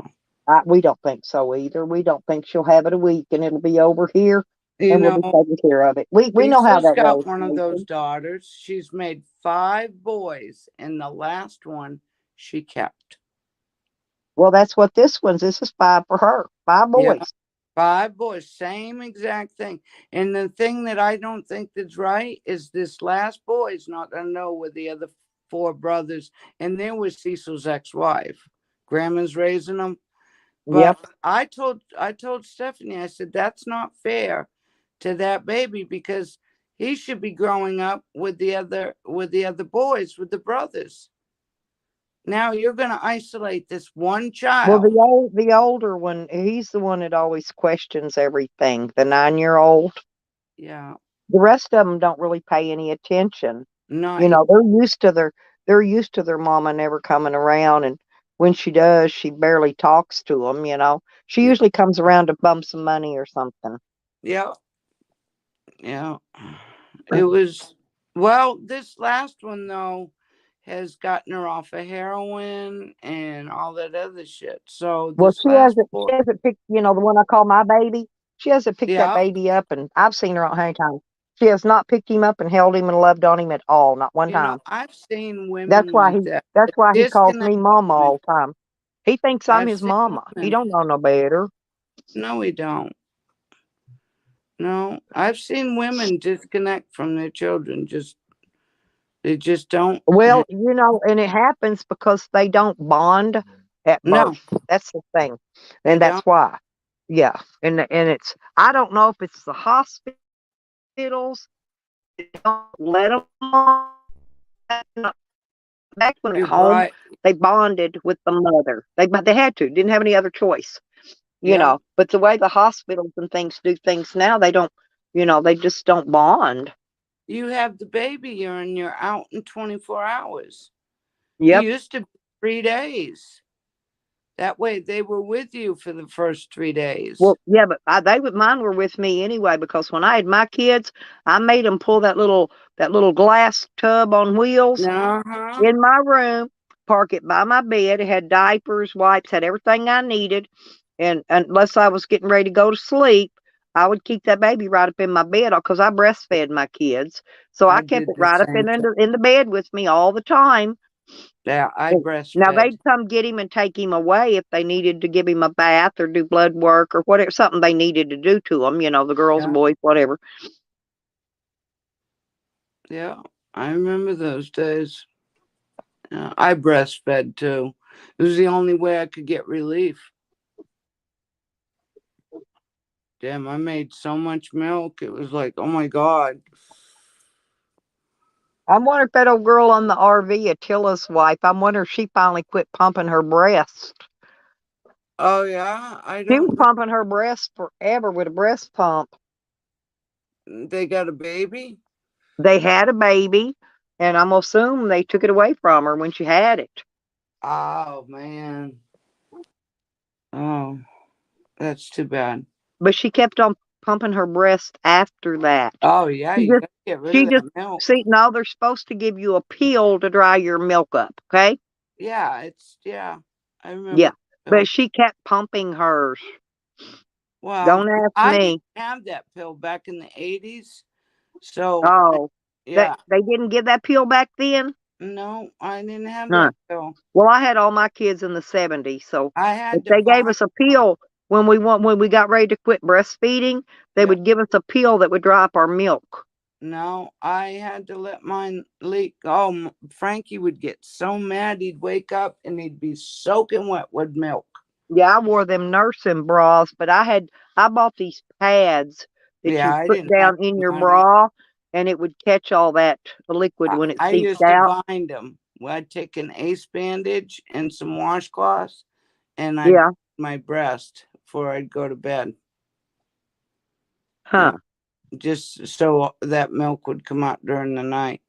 [SPEAKER 1] We don't think so either. We don't think she'll have it a week and it'll be over here
[SPEAKER 9] You
[SPEAKER 1] and we'll be
[SPEAKER 9] know,
[SPEAKER 1] taking care of it. We know how
[SPEAKER 9] Lisa's
[SPEAKER 1] that
[SPEAKER 9] got
[SPEAKER 1] goes.
[SPEAKER 9] one of those
[SPEAKER 1] Nathan.
[SPEAKER 9] daughters. She's made 5 boys, and the last one she kept.
[SPEAKER 1] Well, that's what this one's. This is 5 for her. 5 boys.
[SPEAKER 9] Yeah, 5 boys, same exact thing. And the thing that I don't think that's right is this last boy is not going to know where the other 4 brothers, and there was Cecil's ex-wife. Grandma's raising them. But
[SPEAKER 1] Yep.
[SPEAKER 9] I told Stephanie, I said, that's not fair to that baby, because he should be growing up with the other boys, with the brothers. Now you're going to isolate this one
[SPEAKER 1] Well,
[SPEAKER 9] child.
[SPEAKER 1] the older one, he's the one that always questions everything. The 9-year-old.
[SPEAKER 9] Yeah.
[SPEAKER 1] The rest of them don't really pay any attention.
[SPEAKER 9] Not
[SPEAKER 1] You know, they're used to their mama never coming around, and when she does, she barely talks to them. You know, she usually comes around to bum some money or something.
[SPEAKER 9] Yeah. Yeah. It was, well, this last one though has gotten her off of heroin and all that other shit. So
[SPEAKER 1] Well,
[SPEAKER 9] this last boy,
[SPEAKER 1] she hasn't picked, you know, the one I call my baby. She hasn't picked that
[SPEAKER 9] yeah,
[SPEAKER 1] baby up, and I've seen her how many times. She has not picked him up and held him and loved on him at all, not one
[SPEAKER 9] you know,
[SPEAKER 1] time.
[SPEAKER 9] I've seen
[SPEAKER 1] That's
[SPEAKER 9] women
[SPEAKER 1] why
[SPEAKER 9] like that.
[SPEAKER 1] he calls
[SPEAKER 9] Disconnect
[SPEAKER 1] me mama
[SPEAKER 9] from it.
[SPEAKER 1] all the time. He thinks I'm
[SPEAKER 9] I've
[SPEAKER 1] his
[SPEAKER 9] seen
[SPEAKER 1] mama. He
[SPEAKER 9] women.
[SPEAKER 1] don't know no better.
[SPEAKER 9] No, we don't. No, I've seen women disconnect from their children. They just don't.
[SPEAKER 1] Well, you know, and it happens because they don't bond at
[SPEAKER 9] No,
[SPEAKER 1] birth. That's the thing.
[SPEAKER 9] they
[SPEAKER 1] And that's
[SPEAKER 9] don't.
[SPEAKER 1] why. Yeah. And it's, I don't know if it's the hospitals that don't let them bond. Back when at
[SPEAKER 9] You're
[SPEAKER 1] home,
[SPEAKER 9] right.
[SPEAKER 1] they bonded with the mother. They had to, didn't have any other choice, you
[SPEAKER 9] Yeah.
[SPEAKER 1] know. But the way the hospitals and things do things now, they don't, you know, they just don't bond.
[SPEAKER 9] You have the baby and you're out in 24 hours.
[SPEAKER 1] Yep.
[SPEAKER 9] It used to be 3 days. That way they were with you for the first 3 days.
[SPEAKER 1] Well, yeah, but mine were with me anyway, because when I had my kids, I made them pull that little glass tub on wheels
[SPEAKER 9] Uh-huh.
[SPEAKER 1] in my room, park it by my bed. It had diapers, wipes, had everything I needed. And unless I was getting ready to go to sleep, I would keep that baby right up in my bed because I breastfed my kids. So I kept
[SPEAKER 9] did
[SPEAKER 1] it
[SPEAKER 9] the
[SPEAKER 1] right up
[SPEAKER 9] same thing.
[SPEAKER 1] in the bed with me all the time.
[SPEAKER 9] Yeah, I
[SPEAKER 1] Now
[SPEAKER 9] breastfed.
[SPEAKER 1] they'd come get him and take him away if they needed to give him a bath or do blood work or whatever, something they needed to do to him, you know, the girls,
[SPEAKER 9] Yeah.
[SPEAKER 1] boys, whatever.
[SPEAKER 9] Yeah, I remember those days. Yeah, I breastfed too. It was the only way I could get relief. Damn, I made so much milk. It was like, oh my God.
[SPEAKER 1] I wonder if that old girl on the RV, Attila's wife, I wonder if she finally quit pumping her breast.
[SPEAKER 9] Oh yeah, I
[SPEAKER 1] She was
[SPEAKER 9] don't.
[SPEAKER 1] pumping her breast forever with a breast pump.
[SPEAKER 9] They got a baby?
[SPEAKER 1] They had a baby, and I'm assuming they took it away from her when she had it.
[SPEAKER 9] Oh man. Oh, that's too bad.
[SPEAKER 1] But she kept on pumping her breast after that.
[SPEAKER 9] Oh yeah,
[SPEAKER 1] She
[SPEAKER 9] you
[SPEAKER 1] just,
[SPEAKER 9] gotta get rid
[SPEAKER 1] she
[SPEAKER 9] of
[SPEAKER 1] just
[SPEAKER 9] that milk.
[SPEAKER 1] see, no, they're supposed to give you a pill to dry your milk up, okay?
[SPEAKER 9] Yeah, I remember.
[SPEAKER 1] Yeah, but she kept pumping hers.
[SPEAKER 9] Well,
[SPEAKER 1] Don't ask
[SPEAKER 9] I
[SPEAKER 1] me.
[SPEAKER 9] didn't have that pill back in the 80s. So
[SPEAKER 1] Oh,
[SPEAKER 9] yeah.
[SPEAKER 1] they didn't give that pill back then?
[SPEAKER 9] No, I didn't have
[SPEAKER 1] Huh.
[SPEAKER 9] that pill.
[SPEAKER 1] Well, I had all my kids in the 70s, so
[SPEAKER 9] I
[SPEAKER 1] if
[SPEAKER 9] had to
[SPEAKER 1] they gave
[SPEAKER 9] buy
[SPEAKER 1] us a pill when we got ready to quit breastfeeding, they would give us a pill that would dry up our milk.
[SPEAKER 9] No, I had to let mine leak. Oh, Frankie would get so mad. He'd wake up and he'd be soaking wet with milk.
[SPEAKER 1] Yeah, I wore them nursing bras, but I bought these pads that
[SPEAKER 9] Yeah,
[SPEAKER 1] you
[SPEAKER 9] I
[SPEAKER 1] put
[SPEAKER 9] didn't have
[SPEAKER 1] down in your
[SPEAKER 9] money.
[SPEAKER 1] bra, and it would catch all that liquid when it
[SPEAKER 9] I
[SPEAKER 1] seeped
[SPEAKER 9] used
[SPEAKER 1] out.
[SPEAKER 9] to bind them. Well, I'd take an ace bandage and some washcloths, and I'd
[SPEAKER 1] Yeah,
[SPEAKER 9] my breast before I'd go to bed.
[SPEAKER 1] huh.
[SPEAKER 9] Just so that milk would come out during the night.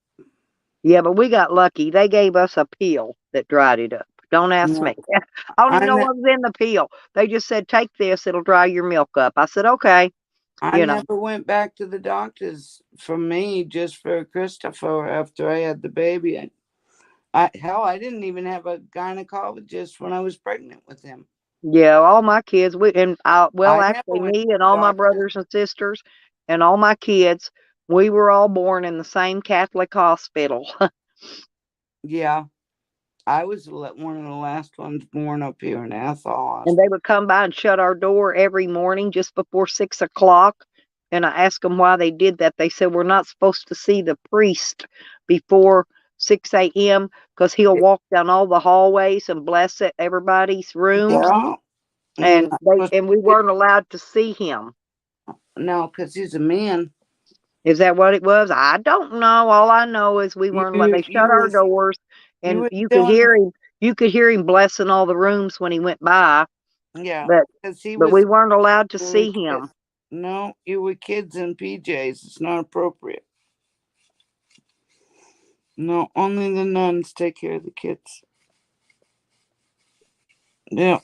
[SPEAKER 1] Yeah, but we got lucky. They gave us a pill that dried it up. Don't ask
[SPEAKER 9] Yeah.
[SPEAKER 1] me. I don't even
[SPEAKER 9] I
[SPEAKER 1] know
[SPEAKER 9] ne-
[SPEAKER 1] what was in the pill. They just said, take this, it'll dry your milk up. I said, okay.
[SPEAKER 9] I
[SPEAKER 1] You know,
[SPEAKER 9] never went back to the doctors for me, just for Christopher after I had the baby. Hell, I didn't even have a gynecologist when I was pregnant with him.
[SPEAKER 1] yeah, all my kids, well,
[SPEAKER 9] I never
[SPEAKER 1] actually,
[SPEAKER 9] went
[SPEAKER 1] me
[SPEAKER 9] to
[SPEAKER 1] and
[SPEAKER 9] the
[SPEAKER 1] all my
[SPEAKER 9] doctor.
[SPEAKER 1] brothers and sisters and all my kids, we were all born in the same Catholic hospital.
[SPEAKER 9] Yeah, I was one of the last ones born up here in Athol.
[SPEAKER 1] And they would come by and shut our door every morning just before 6 o'clock. And I asked them why they did that. They said, we're not supposed to see the priest before 6 a.m. because he'll walk down all the hallways and bless everybody's rooms.
[SPEAKER 9] Yeah,
[SPEAKER 1] And we weren't allowed to see him.
[SPEAKER 9] no, because he's a man.
[SPEAKER 1] Is that what it was? I don't know. All I know is we weren't allowed. They shut our doors, and you could hear him. You could hear him blessing all the rooms when he went by.
[SPEAKER 9] Yeah,
[SPEAKER 1] But
[SPEAKER 9] because he
[SPEAKER 1] but
[SPEAKER 9] was.
[SPEAKER 1] we weren't allowed to
[SPEAKER 9] you were
[SPEAKER 1] see
[SPEAKER 9] kid-
[SPEAKER 1] him.
[SPEAKER 9] No, you were kids in PJs. It's not appropriate. No, only the nuns take care of the kids. Yeah.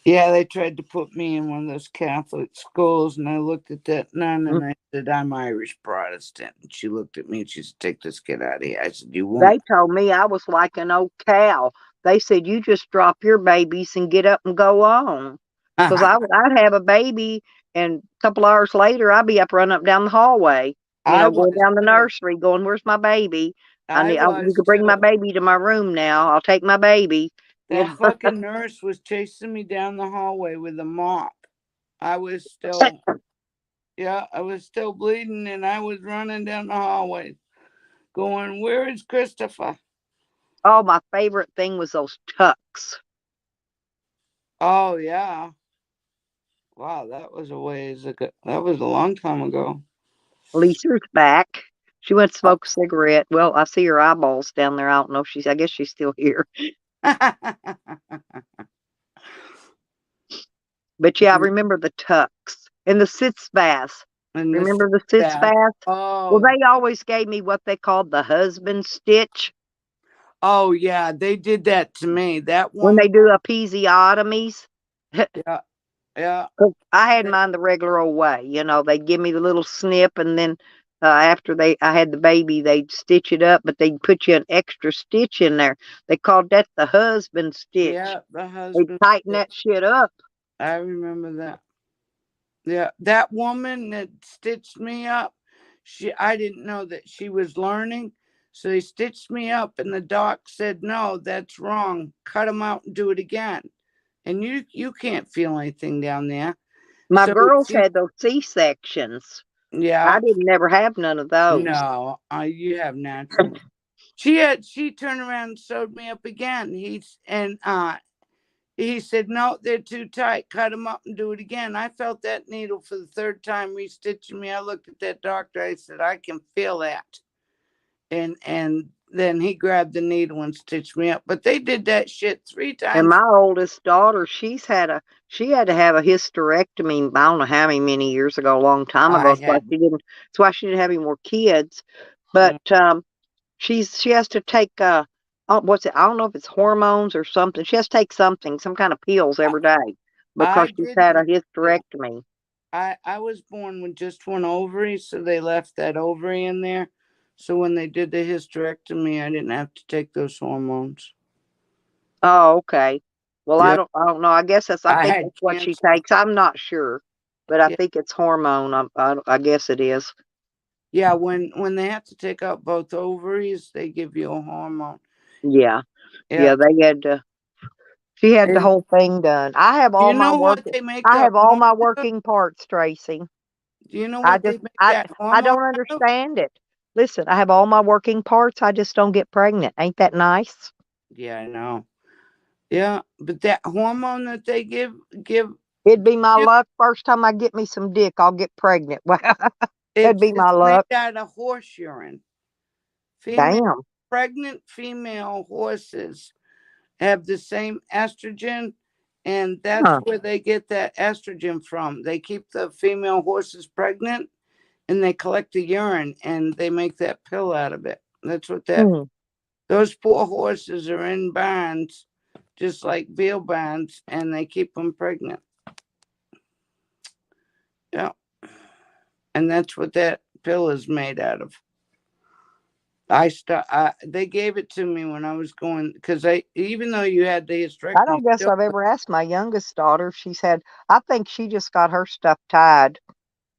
[SPEAKER 9] Yeah, they tried to put me in one of those Catholic schools, and I looked at that nun and I said, I'm Irish Protestant. And she looked at me and she said, take this kid out of here. I said, you won't.
[SPEAKER 1] They told me I was like an old cow. They said, you just drop your babies and get up and go on. Because I'd have a baby, and a couple hours later, I'd be up running up down the hallway, going down the nursery, going, where's my baby? You could bring my baby to my room now. I'll take my baby.
[SPEAKER 9] That fucking nurse was chasing me down the hallway with a mop. I was still, I was still bleeding, and I was running down the hallway going, where is Christopher?
[SPEAKER 1] Oh, my favorite thing was those tucks.
[SPEAKER 9] Oh, yeah. Wow, that was a ways ago. That was a long time ago.
[SPEAKER 1] Lisa's back. She went to smoke a cigarette. Well, I see her eyeballs down there. I don't know if I guess she's still here. But yeah, I remember the tucks and the sitz baths. Remember the sitz baths?
[SPEAKER 9] Oh.
[SPEAKER 1] Well, they always gave me what they called the husband stitch.
[SPEAKER 9] Oh, yeah, they did that to me. That
[SPEAKER 1] when
[SPEAKER 9] one.
[SPEAKER 1] they do episiotomies.
[SPEAKER 9] Yeah. Yeah.
[SPEAKER 1] I had mine the regular old way. They'd give me the little snip, and then after I had the baby, they'd stitch it up, but they'd put you an extra stitch in there. They called that the husband stitch.
[SPEAKER 9] Yeah, the husband.
[SPEAKER 1] They tighten that shit up.
[SPEAKER 9] I remember that. Yeah, that woman that stitched me up, I didn't know that she was learning. So they stitched me up, and the doc said, no, that's wrong. Cut them out and do it again. And you can't feel anything down there.
[SPEAKER 1] My girls had those C-sections.
[SPEAKER 9] Yeah.
[SPEAKER 1] I didn't never have none of those.
[SPEAKER 9] No, you have natural. She turned around and sewed me up again. He said, no, they're too tight. Cut them up and do it again. I felt that needle for the third time restitching me. I looked at that doctor. I said, I can feel that. And then he grabbed the needle and stitched me up. But they did that shit 3 times.
[SPEAKER 1] And my oldest daughter, she had to have a hysterectomy. I don't know how many years ago, a long time ago. That's why she didn't have any more kids. But she has to take what's it? I don't know if it's hormones or something. She has to take some kind of pills every day because she's had a hysterectomy.
[SPEAKER 9] I was born with just one ovary, so they left that ovary in there. So when they did the hysterectomy, I didn't have to take those hormones.
[SPEAKER 1] Oh, okay. Well, I don't know. I guess I think that's what she takes. I'm not sure, but I think it's hormone. I guess it is.
[SPEAKER 9] Yeah, when they have to take out both ovaries, they give you a hormone.
[SPEAKER 1] Yeah, they had to. She had the whole thing done. I have all my working. I have all my working parts, Tracy.
[SPEAKER 9] Do you know
[SPEAKER 1] I
[SPEAKER 9] what
[SPEAKER 1] just,
[SPEAKER 9] they make
[SPEAKER 1] I,
[SPEAKER 9] that
[SPEAKER 1] I
[SPEAKER 9] hormone
[SPEAKER 1] don't
[SPEAKER 9] out of?
[SPEAKER 1] understand it. Listen, I have all my working parts. I just don't get pregnant. Ain't that nice?
[SPEAKER 9] Yeah, I know. Yeah, but that hormone that they give
[SPEAKER 1] It'd be my
[SPEAKER 9] you,
[SPEAKER 1] luck. First time I get me some dick, I'll get pregnant. That'd be
[SPEAKER 9] it's
[SPEAKER 1] my
[SPEAKER 9] made
[SPEAKER 1] luck.
[SPEAKER 9] out of horse urine. Female
[SPEAKER 1] Damn.
[SPEAKER 9] pregnant female horses have the same estrogen, and that's
[SPEAKER 1] Huh.
[SPEAKER 9] where they get that estrogen from. They keep the female horses pregnant, and they collect the urine, and they make that pill out of it. That's what that.
[SPEAKER 1] Hmm.
[SPEAKER 9] Those poor horses are in barns, just like veal barns, and they keep them pregnant. Yeah, and that's what that pill is made out of. They gave it to me when I was going, because even though you had the
[SPEAKER 1] I
[SPEAKER 9] hysterectomy,
[SPEAKER 1] don't guess I've ever asked my youngest daughter. I think she just got her stuff tied.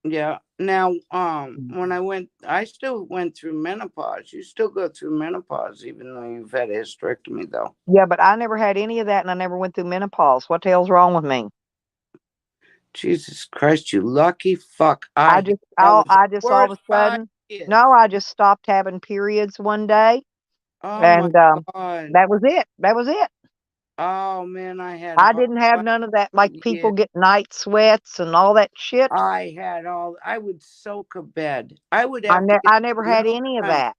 [SPEAKER 9] yeah. Now,
[SPEAKER 1] Mm.
[SPEAKER 9] when I still went through menopause. You still go through menopause even though you've had a hysterectomy, though.
[SPEAKER 1] Yeah, but I never had any of that, and I never went through menopause. What the hell's wrong with me?
[SPEAKER 9] Jesus Christ, you lucky fuck!
[SPEAKER 1] I
[SPEAKER 9] That
[SPEAKER 1] just,
[SPEAKER 9] was the
[SPEAKER 1] I just all of
[SPEAKER 9] worst
[SPEAKER 1] a sudden,
[SPEAKER 9] 5 years.
[SPEAKER 1] no, I just stopped having periods one day,
[SPEAKER 9] Oh my
[SPEAKER 1] and
[SPEAKER 9] God.
[SPEAKER 1] that was it. That was it.
[SPEAKER 9] Oh man, I had
[SPEAKER 1] I
[SPEAKER 9] hard
[SPEAKER 1] didn't have
[SPEAKER 9] 5
[SPEAKER 1] none of that, like people
[SPEAKER 9] years.
[SPEAKER 1] get night sweats and all that shit.
[SPEAKER 9] I would soak a bed. I would have to get
[SPEAKER 1] I
[SPEAKER 9] up
[SPEAKER 1] never
[SPEAKER 9] in the
[SPEAKER 1] had
[SPEAKER 9] middle of
[SPEAKER 1] any
[SPEAKER 9] the
[SPEAKER 1] of
[SPEAKER 9] night.
[SPEAKER 1] that.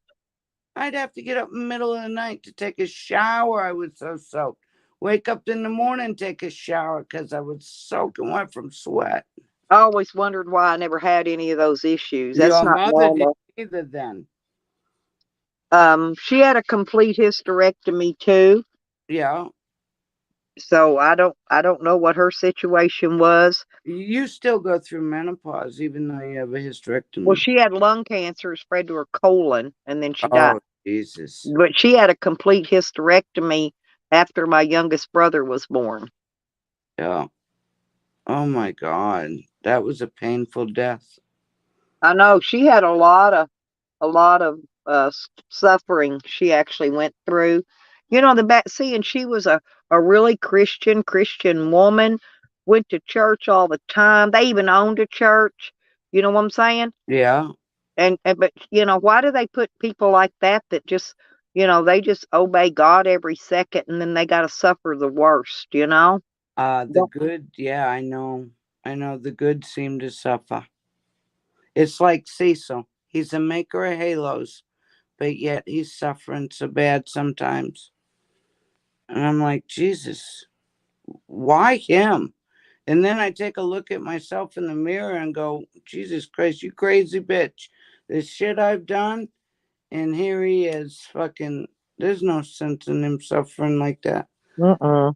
[SPEAKER 9] I'd have to get up in the middle of the night to take a shower. I was so soaked. Wake up in the morning, take a shower because I was soaking wet from sweat.
[SPEAKER 1] I always wondered why I never had any of those issues. That's
[SPEAKER 9] Your
[SPEAKER 1] not
[SPEAKER 9] mother didn't
[SPEAKER 1] normal.
[SPEAKER 9] either then.
[SPEAKER 1] She had a complete hysterectomy too,
[SPEAKER 9] Yeah.
[SPEAKER 1] so I don't know what her situation was.
[SPEAKER 9] You still go through menopause even though you have a
[SPEAKER 1] Well,
[SPEAKER 9] hysterectomy.
[SPEAKER 1] she had lung cancer spread to her colon, and then she died.
[SPEAKER 9] Oh, Jesus.
[SPEAKER 1] But she had a complete hysterectomy after my youngest brother was born.
[SPEAKER 9] Yeah. Oh my God. That was a painful death.
[SPEAKER 1] I know she had a lot of suffering she actually went through. You know, the back see, and she was a really Christian woman, went to church all the time. They even owned a church. You know what I'm saying?
[SPEAKER 9] Yeah.
[SPEAKER 1] And but you know, why do they put people like that just, they just obey God every second, and then they got to suffer the worst, you know?
[SPEAKER 9] The good, yeah, I know. I know the good seem to suffer. It's like Cecil. He's a maker of halos, but yet he's suffering so bad sometimes. And I'm like, Jesus, why him? And then I take a look at myself in the mirror and go, Jesus Christ, you crazy bitch. This shit I've done, and here he is fucking, there's no sense in him suffering like that.
[SPEAKER 1] Mm-mm.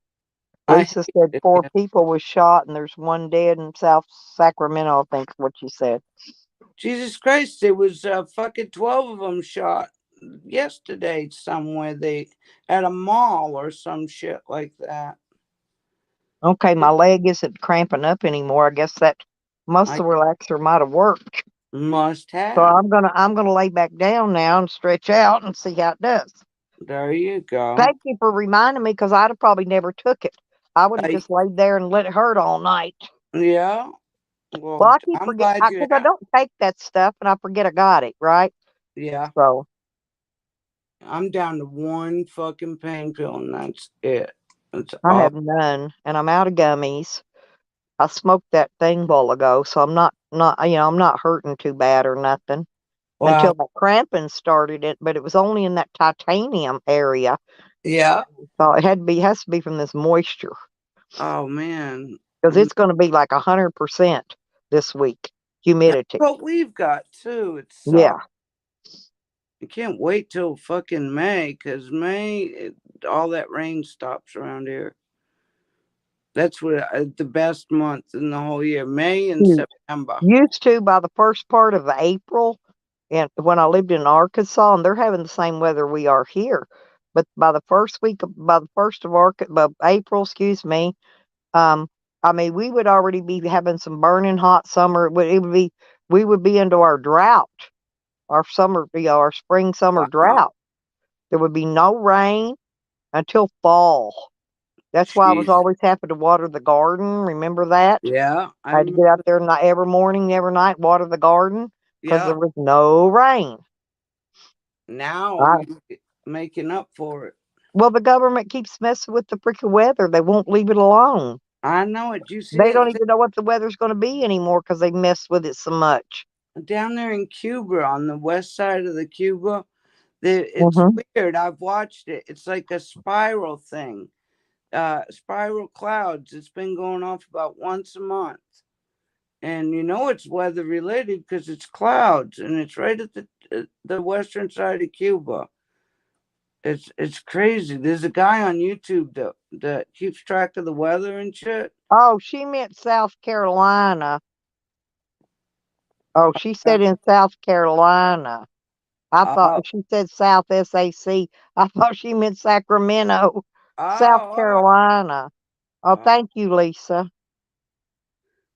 [SPEAKER 9] I
[SPEAKER 1] Lisa said
[SPEAKER 9] hate
[SPEAKER 1] 4
[SPEAKER 9] it.
[SPEAKER 1] people was shot and there's 1 dead in South Sacramento, I think is what she said.
[SPEAKER 9] Jesus Christ, there was fucking 12 of them shot yesterday somewhere. They at a mall or some shit like that.
[SPEAKER 1] Okay, my leg isn't cramping up anymore. I guess that muscle relaxer might have worked.
[SPEAKER 9] Must
[SPEAKER 1] So
[SPEAKER 9] have.
[SPEAKER 1] I'm gonna lay back down now and stretch out and see how it does.
[SPEAKER 9] There you go.
[SPEAKER 1] Thank you for reminding me, because I'd have probably never took it. I would have just laid there and let it hurt all night.
[SPEAKER 9] Yeah.
[SPEAKER 1] Well, I keep
[SPEAKER 9] I'm
[SPEAKER 1] forgetting
[SPEAKER 9] glad you
[SPEAKER 1] because I don't take that stuff and I forget I got it, right?
[SPEAKER 9] Yeah.
[SPEAKER 1] So
[SPEAKER 9] I'm down to 1 fucking pain pill and that's it. That's
[SPEAKER 1] I
[SPEAKER 9] all.
[SPEAKER 1] have none, and I'm out of gummies. I smoked that thing a while ago, so I'm not I'm not hurting too bad or nothing until
[SPEAKER 9] Wow.
[SPEAKER 1] that cramping started. But it was only in that titanium area.
[SPEAKER 9] Yeah.
[SPEAKER 1] So it has to be from this moisture,
[SPEAKER 9] Oh man.
[SPEAKER 1] because it's going to be like 100% this week humidity.
[SPEAKER 9] That's what we've got too. It sucks.
[SPEAKER 1] Yeah.
[SPEAKER 9] I can't wait till fucking May, because May, all that rain stops around here. That's what the best month in the whole year, May and September.
[SPEAKER 1] Used to by the first part of April, and when I lived in Arkansas, and they're having the same weather we are here. But by the first of April, excuse me, I mean, we would already be having some burning hot summer. We would be into our drought, our summer, our summer
[SPEAKER 9] Wow.
[SPEAKER 1] drought. There would be no rain until fall. That's why I was
[SPEAKER 9] Jeez.
[SPEAKER 1] always happy to water the garden. Remember that?
[SPEAKER 9] Yeah, I
[SPEAKER 1] I had to get out
[SPEAKER 9] remember.
[SPEAKER 1] there every morning, every night, water the garden because
[SPEAKER 9] Yeah.
[SPEAKER 1] there was no rain.
[SPEAKER 9] Now
[SPEAKER 1] I,
[SPEAKER 9] you're making up for it.
[SPEAKER 1] well, the government keeps messing with the freaking weather. They won't leave it alone.
[SPEAKER 9] I know it. You see
[SPEAKER 1] They don't
[SPEAKER 9] it
[SPEAKER 1] even know what the weather's going to be anymore because they messed with it so much.
[SPEAKER 9] down there in Cuba, on the west side of the Cuba. It's
[SPEAKER 1] Mm-hmm.
[SPEAKER 9] weird. I've watched it. It's like a spiral thing. Spiral clouds. It's been going off about once a month. And you know it's weather related because it's clouds and it's right at the western side of Cuba. It's crazy. There's a guy on YouTube that keeps track of the weather and shit.
[SPEAKER 1] Oh, she meant South Carolina. Oh, she said in South Carolina. I thought
[SPEAKER 9] Oh,
[SPEAKER 1] she said South SAC. I thought she meant Sacramento, South
[SPEAKER 9] oh,
[SPEAKER 1] Carolina. Oh,
[SPEAKER 9] oh,
[SPEAKER 1] thank you, Lisa.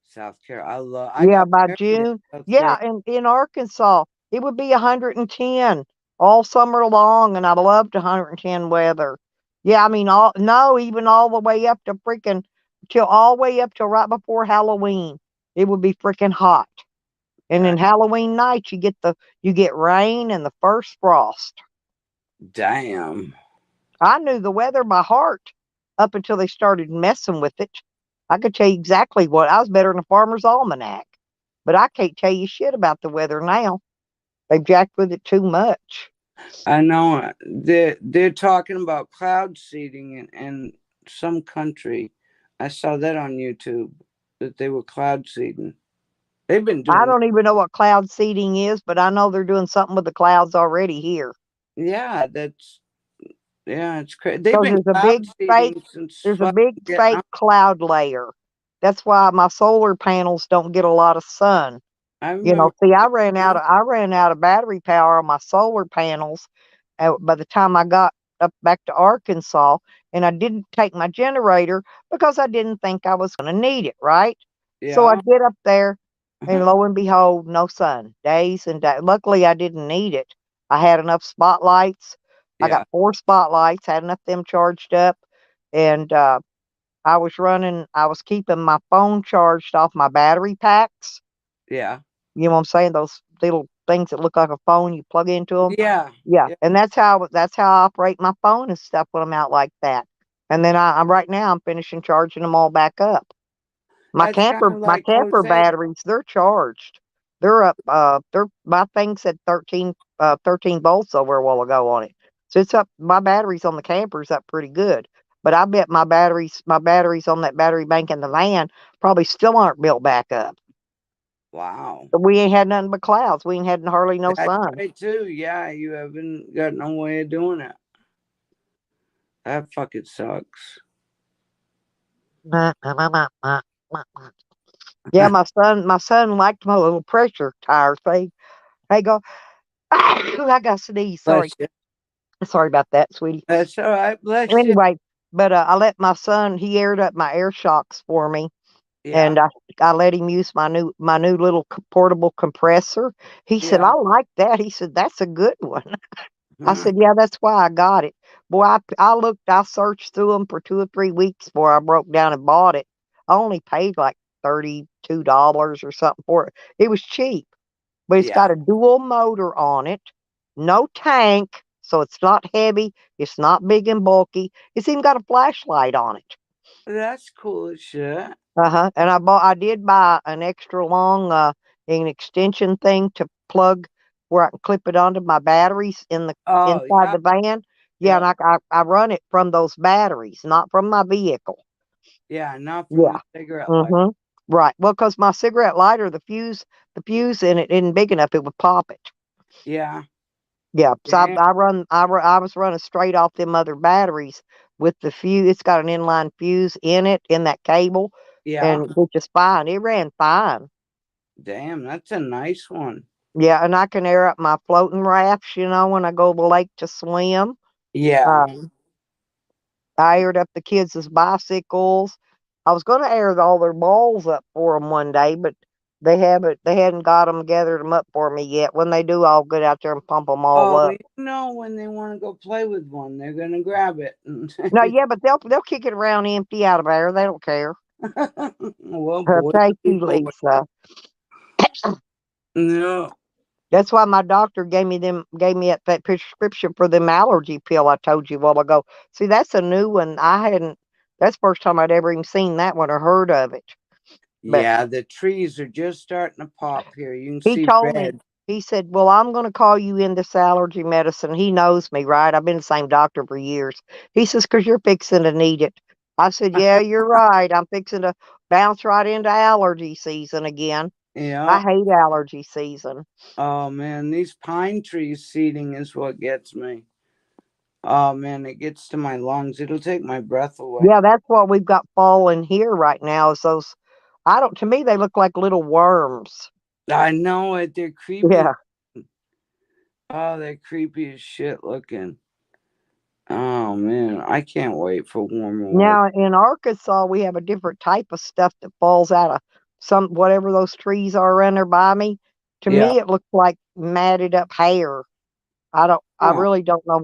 [SPEAKER 9] South Carolina. I
[SPEAKER 1] Yeah,
[SPEAKER 9] got
[SPEAKER 1] by
[SPEAKER 9] married in
[SPEAKER 1] June.
[SPEAKER 9] South
[SPEAKER 1] Yeah,
[SPEAKER 9] Carolina.
[SPEAKER 1] in Arkansas, it would be 110 all summer long, and I loved 110 weather. Yeah, I mean, even all the way up to freaking till all the way up till right before Halloween, it would be freaking hot. And then Halloween night, you get rain and the first frost.
[SPEAKER 9] Damn.
[SPEAKER 1] I knew the weather by heart up until they started messing with it. I could tell you exactly what I was better than a farmer's almanac, but I can't tell you shit about the weather now. They've jacked with it too much.
[SPEAKER 9] I know they're talking about cloud seeding in some country. I saw that on YouTube that they were cloud seeding. They've been
[SPEAKER 1] I
[SPEAKER 9] doing.
[SPEAKER 1] don't even know what cloud seeding is, but I know they're doing something with the clouds already here.
[SPEAKER 9] Yeah, it's crazy. They've
[SPEAKER 1] So
[SPEAKER 9] been cloud seeding since
[SPEAKER 1] there's a
[SPEAKER 9] fucking
[SPEAKER 1] big fake
[SPEAKER 9] Vietnam.
[SPEAKER 1] cloud layer. That's why my solar panels don't get a lot of sun.
[SPEAKER 9] I
[SPEAKER 1] You know,
[SPEAKER 9] remember.
[SPEAKER 1] see, I ran out of battery power on my solar panels by the time I got up back to Arkansas, and I didn't take my generator because I didn't think I was going to need it, right? So I
[SPEAKER 9] Yeah.
[SPEAKER 1] get up there, and lo and behold, no sun, days and days. Luckily, I didn't need it. I had enough spotlights. I
[SPEAKER 9] Yeah.
[SPEAKER 1] got 4 spotlights, had enough of them charged up, and I was keeping my phone charged off my battery packs.
[SPEAKER 9] Yeah.
[SPEAKER 1] You know what I'm saying? Those little things that look like a phone you plug into them.
[SPEAKER 9] Yeah.
[SPEAKER 1] Yeah,
[SPEAKER 9] Yeah.
[SPEAKER 1] and that's how I operate my phone and stuff when I'm out like that. And then I'm right now I'm finishing charging them all back up.
[SPEAKER 9] That's kind of
[SPEAKER 1] My
[SPEAKER 9] like
[SPEAKER 1] camper
[SPEAKER 9] Jose.
[SPEAKER 1] batteries, they're charged. They're up my thing said 13 volts over a while ago on it. So it's up my batteries on the camper's up pretty good. But I bet my batteries on that battery bank in the van probably still aren't built back up.
[SPEAKER 9] Wow.
[SPEAKER 1] But we ain't had nothing but clouds. We ain't had hardly no
[SPEAKER 9] That's
[SPEAKER 1] sun.
[SPEAKER 9] right too. Yeah, you haven't got no way of doing it. That fucking sucks.
[SPEAKER 1] Yeah, my son liked my little pressure tire thing. Hey, go. I got to sneeze. Sorry.
[SPEAKER 9] Bless you.
[SPEAKER 1] Sorry about that, sweetie.
[SPEAKER 9] That's all right. Bless you.
[SPEAKER 1] Anyway, but I let my son. He aired up my air shocks for me,
[SPEAKER 9] Yeah.
[SPEAKER 1] and I let him use my new little portable compressor. He said,
[SPEAKER 9] Yeah.
[SPEAKER 1] "I like that." He said, "That's a good one." I
[SPEAKER 9] Huh.
[SPEAKER 1] said, "Yeah, that's why I got it." Boy, I searched through them for 2 or 3 weeks before I broke down and bought it. I only paid like $32 or something for it. It was cheap, but it's
[SPEAKER 9] Yeah.
[SPEAKER 1] got a dual motor on it, no tank, so it's not heavy. It's not big and bulky. It's even got a flashlight on it.
[SPEAKER 9] That's cool as shit.
[SPEAKER 1] And I did buy an extra long an extension thing to plug where I can clip it onto my batteries
[SPEAKER 9] Oh
[SPEAKER 1] inside
[SPEAKER 9] yeah.
[SPEAKER 1] the van. Yeah,
[SPEAKER 9] Yeah.
[SPEAKER 1] and I run it from those batteries, not from my vehicle.
[SPEAKER 9] Yeah. Not from
[SPEAKER 1] Yeah.
[SPEAKER 9] the cigarette lighter.
[SPEAKER 1] Mhm. Right. Well, because my cigarette lighter, the fuse in it isn't big enough, it would pop it.
[SPEAKER 9] Yeah.
[SPEAKER 1] Yeah. So
[SPEAKER 9] Damn.
[SPEAKER 1] I was running straight off them other batteries with the fuse. It's got an inline fuse in it in that cable,
[SPEAKER 9] Yeah.
[SPEAKER 1] and which is fine. It ran fine.
[SPEAKER 9] Damn. That's a nice one.
[SPEAKER 1] Yeah, and I can air up my floating rafts, when I go to the lake to swim.
[SPEAKER 9] Yeah.
[SPEAKER 1] Um, I aired up the kids' bicycles. I was going to air all their balls up for them one day, but They hadn't got them, gathered them up for me yet. When they do, I'll get out there and pump them all
[SPEAKER 9] Oh,
[SPEAKER 1] up.
[SPEAKER 9] you know, when they want to go play with one, they're gonna grab it.
[SPEAKER 1] No, yeah, but they'll kick it around empty out of there. They don't care.
[SPEAKER 9] Well, boy,
[SPEAKER 1] Thank
[SPEAKER 9] be
[SPEAKER 1] you,
[SPEAKER 9] boy.
[SPEAKER 1] Lisa.
[SPEAKER 9] No.
[SPEAKER 1] That's why my doctor gave me that prescription for them allergy pill I told you a while ago. See, that's a new one. That's the first time I'd ever even seen that one or heard of it. But
[SPEAKER 9] Yeah, the trees are just starting to pop here. You can
[SPEAKER 1] he
[SPEAKER 9] see
[SPEAKER 1] told me,
[SPEAKER 9] red.
[SPEAKER 1] he said, well, I'm going to call you in this allergy medicine. He knows me, right? I've been the same doctor for years. He says, because you're fixing to need it. I said, yeah, you're right. I'm fixing to bounce right into allergy season again. I
[SPEAKER 9] Yeah.
[SPEAKER 1] hate allergy season.
[SPEAKER 9] Oh man, these pine trees seeding is what gets me. Oh man, it gets to my lungs. It'll take my breath away.
[SPEAKER 1] Yeah, that's what we've got falling here right now is those, to me, they look like little worms.
[SPEAKER 9] I know it. They're creepy.
[SPEAKER 1] Yeah.
[SPEAKER 9] Oh, they're creepy as shit looking. Oh man, I can't wait for warmer weather.
[SPEAKER 1] Now in Arkansas, we have a different type of stuff that falls out of whatever those trees are around there by me. To
[SPEAKER 9] Yeah.
[SPEAKER 1] me, it looks like matted up hair. I really don't know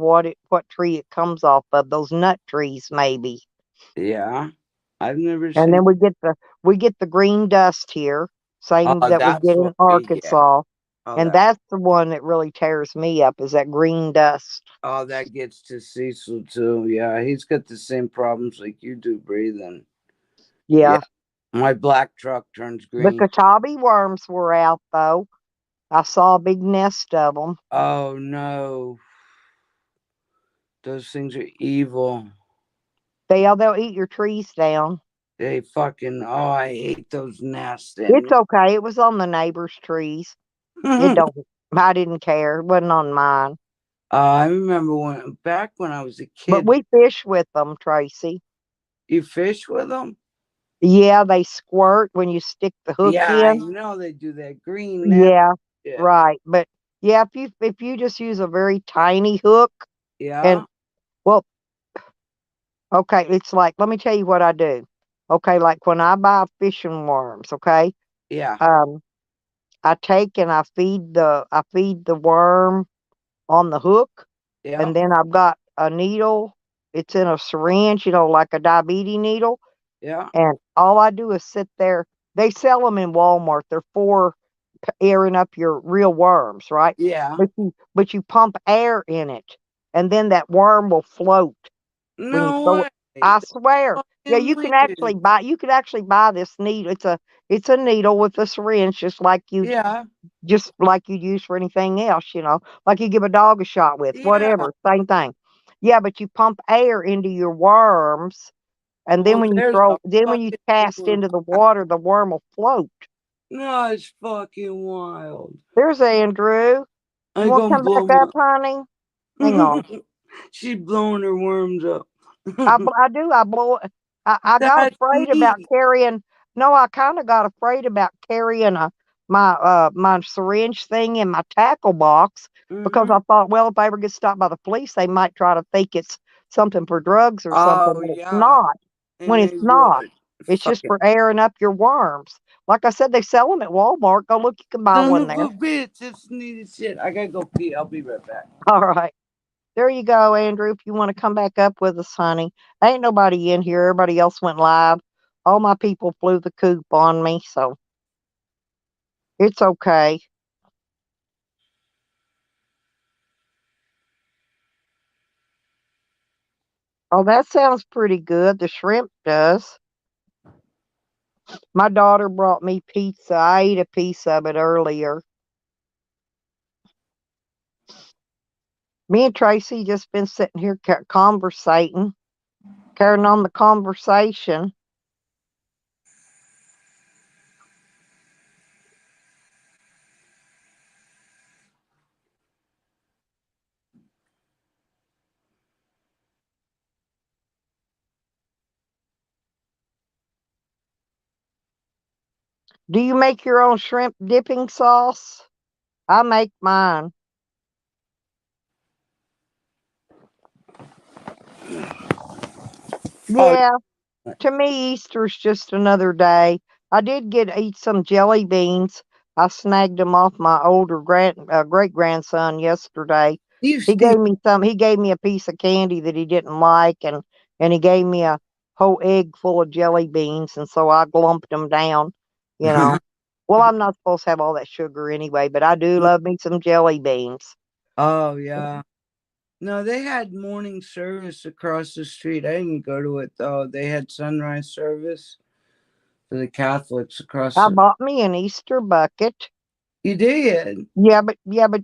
[SPEAKER 1] what tree it comes off of. Those nut trees, maybe.
[SPEAKER 9] Yeah. I've never
[SPEAKER 1] And
[SPEAKER 9] seen.
[SPEAKER 1] then we get the green dust here, same
[SPEAKER 9] Oh,
[SPEAKER 1] that we
[SPEAKER 9] that's
[SPEAKER 1] get in
[SPEAKER 9] what we get.
[SPEAKER 1] Arkansas.
[SPEAKER 9] Oh,
[SPEAKER 1] And that's the one that really tears me up is that green dust.
[SPEAKER 9] Oh, that gets to Cecil too. Yeah, he's got the same problems like you do breathing.
[SPEAKER 1] Yeah.
[SPEAKER 9] My black truck turns
[SPEAKER 1] The
[SPEAKER 9] green.
[SPEAKER 1] Katabi worms were out though. I saw a big nest of them.
[SPEAKER 9] Oh no. Those things are evil.
[SPEAKER 1] They'll eat your trees down.
[SPEAKER 9] They fucking, I hate those nests.
[SPEAKER 1] It's okay. It was on the neighbor's trees. I didn't care. It wasn't on mine.
[SPEAKER 9] I remember back when I was a kid.
[SPEAKER 1] But we fish with them, Tracy.
[SPEAKER 9] You fish with them?
[SPEAKER 1] Yeah, they squirt when you stick the hook
[SPEAKER 9] Yeah, I
[SPEAKER 1] in.
[SPEAKER 9] know they do that green net.
[SPEAKER 1] Yeah, right. But yeah, if you just use a very tiny hook,
[SPEAKER 9] Yeah.
[SPEAKER 1] and well, okay, it's like, let me tell you what I do. Okay, like when I buy fishing worms, okay,
[SPEAKER 9] Yeah.
[SPEAKER 1] I take and I feed the worm on the hook,
[SPEAKER 9] Yeah.
[SPEAKER 1] and then I've got a needle. It's in a syringe, like a diabetes needle.
[SPEAKER 9] Yeah.
[SPEAKER 1] And all I do is sit there. They sell them in Walmart. They're for airing up your real worms, right?
[SPEAKER 9] Yeah.
[SPEAKER 1] But you pump air in it, and then that worm will float.
[SPEAKER 9] No way.
[SPEAKER 1] I swear. Yeah, you
[SPEAKER 9] believe
[SPEAKER 1] could actually buy this needle. It's a needle with a syringe, just like you'd use for anything else, like you give a dog a shot with, whatever, same thing. Yeah, but you pump air into your worms, and then when you cast into the water, the worm will float.
[SPEAKER 9] No, it's fucking wild.
[SPEAKER 1] There's Andrew. You want to come back up, honey? Hang on.
[SPEAKER 9] She's blowing her worms up.
[SPEAKER 1] I do. I blow. I got afraid about carrying. No, I kind of got afraid about carrying my syringe thing in my tackle box because I thought, well, if I ever get stopped by the police, they might try to think it's something for drugs or something. But it's not. When it's not, it's just for airing up your worms. Like I said, they sell them at Walmart. Go look, you can buy one there.
[SPEAKER 9] Bitch, it's needed shit. I gotta go pee. I'll be right back.
[SPEAKER 1] All right. There you go, Andrew. If you want to come back up with us, honey. Ain't nobody in here. Everybody else went live. All my people flew the coop on me, so it's okay. Oh, that sounds pretty good. The shrimp does. My daughter brought me pizza. I ate a piece of it earlier. Me and Tracy just been sitting here conversating, carrying on the conversation. Do you make your own shrimp dipping sauce? I make mine. Yeah, to me, Easter's just another day. I did eat some jelly beans. I snagged them off my older great grandson yesterday.
[SPEAKER 9] You
[SPEAKER 1] He
[SPEAKER 9] see,
[SPEAKER 1] gave me some. He gave me a piece of candy that he didn't like, and he gave me a whole egg full of jelly beans, and so I glumped them down. You know. Well, I'm not supposed to have all that sugar anyway, but I do love me some jelly beans.
[SPEAKER 9] oh yeah. No, they had morning service across the street. I didn't go to it though. They had sunrise service for the Catholics across
[SPEAKER 1] I
[SPEAKER 9] the.
[SPEAKER 1] bought me an Easter bucket.
[SPEAKER 9] You did?
[SPEAKER 1] Yeah, but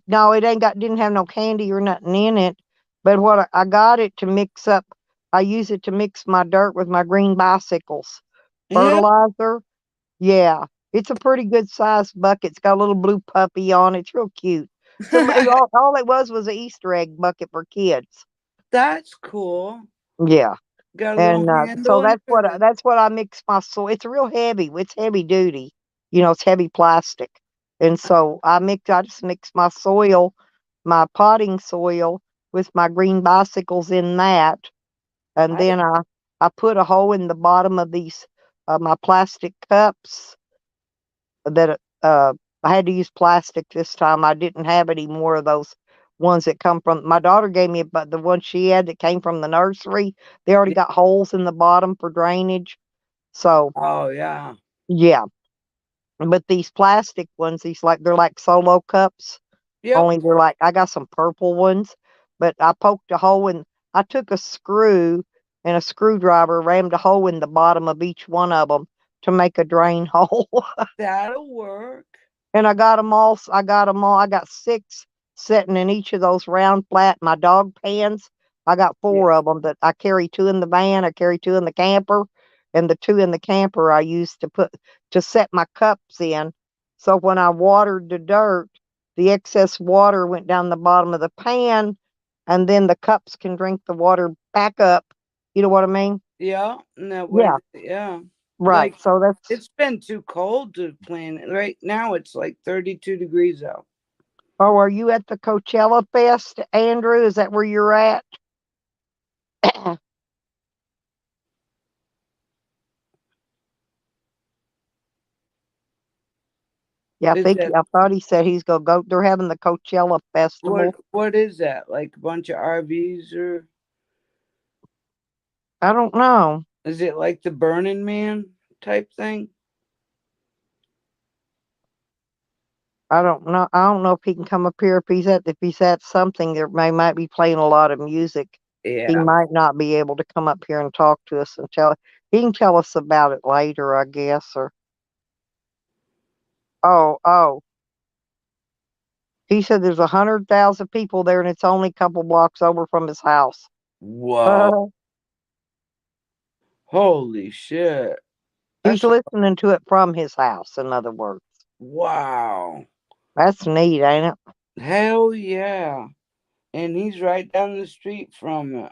[SPEAKER 1] no, it didn't have no candy or nothing in it. But I got it to mix up. I use it to mix my dirt with my green bicycles
[SPEAKER 9] Yeah.
[SPEAKER 1] fertilizer. Yeah, it's a pretty good sized bucket. It's got a little blue puppy on it. It's real cute. So all it was an Easter egg bucket for kids.
[SPEAKER 9] That's cool.
[SPEAKER 1] Yeah.
[SPEAKER 9] Got a
[SPEAKER 1] And
[SPEAKER 9] little handle
[SPEAKER 1] so
[SPEAKER 9] and everything.
[SPEAKER 1] that's what I mix my soil. It's real heavy. It's heavy duty. You know, it's heavy plastic. And so I just mix my soil, my potting soil with my green bicycles in that. And then I put a hole in the bottom of these my plastic cups that I had to use plastic this time. I didn't have any more of those ones that come from my daughter gave me, but the one she had that came from the nursery, they already got holes in the bottom for drainage. So
[SPEAKER 9] Oh yeah.
[SPEAKER 1] yeah, but these plastic ones, they're like solo cups.
[SPEAKER 9] Yep.
[SPEAKER 1] Only they're like I got some purple ones, but I poked a hole in. I took a screw and a screwdriver, rammed a hole in the bottom of each one of them to make a drain hole.
[SPEAKER 9] That'll work.
[SPEAKER 1] And I got them all. I got 6 sitting in each of those round flat my dog pans. I got 4 of them that I carry 2 in the van. I carry 2 in the camper, and the 2 in the camper I used to set my cups in. So when I watered the dirt, the excess water went down the bottom of the pan, and then the cups can drink the water back up. You know what I mean?
[SPEAKER 9] Yeah. And that way,
[SPEAKER 1] Yeah.
[SPEAKER 9] yeah.
[SPEAKER 1] Right.
[SPEAKER 9] Like
[SPEAKER 1] So that's
[SPEAKER 9] it's been too cold to plant it. Right now it's like 32 degrees out.
[SPEAKER 1] Oh, are you at the Coachella Fest, Andrew? Is that where you're at? Yeah,
[SPEAKER 9] Is that
[SPEAKER 1] I thought he said he's gonna go. They're having the Coachella Festival.
[SPEAKER 9] what is that? Like a bunch of RVs or
[SPEAKER 1] I don't know.
[SPEAKER 9] is it like the Burning Man type thing?
[SPEAKER 1] I don't know. I don't know if he can come up here if he's at something that might be playing a lot of music. He
[SPEAKER 9] Yeah.
[SPEAKER 1] might not be able to come up here and talk to us and he can tell us about it later, I guess. Or oh. He said there's 100,000 people there and it's only a couple blocks over from his house.
[SPEAKER 9] Wow. Holy shit.
[SPEAKER 1] He's listening to it from his house, in other words.
[SPEAKER 9] Wow.
[SPEAKER 1] That's neat, ain't it?
[SPEAKER 9] Hell yeah. And he's right down the street from it.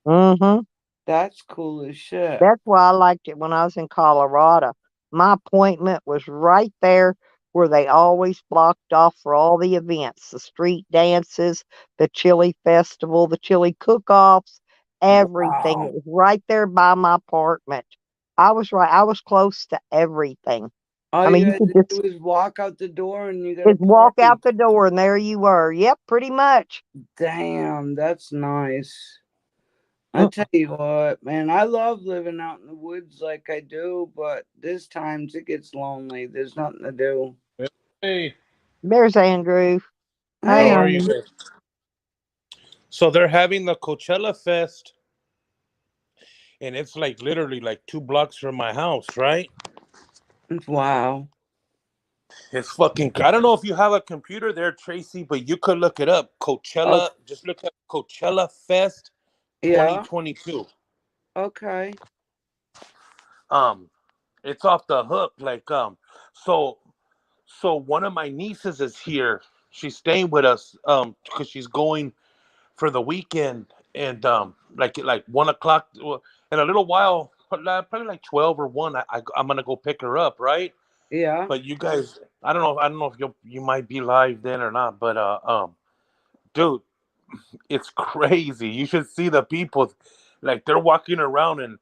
[SPEAKER 1] Mm-hmm.
[SPEAKER 9] That's cool as shit.
[SPEAKER 1] That's why I liked it when I was in Colorado. My appointment was right there where they always blocked off for all the events, the street dances, the chili festival, the chili cook-offs, everything.
[SPEAKER 9] Wow.
[SPEAKER 1] It was right there by my apartment. I was close to everything.
[SPEAKER 9] All
[SPEAKER 1] I mean,
[SPEAKER 9] you
[SPEAKER 1] you
[SPEAKER 9] had
[SPEAKER 1] could
[SPEAKER 9] to
[SPEAKER 1] just
[SPEAKER 9] do is walk out the door and you got a
[SPEAKER 1] walk
[SPEAKER 9] party.
[SPEAKER 1] out the door and there you were. Yep, pretty much.
[SPEAKER 9] Damn, that's nice. I tell you what, man, I love living out in the woods like I do, but this times it gets lonely. There's nothing to do.
[SPEAKER 8] Hey,
[SPEAKER 1] There's Andrew.
[SPEAKER 8] how are
[SPEAKER 1] Hey,
[SPEAKER 8] you guys? So they're having the Coachella Fest, and it's like literally like 2 blocks from my house, right?
[SPEAKER 9] Wow.
[SPEAKER 8] It's fucking. I don't know if you have a computer there, Tracy, but you could look it up. Coachella. Just look at Coachella Fest
[SPEAKER 9] Yeah.
[SPEAKER 8] 2022.
[SPEAKER 9] Okay.
[SPEAKER 8] It's off the hook. So one of my nieces is here. She's staying with us, because she's going for the weekend, and like 1 o'clock. Well, in a little while, probably like 12 or 1. I'm gonna go pick her up, right?
[SPEAKER 9] Yeah.
[SPEAKER 8] But you guys, I don't know if you might be live then or not, but dude, it's crazy. You should see the people, like they're walking around and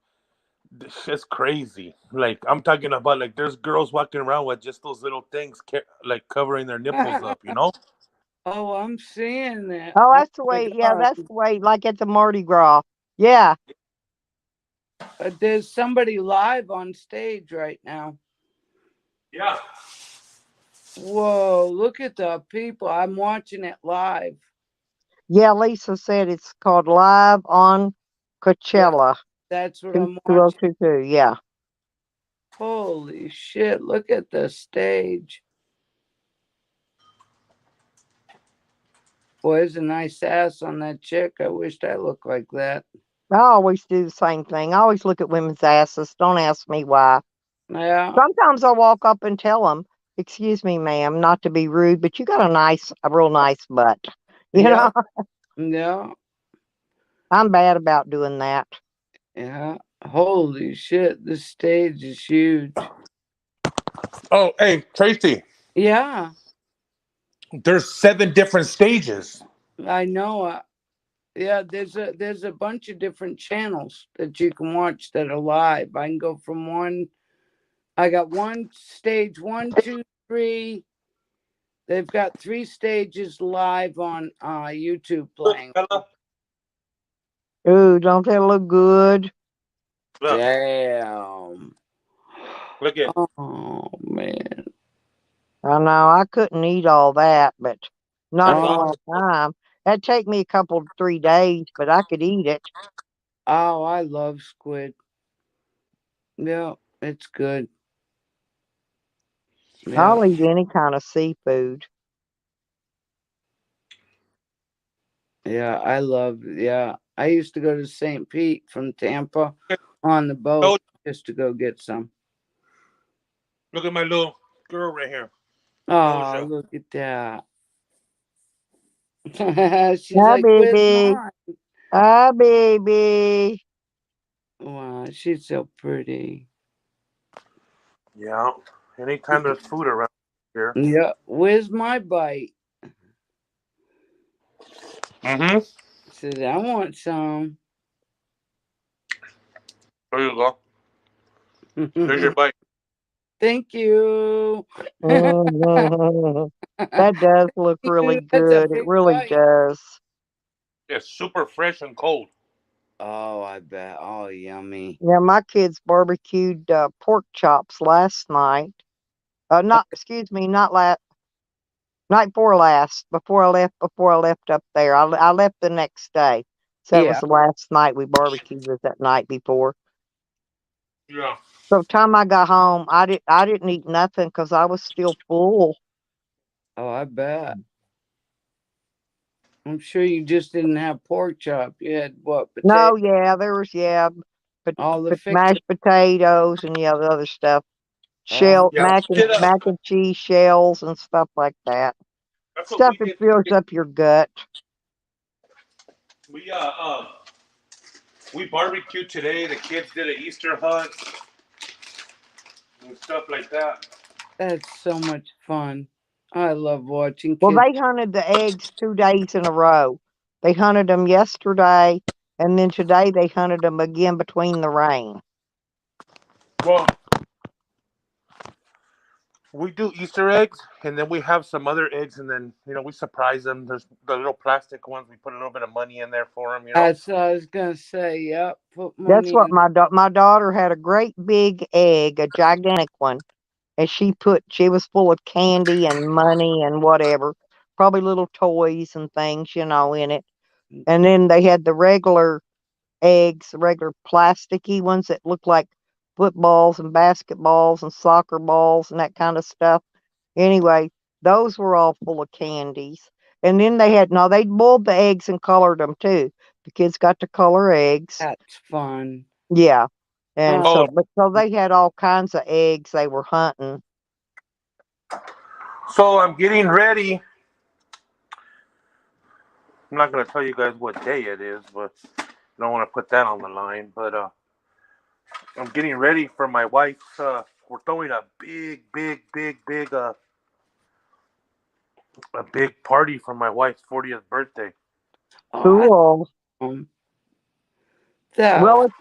[SPEAKER 8] this shit's crazy. Like I'm talking about, like there's girls walking around with just those little things, like covering their nipples up. You know?
[SPEAKER 9] Oh, I'm seeing that.
[SPEAKER 1] Oh,
[SPEAKER 9] Oh
[SPEAKER 1] that's the
[SPEAKER 9] my
[SPEAKER 1] way. Yeah,
[SPEAKER 9] God.
[SPEAKER 1] that's the way. Like at the Mardi Gras. Yeah.
[SPEAKER 9] There's somebody live on stage right now.
[SPEAKER 8] Yeah.
[SPEAKER 9] Whoa, look at the people. I'm watching it live.
[SPEAKER 1] Yeah, Lisa said it's called Live on Coachella.
[SPEAKER 9] That's what I'm watching.
[SPEAKER 1] 2022. Yeah.
[SPEAKER 9] Holy shit, look at the stage. Boy, there's a nice ass on that chick. I wished I looked like that.
[SPEAKER 1] I always do the same thing. I always look at women's asses. Don't ask me why.
[SPEAKER 9] Yeah.
[SPEAKER 1] Sometimes I'll walk up and tell them, "Excuse me, ma'am, not to be rude, but you got a real nice butt." You know?
[SPEAKER 9] Yeah.
[SPEAKER 1] I'm bad about doing that.
[SPEAKER 9] Yeah. Holy shit, this stage is huge.
[SPEAKER 8] Oh, hey, Tracy.
[SPEAKER 9] Yeah.
[SPEAKER 8] There's 7 different stages.
[SPEAKER 9] I know. Yeah, there's a bunch of different channels that you can watch that are live. I can go from one. I got one stage 1, 2, 3. They've got 3 stages live on YouTube playing.
[SPEAKER 1] Ooh, don't that look good?
[SPEAKER 8] Look.
[SPEAKER 9] Damn.
[SPEAKER 8] Look at.
[SPEAKER 9] Oh man.
[SPEAKER 1] I know I couldn't eat all that, but not at
[SPEAKER 9] Oh.
[SPEAKER 1] one time. That'd take me 3 days, but I could eat it.
[SPEAKER 9] Oh, I love squid. Yeah, it's good. Yeah.
[SPEAKER 1] I'll eat any kind of seafood.
[SPEAKER 9] Yeah, I love. Yeah, I used to go to St. Pete from Tampa on the boat just to go get some.
[SPEAKER 8] Look at my little girl right here.
[SPEAKER 9] Oh, look at that. She's
[SPEAKER 1] Hi,
[SPEAKER 9] like, "Where's
[SPEAKER 1] baby.
[SPEAKER 9] mine?"
[SPEAKER 1] Hi, baby.
[SPEAKER 9] Wow, she's so pretty.
[SPEAKER 8] Yeah. Anytime there's food around here.
[SPEAKER 9] Yeah, where's my bite?
[SPEAKER 8] Mm-hmm.
[SPEAKER 9] Says, I want some.
[SPEAKER 8] There you go. Here's your bite.
[SPEAKER 9] Thank you.
[SPEAKER 1] That does look really
[SPEAKER 9] That's a
[SPEAKER 1] good. It
[SPEAKER 9] big
[SPEAKER 1] really
[SPEAKER 9] bite.
[SPEAKER 1] does.
[SPEAKER 8] It's super fresh and cold.
[SPEAKER 9] Oh, I bet. Oh, yummy.
[SPEAKER 1] Yeah, my kids barbecued pork chops last night. Excuse me, not night before last. Before I left up there. I left the next day. So it was
[SPEAKER 9] Yeah.
[SPEAKER 1] the last night we barbecued was that night before.
[SPEAKER 8] Yeah.
[SPEAKER 1] So time I got home, I didn't eat nothing because I was still full.
[SPEAKER 9] Oh, I bet. I'm sure you just didn't have pork chop. You had what?
[SPEAKER 1] No,
[SPEAKER 9] Potato?
[SPEAKER 1] yeah, there was
[SPEAKER 9] All the
[SPEAKER 1] mashed potatoes and the other stuff.
[SPEAKER 9] Oh.
[SPEAKER 8] Yeah.
[SPEAKER 1] Mac and cheese shells and stuff like that.
[SPEAKER 8] That's what
[SPEAKER 1] Stuff
[SPEAKER 8] we
[SPEAKER 1] that
[SPEAKER 8] did.
[SPEAKER 1] fills up your gut.
[SPEAKER 8] We barbecued today. The kids did an Easter hunt and stuff like that.
[SPEAKER 9] That's so much fun. I love watching
[SPEAKER 1] Well,
[SPEAKER 9] kids.
[SPEAKER 1] they hunted the eggs 2 days in a row. They hunted them yesterday, and then today they hunted them again between the rain.
[SPEAKER 8] Well, we do Easter eggs, and then we have some other eggs, and then we surprise them. There's the little plastic ones. We put a little bit of money in there for them.
[SPEAKER 9] That's what I was gonna say. Yep, put
[SPEAKER 1] That's
[SPEAKER 9] money
[SPEAKER 1] what
[SPEAKER 9] in.
[SPEAKER 1] my daughter had a great big egg, a gigantic one, and she was full of candy and money and whatever, probably little toys and things, in it. And then they had the regular eggs, the regular plasticky ones that look like footballs and basketballs and soccer balls and that kind of stuff. Anyway, those were all full of candies. And then they boiled the eggs and colored them too. The kids got to color eggs.
[SPEAKER 9] That's fun.
[SPEAKER 1] Yeah. And
[SPEAKER 8] Oh.
[SPEAKER 1] so they had all kinds of eggs they were hunting.
[SPEAKER 8] So I'm getting ready. I'm not going to tell you guys what day it is, but I don't want to put that on the line. But I'm getting ready for my wife's. We're throwing a big party for my wife's 40th birthday.
[SPEAKER 9] Oh,
[SPEAKER 1] Cool. Well, if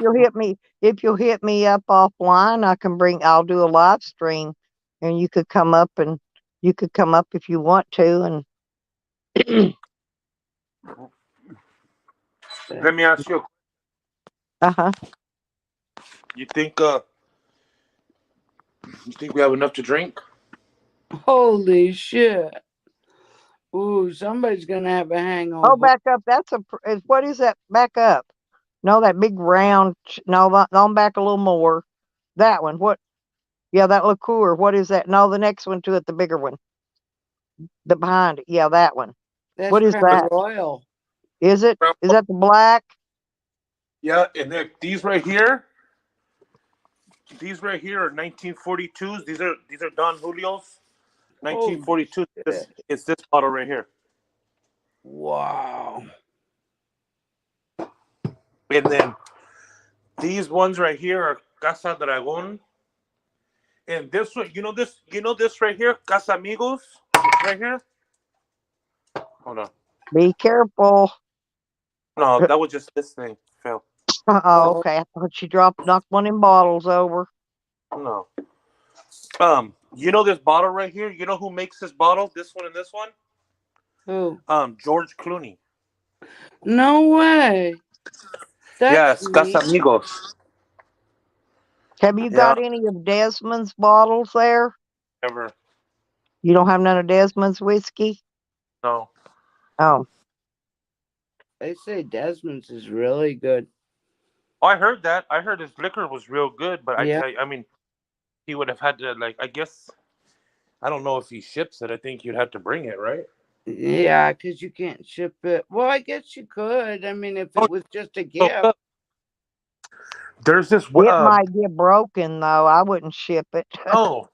[SPEAKER 1] you'll hit me up offline, I'll do a live stream, and you could come up if you want to. And
[SPEAKER 8] Let me ask you.
[SPEAKER 1] uh-huh.
[SPEAKER 8] You think we have enough to drink?
[SPEAKER 9] Holy shit. Ooh, somebody's gonna have a hangover.
[SPEAKER 1] Oh, back up. What is that? Back up. No, that big round. No, I'm back a little more. That one. What? Yeah, that liqueur. What is that? No, the next one to it, the bigger one. The behind it. Yeah, that one.
[SPEAKER 9] That's
[SPEAKER 1] What is
[SPEAKER 9] Crown
[SPEAKER 1] that?
[SPEAKER 9] Royal.
[SPEAKER 1] Is it? Is that the black?
[SPEAKER 8] Yeah, and then these right here are 1942s. These are Don Julio's 1942. It's this bottle right here.
[SPEAKER 9] Wow.
[SPEAKER 8] And then these ones right here are Casa Dragon. And this one, this right here, Casa Amigos, right here. Hold on.
[SPEAKER 1] Be careful.
[SPEAKER 8] No, that was just this thing. Fell.
[SPEAKER 1] Oh, okay. I thought she knocked one of them bottles over.
[SPEAKER 8] No. This bottle right here? You know who makes this bottle? This one and this one?
[SPEAKER 9] Who?
[SPEAKER 8] George Clooney.
[SPEAKER 9] No way.
[SPEAKER 8] Yes, Casa Amigos.
[SPEAKER 1] Have you got any of Desmond's bottles there?
[SPEAKER 8] Never.
[SPEAKER 1] You don't have none of Desmond's whiskey?
[SPEAKER 8] No.
[SPEAKER 1] Oh.
[SPEAKER 9] They say Desmond's is really good.
[SPEAKER 8] Oh, I heard that. I heard his liquor was real good, but
[SPEAKER 9] Yeah.
[SPEAKER 8] I mean, he would have had to, I guess, I don't know if he ships it. I think you'd have to bring it, right?
[SPEAKER 9] Yeah, because you can't ship it. Well, I guess you could. I mean, if it was just a gift.
[SPEAKER 8] There's this.
[SPEAKER 1] It might get broken though. I wouldn't ship it.
[SPEAKER 8] Oh,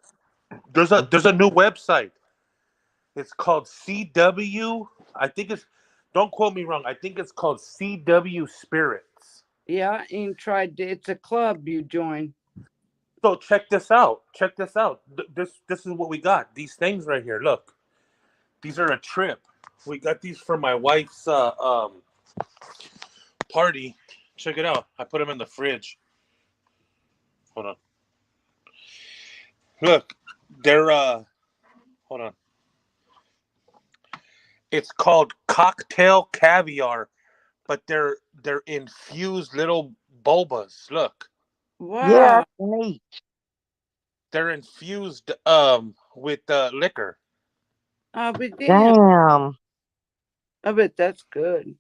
[SPEAKER 8] there's a new website. It's called CW. I think it's. Don't quote me wrong. I think it's called CW Spirits.
[SPEAKER 9] Yeah, and it's a club you join.
[SPEAKER 8] So check this out. This is what we got. These things right here. Look, these are a trip. We got these for my wife's party. Check it out. I put them in the fridge. Hold on. Look, they're hold on. It's called cocktail caviar, but they're infused little bobas. Look.
[SPEAKER 9] Wow.
[SPEAKER 1] Yeah, neat.
[SPEAKER 8] They're infused with liquor.
[SPEAKER 9] Oh, but
[SPEAKER 1] damn.
[SPEAKER 9] I bet that's good.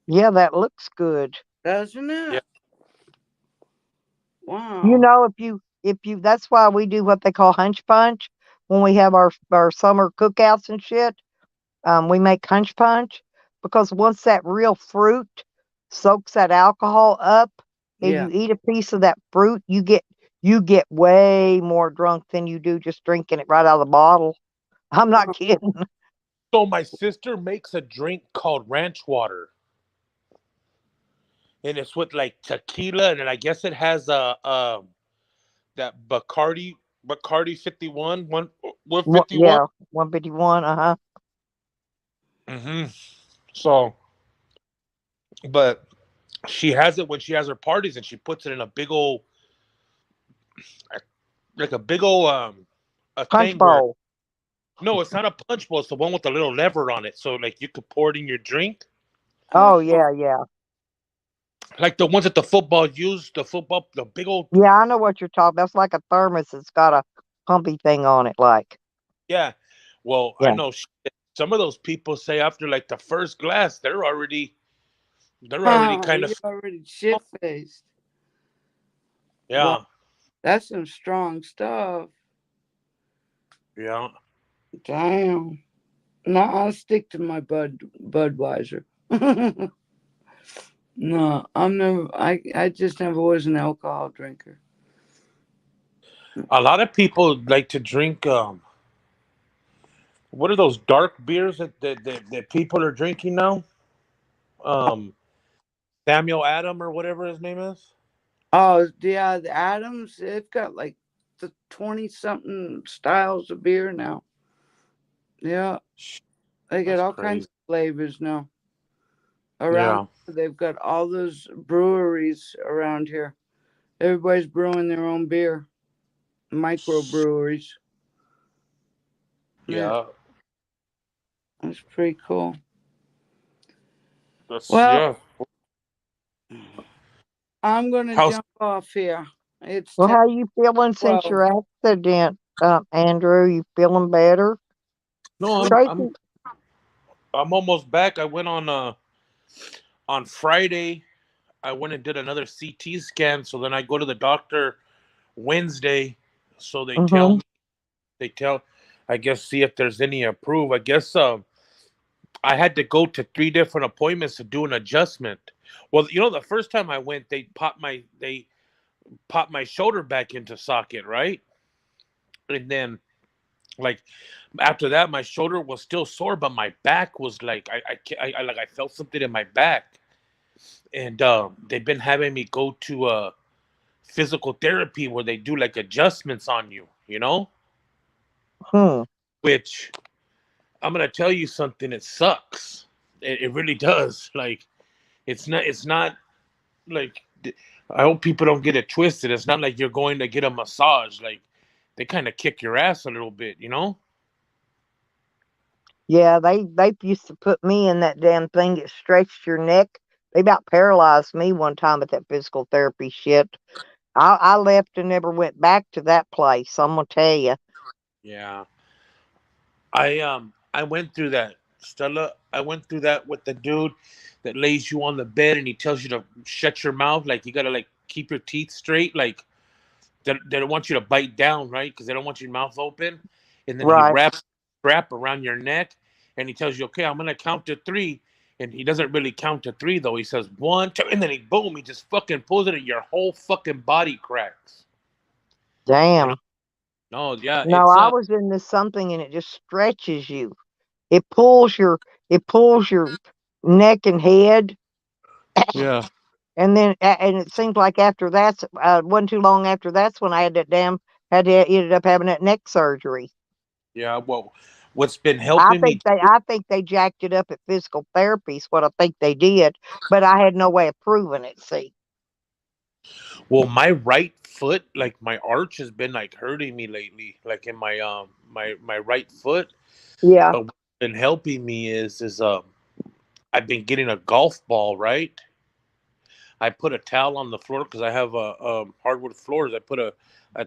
[SPEAKER 1] Yeah, that looks good.
[SPEAKER 9] Doesn't it?
[SPEAKER 8] Yeah.
[SPEAKER 9] Wow.
[SPEAKER 1] You know, if you that's why we do what they call hunch punch when we have our summer cookouts and shit. We make hunch punch because once that real fruit soaks that alcohol up and you eat a piece of that fruit, you get way more drunk than you do just drinking it right out of the bottle. I'm not kidding.
[SPEAKER 8] So my sister makes a drink called ranch water. And it's with like tequila, and then I guess it has that Bacardi 51, 151.
[SPEAKER 1] Yeah, 151.
[SPEAKER 8] Mm-hmm. So, but she has it when she has her parties, and she puts it in a big old, a
[SPEAKER 1] punch bowl.
[SPEAKER 8] No, it's not a punch bowl. It's the one with the little lever on it. So like you could pour it in your drink.
[SPEAKER 1] Oh yeah.
[SPEAKER 8] Like the ones that the football use, the big old.
[SPEAKER 1] Yeah, I know what you're talking about. It's like a thermos. It's got a pumpy thing on it, like.
[SPEAKER 8] Yeah. Well,
[SPEAKER 1] Yeah.
[SPEAKER 8] I know some of those people say after like the first glass, they're already kind of
[SPEAKER 9] already shit faced.
[SPEAKER 8] Yeah.
[SPEAKER 9] Well, that's some strong stuff.
[SPEAKER 8] Yeah.
[SPEAKER 9] Damn. No, I'll stick to my Budweiser. No, I just never was an alcohol drinker.
[SPEAKER 8] A lot of people like to drink what are those dark beers that people are drinking now? Samuel Adam or whatever his name is.
[SPEAKER 9] Oh yeah, the Adams, they've got like the 20-something styles of beer now. Yeah. They got all kinds of flavors now. around. They've got all those breweries around here. Everybody's brewing their own beer, microbreweries.
[SPEAKER 8] Yeah.
[SPEAKER 9] That's pretty cool.
[SPEAKER 8] That's
[SPEAKER 9] Well,
[SPEAKER 8] yeah.
[SPEAKER 9] I'm gonna
[SPEAKER 8] How's
[SPEAKER 9] jump off here. It's
[SPEAKER 1] Well,
[SPEAKER 9] 10,
[SPEAKER 1] how you feeling since
[SPEAKER 9] 12.
[SPEAKER 1] your accident, Andrew? You feeling better?
[SPEAKER 8] no?
[SPEAKER 1] Tracy,
[SPEAKER 8] I'm almost back. I went on Friday. I went and did another CT scan. So then I go to the doctor Wednesday. So they tell
[SPEAKER 1] mm-hmm.
[SPEAKER 8] me, I guess, see if there's any approved. I guess I had to go to 3 different appointments to do an adjustment. Well, the first time I went, they popped my shoulder back into socket, right? And then, like, after that, my shoulder was still sore, but my back was like, I felt something in my back. And they've been having me go to physical therapy where they do like adjustments on you, which I'm gonna tell you something. It sucks. It really does. Like, it's not like, I hope people don't get it twisted. It's not like you're going to get a massage. Like, they kind of kick your ass a little bit,
[SPEAKER 1] Yeah, they used to put me in that damn thing that stretched your neck. They about paralyzed me one time at that physical therapy shit. I left and never went back to that place. I'm gonna tell you.
[SPEAKER 8] Yeah. I went through that, Stella. I went through that with the dude that lays you on the bed and he tells you to shut your mouth. Like, you gotta like keep your teeth straight. Like, they don't want you to bite down, right? Because they don't want your mouth open. And then he
[SPEAKER 1] Right.
[SPEAKER 8] wraps a strap around your neck and he tells you, okay, I'm gonna count to 3. And he doesn't really count to 3 though. He says 1, 2, and then he just fucking pulls it and your whole fucking body cracks.
[SPEAKER 1] Damn.
[SPEAKER 8] No, yeah,
[SPEAKER 1] No, I was in this something and it just stretches you. It pulls your neck and head.
[SPEAKER 8] Yeah.
[SPEAKER 1] And then and it seems like after that's wasn't too long after that's when I had ended up having that neck surgery.
[SPEAKER 8] Yeah, well, what's been helping me
[SPEAKER 1] I think they jacked it up at physical therapy is what I think they did, but I had no way of proving it, see.
[SPEAKER 8] Well, my right foot, like my arch has been like hurting me lately, like in my my right foot.
[SPEAKER 1] Yeah.
[SPEAKER 8] But what's been helping me is I've been getting a golf ball, right? I put a towel on the floor because I have hardwood floors. I put a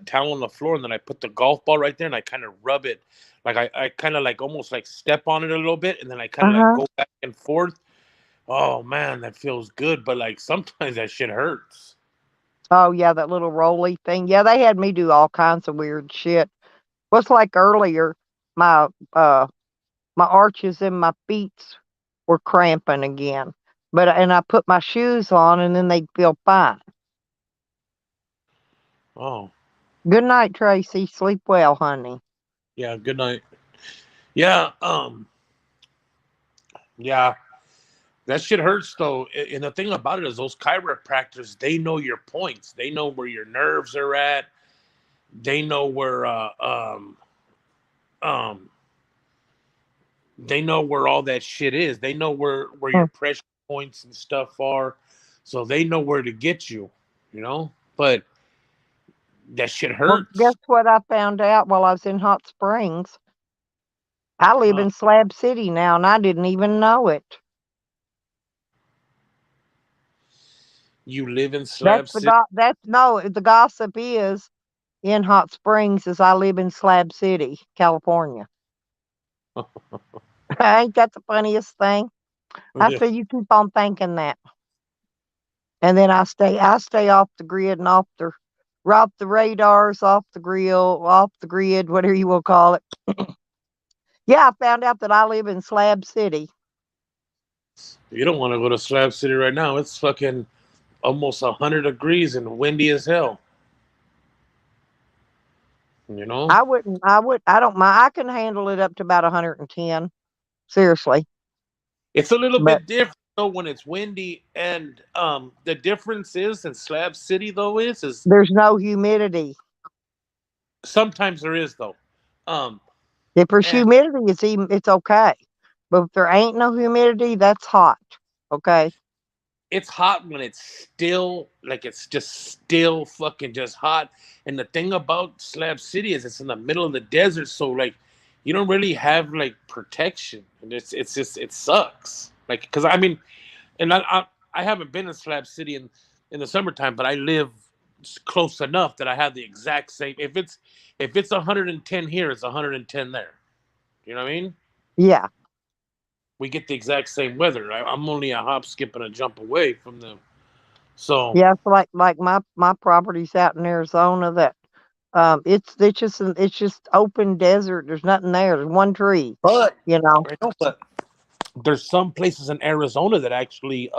[SPEAKER 8] towel on the floor and then I put the golf ball right there and I kind of rub it. Like I kind of like almost like step on it a little bit and then I kind of like go back and forth. Oh man, that feels good. But like sometimes that shit hurts.
[SPEAKER 1] Oh yeah, that little rolly thing. Yeah, they had me do all kinds of weird shit. What's like earlier, my arches in my feet were cramping again. And I put my shoes on and then they'd feel fine.
[SPEAKER 8] Oh.
[SPEAKER 1] Good night, Tracy. Sleep well, honey.
[SPEAKER 8] Yeah, good night. Yeah, yeah. That shit hurts though. And the thing about it is those chiropractors, they know your points. They know where your nerves are at. They know where they know where all that shit is. They know where your pressure points and stuff are. So they know where to get you, But that shit hurts.
[SPEAKER 1] Well, guess what I found out while I was in Hot Springs? I live in Slab City now and I didn't even know it.
[SPEAKER 8] You live in Slab City?
[SPEAKER 1] The gossip is in Hot Springs is I live in Slab City, California. Ain't that the funniest thing? I say you keep on thinking that. And then I stay off the grid and off the radars, off the grill, off the grid, whatever you will call it. Yeah, I found out that I live in Slab City.
[SPEAKER 8] You don't want to go to Slab City right now. It's fucking almost 100 degrees and windy as hell.
[SPEAKER 1] I don't mind. I can handle it up to about 110. Seriously.
[SPEAKER 8] It's a little bit different though when it's windy, and the difference is in Slab City though is
[SPEAKER 1] there's no humidity.
[SPEAKER 8] Sometimes there is though.
[SPEAKER 1] If there's humidity, it's okay. But if there ain't no humidity, that's hot. Okay.
[SPEAKER 8] It's hot when it's still like it's just still fucking just hot. And the thing about Slab City is it's in the middle of the desert, so like you don't really have like protection, and it's just it sucks. Like because I mean, and I haven't been in Slab City in the summertime, but I live close enough that I have the exact same. If it's 110 here, it's 110 there. You know what I mean?
[SPEAKER 1] Yeah.
[SPEAKER 8] We get the exact same weather. I'm only a hop, skip, and a jump away from them. So
[SPEAKER 1] Yeah, so like my property's out in Arizona that it's just open desert. There's nothing there. There's one tree,
[SPEAKER 8] but
[SPEAKER 1] you know.
[SPEAKER 8] I know, but there's some places in Arizona that actually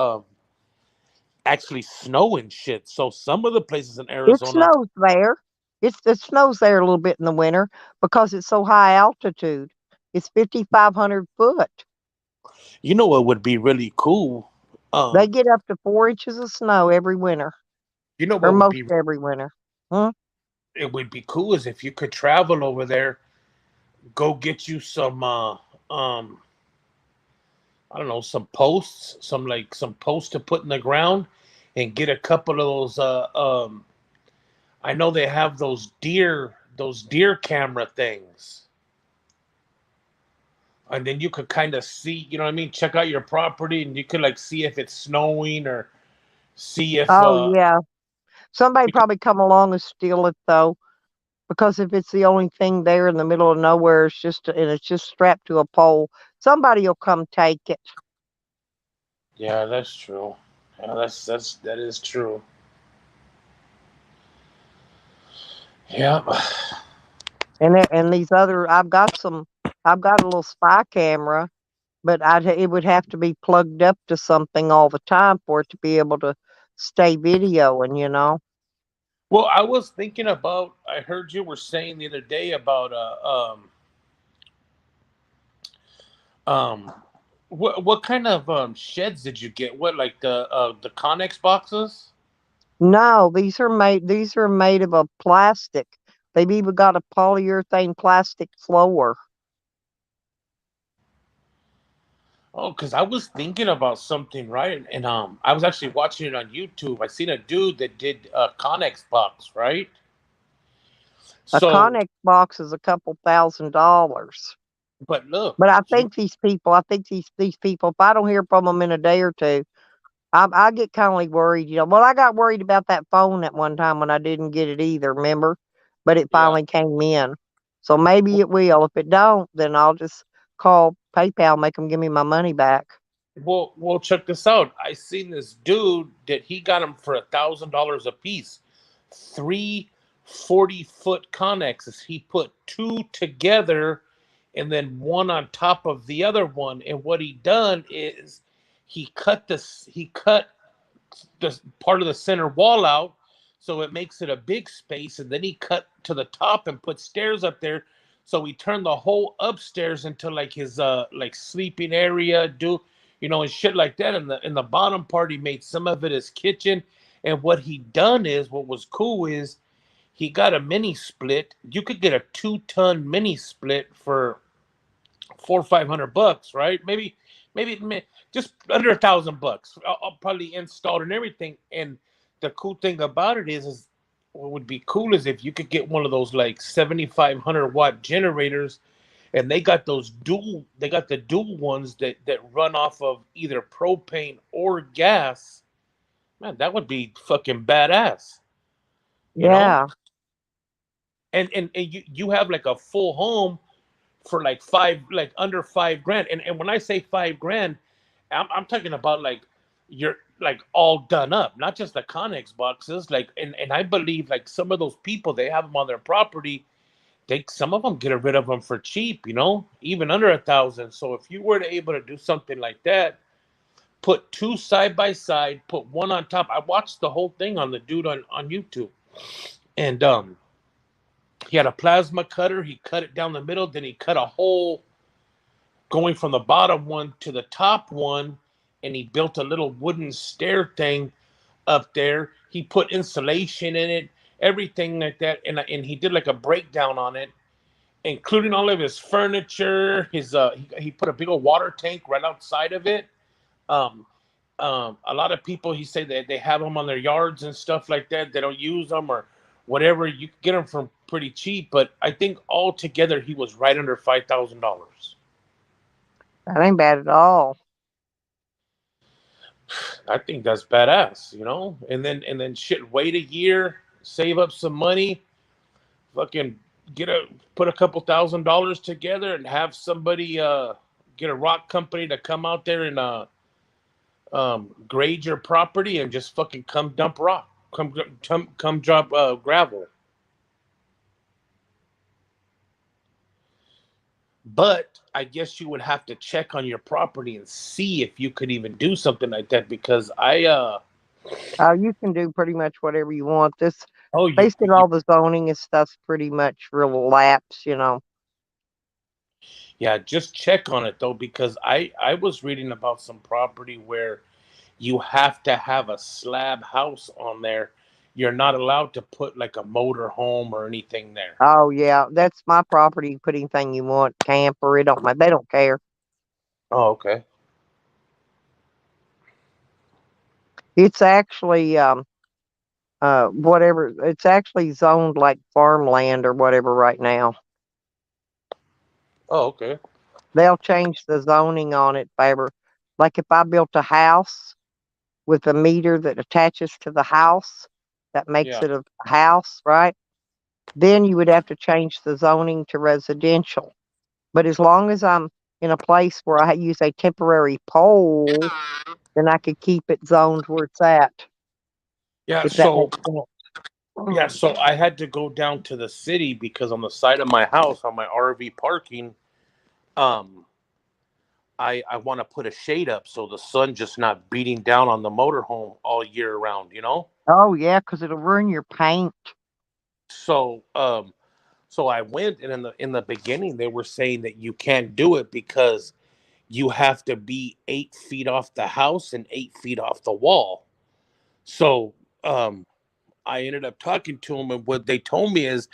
[SPEAKER 8] snow and shit. So some of the places in
[SPEAKER 1] It
[SPEAKER 8] Arizona,
[SPEAKER 1] snows there. It snows there a little bit in the winter because it's so high altitude. It's 5,500 foot.
[SPEAKER 8] you know what would be really cool?
[SPEAKER 1] They get up to 4 inches of snow every winter,
[SPEAKER 8] You know
[SPEAKER 1] or
[SPEAKER 8] what would
[SPEAKER 1] most
[SPEAKER 8] be
[SPEAKER 1] every winter. Huh?
[SPEAKER 8] it would be cool is if you could travel over there, go get you some I don't know, some posts to put in the ground and get a couple of those I know they have those deer camera things. And then you could kind of see, you know what I mean, check out your property and you could like see if it's snowing or see if
[SPEAKER 1] Oh yeah. Somebody probably come along and steal it though, because if it's the only thing there in the middle of nowhere, it's just strapped to a pole. Somebody will come take it.
[SPEAKER 8] yeah, that's true. Yeah, that is true. Yeah.
[SPEAKER 1] And these other, I've got a little spy camera, but it would have to be plugged up to something all the time for it to be able to stay videoing, you know.
[SPEAKER 8] Well, I was thinking about. I heard you were saying the other day about um what kind of sheds did you get? What like the Connex boxes?
[SPEAKER 1] No, these are made of a plastic. They've even got a polyurethane plastic floor.
[SPEAKER 8] Oh, because I was thinking about something, right? And I was actually watching it on YouTube. I seen a dude that did a Connex box, right?
[SPEAKER 1] A
[SPEAKER 8] So,
[SPEAKER 1] Connex box is a couple $1,000.
[SPEAKER 8] but look,
[SPEAKER 1] But
[SPEAKER 8] you
[SPEAKER 1] I think these people, if I don't hear from them in a day or two, I get kind of like worried, you know. Well, I got worried about that phone at one time when I didn't get it either, remember? But it
[SPEAKER 8] yeah.
[SPEAKER 1] finally came in. So maybe it will. If it don't, then I'll just call PayPal, make them give me my money back.
[SPEAKER 8] Well, check this out. I seen this dude that he got him for $1,000 a piece. 3 40-foot Connexes. He put two together and then one on top of the other one. And what he done is he cut the part of the center wall out so it makes it a big space, and then he cut to the top and put stairs up there, so he turned the whole upstairs into like his like sleeping area, and shit like that. In the bottom part he made some of it his kitchen. And what was cool is he got a mini split. You could get a 2-ton mini split for $400 or $500, right? Maybe just under $1,000. I'll probably installed and everything. And the cool thing about it is what would be cool is if you could get one of those like 7,500-watt generators, and they got the dual ones that run off of either propane or gas. Man, that would be fucking badass, you know.
[SPEAKER 1] Yeah.
[SPEAKER 8] And you have like a full home for like under $5,000. And when I say $5,000, I'm talking about like you're like all done up, not just the Connex boxes. Like, and I believe like some of those people, they have them on their property. Some of them get rid of them for cheap, even under 1,000. So if you were to able to do something like that, put two side by side, put one on top. I watched the whole thing on the dude on YouTube, and he had a plasma cutter. He cut it down the middle. Then he cut a hole going from the bottom one to the top one, and he built a little wooden stair thing up there. He put insulation in it, everything like that, and he did like a breakdown on it, including all of his furniture. He put a big old water tank right outside of it. Um, a lot of people, he said that they have them on their yards and stuff like that. They don't use them or whatever. You can get them for pretty cheap, but I think altogether he was right under $5,000.
[SPEAKER 1] That ain't bad at all.
[SPEAKER 8] I think that's badass, you know. And then shit, wait a year, save up some money, fucking put a couple $1,000s together, and have somebody get a rock company to come out there and grade your property and just fucking come dump rock, come drop gravel. But I guess you would have to check on your property and see if you could even do something like that, because
[SPEAKER 1] you can do pretty much whatever you want.
[SPEAKER 8] Oh,
[SPEAKER 1] basically all the zoning and stuff's pretty much real lapse, you know.
[SPEAKER 8] Yeah, just check on it though, because I was reading about some property where you have to have a slab house on there. You're not allowed to put like a motor home or anything there.
[SPEAKER 1] Oh yeah, that's my property. Put anything you want, camper. They don't care.
[SPEAKER 8] Oh, okay.
[SPEAKER 1] It's actually whatever. It's actually zoned like farmland or whatever right now.
[SPEAKER 8] Oh, okay.
[SPEAKER 1] They'll change the zoning on it, favor. Like if I built a house with a meter that attaches to the house, that makes it a house, right? Then you would have to change the zoning to residential. But as long as I'm in a place where I use a temporary pole, then I could keep it zoned where it's at.
[SPEAKER 8] Yeah, so I had to go down to the city because on the side of my house, on my RV parking, I want to put a shade up so the sun just not beating down on the motorhome all year round, you know?
[SPEAKER 1] Oh yeah, because it'll ruin your paint.
[SPEAKER 8] So I went, and in the beginning they were saying that you can't do it because you have to be 8 feet off the house and 8 feet off the wall. So I ended up talking to them, and what they told me is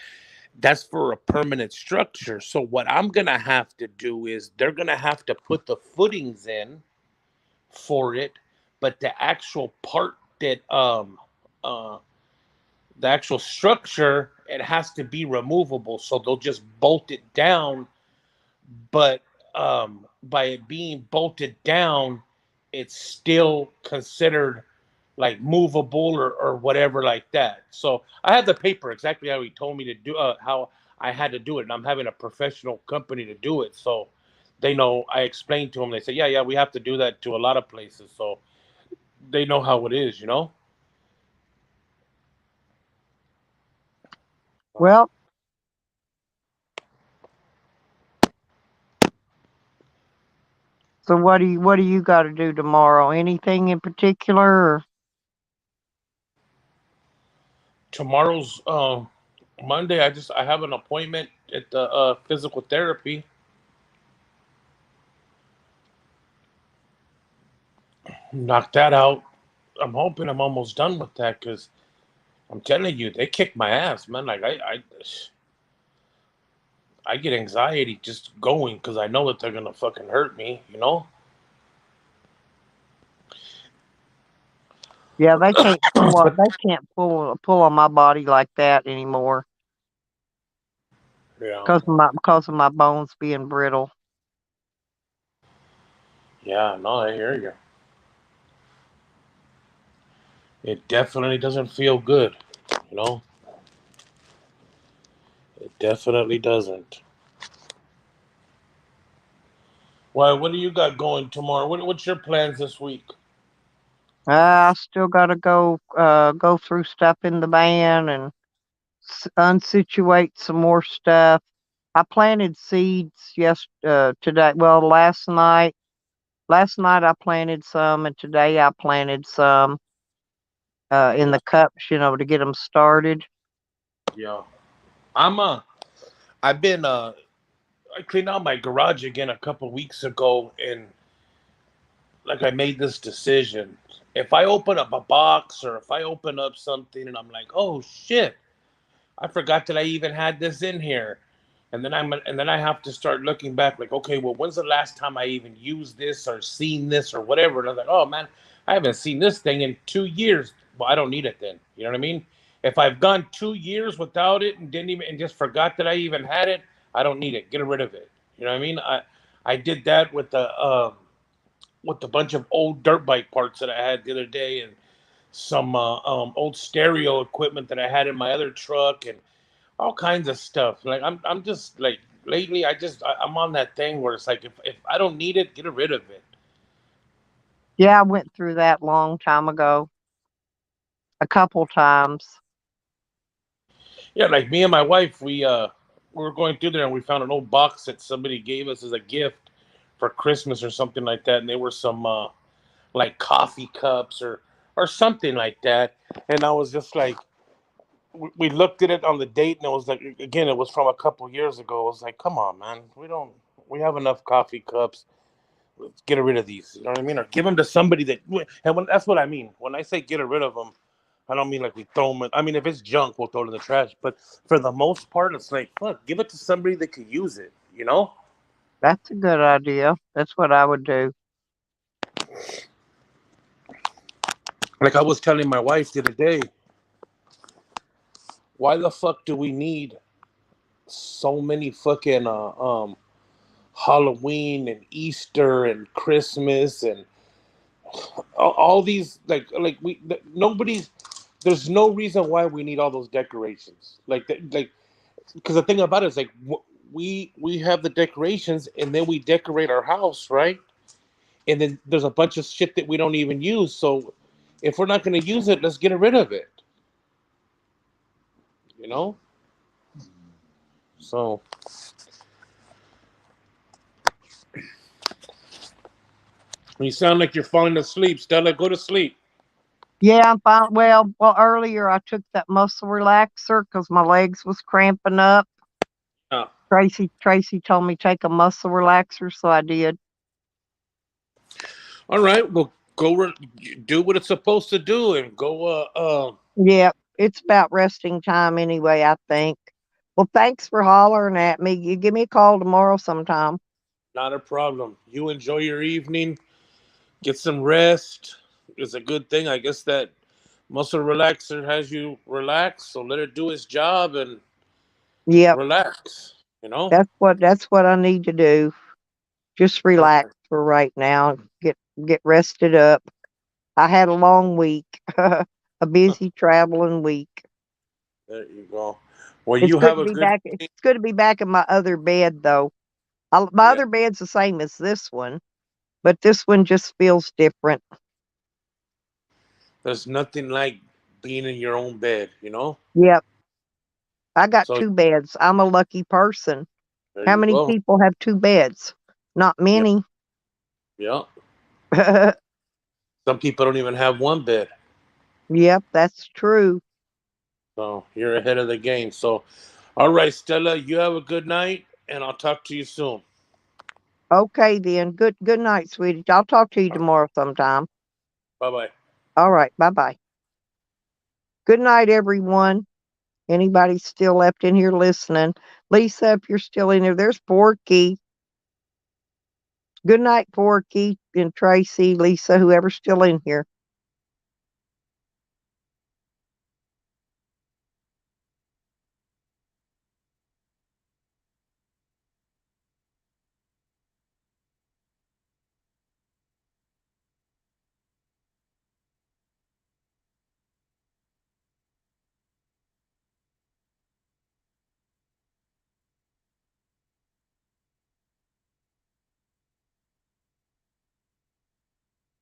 [SPEAKER 8] that's for a permanent structure. So what I'm gonna have to do is they're gonna have to put the footings in for it, but the actual part that the actual structure, it has to be removable. So they'll just bolt it down, but by it being bolted down, it's still considered like movable or whatever like that. So I had the paper exactly how he told me to do, how I had to do it, and I'm having a professional company to do it. So they know. I explained to them. They said, yeah, we have to do that to a lot of places. So they know how it is, you know.
[SPEAKER 1] Well, so what do you got to do tomorrow? Anything in particular? Or?
[SPEAKER 8] Tomorrow's Monday. I have an appointment at the physical therapy. Knock that out. I'm hoping I'm almost done with that, because I'm telling you, they kick my ass, man. Like I get anxiety just going because I know that they're gonna fucking hurt me, you know.
[SPEAKER 1] Yeah, they can't pull on my body like that anymore.
[SPEAKER 8] Yeah.
[SPEAKER 1] Because of my bones being brittle.
[SPEAKER 8] Yeah, no, I hear you. It definitely doesn't feel good, you know. It definitely doesn't. Why? What do you got going tomorrow? What's your plans this week?
[SPEAKER 1] I still got to go through stuff in the van and unsituate some more stuff. I planted seeds today. Well, last night. Last night I planted some, and today I planted some in the cups, to get them started.
[SPEAKER 8] Yeah, I've been I cleaned out my garage again a couple weeks ago, and like I made this decision. If I open up a box or if I open up something and I'm like, oh shit, I forgot that I even had this in here. And then I have to start looking back like, okay, well, when's the last time I even used this or seen this or whatever? And I was like, oh man, I haven't seen this thing in 2 years. Well, I don't need it then. You know what I mean? If I've gone 2 years without it and didn't even and just forgot that I even had it, I don't need it. Get rid of it. You know what I mean? I did that with a bunch of old dirt bike parts that I had the other day, and some old stereo equipment that I had in my other truck, and all kinds of stuff. Like I'm just like lately, I'm on that thing where it's like if I don't need it, get rid of it.
[SPEAKER 1] Yeah, I went through that long time ago, a couple times.
[SPEAKER 8] Yeah, like me and my wife, we were going through there and we found an old box that somebody gave us as a gift for Christmas or something like that, and they were some like coffee cups or something like that. And I was just like, we looked at it on the date, and it was like, again, it was from a couple years ago. It was like, come on, man, we have enough coffee cups. Let's get rid of these. You know what I mean? Or give them to somebody that. And that's what I mean when I say get rid of them. I don't mean like we throw them. I mean, if it's junk, we'll throw it in the trash. But for the most part, it's like, fuck, give it to somebody that could use it. You know?
[SPEAKER 1] That's a good idea. That's what I would do.
[SPEAKER 8] Like I was telling my wife the other day, why the fuck do we need so many fucking Halloween and Easter and Christmas and all these nobody's. There's no reason why we need all those decorations. Like because the thing about it is like we have the decorations and then we decorate our house, right? And then there's a bunch of shit that we don't even use. So if we're not going to use it, let's get rid of it. You know? So you sound like you're falling asleep, Stella. Go to sleep.
[SPEAKER 1] Yeah, I'm fine. Well, earlier I took that muscle relaxer because my legs was cramping up.
[SPEAKER 8] Oh.
[SPEAKER 1] Tracy told me take a muscle relaxer, so I did.
[SPEAKER 8] All right, well, go do what it's supposed to do and go.
[SPEAKER 1] Yeah, it's about resting time anyway, I think. Well, thanks for hollering at me. You give me a call tomorrow sometime.
[SPEAKER 8] Not a problem. You enjoy your evening. Get some rest. It's a good thing. I guess that muscle relaxer has you relax, so let it do its job and relax. You know?
[SPEAKER 1] That's what I need to do. Just relax for right now. Get rested up. I had a long week. A busy traveling week.
[SPEAKER 8] There you go. Well, you have a good.
[SPEAKER 1] It's good to be back in my other bed, though. My other bed's the same as this one, but this one just feels different.
[SPEAKER 8] There's nothing like being in your own bed, you know?
[SPEAKER 1] Yep. I got 2 beds. I'm a lucky person. How many people have 2 beds? Not many.
[SPEAKER 8] Yeah. Some people don't even have 1 bed.
[SPEAKER 1] Yep, that's true.
[SPEAKER 8] So you're ahead of the game. So, all right, Stella, you have a good night, and I'll talk to you soon.
[SPEAKER 1] Okay, then. Good night, sweetie. I'll talk to you tomorrow sometime.
[SPEAKER 8] Bye-bye.
[SPEAKER 1] All right. Bye-bye. Good night, everyone. Anybody still left in here listening? Lisa, if you're still in there, there's Porky. Good night, Porky and Tracy, Lisa, whoever's still in here.